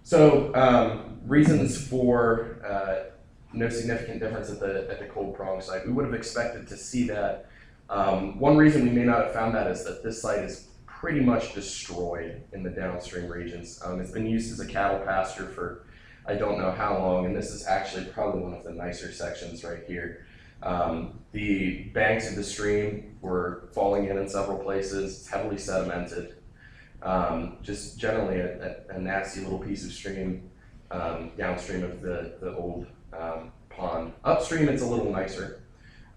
So reasons for no significant difference at the Cold Prong site. We would have expected to see that. One reason we may not have found that is that this site is pretty much destroyed in the downstream regions. It's been used as a cattle pasture for I don't know how long, and this is actually probably one of the nicer sections right here. The banks of the stream were falling in several places. It's heavily sedimented. Just generally a nasty little piece of stream downstream of the old pond. Upstream it's a little nicer.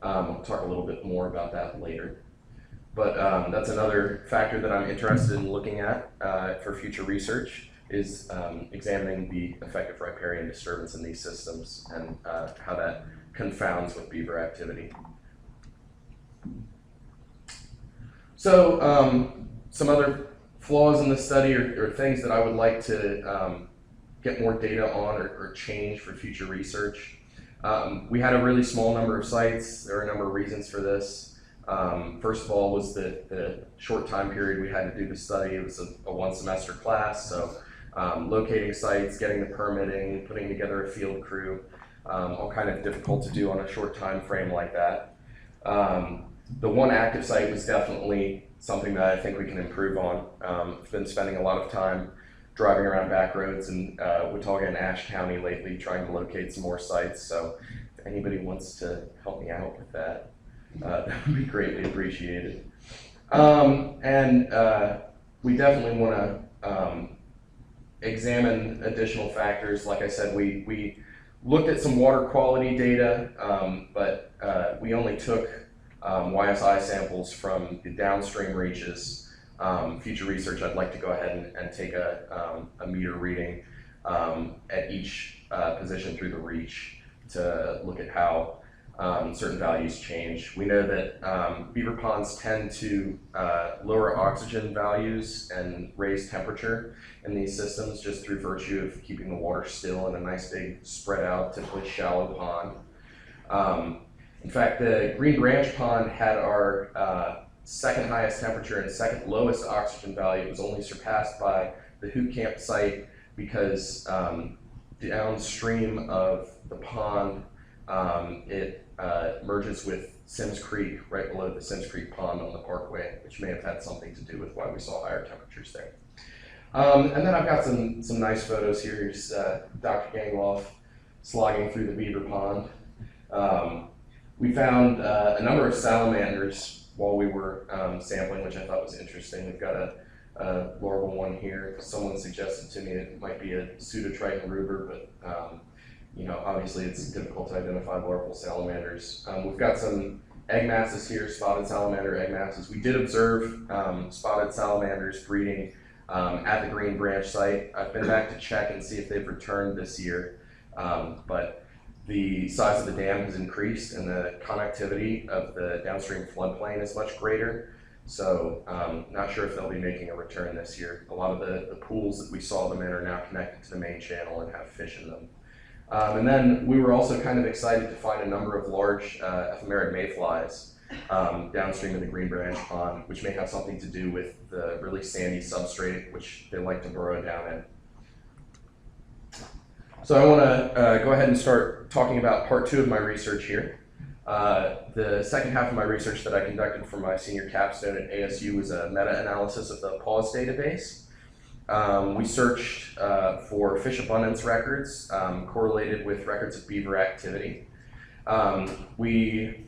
I'll talk a little bit more about that later. But that's another factor that I'm interested in looking at for future research, is examining the effect of riparian disturbance in these systems and how that confounds with beaver activity. So some other flaws in the study or things that I would like to get more data on or change for future research. We had a really small number of sites. There are a number of reasons for this. First of all was the short time period we had to do the study. It was a one semester class, so locating sites, getting the permitting, putting together a field crew, all kind of difficult to do on a short time frame like that. The one active site was definitely something that I think we can improve on. I've been spending a lot of time driving around back roads in Watauga and Ashe County lately trying to locate some more sites, so if anybody wants to help me out with that, that would be greatly appreciated. We definitely want to examine additional factors. Like I said, we looked at some water quality data, but we only took YSI samples from the downstream reaches. Future research, I'd like to go ahead and take a meter reading at each position through the reach to look at how certain values change. We know that beaver ponds tend to lower oxygen values and raise temperature in these systems just through virtue of keeping the water still in a nice big spread out, typically shallow pond. In fact, the Green Branch Pond had our second highest temperature and second lowest oxygen value. It was only surpassed by the Hoot Camp site because downstream of the pond, It merges with Sims Creek right below the Sims Creek Pond on the Parkway, which may have had something to do with why we saw higher temperatures there. And then I've got some nice photos here. Here's Dr. Gangloff slogging through the beaver pond. We found a number of salamanders while we were sampling, which I thought was interesting. We've got a larval one here. Someone suggested to me it might be a Pseudotriton ruber, but you know, obviously it's difficult to identify larval salamanders. We've got some egg masses here, spotted salamander egg masses. We did observe spotted salamanders breeding at the Green Branch site. I've been back to check and see if they've returned this year, but the size of the dam has increased and the connectivity of the downstream floodplain is much greater. So not sure if they'll be making a return this year. A lot of the pools that we saw them in are now connected to the main channel and have fish in them. And then we were also kind of excited to find a number of large ephemerid mayflies downstream of the Green Branch Pond, which may have something to do with the really sandy substrate which they like to burrow down in. So I want to go ahead and start talking about part 2 of my research here. The second half of my research that I conducted for my senior capstone at ASU was a meta-analysis of the PAWS database. We searched for fish abundance records correlated with records of beaver activity. We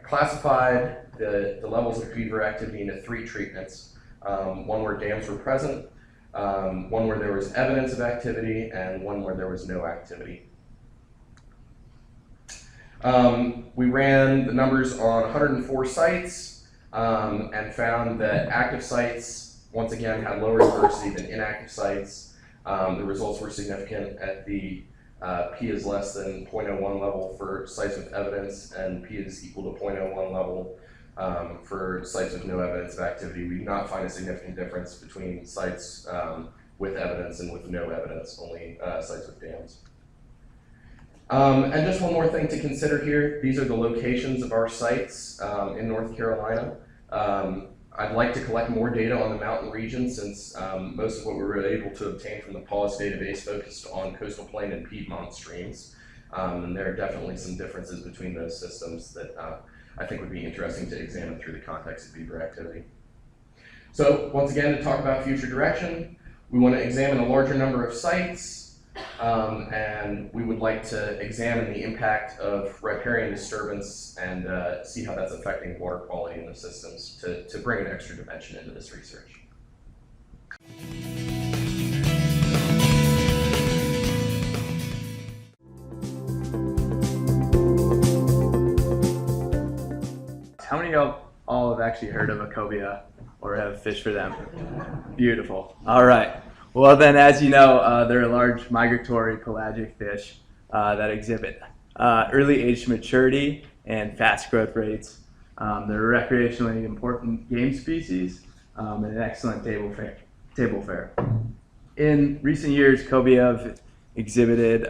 classified the levels of beaver activity into 3 treatments, one where dams were present, one where there was evidence of activity, and one where there was no activity. We ran the numbers on 104 sites and found that active sites, once again, had lower diversity than inactive sites. The results were significant at the P is less than 0.01 level for sites with evidence, and P is equal to 0.01 level for sites with no evidence of activity. We did not find a significant difference between sites with evidence and with no evidence, only sites with dams. And just one more thing to consider here. These are the locations of our sites in North Carolina. I'd like to collect more data on the mountain region since most of what we were able to obtain from the PAWS database focused on coastal plain and Piedmont streams. And there are definitely some differences between those systems that I think would be interesting to examine through the context of beaver activity. So once again, to talk about future direction, we want to examine a larger number of sites, and we would like to examine the impact of riparian disturbance and see how that's affecting water quality in the systems to bring an extra dimension into this research. How many of all have actually heard of a cobia or have fished for them? Beautiful. All right. Well, then, as you know, they're a large migratory pelagic fish that exhibit early age maturity and fast growth rates. They're a recreationally important game species and an excellent table fare. In recent years, cobia have exhibited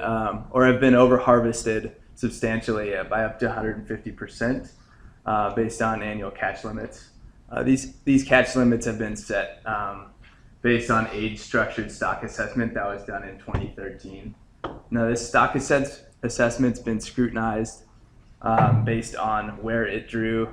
or have been over-harvested substantially by up to 150%. Based on annual catch limits. These catch limits have been set based on age-structured stock assessment that was done in 2013. Now, this stock assessment's been scrutinized based on where it drew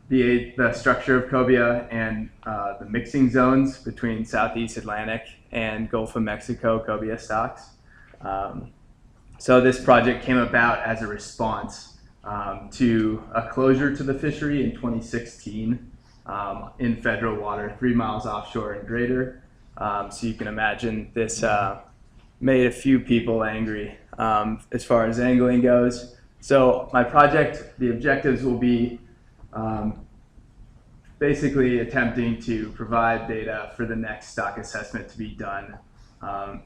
the structure of cobia and the mixing zones between Southeast Atlantic and Gulf of Mexico cobia stocks. So this project came about as a response to a closure to the fishery in 2016 in federal water, 3 miles offshore and greater. So you can imagine this made a few people angry as far as angling goes. So my project, the objectives will be basically attempting to provide data for the next stock assessment to be done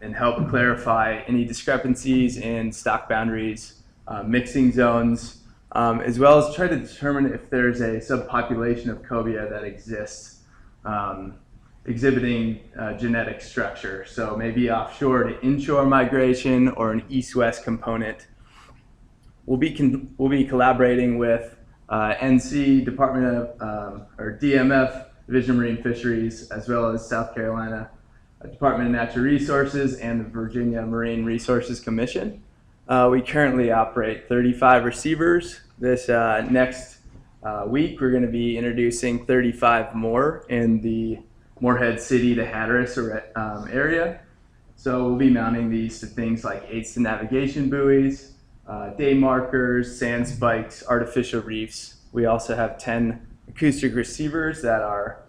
and help clarify any discrepancies in stock boundaries, mixing zones, as well as try to determine if there's a subpopulation of cobia that exists exhibiting genetic structure. So maybe offshore to inshore migration or an east-west component. We'll be collaborating with NC, Department of, or DMF, Division of Marine Fisheries, as well as South Carolina Department of Natural Resources and the Virginia Marine Resources Commission. We currently operate 35 receivers. This next week, we're going to be introducing 35 more in the Morehead City to Hatteras area. So we'll be mounting these to things like aids to navigation buoys, day markers, sand spikes, artificial reefs. We also have 10 acoustic receivers that are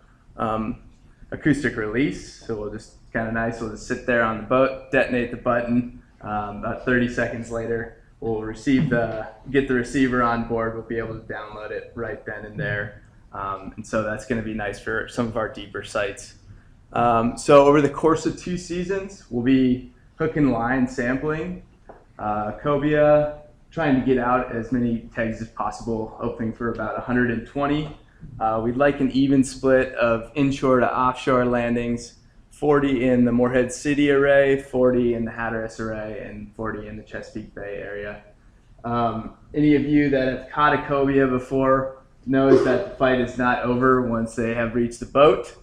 acoustic release. So we'll just kind of nice, we'll just sit there on the boat, detonate the button. About 30 seconds later, we'll get the receiver on board. We'll be able to download it right then and there. And so that's going to be nice for some of our deeper sites. So over the course of 2 seasons, we'll be hook and line sampling cobia, trying to get out as many tags as possible, hoping for about 120. We'd like an even split of inshore to offshore landings, 40 in the Morehead City array, 40 in the Hatteras array, and 40 in the Chesapeake Bay area. Any of you that have caught a cobia before knows that the fight is not over once they have reached the boat.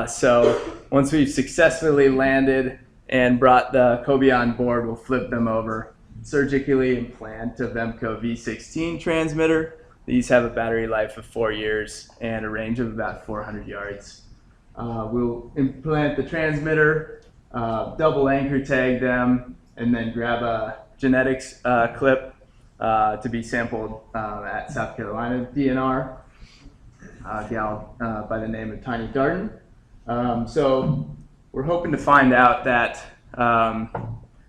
So once we've successfully landed and brought the cobia on board, we'll flip them over, surgically implant a Vemco V16 transmitter. These have a battery life of 4 years and a range of about 400 yards. We'll implant the transmitter, double anchor tag them, and then grab a genetics clip to be sampled at South Carolina DNR, a gal by the name of Tiny Garden. So we're hoping to find out that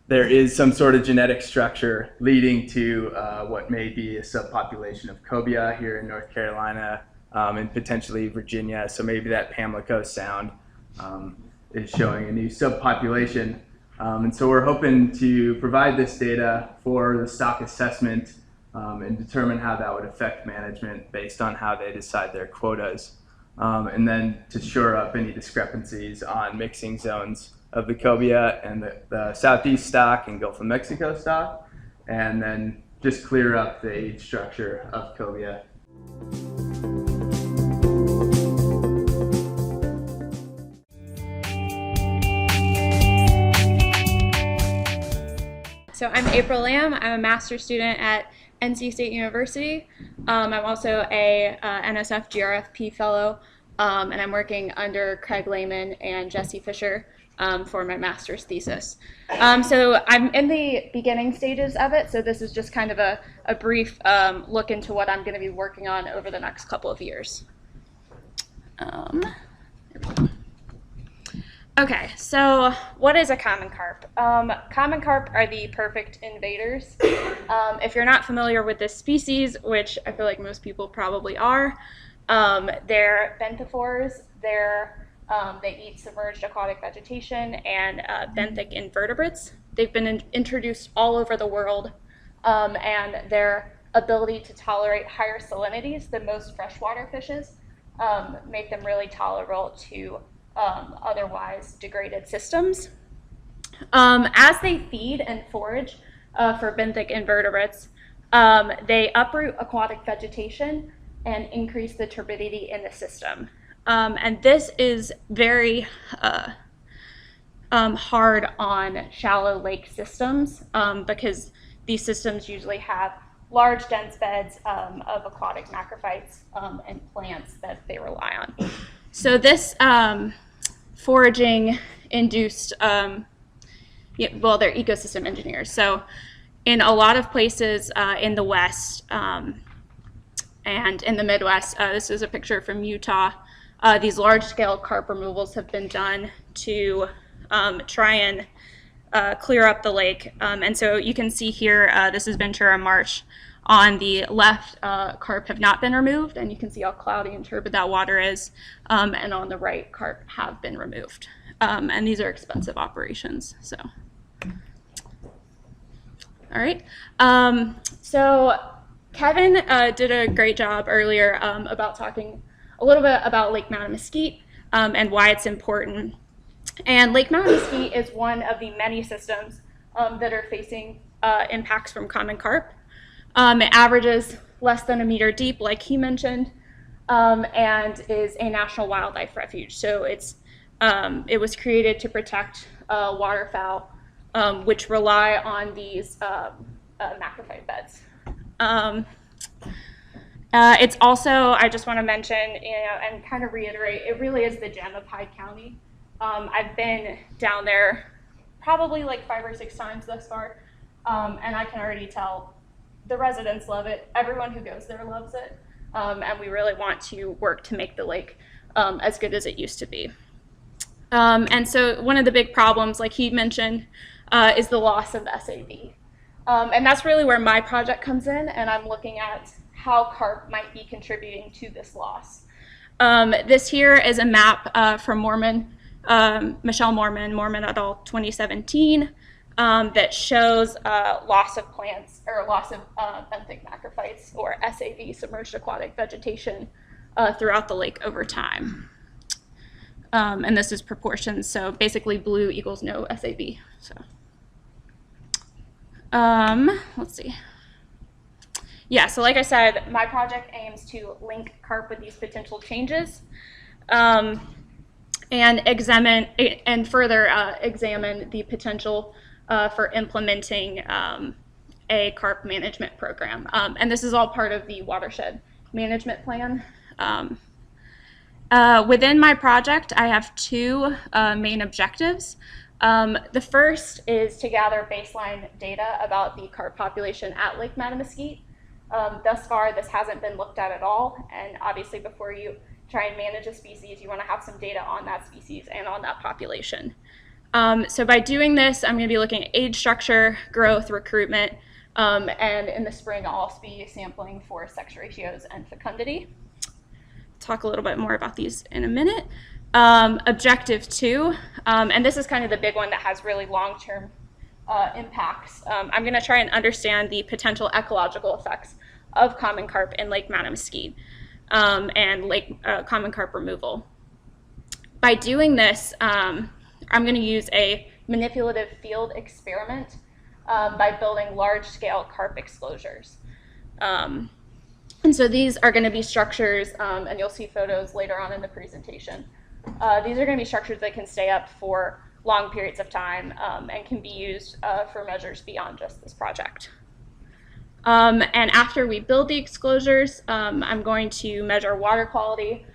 there is some sort of genetic structure leading to what may be a subpopulation of cobia here in North Carolina and potentially Virginia. So maybe that Pamlico Sound is showing a new subpopulation. And so we're hoping to provide this data for the stock assessment and determine how that would affect management based on how they decide their quotas. And then to shore up any discrepancies on mixing zones of the cobia and the Southeast stock and Gulf of Mexico stock, and then just clear up the age structure of cobia. So I'm April Lamb. I'm a master's student at NC State University. I'm also a NSF GRFP fellow, and I'm working under Craig Lehman and Jesse Fisher for my master's thesis. So I'm in the beginning stages of it, so this is just kind of a brief look into what I'm going to be working on over the next couple of years. Okay, so what is a common carp? Common carp are the perfect invaders. If you're not familiar with this species, which I feel like most people probably are, they're benthivores. They eat submerged aquatic vegetation and benthic invertebrates. They've been introduced all over the world, and their ability to tolerate higher salinities than most freshwater fishes make them really tolerable to otherwise degraded systems. As they feed and forage for benthic invertebrates, they uproot aquatic vegetation and increase the turbidity in the system. And this is very hard on shallow lake systems because these systems usually have large dense beds of aquatic macrophytes and plants that they rely on. So this foraging induced, they're ecosystem engineers. So in a lot of places in the West and in the Midwest, this is a picture from Utah, these large-scale carp removals have been done to try and clear up the lake. And so you can see here, this is Ventura Marsh. On the left, carp have not been removed, and you can see how cloudy and turbid that water is. And on the right, carp have been removed. And these are expensive operations. So, all right. So Kevin did a great job earlier about talking a little bit about Lake Mattamuskeet and why it's important. And Lake Mattamuskeet is one of the many systems that are facing impacts from common carp. It averages less than a meter deep, like he mentioned, and is a national wildlife refuge. So it's It was created to protect waterfowl, which rely on these macrophyte beds. It's also, I just want to mention, and kind of reiterate, it really is the gem of Hyde County. I've been down there probably like 5 or 6 times thus far, and I can already tell the residents love it. Everyone who goes there loves it, and we really want to work to make the lake as good as it used to be. And so one of the big problems, like he mentioned, is the loss of SAB. And that's really where my project comes in, and I'm looking at how carp might be contributing to this loss. This here is a map from Michelle Mormon et al. 2017, that shows loss of plants, or loss of benthic macrophytes, or SAV, submerged aquatic vegetation, throughout the lake over time. And this is proportions, so basically blue equals no SAB. So, let's see. Yeah, so like I said, my project aims to link carp with these potential changes, and examine and further examine the potential for implementing a carp management program. And this is all part of the watershed management plan. Within my project, I have 2 main objectives. The first is to gather baseline data about the carp population at Lake Mattamuskeet. Thus far, this hasn't been looked at all, and obviously before you try and manage a species, you want to have some data on that species and on that population. So by doing this, I'm going to be looking at age structure, growth, recruitment, and in the spring, I'll also be sampling for sex ratios and fecundity. Talk a little bit more about these in a minute. Objective 2, and this is kind of the big one that has really long-term impacts. I'm going to try and understand the potential ecological effects of common carp in Lake Mattamuskeet, and common carp removal. By doing this, I'm going to use a manipulative field experiment by building large-scale carp exclosures. And so these are going to be structures, and you'll see photos later on in the presentation. These are going to be structures that can stay up for long periods of time, and can be used for measures beyond just this project. And after we build the exclosures, I'm going to measure water quality,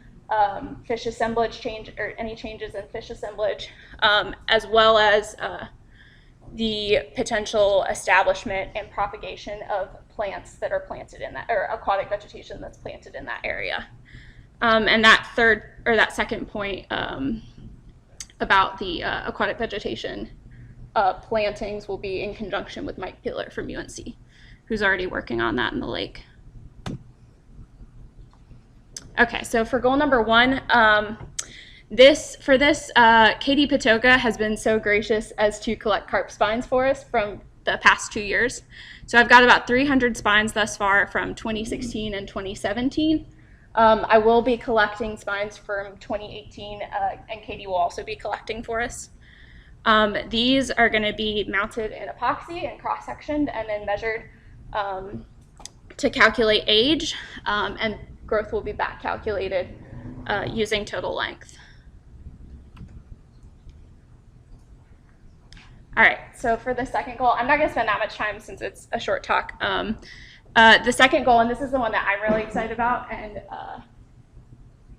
fish assemblage or any changes in fish assemblage, as well as the potential establishment and propagation of plants that are planted in that, or aquatic vegetation that's planted in that area. And that second point about the aquatic vegetation plantings will be in conjunction with Mike Peeler from UNC, who's already working on that in the lake. Okay, so for goal number 1, Katie Patoka has been so gracious as to collect carp spines for us from the past 2 years. So I've got about 300 spines thus far from 2016 and 2017. I will be collecting spines from 2018, and Katie will also be collecting for us. These are going to be mounted in epoxy and cross-sectioned and then measured to calculate age, and growth will be back calculated using total length. All right, so for the second goal, I'm not going to spend that much time since it's a short talk. The second goal, and this is the one that I'm really excited about and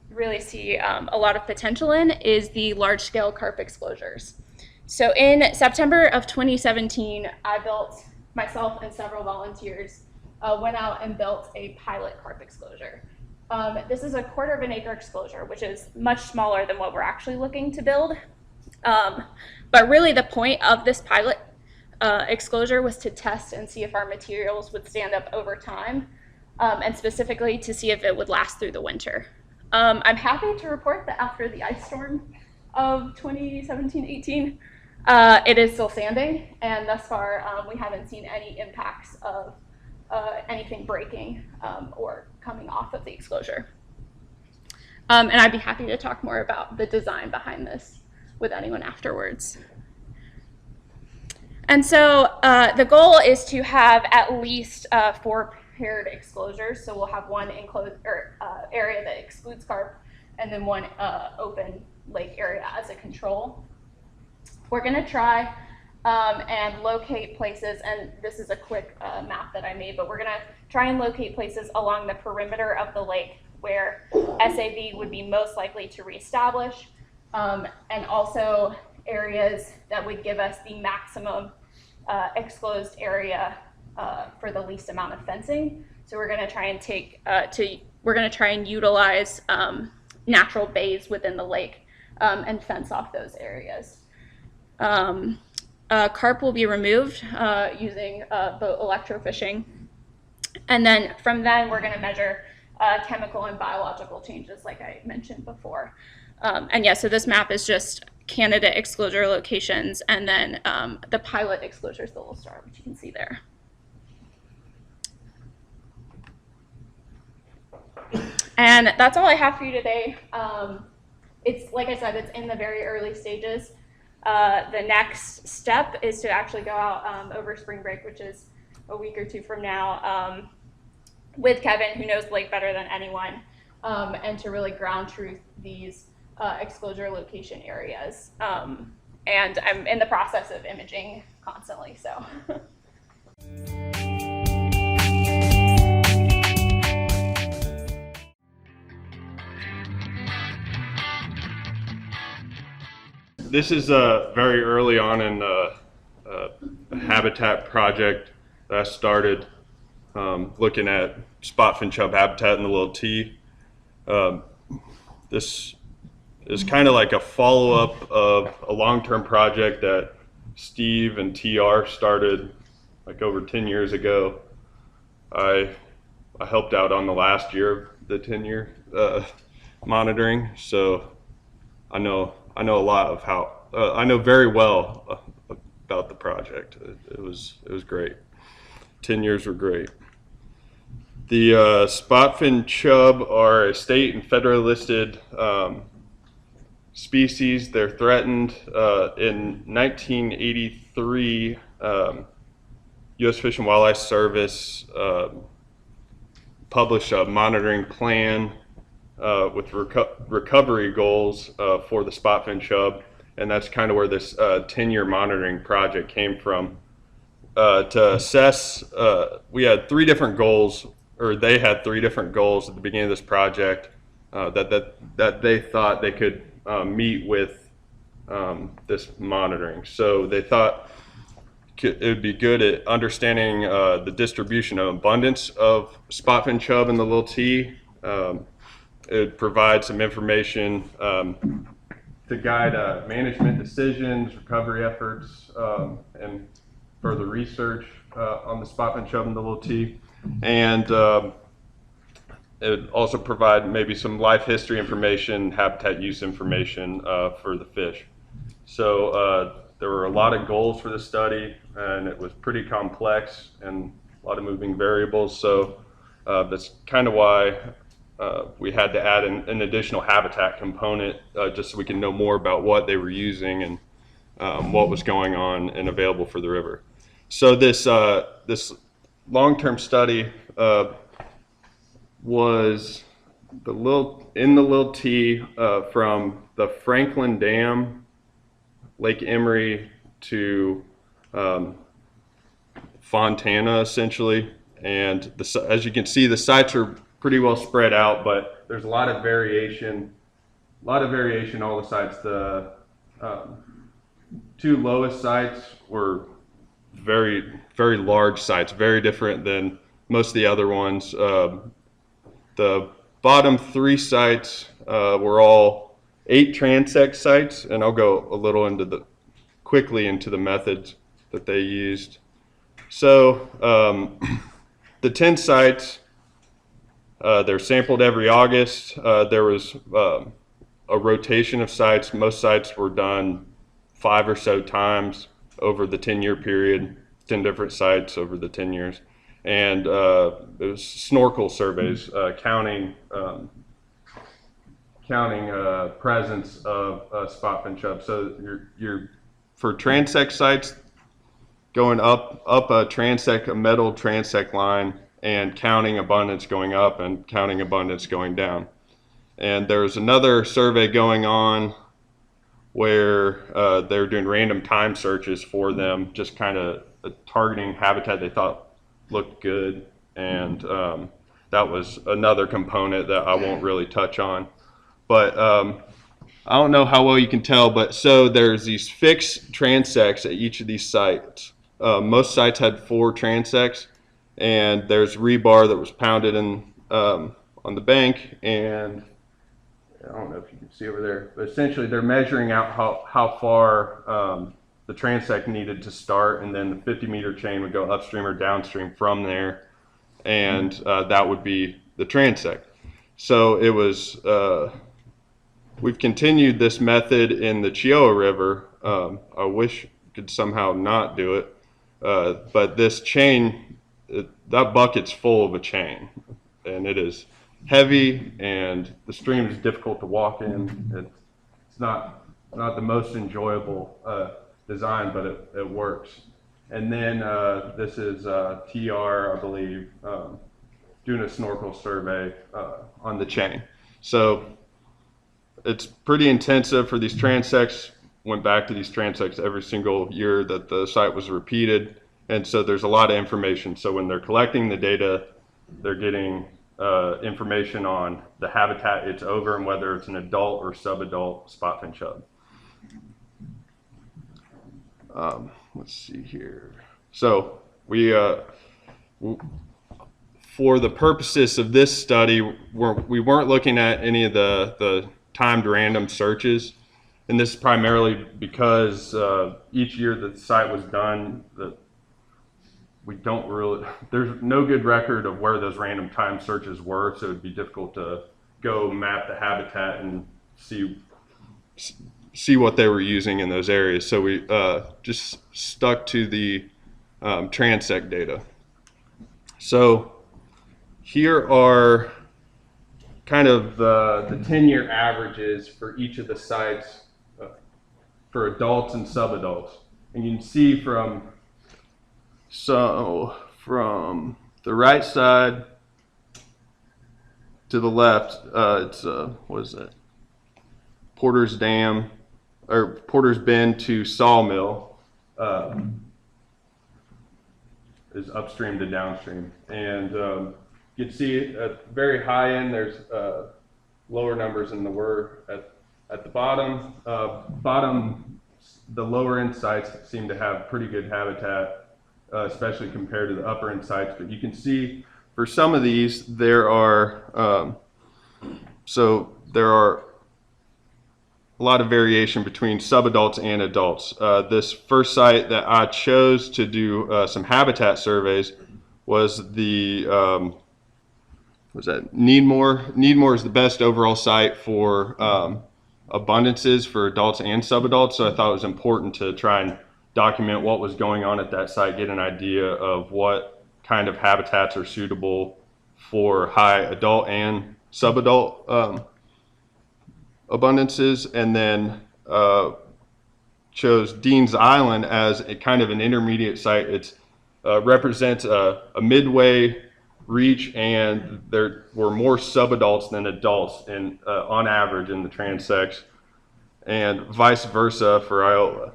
really see a lot of potential in, is the large-scale carp exclosures. So in September of 2017, myself and several volunteers went out and built a pilot carp exclosure. This is a 1/4 acre exclosure, which is much smaller than what we're actually looking to build. But really the point of this pilot exclosure was to test and see if our materials would stand up over time, and specifically to see if it would last through the winter. I'm happy to report that after the ice storm of 2017-18, it is still standing, and thus far we haven't seen any impacts of anything breaking or coming off of the exclosure. And I'd be happy to talk more about the design behind this with anyone afterwards. And so the goal is to have at least 4 paired exclosures. So we'll have one enclosed area that excludes carp, and then one open lake area as a control. We're going to try and locate places, and this is a quick map that I made, but we're going to try and locate places along the perimeter of the lake where SAV would be most likely to reestablish, and also areas that would give us the maximum exposed area for the least amount of fencing. So we're going to try and utilize natural bays within the lake and fence off those areas. Carp will be removed using boat electrofishing. And then from then, we're going to measure chemical and biological changes like I mentioned before. And yeah, so this map is just candidate exclosure locations, and then the pilot exclosure is the little star, which you can see there. And that's all I have for you today. It's, like I said, it's in the very early stages. The next step is to actually go out over spring break, which is a week or two from now, with Kevin, who knows the lake better than anyone, and to really ground truth these exposure location areas. And I'm in the process of imaging constantly, so. This is very early on in a habitat project that I started looking at spotfin chub habitat in the Little T. This is kind of like a follow-up of a long-term project that Steve and TR started like over 10 years ago. I helped out on the last year of the 10-year monitoring, so I know a lot of how I know very well about the project. It was great. 10 years were great. The spotfin chub are a state and federally listed species. They're threatened. In 1983, U.S. Fish and Wildlife Service published a monitoring plan with recovery goals for the spotfin chub, and that's kind of where this 10-year monitoring project came from. To assess, we had three different goals, or they had three different goals at the beginning of this project that they thought they could meet with this monitoring. So they thought it would be good at understanding the distribution of abundance of spotfin chub in the Little T. It would provide some information to guide management decisions, recovery efforts, and further research on the spotfin chub in the Little T. And it would also provide maybe some life history information, habitat use information for the fish. So there were a lot of goals for the study, and it was pretty complex and a lot of moving variables. So that's kind of why we had to add an additional habitat component just so we can know more about what they were using and what was going on and available for the river. So this long-term study was in the Little T from the Franklin Dam, Lake Emery to Fontana, essentially. And as you can see, the sites are pretty well spread out, but there's a lot of variation. All the sites. The two lowest sites were very, very large sites, very different than most of the other ones. The bottom three sites were all 8 transect sites, and I'll go a little quickly into the methods that they used. So the 10 sites, they're sampled every August. There was a rotation of sites. Most sites were done 5 or so times over the 10-year period, 10 different sites over the 10 years. And it was snorkel surveys, counting presence of spotfin chub. So you're for transect sites, going up a metal transect line, and counting abundance going up and counting abundance going down. And there's another survey going on where they were doing random time searches for them, just kind of targeting habitat they thought looked good. And that was another component that I won't really touch on. But I don't know how well you can tell, but so there's these fixed transects at each of these sites. Most sites had 4 transects, and there's rebar that was pounded in on the bank, and I don't know if you can see over there, but essentially they're measuring out how far the transect needed to start, and then the 50-meter chain would go upstream or downstream from there, and that would be the transect. So it was, we've continued this method in the Chioa River. I wish I could somehow not do it, but this chain, that bucket's full of a chain, and it is heavy, and the stream is difficult to walk in. It's not the most enjoyable design, but it works. And then this is TR, I believe, doing a snorkel survey on the chain. So it's pretty intensive for these transects. Went back to these transects every single year that the site was repeated. And so there's a lot of information. So when they're collecting the data, they're getting information on the habitat it's over and whether it's an adult or subadult spotfin chub. Let's see here. So we, for the purposes of this study, we weren't looking at any of the timed random searches. And this is primarily because each year that the site was done, we don't really, there's no good record of where those random time searches were, so it'd be difficult to go map the habitat and see what they were using in those areas. So we just stuck to the transect data. So here are kind of the 10-year averages for each of the sites for adults and subadults. And you can see from the right side to the left, it's what is that? Porter's Dam, or Porter's Bend to Sawmill is upstream to downstream. And you can see at very high end, there's lower numbers than there were at the bottom. The lower end sites seem to have pretty good habitat, especially compared to the upper end sites. But you can see for some of these, there are a lot of variation between subadults and adults. This first site that I chose to do some habitat surveys was the Needmore. Needmore is the best overall site for abundances for adults and subadults, so I thought it was important to try and document what was going on at that site, get an idea of what kind of habitats are suitable for high adult and subadult abundances, and then chose Dean's Island as a kind of an intermediate site. It represents a midway reach, and there were more subadults than adults on average in the transects, and vice versa for Iola.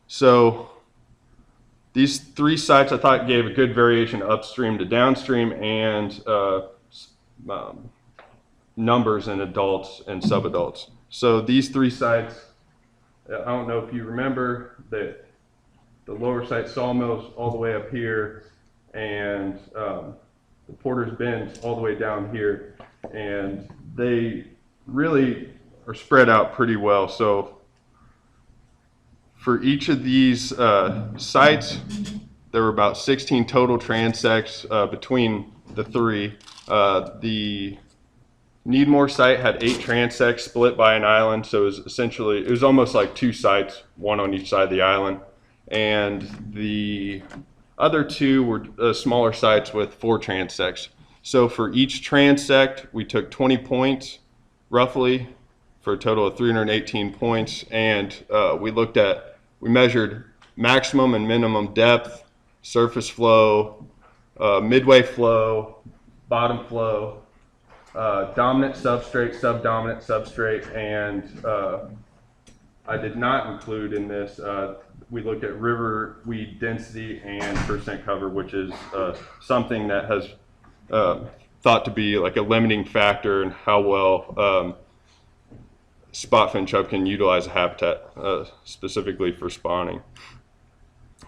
So these 3 sites I thought gave a good variation upstream to downstream, and numbers in adults and subadults. So these 3 sites, I don't know if you remember that the lower site Sawmills all the way up here, and the Porter's Bend all the way down here, and they really are spread out pretty well. So for each of these sites, there were about 16 total transects between the 3. The Needmore site had 8 transects split by an island, so it was almost like 2 sites, one on each side of the island. And the other 2 were smaller sites with 4 transects. So for each transect, we took 20 points, roughly, for a total of 318 points. And we measured maximum and minimum depth, surface flow, midway flow, bottom flow, dominant substrate, subdominant substrate, and I did not include in this, we looked at river weed density and percent cover, which is something that has thought to be like a limiting factor in how well spot-fin chub can utilize a habitat, specifically for spawning.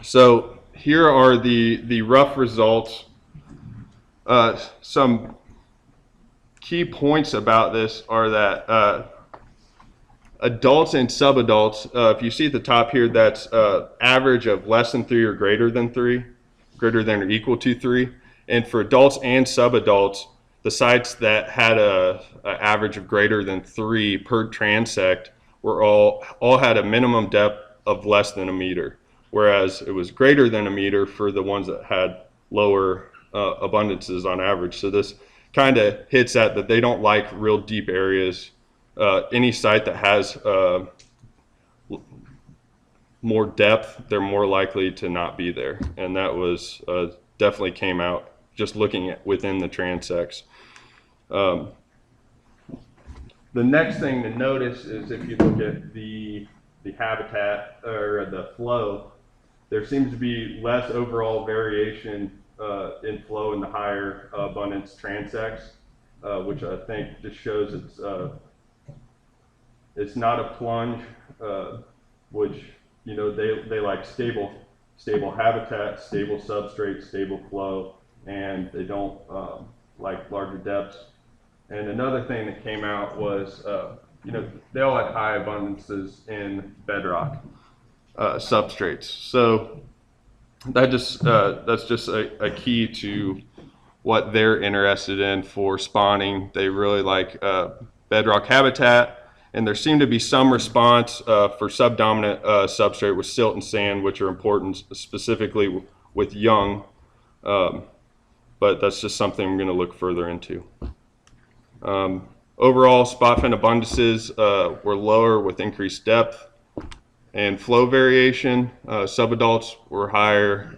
So here are the rough results. Some key points about this are that adults and subadults, if you see at the top here, that's average of less than 3 or greater than 3, greater than or equal to 3. And for adults and subadults, the sites that had a average of greater than 3 per transect were all had a minimum depth of less than a meter, whereas it was greater than a meter for the ones that had lower abundances on average. So this kind of hits at that they don't like real deep areas. Any site that has more depth, they're more likely to not be there. And that was definitely came out just looking at within the transects. The next thing to notice is if you look at the habitat or the flow, there seems to be less overall variation in flow in the higher abundance transects, which I think just shows it's not a plunge, which, you know, they like stable habitat, stable substrate, stable flow, and they don't like larger depths. And another thing that came out was, you know, they all had high abundances in bedrock substrates. So that just that's just a key to what they're interested in for spawning. They really like bedrock habitat, and there seemed to be some response for subdominant substrate with silt and sand, which are important specifically with young, but that's just something we're going to look further into. Overall, spot fin abundances were lower with increased depth and flow variation. Subadults were higher,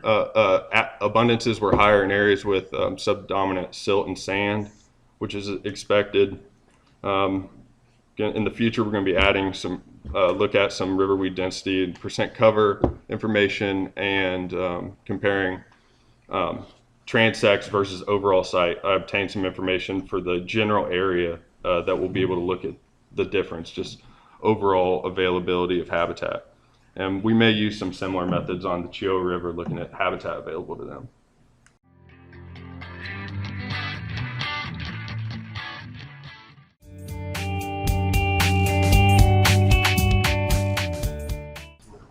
abundances were higher in areas with subdominant silt and sand, which is expected. In the future, we're going to be adding some, look at some river weed density and percent cover information and comparing transects versus overall site. I obtained some information for the general area that we'll be able to look at the difference, just overall availability of habitat. And we may use some similar methods on the Chio River looking at habitat available to them.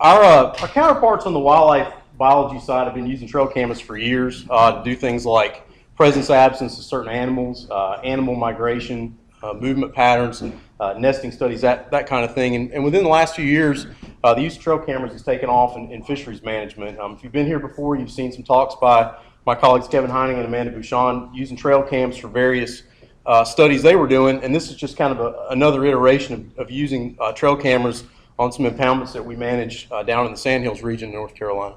Our counterparts on the wildlife biology side have been using trail cameras for years to do things like presence absence of certain animals, animal migration, movement patterns, nesting studies, that kind of thing. And within the last few years, the use of trail cameras has taken off in fisheries management. If you've been here before, you've seen some talks by my colleagues Kevin Heining and Amanda Bouchon using trail cams for various studies they were doing. And this is just kind of another iteration of using trail cameras on some impoundments that we manage down in the Sandhills region in North Carolina.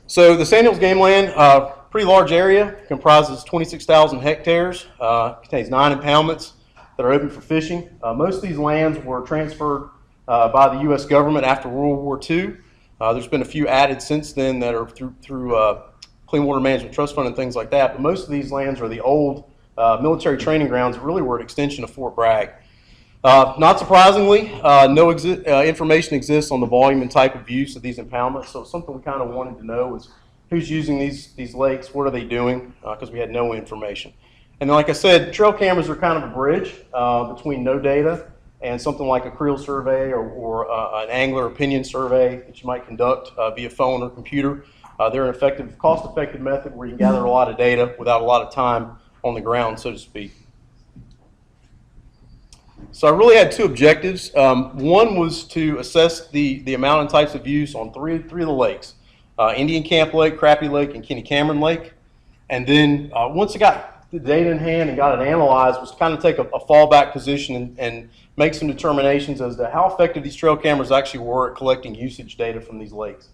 So the Sandhills Game Land, pretty large area, comprises 26,000 hectares, contains 9 impoundments that are open for fishing. Most of these lands were transferred by the U.S. government after World War II. There's been a few added since then that are through Clean Water Management Trust Fund and things like that, but most of these lands are the old military training grounds that really were an extension of Fort Bragg. Not surprisingly, no information exists on the volume and type of use of these impoundments, so something we kind of wanted to know is who's using these lakes, what are they doing, because we had no information. And then, like I said, trail cameras are kind of a bridge between no data and something like a creel survey or an angler opinion survey that you might conduct via phone or computer. They're an effective, cost-effective method where you can gather a lot of data without a lot of time on the ground, so to speak. So I really had 2 objectives. One was to assess the amount and types of use on three of the lakes, Indian Camp Lake, Crappie Lake, and Kenny Cameron Lake. And then once I got the data in hand and got it analyzed, was to kind of take a fallback position and make some determinations as to how effective these trail cameras actually were at collecting usage data from these lakes.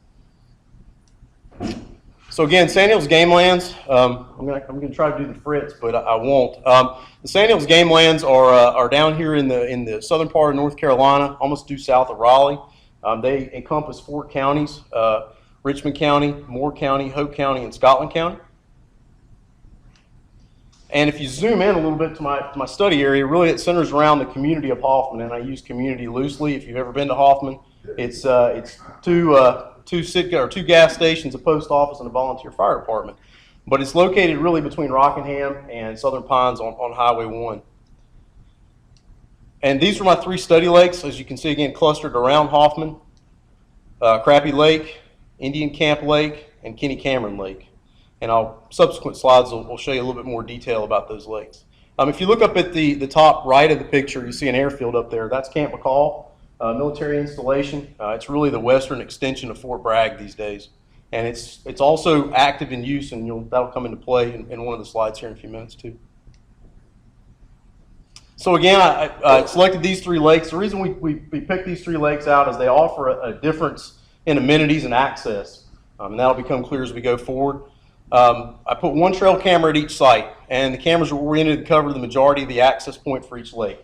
So again, Sand Hills Game Lands, I'm gonna try to do the Fritz, but I won't. The Sand Hills Game Lands are down here in the southern part of North Carolina, almost due south of Raleigh. They encompass 4 counties, Richmond County, Moore County, Hope County, and Scotland County. And if you zoom in a little bit to my study area, really it centers around the community of Hoffman, and I use community loosely. If you've ever been to Hoffman, it's two gas stations, a post office, and a volunteer fire department. But it's located really between Rockingham and Southern Pines on Highway 1. And these are my 3 study lakes, as you can see again, clustered around Hoffman: Crappie Lake, Indian Camp Lake, and Kenny Cameron Lake. And subsequent slides will show you a little bit more detail about those lakes. If you look up at the top right of the picture, you see an airfield up there. That's Camp McCall, military installation. It's really the western extension of Fort Bragg these days. And it's also active in use, and that'll come into play in one of the slides here in a few minutes too. So again, I selected these 3 lakes. The reason we picked these 3 lakes out is they offer a difference in amenities and access. And that'll become clear as we go forward. I put 1 trail camera at each site, and the cameras are oriented to cover the majority of the access point for each lake.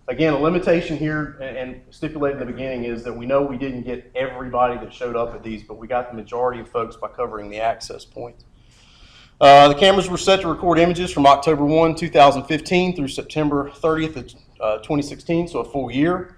Again, a limitation here and stipulated in the beginning is that we know we didn't get everybody that showed up at these, but we got the majority of folks by covering the access points. The cameras were set to record images from October 1, 2015 through September 30th of 2016, so a full year.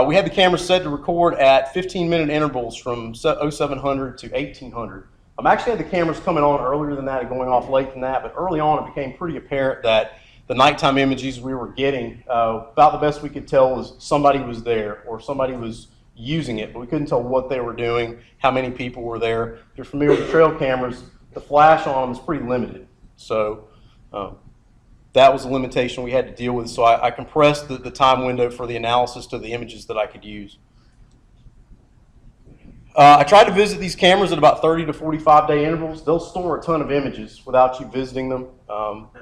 We had the cameras set to record at 15-minute intervals from 0700 to 1800. I actually had the cameras coming on earlier than that and going off late than that, but early on it became pretty apparent that the nighttime images we were getting, about the best we could tell was somebody was there or somebody was using it, but we couldn't tell what they were doing, how many people were there. If you're familiar with trail cameras, the flash on them is pretty limited. So that was a limitation we had to deal with. So I compressed the time window for the analysis to the images that I could use. I tried to visit these cameras at about 30 to 45-day intervals. They'll store a ton of images without you visiting them,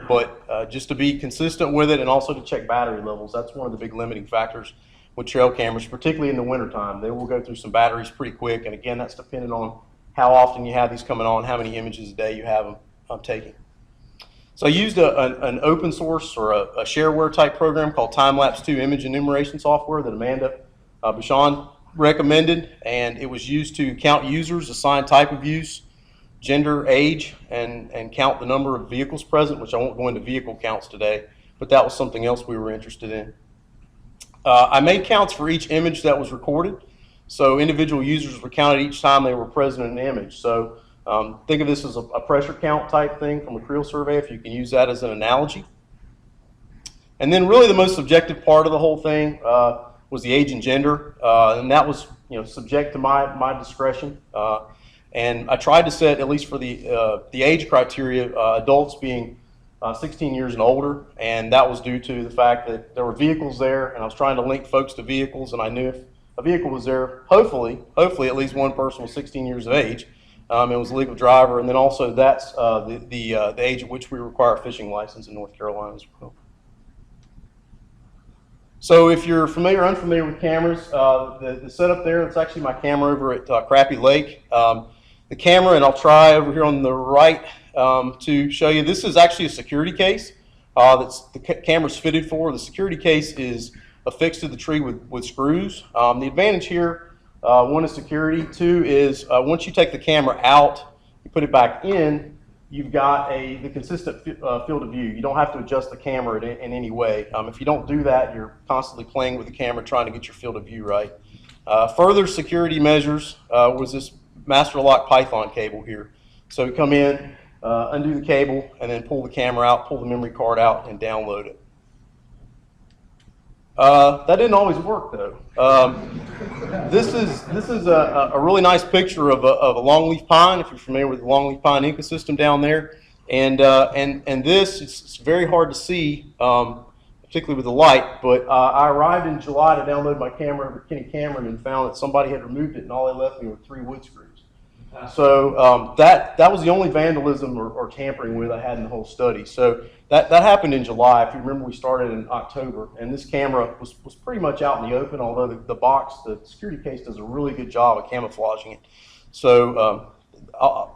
but just to be consistent with it and also to check battery levels, that's one of the big limiting factors with trail cameras, particularly in the wintertime. They will go through some batteries pretty quick, and again, that's dependent on how often you have these coming on, how many images a day you have them taking. So I used an open source or a shareware type program called Time-Lapse 2 image enumeration software that Amanda Bouchon recommended, and it was used to count users, assign type of use, gender, age, and count the number of vehicles present, which I won't go into vehicle counts today, but that was something else we were interested in. I made counts for each image that was recorded, so individual users were counted each time they were present in an image. So think of this as a pressure count type thing from a creel survey, if you can use that as an analogy. And then really the most subjective part of the whole thing was the age and gender, and that was subject to my discretion. And I tried to set, at least for the age criteria, adults being 16 years and older, and that was due to the fact that there were vehicles there, and I was trying to link folks to vehicles, and I knew if a vehicle was there, hopefully at least one person was 16 years of age, and was a legal driver, and then also that's the age at which we require a fishing license in North Carolina as well. So if you're familiar or unfamiliar with cameras, the setup there, it's actually my camera over at Crappie Lake. The camera, and I'll try over here on the right to show you, this is actually a security case that's the camera's fitted for. The security case is affixed to the tree with screws. The advantage here, 1 is security, 2 is once you take the camera out, you put it back in, you've got the consistent field of view. You don't have to adjust the camera in any way. If you don't do that, you're constantly playing with the camera trying to get your field of view right. Further security measures was this master lock Python cable here. So you come in, undo the cable, and then pull the camera out, pull the memory card out, and download it. That didn't always work though. This is a really nice picture of a longleaf pine, if you're familiar with the longleaf pine ecosystem down there. And this, it's very hard to see, particularly with the light, but I arrived in July to download my camera over Kenny Cameron and found that somebody had removed it, and all they left me were 3 wood screws. So that was the only vandalism or tampering with I had in the whole study. So that happened in July. If you remember, we started in October, and this camera was pretty much out in the open, although the security case does a really good job of camouflaging it. So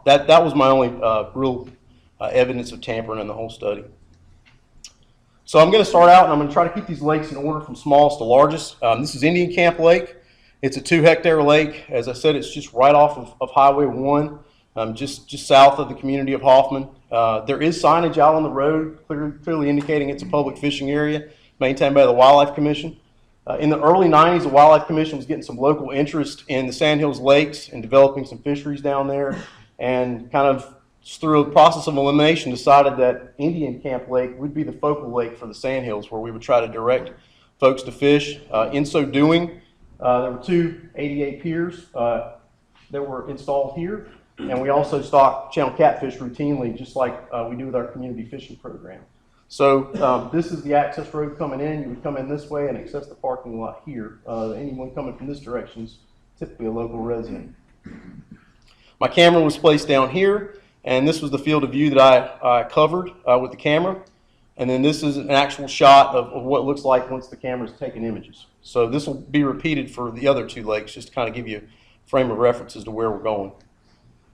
that was my only real evidence of tampering in the whole study. So I'm going to start out and I'm going to try to keep these lakes in order from smallest to largest. This is Indian Camp Lake. It's a 2-hectare lake. As I said, it's just right off of Highway 1, just south of the community of Hoffman. There is signage out on the road, clearly indicating it's a public fishing area maintained by the Wildlife Commission. In the early 90s, the Wildlife Commission was getting some local interest in the Sandhills Lakes and developing some fisheries down there, and kind of through a process of elimination decided that Indian Camp Lake would be the focal lake for the Sandhills, where we would try to direct folks to fish. In so doing, there were 2 88 piers that were installed here, and we also stock channel catfish routinely, just like we do with our community fishing program. So this is the access road coming in. You would come in this way and access the parking lot here. Anyone coming from this direction is typically a local resident. My camera was placed down here, and this was the field of view that I covered with the camera. And then this is an actual shot of what it looks like once the camera's taken images. So this will be repeated for the other 2 lakes, just to kind of give you a frame of reference as to where we're going.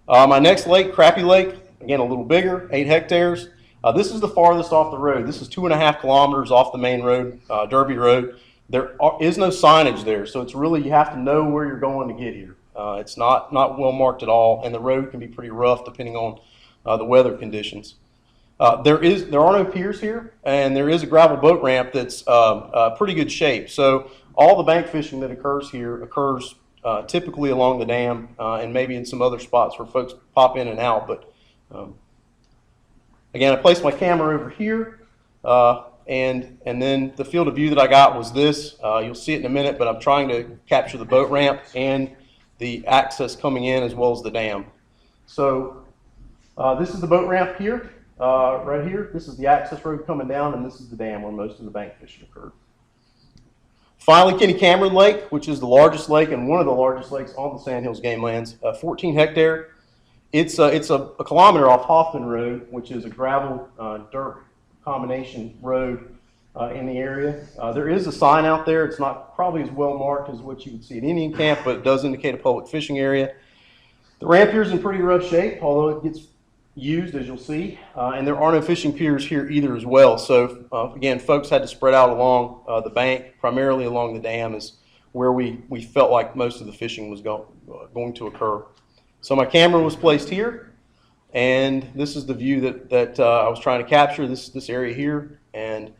My next lake, Crappie Lake, again a little bigger, 8 hectares. This is the farthest off the road. This is 2.5 kilometers off the main road, Derby Road. There is no signage there, so it's really, you have to know where you're going to get here. It's not well marked at all, and the road can be pretty rough depending on the weather conditions. There are no piers here, and there is a gravel boat ramp that's pretty good shape. So all the bank fishing that occurs here occurs typically along the dam and maybe in some other spots where folks pop in and out. But again, I placed my camera over here, and then the field of view that I got was this. You'll see it in a minute, but I'm trying to capture the boat ramp and the access coming in as well as the dam. So this is the boat ramp here, right here. This is the access road coming down, and this is the dam where most of the bank fishing occurred. Finally, Kenny Cameron Lake, which is the largest lake and one of the largest lakes on the Sandhills Game Lands, 14 hectare. It's a kilometer off Hoffman Road, which is a gravel dirt combination road in the area. There is a sign out there. It's not probably as well marked as what you would see at Indian Camp, but it does indicate a public fishing area. The ramp here is in pretty rough shape, although it gets used, as you'll see, and there are no fishing piers here either as well. So again, folks had to spread out along the bank, primarily along the dam is where we felt like most of the fishing was going to occur. So my camera was placed here, and this is the view that I was trying to capture, this area here, and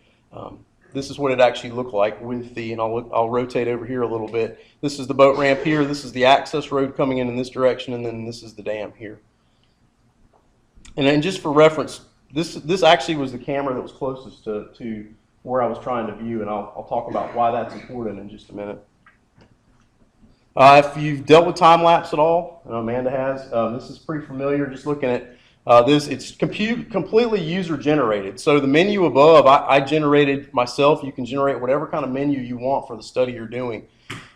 this is what it actually looked like with the, and I'll rotate over here a little bit. This is the boat ramp here, this is the access road coming in this direction, and then this is the dam here. And then just for reference, this actually was the camera that was closest to where I was trying to view, and I'll talk about why that's important in just a minute. If you've dealt with time lapse at all, Amanda has, this is pretty familiar. Just looking at this, it's completely user generated. So the menu above, I generated myself. You can generate whatever kind of menu you want for the study you're doing.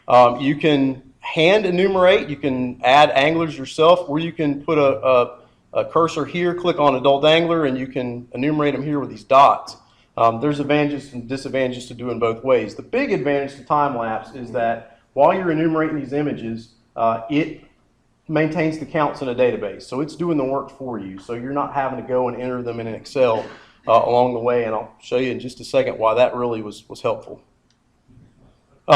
You can hand enumerate, you can add anglers yourself, or you can put a cursor here, click on adult angler, and you can enumerate them here with these dots. There's advantages and disadvantages to doing both ways. The big advantage to time lapse is that while you're enumerating these images, it maintains the counts in a database. So it's doing the work for you. So you're not having to go and enter them in Excel along the way. And I'll show you in just a second why that really was helpful.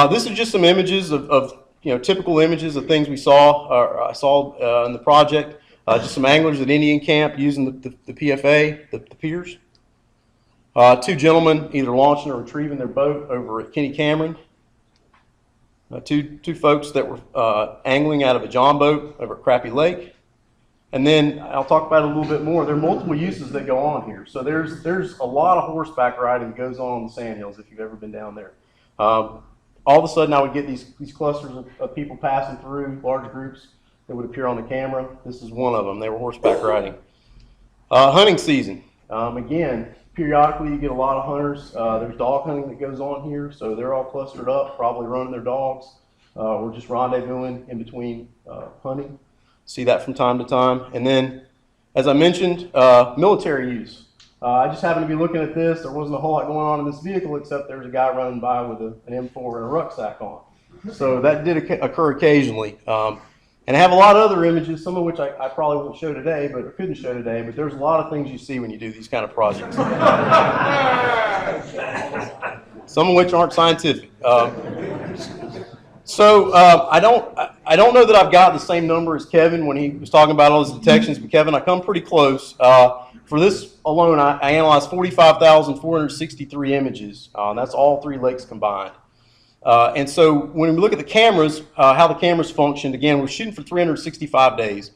This is just some images of typical images of things we saw, or I saw in the project. Just some anglers at Indian Camp using the PFA, the piers. 2 gentlemen either launching or retrieving their boat over at Kenny Cameron. Two folks that were angling out of a john boat over at Crappie Lake. And then I'll talk about it a little bit more. There are multiple uses that go on here. So there's a lot of horseback riding that goes on the Sandhills if you've ever been down there. All of a sudden I would get these clusters of people passing through, large groups that would appear on the camera. This is one of them. They were horseback riding. Hunting season. Again, periodically you get a lot of hunters. There's dog hunting that goes on here, so they're all clustered up, probably running their dogs. We're just rendezvousing in between hunting. See that from time to time. And then, as I mentioned, military use. I just happened to be looking at this. There wasn't a whole lot going on in this vehicle except there's a guy running by with an M4 and a rucksack on. So that did occur occasionally. And I have a lot of other images, some of which I probably won't show today, but or couldn't show today, but there's a lot of things you see when you do these kind of projects. Some of which aren't scientific. I don't know that I've got the same number as Kevin when he was talking about all his detections, but Kevin, I come pretty close. For this alone, I analyzed 45,463 images. That's all 3 lakes combined. And so when we look at the cameras, how the cameras functioned, again, we're shooting for 365 days.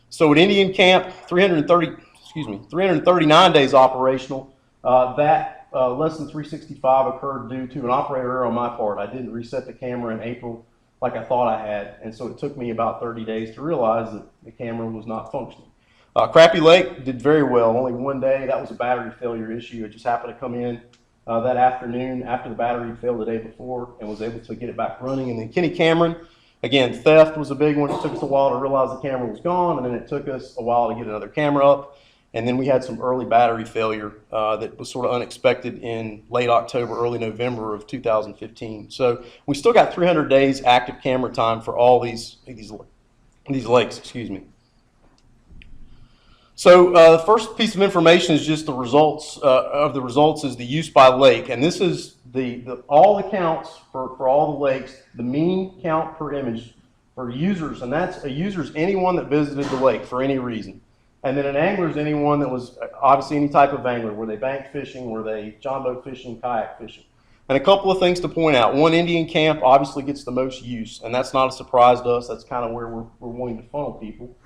So at Indian Camp, 339 days operational. Less than 365 occurred due to an operator error on my part. I didn't reset the camera in April like I thought I had, and so it took me about 30 days to realize that the camera was not functioning. Crappie Lake did very well. Only one day, that was a battery failure issue. It just happened to come in that afternoon after the battery failed the day before and was able to get it back running. And then Kenny Cameron, again, theft was a big one. It took us a while to realize the camera was gone, and then it took us a while to get another camera up. And then we had some early battery failure that was sort of unexpected in late October, early November of 2015. So we still got 300 days active camera time for all these lakes, excuse me. So the first piece of information is just the results of the results is the use by lake, and this is all the counts for all the lakes, the mean count per image for users, and that's a user is anyone that visited the lake for any reason. And then an angler is anyone that was obviously any type of angler. Were they bank fishing? Were they john boat fishing, kayak fishing? And a couple of things to point out. One, Indian Camp obviously gets the most use, and that's not a surprise to us. That's kind of where we're wanting to funnel people.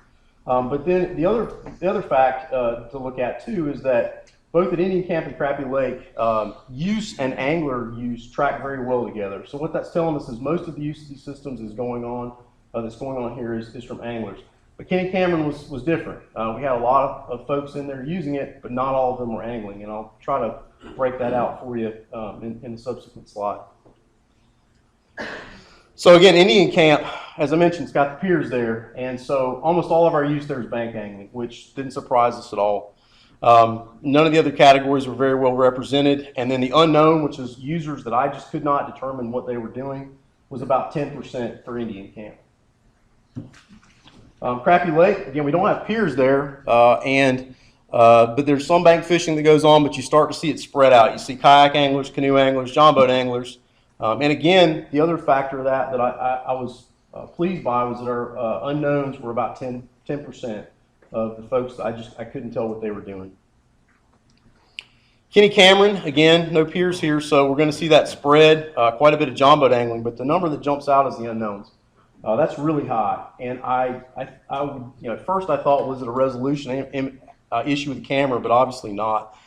But then the other fact to look at too is that both at Indian Camp and Crappie Lake, use and angler use track very well together. So what that's telling us is most of the use of these systems is going on. That's going on here is from anglers. But Kenny Cameron was different. We had a lot of folks in there using it, but not all of them were angling. And I'll try to break that out for you in the subsequent slide. So again, Indian Camp, as I mentioned, it's got the piers there. And so almost all of our use there is bank angling, which didn't surprise us at all. None of the other categories were very well represented. And then the unknown, which is users that I just could not determine what they were doing, was about 10% for Indian Camp. Crappie Lake, again, we don't have piers there, but there's some bank fishing that goes on, but you start to see it spread out. You see kayak anglers, canoe anglers, john boat anglers. And again, the other factor of that I was pleased by was that our unknowns were about 10% of the folks that I couldn't tell what they were doing. Kenny Cameron, again, no piers here, so we're going to see that spread, quite a bit of john boat angling, but the number that jumps out is the unknowns. That's really high, and I would, at first I thought, was it a resolution issue with the camera, but obviously not.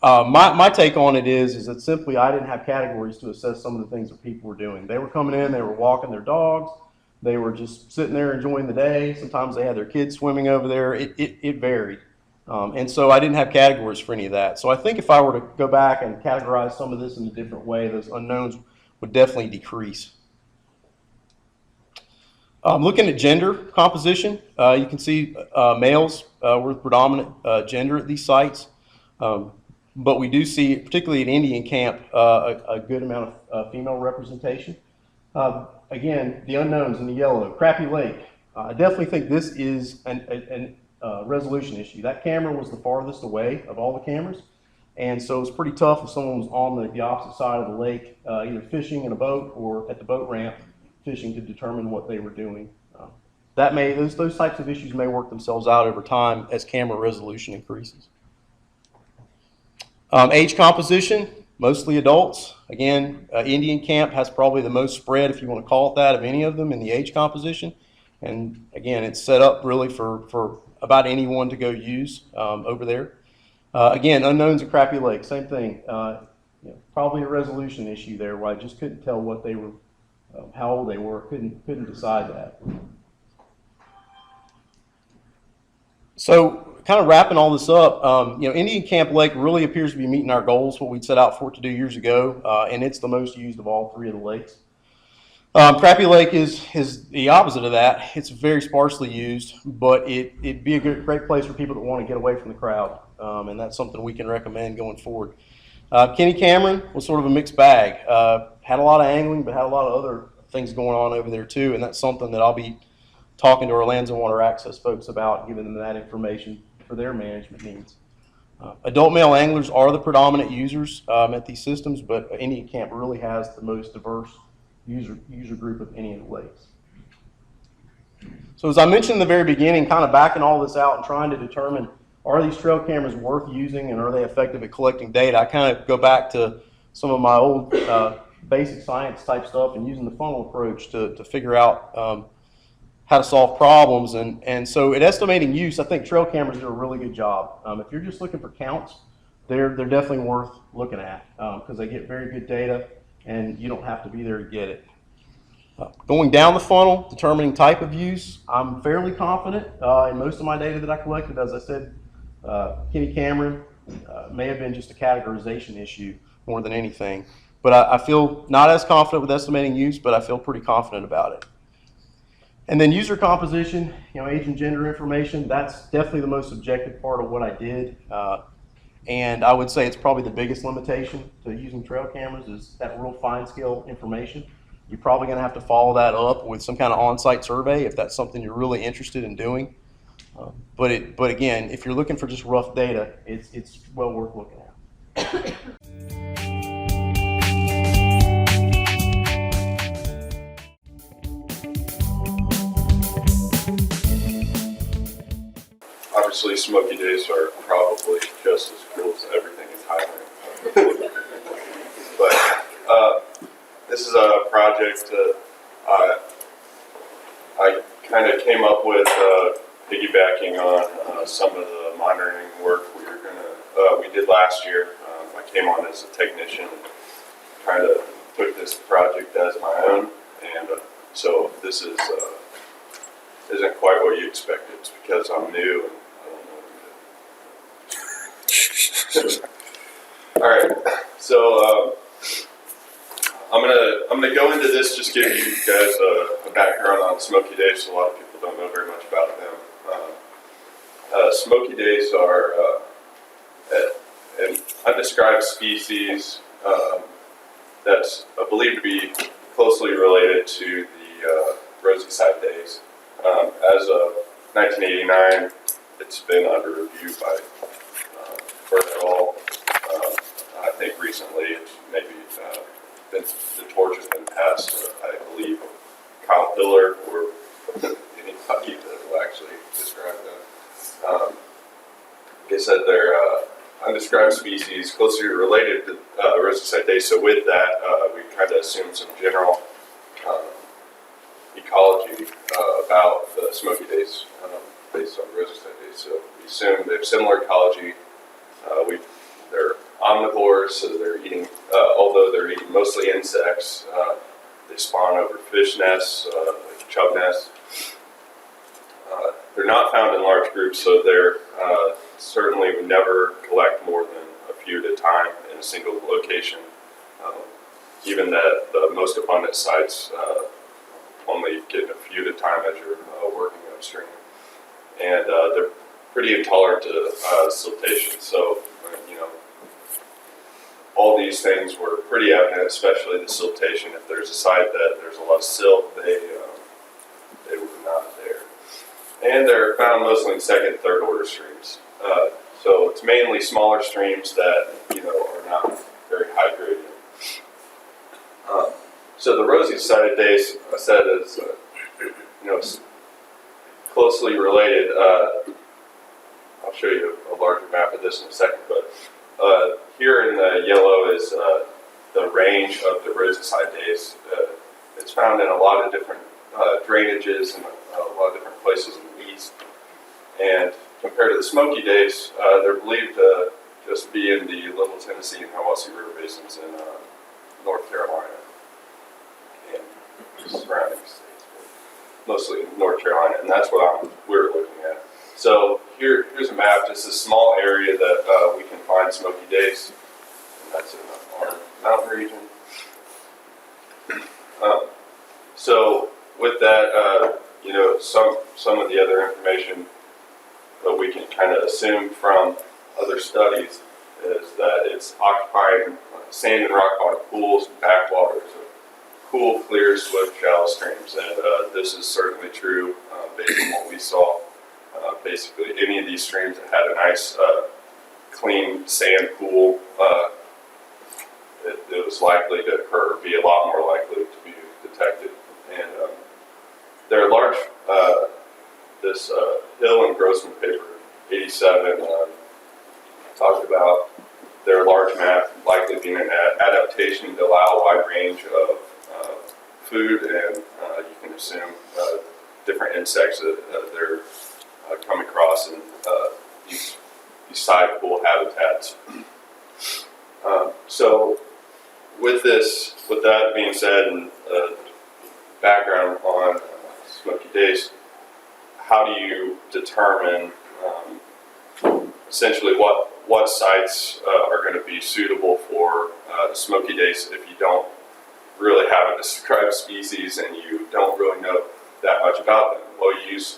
My take on it is that simply I didn't have categories to assess some of the things that people were doing. They were coming in, they were walking their dogs, they were just sitting there enjoying the day. Sometimes they had their kids swimming over there. It varied, and so I didn't have categories for any of that. So I think if I were to go back and categorize some of this in a different way, those unknowns would definitely decrease. Looking at gender composition, you can see males were the predominant gender at these sites, but we do see, particularly at Indian Camp, a good amount of female representation. Again, the unknowns in the yellow. Crappie Lake, I definitely think this is a resolution issue. That camera was the farthest away of all the cameras, and so it's pretty tough if someone was on the opposite side of the lake, either fishing in a boat or at the boat ramp, fishing to determine what they were doing. Those types of issues may work themselves out over time as camera resolution increases. Age composition, mostly adults. Again, Indian Camp has probably the most spread, if you want to call it that, of any of them in the age composition. And again, it's set up really for about anyone to go use over there. Again, unknowns at Crappie Lake, same thing. Probably a resolution issue there where I just couldn't tell what they were, how old they were, couldn't decide that. So kind of wrapping all this up, Indian Camp Lake really appears to be meeting our goals, what we'd set out for it to do years ago, and it's the most used of all 3 of the lakes. Crappie Lake is the opposite of that. It's very sparsely used, but it'd be a great place for people that want to get away from the crowd, and that's something we can recommend going forward. Kenny Cameron was sort of a mixed bag. Had a lot of angling, but had a lot of other things going on over there too, and that's something that I'll be talking to our lands and water access folks about, giving them that information for their management needs. Adult male anglers are the predominant users at these systems, but Indian Camp really has the most diverse user group of any of the lakes. So as I mentioned in the very beginning, kind of backing all this out and trying to determine, are these trail cameras worth using and are they effective at collecting data? I kind of go back to some of my old basic science type stuff and using the funnel approach to figure out how to solve problems. And so at estimating use, I think trail cameras do a really good job. If you're just looking for counts, they're definitely worth looking at because they get very good data and you don't have to be there to get it. Going down the funnel, determining type of use, I'm fairly confident in most of my data that I collected. As I said, Kenny Cameron may have been just a categorization issue more than anything. But I feel not as confident with estimating use, but I feel pretty confident about it. And then user composition, age and gender information, that's definitely the most objective part of what I did. And I would say it's probably the biggest limitation to using trail cameras is that real fine scale information. You're probably going to have to follow that up with some kind of on-site survey if that's something you're really interested in doing. But again, if you're looking for just rough data, it's well worth looking at. Obviously, Smoky Days are probably just as cool as everything in Thailand. But this is a project that I kind of came up with piggybacking on some of the monitoring work we did last year. I came on as a technician and kind of took this project as my own, and so this is isn't quite what you expected. It's because I'm new and I don't know what to do. All right, so I'm gonna go into this, just give you guys a background on Smoky Days. A lot of people don't know very much about them. Smoky Days are an undescribed species that's believed to be closely related to the rosy side days. As of 1989, it's been under review by Berthold. I think recently it's maybe the torch has been passed. I believe Kyle Pillar or anybody that will actually describe them. They said they're undescribed species closely related to rosy side days. So with that, we kind of assumed some general ecology about the Smoky Days based on rosy side days. So we assume they have similar ecology. They're omnivores, so they're eating, although they're eating mostly insects, they spawn over fish nests, like chub nests. They're not found in large groups, so they're certainly would never collect more than a few at a time in a single location. Even that the most abundant sites only get a few at a time as you're working upstream. And they're pretty intolerant to siltation, so all these things were pretty evident, especially the siltation. If there's a site that there's a lot of silt, they were not there. And they're found mostly in second and third order streams. So it's mainly smaller streams that are not very hydrated. So the rosy sided days, I said, is closely related. I'll show you a larger map of this in a second, but here in the yellow is the range of the rosy side days. It's found in a lot of different drainages and a lot of different places in the east. And compared to the Smoky Days, they're believed to just be in the Little Tennessee and Hiwassee River basins in North Carolina and surrounding states, mostly North Carolina, and that's what we're looking at. So here's a map, just a small area that we can find Smoky Days, and that's in our mountain region. So with that, some of the other information that we can kind of assume from other studies is that it's occupying sand and rock bottom pools and backwaters of cool, clear, swift, shallow streams, and this is certainly true based on what we saw. Basically, any of these streams that had a nice, clean sand pool, it was likely to occur, be a lot more likely to be detected. And there are large, this Hill and Grossman paper, 87, talked about their large map likely being an adaptation to allow a wide range of food, and you can assume different insects that they're come across in these side pool habitats. So with that being said, and background on Smoky Days, how do you determine essentially what sites are going to be suitable for the Smoky Days if you don't really have a described species and you don't really know that much about them? Well, you use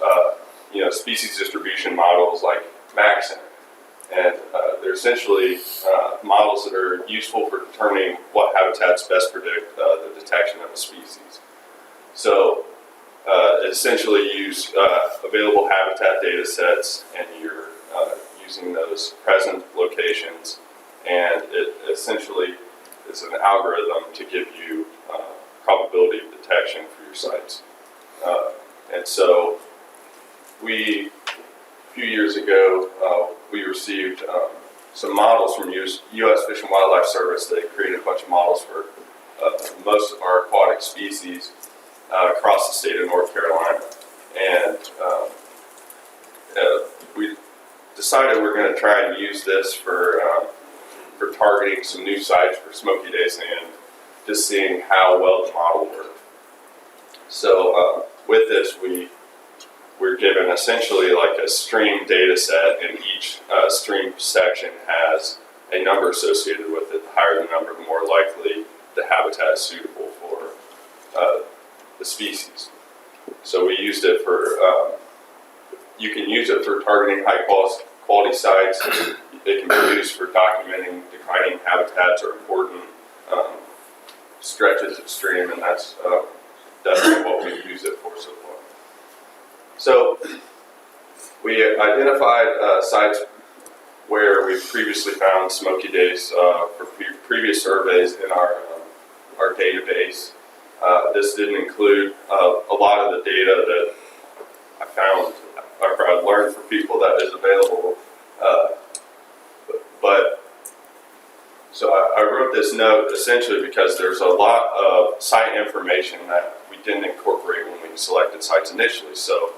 species distribution models like Maxent, and they're essentially models that are useful for determining what habitats best predict the detection of a species. So essentially use available habitat data sets, and you're using those present locations, and it essentially is an algorithm to give you probability of detection for your sites. And so a few years ago, we received some models from U.S. Fish and Wildlife Service. They created a bunch of models for most of our aquatic species across the state of North Carolina. And we decided we're going to try and use this for targeting some new sites for Smoky Days and just seeing how well the model worked. So with this, we're given essentially like a stream data set, and each stream section has a number associated with it. The higher the number, the more likely the habitat is suitable for the species. So we used it for, you can use it for targeting high quality sites. It can be used for documenting declining habitats or important stretches of stream, and that's definitely what we use it for so far. So we identified sites where we've previously found Smoky Days for previous surveys in our database. This didn't include a lot of the data that I found, or I learned from people that is available. So I wrote this note essentially because there's a lot of site information that we didn't incorporate when we selected sites initially. So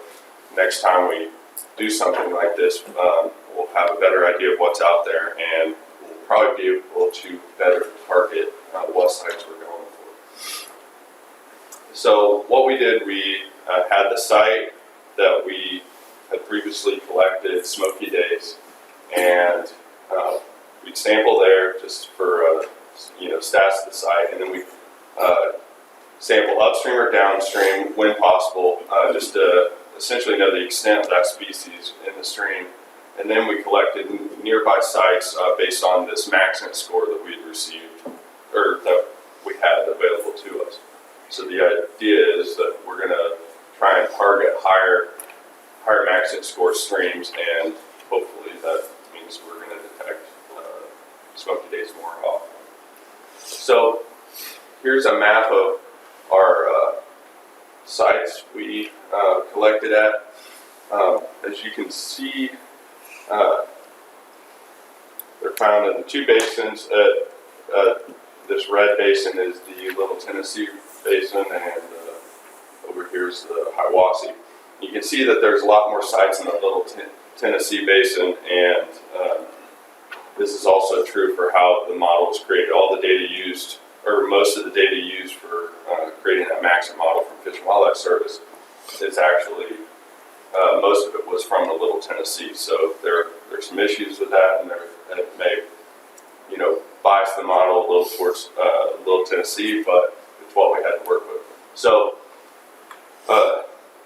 next time we do something like this, we'll have a better idea of what's out there, and we'll probably be able to better target what sites we're going for. So what we did, we had the site that we had previously collected, Smoky Days, and we'd sample there just for stats of the site, and then we sample upstream or downstream when possible, just to essentially know the extent of that species in the stream. And then we collected nearby sites based on this Maxent score that we'd received, or that we had available to us. So the idea is that we're going to try and target higher Maxent score streams, and hopefully that means we're going to detect Smoky Days more often. So here's a map of our sites we collected at. As you can see, they're found in the two basins. This red basin is the Little Tennessee Basin, and over here is the Hiwassee. You can see that there's a lot more sites in the Little Tennessee Basin, and this is also true for how the model was created. All the data used, or most of the data used for creating that Maxent model from Fish and Wildlife Service is actually, most of it was from the Little Tennessee. So there's some issues with that, and that may, bias the model a little towards Little Tennessee, but it's what we had to work with. So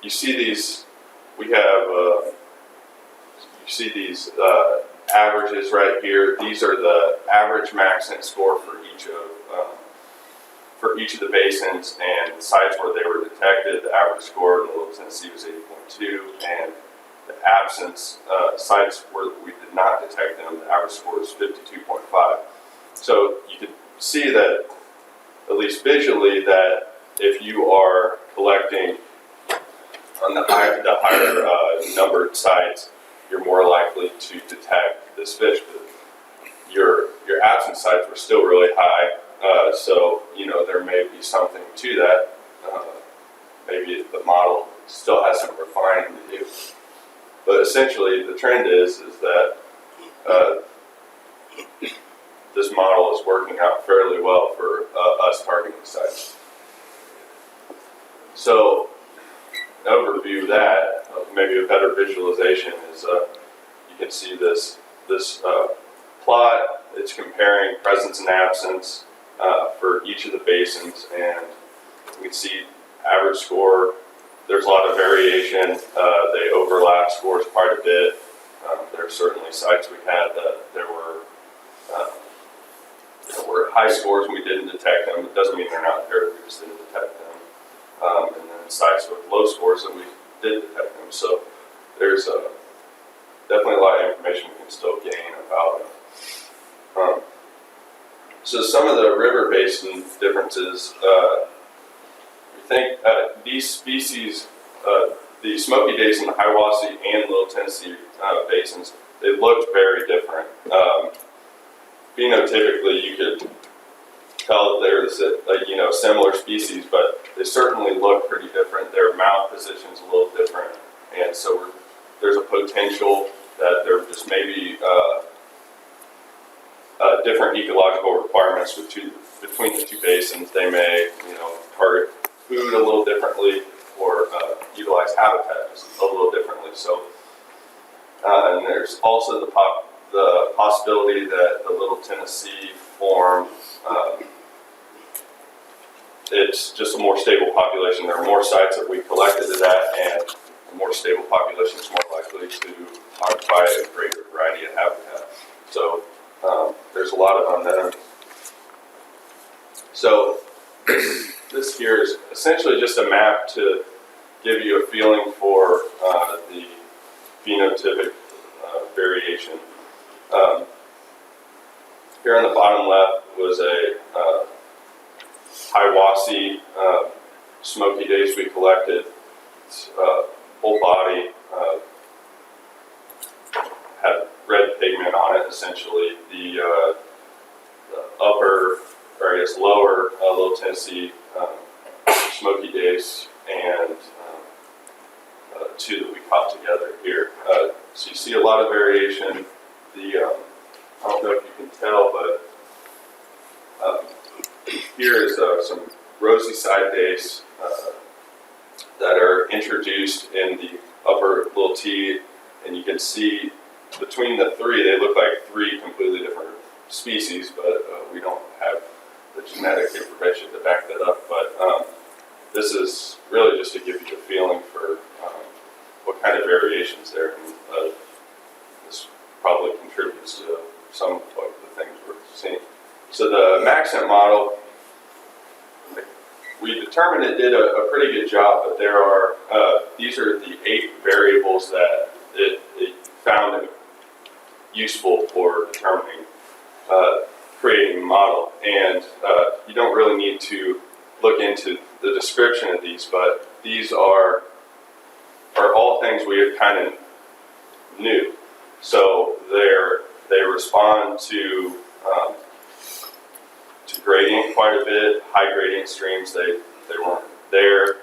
you see these, we have, you see these averages right here. These are the average Maxent score for each of for each of the basins and the sites where they were detected, the average score in the Little Tennessee was 80.2, and the absence sites where we did not detect them, the average score was 52.5. So you can see that, at least visually, that if you are collecting on the higher numbered sites, you're more likely to detect this fish. But your absent sites were still really high, so there may be something to that. Maybe the model still has some refining to do. But essentially, the trend is that this model is working out fairly well for us targeting sites. So, an overview of that, maybe a better visualization is you can see this plot. It's comparing presence and absence for each of the basins, and you can see average score. There's a lot of variation. They overlap scores quite a bit. There are certainly sites we had that there were high scores and we didn't detect them. It doesn't mean they're not there, we just didn't detect them. And then sites with low scores that we did detect them. So there's definitely a lot of information we can still gain about them. So some of the river basin differences, we think these species, the Smoky Basin, the Hiwassee, and Little Tennessee basins, they looked very different. Phenotypically, you could tell that they're similar species, but they certainly look pretty different. Their mouth position's a little different, and so there's a potential that there just may be different ecological requirements between the two basins. They may, target food a little differently or utilize habitat just a little differently. So, and there's also the possibility that the Little Tennessee form, it's just a more stable population. There are more sites that we collected at that, and a more stable population is more likely to occupy a greater variety of habitat. So there's a lot of unknown. So this here is essentially just a map to give you a feeling for the phenotypic variation. Here on the bottom left was a Hiwassee Smoky days we collected. It's, whole body had red pigment on it. Essentially, the upper, or I guess lower Little Tennessee Smoky days and two that we caught together here. So you see a lot of variation. I don't know if you can tell, but here is some rosy side days that are introduced in the upper little T, and you can see between the three, they look like three completely different species, but we don't have the genetic information to back that up. But this is really just to give you a feeling for what kind of variations there, and this probably contributes to some of the things we're seeing. So the Maxent model, we determined it did a pretty good job, but there are, these are the 8 variables that it found useful for determining, creating a model. And you don't really need to look into the description of these, but these are all things we have kind of knew. So they respond to gradient quite a bit. High gradient streams, they weren't there.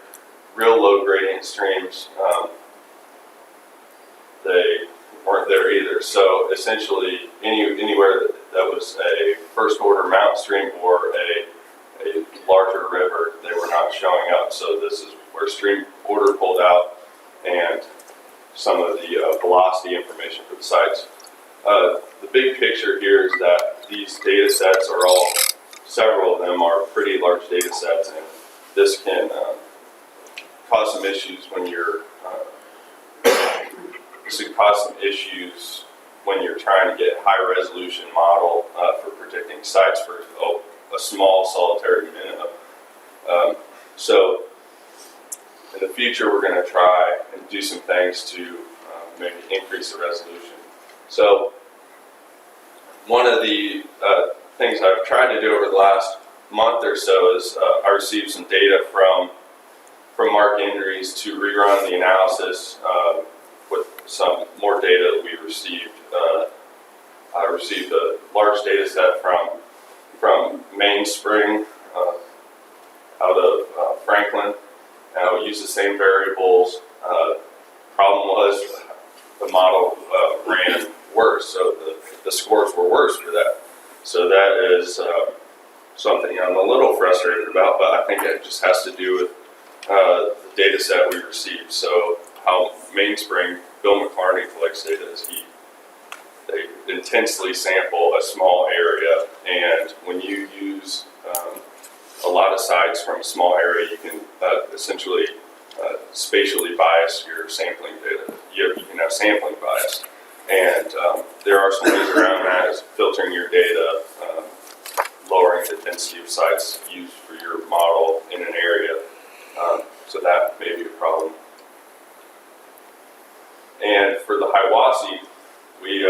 Real low gradient streams, they weren't there either. So essentially, anywhere that was a first order mountain stream or a larger river, they were not showing up. So this is where stream order pulled out and some of the velocity information for the sites. The big picture here is that these data sets are all, several of them are pretty large data sets, and this can cause some issues when you're trying to get high resolution model for predicting sites for a small solitary minimum. So in the future, we're going to try and do some things to maybe increase the resolution. So one of the things I've tried to do over the last month or so is I received some data from Mark Indries to rerun the analysis with some more data that we received. I received a large data set from Mainspring out of Franklin. We used the same variables. Problem was the model ran worse, so the scores were worse for that. So that is something I'm a little frustrated about, but I think it just has to do with the data set we received. So how Mainspring, Bill McClarney collects data is they intensely sample a small area, and when you use a lot of sites from a small area, you can essentially spatially bias your sampling data. You can have sampling bias. And there are some ways around that, is filtering your data, lowering the density of sites used for your model in an area. So that may be a problem. And for the Hiwassee, we,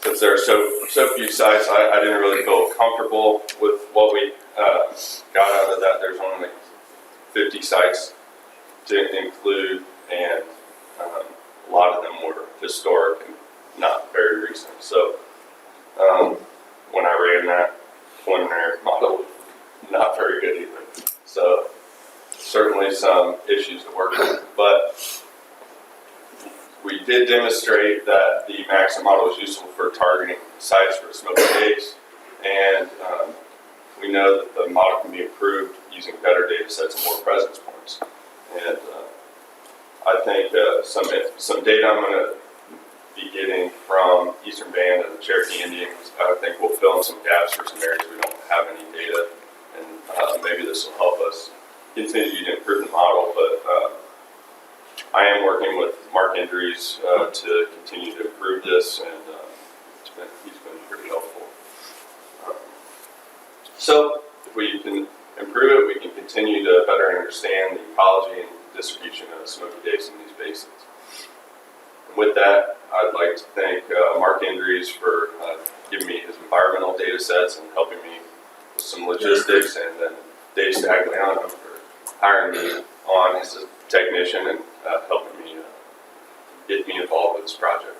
since there are so few sites, I didn't really feel comfortable with what we got out of that. There's only 50 sites to include, and a lot of them were historic and not very recent. So when I ran that preliminary model, not very good either. So certainly some issues to work with, but we did demonstrate that the maximum model is useful for targeting sites for smoky days, and we know that the model can be improved using better data sets and more presence points. And I think some data I'm going to be getting from Eastern Band and the Cherokee Indians, I think will fill in some gaps for some areas we don't have any data, and maybe this will help us continue to improve the model. But I am working with Mark Indries to continue to improve this, and he's been pretty helpful. So if we can improve it, we can continue to better understand the ecology and distribution of smoky days in these basins. And with that, I'd like to thank Mark Indries for giving me his environmental data sets and helping me with some logistics, and then Dave Stagliano for hiring me on as a technician and helping me get me involved with this project.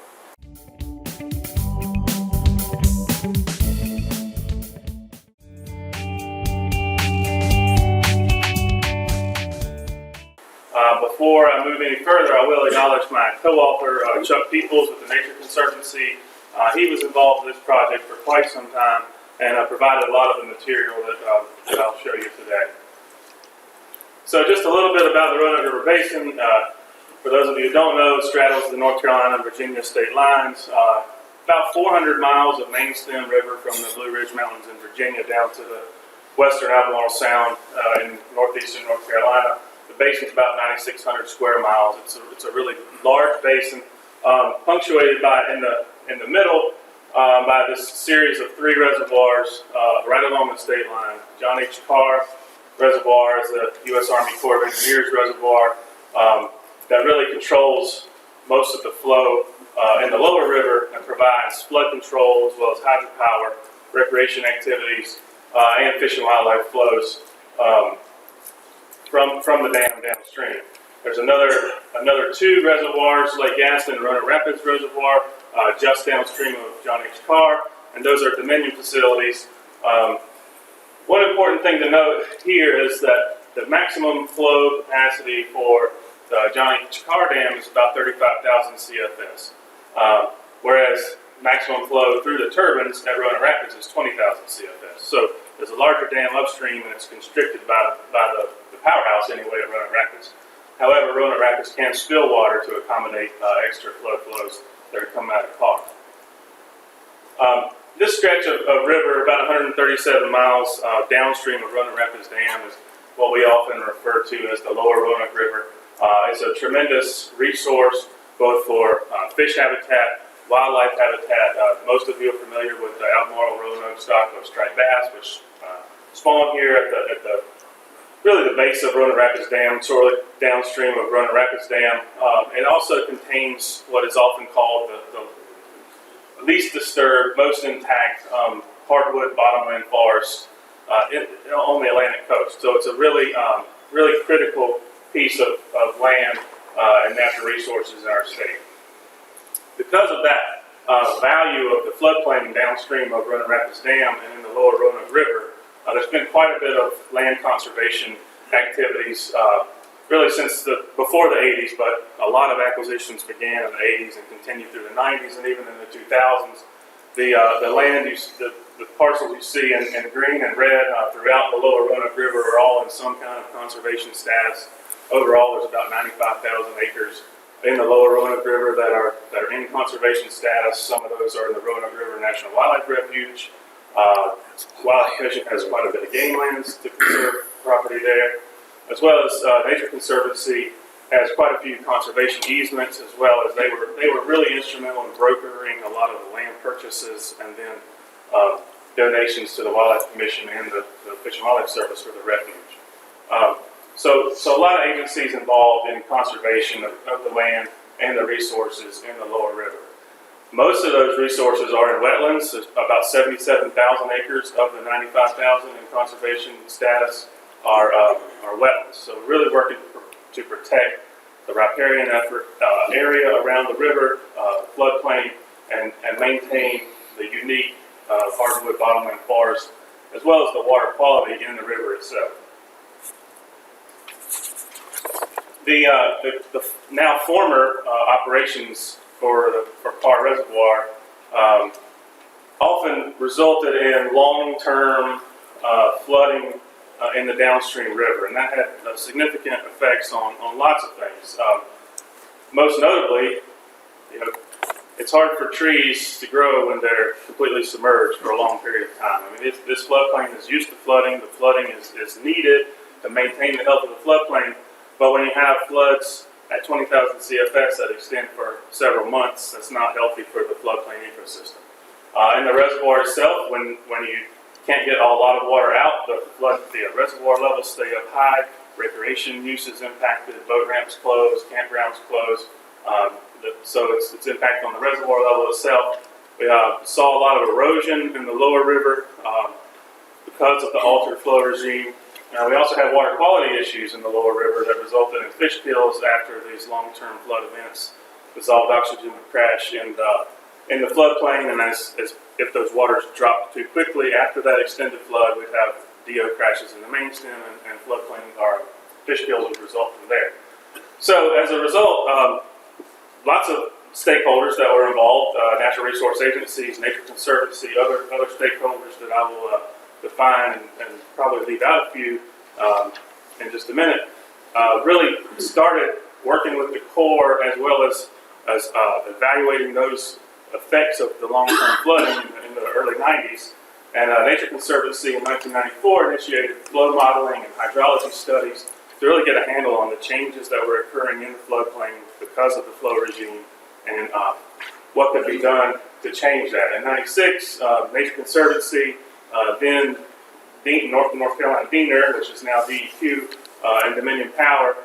Before I move any further, I will acknowledge my co-author, Chuck Peoples with the Nature Conservancy. He was involved in this project for quite some time and provided a lot of the material that I'll show you today. So just a little bit about the Roanoke River Basin. For those of you who don't know, it straddles the North Carolina and Virginia state lines. About 400 miles of main stem river from the Blue Ridge Mountains in Virginia down to the western Albemarle Sound in northeastern North Carolina. The basin is about 9,600 square miles. It's a really large basin, punctuated by in the middle by this series of 3 reservoirs right along the state line. John H. Carr Reservoir is the U.S. Army Corps of Engineers reservoir that really controls most of the flow in the lower river and provides flood control as well as hydropower, recreation activities, and fish and wildlife flows from the dam downstream. There's another 2 reservoirs, Lake Gaston and Roanoke Rapids Reservoir, just downstream of John H. Carr, and those are Dominion facilities. One important thing to note here is that the maximum flow capacity for the John H. Carr Dam is about 35,000 CFS, whereas maximum flow through the turbines at Roanoke Rapids is 20,000 CFS. So there's a larger dam upstream, and it's constricted by the powerhouse anyway at Roanoke Rapids. However, Roanoke Rapids can spill water to accommodate extra flows that are coming out of Carr. This stretch of river, about 137 miles downstream of Roanoke Rapids Dam, is what we often refer to as the Lower Roanoke River. It's a tremendous resource both for fish habitat, wildlife habitat. Most of you are familiar with the Albemarle Roanoke stock of striped bass, which spawn here at the really the base of Roanoke Rapids Dam, sort of downstream of Roanoke Rapids Dam. It also contains what is often called the least disturbed, most intact hardwood bottomland forest on the Atlantic coast. So it's a really, really critical piece of land and natural resources in our state. Because of that value of the floodplain downstream of Roanoke Rapids Dam and in the lower Roanoke River, there's been quite a bit of land conservation activities really since before the 80s, but a lot of acquisitions began in the 80s and continued through the 90s and even in the 2000s. The land, the parcels you see in green and red throughout the lower Roanoke River are all in some kind of conservation status. Overall, there's about 95,000 acres in the lower Roanoke River that are in conservation status. Some of those are in the Roanoke River National Wildlife Refuge. Wildlife Commission has quite a bit of game lands to conserve property there, as well as Nature Conservancy has quite a few conservation easements, as well as they were really instrumental in brokering a lot of the land purchases and then donations to the Wildlife Commission and the Fish and Wildlife Service for the refuge. So a lot of agencies involved in conservation of the land and the resources in the lower river. Most of those resources are in wetlands. There's about 77,000 acres of the 95,000 in conservation status are wetlands. So really working to protect the riparian area around the river, floodplain, and maintain the unique hardwood bottomland forest, as well as the water quality in the river itself. The now former operations for Carr Reservoir often resulted in long-term flooding in the downstream river, and that had significant effects on lots of things. Most notably, it's hard for trees to grow when they're completely submerged for a long period of time. I mean, this floodplain is used to flooding. The flooding is needed to maintain the health of the floodplain, but when you have floods at 20,000 CFS that extend for several months, that's not healthy for the floodplain ecosystem. In the reservoir itself, when you can't get a lot of water out, the reservoir levels stay up high, recreation use is impacted, boat ramps closed, campgrounds closed, so its impact on the reservoir level itself. We saw a lot of erosion in the lower river because of the altered flow regime. We also had water quality issues in the lower river that resulted in fish kills after these long-term flood events. Dissolved oxygen would crash in the floodplain, and as if those waters dropped too quickly after that extended flood, we'd have DO crashes in the main stem and floodplain, or fish kills would result from there. So as a result, lots of stakeholders that were involved, natural resource agencies, Nature Conservancy, other stakeholders that I will define and probably leave out a few in just a minute, really started working with the Corps as well as evaluating those effects of the long-term flooding in the early 90s. And Nature Conservancy in 1994 initiated flow modeling and hydrology studies to really get a handle on the changes that were occurring in the floodplain because of the flow regime and what could be done to change that. In 96, Nature Conservancy, then North Carolina DNR, which is now DEQ, and Dominion Power,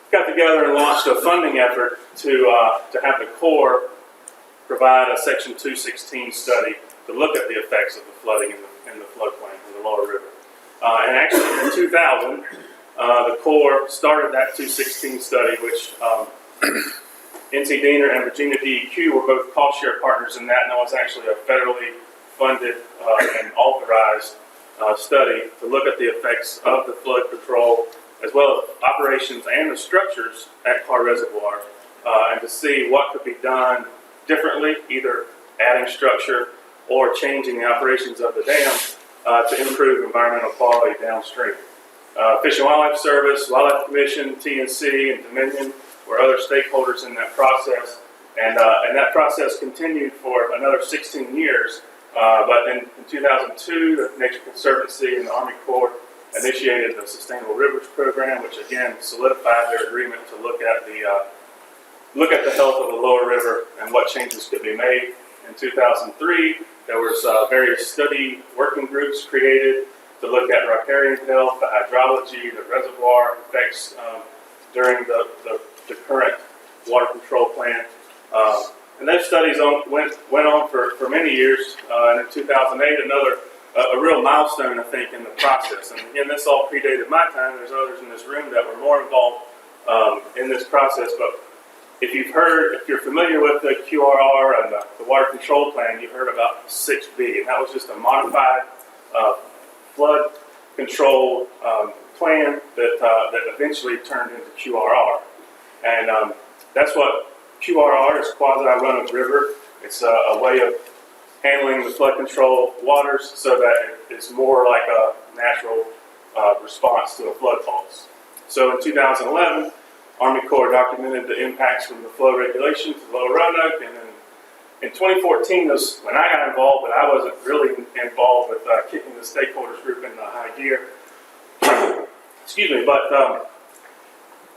got together and launched a funding effort to have the Corps provide a Section 216 study to look at the effects of the flooding in the floodplain in the lower river. And actually in 2000, the Corps started that 216 study, which NC DNR and Virginia DEQ were both cost share partners in that, and that was actually a federally funded and authorized study to look at the effects of the flood control, as well as operations and the structures at Carr Reservoir, and to see what could be done differently, either adding structure or changing the operations of the dam to improve environmental quality downstream. Fish and Wildlife Service, Wildlife Commission, TNC, and Dominion were other stakeholders in that process, and that process continued for another 16 years. But in 2002, the Nature Conservancy and the Army Corps initiated the Sustainable Rivers Program, which again solidified their agreement to look at the health of the lower river and what changes could be made. In 2003, there was various study working groups created to look at riparian health, the hydrology, the reservoir effects during the current water control plan. And those studies went on for many years. And in 2008, a real milestone, I think, in the process. And again, this all predated my time. There's others in this room that were more involved in this process. But if you're familiar with the QRR and the water control plan, you've heard about 6B, and that was just a modified flood control plan that eventually turned into QRR. And that's what QRR is, quasi-run-of-river. It's a way of handling the flood control waters so that it's more like a natural response to a flood pulse. So in 2011, Army Corps documented the impacts from the flow regulation to the Lower Roanoke, and then in 2014 was when I got involved, but I wasn't really involved with kicking the stakeholders group into high gear. Excuse me, but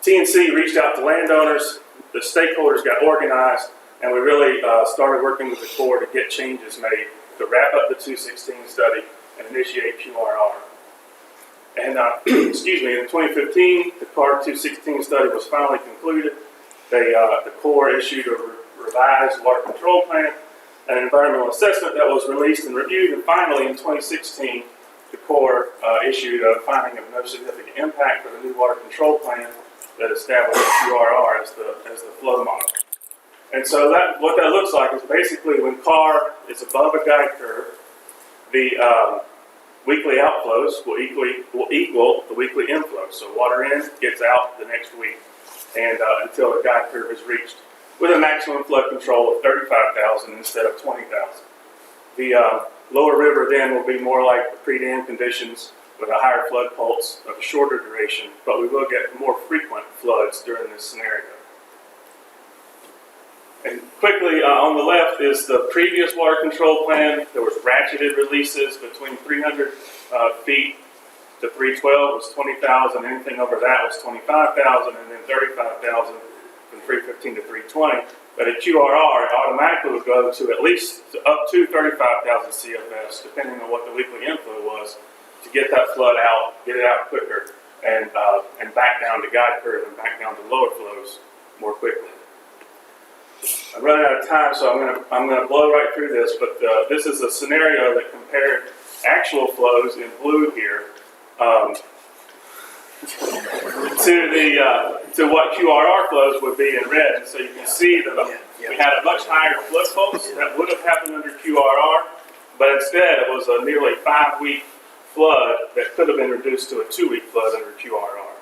TNC reached out to landowners, the stakeholders got organized, and we really started working with the Corps to get changes made to wrap up the 216 study and initiate QRR. And excuse me, in 2015, the CAR 216 study was finally concluded. The Corps issued a revised water control plan, an environmental assessment that was released and reviewed, and finally in 2016, the Corps issued a finding of no significant impact for the new water control plan that established QRR as the flow model. And so what that looks like is basically when CAR is above a guide curve, the weekly outflows will equal the weekly inflows. So water in gets out the next week, and until the guide curve is reached, with a maximum flood control of 35,000 instead of 20,000. The lower river then will be more like the pre-dam conditions with a higher flood pulse of a shorter duration, but we will get more frequent floods during this scenario. And quickly, on the left is the previous water control plan. There was ratcheted releases between 300 feet to 312 was 20,000. Anything over that was 25,000, and then 35,000 from 315 to 320. But at QRR, it automatically would go to at least up to 35,000 CFS, depending on what the weekly inflow was, to get that flood out, get it out quicker, and back down to guide curve and back down to lower flows more quickly. I'm running out of time, so I'm gonna blow right through this. But this is a scenario that compared actual flows in blue here to what QRR flows would be in red. And so you can see that we had a much higher flood pulse that would have happened under QRR, but instead it was a nearly 5-week flood that could have been reduced to a 2-week flood under QRR.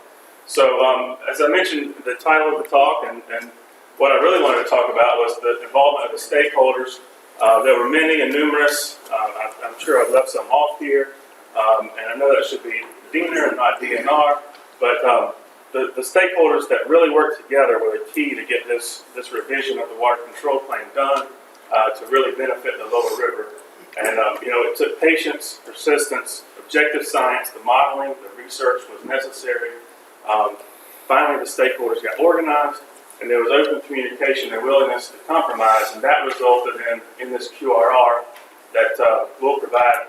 So as I mentioned, the title of the talk and what I really wanted to talk about was the involvement of the stakeholders. There were many and numerous. I'm sure I've left some off here, and I know that should be DNR and not DNR, but the stakeholders that really worked together were the key to get this revision of the water control plan done to really benefit the lower river. And it took patience, persistence, objective science, the modeling, the research was necessary. Finally, the stakeholders got organized, and there was open communication and willingness to compromise, and that resulted in this QRR that will provide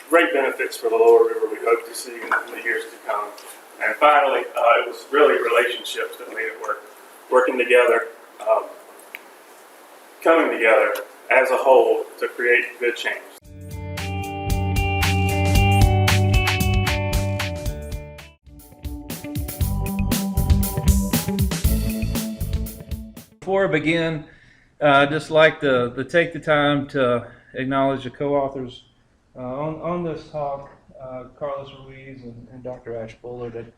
great benefits for the lower river we hope to see in the years to come. And finally, it was really relationships that made it work, working together, coming together as a whole to create good change. Before I begin, I'd just like to take the time to acknowledge the co-authors on this talk, Carlos Ruiz and Dr. Ash Bullard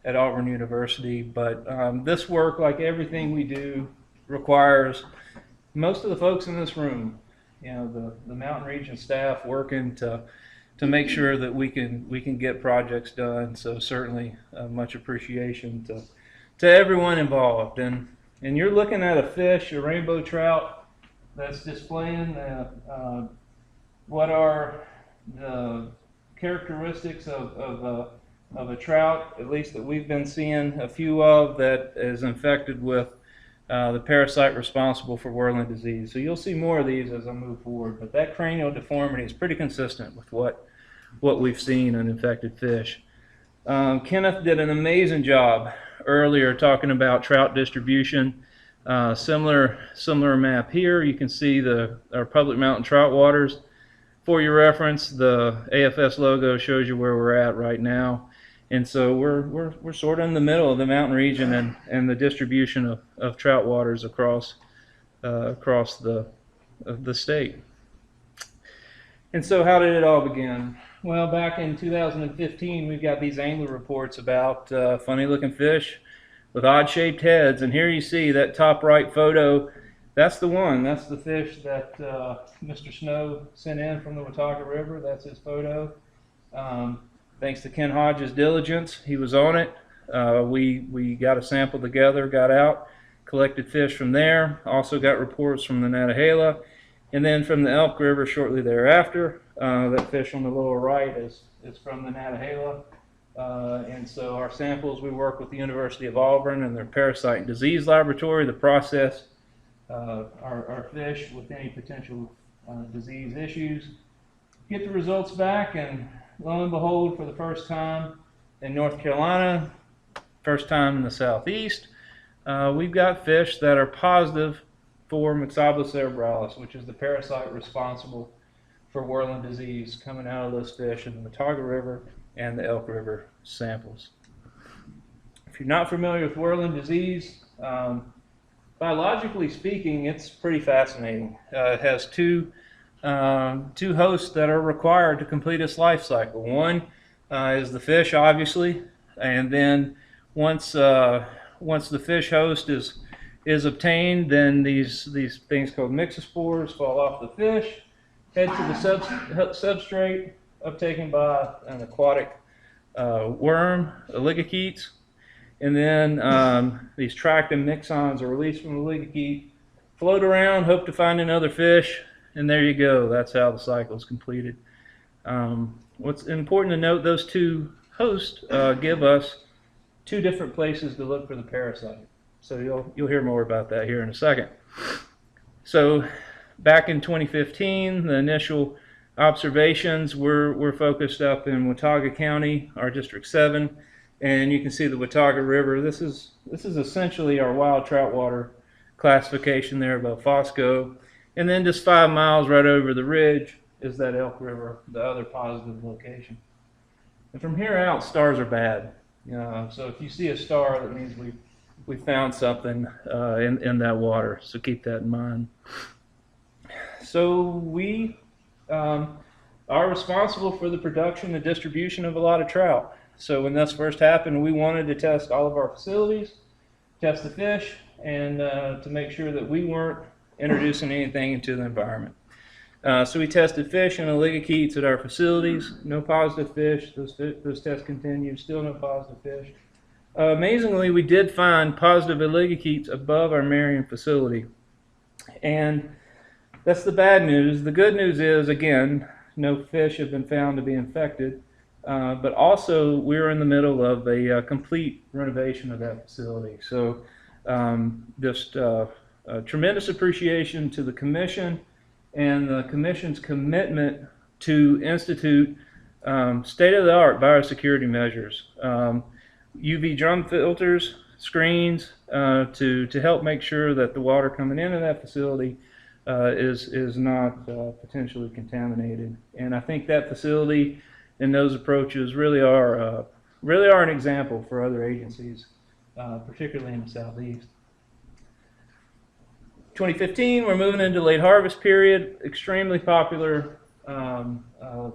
at Auburn University. But this work, like everything we do, requires most of the folks in this room, the Mountain Region staff working to make sure that we can get projects done. So certainly much appreciation to everyone involved. And you're looking at a fish, a rainbow trout, that's displaying what are the characteristics of a trout, at least that we've been seeing a few of, that is infected with the parasite responsible for whirling disease. So you'll see more of these as I move forward, but that cranial deformity is pretty consistent with what what we've seen in infected fish. Kenneth did an amazing job earlier talking about trout distribution. Similar map here. You can see our public mountain trout waters. For your reference, the AFS logo shows you where we're at right now. And so we're sort of in the middle of the mountain region and the distribution of trout waters across the state. And so how did it all begin? Well, back in 2015, we got these angler reports about funny looking fish with odd shaped heads. And here you see that top right photo. That's the one. That's the fish that Mr. Snow sent in from the Watauga River. That's his photo. Thanks to Ken Hodges' diligence, he was on it. We got a sample together, got out, collected fish from there. Also got reports from the Nantahala, and then from the Elk River shortly thereafter. That fish on the lower right is from the Nantahala. And so our samples, we work with the University of Auburn and their parasite and disease laboratory to process our fish with any potential disease issues. Get the results back, and lo and behold, for the first time in North Carolina, first time in the Southeast, we've got fish that are positive for Myxobolus cerebralis, which is the parasite responsible for whirling disease coming out of those fish in the Watauga River and the Elk River samples. If you're not familiar with whirling disease, biologically speaking, it's pretty fascinating. It has two hosts that are required to complete its life cycle. One is the fish, obviously, and then once the fish host is obtained, then these things called myxospores fall off the fish, head to the substrate, uptaken by an aquatic worm, oligochaetes, and then these tractin mixons are released from the oligochaete, float around, hope to find another fish, and there you go. That's how the cycle is completed. What's important to note, those two hosts give us two different places to look for the parasite. So you'll hear more about that here in a second. So back in 2015, the initial observations were focused up in Watauga County, our District 7, and you can see the Watauga River. This is essentially our wild trout water classification there above Fosco. And then just 5 miles right over the ridge is that Elk River, the other positive location. And from here out, stars are bad. So if you see a star, that means we found something in that water. So keep that in mind. So we are responsible for the production and distribution of a lot of trout. So when this first happened, we wanted to test all of our facilities, test the fish, and to make sure that we weren't introducing anything into the environment. So we tested fish and oligochaetes at our facilities. No positive fish. Those tests continued. Still no positive fish. Amazingly, we did find positive oligochaetes above our Marion facility. And that's the bad news. The good news is, again, no fish have been found to be infected. But also, we're in the middle of a complete renovation of that facility. So just tremendous appreciation to the Commission and the Commission's commitment to institute state-of-the-art biosecurity measures. UV drum filters, screens, to help make sure that the water coming into that facility is not potentially contaminated. And I think that facility and those approaches really are an example for other agencies, particularly in the Southeast. 2015, we're moving into late harvest period. Extremely popular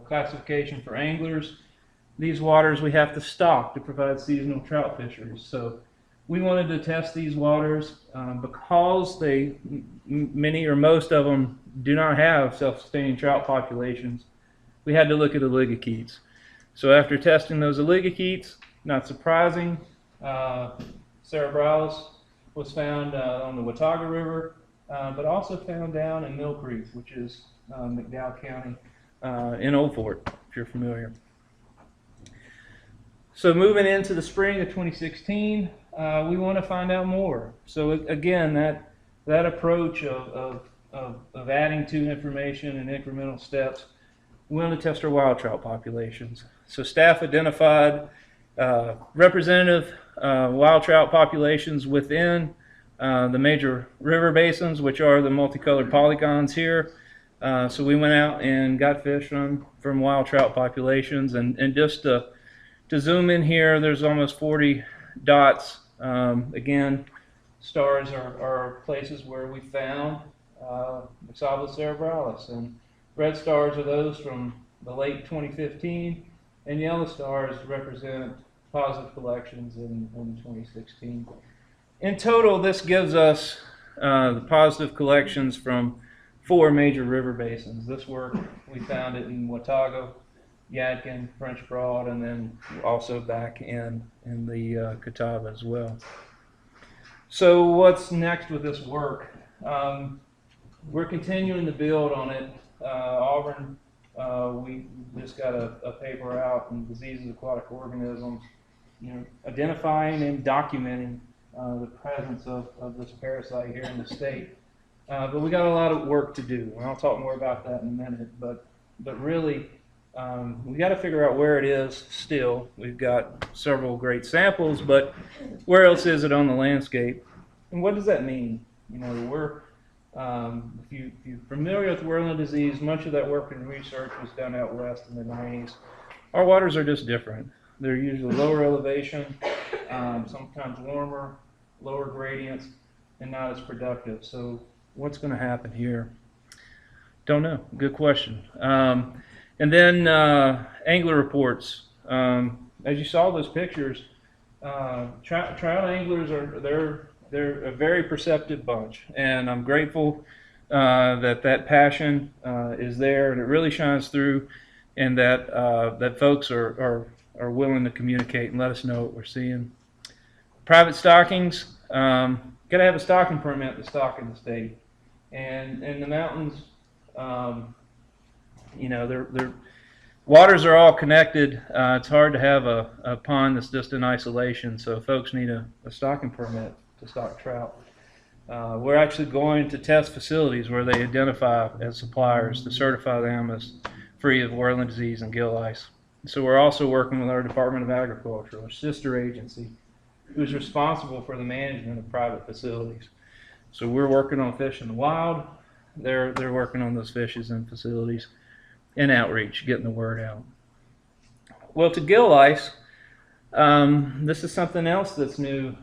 classification for anglers. These waters we have to stock to provide seasonal trout fisheries. So we wanted to test these waters because many or most of them do not have self-sustaining trout populations. We had to look at oligochaetes. So after testing those oligochaetes, not surprising, cerebralis was found on the Watauga River, but also found down in Mill Creek, which is McDowell County in Old Fort, if you're familiar. So moving into the spring of 2016, we want to find out more. So again, that approach of adding to information and incremental steps we wanted to test our wild trout populations. So staff identified representative wild trout populations within the major river basins, which are the multicolored polygons here. So we went out and got fish from wild trout populations, and just to zoom in here, there's almost 40 dots. Again, stars are places where we found Mixalis cerebralis, and red stars are those from the late 2015, and yellow stars represent positive collections in 2016. In total, this gives us the positive collections from 4 major river basins. This work, we found it in Watauga, Yadkin, French Broad, and then also back in the Catawba as well. So what's next with this work? We're continuing to build on it. Auburn, we just got a paper out on diseases of aquatic organisms, identifying and documenting the presence of this parasite here in the state. But we got a lot of work to do, and I'll talk more about that in a minute. But really, we got to figure out where it is still. We've got several great samples, but where else is it on the landscape? And what does that mean? If you're familiar with whirling disease, much of that work and research was done out west in the 90s. Our waters are just different. They're usually lower elevation, sometimes warmer, lower gradients, and not as productive. So what's going to happen here? Don't know. Good question. And then angler reports. As you saw those pictures, trout anglers they're a very perceptive bunch, and I'm grateful that passion is there, and it really shines through, and that folks are willing to communicate and let us know what we're seeing. Private stockings, got to have a stocking permit to stock in the state, and in the mountains, their waters are all connected. It's hard to have a pond that's just in isolation, so folks need a stocking permit to stock trout. We're actually going to test facilities where they identify as suppliers to certify them as free of whirling disease and gill lice. So we're also working with our Department of Agriculture, our sister agency, who's responsible for the management of private facilities. So we're working on fish in the wild. They're working on those fishes in facilities and outreach, getting the word out. Well, to gill lice, this is something else that's new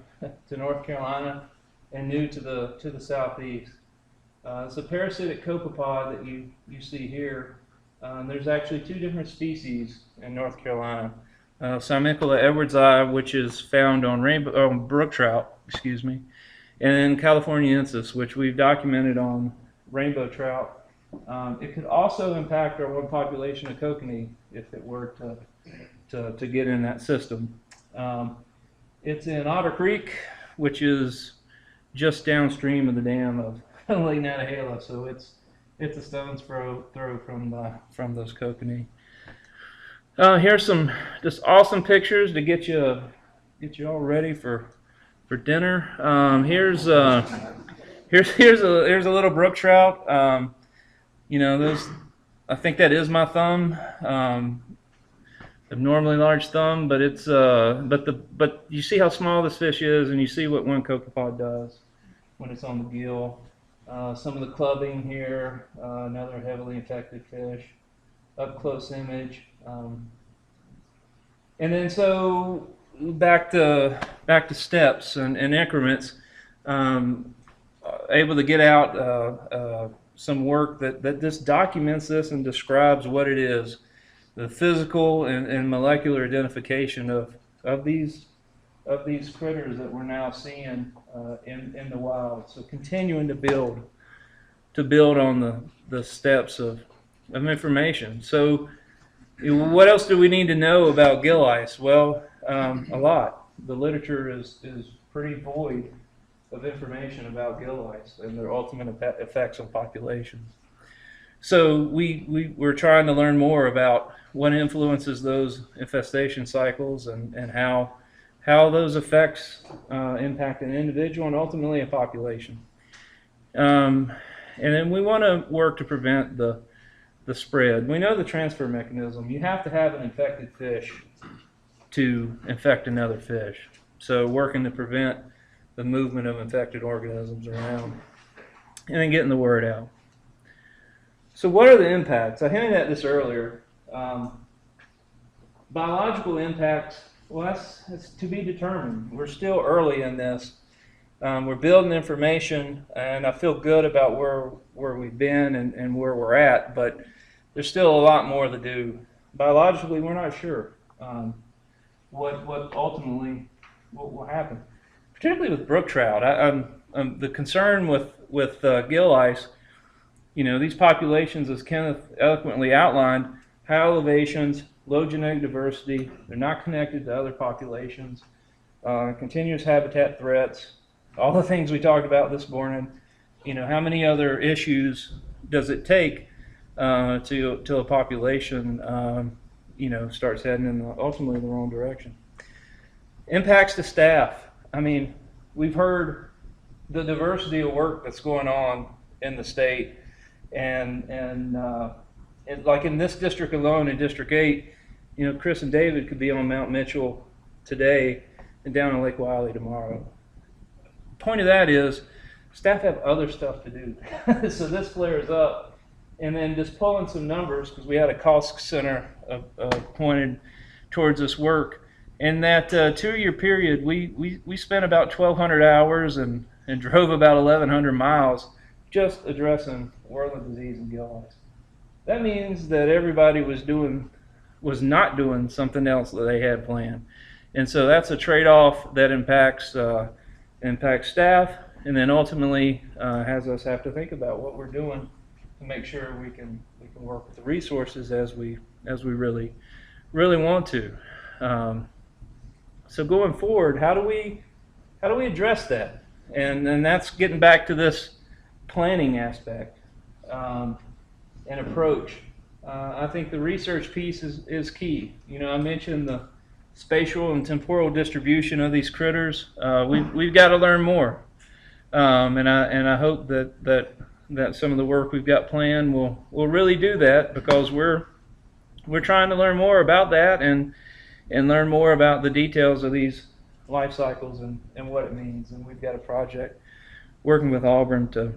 to North Carolina and new to the southeast. It's a parasitic copepod that you see here. There's actually 2 different species in North Carolina. Simicula edwardsi, which is found on brook trout, and then Californiensis, which we've documented on rainbow trout. It could also impact our one population of kokanee if it were to get in that system. It's in Otter Creek, which is just downstream of the dam of Lake Nantahala, so it's a stone's throw from those kokanee. Here's some just awesome pictures to get you all ready for dinner. Here's a little brook trout. Those, I think that is my thumb. Abnormally large thumb, but it's but you see how small this fish is, and you see what one copepod does when it's on the gill. Some of the clubbing here, another heavily infected fish. Up close image, and then so back to steps and increments. Able to get out some work that just documents this and describes what it is. The physical and molecular identification of these critters that we're now seeing in the wild. So continuing to build on the steps of information. So what else do we need to know about gill lice? Well, a lot. The literature is pretty void of information about gill lice and their ultimate effects on populations. So we're trying to learn more about what influences those infestation cycles and how those effects impact an individual and ultimately a population. And then we want to work to prevent the the spread. We know the transfer mechanism. You have to have an infected fish to infect another fish. So working to prevent the movement of infected organisms around and then getting the word out. So what are the impacts? I hinted at this earlier. Biological impacts, well, that's to be determined. We're still early in this. We're building information, and I feel good about where we've been and where we're at, but there's still a lot more to do. Biologically, we're not sure what ultimately what will happen, particularly with brook trout. The concern with gill ice, these populations, as Kenneth eloquently outlined, high elevations, low genetic diversity, they're not connected to other populations, continuous habitat threats, all the things we talked about this morning. How many other issues does it take till a population starts heading in ultimately the wrong direction? Impacts to staff. I mean, we've heard the diversity of work that's going on in the state, and like in this district alone, in District 8, Chris and David could be on Mount Mitchell today and down on Lake Wiley tomorrow. The point of that is staff have other stuff to do. So this flares up, and then just pulling some numbers, because we had a cost center pointed towards this work. In that 2-year period, we spent about 1,200 hours and drove about 1,100 miles just addressing worthless disease and gill ice. That means that everybody was not doing something else that they had planned. And so that's a trade-off that impacts staff, and then ultimately has us have to think about what we're doing to make sure we can work with the resources as we really want to. So going forward, how do we address that? And that's getting back to this planning aspect and approach. I think the research piece is key. I mentioned the spatial and temporal distribution of these critters. We've got to learn more, and I hope that some of the work we've got planned will really do that, because we're trying to learn more about that and learn more about the details of these life cycles and what it means. And we've got a project working with Auburn to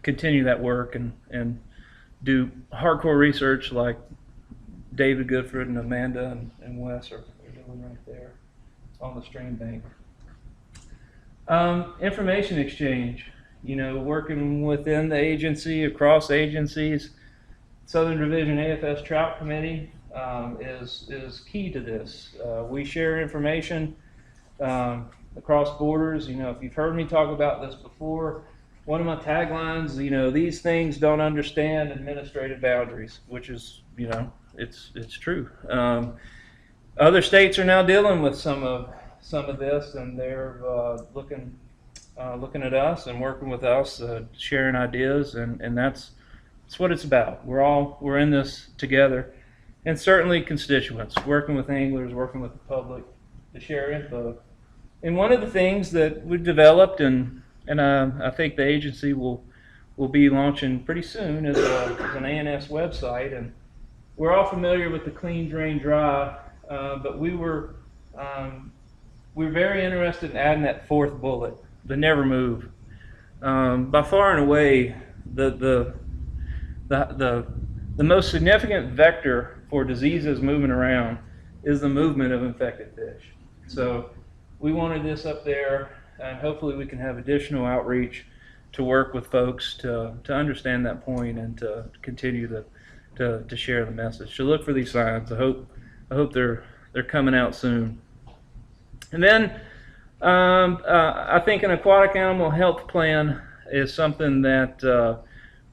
continue that work and do hardcore research like David Goodford and Amanda and Wes are doing right there on the stream bank. Information exchange, working within the agency, across agencies. Southern Division AFS Trout Committee is key to this. We share information across borders. If you've heard me talk about this before, one of my taglines, these things don't understand administrative boundaries, which is, it's true. Other states are now dealing with some of this, and they're looking at us and working with us, sharing ideas, and that's what it's about. We're in this together, and certainly constituents, working with anglers, working with the public to share info. And one of the things that we've developed, and I think the agency will be launching pretty soon, is an ANS website. And we're all familiar with the clean, drain, dry, but we were very interested in adding that fourth bullet, the never move. By far and away, the most significant vector for diseases moving around is the movement of infected fish. So we wanted this up there, and hopefully we can have additional outreach to work with folks to understand that point and to continue to share the message. So look for these signs. I hope they're coming out soon. And then I think an aquatic animal health plan is something that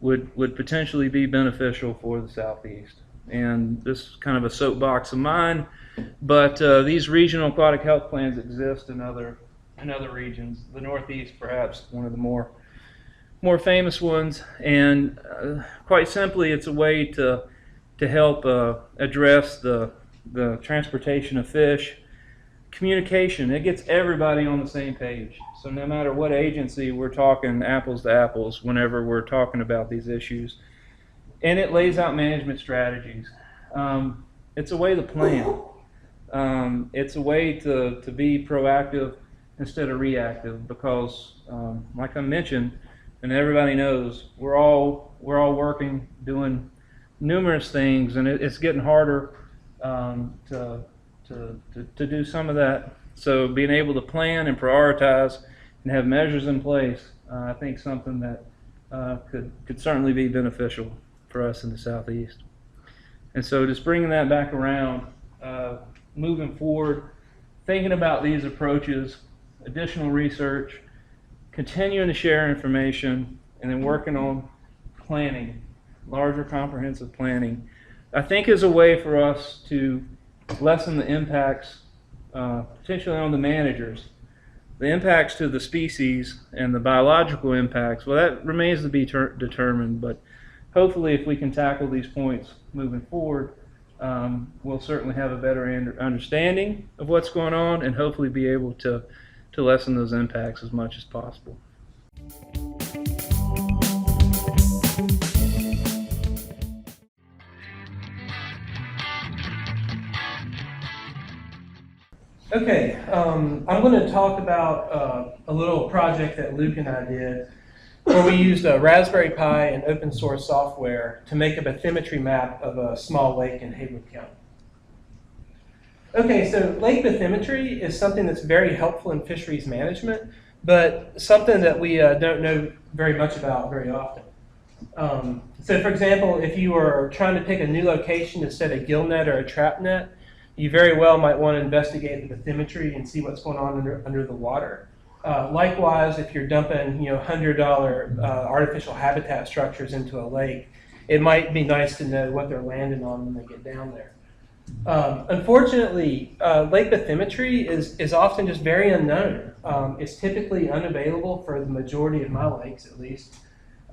would potentially be beneficial for the Southeast. And this is kind of a soapbox of mine, but these regional aquatic health plans exist in other regions. The Northeast, perhaps, one of the more famous ones. And quite simply, it's a way to help address the transportation of fish. Communication, it gets everybody on the same page. So no matter what agency, we're talking apples to apples whenever we're talking about these issues. and it lays out management strategies. It's a way to plan. It's a way to be proactive instead of reactive because, like I mentioned, and everybody knows, we're all working, doing numerous things, and it's getting harder to do some of that. So being able to plan and prioritize and have measures in place, I think something that could certainly be beneficial for us in the Southeast. And so just bringing that back around, moving forward, thinking about these approaches, additional research, continuing to share information, and then working on planning, larger comprehensive planning, I think is a way for us to lessen the impacts, potentially on the managers. The impacts to the species and the biological impacts, well, that remains to be determined, but hopefully if we can tackle these points moving forward, we'll certainly have a better understanding of what's going on and hopefully be able to lessen those impacts as much as possible. Okay, I'm going to talk about a little project that Luke and I did where we used a Raspberry Pi and open source software to make a bathymetry map of a small lake in Haywood County. Okay, so lake bathymetry is something that's very helpful in fisheries management, but something that we don't know very much about very often. So for example, if you are trying to pick a new location to set a gill net or a trap net, you very well might want to investigate the bathymetry and see what's going on under the water. Likewise, if you're dumping $100 artificial habitat structures into a lake, it might be nice to know what they're landing on when they get down there. Unfortunately, lake bathymetry is often just very unknown. It's typically unavailable for the majority of my lakes, at least.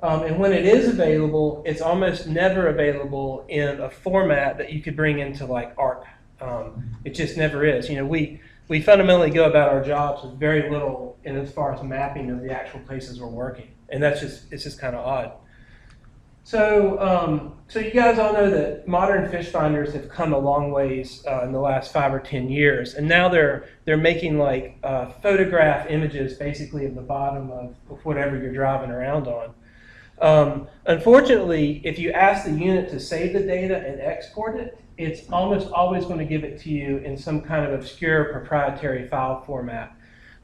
And when it is available, it's almost never available in a format that you could bring into like ARC. It just never is. We fundamentally go about our jobs with very little in as far as mapping of the actual places we're working, and it's just kind of odd. So, so you guys all know that modern fish finders have come a long ways in the last 5 or 10 years, and now they're making like photograph images basically of the bottom of whatever you're driving around on. Unfortunately, if you ask the unit to save the data and export it, it's almost always going to give it to you in some kind of obscure proprietary file format,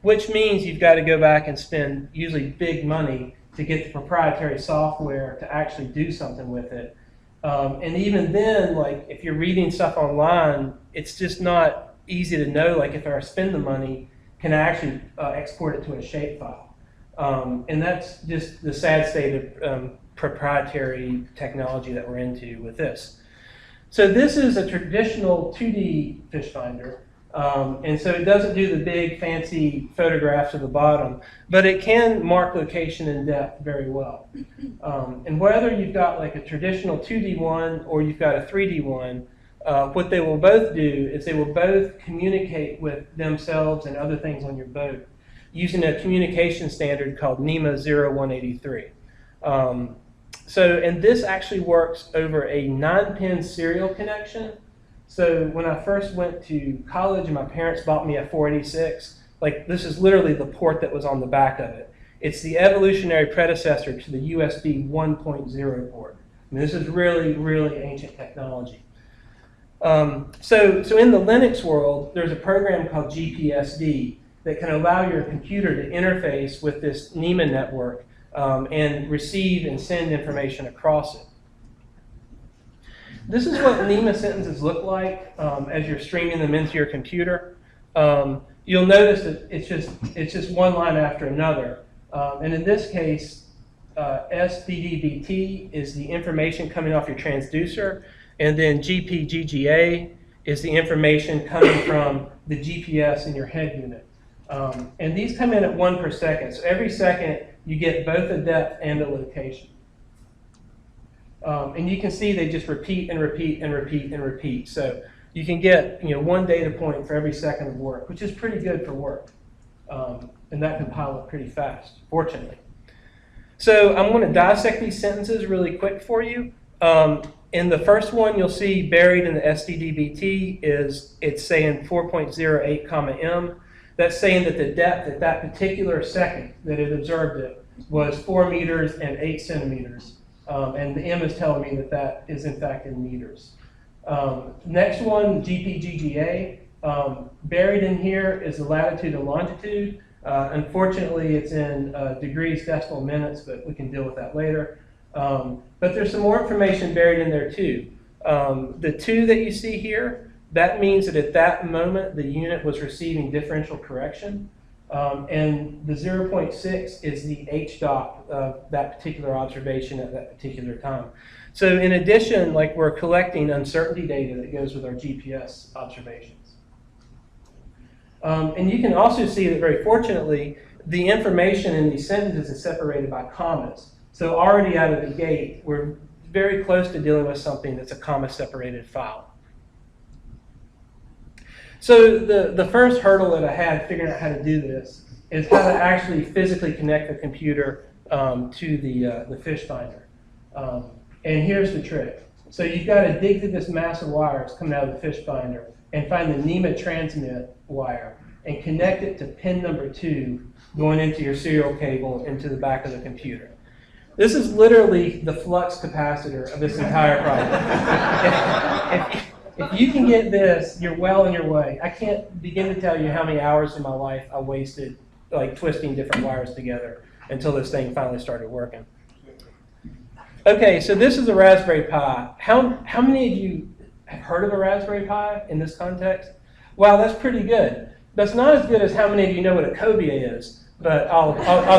which means you've got to go back and spend usually big money to get the proprietary software to actually do something with it. And even then, like if you're reading stuff online, it's just not easy to know, like if I spend the money, can I actually export it to a shapefile? And that's just the sad state of proprietary technology that we're into with this. So this is a traditional 2D fish finder. And so it doesn't do the big fancy photographs of the bottom, but it can mark location and depth very well. And whether you've got like a traditional 2D one or you've got a 3D one, what they will both do is they will both communicate with themselves and other things on your boat using a communication standard called NEMA 0183. And this actually works over a 9-pin serial connection. So when I first went to college and my parents bought me a 486, like this is literally the port that was on the back of it. It's the evolutionary predecessor to the USB 1.0 port. I mean, this is really, really ancient technology. So in the Linux world, there's a program called GPSD that can allow your computer to interface with this NEMA network and receive and send information across it. This is what NEMA sentences look like as you're streaming them into your computer. You'll notice that it's just one line after another. And in this case, SBDBT is the information coming off your transducer, and then GPGGA is the information coming from the GPS in your head unit. And these come in at 1 per second. So every second, you get both a depth and a location. And you can see they just repeat and repeat and repeat and repeat. So you can get one data point for every second of work, which is pretty good for work. And that can pile up pretty fast, fortunately. So I'm going to dissect these sentences really quick for you. In the first one, you'll see buried in the STDBT it's saying 4.08 comma M. That's saying that the depth at that particular second that it observed it was 4 meters and 8 centimeters. And the M is telling me that that is in fact in meters. Next one, GPGGA. Buried in here is the latitude and longitude. Unfortunately, it's in degrees, decimal, minutes, but we can deal with that later. But there's some more information buried in there too. The 2 that you see here, that means that at that moment the unit was receiving differential correction. And the 0.6 is the H-dot of that particular observation at that particular time. So in addition, like, we're collecting uncertainty data that goes with our GPS observations. And you can also see that, very fortunately, the information in these sentences is separated by commas. So already out of the gate, we're very close to dealing with something that's a comma-separated file. So the first hurdle that I had figuring out how to do this is how to actually physically connect the computer to the fish finder. And here's the trick. So you've got to dig through this mass of wires coming out of the fish finder and find the NEMA transmit wire and connect it to pin number 2 going into your serial cable into the back of the computer. This is literally the flux capacitor of this entire project. If you can get this, you're well on your way. I can't begin to tell you how many hours of my life I wasted like twisting different wires together until this thing finally started working. Okay, so this is a Raspberry Pi. How many of you have heard of a Raspberry Pi in this context? Wow, that's pretty good. That's not as good as how many of you know what a cobia is, but I'll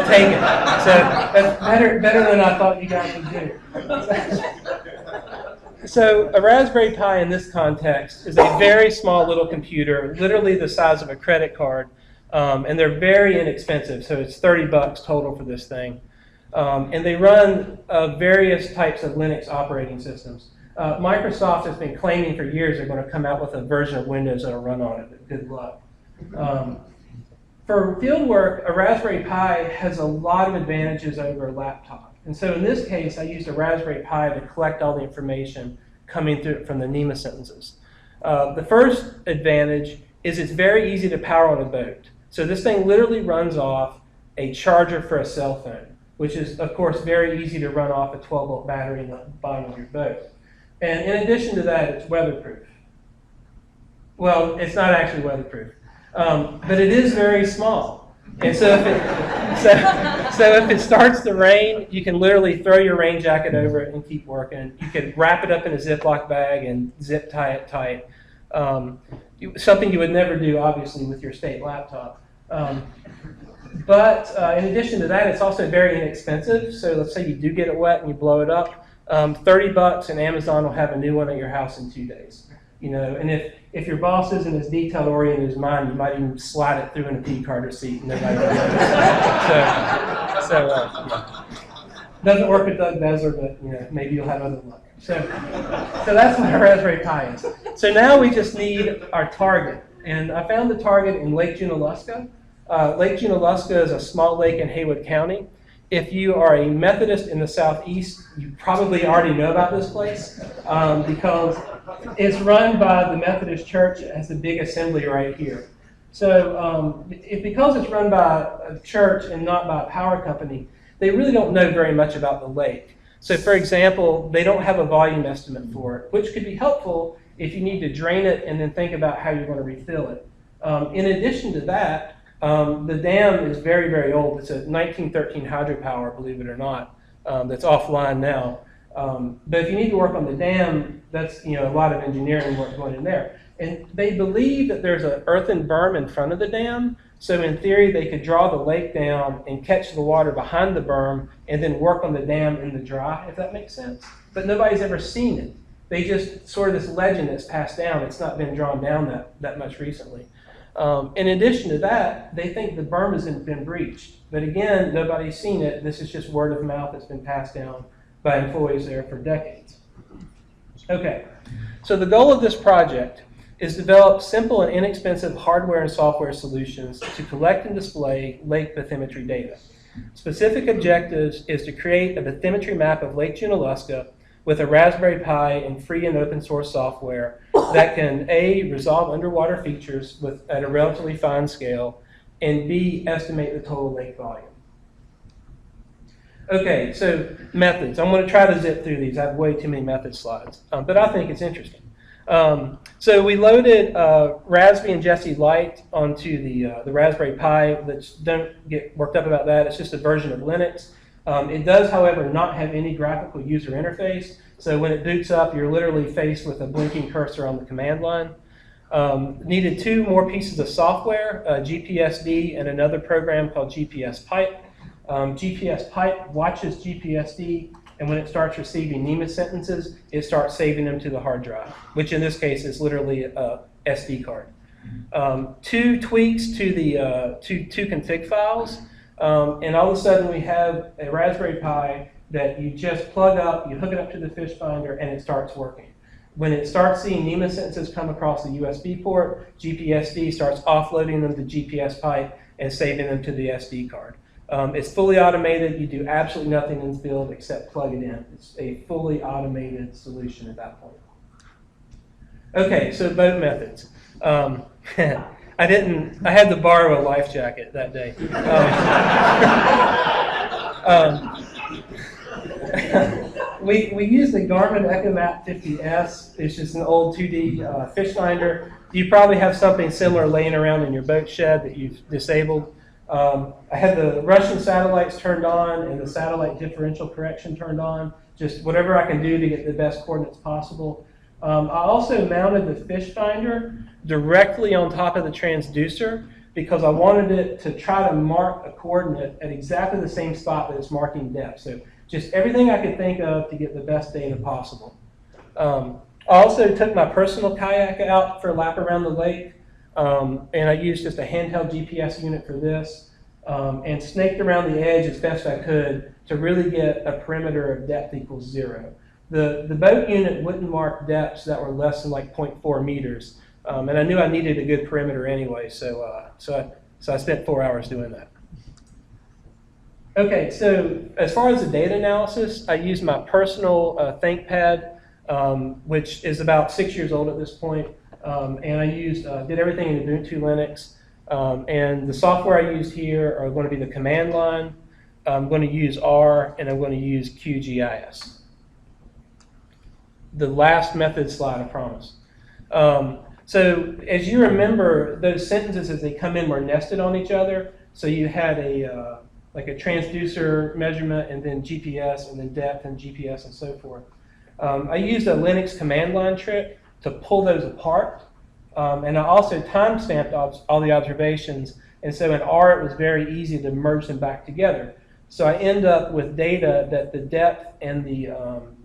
take it. So that's better than I thought you guys would do. So a Raspberry Pi in this context is a very small little computer, literally the size of a credit card, and they're very inexpensive. So it's $30 total for this thing. And they run various types of Linux operating systems. Microsoft has been claiming for years they're going to come out with a version of Windows that will run on it, but good luck. For field work, a Raspberry Pi has a lot of advantages over a laptop. And so in this case, I used a Raspberry Pi to collect all the information coming through from the NEMA sentences. The first advantage is it's very easy to power on a boat. So this thing literally runs off a charger for a cell phone, which is, of course, very easy to run off a 12-volt battery in the bottom of your boat. And in addition to that, it's weatherproof. Well, it's not actually weatherproof, but it is very small. And so if it starts to rain, you can literally throw your rain jacket over it and keep working. You can wrap it up in a Ziploc bag and zip tie it tight. Something you would never do, obviously, with your state laptop. But in addition to that, it's also very inexpensive. So let's say you do get it wet and you blow it up. $30 and Amazon will have a new one at your house in 2 days. You know, and if your boss isn't as detail oriented as mine, you might even slide it through in a P-card receipt and nobody will notice. Doesn't work with Doug Bezer, but you know, maybe you'll have other luck. So that's what our Raspberry Pi is. So now we just need our target, and I found the target in Lake Junaluska. Lake Junaluska is a small lake in Haywood County. If you are a Methodist in the southeast, you probably already know about this place because it's run by the Methodist Church. It has a big assembly right here. So because it's run by a church and not by a power company, they really don't know very much about the lake. So for example, they don't have a volume estimate for it, which could be helpful if you need to drain it and then think about how you're going to refill it. In addition to that, the dam is very, very old. It's a 1913 hydropower, believe it or not, that's offline now. But if you need to work on the dam, that's a lot of engineering work going in there. And they believe that there's an earthen berm in front of the dam. So in theory, they could draw the lake down and catch the water behind the berm and then work on the dam in the dry, if that makes sense. But nobody's ever seen it. They just sort of this legend that's passed down. It's not been drawn down that much recently. In addition to that, they think the berm hasn't been breached. But again, nobody's seen it. This is just word of mouth that's been passed down by employees there for decades. Okay, so the goal of this project is to develop simple and inexpensive hardware and software solutions to collect and display lake bathymetry data. Specific objectives is to create a bathymetry map of Lake Junaluska with a Raspberry Pi and free and open source software that can A, resolve underwater features at a relatively fine scale, and B, estimate the total lake volume. Okay, so methods. I'm going to try to zip through these. I have way too many method slides, but I think it's interesting. So we loaded Raspberry and Jessie Lite onto the Raspberry Pi. Don't get worked up about that. It's just a version of Linux. It does, however, not have any graphical user interface. So when it boots up, you're literally faced with a blinking cursor on the command line. Needed 2 more pieces of software, GPSD and another program called GPS Pipe. GPS Pipe watches GPSD, and when it starts receiving NEMA sentences, it starts saving them to the hard drive, which in this case is literally a SD card. 2 tweaks to the two config files, and all of a sudden we have a Raspberry Pi that you just plug up, you hook it up to the fish finder, and it starts working. When it starts seeing NEMA sentences come across the USB port, GPSD starts offloading them to GPS Pipe and saving them to the SD card. It's fully automated. You do absolutely nothing in the field except plug it in. It's a fully automated solution at that point. Okay, so boat methods. I had to borrow a life jacket that day. We used the Garmin EchoMap 50S. It's just an old 2D fish finder. You probably have something similar laying around in your boat shed that you've disabled. I had the Russian satellites turned on and the satellite differential correction turned on, just whatever I can do to get the best coordinates possible. I also mounted the fish finder directly on top of the transducer because I wanted it to try to mark a coordinate at exactly the same spot that it's marking depth. So just everything I could think of to get the best data possible. I also took my personal kayak out for a lap around the lake. And I used just a handheld GPS unit for this and snaked around the edge as best I could to really get a perimeter of depth equals 0. The boat unit wouldn't mark depths that were less than like 0.4 meters. And I knew I needed a good perimeter anyway, so I spent 4 hours doing that. Okay, so as far as the data analysis, I used my personal ThinkPad, which is about 6 years old at this point. And I did everything in Ubuntu Linux. And the software I used here are going to be the command line. I'm going to use R, and I'm going to use QGIS. The last method slide, I promise. So as you remember, those sentences as they come in were nested on each other. So you had like a transducer measurement, and then GPS, and then depth, and GPS, and so forth. I used a Linux command line trick to pull those apart. And I also time-stamped all the observations, and so in R it was very easy to merge them back together. So I end up with data that the depth and the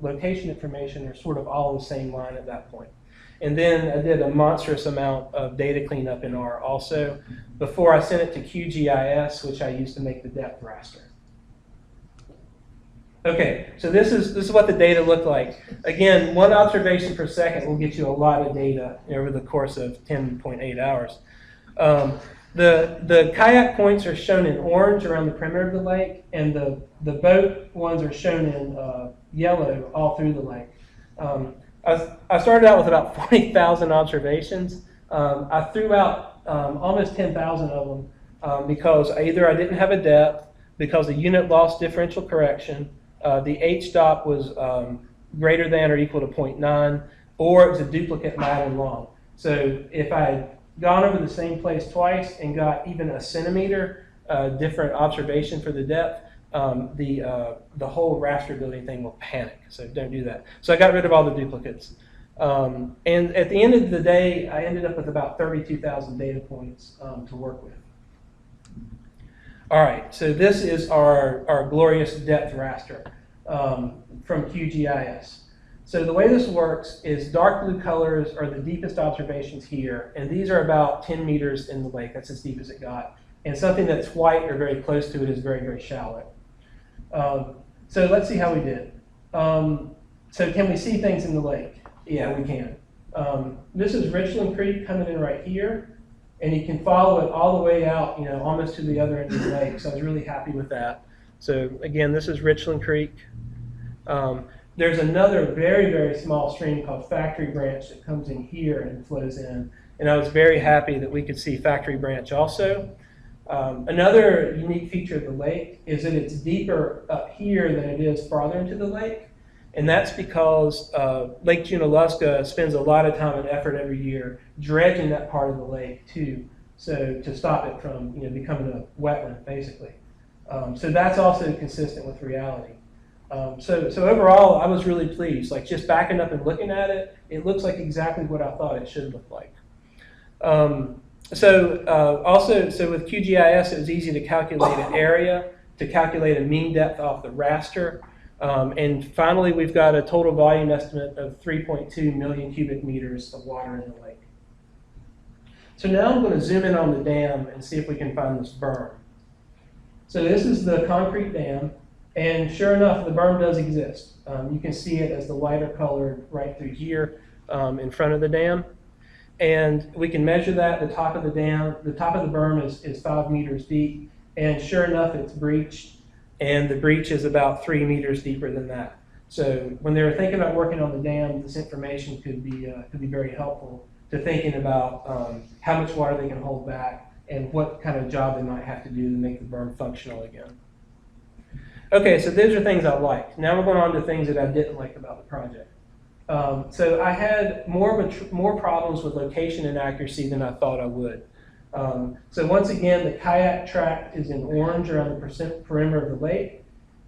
location information are sort of all the same line at that point. And then I did a monstrous amount of data cleanup in R also before I sent it to QGIS, which I used to make the depth raster. Okay, so this is what the data looked like. Again, 1 observation per second will get you a lot of data over the course of 10.8 hours. The kayak points are shown in orange around the perimeter of the lake, and the boat ones are shown in yellow all through the lake. I started out with about 40,000 observations. I threw out almost 10,000 of them because either I didn't have a depth, because the unit lost differential correction, the H-stop was greater than or equal to 0.9, or it was a duplicate lat and long. So if I had gone over the same place twice and got even a centimeter different observation for the depth, the whole raster building thing will panic. So don't do that. So I got rid of all the duplicates. And at the end of the day, I ended up with about 32,000 data points to work with. All right, so this is our glorious depth raster from QGIS. So the way this works is dark blue colors are the deepest observations here, and these are about 10 meters in the lake. That's as deep as it got. And something that's white or very close to it is very, very shallow. So let's see how we did. So can we see things in the lake? Yeah, we can. This is Richland Creek coming in right here. And you can follow it all the way out, almost to the other end of the lake. So I was really happy with that. So again, this is Richland Creek. There's another very, very small stream called Factory Branch that comes in here and flows in. And I was very happy that we could see Factory Branch also. Another unique feature of the lake is that it's deeper up here than it is farther into the lake. And that's because Lake Junaluska spends a lot of time and effort every year dredging that part of the lake to stop it from becoming a wetland, basically. So that's also consistent with reality. So overall, I was really pleased. Like just backing up and looking at it, it looks like exactly what I thought it should look like. So with QGIS, it was easy to calculate an area, to calculate a mean depth off the raster. And finally, we've got a total volume estimate of 3.2 million cubic meters of water in the lake. So now I'm going to zoom in on the dam and see if we can find this berm. So this is the concrete dam, and sure enough, the berm does exist. You can see it as the lighter colored right through here in front of the dam. And we can measure that. The top of the dam, the top of the berm is 5 meters deep, and sure enough, it's breached, and the breach is about 3 meters deeper than that. So when they were thinking about working on the dam, this information could be very helpful to thinking about how much water they can hold back and what kind of job they might have to do to make the berm functional again. Okay, so those are things I liked. Now we're going on to things that I didn't like about the project. So I had more problems with location and accuracy than I thought I would. So once again, the kayak track is in orange around the perimeter of the lake,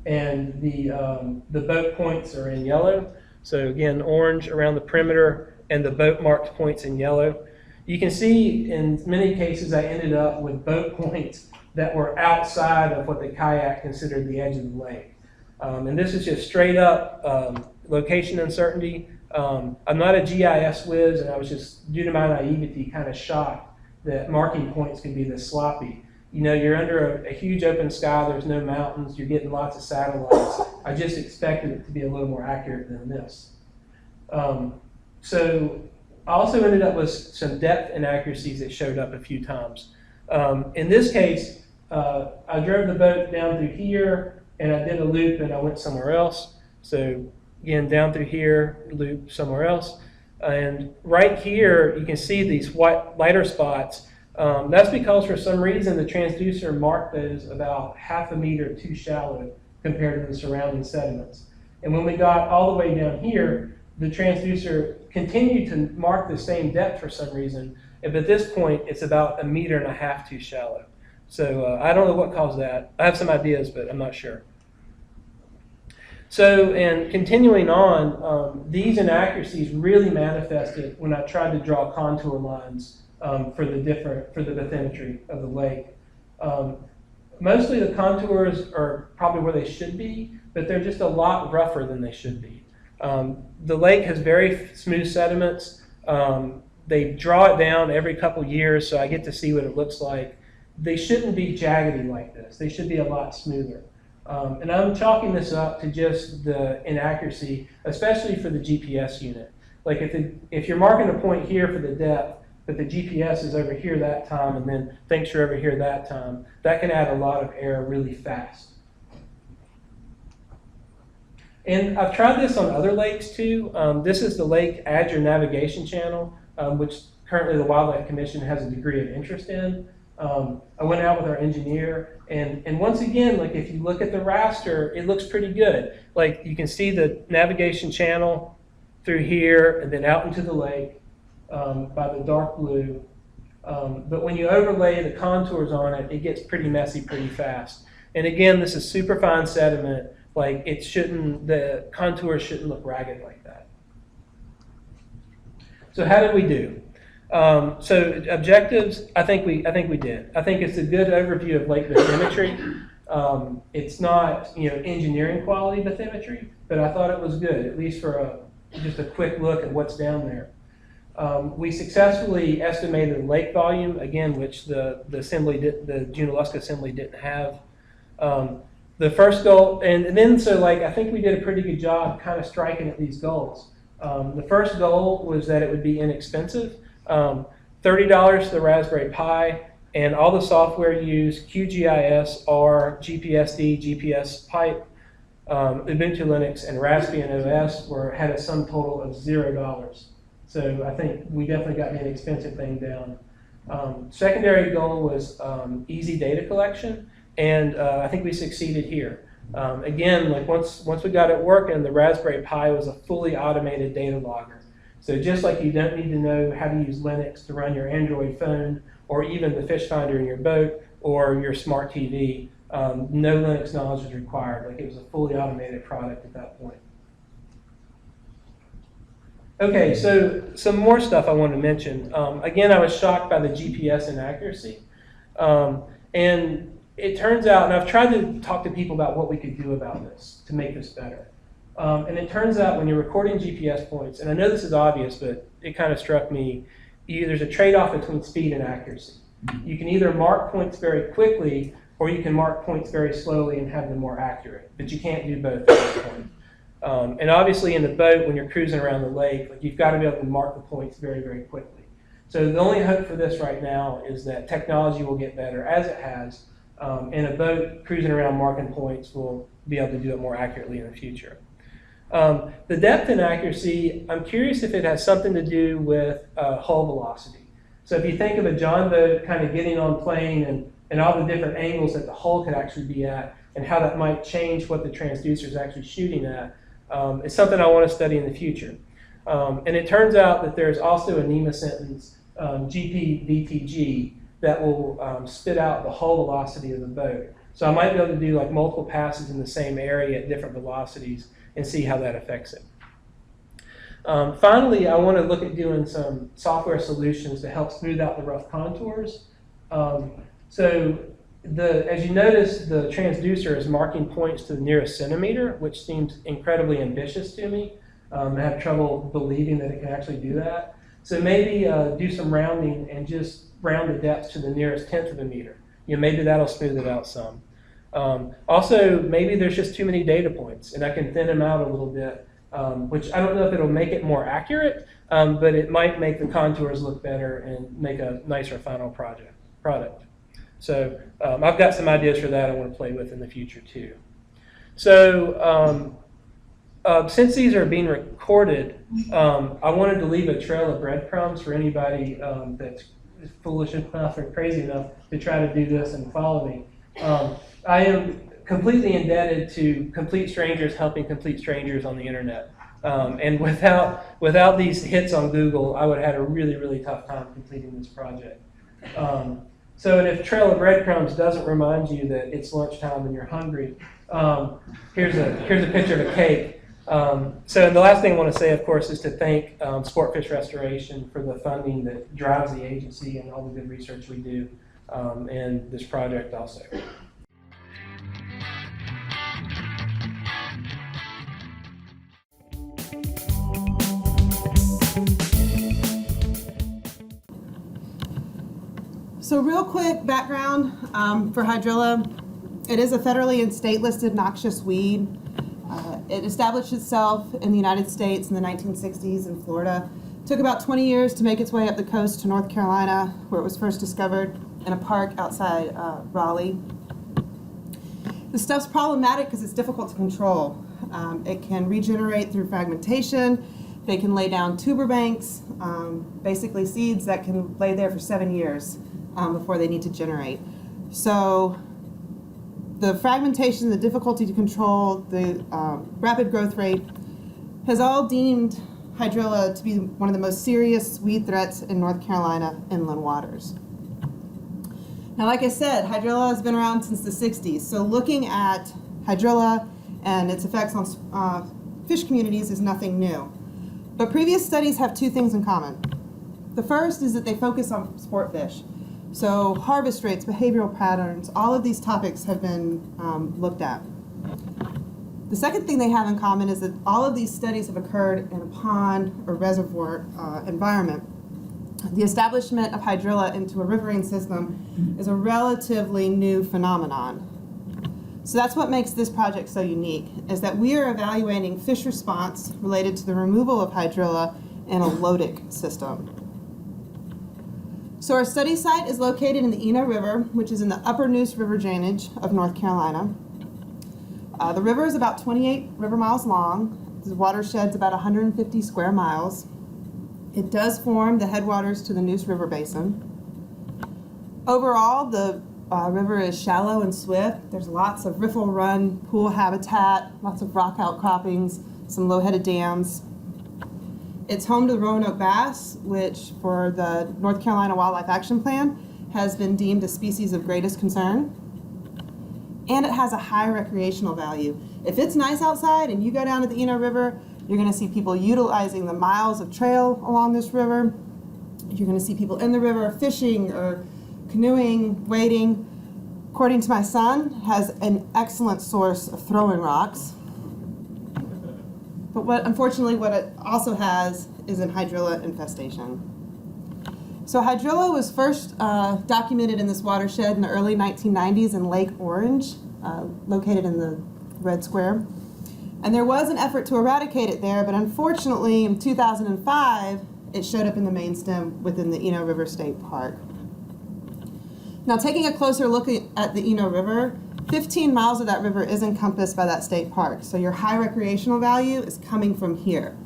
and the boat points are in yellow. So again, orange around the perimeter, and the boat marked points in yellow. You can see in many cases I ended up with boat points that were outside of what the kayak considered the edge of the lake. And this is just straight up location uncertainty. I'm not a GIS whiz, and I was just, due to my naivety, kind of shocked that marking points can be this sloppy. You're under a huge open sky, there's no mountains, you're getting lots of satellites. I just expected it to be a little more accurate than this. So I also ended up with some depth inaccuracies that showed up a few times. In this case, I drove the boat down through here, and I did a loop, and I went somewhere else. So again, down through here, loop somewhere else. And right here, you can see these lighter spots. That's because for some reason the transducer marked those about 1/2 meter too shallow compared to the surrounding sediments. And when we got all the way down here, the transducer continued to mark the same depth for some reason. But at this point, it's about 1.5 meters too shallow. So I don't know what caused that. I have some ideas, but I'm not sure. So, and continuing on, these inaccuracies really manifested when I tried to draw contour lines for the bathymetry of the lake. Mostly the contours are probably where they should be, but they're just a lot rougher than they should be. The lake has very smooth sediments. They draw it down every couple years, so I get to see what it looks like. They shouldn't be jaggedy like this. They should be a lot smoother. And I'm chalking this up to just the inaccuracy, especially for the GPS unit. Like if you're marking a point here for the depth, but the GPS is over here that time and then thinks you're over here that time, that can add a lot of error really fast. And I've tried this on other lakes too. This is the Lake Azure Navigation Channel, which currently the Wildlife Commission has a degree of interest in. I went out with our engineer, and once again, like if you look at the raster, it looks pretty good. Like you can see the navigation channel through here and then out into the lake by the dark blue. But when you overlay the contours on it, it gets pretty messy pretty fast. And again, this is super fine sediment. Like the contours shouldn't look ragged like that. So how did we do? So objectives, I think we did. I think it's a good overview of lake bathymetry. It's not engineering quality bathymetry, but I thought it was good, at least for just a quick look at what's down there. We successfully estimated the lake volume, again, which the Junaluska Assembly didn't have. The first goal, and then so I think we did a pretty good job kind of striking at these goals. The first goal was that it would be inexpensive. $30 to the Raspberry Pi, and all the software used, QGIS, R, GPSD, GPS Pipe. Ubuntu Linux and Raspbian OS had a sum total of $0. So I think we definitely got the inexpensive thing down. Secondary goal was easy data collection, and I think we succeeded here. Again, like once we got it working, the Raspberry Pi was a fully automated data logger. So just like you don't need to know how to use Linux to run your Android phone, or even the fish finder in your boat, or your smart TV, no Linux knowledge was required. Like it was a fully automated product at that point. Okay, so some more stuff I want to mention. Again, I was shocked by the GPS inaccuracy. And it turns out, and I've tried to talk to people about what we could do about this to make this better. And it turns out when you're recording GPS points, and I know this is obvious, but it kind of struck me, there's a trade-off between speed and accuracy. You can either mark points very quickly, or you can mark points very slowly and have them more accurate, but you can't do both at this point. And obviously in the boat, when you're cruising around the lake, like you've got to be able to mark the points very, very quickly. So the only hope for this right now is that technology will get better, as it has, and a boat cruising around marking points will be able to do it more accurately in the future. The depth inaccuracy, I'm curious if it has something to do with hull velocity. So if you think of a John boat kind of getting on plane and all the different angles that the hull could actually be at, and how that might change what the transducer is actually shooting at, it's something I want to study in the future. And it turns out that there's also a NEMA sentence, GPVTG, that will spit out the hull velocity of the boat. So I might be able to do like multiple passes in the same area at different velocities and see how that affects it. Finally, I want to look at doing some software solutions to help smooth out the rough contours. As you notice, the transducer is marking points to the nearest centimeter, which seems incredibly ambitious to me. I have trouble believing that it can actually do that. So maybe do some rounding and just round the depth to the nearest tenth of a meter. Maybe that'll smooth it out some. Also, maybe there's just too many data points, and I can thin them out a little bit, which I don't know if it'll make it more accurate, but it might make the contours look better and make a nicer final product. So I've got some ideas for that I want to play with in the future too. So since these are being recorded, I wanted to leave a trail of breadcrumbs for anybody that's foolish enough or crazy enough to try to do this and follow me. I am completely indebted to complete strangers helping complete strangers on the internet. And without these hits on Google, I would have had a really, really tough time completing this project. So if Trail of Breadcrumbs doesn't remind you that it's lunchtime and you're hungry, here's a picture of a cake. So the last thing I want to say, of course, is to thank Sportfish Restoration for the funding that drives the agency and all the good research we do, and this project also. So real quick background for hydrilla. It is a federally and state listed noxious weed. It established itself in the United States in the 1960s in Florida. It took about 20 years to make its way up the coast to North Carolina, where it was first discovered in a park outside Raleigh. The stuff's problematic because it's difficult to control. It can regenerate through fragmentation. They can lay down tuber banks, basically seeds that can lay there for 7 years before they need to generate. So the fragmentation, the difficulty to control, the rapid growth rate has all deemed hydrilla to be one of the most serious weed threats in North Carolina inland waters. Now, like I said, hydrilla has been around since the 60s. So looking at hydrilla and its effects on fish communities is nothing new. But previous studies have two things in common. The first is that they focus on sport fish. So harvest rates, behavioral patterns, all of these topics have been looked at. The second thing they have in common is that all of these studies have occurred in a pond or reservoir environment. The establishment of hydrilla into a riverine system is a relatively new phenomenon. So that's what makes this project so unique, is that we are evaluating fish response related to the removal of hydrilla in a lotic system. So our study site is located in the Eno River, which is in the upper Neuse River drainage of North Carolina. The river is about 28 river miles long. The watershed's about 150 square miles. It does form the headwaters to the Neuse River Basin. Overall, the river is shallow and swift. There's lots of riffle run pool habitat, lots of rock outcroppings, some low-headed dams. It's home to the Roanoke bass, which for the North Carolina Wildlife Action Plan has been deemed a species of greatest concern. And it has a high recreational value. If it's nice outside and you go down to the Eno River, you're gonna see people utilizing the miles of trail along this river. You're gonna see people in the river fishing or canoeing, wading. According to my son, has an excellent source of throwing rocks. But unfortunately what it also has is an hydrilla infestation. So hydrilla was first documented in this watershed in the early 1990s in Lake Orange, located in the red square. And there was an effort to eradicate it there, but unfortunately in 2005, it showed up in the main stem within the Eno River State Park. Now taking a closer look at the Eno River, 15 miles of that river is encompassed by that state park. So your high recreational value is coming from here.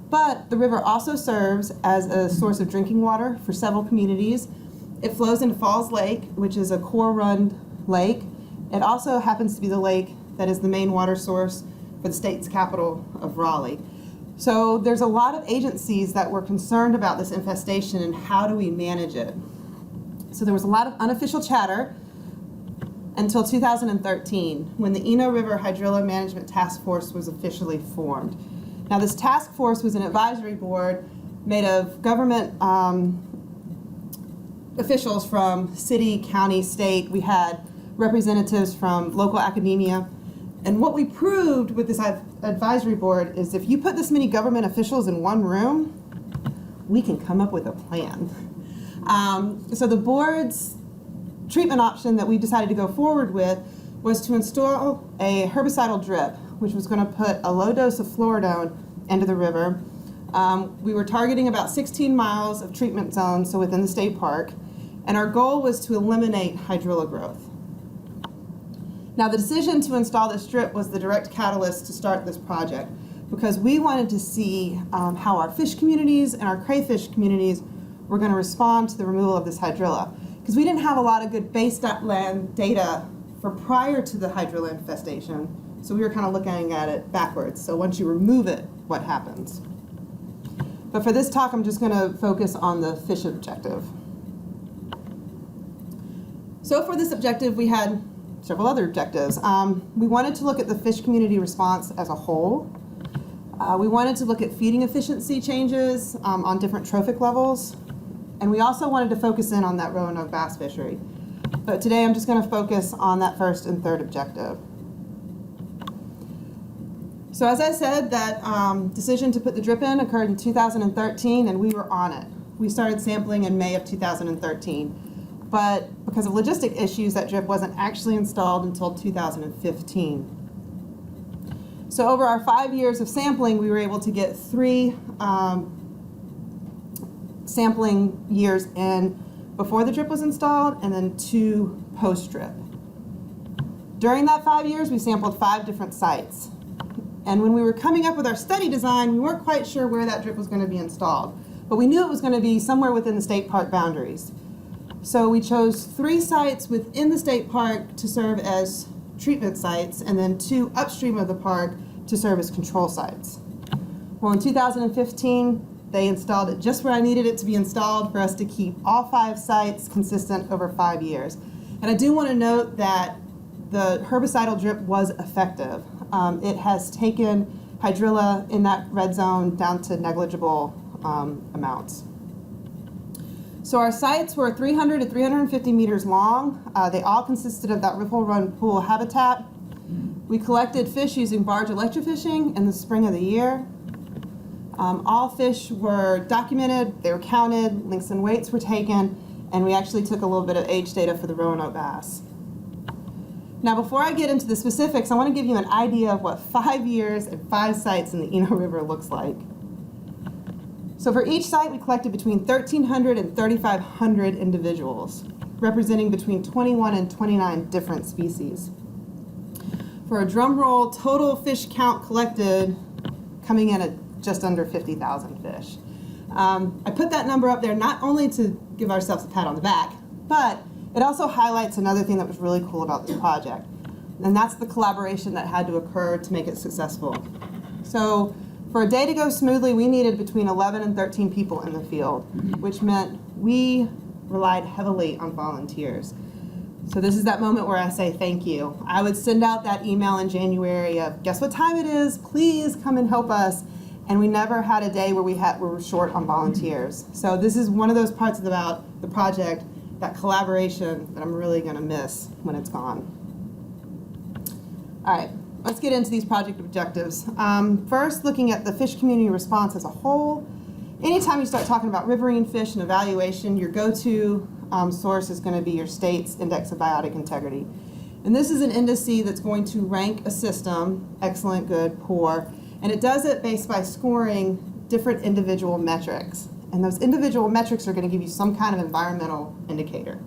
But the river also serves as a source of drinking water for several communities. It flows into Falls Lake, which is a Corps-run lake. It also happens to be the lake that is the main water source for the state's capital of Raleigh. So there's a lot of agencies that were concerned about this infestation and how do we manage it. So there was a lot of unofficial chatter until 2013, when the Eno River Hydrilla Management Task Force was officially formed. Now this task force was an advisory board made of government officials from city, county, state. We had representatives from local academia. And what we proved with this advisory board is if you put this many government officials in one room, we can come up with a plan. So the board's treatment option that we decided to go forward with was to install a herbicidal drip, which was going to put a low dose of fluoridone into the river. We were targeting about 16 miles of treatment zone, so within the state park, and our goal was to eliminate hydrilla growth. Now the decision to install this drip was the direct catalyst to start this project because we wanted to see how our fish communities and our crayfish communities were going to respond to the removal of this hydrilla. Because we didn't have a lot of good baseline data for prior to the hydrilla infestation, so we were kind of looking at it backwards. So once you remove it, what happens? But for this talk, I'm just going to focus on the fish objective. So for this objective, we had several other objectives. We wanted to look at the fish community response as a whole. We wanted to look at feeding efficiency changes on different trophic levels. And we also wanted to focus in on that Roanoke bass fishery. But today I'm just going to focus on that first and third objective. So as I said, that decision to put the drip in occurred in 2013, and we were on it. We started sampling in May of 2013. But because of logistic issues, that drip wasn't actually installed until 2015. So over our 5 years of sampling, we were able to get 3 sampling years in before the drip was installed and then 2 post-drip. During that 5 years, we sampled 5 different sites. And when we were coming up with our study design, we weren't quite sure where that drip was going to be installed. But we knew it was going to be somewhere within the state park boundaries. So we chose 3 sites within the state park to serve as treatment sites and then 2 upstream of the park to serve as control sites. Well, in 2015, they installed it just where I needed it to be installed for us to keep all 5 sites consistent over 5 years. And I do want to note that the herbicidal drip was effective. It has taken hydrilla in that red zone down to negligible amounts. So our sites were 300 to 350 meters long. They all consisted of that riffle run pool habitat. We collected fish using barge electrofishing in the spring of the year. All fish were documented, they were counted, lengths and weights were taken, and we actually took a little bit of age data for the Roanoke bass. Now before I get into the specifics, I want to give you an idea of what 5 years and 5 sites in the Eno River looks like. So for each site, we collected between 1,300 and 3,500 individuals, representing between 21 and 29 different species. for a drum roll total fish count collected coming in at just under 50,000 fish. I put that number up there not only to give ourselves a pat on the back, but it also highlights another thing that was really cool about this project, and that's the collaboration that had to occur to make it successful. So for a day to go smoothly, we needed between 11 and 13 people in the field, which meant we relied heavily on volunteers. So this is that moment where I say thank you. I would send out that email in January of, guess what time it is? Please come and help us. And we never had a day where we were short on volunteers. So this is one of those parts about the project, that collaboration, that I'm really going to miss when it's gone. All right, let's get into these project objectives. First, looking at the fish community response as a whole. Anytime you start talking about riverine fish and evaluation, your go-to source is going to be your state's Index of Biotic Integrity. And this is an indice that's going to rank a system, excellent, good, poor, and it does it based by scoring different individual metrics. And those individual metrics are going to give you some kind of environmental indicator.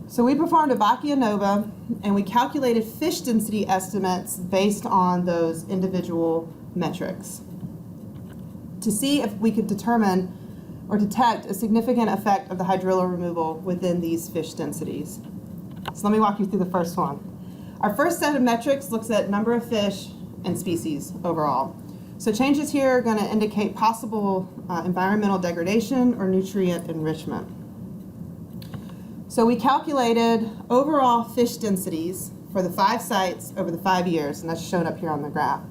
So we performed a Bacchia Nova, and we calculated fish density estimates based on those individual metrics to see if we could determine or detect a significant effect of the hydrilla removal within these fish densities. So let me walk you through the first one. Our first set of metrics looks at number of fish and species overall. So changes here are going to indicate possible environmental degradation or nutrient enrichment. So we calculated overall fish densities for the 5 sites over the 5 years, and that's shown up here on the graph.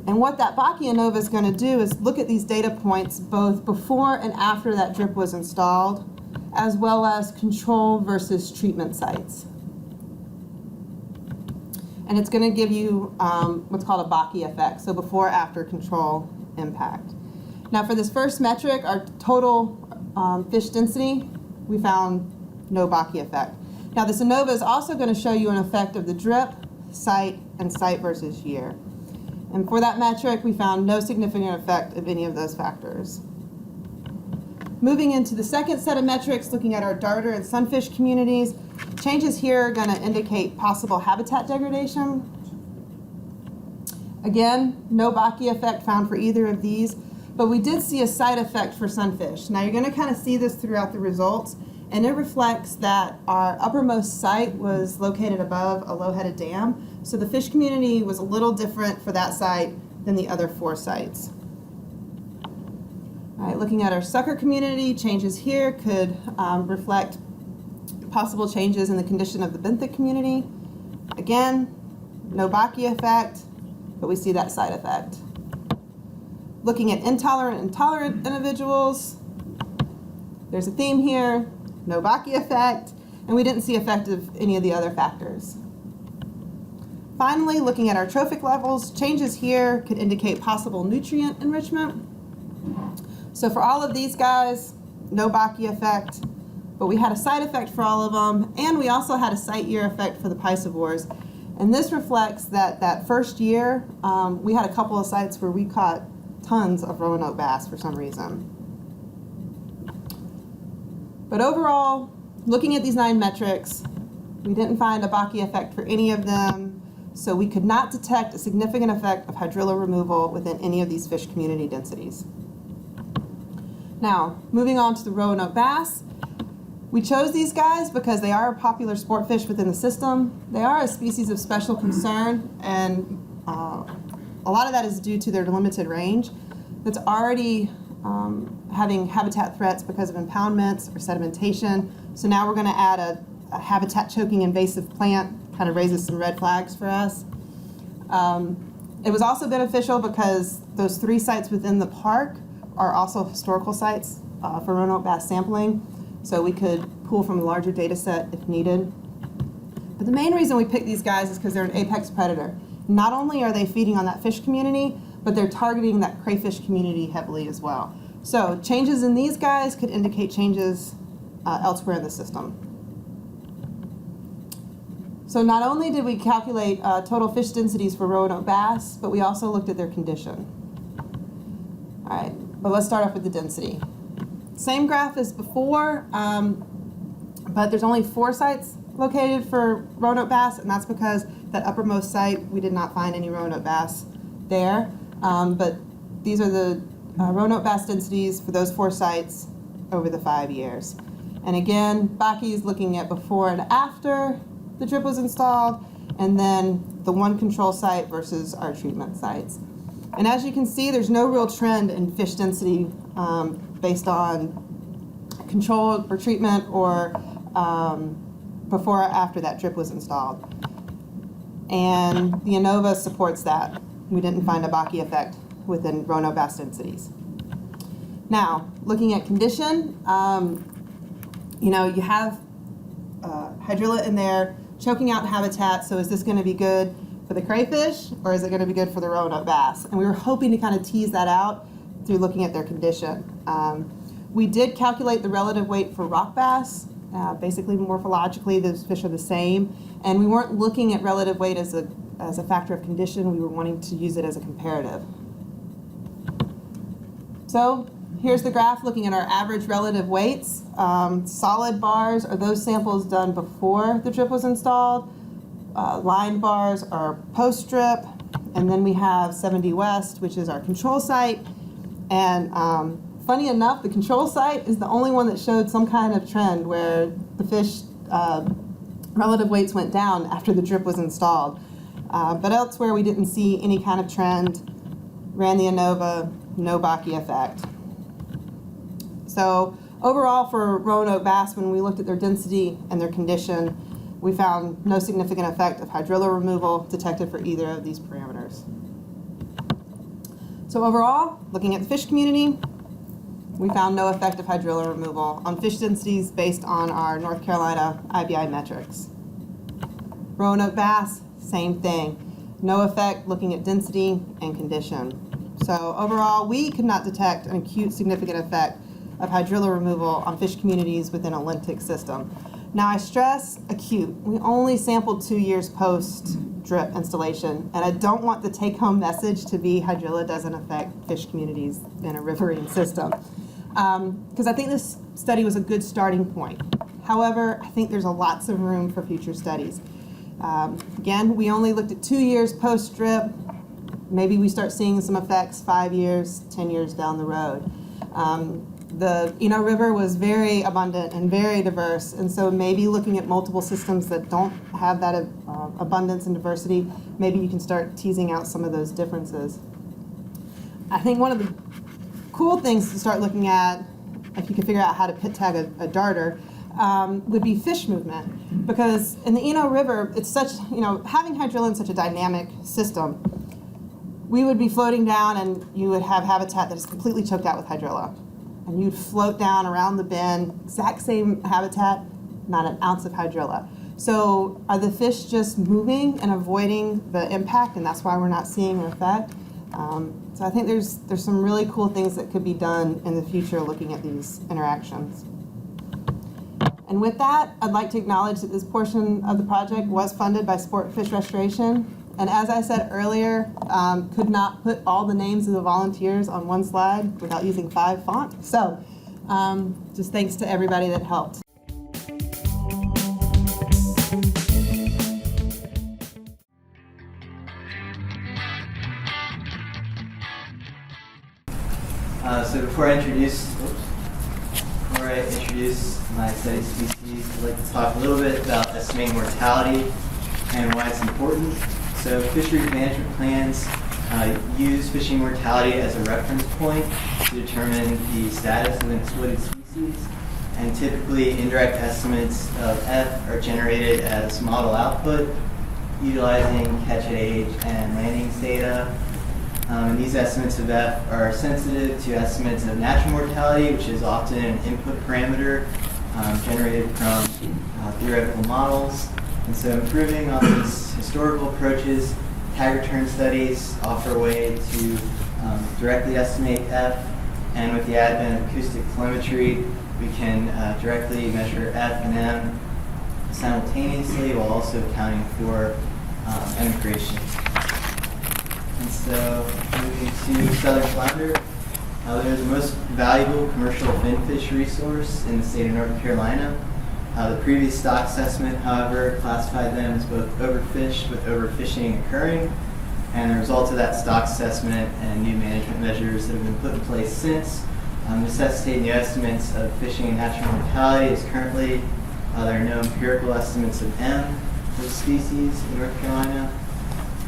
And what that Bacchia Nova is going to do is look at these data points both before and after that drip was installed, as well as control versus treatment sites. And it's going to give you what's called a Bacchia effect, so before after control impact. Now for this first metric, our total fish density, we found no Bacchia effect. Now this ANOVA is also going to show you an effect of the drip, site, and site versus year. And for that metric, we found no significant effect of any of those factors. Moving into the second set of metrics, looking at our darter and sunfish communities, changes here are going to indicate possible habitat degradation. Again, no Bacchia effect found for either of these, but we did see a site effect for sunfish. Now you're going to kind of see this throughout the results, and it reflects that our uppermost site was located above a low-headed dam, so the fish community was a little different for that site than the other 4 sites. All right, looking at our sucker community, changes here could reflect possible changes in the condition of the benthic community. Again, no Bacchia effect, but we see that side effect. Looking at intolerant and tolerant individuals, there's a theme here, no Bacchia effect, and we didn't see effect of any of the other factors. Finally, looking at our trophic levels, changes here could indicate possible nutrient enrichment. So for all of these guys, no Bacchia effect, but we had a site effect for all of them, and we also had a site year effect for the piscivores. And this reflects that that first year, we had a couple of sites where we caught tons of Roanoke bass for some reason. But overall, looking at these 9 metrics, we didn't find a Bacchia effect for any of them, so we could not detect a significant effect of hydrilla removal within any of these fish community densities. Now, moving on to the Roanoke bass, we chose these guys because they are a popular sport fish within the system. They are a species of special concern, and a lot of that is due to their limited range that's already having habitat threats because of impoundments or sedimentation. So now we're going to add a habitat choking invasive plant, kind of raises some red flags for us. It was also beneficial because those 3 sites within the park are also historical sites for Roanoke bass sampling, so we could pull from a larger data set if needed. But the main reason we picked these guys is because they're an apex predator. Not only are they feeding on that fish community, but they're targeting that crayfish community heavily as well. So changes in these guys could indicate changes elsewhere in the system. So not only did we calculate total fish densities for Roanoke bass, but we also looked at their condition. All right, but let's start off with the density. Same graph as before, but there's only 4 sites located for Roanoke bass, and that's because that uppermost site, we did not find any Roanoke bass there, but these are the Roanoke bass densities for those 4 sites over the 5 years. And again, Baki is looking at before and after the drip was installed, and then the one control site versus our treatment sites. And as you can see, there's no real trend in fish density based on control or treatment or before or after that drip was installed. And the ANOVA supports that. We didn't find a Baki effect within Roanoke bass densities. Now, looking at condition, you have hydrilla in there choking out habitat, so is this going to be good for the crayfish or is it going to be good for the Roanoke bass? And we were hoping to kind of tease that out through looking at their condition. We did calculate the relative weight for rock bass. Basically, morphologically, those fish are the same, and we weren't looking at relative weight as a factor of condition. We were wanting to use it as a comparative. So here's the graph looking at our average relative weights. Solid bars are those samples done before the drip was installed. Line bars are post-drip, and then we have 70 West, which is our control site. And funny enough, the control site is the only one that showed some kind of trend where the fish relative weights went down after the drip was installed. But elsewhere, we didn't see any kind of trend. Ran the ANOVA, no Baki effect. So overall for Roanoke bass, when we looked at their density and their condition, we found no significant effect of hydrilla removal detected for either of these parameters. So overall, looking at the fish community, we found no effect of hydrilla removal on fish densities based on our North Carolina IBI metrics. Roanoke bass, same thing. No effect looking at density and condition. So overall, we could not detect an acute significant effect of hydrilla removal on fish communities within a lentic system. Now I stress acute. We only sampled 2 years post-drip installation, and I don't want the take-home message to be hydrilla doesn't affect fish communities in a riverine system. Because I think this study was a good starting point. However, I think there's lots of room for future studies. Again, we only looked at 2 years post-drip. Maybe we start seeing some effects 5 years, 10 years down the road. The Eno River was very abundant and very diverse, and so maybe looking at multiple systems that don't have that abundance and diversity, maybe you can start teasing out some of those differences. I think one of the cool things to start looking at, if you can figure out how to pit tag a darter, would be fish movement. Because in the Eno River, it's such, having hydrilla in such a dynamic system, we would be floating down and you would have habitat that is completely choked out with hydrilla. And you'd float down around the bend, exact same habitat, not an ounce of hydrilla. So are the fish just moving and avoiding the impact, and that's why we're not seeing an effect? So I think there's some really cool things that could be done in the future looking at these interactions. And with that, I'd like to acknowledge that this portion of the project was funded by Sport Fish Restoration. And as I said earlier, could not put all the names of the volunteers on one slide without using 5 font. So just thanks to everybody that helped. So before I introduce my study species, I'd like to talk a little bit about estimating mortality and why it's important. So fisheries management plans use fishing mortality as a reference point to determine the status of an exploited species. And typically indirect estimates of F are generated as model output utilizing catch at age and landings data. And these estimates of F are sensitive to estimates of natural mortality, which is often an input parameter generated from theoretical models. And so improving on these historical approaches, tag return studies offer a way to directly estimate F. And with the advent of acoustic telemetry, we can directly measure F and M simultaneously while also accounting for emigration. And so moving to southern flounder, they're the most valuable commercial finfish resource in the state of North Carolina. The previous stock assessment, however, classified them as both overfished with overfishing occurring, and the results of that stock assessment and new management measures that have been put in place since necessitate new estimates of fishing and natural mortality. As currently there are no empirical estimates of M for the species in North Carolina,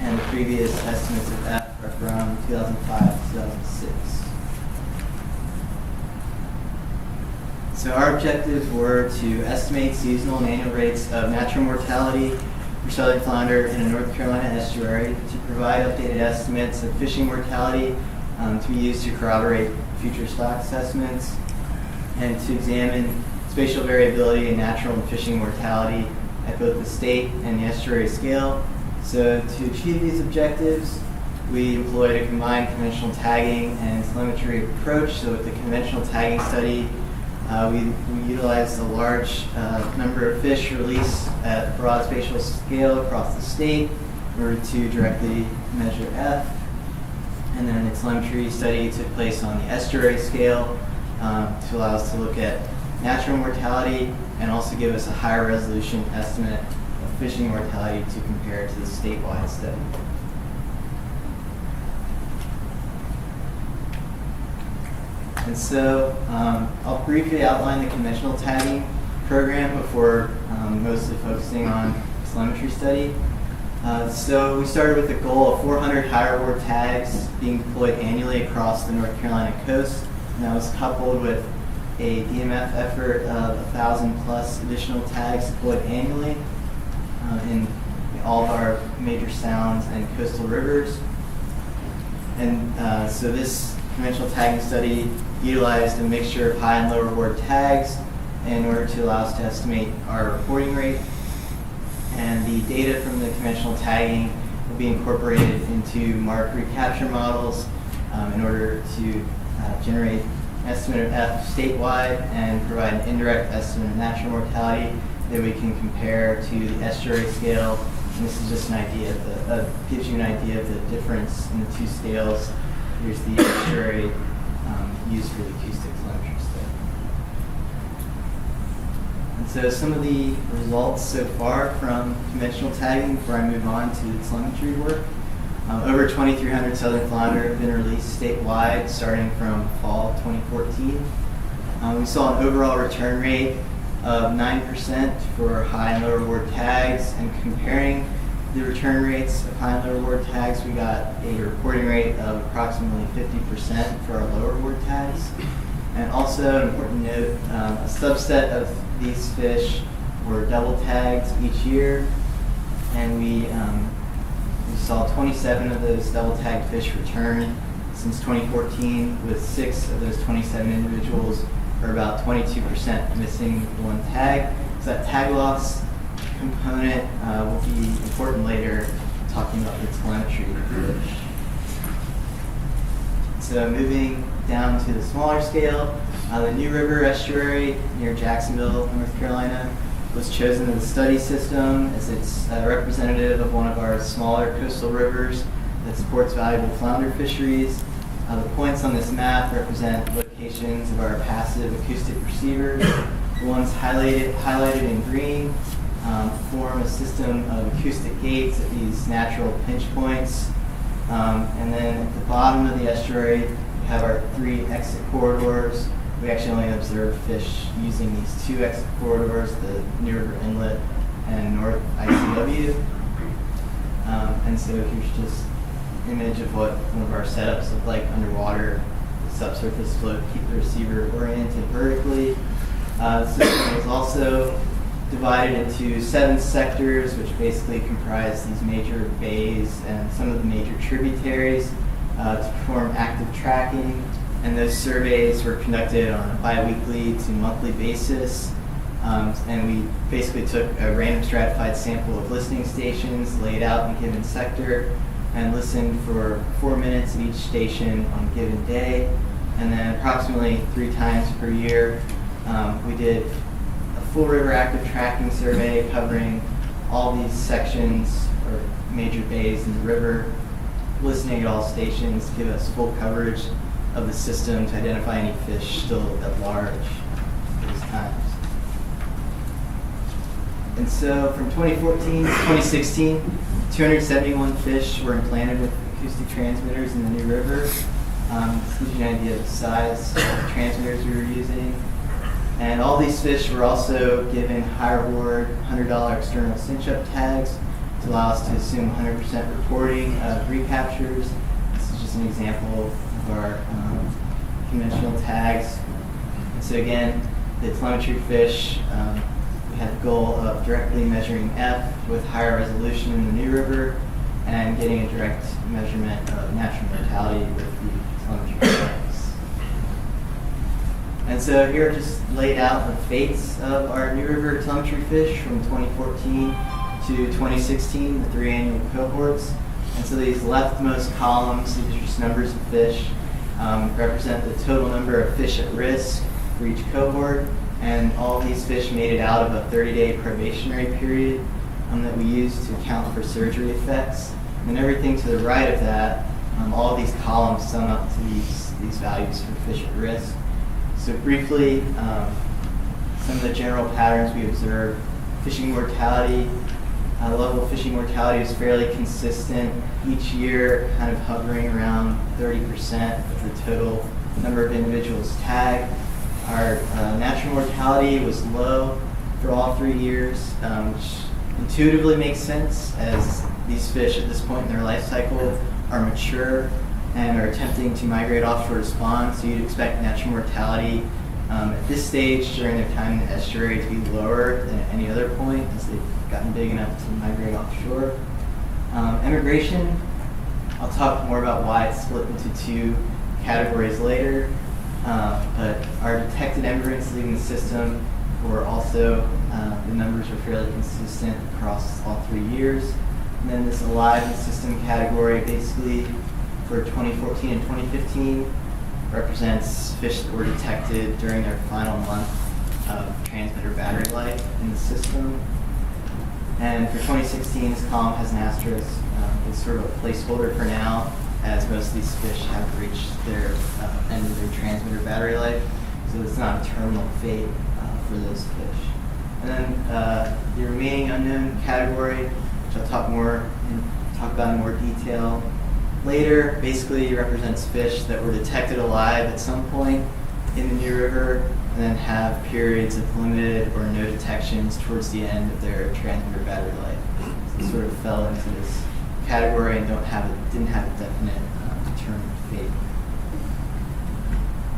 and the previous estimates of F are from 2005 to 2006. So our objectives were to estimate seasonal and annual rates of natural mortality for southern flounder in a North Carolina estuary, to provide updated estimates of fishing mortality to be used to corroborate future stock assessments, and to examine spatial variability in natural and fishing mortality at both the state and the estuary scale. So to achieve these objectives, we employed a combined conventional tagging and telemetry approach. So with the conventional tagging study, we utilized a large number of fish released at a broad spatial scale across the state in order to directly measure F. And then the telemetry study took place on the estuary scale to allow us to look at natural mortality and also give us a higher resolution estimate of fishing mortality to compare to the statewide study. And so I'll briefly outline the conventional tagging program before mostly focusing on telemetry study. So we started with a goal of 400 high reward tags being deployed annually across the North Carolina coast. And that was coupled with a DMF effort of 1,000 plus additional tags deployed annually in all of our major sounds and coastal rivers. And so this conventional tagging study utilized a mixture of high and low reward tags in order to allow us to estimate our reporting rate. And the data from the conventional tagging will be incorporated into mark recapture models in order to generate an estimate of F statewide and provide an indirect estimate of natural mortality that we can compare to the estuary scale. And this is just an idea of gives you an idea of the difference in the two scales. Here's the estuary used for the acoustic telemetry study. And so some of the results so far from conventional tagging before I move on to the telemetry work. Over 2,300 southern flounder have been released statewide starting from fall 2014. We saw an overall return rate of 9% for high and low reward tags, and comparing the return rates of high and low reward tags, we got a reporting rate of approximately 50% for our low reward tags. And also, an important note, a subset of these fish were double tagged each year, and we saw 27 of those double tagged fish return since 2014, with 6 of those 27 individuals, or about 22%, missing one tag. So that tag loss component will be important later, talking about the telemetry fish. So moving down to the smaller scale, the New River Estuary near Jacksonville, North Carolina, was chosen as a study system as it's representative of one of our smaller coastal rivers that supports valuable flounder fisheries. The points on this map represent locations of our passive acoustic receivers. The ones highlighted in green form a system of acoustic gates at these natural pinch points. And then at the bottom of the estuary, we have our 3 exit corridors. We actually only observed fish using these 2 exit corridors, the New River Inlet and North ICW. And so here's just an image of what one of our setups look like underwater. The subsurface float keep the receiver oriented vertically. The system was also divided into 7 sectors, which basically comprise these major bays and some of the major tributaries to perform active tracking. And those surveys were conducted on a bi-weekly to monthly basis. And we basically took a random stratified sample of listening stations laid out in a given sector and listened for 4 minutes at each station on a given day. And then approximately 3 times per year, we did a full river active tracking survey covering all these sections or major bays in the river, listening at all stations to give us full coverage of the system to identify any fish still at large at these times. And so from 2014 to 2016, 271 fish were implanted with acoustic transmitters in the New River. This gives you an idea of the size of the transmitters we were using. And all these fish were also given high reward $100 external cinch-up tags to allow us to assume 100% reporting of recaptures. This is just an example of our conventional tags. And so again, the telemetry fish, we had the goal of directly measuring F with higher resolution in the New River and getting a direct measurement of natural mortality with the telemetry tags. And so here I've just laid out the fates of our New River telemetry fish from 2014 to 2016, the 3 annual cohorts. And so these leftmost columns, these are just numbers of fish, represent the total number of fish at risk for each cohort. And all these fish made it out of a 30-day probationary period that we use to account for surgery effects. And everything to the right of that, all of these columns sum up to these values for fish at risk. So briefly, some of the general patterns we observe: fishing mortality. The level of fishing mortality is fairly consistent each year, kind of hovering around 30% of the total number of individuals tagged. Our natural mortality was low for all 3 years, which intuitively makes sense as these fish at this point in their life cycle are mature and are attempting to migrate offshore to spawn. So you'd expect natural mortality at this stage during their time in the estuary to be lower than at any other point as they've gotten big enough to migrate offshore. Immigration, I'll talk more about why it's split into 2 categories later. But our detected emigrants leaving the system were also, the numbers were fairly consistent across all 3 years. And then this alive in the system category, basically for 2014 and 2015, represents fish that were detected during their final month of transmitter battery life in the system. And for 2016, this column has an asterisk. It's sort of a placeholder for now, as most of these fish have reached their end of their transmitter battery life. So it's not a terminal fate for those fish. And then the remaining unknown category, which I'll talk about in more detail later, basically represents fish that were detected alive at some point in the New River and then have periods of limited or no detections towards the end of their transmitter battery life. So they sort of fell into this category and didn't have a definite determined fate.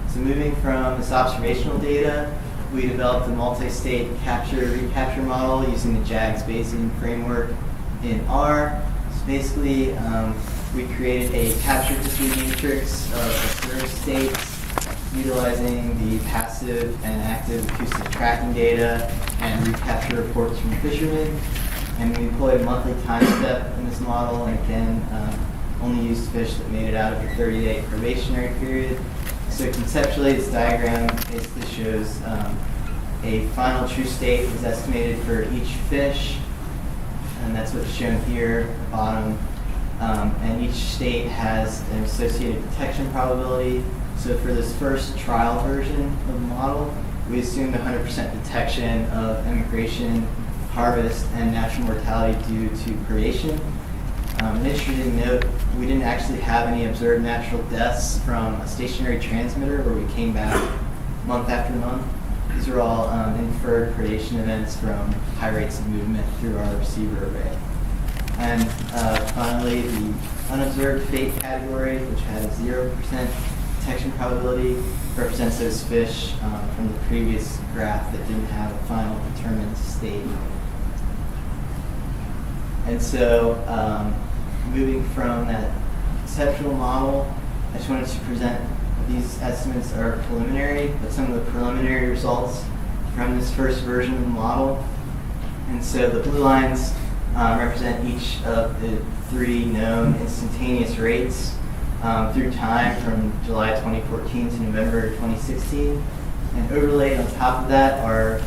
So moving from this observational data, we developed a multi-state recapture model using the JAGS Bayesian framework in R. So basically, we created a capture history matrix of observed states utilizing the passive and active acoustic tracking data and recapture reports from fishermen. And we employed a monthly time step in this model, and again, only used fish that made it out of the 30-day probationary period. So conceptually, this diagram basically shows a final true state is estimated for each fish, and that's what's shown here at the bottom. And each state has an associated detection probability. So for this first trial version of the model, we assumed 100% detection of immigration, harvest, and natural mortality due to predation. An interesting note, we didn't actually have any observed natural deaths from a stationary transmitter where we came back month after month. These are all inferred predation events from high rates of movement through our receiver array. And finally, the unobserved fate category, which had a 0% detection probability, represents those fish from the previous graph that didn't have a final determined state. And so, moving from that conceptual model, I just wanted to present these estimates are preliminary, but some of the preliminary results from this first version of the model. And so the blue lines represent each of the 3 known instantaneous rates through time from July 2014 to November 2016. And overlaid on top of that are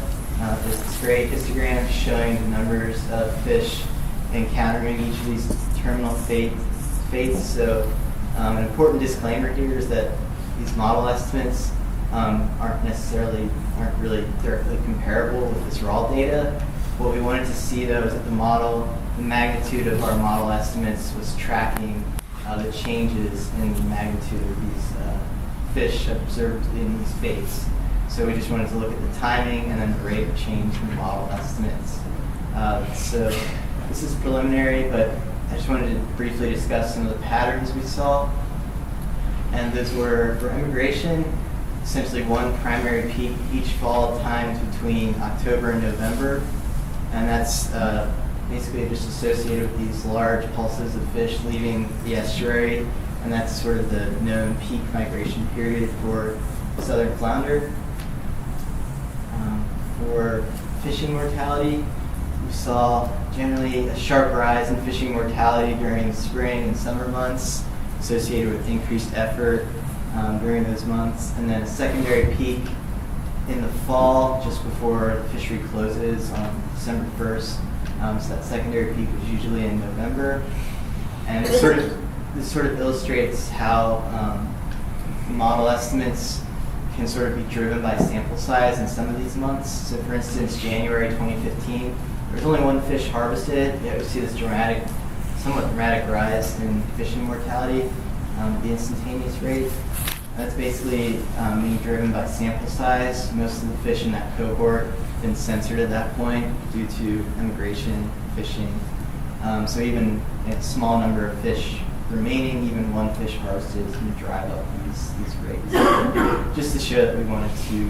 this gray histogram showing the numbers of fish encountering each of these terminal fates. So an important disclaimer here is that these model estimates aren't really directly comparable with this raw data. What we wanted to see though is that the magnitude of our model estimates was tracking the changes in the magnitude of these fish observed in these baits. So we just wanted to look at the timing and then the rate of change in the model estimates. So this is preliminary, but I just wanted to briefly discuss some of the patterns we saw. And those were, for immigration, essentially one primary peak each fall timed between October and November. And that's basically just associated with these large pulses of fish leaving the estuary. And that's sort of the known peak migration period for southern flounder. For fishing mortality, we saw generally a sharp rise in fishing mortality during spring and summer months, associated with increased effort during those months, and then a secondary peak in the fall, just before the fishery closes on December 1st. So that secondary peak was usually in November, and this sort of illustrates how model estimates can sort of be driven by sample size in some of these months. So for instance, January 2015, there's only one fish harvested, yet we see this somewhat dramatic rise in fishing mortality, the instantaneous rate. That's basically being driven by sample size. Most of the fish in that cohort have been censored at that point due to immigration, fishing. So even a small number of fish remaining, even one fish harvested is going to drive up these rates. Just to show that we wanted to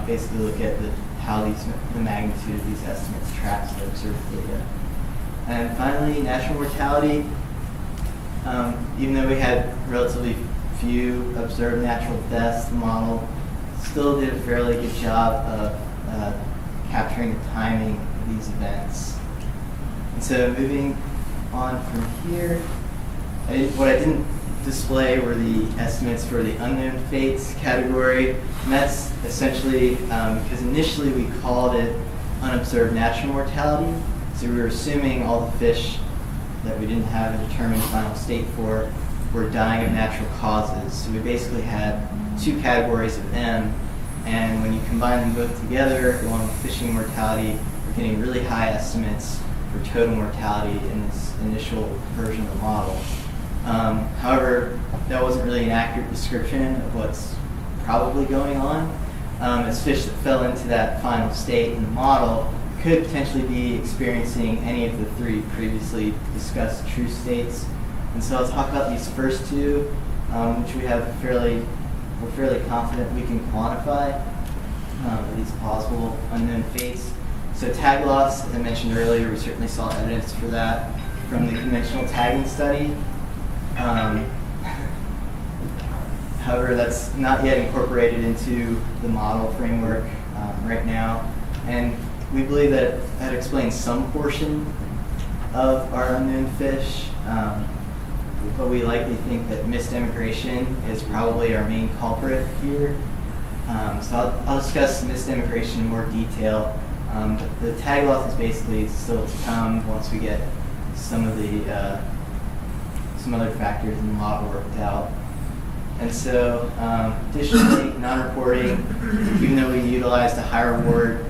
basically look at how the magnitude of these estimates tracks the observed data. And finally, natural mortality. Even though we had relatively few observed natural deaths, the model still did a fairly good job of capturing the timing of these events. And so moving on from here, what I didn't display were the estimates for the unknown fates category. And that's essentially because initially we called it unobserved natural mortality. So we were assuming all the fish that we didn't have a determined final state for were dying of natural causes. So we basically had two categories of M, and when you combine them both together, along with fishing mortality, we're getting really high estimates for total mortality in this initial version of the model. However, that wasn't really an accurate description of what's probably going on, as fish that fell into that final state in the model could potentially be experiencing any of the three previously discussed true states. And so I'll talk about these first two, which we're fairly confident we can quantify these possible unknown fates. So tag loss, as I mentioned earlier, we certainly saw evidence for that from the conventional tagging study. However, that's not yet incorporated into the model framework right now. And we believe that that explains some portion of our unknown fish, but we likely think that missed immigration is probably our main culprit here. So I'll discuss missed immigration in more detail. But the tag loss is basically still to come once we get some other factors in the model worked out. And so, additionally, non-reporting, even though we utilized a high reward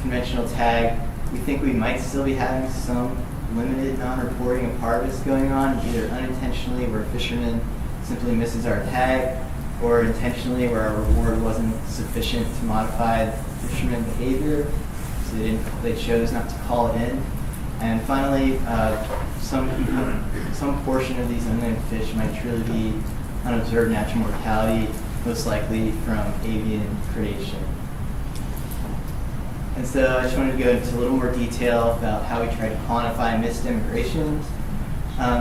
conventional tag, we think we might still be having some limited non-reporting of harvest going on, either unintentionally where a fisherman simply misses our tag, or intentionally where our reward wasn't sufficient to modify the fisherman behavior, so they chose not to call it in. And finally, some portion of these unknown fish might truly be unobserved natural mortality, most likely from avian predation. And so I just wanted to go into a little more detail about how we tried to quantify missed immigrations.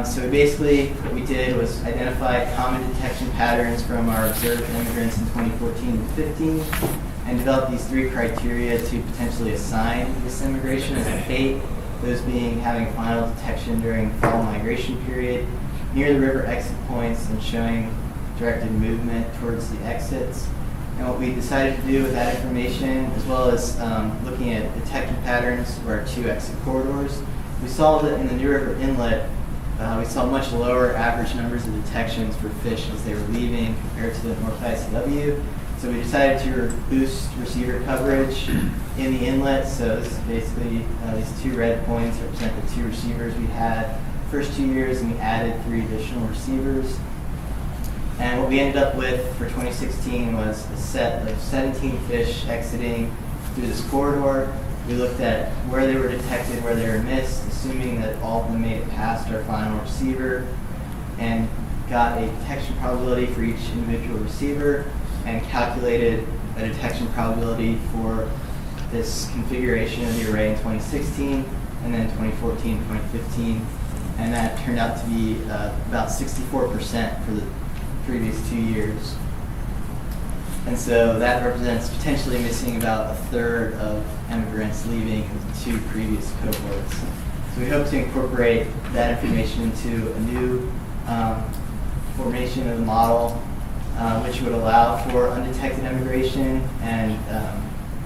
So basically what we did was identify common detection patterns from our observed immigrants in 2014 and 15 and develop these three criteria to potentially assign missed immigration as a fate, those being having final detection during fall migration period, near the river exit points and showing directed movement towards the exits. And what we decided to do with that information, as well as looking at detection patterns for our two exit corridors, we saw that in the New River Inlet, we saw much lower average numbers of detections for fish as they were leaving compared to the North ICW. So we decided to boost receiver coverage in the inlet. So this is basically these two red points represent the two receivers we had first 2 years, and we added 3 additional receivers. And what we ended up with for 2016 was a set of 17 fish exiting through this corridor. We looked at where they were detected, where they were missed, assuming that all of them made it past our final receiver, and got a detection probability for each individual receiver, and calculated a detection probability for this configuration of the array in 2016, and then 2014, 2015, and that turned out to be about 64% for the previous 2 years. And so that represents potentially missing about a third of emigrants leaving the 2 previous cohorts. So we hope to incorporate that information into a new formation of the model, which would allow for undetected emigration and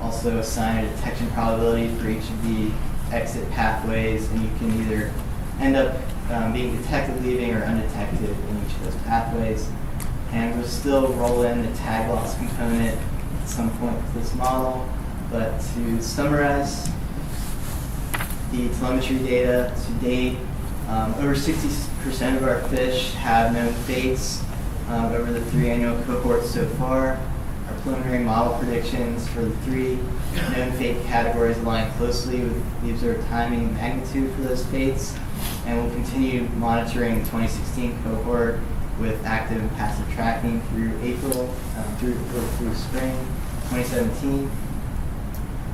also assign a detection probability for each of the exit pathways, and you can either end up being detected leaving or undetected in each of those pathways. And we'll still roll in the tag loss component at some point with this model. But to summarize the telemetry data to date, over 60% of our fish have known fates over the 3 annual cohorts so far. Our preliminary model predictions for the 3 known fate categories align closely with the observed timing and magnitude for those fates. And we'll continue monitoring the 2016 cohort with active and passive tracking through April, through spring 2017.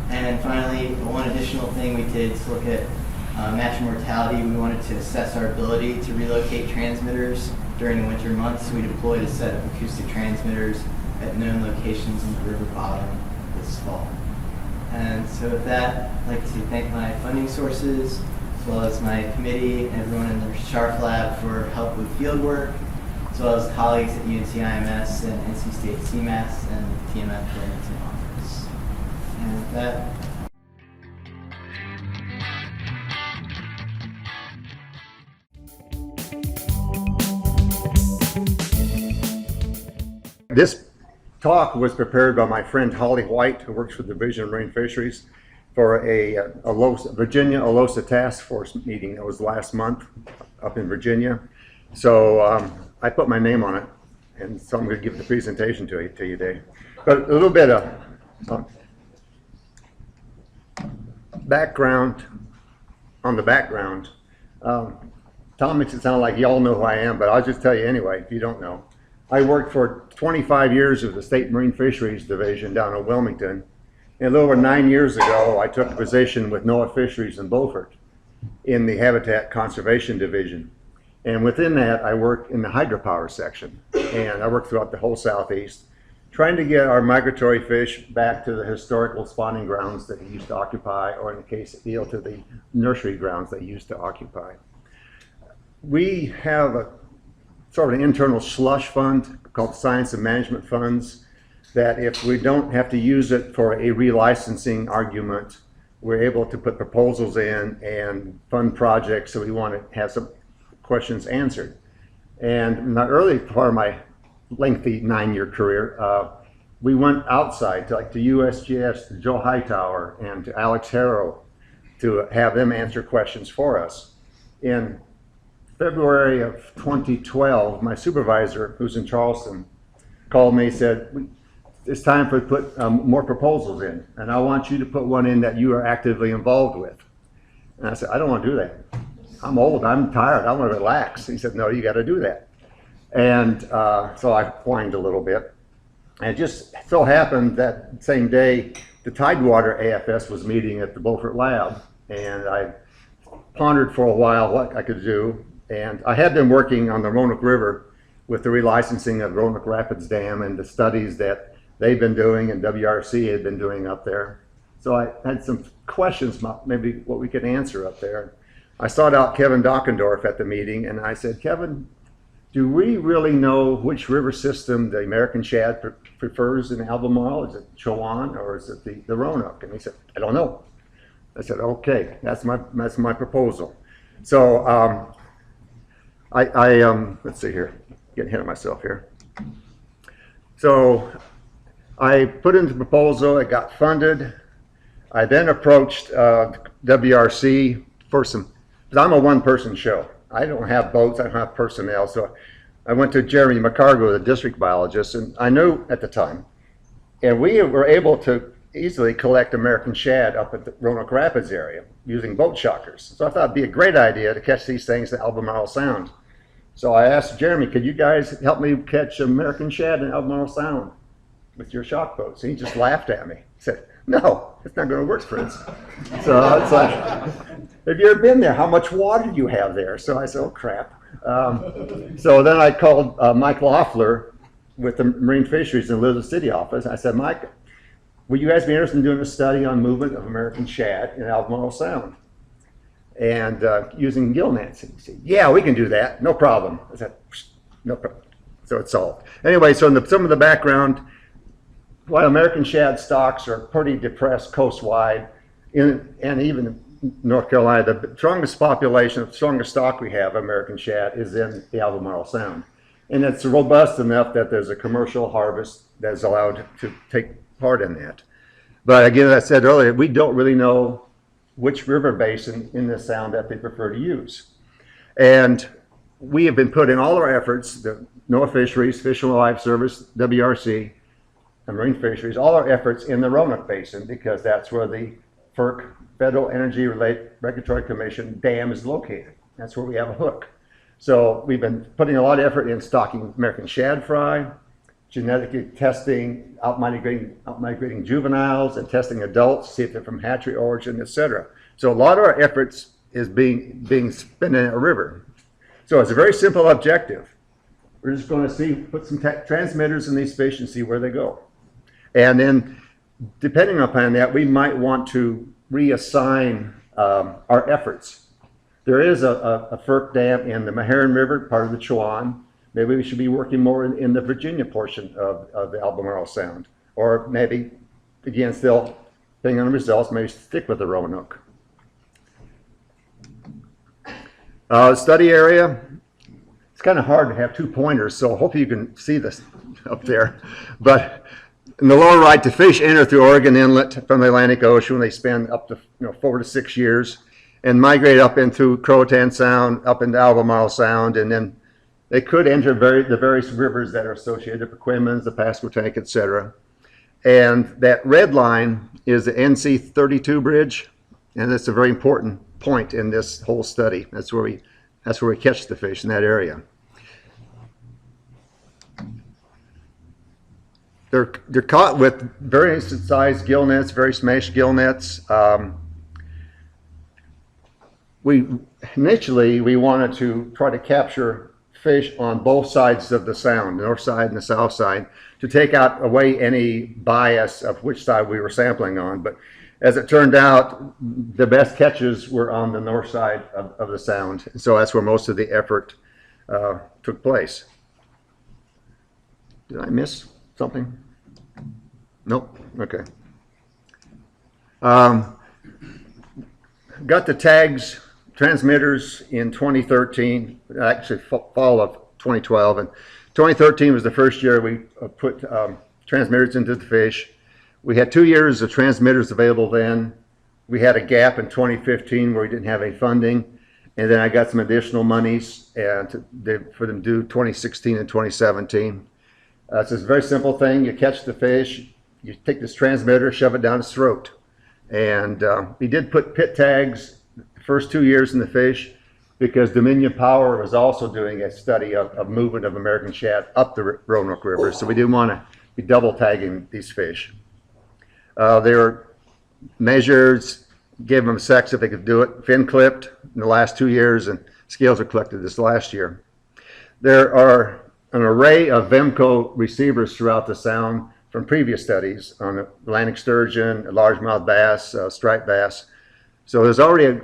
And finally, one additional thing we did to look at natural mortality. We wanted to assess our ability to relocate transmitters during the winter months. So we deployed a set of acoustic transmitters at known locations in the river bottom this fall. And so with that, I'd like to thank my funding sources, as well as my committee and everyone in the SHARF lab for help with field work, as well as colleagues at UNC IMS and NC State CMAS and the TMF Burlington office. And with that, this talk was prepared by my friend Holly White, who works for the Division of Marine Fisheries, for a Virginia ALOSA task force meeting that was last month up in Virginia. So I put my name on it, and so I'm going to give the presentation to you today. But a little bit of background on the background. Tom makes it sound like y'all know who I am, but I'll just tell you anyway if you don't know. I worked for 25 years with the State Marine Fisheries Division down in Wilmington. And a little over 9 years ago, I took a position with NOAA Fisheries in Beaufort in the Habitat Conservation Division. And within that, I worked in the hydropower section. And I worked throughout the whole Southeast, trying to get our migratory fish back to the historical spawning grounds that they used to occupy, or in the case of eel, to the nursery grounds they used to occupy. We have a sort of an internal slush fund called Science and Management Funds, that if we don't have to use it for a relicensing argument, we're able to put proposals in and fund projects that we want to have some questions answered. And in the early part of my lengthy 9-year career, we went outside to USGS, to Joe Hightower, and to Alex Harrow to have them answer questions for us. In February of 2012, my supervisor, who's in Charleston, called me and said, it's time for to put more proposals in, and I want you to put one in that you are actively involved with. And I said, I don't want to do that. I'm old, I'm tired, I want to relax. He said, no, you got to do that. And so I whined a little bit. And it just so happened that same day, the Tidewater AFS was meeting at the Beaufort Lab, and I pondered for a while what I could do. And I had been working on the Roanoke River with the relicensing of Roanoke Rapids Dam and the studies that they've been doing and WRC had been doing up there. So I had some questions about maybe what we could answer up there. I sought out Kevin Dockendorf at the meeting, and I said, Kevin, do we really know which river system the American shad prefers in Albemarle? Is it Chowan or is it the Roanoke? And he said, I don't know. I said, okay, that's my proposal. So let's see here, getting ahead of myself here. So I put in the proposal, it got funded. I then approached WRC for some, because I'm a one-person show. I don't have boats, I don't have personnel, so I went to Jeremy McCargo, the district biologist, and I knew at the time, and we were able to easily collect American shad up at the Roanoke Rapids area using boat shockers. So I thought it'd be a great idea to catch these things in Albemarle Sound. So I asked Jeremy, could you guys help me catch American shad in Albemarle Sound with your shock boats? And he just laughed at me. He said, no, it's not going to work, Fritz. So it's like, have you ever been there? How much water do you have there? So I said, oh crap. So then I called Mike Loeffler with the Marine Fisheries in the Elizabeth City office. I said, Mike, would you guys be interested in doing a study on movement of American shad in Albemarle Sound and using gill nets? And he said, yeah, we can do that, no problem. I said, no problem. So it's solved. Anyway, so in some of the background, while American shad stocks are pretty depressed coastwide, and even in North Carolina, the strongest population, the strongest stock we have of American shad is in the Albemarle Sound. And it's robust enough that there's a commercial harvest that's allowed to take part in that. But again, as I said earlier, we don't really know which river basin in the sound that they prefer to use. And we have been putting all our efforts, the NOAA Fisheries, Fish and Wildlife Service, WRC, and Marine Fisheries, all our efforts in the Roanoke Basin, because that's where the FERC, Federal Energy Regulatory Commission dam is located. That's where we have a hook. So we've been putting a lot of effort in stocking American shad fry, genetically testing, out-migrating juveniles and testing adults, see if they're from hatchery origin, etc. So a lot of our efforts is being spent in a river. So it's a very simple objective. We're just going to put some transmitters in these fish and see where they go. And then depending upon that, we might want to reassign our efforts. There is a FERC dam in the Meherrin River, part of the Chowan. Maybe we should be working more in the Virginia portion of the Albemarle Sound. Or maybe, again, still, depending on the results, maybe stick with the Roanoke. Study area, it's kind of hard to have 2 pointers, so hopefully you can see this up there. But in the lower right, the fish enter through Oregon Inlet from the Atlantic Ocean when they spend up to 4 to 6 years and migrate up into Croatan Sound, up into Albemarle Sound, and then they could enter the various rivers that are associated, the Paquimans, the Pasquotank, etc. And that red line is the NC-32 bridge, and that's a very important point in this whole study. That's where we catch the fish in that area. They're caught with various sized gill nets, very smashed gill nets. Initially we wanted to try to capture fish on both sides of the sound, the north side and the south side, to take away any bias of which side we were sampling on. But as it turned out, the best catches were on the north side of the sound. So that's where most of the effort took place. Did I miss something? Nope. Okay. Got the tags, transmitters in 2013, actually fall of 2012. And 2013 was the first year we put transmitters into the fish. We had 2 years of transmitters available then. We had a gap in 2015 where we didn't have any funding. And then I got some additional monies for them to do 2016 and 2017. It's a very simple thing. You catch the fish, you take this transmitter, shove it down its throat. And we did put pit tags the first 2 years in the fish because Dominion Power was also doing a study of movement of American shad up the Roanoke River. So we didn't want to be double tagging these fish. They were measured, gave them sex if they could do it, fin clipped in the last 2 years, and scales were collected this last year. There are an array of VEMCO receivers throughout the sound from previous studies on Atlantic sturgeon, largemouth bass, striped bass. So there's already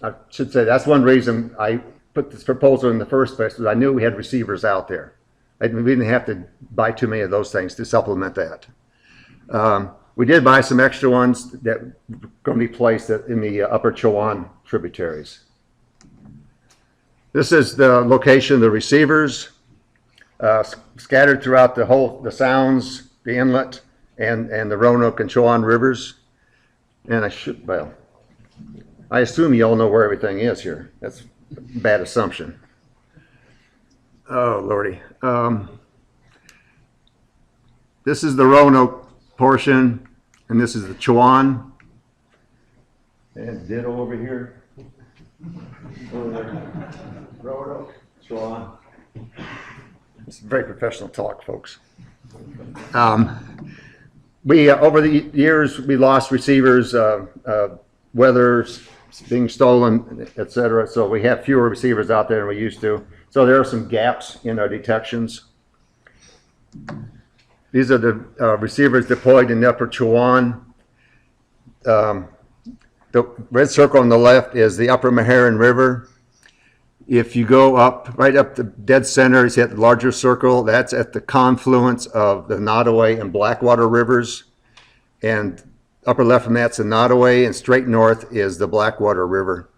I should say that's one reason I put this proposal in the first place, was I knew we had receivers out there. We didn't have to buy too many of those things to supplement that. We did buy some extra ones that are going to be placed in the upper Chowan tributaries. This is the location of the receivers scattered throughout the sounds the inlet and the Roanoke and Chowan rivers. And I assume you all know where everything is here. That's a bad assumption. Oh, Lordy. This is the Roanoke portion, and this is the Chowan. And ditto over here. Over there. Roanoke, Chowan. It's very professional talk, folks. We over the years we lost receivers, weather being stolen, etc. So we have fewer receivers out there than we used to. So there are some gaps in our detections. These are the receivers deployed in the upper Chowan. The red circle on the left is the upper Meherrin River. If you go up, right up the dead center, you see that larger circle, that's at the confluence of the Nottoway and Blackwater rivers. And upper left from that's the Nottoway, and straight north is the Blackwater River.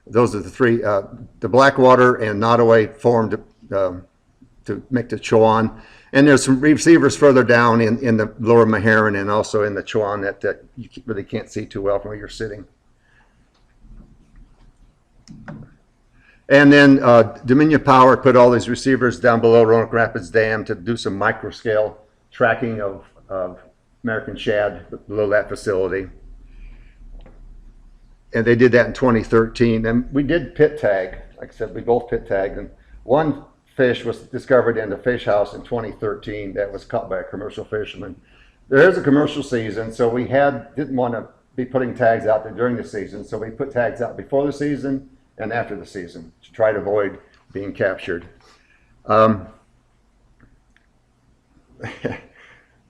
Those are the three, the Blackwater and Nottoway formed to make the Chowan. And there's some receivers further down in the lower Meherrin and also in the Chowan that you really can't see too well from where you're sitting. And then Dominion Power put all these receivers down below Roanoke Rapids Dam to do some micro scale tracking of American shad below that facility. And they did that in 2013. And we did pit tag. Like I said, we both pit tagged. And one fish was discovered in the fish house in 2013 that was caught by a commercial fisherman. There is a commercial season, so we didn't want to be putting tags out there during the season. So we put tags out before the season and after the season to try to avoid being captured. When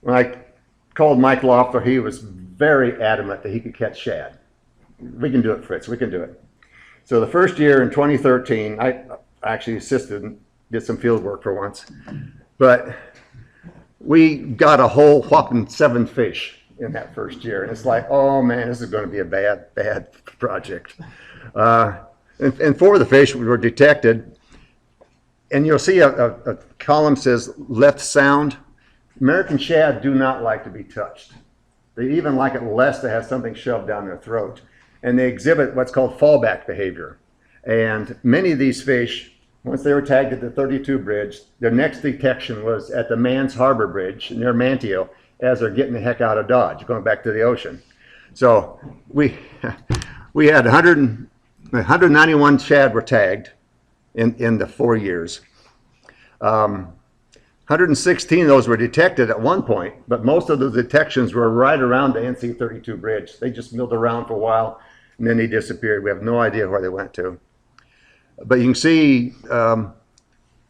I called Mike Loeffler, he was very adamant that he could catch shad. We can do it, Fritz, we can do it. So the first year in 2013, I actually assisted and did some field work for once, but we got a whole whopping 7 fish in that first year. And it's like, oh man, this is going to be a bad project. And 4 of the fish were detected. And you'll see a column says left sound. American shad do not like to be touched. They even like it less to have something shoved down their throat. And they exhibit what's called fallback behavior. And many of these fish, once they were tagged at the 32 bridge, their next detection was at the Mans Harbor Bridge near Manteo as they're getting the heck out of Dodge, going back to the ocean. So we had 191 shad were tagged in the 4 years. 116 of those were detected at one point, but most of the detections were right around the NC 32 bridge. They just milled around for a while and then they disappeared. We have no idea where they went to. But you can see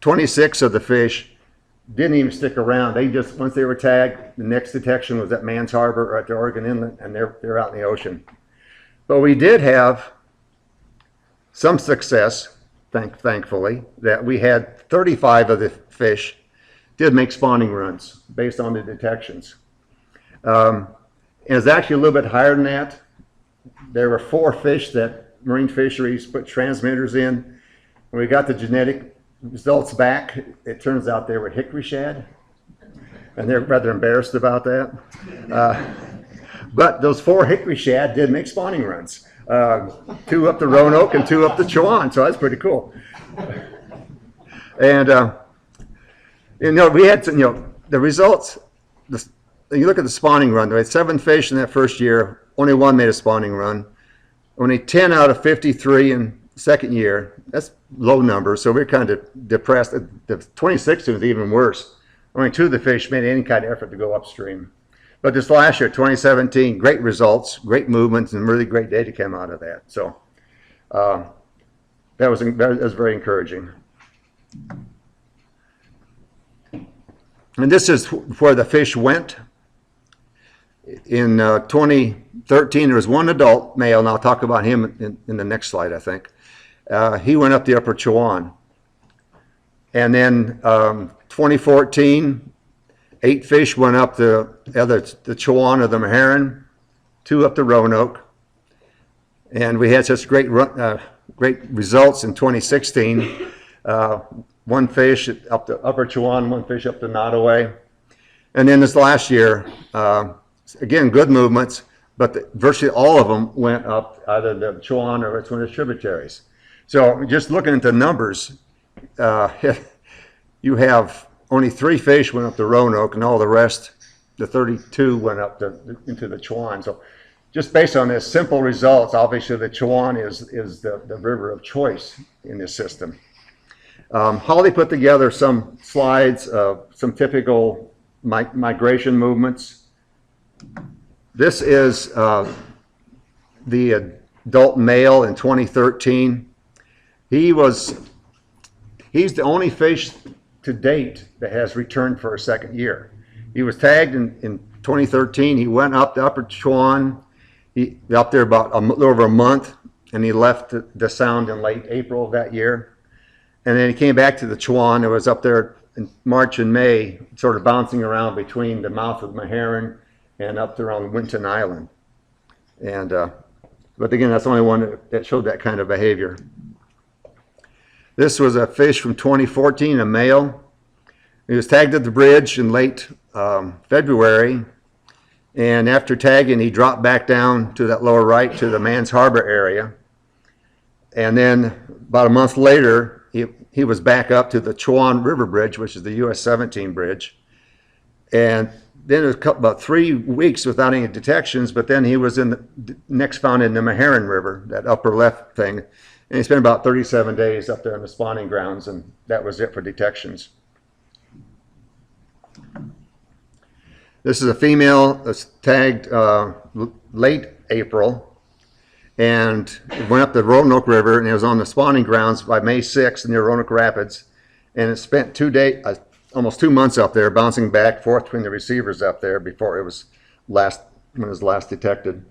26 of the fish didn't even stick around. They just, once they were tagged, the next detection was at Mans Harbor or at the Oregon Inlet, and they're out in the ocean. But we did have some success, thankfully, that we had 35 of the fish did make spawning runs based on the detections. And it's actually a little bit higher than that. There were 4 fish that Marine Fisheries put transmitters in. When we got the genetic results back, it turns out they were hickory shad, and they're rather embarrassed about that. But those 4 hickory shad did make spawning runs. 2 up the Roanoke and 2 up the Chowan, so that's pretty cool. And we had the results. You look at the spawning run. There were 7 fish in that first year. Only 1 made a spawning run. Only 10 out of 53 in the second year. That's low numbers, so we're kind of depressed. The 26 was even worse. Only 2 of the fish made any kind of effort to go upstream. But this last year, 2017, great results, great movements, and really great data came out of that. So that was very encouraging. And this is where the fish went. In 2013, there was 1 adult male, and I'll talk about him in the next slide, I think. He went up the upper Chowan. And then 2014, 8 fish went up the Chowan or the Meherrin, 2 up the Roanoke. And we had such great results in 2016. 1 fish up the upper Chowan, 1 fish up the Nottoway. And then this last year, again, good movements, but virtually all of them went up either the Chuan or it's one of the tributaries. So just looking at the numbers, you have only 3 fish went up the Roanoke, and all the rest, the 32, went up into the Chuan. So just based on this simple results, obviously the Chuan is the river of choice in this system. Holly put together some slides of some typical migration movements. This is the adult male in 2013. He's the only fish to date that has returned for a second year. He was tagged in 2013. He went up the upper Chuan. He up there about a little over a month, and he left the sound in late April of that year. And then he came back to the Chuan. It was up there in March and May, sort of bouncing around between the mouth of Meherrin and up there on Winton Island. And but again, that's the only one that showed that kind of behavior. This was a fish from 2014, a male. He was tagged at the bridge in late February, and after tagging, he dropped back down to that lower right to the Mans Harbor area. And then about a month later, he was back up to the Chuan River Bridge, which is the US 17 bridge. And then it was about 3 weeks without any detections, but then he was next found in the Meherrin River, that upper left thing. And he spent about 37 days up there in the spawning grounds, and that was it for detections. This is a female that's tagged late April, and it went up the Roanoke River, and it was on the spawning grounds by May 6th near Roanoke Rapids. And it spent 2 days, almost 2 months up there, bouncing back and forth between the receivers up there before it was when it was last detected.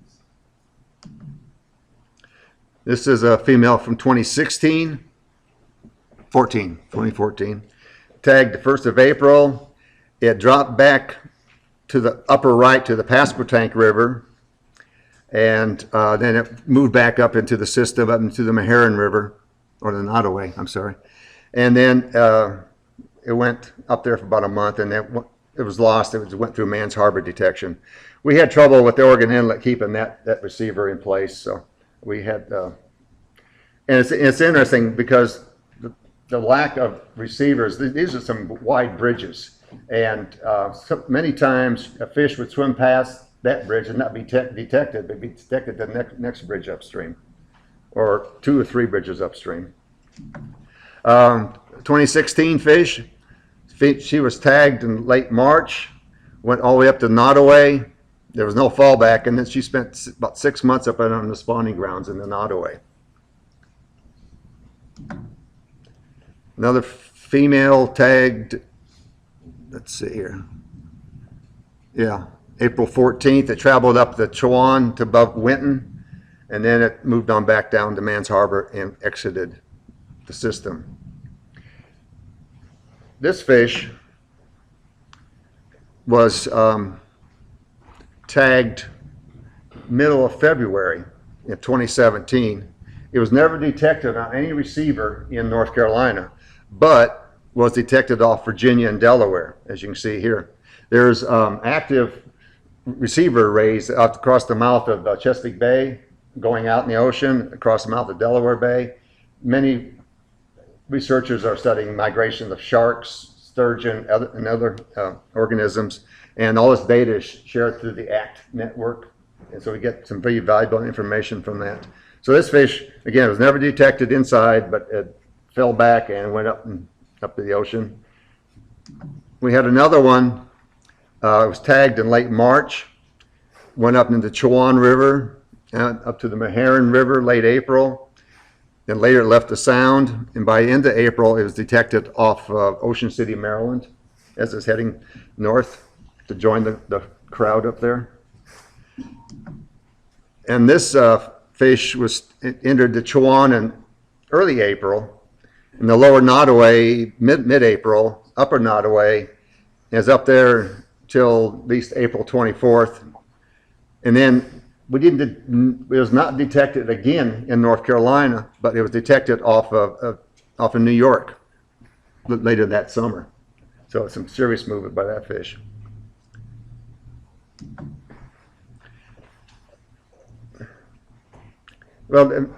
This is a female from 2014, tagged the 1st of April. It dropped back to the upper right to the Pasquotank River, and then it moved back up into the system, up into the Meherrin River, or the Nottoway, I'm sorry. And then it went up there for about a month, and it was lost. It went through Mans Harbor detection. We had trouble with the Oregon Inlet keeping that receiver in place, so we had, and it's interesting because the lack of receivers, these are some wide bridges, and so many times a fish would swim past that bridge and not be detected, but be detected the next bridge upstream, or 2 or 3 bridges upstream. 2016 fish, she was tagged in late March, went all the way up to Nottoway. There was no fallback, and then she spent about 6 months up on the spawning grounds in the Nottoway. Another female tagged, let's see here. Yeah, April 14th. It traveled up the Chuan to above Winton, and then it moved on back down to Mans Harbor and exited the system. This fish was tagged middle of February in 2017. It was never detected on any receiver in North Carolina, but was detected off Virginia and Delaware, as you can see here. There's active receiver arrays out across the mouth of Chesapeake Bay, going out in the ocean, across the mouth of Delaware Bay. Many researchers are studying migration of sharks, sturgeon, and other organisms, and all this data is shared through the ACT network, and so we get some pretty valuable information from that. So this fish, again, was never detected inside, but it fell back and went up to the ocean. We had another one. It was tagged in late March, went up into the Chuan River, up to the Meherrin River late April. Then later it left the sound, and by the end of April, it was detected off Ocean City, Maryland, as it's heading north to join the crowd up there. And this fish entered the Chuan in early April, and the lower Nottoway mid-April, upper Nottoway is up there till at least April 24th. And then it was not detected again in North Carolina, but it was detected off of New York later that summer. So it's some serious movement by that fish. Well,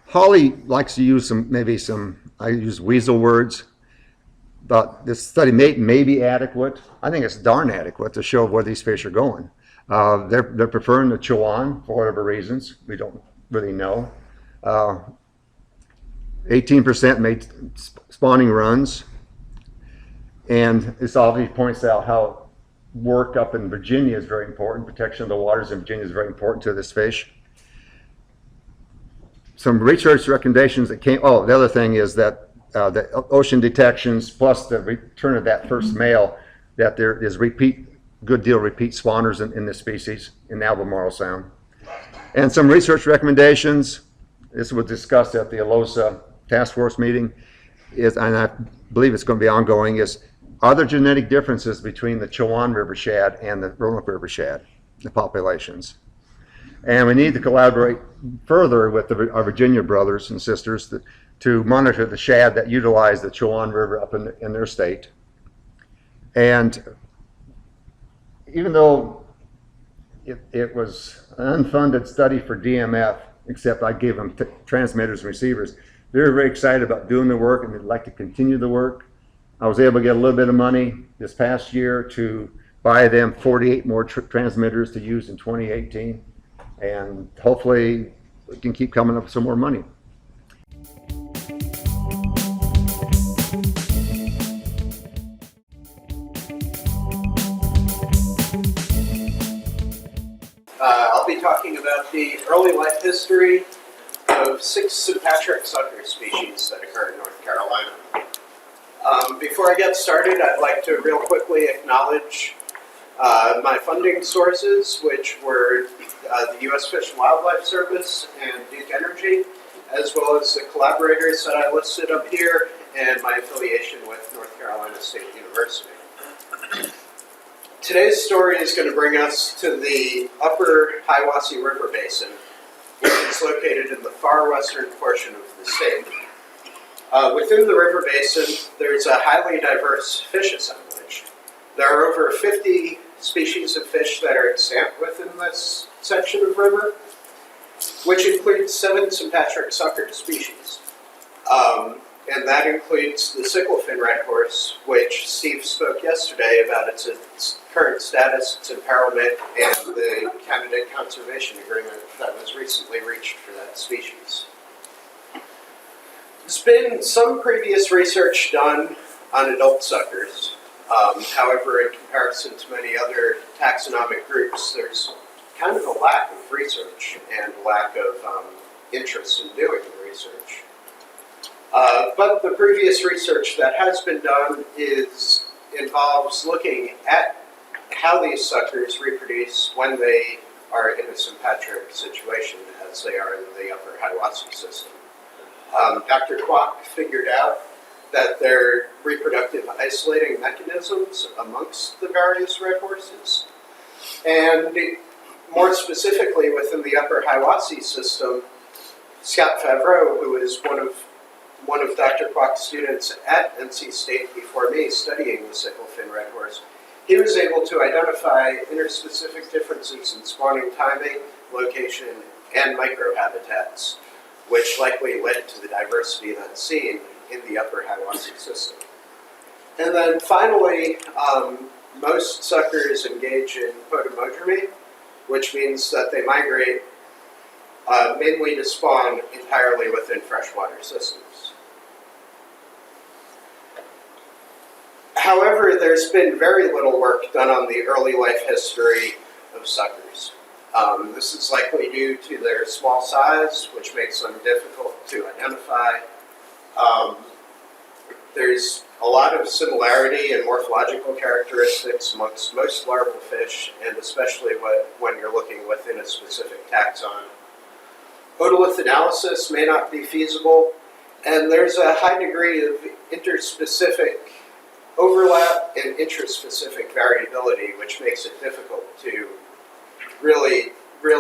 Holly likes to use I use weasel words, but this study may be adequate. I think it's darn adequate to show where these fish are going. They're preferring the Chowan for whatever reasons. We don't really know. 18% made spawning runs. And this obviously points out how work up in Virginia is very important. Protection of the waters in Virginia is very important to this fish. Some research recommendations that came, the other thing is that the ocean detections plus the return of that first male, that there is good deal repeat spawners in this species in Albemarle Sound. And some research recommendations, this was discussed at the ALOSA task force meeting, and I believe it's going to be ongoing, are there genetic differences between the Chowan River shad and the Roanoke River shad, the populations? And we need to collaborate further with our Virginia brothers and sisters to monitor the shad that utilize the Chowan River up in their state. And even though it was an unfunded study for DMF, except I gave them transmitters and receivers, they're very excited about doing the work and they'd like to continue the work. I was able to get a little bit of money this past year to buy them 48 more transmitters to use in 2018. And hopefully we can keep coming up with some more money. I'll be talking about the early life history of 6 sympatric sucker species that occur in North Carolina. Before I get started, I'd like to real quickly acknowledge my funding sources, which were the U.S. Fish and Wildlife Service and Duke Energy, as well as the collaborators that I listed up here, and my affiliation with North Carolina State University. Today's story is going to bring us to the upper Hiwassee River Basin, which is located in the far western portion of the state. Within the river basin, there's a highly diverse fish assemblage. There are over 50 species of fish that are extant within this section of river, which includes 7 sympatric sucker species. And that includes the sicklefin red horse, which Steve spoke yesterday about its current status, its imperilment, and the candidate conservation agreement that was recently reached for that species. There's been some previous research done on adult suckers. However, in comparison to many other taxonomic groups, there's kind of a lack of research and lack of interest in doing the research. But the previous research that has been done involves looking at how these suckers reproduce when they are in a sympatric situation, as they are in the upper Hiwassee system. Dr. Kwok figured out that there are reproductive isolating mechanisms amongst the various red horses. And more specifically, within the upper Hiwassee system, Scott Favreau, who is one of Dr. Kwok's students at NC State before me studying the sicklefin red horse, he was able to identify interspecific differences in spawning timing, location, and microhabitats, which likely led to the diversity that's seen in the upper Hiwassee system. And then finally, most suckers engage in potamodromy, which means that they migrate mainly to spawn entirely within freshwater systems. However, there's been very little work done on the early life history of suckers. This is likely due to their small size, which makes them difficult to identify. There's a lot of similarity in morphological characteristics amongst most larval fish, and especially when you're looking within a specific taxon. Otolith analysis may not be feasible, and there's a high degree of interspecific overlap and intraspecific variability, which makes it difficult to really read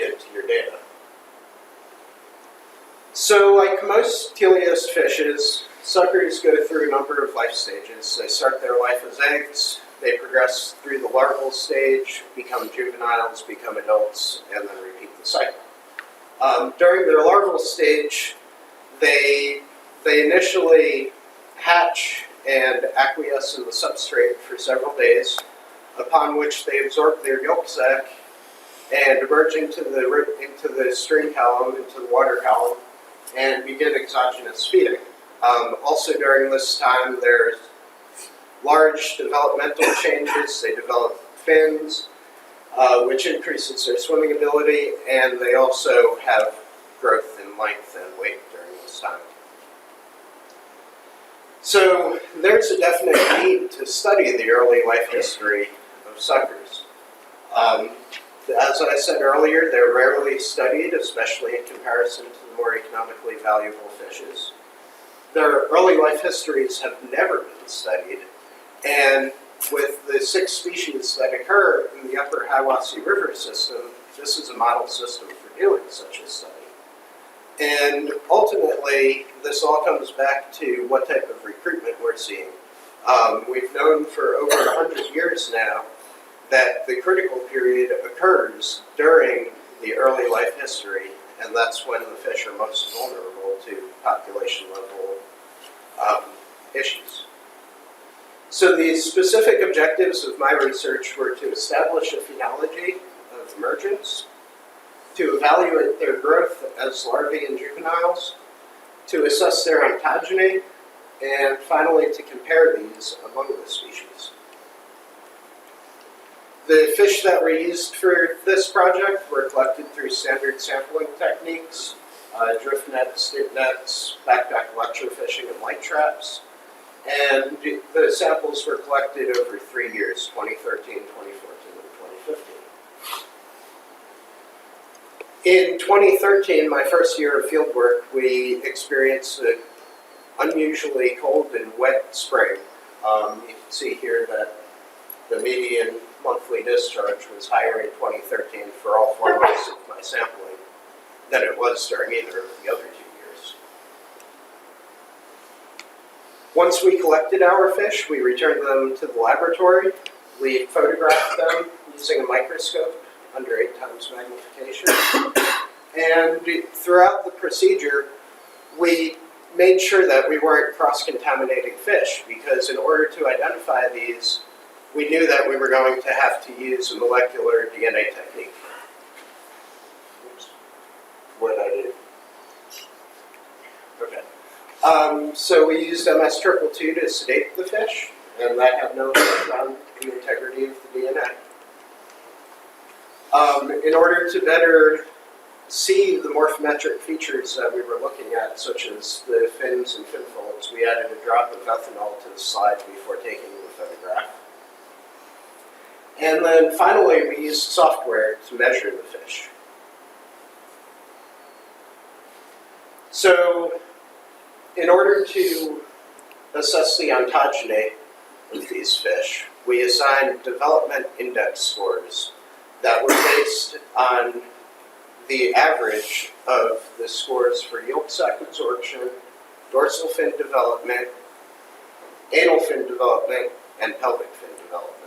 into your data. So, like most teleost fishes, suckers go through a number of life stages. They start their life as eggs, they progress through the larval stage, become juveniles, become adults, and then repeat the cycle. During their larval stage, they initially hatch and acquiesce in the substrate for several days, upon which they absorb their yolk sac and emerge into the stream column, into the water column, and begin exogenous feeding. Also during this time, there's large developmental changes. They develop fins, which increases their swimming ability, and they also have growth in length and weight during this time. So there's a definite need to study the early life history of suckers. As I said earlier, they're rarely studied, especially in comparison to the more economically valuable fishes. Their early life histories have never been studied, and with the 6 species that occur in the upper Hiwassee River system, this is a model system for doing such a study. And ultimately, this all comes back to what type of recruitment we're seeing. We've known for over 100 years now that the critical period occurs during the early life history, and that's when the fish are most vulnerable to population level issues. So the specific objectives of my research were to establish a phenology of emergence, to evaluate their growth as larvae and juveniles, to assess their ontogeny, and finally to compare these among the species. The fish that were used for this project were collected through standard sampling techniques, drift nets, dip nets, backpack electrofishing, and light traps. And the samples were collected over 3 years, 2013, 2014, and 2015. In 2013, my first year of field work, we experienced an unusually cold and wet spring. You can see here that the median monthly discharge was higher in 2013 for all 4 months of my sampling than it was during either of the other 2 years. Once we collected our fish, we returned them to the laboratory. We photographed them using a microscope under 8 times magnification. And throughout the procedure, we made sure that we weren't cross-contaminating fish, because in order to identify these, we knew that we were going to have to use a molecular DNA technique. Oops. What did I do? Okay. So we used MS222 to sedate the fish, and that had no effect on the integrity of the DNA. In order to better see the morphometric features that we were looking at, such as the fins and fin folds, we added a drop of ethanol to the slide before taking the photograph. And then finally, we used software to measure the fish. So, in order to assess the ontogeny of these fish, we assigned development index scores that were based on the average of the scores for yolk sac absorption, dorsal fin development, anal fin development, and pelvic fin development.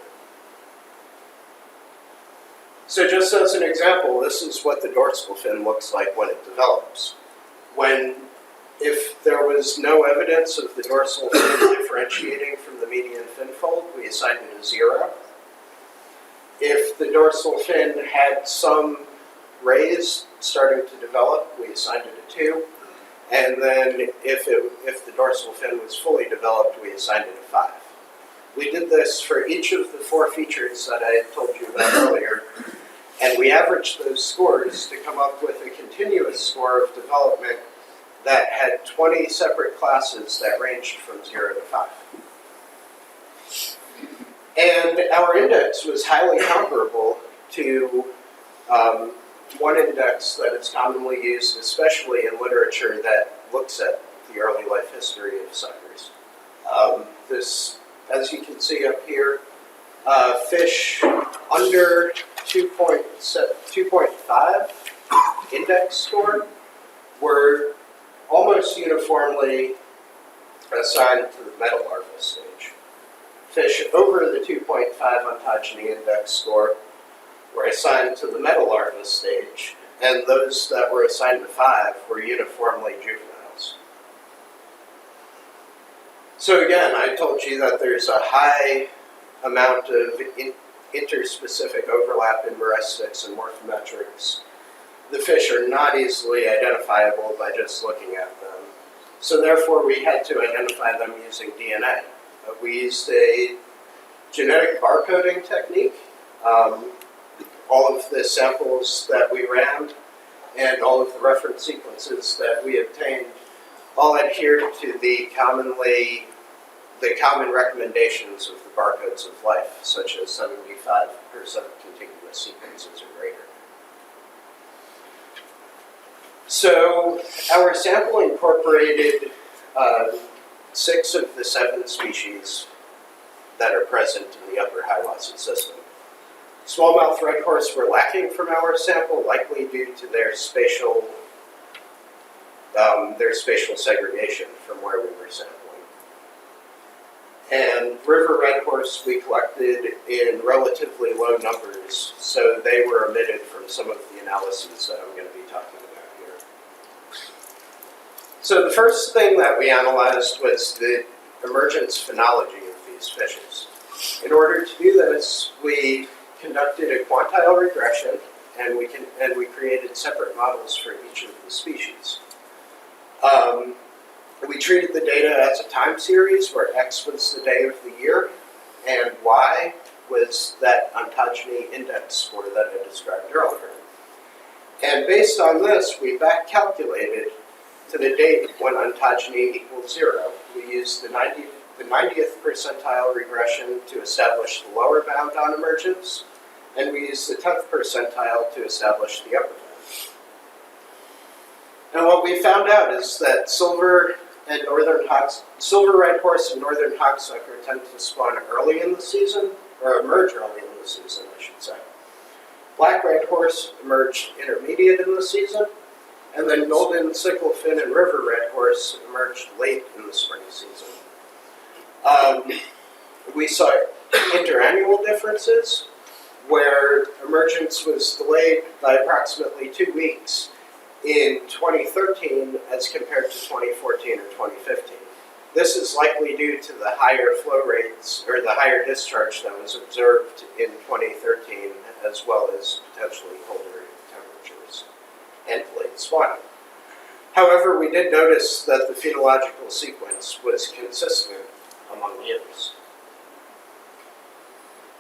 So just as an example, this is what the dorsal fin looks like when it develops. If there was no evidence of the dorsal fin differentiating from the median fin fold, we assigned it a 0. If the dorsal fin had some rays starting to develop, we assigned it a 2. And then if the dorsal fin was fully developed, we assigned it a 5. We did this for each of the 4 features that I told you about earlier, and we averaged those scores to come up with a continuous score of development that had 20 separate classes that ranged from 0 to 5. And our index was highly comparable to one index that is commonly used, especially in literature that looks at the early life history of suckers. This, as you can see up here, fish under 2.5 index score were almost uniformly assigned to the metalarval stage. Fish over the 2.5 ontogeny index score were assigned to the metalarva stage, and those that were assigned to 5 were uniformly juveniles. So again, I told you that there's a high amount of interspecific overlap in meristics and morphometrics. The fish are not easily identifiable by just looking at them. So therefore, we had to identify them using DNA. We used a genetic barcoding technique. All of the samples that we ran and all of the reference sequences that we obtained all adhered to the common recommendations of the barcodes of life, such as 75% contiguous sequences or greater. So our sample incorporated 6 of the 7 species that are present in the upper Hiawassee system. Smallmouth red horse were lacking from our sample, likely due to their spatial segregation from where we were sampling. And river red horse we collected in relatively low numbers, so they were omitted from some of the analyses that I'm going to be talking about here. So the first thing that we analyzed was the emergence phenology of these fishes. In order to do this, we conducted a quantile regression, and we created separate models for each of the species. We treated the data as a time series where X was the day of the year and Y was that ontogeny index score that I described earlier. And based on this, we back calculated to the date when ontogeny equals 0. We used the 90th percentile regression to establish the lower bound on emergence, and we used the 10th percentile to establish the upper bound. And what we found out is that silver red horse and northern hogsucker tend to spawn early in the season, or emerge early in the season, I should say. Black red horse emerged intermediate in the season, and then golden, sicklefin, and river red horse emerged late in the spring season. We saw interannual differences, where emergence was delayed by approximately 2 weeks in 2013 as compared to 2014 or 2015. This is likely due to the higher flow rates or the higher discharge that was observed in 2013, as well as potentially colder temperatures and delayed spawning. However, we did notice that the phenological sequence was consistent among years.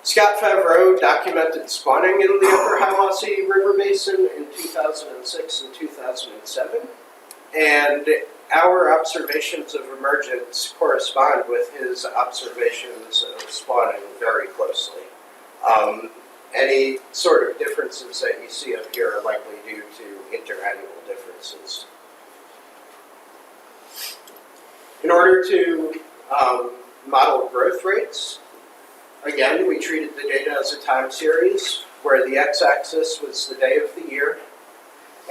Scott Favreau documented spawning in the upper Hiawassee River Basin in 2006 and 2007, and our observations of emergence correspond with his observations of spawning very closely. Any sort of differences that you see up here are likely due to interannual differences. In order to model growth rates, again, we treated the data as a time series, where the x-axis was the day of the year,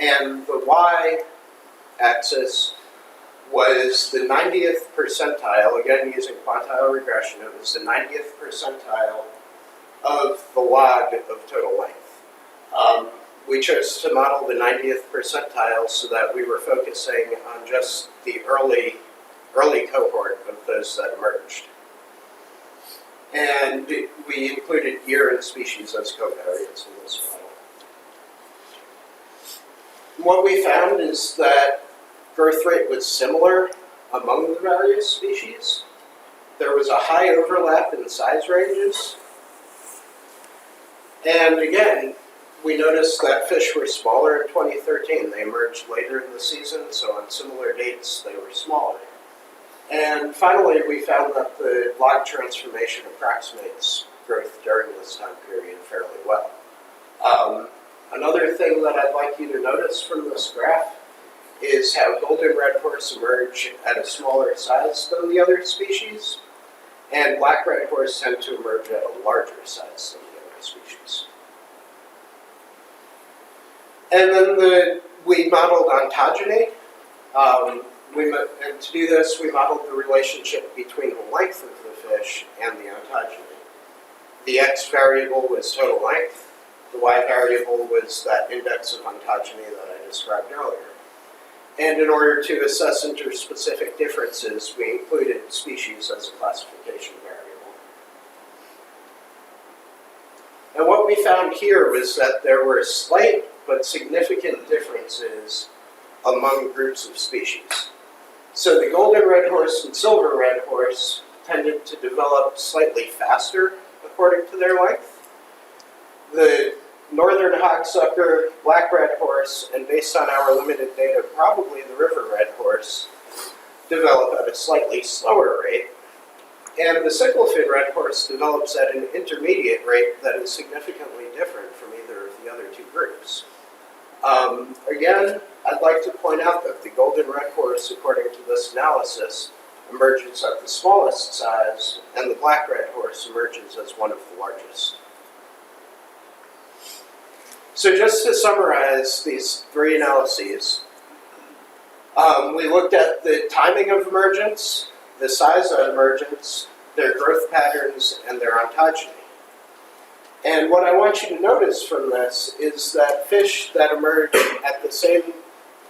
and the y-axis was the 90th percentile, again using quantile regression, it was the 90th percentile of the log of total length. We chose to model the 90th percentile so that we were focusing on just the early cohort of those that emerged. And we included year and species as covariates in this model. What we found is that growth rate was similar among the various species. There was a high overlap in size ranges. And again, we noticed that fish were smaller in 2013. They emerged later in the season, so on similar dates, they were smaller. And finally, we found that the log transformation approximates growth during this time period fairly well. Another thing that I'd like you to notice from this graph is how golden red horse emerge at a smaller size than the other species, and black red horse tend to emerge at a larger size than the other species. And then we modeled ontogeny. And to do this, we modeled the relationship between the length of the fish and the ontogeny. The x variable was total length. The y variable was that index of ontogeny that I described earlier. And in order to assess interspecific differences, we included species as a classification variable. And what we found here was that there were slight but significant differences among groups of species. So the golden red horse and silver red horse tended to develop slightly faster according to their length. The northern hogsucker, black red horse, and based on our limited data, probably the river red horse, develop at a slightly slower rate. And the sickle fin red horse develops at an intermediate rate that is significantly different from either of the other two groups. Again, I'd like to point out that the golden red horse, according to this analysis, emerges at the smallest size, and the black red horse emerges as one of the largest. So just to summarize these three analyses, we looked at the timing of emergence, the size of emergence, their growth patterns, and their ontogeny. And what I want you to notice from this is that fish that emerge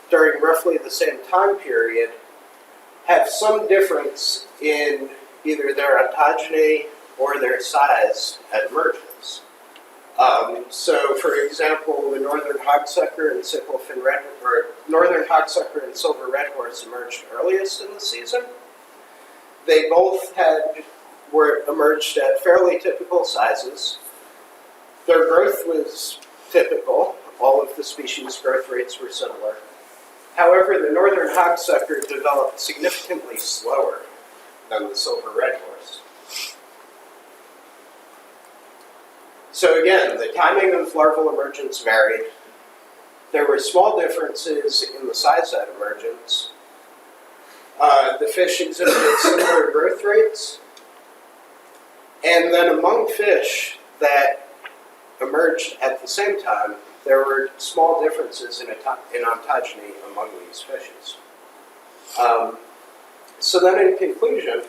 during roughly the same time period have some difference in either their ontogeny or their size at emergence. So, for example, the northern hogsucker and sickle fin red, or northern hogsucker and silver red horse emerged earliest in the season. They both emerged at fairly typical sizes. Their growth was typical. All of the species' growth rates were similar. However, the northern hogsucker developed significantly slower than the silver red horse. So again, the timing of larval emergence varied. There were small differences in the size at emergence. The fish exhibited similar growth rates. And then among fish that emerged at the same time, there were small differences in ontogeny among these fishes. So then in conclusion,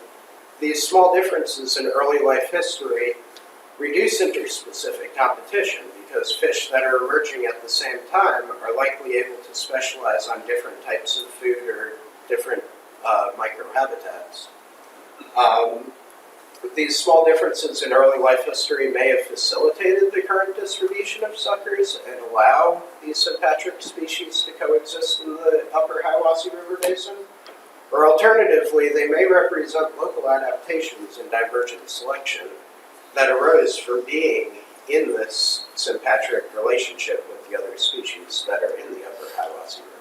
these small differences in early life history reduce interspecific competition because fish that are emerging at the same time are likely able to specialize on different types of food or different microhabitats. These small differences in early life history may have facilitated the current distribution of suckers and allow these sympatric species to coexist in the upper Hiwassee River Basin. Or alternatively, they may represent local adaptations in divergent selection that arose from being in this sympatric relationship with the other species that are in the upper Hiwassee River.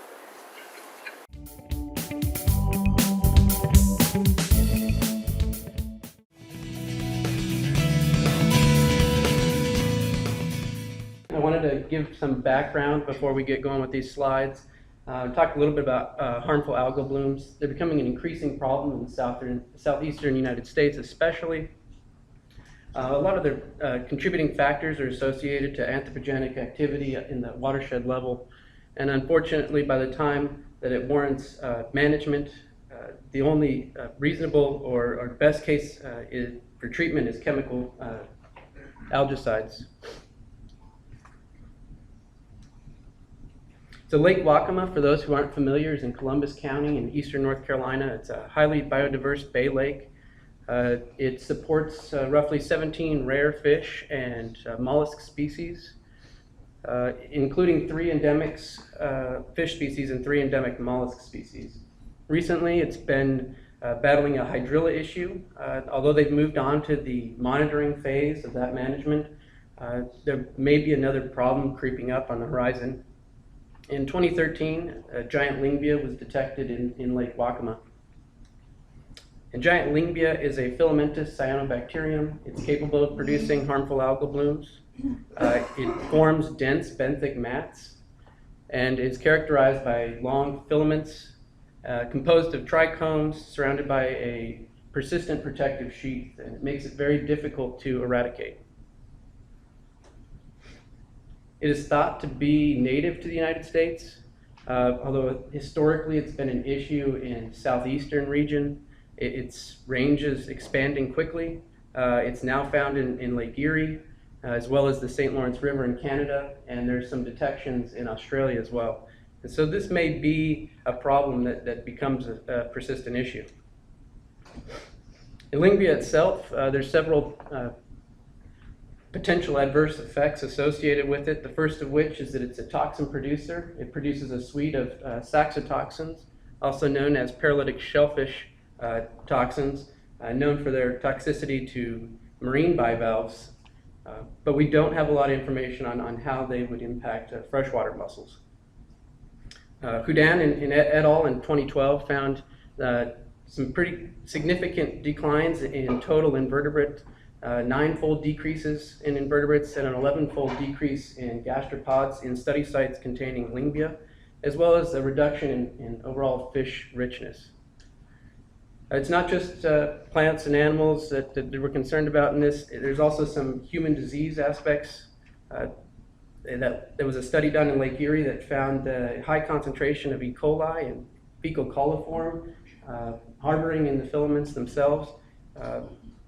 I wanted to give some background before we get going with these slides. Talk a little bit about harmful algal blooms. They're becoming an increasing problem in the southeastern United States especially. A lot of their contributing factors are associated to anthropogenic activity in the watershed level. And unfortunately, by the time that it warrants management, the only reasonable or best case for treatment is chemical algicides. So Lake Waccamaw, for those who aren't familiar, is in Columbus County in eastern North Carolina. It's a highly biodiverse bay lake. It supports roughly 17 rare fish and mollusk species, including 3 endemic fish species and 3 endemic mollusk species. Recently, it's been battling a hydrilla issue. Although they've moved on to the monitoring phase of that management, there may be another problem creeping up on the horizon. In 2013, a giant lingbia was detected in Lake Waccamaw. And giant lingbia is a filamentous cyanobacterium. It's capable of producing harmful algal blooms. It forms dense benthic mats and is characterized by long filaments composed of trichomes surrounded by a persistent protective sheath, and it makes it very difficult to eradicate. It is thought to be native to the United States, Although historically it's been an issue in southeastern region, its range is expanding quickly. It's now found in Lake Erie, as well as the St. Lawrence River in Canada, and there's some detections in Australia as well. And so this may be a problem that becomes a persistent issue. In Lingbia itself, there's several potential adverse effects associated with it. The first of which is that it's a toxin producer. It produces a suite of saxitoxins, also known as paralytic shellfish toxins, known for their toxicity to marine bivalves. But we don't have a lot of information on how they would impact freshwater mussels. Houdan and et al. In 2012 found some pretty significant declines in total invertebrate, 9-fold decreases in invertebrates and an 11-fold decrease in gastropods in study sites containing Lingbia, as well as a reduction in overall fish richness. It's not just plants and animals that we're concerned about in this. There's also some human disease aspects. There was a study done in Lake Erie that found a high concentration of E. coli and fecal coliform harboring in the filaments themselves.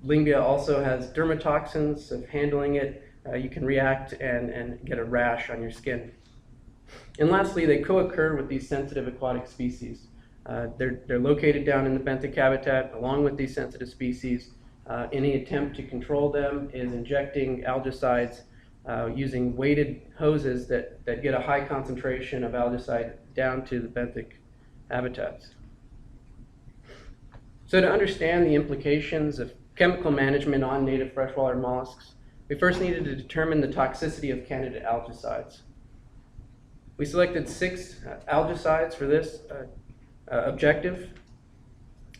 Lingbia also has dermatoxins. Of handling it, you can react and get a rash on your skin. And lastly, they co-occur with these sensitive aquatic species. They're located down in the benthic habitat along with these sensitive species. Any attempt to control them is injecting algicides using weighted hoses that get a high concentration of algicide down to the benthic habitats. So to understand the implications of chemical management on native freshwater mollusks, we first needed to determine the toxicity of candidate algicides. We selected 6 algicides for this objective,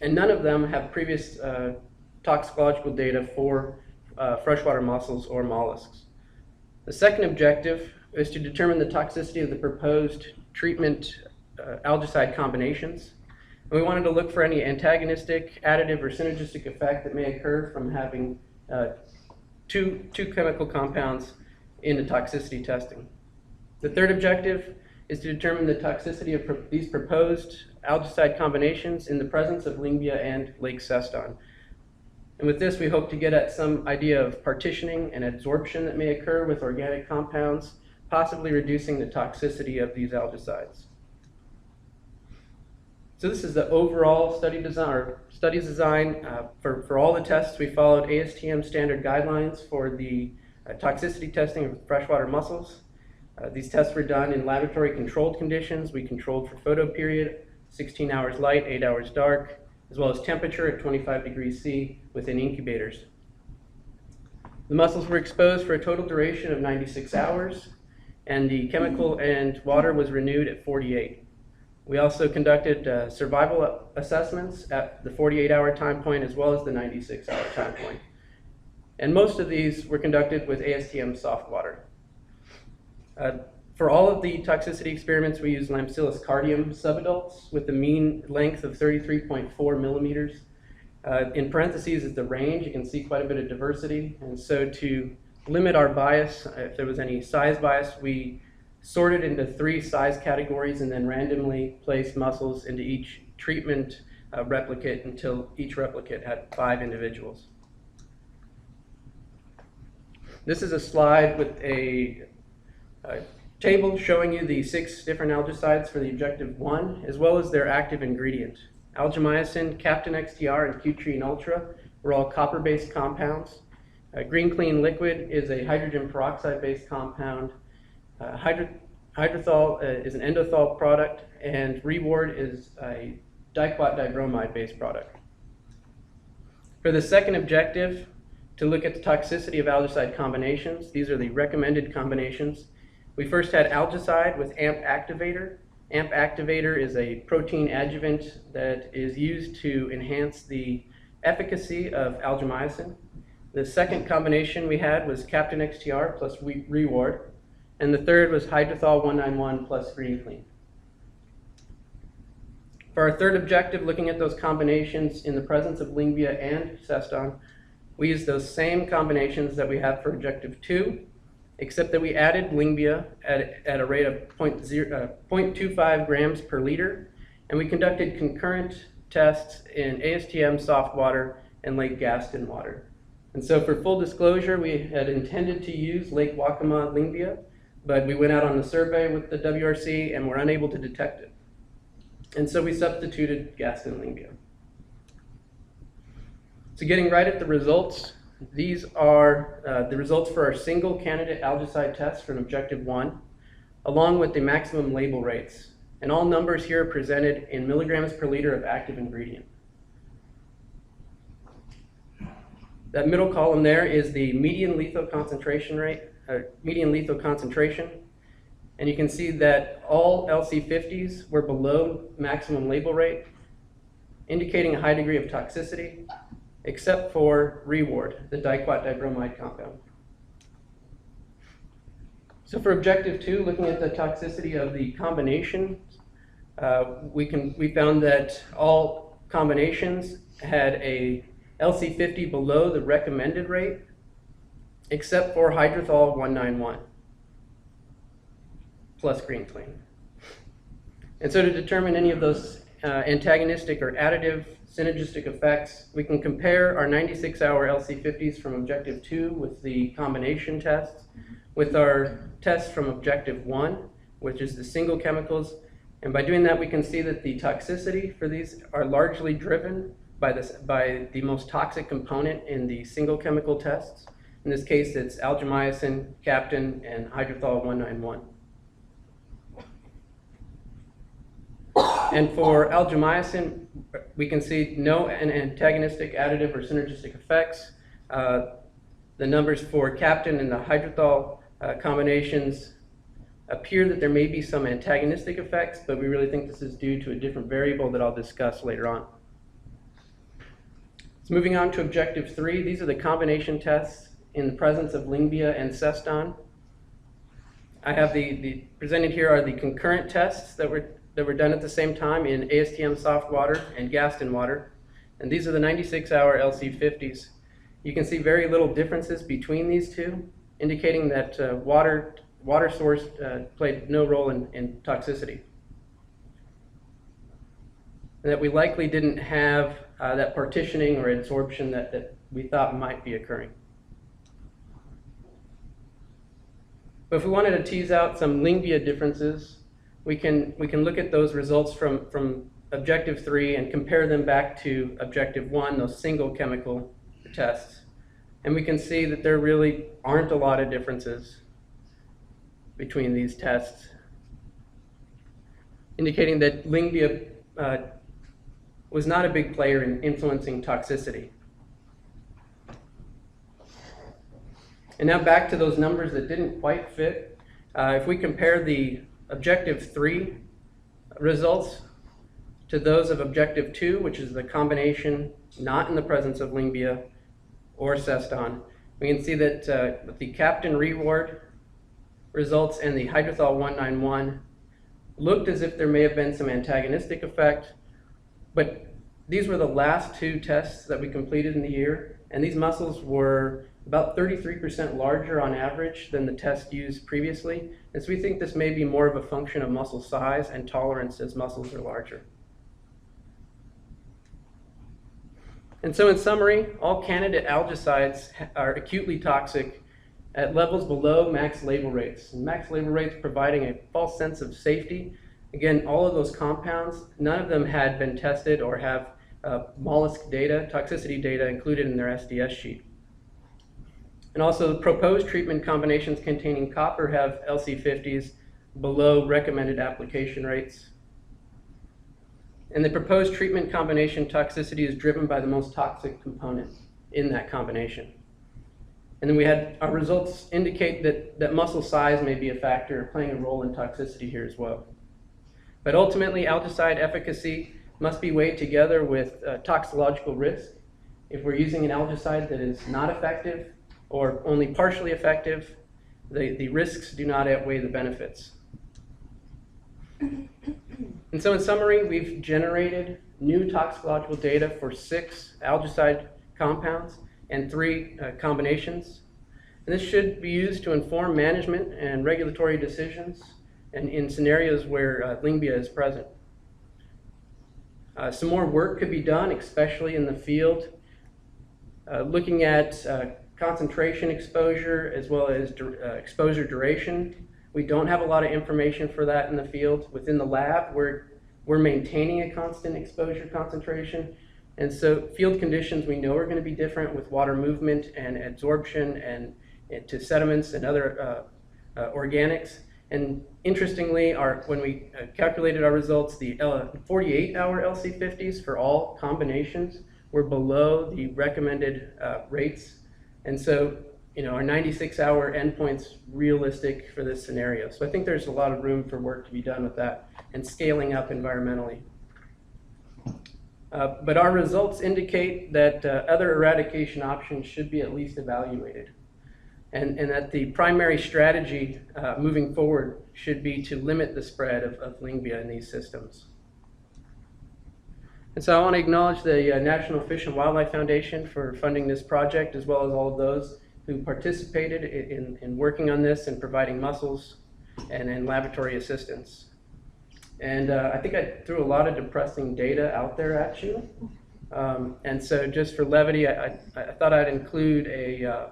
and none of them have previous toxicological data for freshwater mussels or mollusks. The second objective is to determine the toxicity of the proposed treatment algicide combinations. And we wanted to look for any antagonistic, additive, or synergistic effect that may occur from having two chemical compounds in the toxicity testing. The third objective is to determine the toxicity of these proposed algicide combinations in the presence of Lingbia and Lake Ceston. And with this, we hope to get at some idea of partitioning and adsorption that may occur with organic compounds, possibly reducing the toxicity of these algicides. So this is the overall study design. For all the tests, we followed ASTM standard guidelines for the toxicity testing of freshwater mussels. These tests were done in laboratory controlled conditions. We controlled for photo period, 16 hours light, 8 hours dark, as well as temperature at 25 degrees C within incubators. The mussels were exposed for a total duration of 96 hours, and the chemical and water was renewed at 48. We also conducted survival assessments at the 48-hour time point as well as the 96-hour time point. And most of these were conducted with ASTM soft water. For all of the toxicity experiments, we used Lampsillus cardium subadults with a mean length of 33.4 millimeters. In parentheses is the range. You can see quite a bit of diversity. And so to limit our bias, if there was any size bias, we sorted into 3 size categories and then randomly placed mussels into each treatment replicate until each replicate had 5 individuals. This is a slide with a table showing you the 6 different algicides for the objective 1, as well as their active ingredient. Algimycin, Captain XTR, and Cutrine Ultra were all copper-based compounds. Green Clean Liquid is a hydrogen peroxide-based compound. Hydrothol is an endothol product, and Reward is a diquat dibromide-based product. For the second objective, to look at the toxicity of algicide combinations, these are the recommended combinations. We first had algicide with AMP activator. AMP activator is a protein adjuvant that is used to enhance the efficacy of algimycin. The second combination we had was Captain XTR plus Reward. And the third was Hydrothol 191 plus Green Clean. For our third objective, looking at those combinations in the presence of Lingbia and Ceston, we used those same combinations that we have for objective 2. except that we added Lingbia at a rate of 0.25 grams per liter, and we conducted concurrent tests in ASTM soft water and Lake Gaston water. And so for full disclosure, we had intended to use Lake Waccamaw Lingbia, but we went out on the survey with the WRC and were unable to detect it. And so we substituted Gaston Lingbia. So getting right at the results, these are the results for our single candidate algicide test from Objective 1, along with the maximum label rates. And all numbers here are presented in milligrams per liter of active ingredient. That middle column there is the median lethal concentration rate, median lethal concentration. And you can see that all LC50s were below maximum label rate, indicating a high degree of toxicity, except for Reward, the diquat dibromide compound. So for Objective 2, looking at the toxicity of the combination, we found that all combinations had a LC50 below the recommended rate, except for hydrothol 191 plus green clean. And so to determine any of those antagonistic or additive synergistic effects, we can compare our 96-hour LC50s from Objective 2 with the combination tests, with our tests from Objective 1, which is the single chemicals. And by doing that, we can see that the toxicity for these are largely driven by the most toxic component in the single chemical tests. In this case, it's algimycin, captain, and hydrothol 191. And for algimycin, we can see no antagonistic, additive, or synergistic effects. The numbers for captain and the hydrothol combinations appear that there may be some antagonistic effects, but we really think this is due to a different variable that I'll discuss later on. So moving on to Objective 3, these are the combination tests in the presence of Lingbia and Ceston. I have presented here are the concurrent tests that were done at the same time in ASTM soft water and Gaston water. And these are the 96-hour LC50s. You can see very little differences between these two, indicating that water source played no role in toxicity. And that we likely didn't have that partitioning or adsorption that we thought might be occurring. But if we wanted to tease out some Lingbia differences, we can look at those results from Objective 3 and compare them back to Objective 1, those single chemical tests. And we can see that there really aren't a lot of differences between these tests, indicating that Lingbia was not a big player in influencing toxicity. And now back to those numbers that didn't quite fit. If we compare the Objective 3 results to those of Objective 2, which is the combination not in the presence of Lingbia or Ceston, we can see that with the Captain Reward results and the hydrothol 191 looked as if there may have been some antagonistic effect, but these were the last two tests that we completed in the year, and these mussels were about 33% larger on average than the test used previously. And so we think this may be more of a function of mussel size and tolerance as mussels are larger. And so in summary, all candidate algicides are acutely toxic at levels below max label rates. And max label rates providing a false sense of safety. Again, all of those compounds, none of them had been tested or have mollusk data, toxicity data included in their SDS sheet. And also the proposed treatment combinations containing copper have LC50s below recommended application rates. And the proposed treatment combination toxicity is driven by the most toxic component in that combination. And then we had our results indicate that mussel size may be a factor playing a role in toxicity here as well. But ultimately, algicide efficacy must be weighed together with toxicological risk. If we're using an algicide that is not effective or only partially effective, the risks do not outweigh the benefits. And so in summary, we've generated new toxicological data for 6 algicide compounds and 3 combinations. And this should be used to inform management and regulatory decisions and in scenarios where Lingbia is present. Some more work could be done, especially in the field, looking at concentration exposure as well as exposure duration. We don't have a lot of information for that in the field. Within the lab, we're maintaining a constant exposure concentration. And so field conditions we know are going to be different with water movement and absorption and to sediments and other organics. And interestingly, when we calculated our results, the 48-hour LC50s for all combinations were below the recommended rates. And so, our 96-hour endpoint's realistic for this scenario. So I think there's a lot of room for work to be done with that and scaling up environmentally. But our results indicate that other eradication options should be at least evaluated. And that the primary strategy moving forward should be to limit the spread of Lingbia in these systems. And so I want to acknowledge the National Fish and Wildlife Foundation for funding this project, as well as all of those who participated in working on this and providing mussels and laboratory assistance. And I think I threw a lot of depressing data out there at you. And so just for levity, I thought I'd include a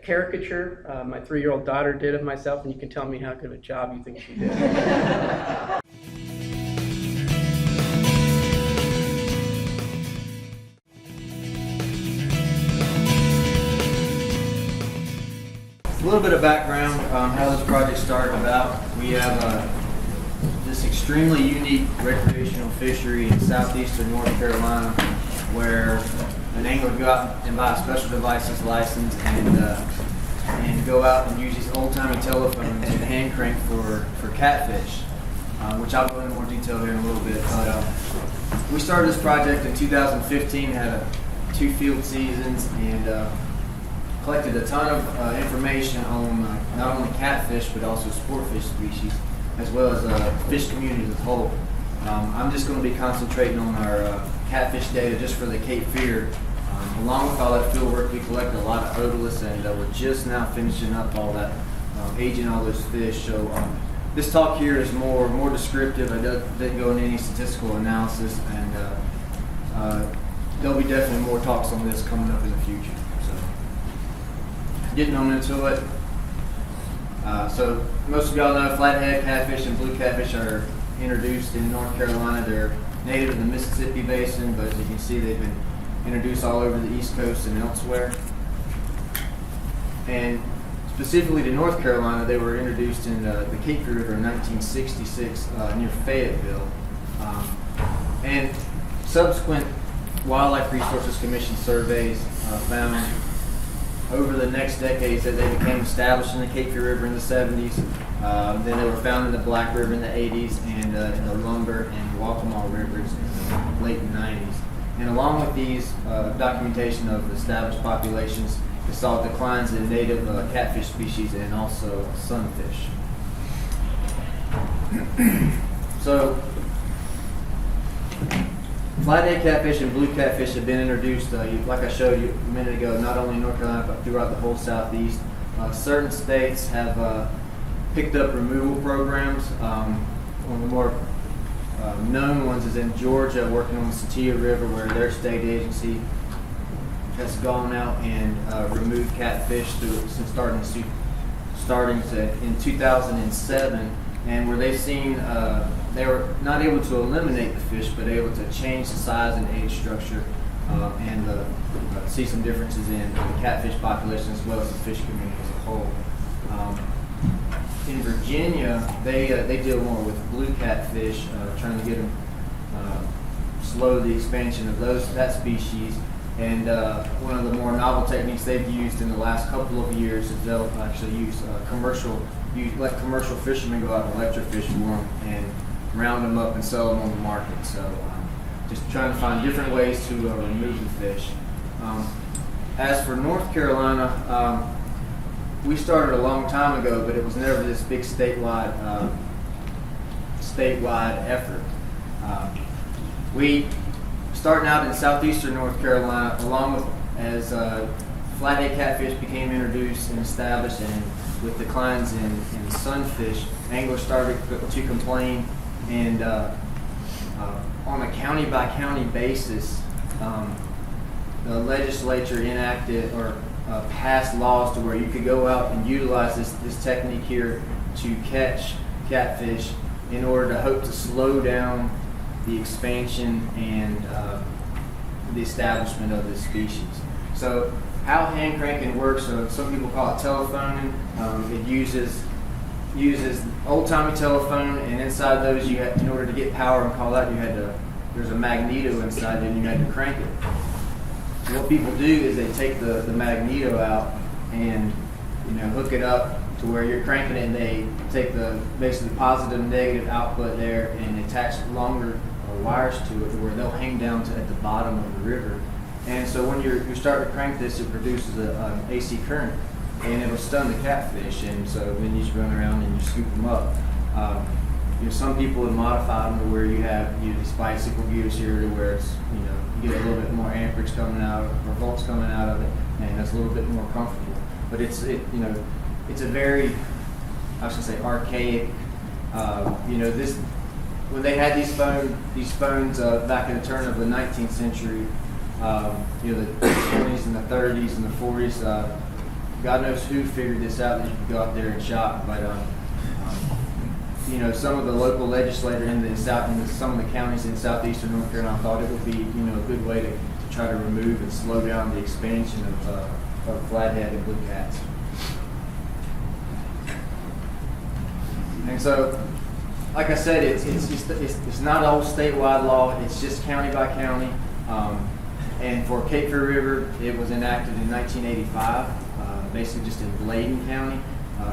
caricature my 3-year-old daughter did of myself, and you can tell me how good of a job you think she did. A little bit of background on how this project started about. We have this extremely unique recreational fishery in southeastern North Carolina where an angler would go out and buy a special devices license and go out and use these old-timey telephones and hand crank for catfish, which I'll go into more detail here in a little bit. But we started this project in 2015, had 2 field seasons, and collected a ton of information on not only catfish but also sportfish species, as well as fish communities as a whole. I'm just going to be concentrating on our catfish data just for the Cape Fear. Along with all that field work, we collected a lot of otoliths, and we're just now finishing up all that, aging all those fish. So this talk here is more descriptive. I didn't go into any statistical analysis, and there'll be definitely more talks on this coming up in the future. So getting on into it. So most of y'all know flathead catfish and blue catfish are introduced in North Carolina. They're native to the Mississippi Basin, but as you can see, they've been introduced all over the East Coast and elsewhere. And specifically to North Carolina, they were introduced in the Cape Fear River in 1966 near Fayetteville. And subsequent Wildlife Resources Commission surveys found over the next decades that they became established in the Cape Fear River in the 70s. Then they were found in the Black River in the 80s and in the Lumber and Waccamaw rivers in the late 90s. And along with these documentation of established populations, they saw declines in native catfish species and also sunfish. So, flathead catfish and blue catfish have been introduced, like I showed you a minute ago, not only in North Carolina but throughout the whole Southeast. Certain states have picked up removal programs. One of the more known ones is in Georgia, working on the Satilla River, where their state agency has gone out and removed catfish since starting in 2007, and where they've seen they were not able to eliminate the fish, but able to change the size and age structure, and see some differences in the catfish population as well as the fish community as a whole. In Virginia, they deal more with blue catfish, trying to get them slow the expansion of that species. And one of the more novel techniques they've used in the last couple of years is they'll actually use let commercial fishermen go out and electrofish for them and round them up and sell them on the market. So just trying to find different ways to remove the fish. As for North Carolina, we started a long time ago, but it was never this big statewide effort. We starting out in southeastern North Carolina, along with as flathead catfish became introduced and established, and with declines in sunfish, anglers started to complain, and on a county by county basis, the legislature enacted or passed laws to where you could go out and utilize this technique here to catch catfish in order to hope to slow down the expansion and the establishment of this species. So how hand cranking works, some people call it telephoning. It uses old-timey telephone, and inside those you had, in order to get power and call out, there's a magneto inside and you had to crank it. So what people do is they take the magneto out and hook it up to where you're cranking it, and they take basically the positive and negative output there and attach longer wires to it to where they'll hang down at the bottom of the river. And so when you're starting to crank this, it produces an AC current, and it'll stun the catfish. And so then you just run around and you scoop them up. Some people have modified them to where you have these bicycle gears here to where it's you get a little bit more amperage coming out or volts coming out of it, and that's a little bit more comfortable. But it's a very, I should say, archaic. This when they had these phones back in the turn of the 19th century, the 20s and the 30s and the 40s. God knows who figured this out that you could go out there and shop, but some of the local legislators in some of the counties in southeastern North Carolina thought it would be a good way to try to remove and slow down the expansion of flathead and blue cats. And so, like I said, it's not all statewide law. It's just county by county. And for Cape Fear River, it was enacted in 1985, basically just in Bladen County,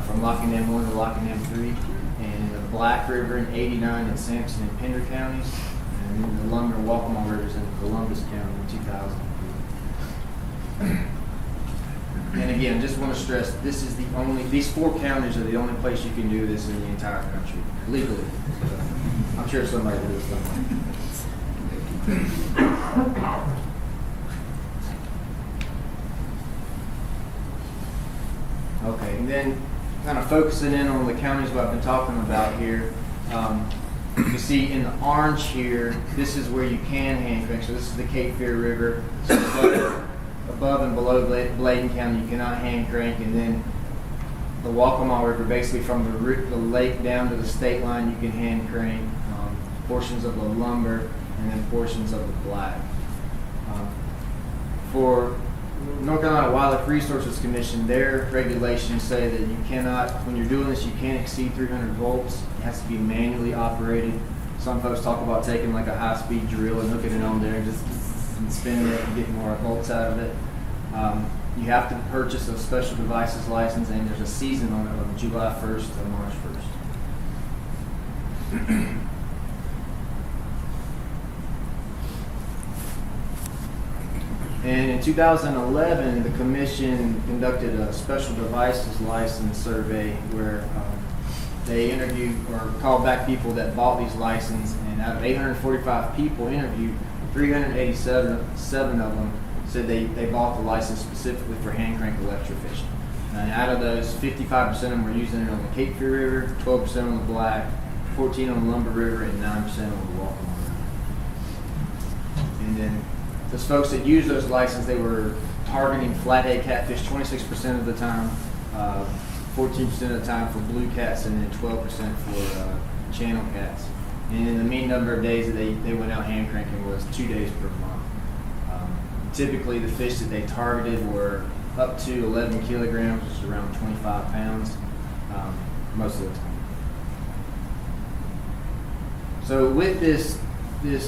from Lockingham 1 to Lockingham 3, and in the Black River in 89 in Sampson and Pender counties, and then the Lumber and Waccamaw Rivers in Columbus County in 2000. And again, just want to stress, these 4 counties are the only place you can do this in the entire country, legally. So I'm sure somebody will do something. Okay, and then kind of focusing in on the counties what I've been talking about here. You see in the orange here, this is where you can hand crank. So this is the Cape Fear River. So above and below Bladen County, you cannot hand crank. And then the Waccamaw River, basically from the lake down to the state line, you can hand crank portions of the Lumber and then portions of the Black. For North Carolina Wildlife Resources Commission, their regulations say that you cannot, when you're doing this, you can't exceed 300 volts. It has to be manually operated. Some folks talk about taking like a high-speed drill and hooking it on there and just spinning it and getting more volts out of it. You have to purchase a special devices license, and there's a season on it of July 1st to March 1st. And in 2011, the commission conducted a special devices license survey where they interviewed or called back people that bought these licenses, and out of 845 people interviewed, 387 of them said they bought the license specifically for hand crank electrofishing. And out of those, 55% of them were using it on the Cape Fear River, 12% on the Black, 14% on the Lumber River, and 9% on the Waccamaw River. And then those folks that used those licenses, they were targeting flathead catfish 26% of the time, 14% of the time for blue cats, and then 12% for channel cats. And then the mean number of days that they went out hand cranking was 2 days per month. Typically, the fish that they targeted were up to 11 kilograms, which is around 25 pounds, most of the time. So with this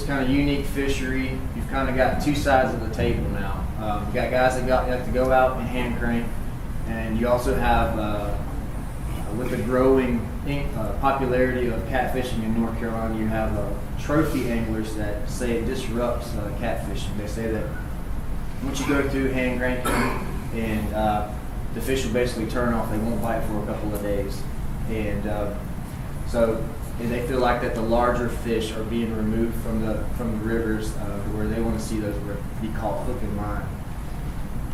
kind of unique fishery, you've kind of got 2 sides of the table now. You've got guys that have to go out and hand crank, and you also have, with the growing popularity of catfishing in North Carolina, you have trophy anglers that say it disrupts catfishing. They say that once you go through hand cranking, and the fish will basically turn off, they won't bite for a couple of days. And and they feel like that the larger fish are being removed from the rivers where they want to see those be caught hook and line.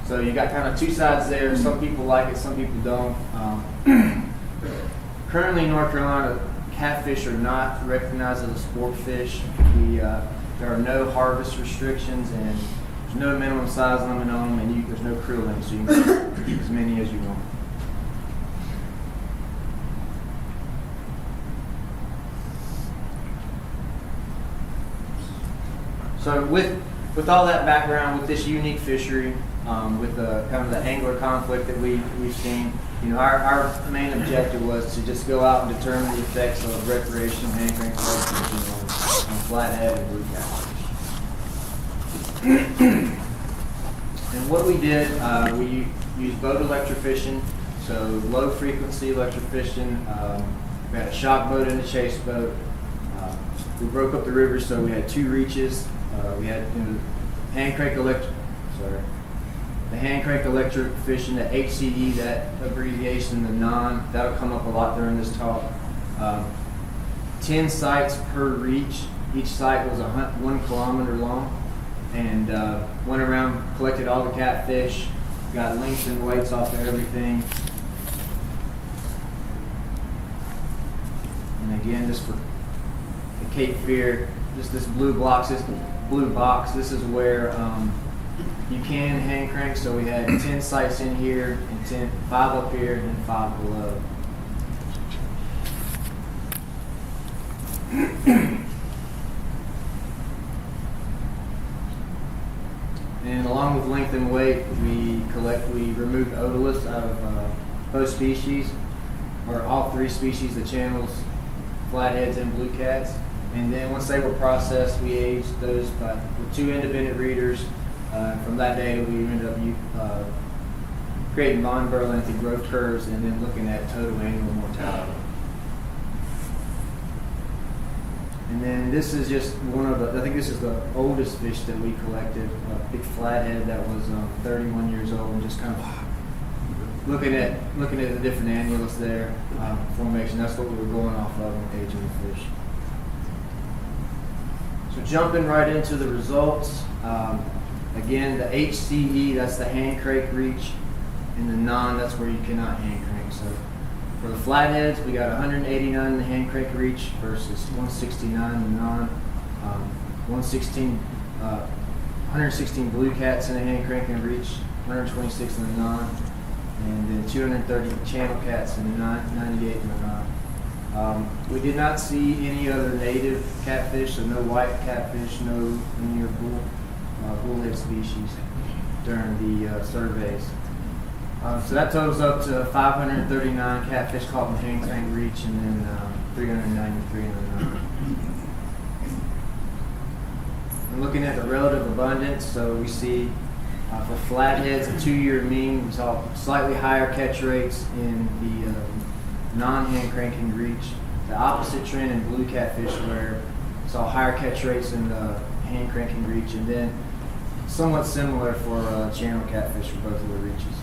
So you got kind of two sides there. Some people like it, some people don't. Currently in North Carolina, catfish are not recognized as a sport fish. There are no harvest restrictions, and there's no minimum size limit on them, and there's no creel limit, so you can keep as many as you want. So with all that background, with this unique fishery, with the kind of the angler conflict that we've seen, our main objective was to just go out and determine the effects of recreational hand crank fishing on flathead and blue catfish. And what we did, we used boat electrofishing, so low frequency electrofishing. We had a shock boat and a chase boat. We broke up the river, so we had two reaches. We had hand crank electric fishing, the HCE, that abbreviation, the non, that'll come up a lot during this talk. 10 sites per reach. Each site was 1 kilometer long, and went around, collected all the catfish, got lengths and weights off of everything. And again, just for the Cape Fear, just this blue box, this is where you can hand crank. So we had 10 sites in here, and 5 up here, and 5 below. And along with length and weight, we removed otoliths out of both species, or all 3 species, the channels, flatheads, and blue cats. And then once they were processed, we aged those with 2 independent readers. From that data, we ended up creating Von Berlanthe growth curves, and then looking at total annual mortality. And then this is just one of the, I think this is the oldest fish that we collected, a big flathead that was 31 years old, and just kind of looking at the different annulus there, formation. That's what we were going off of in aging the fish. So jumping right into the results, again, the HCE, that's the hand crank reach, and the non, that's where you cannot hand crank. So for the flatheads, we got 189 in the hand crank reach versus 169 in the non. 116 blue cats in the hand crank and reach, 126 in the non, and then 230 channel cats in the 98 in the non. We did not see any other native catfish, so no white catfish, no linear bullhead species during the surveys. So that totals up to 539 catfish caught in hand crank reach, and then 393 in the non. And looking at the relative abundance, so we see for flatheads, a 2-year mean, we saw slightly higher catch rates in the non-hand cranking reach. The opposite trend in blue catfish, where we saw higher catch rates in the hand cranking reach, and then somewhat similar for channel catfish for both of the reaches.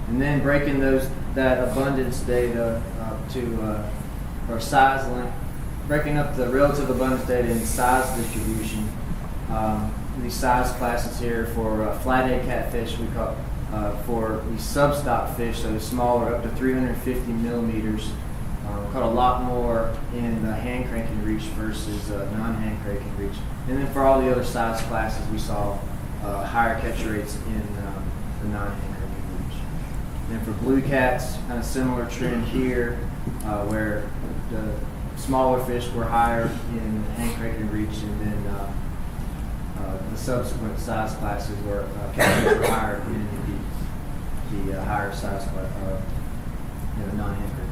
And then breaking that abundance data or size length, breaking up the relative abundance data in size distribution. These size classes here for flathead catfish, we call for these substock fish, so smaller, up to 350 millimeters. Caught a lot more in the hand cranking reach versus non-hand cranking reach. And then for all the other size classes, we saw higher catch rates in the non-hand cranking reach. And for blue cats, kind of similar trend here, where the smaller fish were higher in hand cranking reach, and then the subsequent size classes were catches were higher in the higher size class, non-hand cranking reach.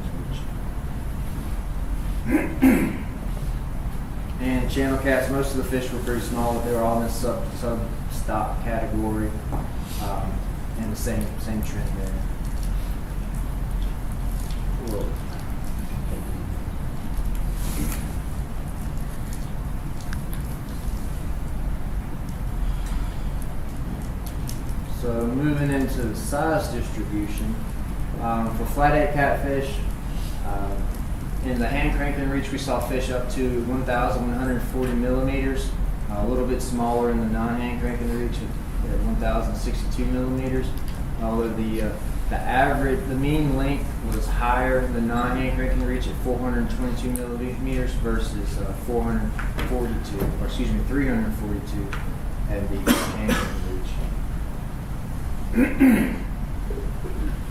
And channel cats, most of the fish were pretty small, but they were all in the sub-stock category, and the same trend there. Whoa. So moving into the size distribution, for flathead catfish, In the hand cranking reach, we saw fish up to 1,140 millimeters, a little bit smaller in the non-hand cranking reach at 1,062 millimeters. Although the mean length was higher in the non-hand cranking reach at 422 millimeters versus 342 at the hand cranking reach.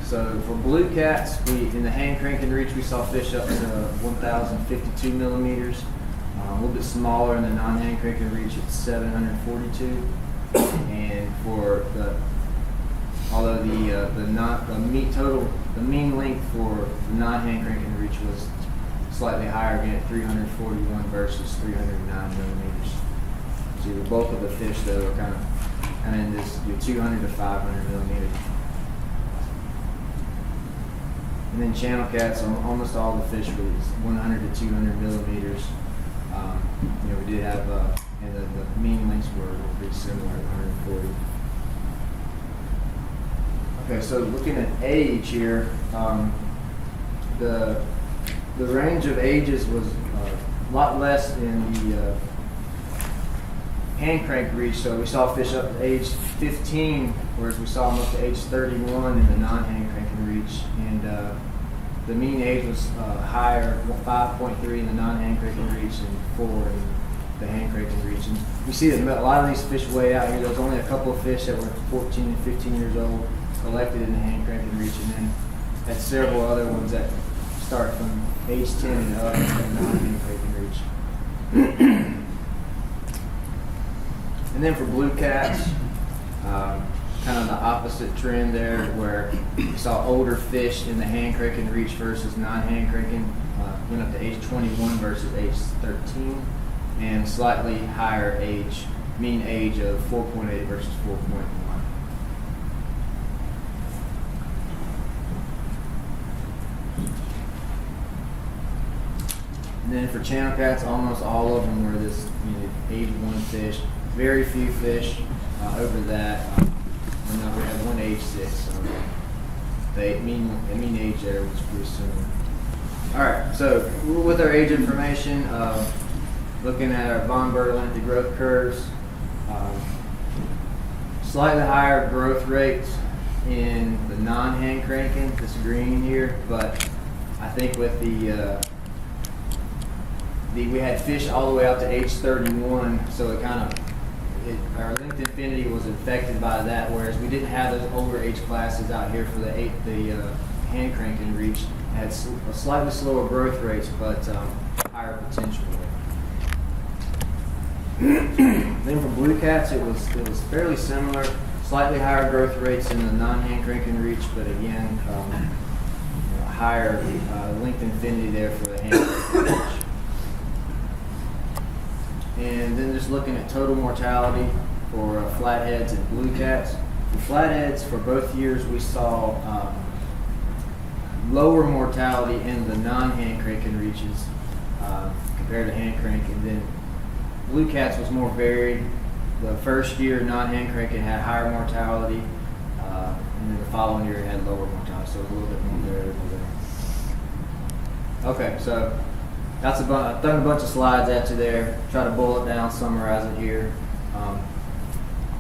So for blue cats, in the hand cranking reach, we saw fish up to 1,052 millimeters, a little bit smaller in the non-hand cranking reach at 742. And for although the mean length for the non-hand cranking reach was slightly higher again at 341 versus 309 millimeters. So the bulk of the fish though are kind of in this 200 to 500 millimeters. And then channel cats, almost all the fish were 100 to 200 millimeters. We did have, and the mean lengths were pretty similar at 140. Okay, so looking at age here, the range of ages was a lot less in the hand crank reach. So we saw fish up to age 15, whereas we saw them up to age 31 in the non-hand cranking reach. And the mean age was higher, 5.3 in the non-hand cranking reach and 4 in the hand cranking reach. And we see that a lot of these fish way out here. There was only a couple of fish that were 14 and 15 years old collected in the hand cranking reach, and then had several other ones that start from age 10 and up in the non-hand cranking reach. And then for blue cats, kind of the opposite trend there, where we saw older fish in the hand cranking reach versus non-hand cranking. Went up to age 21 versus age 13, and slightly higher age, mean age of 4.8 versus 4.1. And then for channel cats, almost all of them were this age 1 fish. Very few fish over that. We had one age 6. So the mean age there was pretty similar. All right, so with our age information, looking at our von Bertalanffy growth curves, slightly higher growth rates in the non-hand cranking, this green here, but I think with we had fish all the way up to age 31, so our length infinity was affected by that, whereas we didn't have those older age classes out here for the hand cranking reach. It had slightly slower growth rates, but higher potential. Then for blue cats, it was fairly similar, slightly higher growth rates in the non-hand cranking reach, but again, higher length infinity there for the hand cranking reach. And then just looking at total mortality for flatheads and blue cats. For flatheads, for both years, we saw lower mortality in the non-hand cranking reaches compared to hand crank. And then blue cats was more varied. The first year, non-hand cranking had higher mortality, and then the following year it had lower mortality, so it was a little bit more variable there. Okay, so I've done a bunch of slides at you there. Try to bullet down, summarize it here.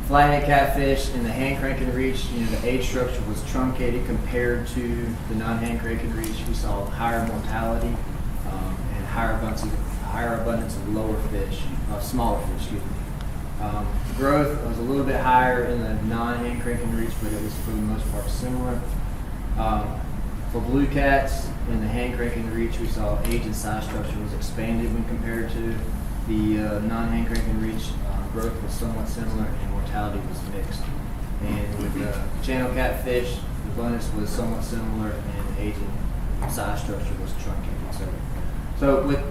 Flathead catfish in the hand cranking reach, the age structure was truncated compared to the non-hand cranking reach. We saw higher mortality and higher abundance of lower fish, smaller fish. Excuse me. Growth was a little bit higher in the non-hand cranking reach, but it was for the most part similar. For blue cats in the hand cranking reach, we saw age and size structure was expanded when compared to the non-hand cranking reach. Growth was somewhat similar and mortality was mixed. And with the channel catfish, the abundance was somewhat similar and age and size structure was truncated. So with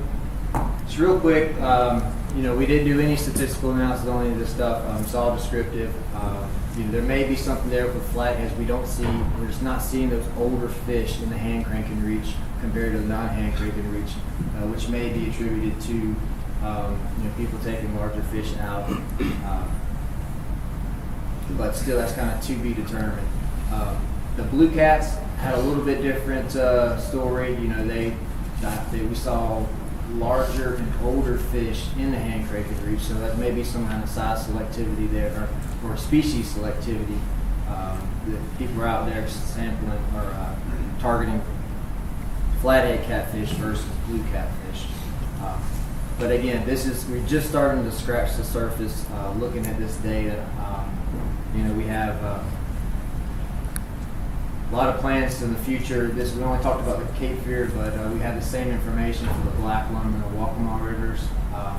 just real quick, we didn't do any statistical analysis on any of this stuff. It's all descriptive. There may be something there with flatheads we're just not seeing those older fish in the hand cranking reach compared to the non-hand cranking reach, which may be attributed to people taking larger fish out. But still, that's kind of to be determined. The blue cats had a little bit different story. They that we saw larger and older fish in the hand cranking reef, so that may be some kind of size selectivity there, or species selectivity. That people are out there sampling or targeting flathead catfish versus blue catfish. But again, we're just starting to scratch the surface looking at this data. We have a lot of plans in the future. We only talked about the Cape Fear, but we have the same information for the Black Lung and the Waccamaw rivers,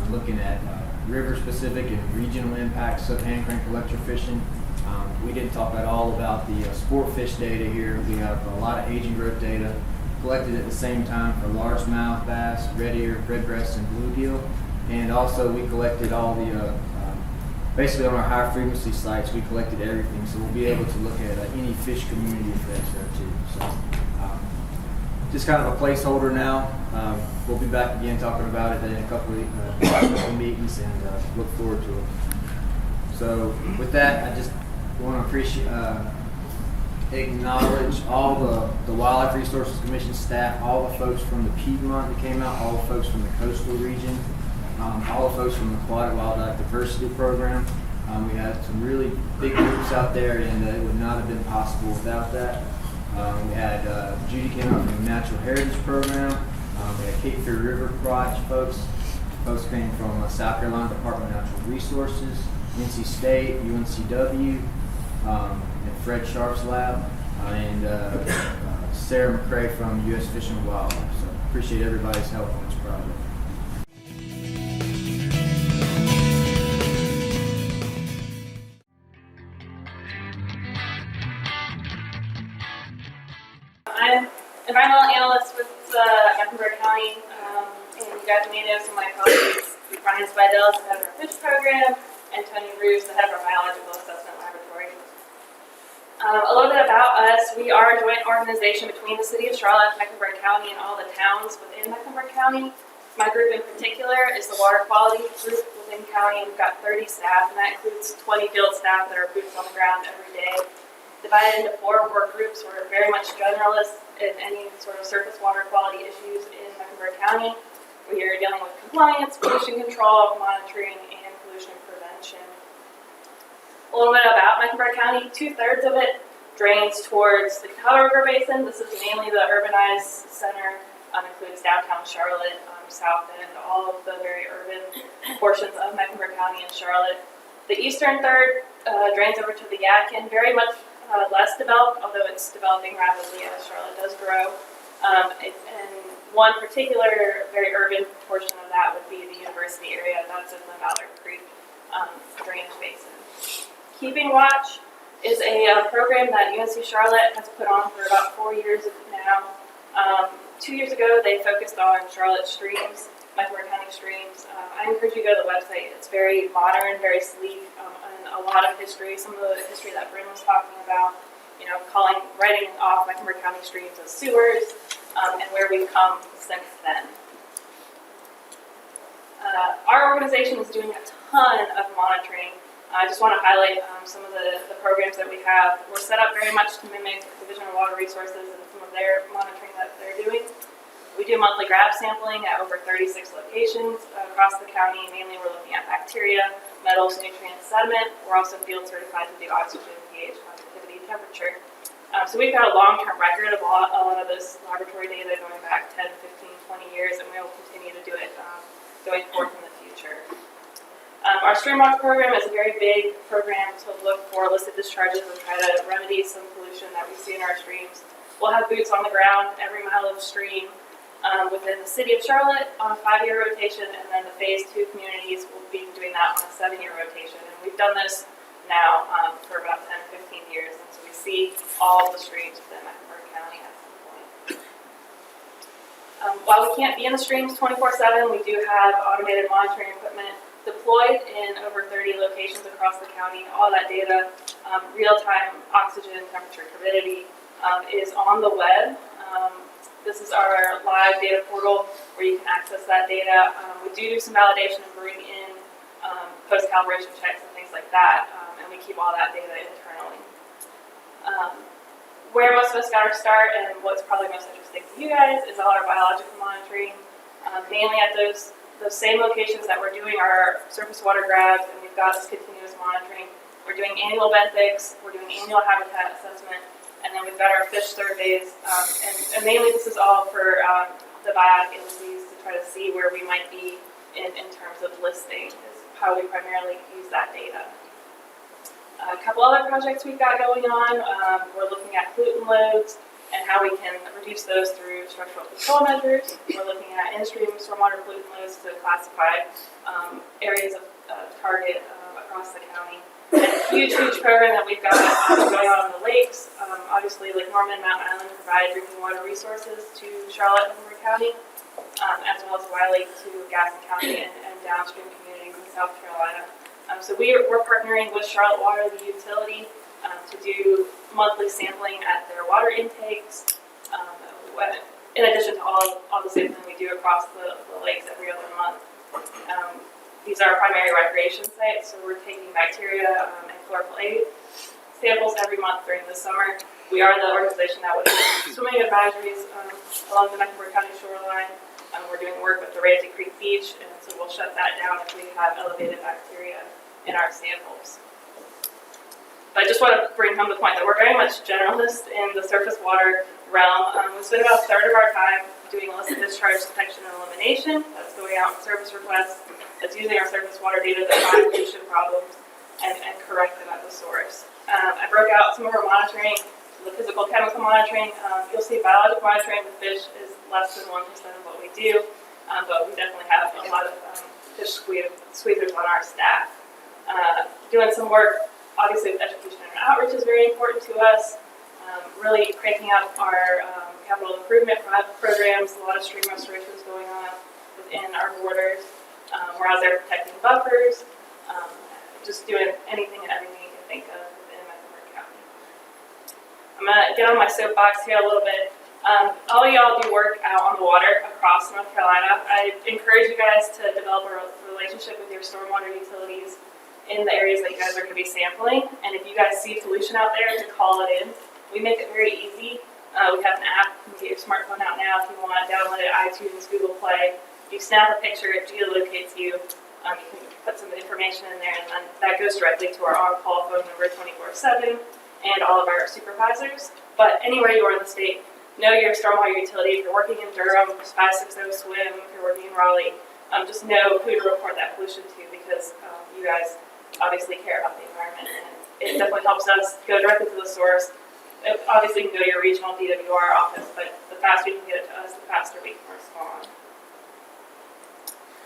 looking at river-specific and regional impacts of hand crank electrofishing. We didn't talk at all about the sport fish data here. We have a lot of age and growth data collected at the same time for largemouth bass, red ear, red breast, and bluegill. And also we collected all the, basically on our high frequency sites, we collected everything. So we'll be able to look at any fish community effects there too. So just kind of a placeholder now. We'll be back again talking about it in a couple of meetings, and look forward to it. So with that, I just want to acknowledge all the Wildlife Resources Commission staff, all the folks from the Piedmont that came out, all the folks from the coastal region, all the folks from the Aquatic Wildlife Diversity Program. We had some really big groups out there, and it would not have been possible without that. We had Judy came out from the Natural Heritage Program. We had Cape Fear River Watch folks. Folks came from South Carolina Department of Natural Resources, NC State, UNCW, and Fred Sharp's lab, and Sarah McCrae from U.S. Fish and Wildlife. So appreciate everybody's help on this project. I'm environmental analyst with Mecklenburg County, and you guys may know some of my colleagues. Ryan Spidell, the head of our fish program, and Tony Roos, the head of our biological assessment laboratory. A little bit about us. We are a joint organization between the city of Charlotte, Mecklenburg County, and all the towns within Mecklenburg County. My group in particular is the water quality group within county. We've got 30 staff, and that includes 20 field staff that are boots on the ground every day. Divided into 4 work groups. We're very much generalists in any sort of surface water quality issues in Mecklenburg County. We are dealing with compliance, pollution control, monitoring, and pollution prevention. A little bit about Mecklenburg County. 2/3 of it drains towards the Catawba River Basin. This is mainly the urbanized center. Includes downtown Charlotte, South End, all of the very urban portions of Mecklenburg County and Charlotte. The eastern third drains over to the Yadkin, very much less developed, although it's developing rapidly as Charlotte does grow. And one particular very urban portion of that would be the university area. That's in the Mallard Creek drainage basin. Keeping Watch is a program that UNC Charlotte has put on for about 4 years now. 2 years ago, they focused on Charlotte streams, Mecklenburg County streams. I encourage you to go to the website. It's very modern, very sleek, and a lot of history. Some of the history that Bryn was talking about, writing off Mecklenburg County streams as sewers, and where we've come since then. Our organization is doing a ton of monitoring. I just want to highlight some of the programs that we have. We're set up very much to mimic Division of Water Resources and some of their monitoring that they're doing. We do monthly grab sampling at over 36 locations across the county. Mainly we're looking at bacteria, metals, nutrients, sediment. We're also field certified to do oxygen, pH, conductivity, temperature. So we've got a long-term record of a lot of this laboratory data going back 10, 15, 20 years, and we will continue to do it going forth in the future. Our Streamwatch program is a very big program to look for illicit discharges and try to remedy some pollution that we see in our streams. We'll have boots on the ground every mile of stream within the city of Charlotte on a 5-year rotation, and then the phase 2 communities will be doing that on a 7-year rotation. And we've done this now for about 10, 15 years, and so we see all of the streams within Mecklenburg County at some point. While we can't be in the streams 24/7, we do have automated monitoring equipment deployed in over 30 locations across the county. All that data, real-time oxygen, temperature, turbidity, is on the web. This is our live data portal where you can access that data. We do some validation and bring in post-calibration checks and things like that, and we keep all that data internally. where most of us got our start and what's probably most interesting to you guys is all our biological monitoring, mainly at those same locations that we're doing our surface water grabs, and we've got this continuous monitoring. We're doing annual benthics, we're doing annual habitat assessment, and then we've got our fish surveys, and mainly this is all for the biotic indices to try to see where we might be in terms of listing is how we primarily use that data. A couple other projects we've got going on, we're looking at pollutant loads and how we can reduce those through structural control measures. We're looking at in-stream stormwater pollutant loads to classify areas of target across the county. And a huge program that we've got going on in the lakes. Obviously, Lake Norman and Mountain Island provide drinking water resources to Charlotte and Montgomery County, as well as Wiley to Gaston County and downstream communities in South Carolina. So we're partnering with Charlotte Water, the utility, to do monthly sampling at their water intakes, in addition to all the sampling we do across the lakes every other month. These are primary recreation sites, so we're taking bacteria and chlorophyll A samples every month during the summer. We are the organization that would do swimming advisories along the Mecklenburg County shoreline. We're doing work with the Ramsey Creek Beach, and so we'll shut that down if we have elevated bacteria in our samples. But I just want to bring home the point that we're very much generalists in the surface water realm. We spend about a third of our time doing illicit discharge detection and elimination. That's going out on service requests. That's using our surface water data to find pollution problems and correct them at the source. I broke out some of our monitoring, the physical chemical monitoring. You'll see biological monitoring with fish is less than 1% of what we do, but we definitely have a lot of fish squeezers on our staff. Doing some work, obviously with education and outreach is very important to us. Really cranking up our capital improvement programs, a lot of stream restorations going on within our borders. We're out there protecting buffers, just doing anything and everything you can think of within Mecklenburg County. I'm going to get on my soapbox here a little bit. All of y'all do work out on the water across North Carolina. I encourage you guys to develop a relationship with your stormwater utilities in the areas that you guys are going to be sampling. And if you guys see pollution out there, to call it in. We make it very easy. We have an app. You can get your smartphone out now if you want. Download it, iTunes, Google Play. You snap a picture, it geolocates you. You can put some information in there, and then that goes directly to our on-call phone number 24/7 and all of our supervisors. But anywhere you are in the state, know your stormwater utility. If you're working in Durham, 560 SWIM. If you're working in Raleigh, just know who to report that pollution to, because you guys obviously care about the environment, and it definitely helps us go directly to the source. Obviously, you can go to your regional DWR office, but the faster you can get it to us, the faster we can respond.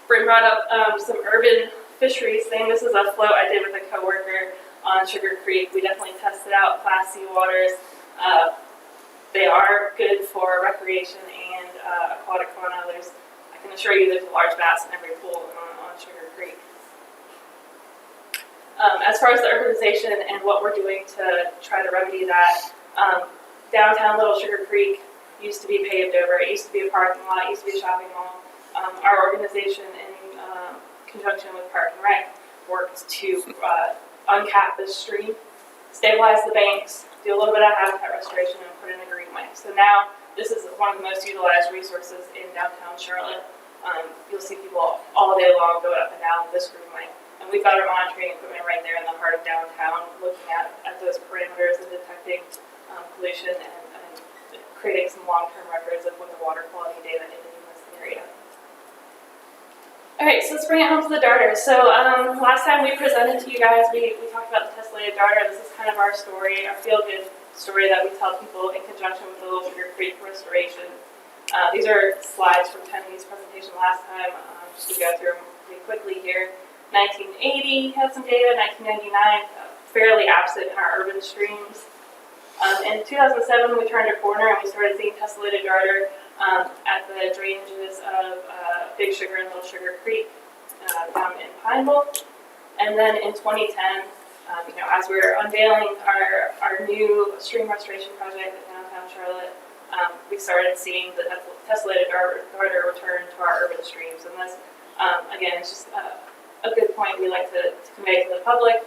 Bryn brought up some urban fisheries thing. This is a float I did with a coworker on Sugar Creek. We definitely tested out Class C waters. They are good for recreation and aquatic fauna. I can assure you there's a large bass in every pool on Sugar Creek. As far as the urbanization and what we're doing to try to remedy that, downtown Little Sugar Creek used to be paved over. It used to be a parking lot, it used to be a shopping mall. Our organization, in conjunction with Park and Rec, worked to uncap this stream, stabilize the banks, do a little bit of habitat restoration, and put in a greenway. So now this is one of the most utilized resources in downtown Charlotte. You'll see people all day long go up and down this greenway. And we've got our monitoring equipment right there in the heart of downtown, looking at those parameters and detecting pollution and creating some long-term records of what the water quality data is in this area. All right, so let's bring it home to the darters. So last time we presented to you guys, we talked about the tessellated darter. This is kind of our story, our feel-good story that we tell people in conjunction with the Little Sugar Creek restoration. These are slides from Kennedy's presentation last time, just to go through them pretty quickly here. 1980 had some data, 1999 fairly absent in our urban streams. In 2007 we turned a corner and we started seeing tessellated darter at the drainages of Big Sugar and Little Sugar Creek down in Pineville. And then in 2010, as we were unveiling our new stream restoration project in downtown Charlotte, we started seeing the tessellated darter return to our urban streams. And this, again, it's just a good point we like to convey to the public.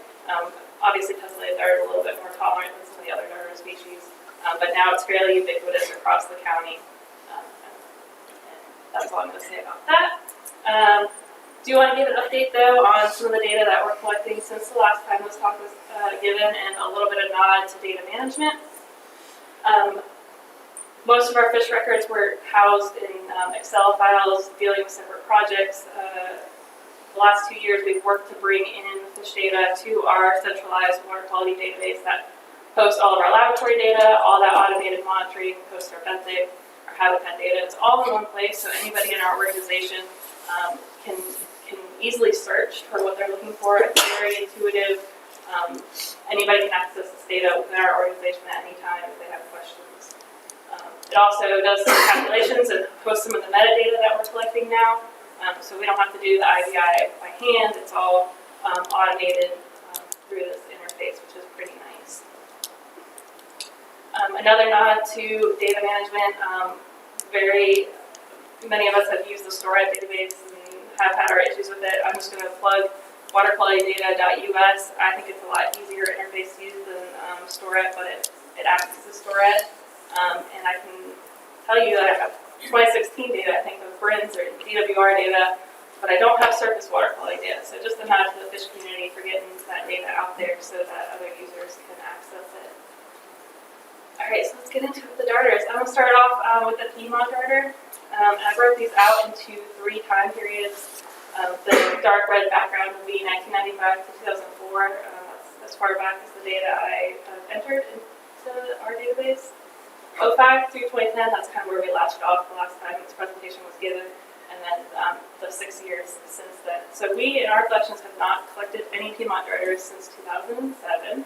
Obviously, tessellated darter is a little bit more tolerant than some of the other darter species, but now it's fairly ubiquitous across the county. And that's all I'm going to say about that. Do want to give an update though on some of the data that we're collecting since the last time this talk was given, and a little bit of nod to data management. Most of our fish records were housed in Excel files dealing with separate projects. The last 2 years we've worked to bring in fish data to our centralized water quality database that hosts all of our laboratory data, all that automated monitoring, hosts our benthic, our habitat data. It's all in one place, so anybody in our organization can easily search for what they're looking for. It's very intuitive. Anybody can access this data within our organization at any time if they have questions. It also does some calculations and hosts some of the metadata that we're collecting now. So we don't have to do the IVI by hand. It's all automated through this interface, which is pretty nice. Another nod to data management. Very many of us have used the STORAD database and have had our issues with it. I'm just going to plug waterqualitydata.us. I think it's a lot easier interface to use than STORAD, but it acts as STORAD. And I can tell you that I have 2016 data, I think, of BRINs or DWR data, but I don't have surface water quality data. So just a nod to the fish community for getting that data out there so that other users can access it. All right, so let's get into the darters. I'm going to start off with the Piedmont darter. I broke these out into 3 time periods. The dark red background will be 1995 to 2004. That's as far back as the data I entered into our database. 05 through 2010, that's kind of where we latched off the last time this presentation was given, and then the 6 years since then. So we, in our collections, have not collected any Piedmont darters since 2007,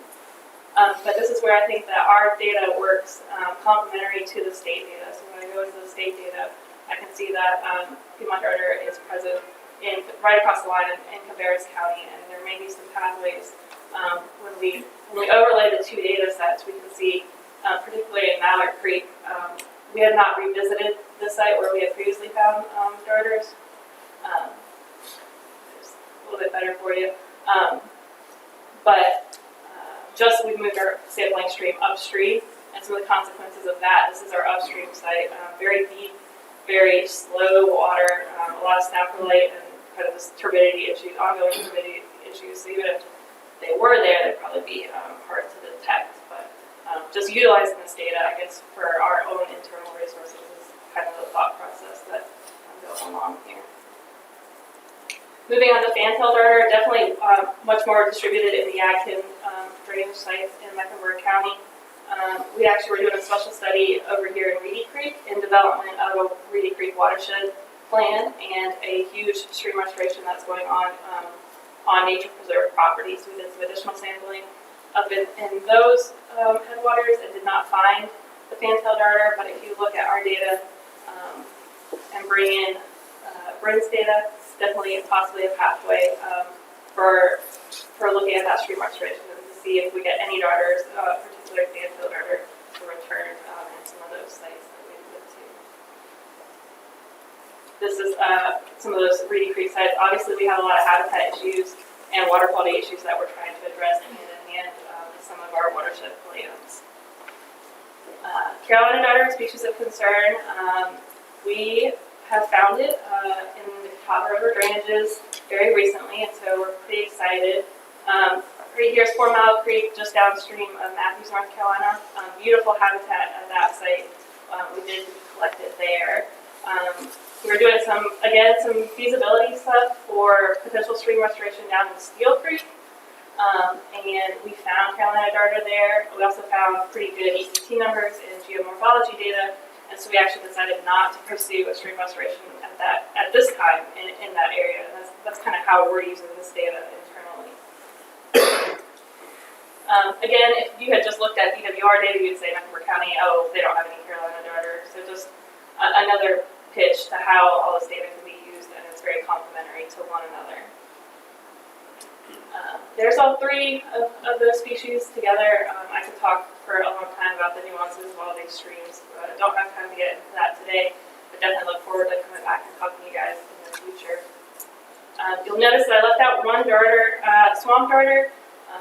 but this is where I think that our data works complementary to the state data. So when I go into the state data, I can see that Piedmont darter is present right across the line in Cabarrus County, and there may be some pathways. When we overlay the 2 data sets, we can see particularly in Mallard Creek, we have not revisited the site where we had previously found darters. It's a little bit better for you. But just we've moved our sampling stream upstream, and some of the consequences of that, this is our upstream site, very deep, very slow water, a lot of saprolite and kind of this turbidity issues, ongoing turbidity issues. So even if they were there, they'd probably be hard to detect. But just utilizing this data, I guess, for our own internal resources is kind of the thought process that I'm going along here. Moving on to fantail darter, definitely much more distributed in the Yadkin drainage sites in Mecklenburg County. We actually were doing a special study over here in Reedy Creek in development of a Reedy Creek watershed plan and a huge stream restoration that's going on nature preserve properties. We did some additional sampling up in those headwaters and did not find the fantail darter, but if you look at our data and bring in BRINS data, definitely possibly a pathway for looking at that stream restoration and to see if we get any darters, particularly fantail darter, to return in some of those sites that we've been to. This is some of those Reedy Creek sites. Obviously, we have a lot of habitat issues and water quality issues that we're trying to address hand in hand with some of our watershed plans. Carolina darter, species of concern. We have found it in the Catawba River drainages very recently, and so we're pretty excited. Right here is 4 Mile Creek, just downstream of Matthews, North Carolina. Beautiful habitat at that site. We did collect it there. We're doing some feasibility stuff for potential stream restoration down in Steel Creek. And we found Carolina darter there. We also found pretty good ECT numbers and geomorphology data. And so we actually decided not to pursue a stream restoration at this time in that area. And that's kind of how we're using this data internally. Again, if you had just looked at DWR data, you'd say Mecklenburg County, oh, they don't have any Carolina darter. So just another pitch to how all this data can be used, and it's very complementary to one another. There's all 3 of those species together. I could talk for a long time about the nuances of all these streams. I don't have time to get into that today, but definitely look forward to coming back and talking to you guys in the future. You'll notice that I left out one darter, swamp darter.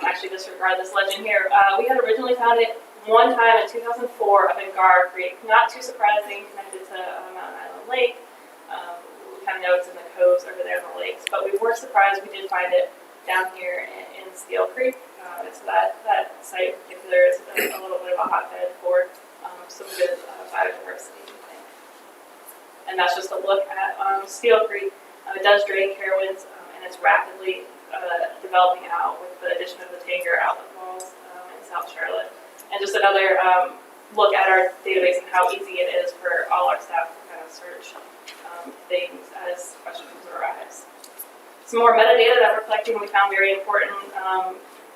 Actually, disregard this legend here. We had originally found it one time in 2004 up in Gar Creek. Not too surprising, connected to Mountain Island Lake. We kind of know it's in the coves over there in the lakes, but we weren't surprised. We did find it down here in Steel Creek. And so that site in particular is a little bit of a hotbed for some good biodiversity, I think. And that's just a look at Steel Creek. It does drain Carowinds, and it's rapidly developing out with the addition of the Tanger outlet walls in South Charlotte. And just another look at our database and how easy it is for all our staff to kind of search things as questions arise. Some more metadata that we're collecting we found very important.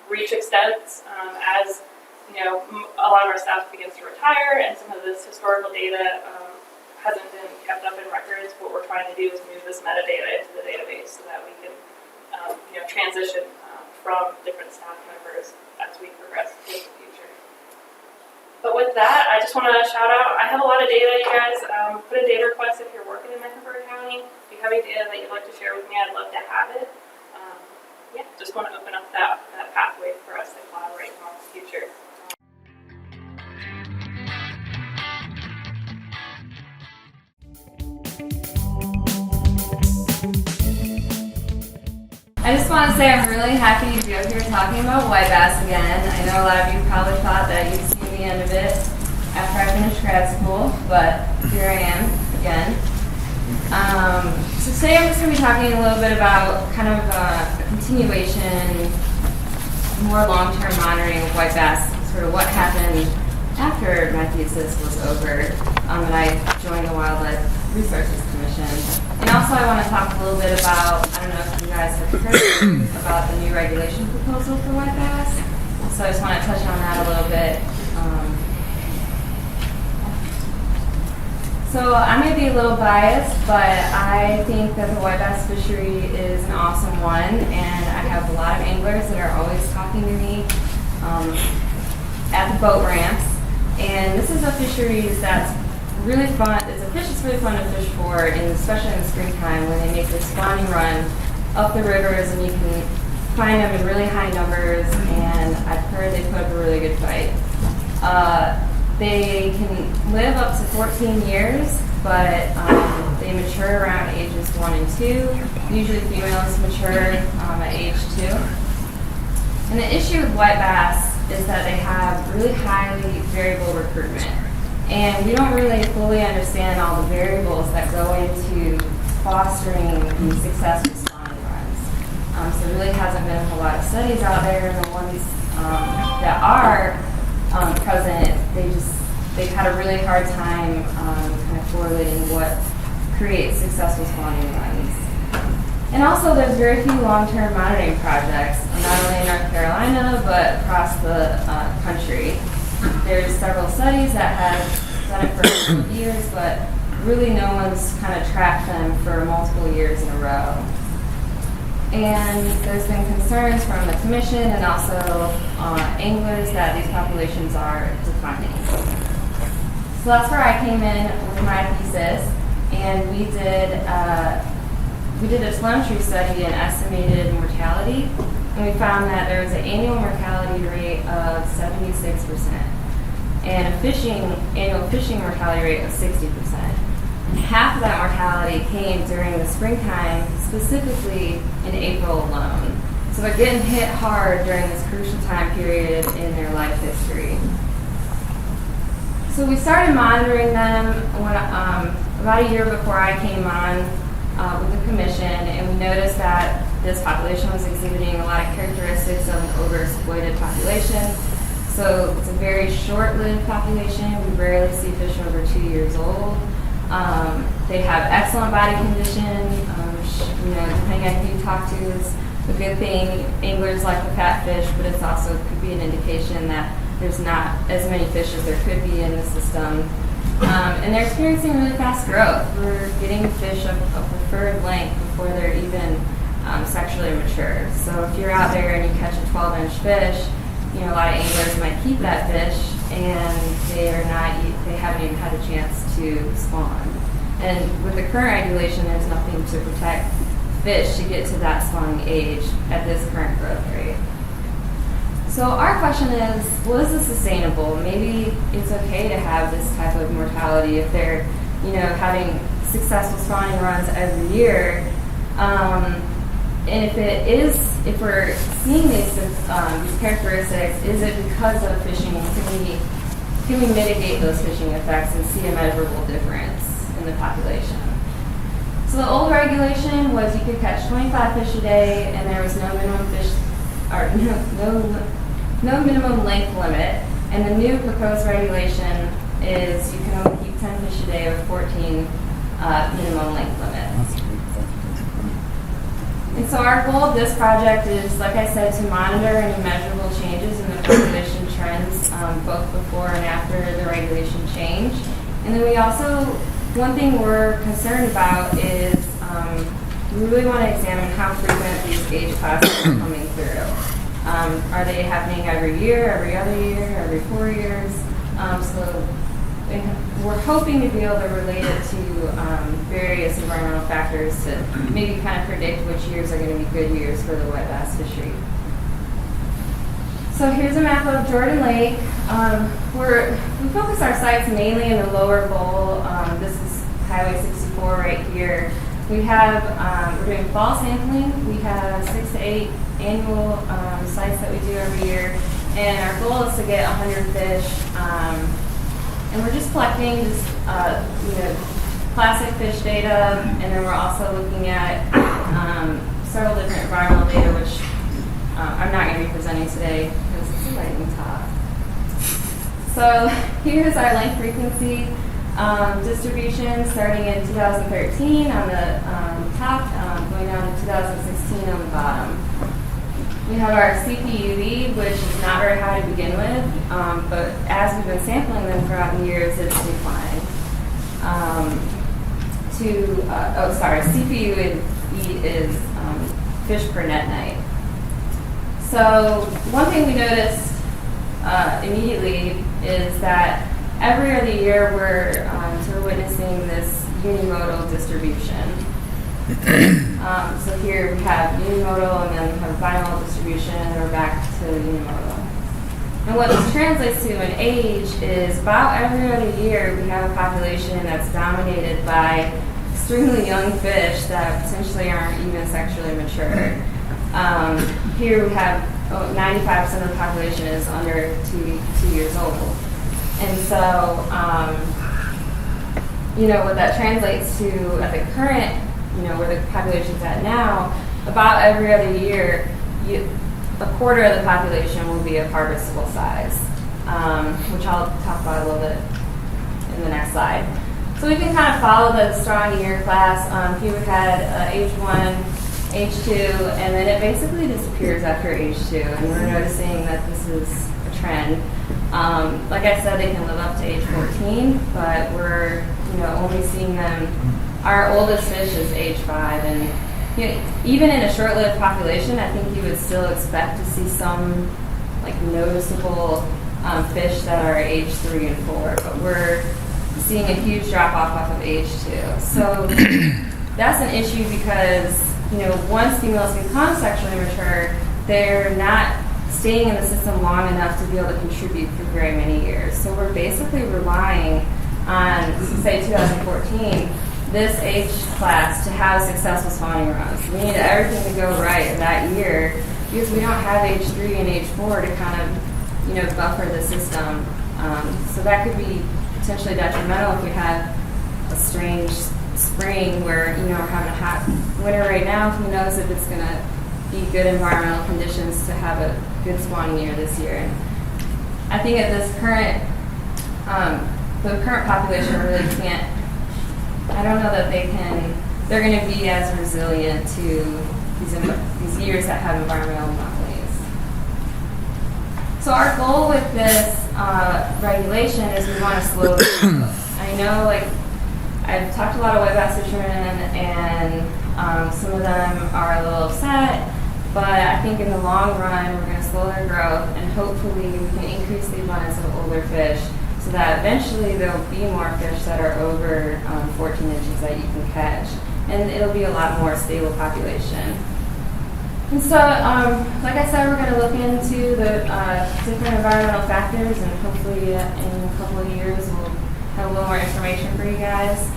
Reach extents. As you know, a lot of our staff begins to retire, and some of this historical data hasn't been kept up in records. What we're trying to do is move this metadata into the database so that we can transition from different staff members as we progress into the future. But with that, I just want to shout out, I have a lot of data, you guys. Put a data request if you're working in Mecklenburg County. If you have any data that you'd like to share with me, I'd love to have it. Just want to open up that pathway for us to collaborate on the future. I just want to say I'm really happy to be up here talking about white bass again. I know a lot of you probably thought that you'd seen the end of it after I finished grad school, but here I am again. So today I'm just going to be talking a little bit about kind of a continuation, more long-term monitoring of white bass, sort of what happened after my thesis was over and I joined the Wildlife Resources Commission. And also I want to talk a little bit about, I don't know if you guys have heard about the new regulation proposal for white bass. So I just want to touch on that a little bit. So I may be a little biased, but I think that the white bass fishery is an awesome one, and I have a lot of anglers that are always talking to me at the boat ramps. And this is a fishery that's really fun. It's a fish that's really fun to fish for, and especially in the springtime when they make this spawning run up the rivers, and you can find them in really high numbers. And I've heard they put up a really good fight. They can live up to 14 years, but they mature around ages 1 and 2. Usually females mature at age 2. And the issue with white bass is that they have really highly variable recruitment. And we don't really fully understand all the variables that go into fostering these successful spawning runs. So there really hasn't been a whole lot of studies out there, and the ones that are present, they've had a really hard time kind of correlating what creates successful spawning runs. And also there's very few long-term monitoring projects, not only in North Carolina, but across the country. There's several studies that have done it for a couple of years, but really no one's kind of tracked them for multiple years in a row. And there's been concerns from the commission and also anglers that these populations are declining. So that's where I came in with my thesis, and we did a telemetry study in estimated mortality, and we found that there was an annual mortality rate of 76% and a annual fishing mortality rate of 60%. And half of that mortality came during the springtime, specifically in April alone. So they're getting hit hard during this crucial time period in their life history. So we started monitoring them about a year before I came on with the commission, and we noticed that this population was exhibiting a lot of characteristics of an overexploited population. So it's a very short-lived population. We rarely see fish over 2 years old. They have excellent body condition. Depending on who you talk to, is a good thing. Anglers like the fat fish, but it's also could be an indication that there's not as many fish as there could be in the system. And they're experiencing really fast growth. We're getting fish of a preferred length before they're even sexually mature. So if you're out there and you catch a 12-inch fish, a lot of anglers might keep that fish, and they haven't even had a chance to spawn. And with the current regulation, there's nothing to protect fish to get to that spawning age at this current growth rate. So our question is, well, is this sustainable? Maybe it's okay to have this type of mortality if they're, having successful spawning runs every year. And if we're seeing these characteristics, is it because of fishing? Can we mitigate those fishing effects and see a measurable difference in the population? So the old regulation was you could catch 25 fish a day, and there was no minimum no minimum length limit. And the new proposed regulation is you can only keep 10 fish a day with 14 minimum length limits. And so our goal of this project is, like I said, to monitor any measurable changes in the population trends, both before and after the regulation change. And then we also, one thing we're concerned about is we really want to examine how frequent these age classes are coming through. Are they happening every year, every other year, every 4 years? We're hoping to be able to relate it to various environmental factors to maybe kind of predict which years are going to be good years for the white bass fishery. So here's a map of Jordan Lake. We focus our sites mainly in the lower bowl. This is Highway 64 right here. We have, we're doing fall sampling. We have 6 to 8 annual sites that we do every year. And our goal is to get 100 fish. And we're just collecting classic fish data, and then we're also looking at several different environmental data, which I'm not going to be presenting today because it's a lightning talk. So here's our length frequency distribution starting in 2013 on the top, going down to 2016 on the bottom. We have our CPUV, which is not very high to begin with, but as we've been sampling them throughout the years, it's declined. CPUV is fish per net night. So one thing we noticed immediately is that every other year we're sort of witnessing this unimodal distribution. So here we have unimodal, and then we have binodal distribution, and we're back to unimodal. And what this translates to in age is about every other year we have a population that's dominated by extremely young fish that potentially aren't even sexually mature. Here we have 95% of the population is under 2 years old. And so, what that translates to at the current, where the population's at now, about every other year, a quarter of the population will be of harvestable size, which I'll talk about a little bit in the next slide. So we can kind of follow the strong year class. Here we had age 1, age 2, and then it basically disappears after age 2, and we're noticing that this is a trend. Like I said, they can live up to age 14, but we're only seeing them. Our oldest fish is age 5, and even in a short-lived population, I think you would still expect to see some noticeable fish that are age 3 and 4, but we're seeing a huge drop-off of age 2. So that's an issue because once females become sexually mature, they're not staying in the system long enough to be able to contribute for very many years. So we're basically relying on, say, 2014, this age class to have successful spawning runs. We need everything to go right in that year because we don't have age 3 and age 4 to kind of, buffer the system. So that could be potentially detrimental if we have a strange spring where, we're having a hot winter right now. Who knows if it's going to be good environmental conditions to have a good spawning year this year. And I think at this current, the current population really can't, I don't know that they're going to be as resilient to these years that have environmental anomalies. So our goal with this regulation is we want to slow this. I know, I've talked to a lot of white bass fishermen, and some of them are a little upset, but I think in the long run, we're going to slow their growth, and hopefully we can increase the abundance of older fish so that eventually there'll be more fish that are over 14 inches that you can catch, and it'll be a lot more stable population. And so, like I said, we're going to look into the different environmental factors, and hopefully in a couple of years we'll have a little more information for you guys.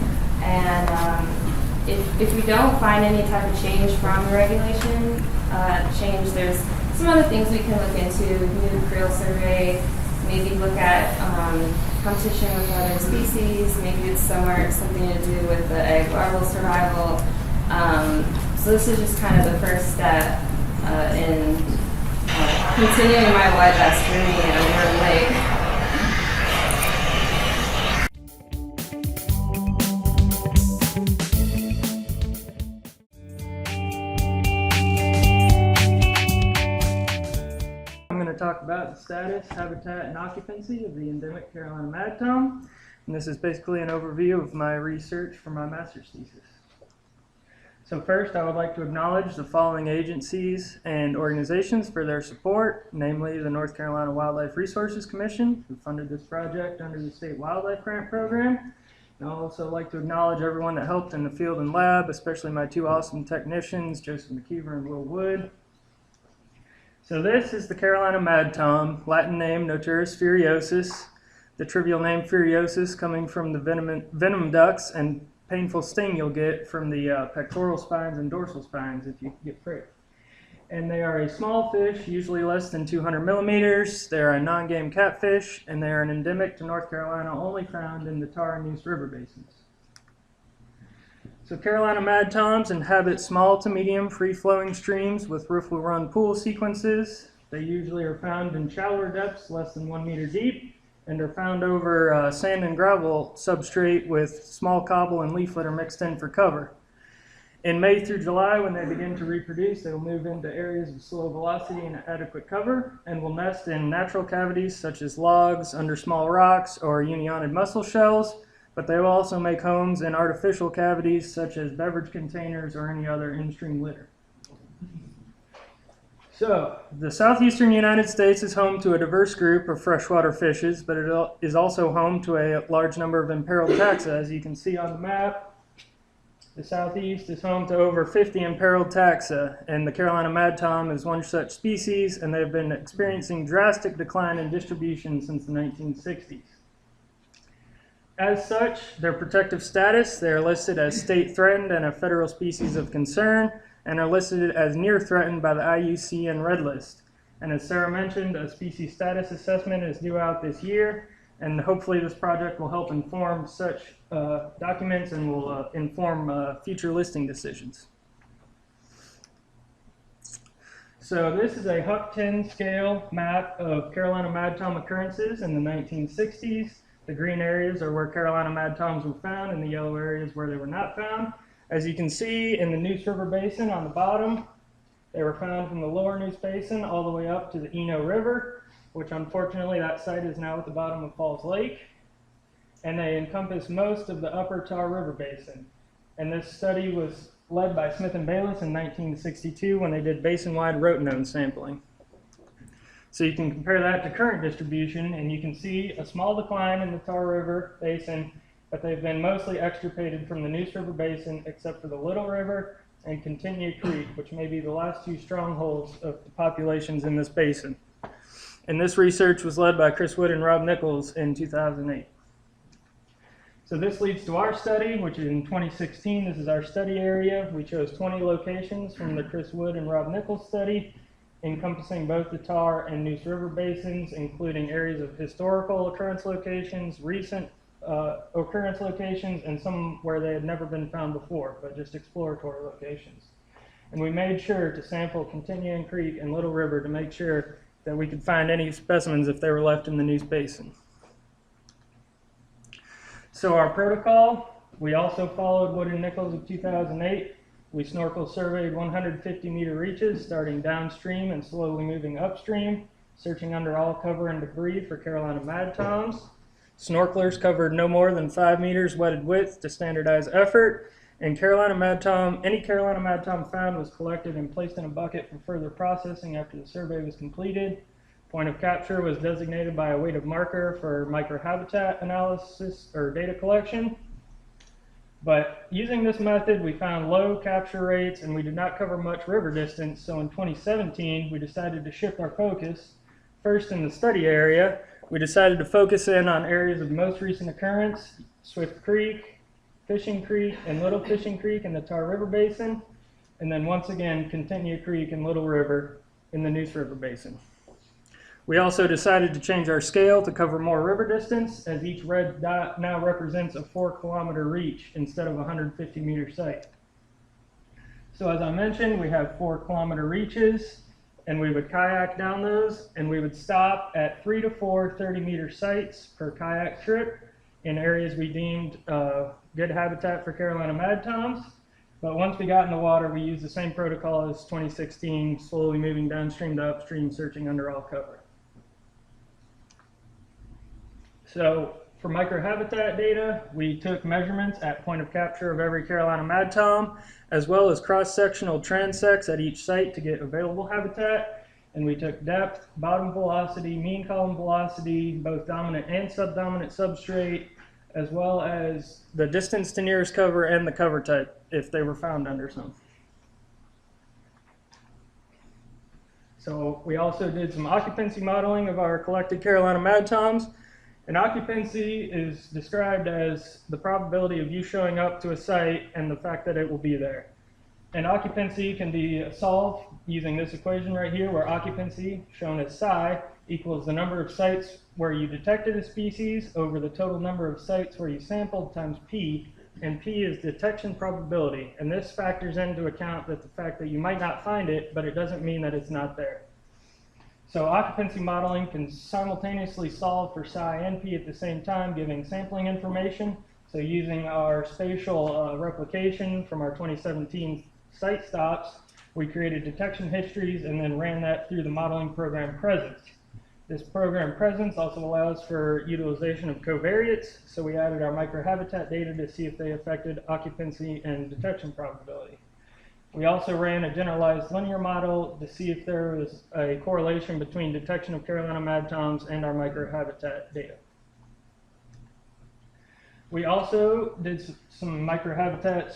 And if we don't find any type of change from the regulation change, there's some other things we can look into. We can do a creel survey, maybe look at competition with other species. Maybe it's something to do with the egg larval survival. So this is just kind of the first step in continuing my white bass journey in Warren Lake. I'm going to talk about the status, habitat, and occupancy of the endemic Carolina mad tom. And this is basically an overview of my research for my master's thesis. So first, I would like to acknowledge the following agencies and organizations for their support, namely the North Carolina Wildlife Resources Commission, who funded this project under the State Wildlife Grant Program. And I'd also like to acknowledge everyone that helped in the field and lab, especially my two awesome technicians, Joseph McKeever and Will Wood. So this is the Carolina mad tom, Latin name Noturus furiosus, the trivial name furiosus coming from the venom ducts and painful sting you'll get from the pectoral spines and dorsal spines if you get pricked. And they are a small fish, usually less than 200 millimeters. They are a non-game catfish, and they are an endemic to North Carolina, only found in the Tar and Neuse River basins. So Carolina mad toms inhabit small to medium free-flowing streams with riffle-run pool sequences. They usually are found in shallower depths, less than 1 meter deep, and are found over sand and gravel substrate with small cobble and leaf litter mixed in for cover. In May through July, when they begin to reproduce, they will move into areas of slow velocity and adequate cover, and will nest in natural cavities such as logs, under small rocks, or unionid mussel shells, but they will also make homes in artificial cavities such as beverage containers or any other in-stream litter. So, the southeastern United States is home to a diverse group of freshwater fishes, but it is also home to a large number of imperiled taxa. As you can see on the map, the southeast is home to over 50 imperiled taxa, and the Carolina mad tom is one such species, and they've been experiencing drastic decline in distribution since the 1960s. As such, their protective status, they are listed as state threatened and a federal species of concern, and are listed as near threatened by the IUCN Red List. And as Sarah mentioned, a species status assessment is due out this year, and hopefully this project will help inform such documents and will inform future listing decisions. So this is a Huck 10 scale map of Carolina mad tom occurrences in the 1960s. The green areas are where Carolina mad toms were found, and the yellow areas where they were not found. As you can see in the Neuse River Basin on the bottom, they were found from the lower Neuse Basin all the way up to the Eno River, which unfortunately that site is now at the bottom of Falls Lake. And they encompass most of the upper Tar River Basin. And this study was led by Smith and Bayless in 1962 when they did basin-wide rotenone sampling. So you can compare that to current distribution, and you can see a small decline in the Tar River Basin, but they've been mostly extirpated from the Neuse River Basin except for the Little River and Continue Creek, which may be the last two strongholds of the populations in this basin. And this research was led by Chris Wood and Rob Nichols in 2008. So this leads to our study, which is in 2016. This is our study area. We chose 20 locations from the Chris Wood and Rob Nichols study, encompassing both the Tar and Neuse River basins, including areas of historical occurrence locations, recent occurrence locations, and some where they had never been found before, but just exploratory locations. And we made sure to sample Continuing Creek and Little River to make sure that we could find any specimens if they were left in the Neuse Basin. So our protocol, we also followed Wood and Nichols of 2008. We snorkel surveyed 150 meter reaches, starting downstream and slowly moving upstream, searching under all cover and debris for Carolina mad toms. Snorkelers covered no more than 5 meters wetted width to standardize effort, and any Carolina mad tom found was collected and placed in a bucket for further processing after the survey was completed. Point of capture was designated by a weighted marker for microhabitat analysis or data collection. But using this method, we found low capture rates and we did not cover much river distance. So in 2017, we decided to shift our focus. First, in the study area, we decided to focus in on areas of most recent occurrence, Swift Creek, Fishing Creek, and Little Fishing Creek in the Tar River Basin. And then once again, Continua Creek and Little River in the Neuse River Basin. We also decided to change our scale to cover more river distance, as each red dot now represents a 4-kilometer reach instead of a 150-meter site. So as I mentioned, we have 4-kilometer reaches, and we would kayak down those, and we would stop at 3 to 4 30-meter sites per kayak trip in areas we deemed good habitat for Carolina mad toms. But once we got in the water, we used the same protocol as 2016, slowly moving downstream to upstream, searching under all cover. So for microhabitat data, we took measurements at point of capture of every Carolina mad tom, as well as cross-sectional transects at each site to get available habitat. And we took depth, bottom velocity, mean column velocity, both dominant and subdominant substrate, as well as the distance to nearest cover and the cover type if they were found under some. So we also did some occupancy modeling of our collected Carolina mad toms. And occupancy is described as the probability of you showing up to a site and the fact that it will be there. And occupancy can be solved using this equation right here, where occupancy, shown as psi, equals the number of sites where you detected a species over the total number of sites where you sampled times p, and p is detection probability. And this factors into account that the fact that you might not find it, but it doesn't mean that it's not there. So occupancy modeling can simultaneously solve for psi and p at the same time, giving sampling information. So using our spatial replication from our 2017 site stops, we created detection histories and then ran that through the modeling program Presence. This program Presence also allows for utilization of covariates, so we added our microhabitat data to see if they affected occupancy and detection probability. We also ran a generalized linear model to see if there was a correlation between detection of Carolina mad toms and our microhabitat data. We also did some microhabitat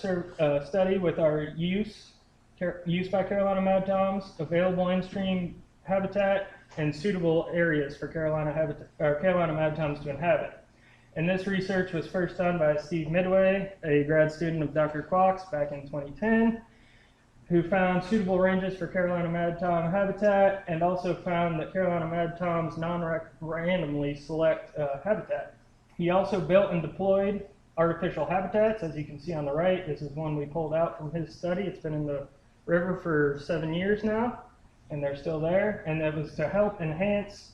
study with our use by Carolina mad toms, available in-stream habitat, and suitable areas for Carolina mad toms to inhabit. And this research was first done by Steve Midway, a grad student of Dr. Kwok's back in 2010. Who found suitable ranges for Carolina mad tom habitat, and also found that Carolina mad toms non-randomly select habitat. He also built and deployed artificial habitats, as you can see on the right. This is one we pulled out from his study. It's been in the river for 7 years now, and they're still there. And that was to help enhance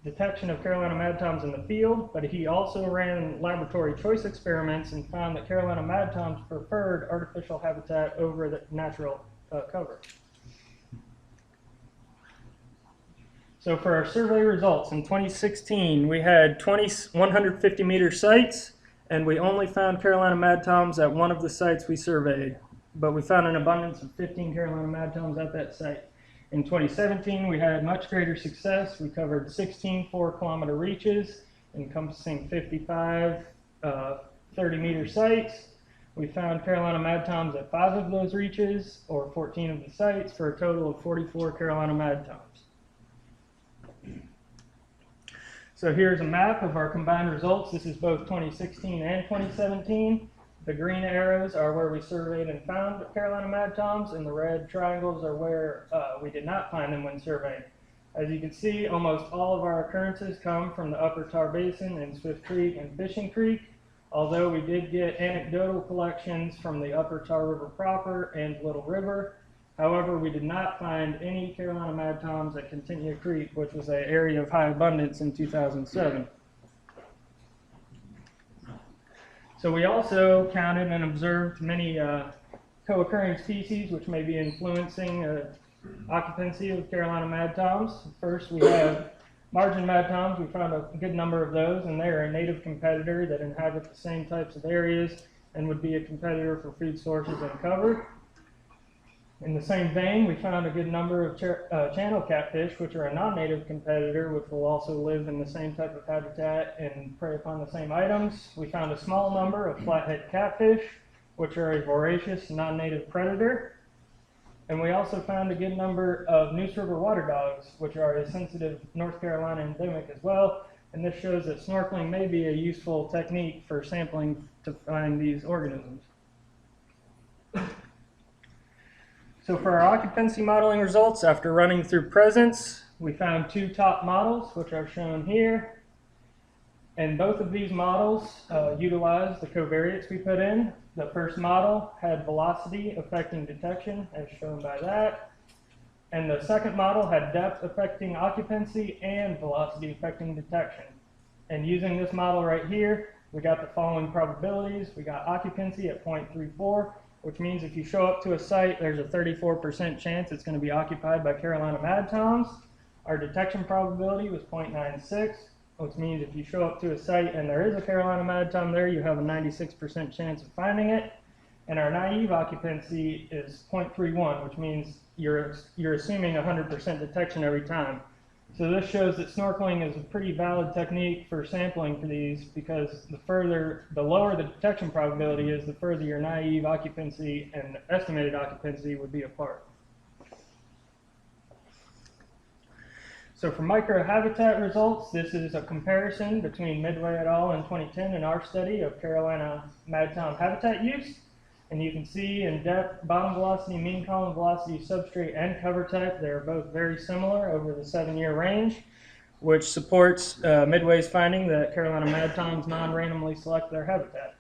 detection of Carolina mad toms in the field, but he also ran laboratory choice experiments and found that Carolina mad toms preferred artificial habitat over the natural cover. So for our survey results, in 2016, we had 150-meter sites, and we only found Carolina mad toms at one of the sites we surveyed, but we found an abundance of 15 Carolina mad toms at that site. In 2017, we had much greater success. We covered 16 4-kilometer reaches, encompassing 55 30-meter sites. We found Carolina mad toms at 5 of those reaches, or 14 of the sites, for a total of 44 Carolina mad toms. So here's a map of our combined results. This is both 2016 and 2017. The green arrows are where we surveyed and found Carolina mad toms, and the red triangles are where we did not find them when surveying. As you can see, almost all of our occurrences come from the Upper Tar Basin and Swift Creek and Fishing Creek, although we did get anecdotal collections from the Upper Tar River proper and Little River. However, we did not find any Carolina mad toms at Continua Creek, which was an area of high abundance in 2007. So we also counted and observed many co-occurring species which may be influencing occupancy of Carolina mad toms. First, we have margin mad toms. We found a good number of those, and they are a native competitor that inhabit the same types of areas and would be a competitor for food sources and cover. In the same vein, we found a good number of channel catfish, which are a non-native competitor, which will also live in the same type of habitat and prey upon the same items. We found a small number of flathead catfish, which are a voracious non-native predator. And we also found a good number of Neuse River water dogs, which are a sensitive North Carolina endemic as well. And this shows that snorkeling may be a useful technique for sampling to find these organisms. So for our occupancy modeling results, after running through presence, we found two top models, which are shown here. And both of these models utilized the covariates we put in. The first model had velocity affecting detection, as shown by that. And the second model had depth affecting occupancy and velocity affecting detection. And using this model right here, we got the following probabilities. We got occupancy at 0.34, which means if you show up to a site, there's a 34% chance it's going to be occupied by Carolina mad toms. Our detection probability was 0.96, which means if you show up to a site and there is a Carolina mad tom there, you have a 96% chance of finding it. And our naive occupancy is 0.31, which means you're assuming 100% detection every time. So this shows that snorkeling is a pretty valid technique for sampling for these, because the lower the detection probability is, the further your naive occupancy and estimated occupancy would be apart. So for microhabitat results, this is a comparison between Midway et al. In 2010 and our study of Carolina mad tom habitat use. And you can see in depth, bottom velocity, mean column velocity, substrate, and cover type, they're both very similar over the 7-year range, which supports Midway's finding that Carolina mad toms non-randomly select their habitat.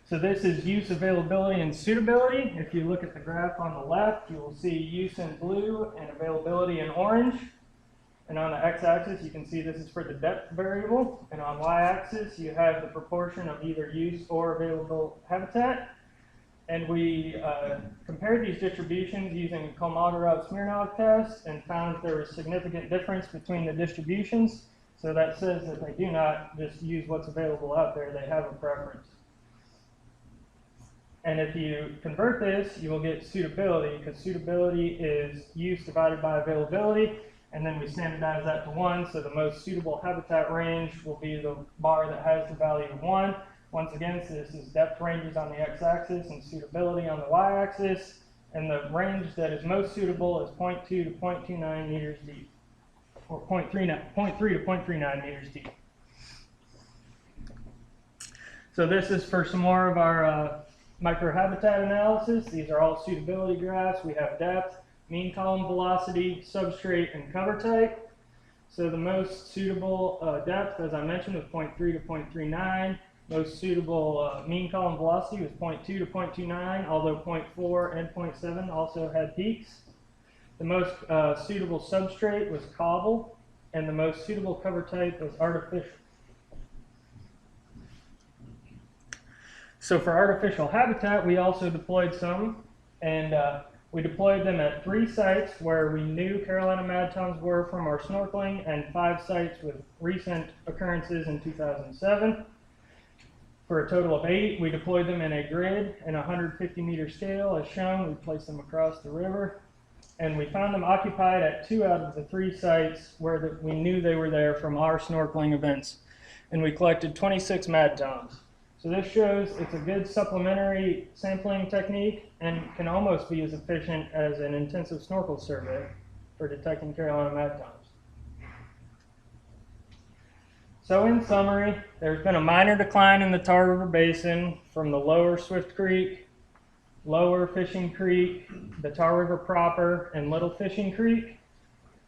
So this is use, availability, and suitability. If you look at the graph on the left, you will see use in blue and availability in orange. And on the x-axis, you can see this is for the depth variable. And on y-axis, you have the proportion of either use or available habitat. And we compared these distributions using a Kolmogorov-Smirnov test and found there was significant difference between the distributions. So that says that they do not just use what's available out there, they have a preference. And if you convert this, you will get suitability, because suitability is use divided by availability. And then we standardize that to 1, so the most suitable habitat range will be the bar that has the value of 1. Once again, so this is depth ranges on the x-axis and suitability on the y-axis. And the range that is most suitable is 0.2 to 0.29 meters deep, or 0.3 to 0.39 meters deep. So this is for some more of our microhabitat analysis. These are all suitability graphs. We have depth, mean column velocity, substrate, and cover type. So the most suitable depth, as I mentioned, was 0.3 to 0.39. Most suitable mean column velocity was 0.2 to 0.29, although 0.4 and 0.7 also had peaks. The most suitable substrate was cobble, and the most suitable cover type was artificial. So for artificial habitat, we also deployed some, and we deployed them at 3 sites where we knew Carolina mad toms were from our snorkeling, and 5 sites with recent occurrences in 2007. For a total of 8, we deployed them in a grid in a 150-meter scale, as shown. We placed them across the river, and we found them occupied at 2 out of the 3 sites where we knew they were there from our snorkeling events. And we collected 26 mad toms. So this shows it's a good supplementary sampling technique and can almost be as efficient as an intensive snorkel survey for detecting Carolina mad toms. So in summary, there's been a minor decline in the Tar River Basin from the lower Swift Creek, lower Fishing Creek, the Tar River proper, and Little Fishing Creek.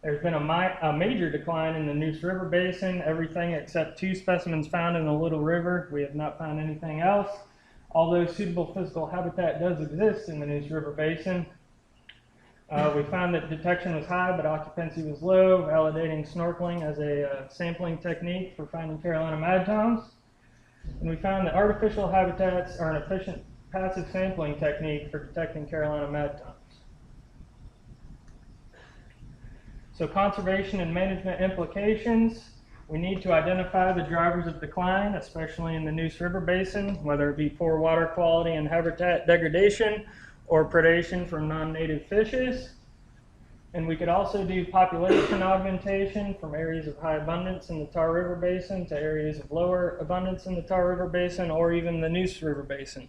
There's been a major decline in the Neuse River Basin, everything except 2 specimens found in the Little River. We have not found anything else. Although suitable physical habitat does exist in the Neuse River Basin, we found that detection was high, but occupancy was low, validating snorkeling as a sampling technique for finding Carolina mad toms. And we found that artificial habitats are an efficient passive sampling technique for detecting Carolina mad toms. So conservation and management implications. We need to identify the drivers of decline, especially in the Neuse River Basin, whether it be poor water quality and habitat degradation or predation from non-native fishes. And we could also do population augmentation from areas of high abundance in the Tar River Basin to areas of lower abundance in the Tar River Basin or even the Neuse River Basin.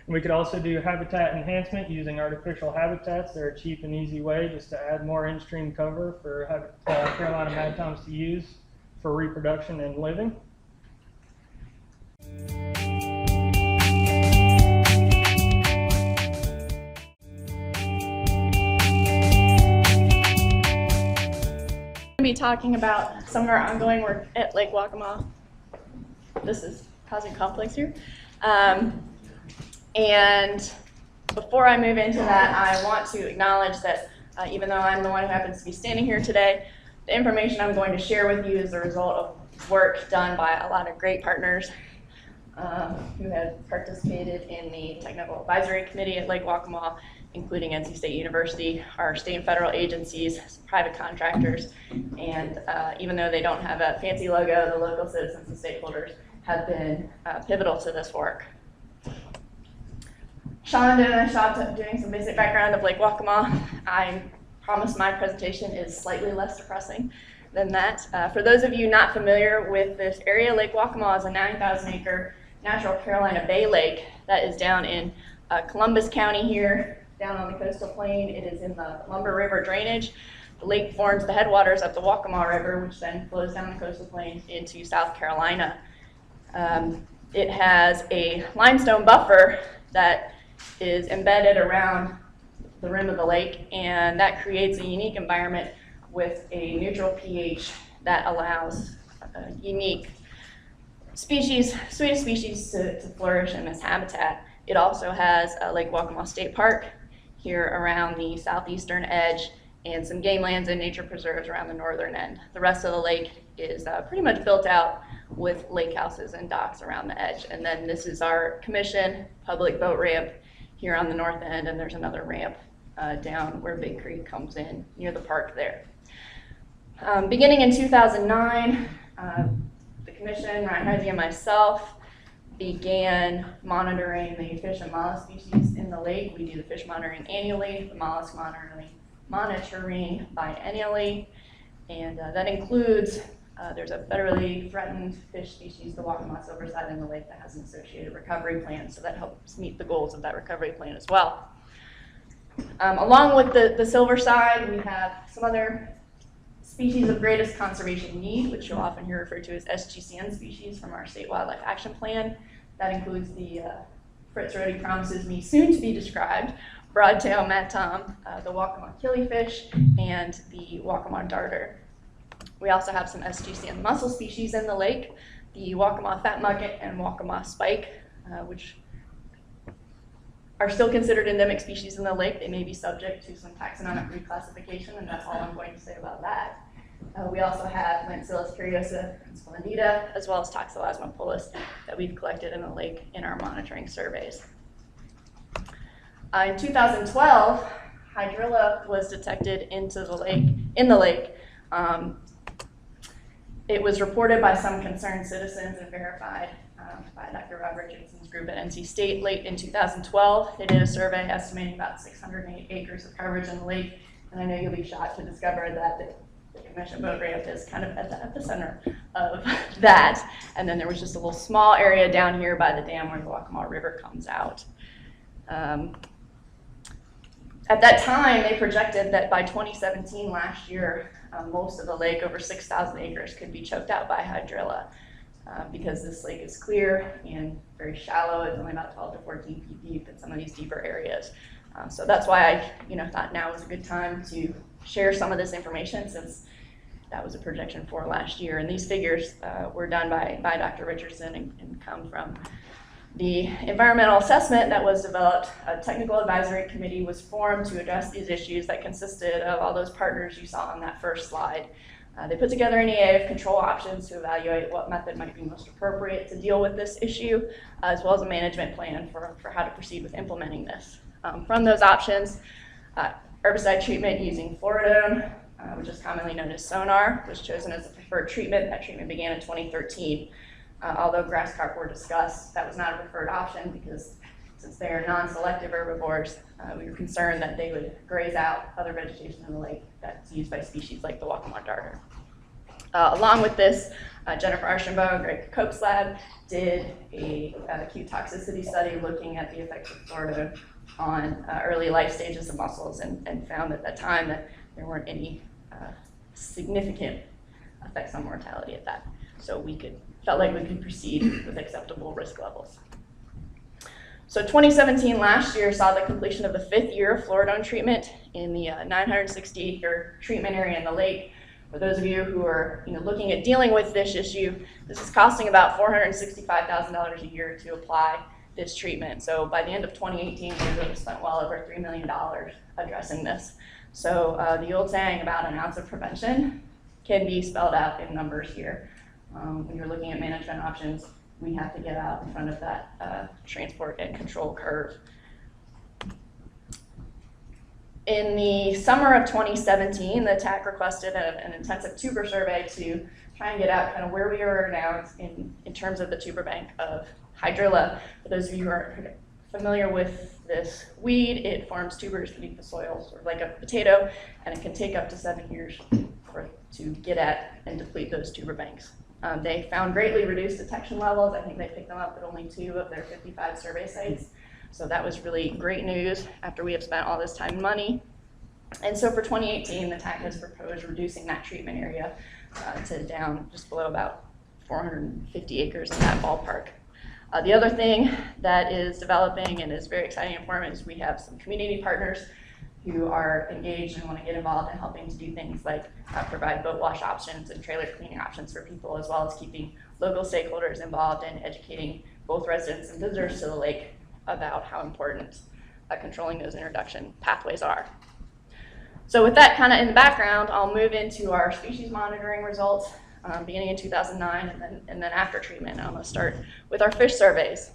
And we could also do habitat enhancement using artificial habitats. They're a cheap and easy way just to add more in-stream cover for Carolina madtoms to use for reproduction and living. Be talking about some of our ongoing work at Lake Waccamaw. This is housing complex here. And before I move into that, I want to acknowledge that even though I'm the one who happens to be standing here today, the information I'm going to share with you is the result of work done by a lot of great partners who have participated in the Technical Advisory Committee at Lake Waccamaw, including NC State University, our state and federal agencies, some private contractors, and even though they don't have a fancy logo, the local citizens and stakeholders have been pivotal to this work. Shonda and I stopped doing some basic background of Lake Waccamaw. I promise my presentation is slightly less depressing than that. For those of you not familiar with this area, Lake Waccamaw is a 9,000 acre natural Carolina Bay lake that is down in Columbus County here, down on the coastal plain. It is in the Lumber River drainage. The lake forms the headwaters of the Waccamaw River, which then flows down the coastal plain into South Carolina. It has a limestone buffer that is embedded around the rim of the lake, and that creates a unique environment with a neutral pH that allows unique species, Swedish species to flourish in this habitat. It also has a Lake Waccamaw State Park here around the southeastern edge and some game lands and nature preserves around the northern end. The rest of the lake is pretty much built out with lake houses and docks around the edge. And then this is our commission public boat ramp here on the north end, and there's another ramp down where Big Creek comes in near the park there. Beginning in 2009, the commission, Ryan Heisey and myself, began monitoring the fish and mollusk species in the lake. We do the fish monitoring annually, the mollusk monitoring biennially, and that includes, there's a federally threatened fish species, the Waccamaw silverside in the lake, that has an associated recovery plan, so that helps meet the goals of that recovery plan as well. Along with the silverside, we have some other species of greatest conservation need, which you'll often hear referred to as SGCN species from our State Wildlife Action Plan. That includes the Fritz Rohde promises me soon to be described broadtail madtom, the Waccamaw killifish, and the Waccamaw darter. We also have some SGCN mussel species in the lake, the Waccamaw fat mucket and Waccamaw spike, which are still considered endemic species in the lake. They may be subject to some taxonomic reclassification, and that's all I'm going to say about that. We also have Lancillus curiosa and splendida, as well as Toxoplasma that we've collected in the lake in our monitoring surveys. In 2012, hydrilla was detected in the lake. It was reported by some concerned citizens and verified by Dr. Rob Richardson's group at NC State late in 2012. They did a survey estimating about 608 acres of coverage in the lake, and I know you'll be shocked to discover that the commission boat ramp is kind of at the epicenter of that. And then there was just a little small area down here by the dam where the Waccamaw River comes out. At that time, they projected that by 2017, last year, most of the lake, over 6,000 acres, could be choked out by hydrilla because this lake is clear and very shallow. It's only about 12 to 14 feet deep in some of these deeper areas. So that's why I thought now was a good time to share some of this information, since that was a projection for last year. And these figures were done by Dr. Richardson and come from the environmental assessment that was developed. A technical advisory committee was formed to address these issues that consisted of all those partners you saw on that first slide. They put together an EA of control options to evaluate what method might be most appropriate to deal with this issue, as well as a management plan for how to proceed with implementing this. From those options, herbicide treatment using fluoridone which is commonly known as sonar, was chosen as the preferred treatment. That treatment began in 2013. Although grass carp were discussed, that was not a preferred option because since they are non-selective herbivores, we were concerned that they would graze out other vegetation in the lake that's used by species like the Waccamaw darter. Along with this, Jennifer Archambault and Greg Cope's lab did an acute toxicity study looking at the effects of fluoride on early life stages of mussels and found at that time that there weren't any significant effects on mortality at that. So felt like we could proceed with acceptable risk levels. So 2017, last year, saw the completion of the 5th year of fluoridone treatment in the 960-acre treatment area in the lake. For those of you who are looking at dealing with this issue, this is costing about $465,000 a year to apply this treatment. So by the end of 2018, we really spent well over $3 million addressing this. So the old saying about an ounce of prevention can be spelled out in numbers here. When you're looking at management options, we have to get out in front of that transport and control curve. In the summer of 2017, the TAC requested an intensive tuber survey to try and get out kind of where we are now in terms of the tuber bank of hydrilla. For those of you who are familiar with this weed, it forms tubers beneath the soil, sort of like a potato, and it can take up to 7 years to get at and deplete those tuber banks. They found greatly reduced detection levels. I think they picked them up at only 2 of their 55 survey sites. So that was really great news after we have spent all this time and money. And so for 2018, the TAC has proposed reducing that treatment area to down just below about 450 acres in that ballpark. The other thing that is developing and is very exciting and important is we have some community partners who are engaged and want to get involved in helping to do things like provide boat wash options and trailer cleaning options for people, as well as keeping local stakeholders involved in educating both residents and visitors to the lake about how important controlling those introduction pathways are. So with that kind of in the background, I'll move into our species monitoring results beginning in 2009 and then after treatment. I'm going to start with our fish surveys.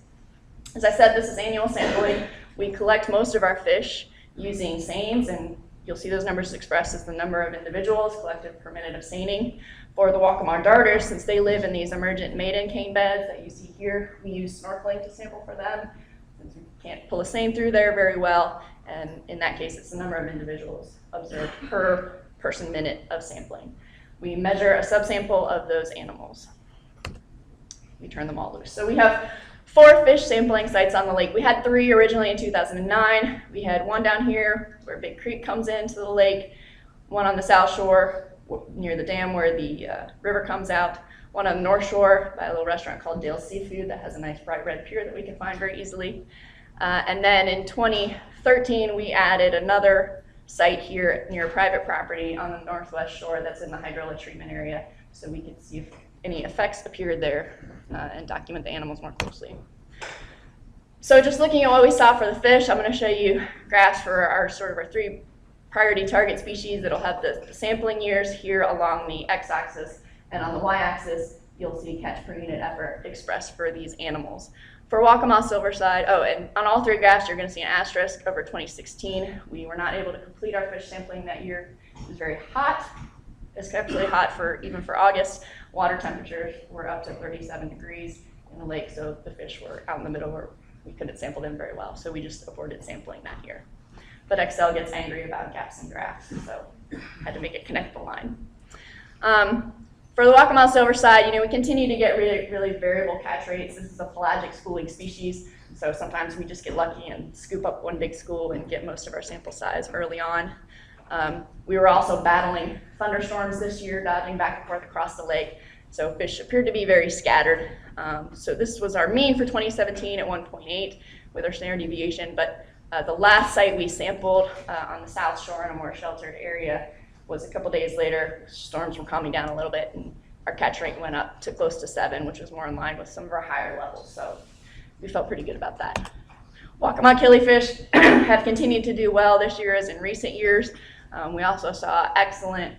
As I said, this is annual sampling. We collect most of our fish using seines, and you'll see those numbers expressed as the number of individuals collected per minute of seining. For the Waccamaw darters, since they live in these emergent maiden cane beds that you see here, we use snorkeling to sample for them, since we can't pull a seine through there very well, and in that case, it's the number of individuals observed per person minute of sampling. We measure a subsample of those animals. We turn them all loose. So we have 4 fish sampling sites on the lake. We had 3 originally in 2009. We had one down here where Big Creek comes into the lake, one on the south shore near the dam where the river comes out, one on the north shore by a little restaurant called Dale's Seafood that has a nice bright red pier that we can find very easily. And then in 2013, we added another site here near private property on the northwest shore that's in the hydrilla treatment area, so we could see if any effects appeared there and document the animals more closely. So just looking at what we saw for the fish, I'm going to show you graphs for our 3 priority target species that'll have the sampling years here along the x-axis, and on the y-axis you'll see catch per unit effort expressed for these animals. For Waccamaw silverside, and on all 3 graphs you're going to see an asterisk over 2016. We were not able to complete our fish sampling that year. It was very hot. It's exceptionally hot even for August. Water temperatures were up to 37 degrees in the lake, so the fish were out in the middle where we couldn't sample them very well, so we just avoided sampling that year. But Excel gets angry about gaps in graphs, so had to make it connect the line. For the Waccamaw silverside, we continue to get really, really variable catch rates. This is a pelagic schooling species, so sometimes we just get lucky and scoop up one big school and get most of our sample size early on. We were also battling thunderstorms this year, dodging back and forth across the lake, so fish appeared to be very scattered. So this was our mean for 2017 at 1.8 with our standard deviation, but the last site we sampled on the south shore in a more sheltered area was a couple days later. Storms were calming down a little bit, and our catch rate went up to close to 7, which was more in line with some of our higher levels, so we felt pretty good about that. Waccamaw killifish have continued to do well this year as in recent years. We also saw excellent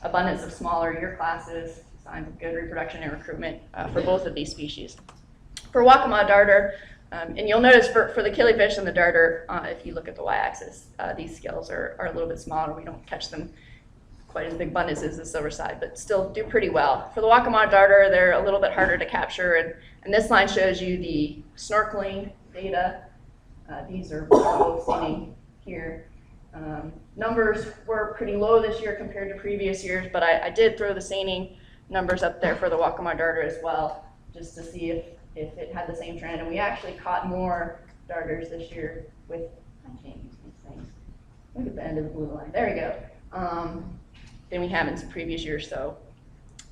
abundance of smaller year classes, signs of good reproduction and recruitment for both of these species. For Waccamaw darter, And you'll notice for the killifish and the darter, if you look at the y-axis, these scales are a little bit smaller. We don't catch them quite as big abundance as the silver side, but still do pretty well. For the Waccamaw darter, they're a little bit harder to capture, and this line shows you the snorkeling data. These are both seen here. Numbers were pretty low this year compared to previous years, but I did throw the seining numbers up there for the Waccamaw darter as well, just to see if it had the same trend. And we actually caught more darters this year with, I can't use these things. Look at the end of the blue line. There we go. Than we have in some previous years, so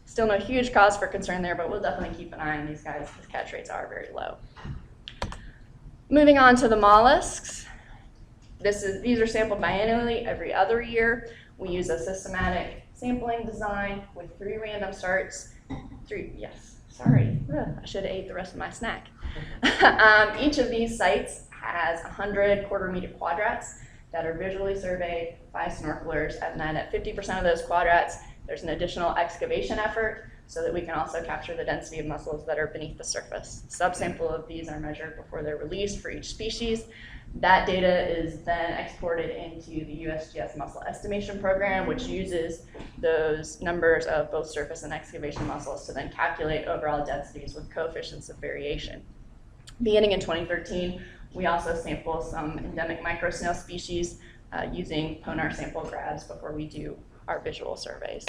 still no huge cause for concern there, but we'll definitely keep an eye on these guys because catch rates are very low. Moving on to the mollusks. These are sampled biannually every other year. We use a systematic sampling design with 3 random starts. Sorry, I should have ate the rest of my snack. Each of these sites has 100 quarter-meter quadrats that are visually surveyed by snorkelers, and then at 50% of those quadrats, there's an additional excavation effort so that we can also capture the density of mussels that are beneath the surface. Subsample of these are measured before they're released for each species. That data is then exported into the USGS mussel estimation program, which uses those numbers of both surface and excavation mussels to then calculate overall densities with coefficients of variation. Beginning in 2013, we also sample some endemic microsnail species using Ponar sample grabs before we do our visual surveys.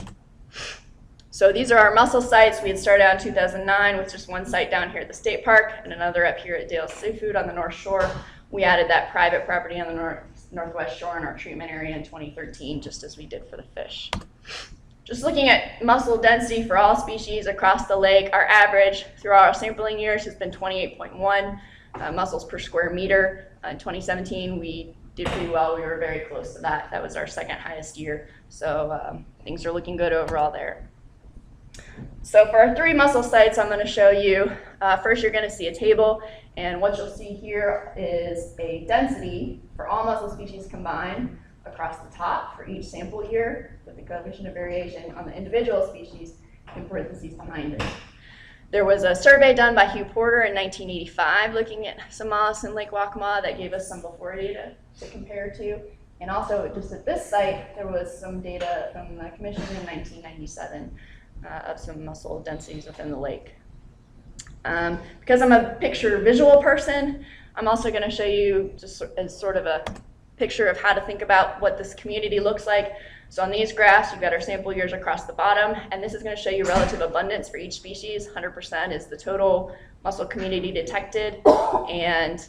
So these are our mussel sites. We had started out in 2009 with just one site down here at the state park and another up here at Dale's Seafood on the North Shore. We added that private property on the northwest shore in our treatment area in 2013, just as we did for the fish. Just looking at mussel density for all species across the lake, our average throughout our sampling years has been 28.1 mussels per square meter. In 2017, we did pretty well. We were very close to that. That was our second highest year. So things are looking good overall there. So for our 3 mussel sites, I'm going to show you, first you're going to see a table, and what you'll see here is a density for all mussel species combined across the top for each sample year with the coefficient of variation on the individual species in parentheses behind it. There was a survey done by Hugh Porter in 1985 looking at some mollusks in Lake Waccamaw that gave us some before data to compare to. And also just at this site, there was some data from the commission in 1997 of some mussel densities within the lake. Because I'm a picture visual person, I'm also going to show you just as sort of a picture of how to think about what this community looks like. So on these graphs, you've got our sample years across the bottom, and this is going to show you relative abundance for each species. 100% is the total mussel community detected, and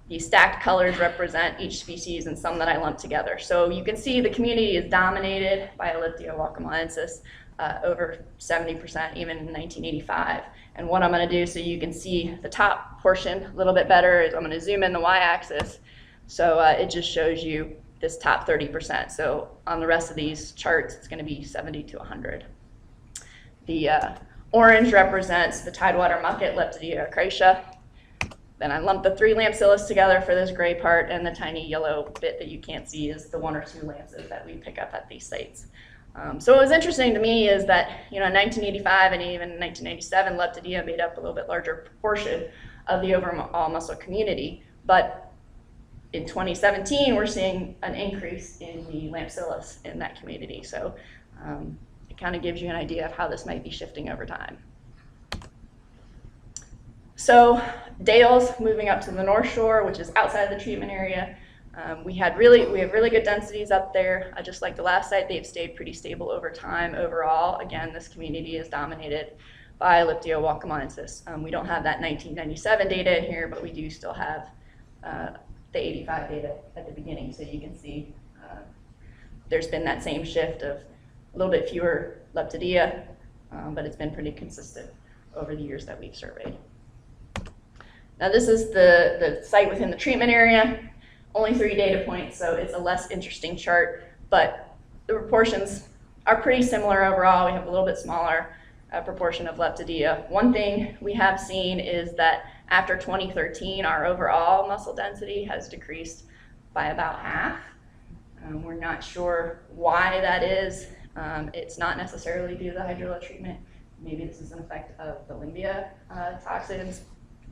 the stacked colors represent each species and some that I lumped together. So you can see the community is dominated by Elliptia waccamaensis, over 70% even in 1985. And what I'm going to do so you can see the top portion a little bit better is I'm going to zoom in the y-axis. So it just shows you this top 30%. So on the rest of these charts, it's going to be 70 to 100. The orange represents the tidewater mucket, Leptidia acracia. Then I lumped the 3 lampsillas together for this gray part, and the tiny yellow bit that you can't see is the 1 or 2 lampses that we pick up at these sites. So what was interesting to me is that, in 1985 and even 1997, Leptidia made up a little bit larger proportion of the overall mussel community. But in 2017, we're seeing an increase in the lampsillas in that community. So it kind of gives you an idea of how this might be shifting over time. So Dales, moving up to the North Shore, which is outside the treatment area, we have really good densities up there. Just like the last site, they've stayed pretty stable over time overall. Again, this community is dominated by Elliptia waccamaensis. We don't have that 1997 data in here, but we do still have the 85 data at the beginning. So you can see there's been that same shift of a little bit fewer Leptidia, but it's been pretty consistent over the years that we've surveyed. Now this is the site within the treatment area. Only 3 data points, so it's a less interesting chart, but the proportions are pretty similar overall. We have a little bit smaller proportion of Leptidia. One thing we have seen is that after 2013, our overall mussel density has decreased by about half. We're not sure why that is. It's not necessarily due to the hydrilla treatment. Maybe this is an effect of the limbia toxins.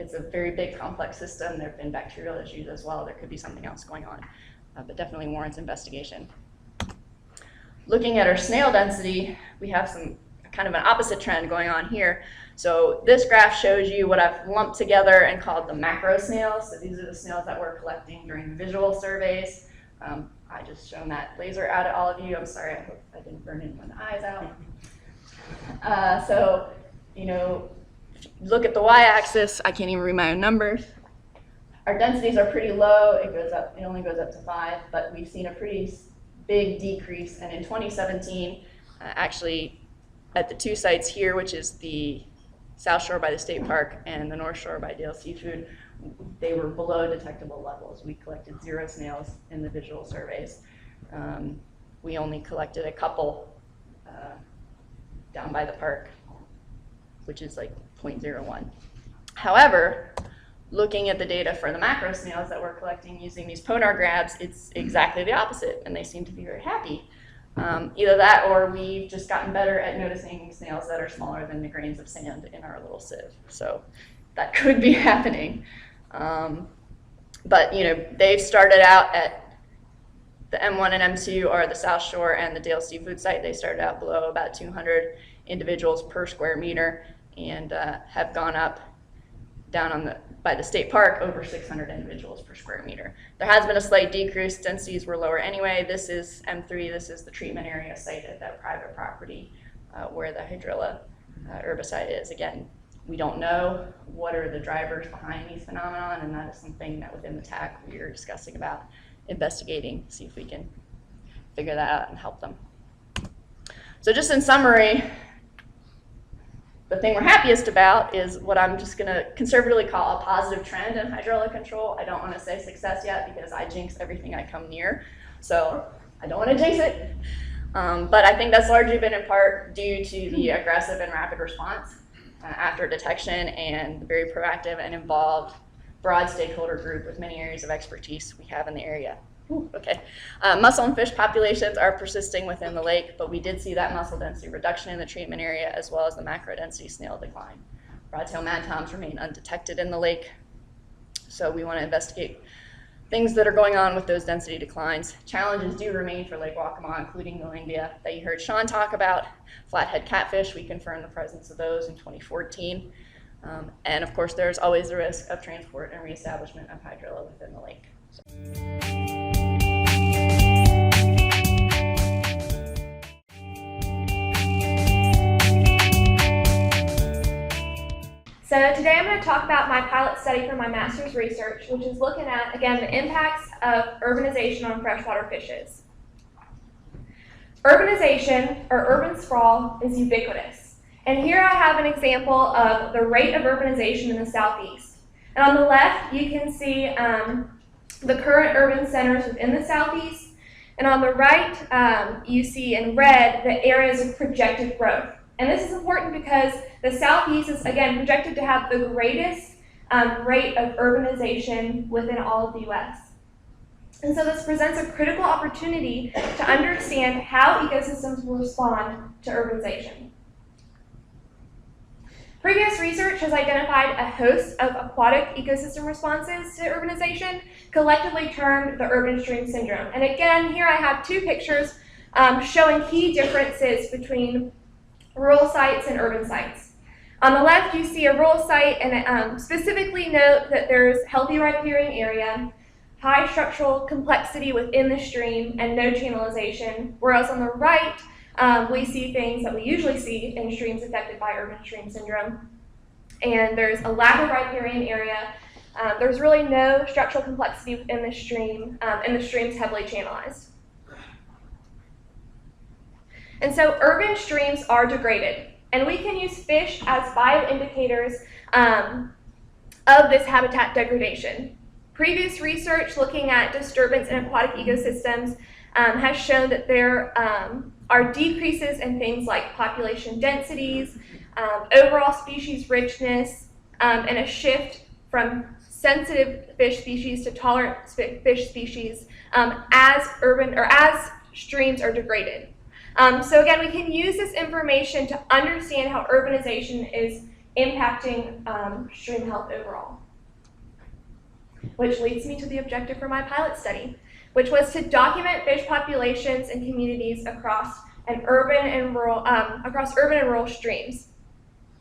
it's a very big complex system. There have been bacterial issues as well. There could be something else going on, but definitely warrants investigation. Looking at our snail density, we have some kind of an opposite trend going on here. So this graph shows you what I've lumped together and called the macro snails. So these are the snails that we're collecting during visual surveys. I just shown that laser out at all of you. I'm sorry, I hope I didn't burn anyone's eyes out. So, you know, look at the y-axis. I can't even read my own numbers. Our densities are pretty low. It goes up. It only goes up to 5, but we've seen a pretty big decrease. And in 2017, actually, at the 2 sites here, which is the South Shore by the State Park and the North Shore by Dale Seafood, they were below detectable levels. We collected 0 snails in the visual surveys. We only collected a couple down by the park, which is like 0.01. However, looking at the data for the macro snails that we're collecting using these Ponar grabs, it's exactly the opposite, and they seem to be very happy. Either that or we've just gotten better at noticing snails that are smaller than the grains of sand in our little sieve. So that could be happening. But you know, they've started out at the M1 and M2 are the South Shore and the Dale Seafood site. They started out below about 200 individuals per square meter and have gone up down on by the state park over 600 individuals per square meter. There has been a slight decrease. Densities were lower anyway. This is M3. This is the treatment area site at that private property where the hydrilla herbicide is. Again, we don't know what are the drivers behind these phenomenon, and that is something that within the TAC we are discussing about investigating, see if we can figure that out and help them. So just in summary, the thing we're happiest about is what I'm just going to conservatively call a positive trend in hydrilla control. I don't want to say success yet because I jinx everything I come near, so I don't want to jinx it. But I think that's largely been in part due to the aggressive and rapid response after detection and the very proactive and involved broad stakeholder group with many areas of expertise we have in the area. Okay. Mussel and fish populations are persisting within the lake, but we did see that mussel density reduction in the treatment area as well as the macro density snail decline. Broadtail mad toms remain undetected in the lake, so we want to investigate things that are going on with those density declines. Challenges do remain for Lake Waccamaw, including the Langbia that you heard Sean talk about. Flathead catfish, we confirmed the presence of those in 2014. And of course, there's always the risk of transport and reestablishment of hydrilla within the lake. So today I'm going to talk about my pilot study for my master's research, which is looking at, again, the impacts of urbanization on freshwater fishes. Urbanization, or urban sprawl, is ubiquitous. And here I have an example of the rate of urbanization in the southeast. And on the left, you can see the current urban centers within the southeast. And on the right, you see in red the areas of projected growth. And this is important because the southeast is, again, projected to have the greatest rate of urbanization within all of the U.S. And so this presents a critical opportunity to understand how ecosystems will respond to urbanization. Previous research has identified a host of aquatic ecosystem responses to urbanization, collectively termed the urban stream syndrome. And again, here I have 2 pictures showing key differences between rural sites and urban sites. On the left, you see a rural site, and specifically note that there's healthy riparian area, high structural complexity within the stream, and no channelization, whereas on the right, we see things that we usually see in streams affected by urban stream syndrome. And there's a lack of riparian area. There's really no structural complexity within the stream, and the stream's heavily channelized. And so urban streams are degraded, and we can use fish as bioindicators of this habitat degradation. Previous research looking at disturbance in aquatic ecosystems has shown that there are decreases in things like population densities, overall species richness, and a shift from sensitive fish species to tolerant fish species as streams are degraded. So again, we can use this information to understand how urbanization is impacting stream health overall. Which leads me to the objective for my pilot study, which was to document fish populations and communities across urban and rural streams.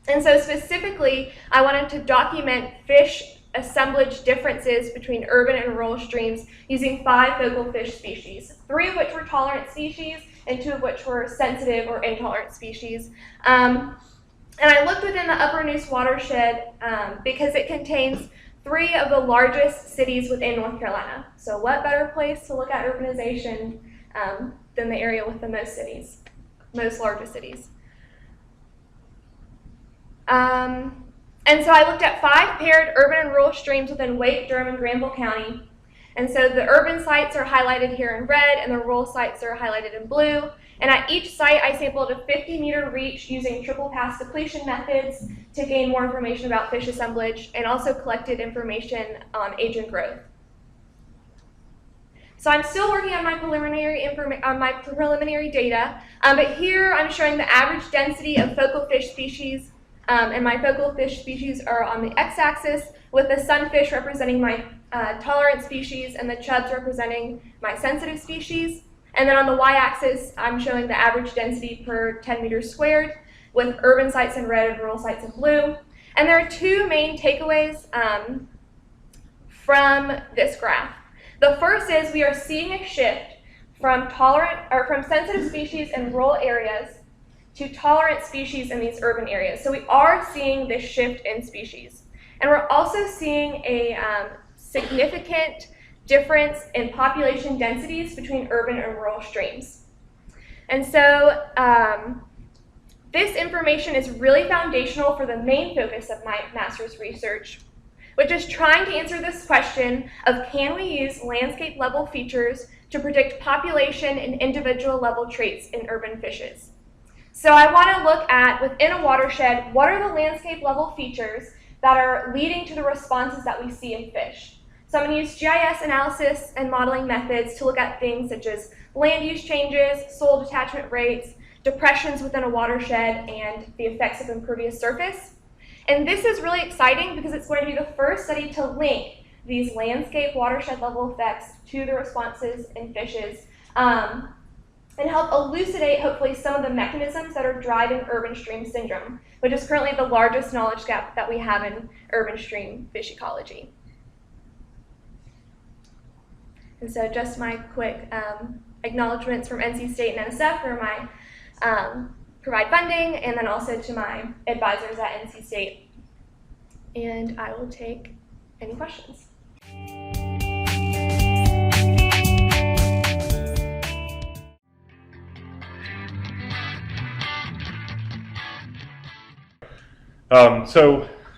And so specifically, I wanted to document fish assemblage differences between urban and rural streams using 5 focal fish species, 3 of which were tolerant species and 2 of which were sensitive or intolerant species. And I looked within the Upper Neuse watershed because it contains 3 of the largest cities within North Carolina. So what better place to look at urbanization than the area with the most largest cities. And so I looked at 5 paired urban and rural streams within Wake, Durham, and Granville County. And so the urban sites are highlighted here in red, and the rural sites are highlighted in blue. And at each site, I sampled a 50-meter reach using triple pass depletion methods to gain more information about fish assemblage, and also collected information on age and growth. So I'm still working on my preliminary data, but here I'm showing the average density of focal fish species, and my focal fish species are on the x-axis, with the sunfish representing my tolerant species and the chubs representing my sensitive species. And then on the y-axis, I'm showing the average density per 10 meters squared, with urban sites in red and rural sites in blue. And there are 2 main takeaways from this graph. The first is we are seeing a shift from sensitive species in rural areas to tolerant species in these urban areas. So we are seeing this shift in species. And we're also seeing a significant difference in population densities between urban and rural streams. And so this information is really foundational for the main focus of my master's research, which is trying to answer this question of, can we use landscape level features to predict population and individual level traits in urban fishes? So I want to look at, within a watershed, what are the landscape level features that are leading to the responses that we see in fish? So I'm going to use GIS analysis and modeling methods to look at things such as land use changes, soil detachment rates, depressions within a watershed, and the effects of impervious surface. And this is really exciting because it's going to be the first study to link these landscape watershed level effects to the responses in fishes, and help elucidate, hopefully, some of the mechanisms that are driving urban stream syndrome, which is currently the largest knowledge gap that we have in urban stream fish ecology. And so just my quick acknowledgments from NC State and NSF for my provide funding, and then also to my advisors at NC State. And I will take any questions.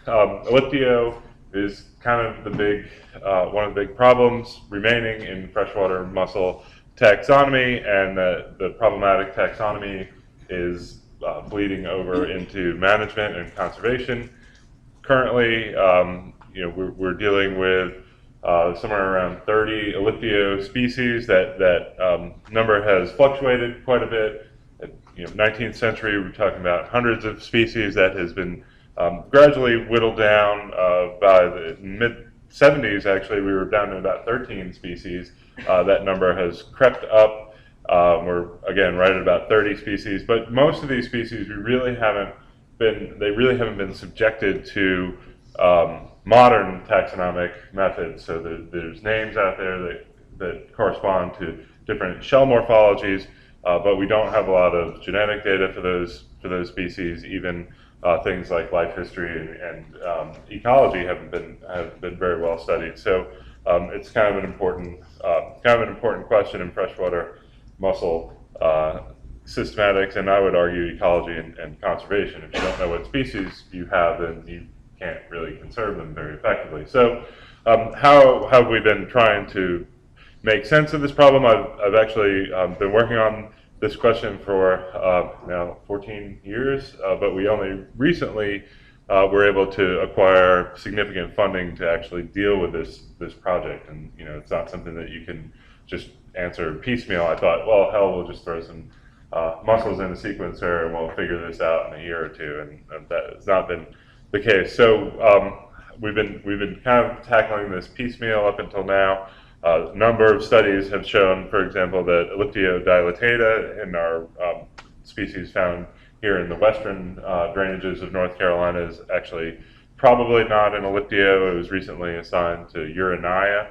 Elithio is kind of the big, one of the big problems remaining in freshwater mussel taxonomy, and the problematic taxonomy is bleeding over into management and conservation. Currently, we're dealing with somewhere around 30 Elithio species. That number has fluctuated quite a bit. 19th century, we're talking about hundreds of species. That has been gradually whittled down. By the mid-70s, actually, we were down to about 13 species. That number has crept up. We're, again, right at about 30 species. But most of these species, they really haven't been subjected to modern taxonomic methods. So there's names out there that correspond to different shell morphologies, but we don't have a lot of genetic data for those species. Even things like life history and ecology have been very well studied. So it's kind of an important question in freshwater mussel systematics, and I would argue ecology and conservation. If you don't know what species you have, then you can't really conserve them very effectively. So how have we been trying to make sense of this problem? I've actually been working on this question for now 14 years, but we only recently were able to acquire significant funding to actually deal with this project. And it's not something that you can just answer piecemeal. I thought, well, hell, we'll just throw some mussels in a sequencer and we'll figure this out in a year or two, and that has not been the case. So we've been kind of tackling this piecemeal up until now. A number of studies have shown, for example, that Elliptio dilatata in our species found here in the western drainages of North Carolina is actually probably not an Elliptio. It was recently assigned to Uranaya.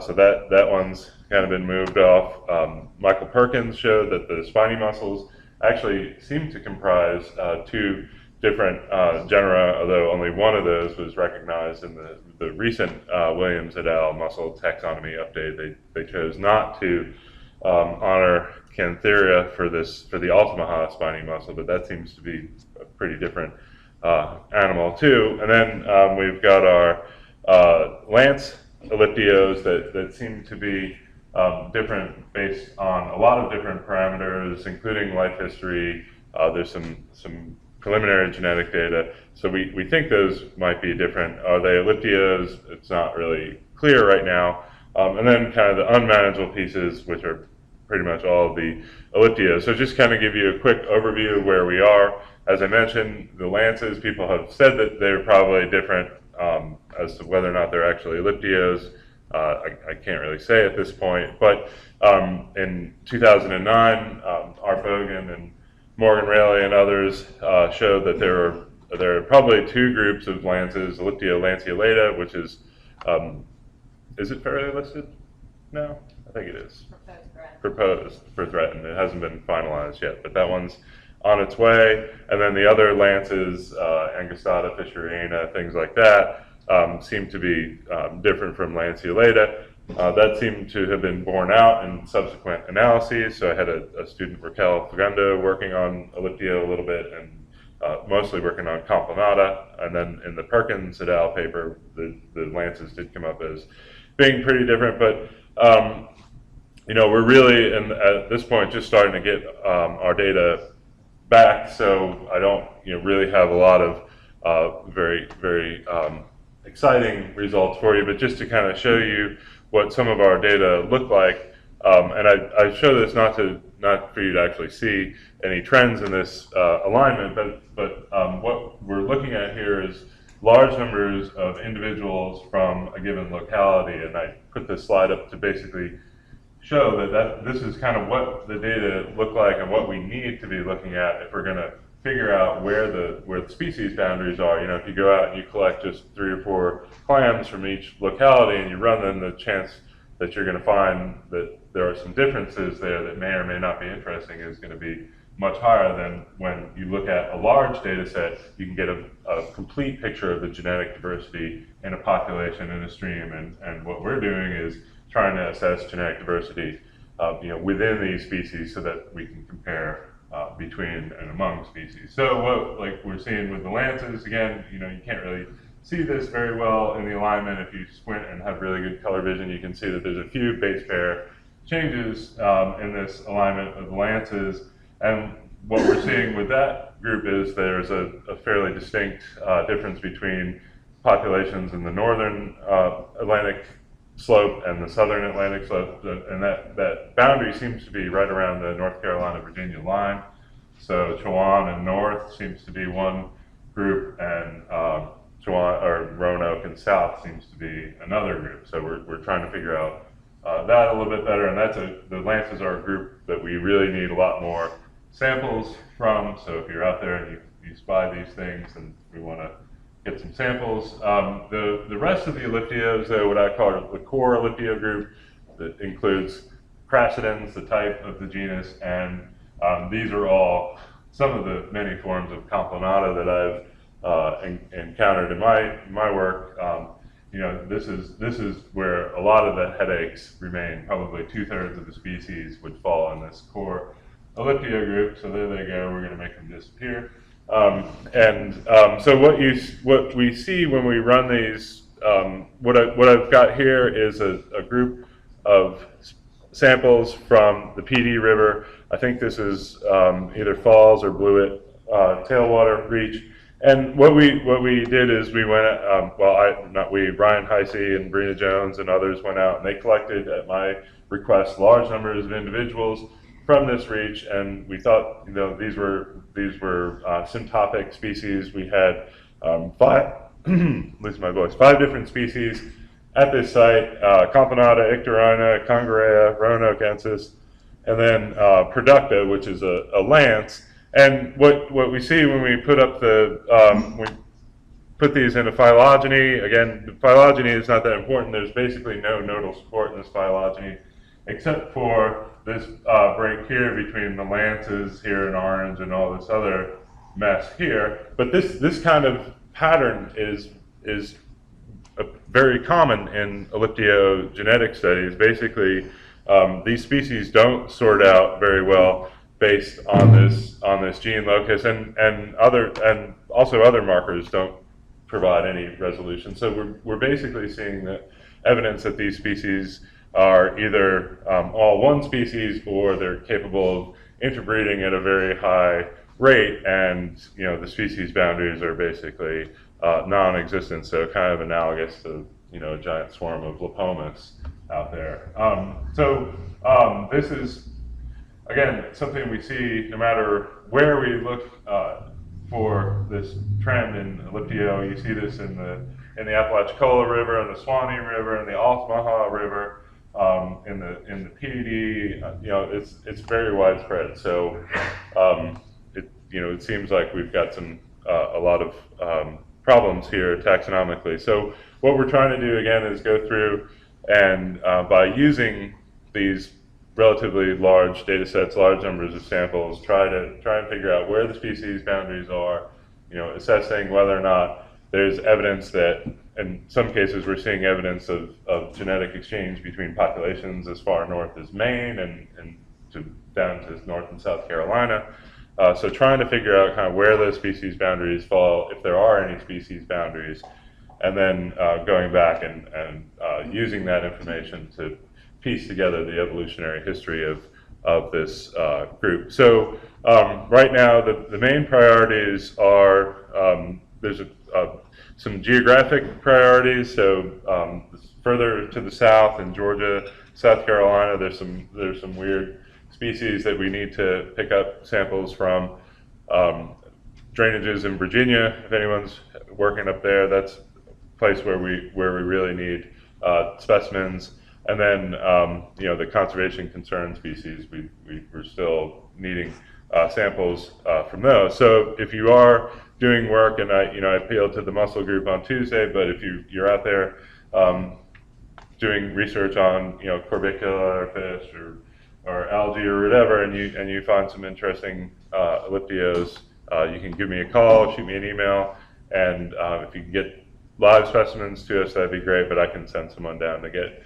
So that one's kind of been moved off. Michael Perkins showed that the spiny mussels actually seem to comprise two different genera, although only one of those was recognized in the recent Williams et al. Mussel taxonomy update. They chose not to honor Cantheria for the Altamaha spiny mussel, but that seems to be a pretty different animal too. And then we've got our lance elliptios that seem to be different based on a lot of different parameters, including life history. There's some preliminary genetic data, so we think those might be different. Are they elliptios? It's not really clear right now. And then kind of the unmanageable pieces, which are pretty much all of the elliptios. So just kind of give you a quick overview of where we are. As I mentioned, the lances, people have said that they're probably different as to whether or not they're actually elliptios. I can't really say at this point, but in 2009, Art Bogan and Morgan Raley and others showed that there are probably two groups of lances, Elliptio lanceolata, which is it fairly listed now? I think it is. Proposed for threatened. It hasn't been finalized yet, but that one's on its way. And then the other lances, Angustata, Fisheries, things like that, seem to be different from lanceolata. That seemed to have been borne out in subsequent analyses. So I had a student, Raquel Fagundo, working on Elliptio a little bit and mostly working on compilata. And then in the Perkins et al. Paper, the lances did come up as being pretty different. But we're really, at this point, just starting to get our data back. So I don't really have a lot of very, very exciting results for you, but just to kind of show you what some of our data look like. And I show this not for you to actually see any trends in this alignment, but what we're looking at here is large numbers of individuals from a given locality. And I put this slide up to basically show that this is kind of what the data look like and what we need to be looking at if we're going to figure out where the species boundaries are. If you go out and you collect just 3 or 4 clams from each locality and you run them, the chance that you're going to find that there are some differences there that may or may not be interesting is going to be much higher than when you look at a large data set. You can get a complete picture of the genetic diversity in a population, in a stream, and what we're doing is trying to assess genetic diversity within these species so that we can compare between and among species. So what we're seeing with the lances, again, you can't really see this very well in the alignment. If you squint and have really good color vision, you can see that there's a few base pair changes in this alignment of the lances. And what we're seeing with that group is there's a fairly distinct difference between populations in the northern Atlantic slope and the southern Atlantic slope, and that boundary seems to be right around the North Carolina-Virginia line. So Chowan and North seems to be one group, and Roanoke and South seems to be another group. So we're trying to figure out that a little bit better, and the lances are a group that we really need a lot more samples from. So if you're out there and you spy these things, and we want to get some samples. The rest of the elliptios, though, what I call the core elliptio group, that includes Crassidens, the type of the genus, and these are all some of the many forms of compilata that I've encountered in my work. This is where a lot of the headaches remain. Probably 2/3 of the species would fall in this core elliptio group. So there they go. We're going to make them disappear. So what we see when we run these, what I've got here is a group of samples from the PD River. I think this is either Falls or Blewett tailwater reach. And what we did is we went, Brian Heisey and Brina Jones and others went out and they collected, at my request, large numbers of individuals from this reach, and we thought these were syntopic species. We had five, losing my voice, 5 different species at this site: Campanata, Icterina, Congaria, Roanokensis, and then Producta, which is a lance. And what we see when we put up we put these into phylogeny, again, the phylogeny is not that important. There's basically no nodal support in this phylogeny, except for this break here between the lances here in orange and all this other mess here. But this kind of pattern is very common in elliptiogenetic studies. Basically, these species don't sort out very well based on this gene locus, and also other markers don't provide any resolution. So we're basically seeing the evidence that these species are either all one species, or they're capable of interbreeding at a very high rate, and the species boundaries are basically non-existent. So kind of analogous to a giant swarm of Lepomis out there. This is again something we see no matter where we look for this trend in Elliptio. You see this in the Apalachicola River, and the Swanee River, and the Altamaha River, in the PD. It's very widespread. So it seems like we've got a lot of problems here taxonomically. So what we're trying to do again is go through and by using these relatively large data sets, large numbers of samples, try and figure out where the species boundaries are, assessing whether or not there's evidence that, in some cases, we're seeing evidence of genetic exchange between populations as far north as Maine and down to North and South Carolina. So trying to figure out kind of where those species boundaries fall, if there are any species boundaries, and then going back and using that information to piece together the evolutionary history of this group. So right now, the main priorities are, there's some geographic priorities. So further to the south in Georgia, South Carolina, there's some weird species that we need to pick up samples from. Drainages in Virginia, if anyone's working up there, that's a place where we really need specimens. And then, the conservation concern species, we're still needing samples from those. So if you are doing work, and I appealed to the mussel group on Tuesday, but if you're out there doing research on corbicular fish or algae or whatever, and you find some interesting elliptios, you can give me a call, shoot me an email, and if you can get live specimens to us, that'd be great. But I can send someone down to get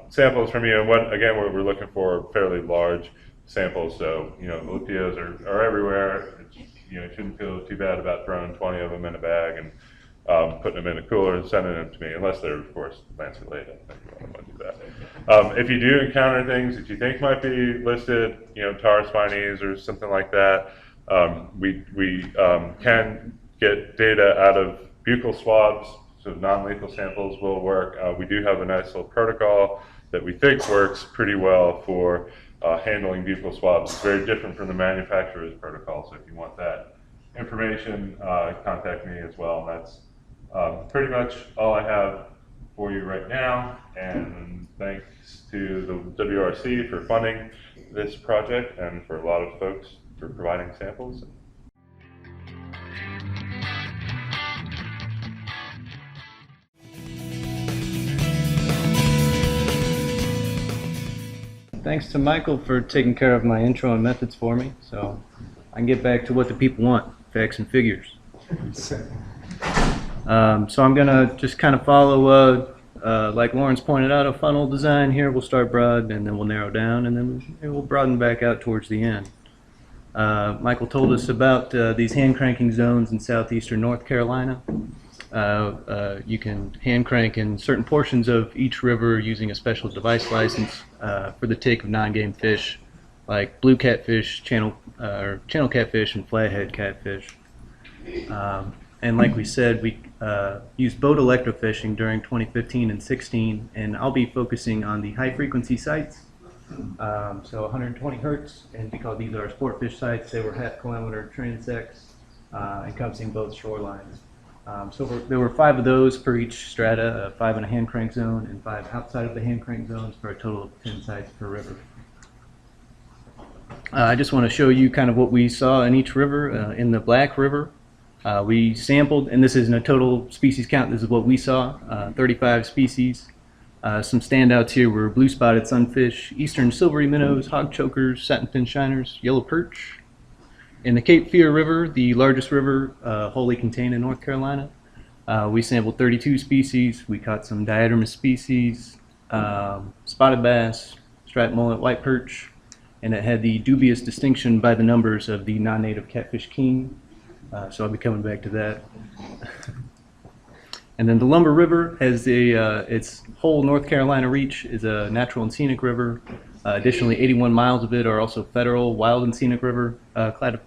samples from you. And what we're looking for are fairly large samples. So elliptios are everywhere. You shouldn't feel too bad about throwing 20 of them in a bag and putting them in a cooler and sending them to me, unless they're, of course, lanceolate. I think you won't want to do that. If you do encounter things that you think might be listed, tar spines or something like that, we can get data out of buccal swabs. So non-lethal samples will work. We do have a nice little protocol that we think works pretty well for handling buccal swabs. It's very different from the manufacturer's protocol. So if you want that information, contact me as well. And that's pretty much all I have for you right now. And thanks to the WRC for funding this project, and for a lot of folks for providing samples. Thanks to Michael for taking care of my intro and methods for me, so I can get back to what the people want, facts and figures. So I'm gonna just kind of follow, like Lawrence pointed out, a funnel design here. We'll start broad, and then we'll narrow down, and then we'll broaden back out towards the end. Michael told us about these hand cranking zones in southeastern North Carolina. You can hand crank in certain portions of each river using a special device license for the take of non-game fish like blue catfish, channel catfish, and flathead catfish. And like we said, we used boat electrofishing during 2015 and 16, and I'll be focusing on the high frequency sites. So 120 hertz, and because these are sport fish sites, they were half-kilometer transects encompassing both shorelines. There were 5 of those per each strata, 5 in a hand crank zone and 5 outside of the hand crank zones for a total of 10 sites per river. I just want to show you kind of what we saw in each river. In the Black River, we sampled, and this isn't a total species count, this is what we saw, 35 species. Some standouts here were blue spotted sunfish, eastern silvery minnows, hog chokers, satinfin shiners, yellow perch. In the Cape Fear River, the largest river wholly contained in North Carolina, we sampled 32 species. We caught some diadermis species, spotted bass, striped mullet, white perch, and it had the dubious distinction by the numbers of the non-native catfish king. So I'll be coming back to that. And then the Lumber River has its whole North Carolina reach is a natural and scenic river. Additionally, 81 miles of it are also federal wild and scenic river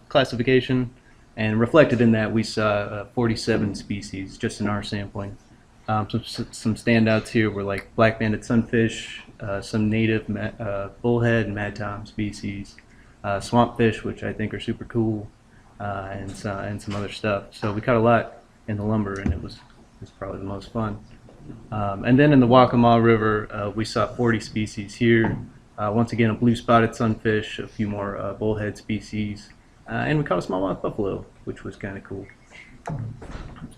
classification. And reflected in that, we saw 47 species just in our sampling. Some standouts here were like black-banded sunfish, some native bullhead and mad tom species, swamp fish, which I think are super cool, and some other stuff. So we caught a lot in the lumber, and it was probably the most fun. And then in the Waccamaw River, we saw 40 species here. Once again, a blue spotted sunfish, a few more bullhead species, and we caught a smallmouth buffalo, which was kind of cool.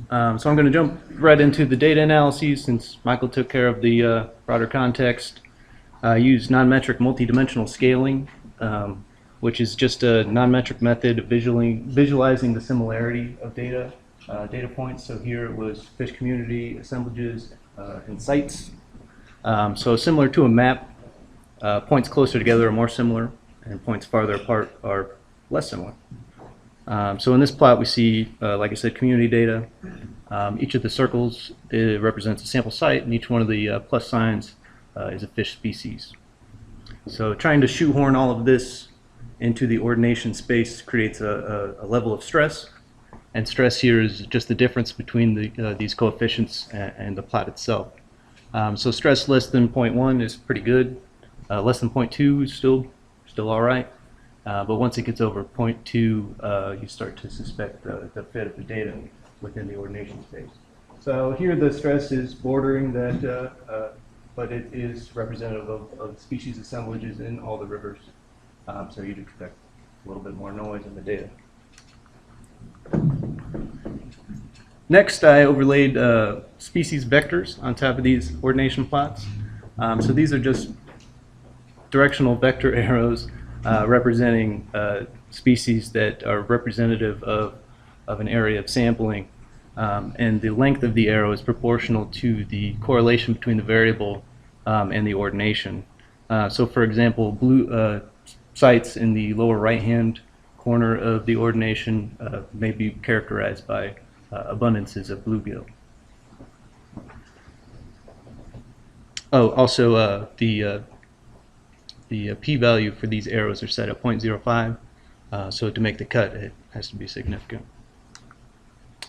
So I'm going to jump right into the data analyses since Michael took care of the broader context. I used non-metric multidimensional scaling, which is just a non-metric method of visualizing the similarity of data points. So here it was fish community, assemblages, and sites. So similar to a map, points closer together are more similar, and points farther apart are less similar. So in this plot we see, like I said, community data. Each of the circles represents a sample site, and each one of the plus signs is a fish species. So trying to shoehorn all of this into the ordination space creates a level of stress, and stress here is just the difference between these coefficients and the plot itself. So stress less than 0.1 is pretty good. Less than 0.2 is still all right. But once it gets over 0.2, you start to suspect the fit of the data within the ordination space. So here the stress is bordering that, but it is representative of species assemblages in all the rivers. So you'd expect a little bit more noise in the data. Next, I overlaid species vectors on top of these ordination plots. So these are just directional vector arrows representing species that are representative of an area of sampling. And the length of the arrow is proportional to the correlation between the variable and the ordination. So for example, blue sites in the lower right-hand corner of the ordination may be characterized by abundances of bluegill. Oh, also the p-value for these arrows are set at 0.05, so to make the cut it has to be significant.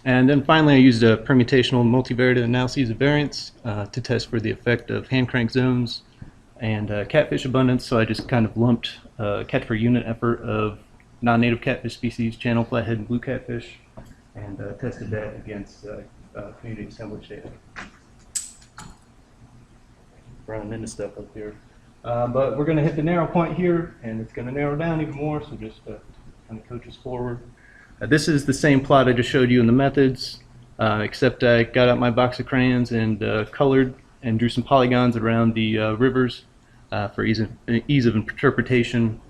And then finally I used a permutational multivariate analyses of variance to test for the effect of hand crank zones and catfish abundance, so I just kind of lumped catch per unit effort of non-native catfish species, channel flathead and blue catfish, and tested that against community assemblage data. Running into stuff up here. But we're going to hit the narrow point here, and it's going to narrow down even more, so just kind of coach us forward. This is the same plot I just showed you in the methods, except I got out my box of crayons and colored and drew some polygons around the rivers for ease of interpretation.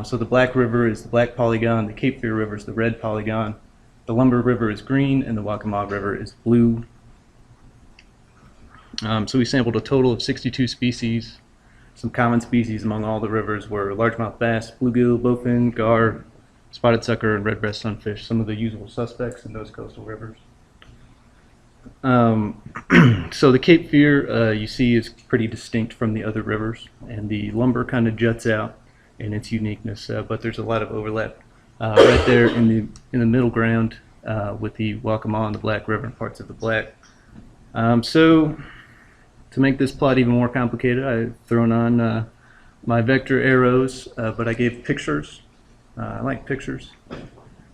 So the Black River is the black polygon, the Cape Fear River is the red polygon, the Lumber River is green, and the Waccamaw River is blue. So we sampled a total of 62 species. Some common species among all the rivers were largemouth bass, bluegill, bowfin, gar, spotted sucker, and red breast sunfish, some of the usual suspects in those coastal rivers. So the Cape Fear you see is pretty distinct from the other rivers, and the Lumber kind of juts out in its uniqueness, but there's a lot of overlap right there in the middle ground with the Waccamaw and the Black River and parts of the Black. So to make this plot even more complicated, I've thrown on my vector arrows, but I gave pictures. I like pictures.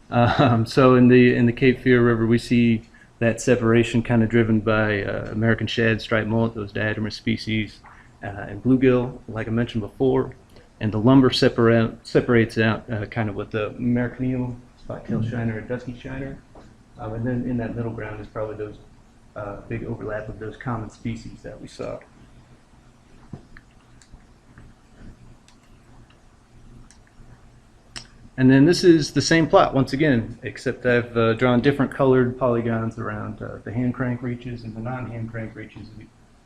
So in the Cape Fear River, we see that separation kind of driven by American shad, striped mullet, those diadermis species, and bluegill, like I mentioned before. And the lumber separates out kind of with the American eel, spot-tailed shiner, and dusky shiner. And then in that middle ground is probably those big overlap of those common species that we saw. And then this is the same plot once again, except I've drawn different colored polygons around the hand crank reaches and the non-hand crank reaches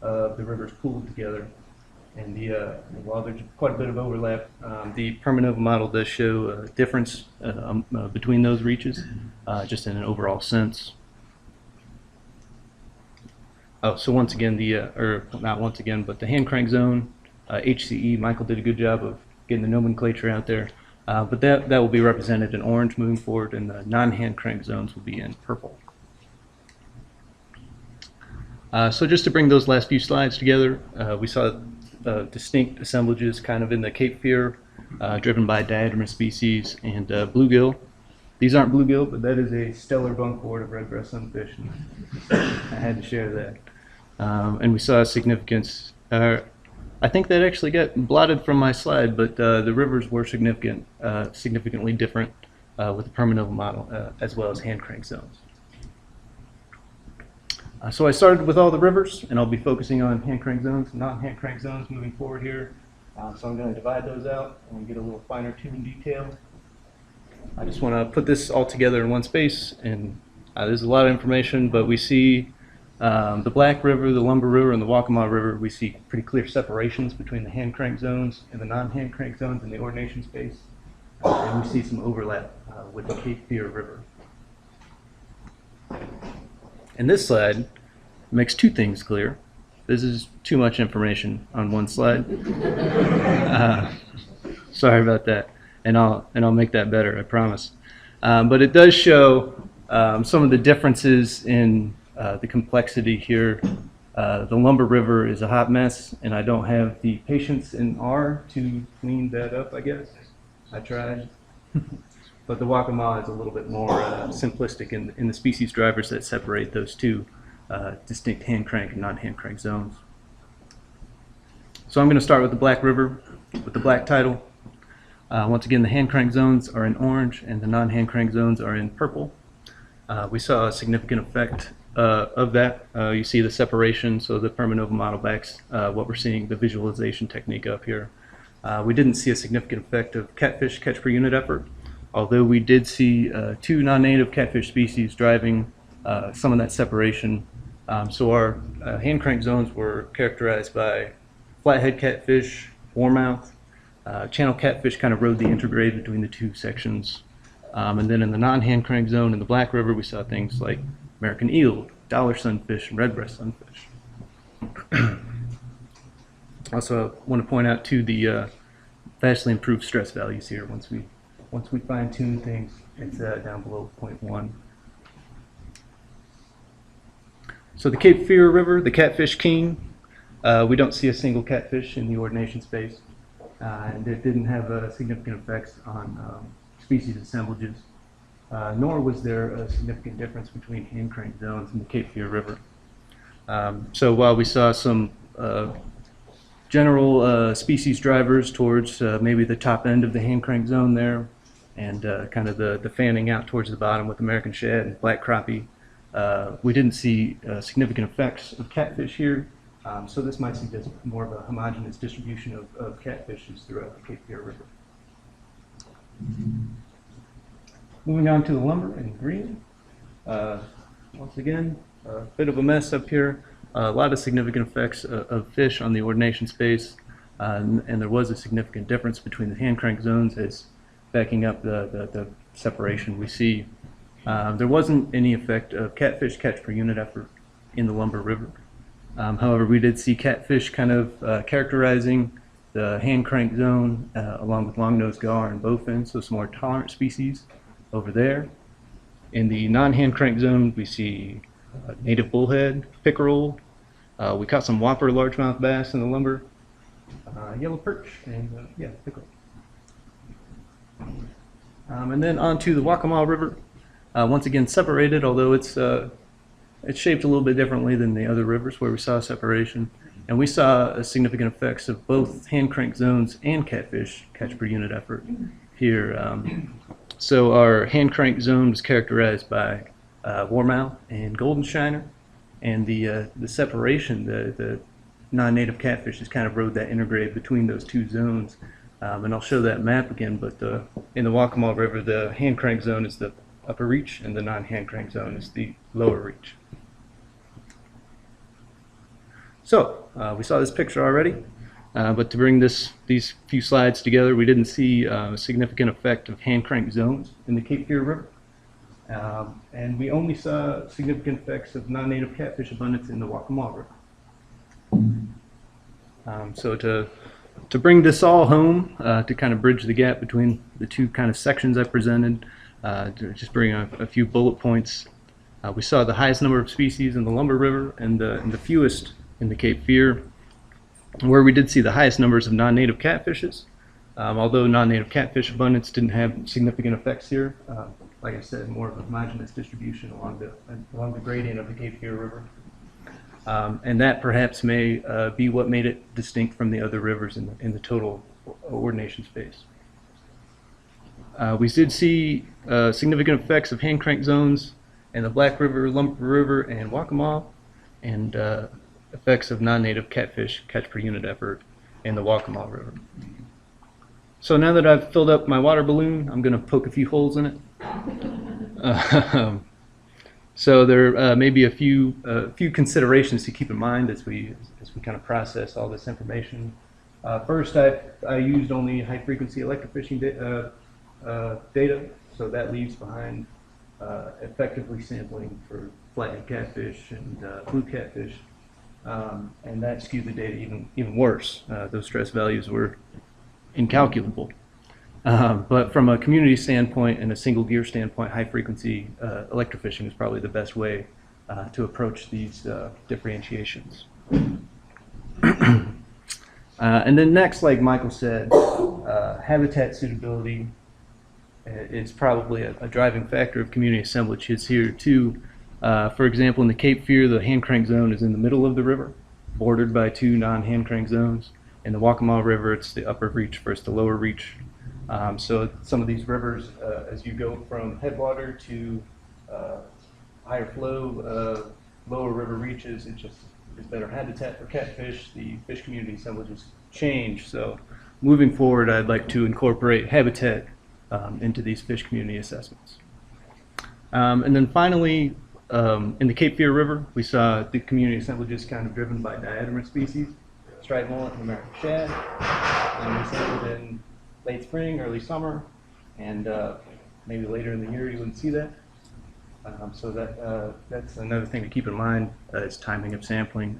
of the rivers pooled together. And while there's quite a bit of overlap, the Permanova model does show a difference between those reaches, just in an overall sense. Oh, so once again, or not once again, but the hand crank zone, HCE, Michael did a good job of getting the nomenclature out there. But that will be represented in orange moving forward, and the non-hand crank zones will be in purple. So just to bring those last few slides together, we saw distinct assemblages kind of in the Cape Fear, driven by diadermis species, and bluegill. These aren't bluegill, but that is a stellar bunkboard of red-breast sunfish. I had to share that. And we saw significance. I think that actually got blotted from my slide, but the rivers were significantly different with the Permanova model, as well as hand crank zones. So I started with all the rivers, and I'll be focusing on hand crank zones, non-hand crank zones moving forward here. So I'm going to divide those out and get a little finer tuned detail. I just want to put this all together in one space, and there's a lot of information, but we see the Black River, the Lumber River, and the Waccamaw River. We see pretty clear separations between the hand crank zones and the non-hand crank zones in the ordination space, and we see some overlap with the Cape Fear River. And this slide makes two things clear. This is too much information on one slide. Sorry about that, and I'll make that better, I promise. But it does show some of the differences in the complexity here. The Lumber River is a hot mess, and I don't have the patience in R to clean that up, I guess. I tried. But the Waccamaw is a little bit more simplistic in the species drivers that separate those two distinct hand crank and non-hand crank zones. So I'm going to start with the Black River with the black title. Once again, the hand crank zones are in orange and the non-hand crank zones are in purple. We saw a significant effect of that. You see the separation, so the Permanova model backs what we're seeing, the visualization technique up here. We didn't see a significant effect of catfish catch per unit effort, although we did see two non-native catfish species driving some of that separation. So our hand crank zones were characterized by flathead catfish, warmouth, channel catfish kind of rode the intergrade between the two sections. And then in the non-hand crank zone in the Black River, we saw things like American eel, dollar sunfish, and redbreast sunfish. Also, I want to point out too the vastly improved stress values here. Once we fine-tune things, it's down below 0.1. So the Cape Fear River, the catfish king, we don't see a single catfish in the ordination space, and it didn't have significant effects on species assemblages, nor was there a significant difference between hand crank zones in the Cape Fear River. So while we saw some general species drivers towards maybe the top end of the hand crank zone there, and kind of the fanning out towards the bottom with American shad and black crappie, we didn't see significant effects of catfish here. So this might suggest more of a homogeneous distribution of catfishes throughout the Cape Fear River. Moving on to the lumber in green. Once again, a bit of a mess up here. A lot of significant effects of fish on the ordination space, and there was a significant difference between the hand crank zones as backing up the separation we see. There wasn't any effect of catfish catch per unit effort in the Lumber River. However, we did see catfish kind of characterizing the hand crank zone along with long-nosed gar and bowfin, so some more tolerant species over there. In the non-hand crank zone, we see native bullhead, pickerel. We caught some whopper largemouth bass in the lumber, yellow perch, and pickerel. And then on to the Waccamaw River. Once again separated, although it's it's shaped a little bit differently than the other rivers where we saw separation. And we saw significant effects of both hand crank zones and catfish catch per unit effort here. So our hand crank zone was characterized by warmouth and golden shiner, and the separation, the non-native catfishes kind of rode that intergrade between those two zones. And I'll show that map again, but in the Waccamaw River, the hand crank zone is the upper reach and the non-hand crank zone is the lower reach. So we saw this picture already, but to bring these few slides together, we didn't see a significant effect of hand crank zones in the Cape Fear River. And we only saw significant effects of non-native catfish abundance in the Waccamaw River. So to bring this all home, to kind of bridge the gap between the two kind of sections I presented, to just bring a few bullet points. We saw the highest number of species in the Lumber River and the fewest in the Cape Fear, where we did see the highest numbers of non-native catfishes. Although non-native catfish abundance didn't have significant effects here, like I said, more of a homogeneous distribution along the gradient of the Cape Fear River. And that perhaps may be what made it distinct from the other rivers in the total ordination space. We did see significant effects of hand crank zones in the Black River, Lumber River, and Waccamaw, and effects of non-native catfish catch per unit effort in the Waccamaw River. So now that I've filled up my water balloon, I'm going to poke a few holes in it. So there may be a few considerations to keep in mind as we kind of process all this information. First, I used only high frequency electrofishing data, so that leaves behind effectively sampling for flathead catfish and blue catfish, and that skewed the data even worse. Those stress values were incalculable. But from a community standpoint and a single gear standpoint, high frequency electrofishing is probably the best way to approach these differentiations. And then next, like Michael said, habitat suitability is probably a driving factor of community assemblage here too. For example, in the Cape Fear, the hand crank zone is in the middle of the river, bordered by two non-hand crank zones. In the Waccamaw River, it's the upper reach versus the lower reach. So some of these rivers, as you go from headwater to higher flow, lower river reaches, it just is better habitat for catfish. The fish community assemblages change. So moving forward, I'd like to incorporate habitat into these fish community assessments. And then finally, in the Cape Fear River, we saw the community assemblages kind of driven by diatomous species, striped mullet and American shad. And we sampled in late spring, early summer, and maybe later in the year you wouldn't see that. So that's another thing to keep in mind is timing of sampling.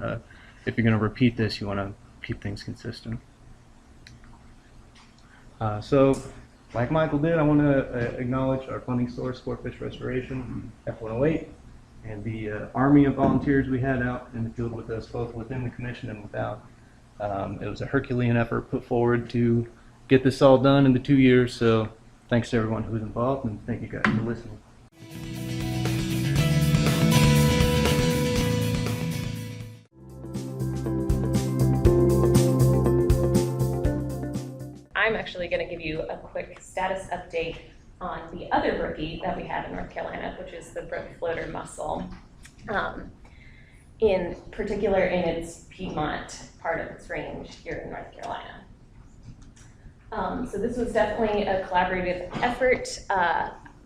If you're going to repeat this, you want to keep things consistent. So, like Michael did, I want to acknowledge our funding source, Sport Fish Restoration, F108, and the army of volunteers we had out in the field with us, both within the commission and without. It was a Herculean effort put forward to get this all done in the 2 years, so thanks to everyone who was involved, and thank you guys for listening. I'm actually going to give you a quick status update on the other rookie that we have in North Carolina, which is the brook floater mussel, in particular in its Piedmont part of its range here in North Carolina. So this was definitely a collaborative effort.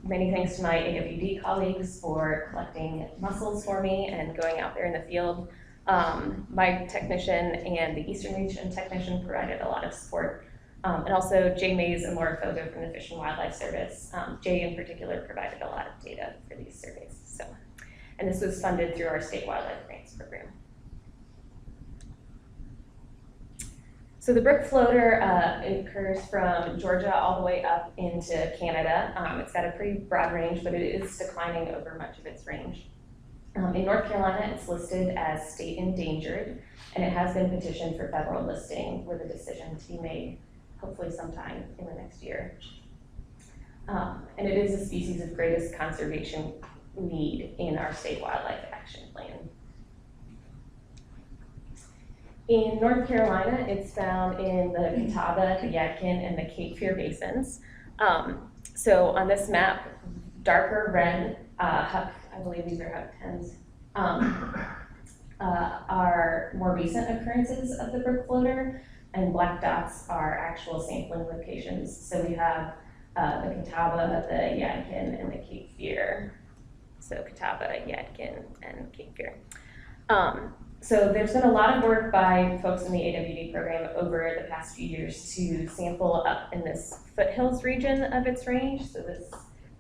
Many thanks to my AWD colleagues for collecting mussels for me and going out there in the field. My technician and the Eastern Region technician provided a lot of support. And also Jay Mays and Laura Fogo from the Fish and Wildlife Service. Jay in particular provided a lot of data for these surveys. And this was funded through our state wildlife grants program. So the brook floater it occurs from Georgia all the way up into Canada. It's got a pretty broad range, but it is declining over much of its range. In North Carolina, it's listed as state endangered, and it has been petitioned for federal listing with a decision to be made hopefully sometime in the next year. And it is a species of greatest conservation need in our state wildlife action plan. In North Carolina, it's found in the Catawba, the Yadkin, and the Cape Fear basins. So on this map, darker red, Huck, I believe these are Huck 10s, are more recent occurrences of the brook floater, and black dots are actual sampling locations. So we have the Catawba, the Yadkin, and the Cape Fear. So Catawba, Yadkin, and Cape Fear. So there's been a lot of work by folks in the AWD program over the past few years to sample up in this foothills region of its range, so this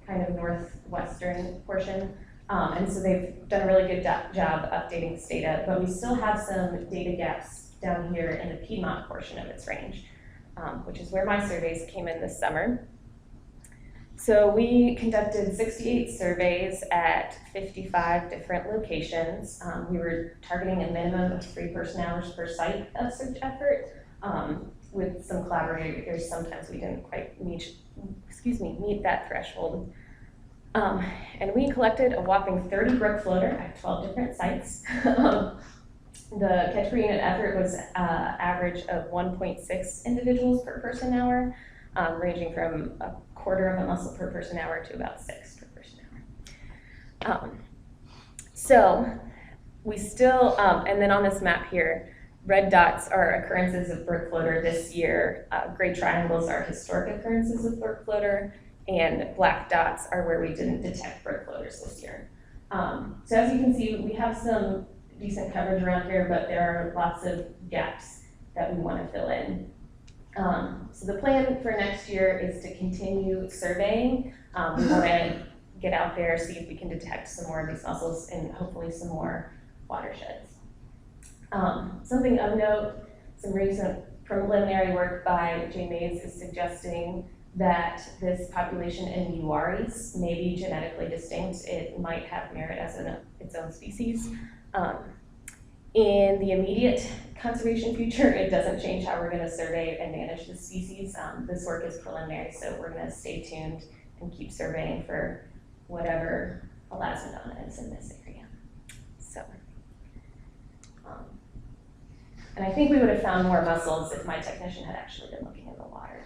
kind of northwestern portion. And so they've done a really good job updating this data, but we still have some data gaps down here in the Piedmont portion of its range, which is where my surveys came in this summer. So we conducted 68 surveys at 55 different locations. We were targeting a minimum of 3 person-hours per site of search effort. With some collaborators, sometimes we didn't quite meet that threshold. And we collected a whopping 30 brook floater at 12 different sites. The catch per unit effort was average of 1.6 individuals per person hour, ranging from a quarter of a mussel per person hour to about 6 per person hour. So we still, and then on this map here, red dots are occurrences of brook floater this year. Gray triangles are historic occurrences of brook floater, and black dots are where we didn't detect brook floaters this year. So as you can see, we have some decent coverage around here, but there are lots of gaps that we want to fill in. So the plan for next year is to continue surveying. We want to get out there, see if we can detect some more of these mussels and hopefully some more watersheds. Something of note, some recent preliminary work by Jay Mays is suggesting that this population in Uaris may be genetically distinct. It might have merit as its own species. In the immediate conservation future, it doesn't change how we're going to survey and manage the species. This work is preliminary, so we're going to stay tuned and keep surveying for whatever elasmodon is in this area. So, and I think we would have found more mussels if my technician had actually been looking in the water.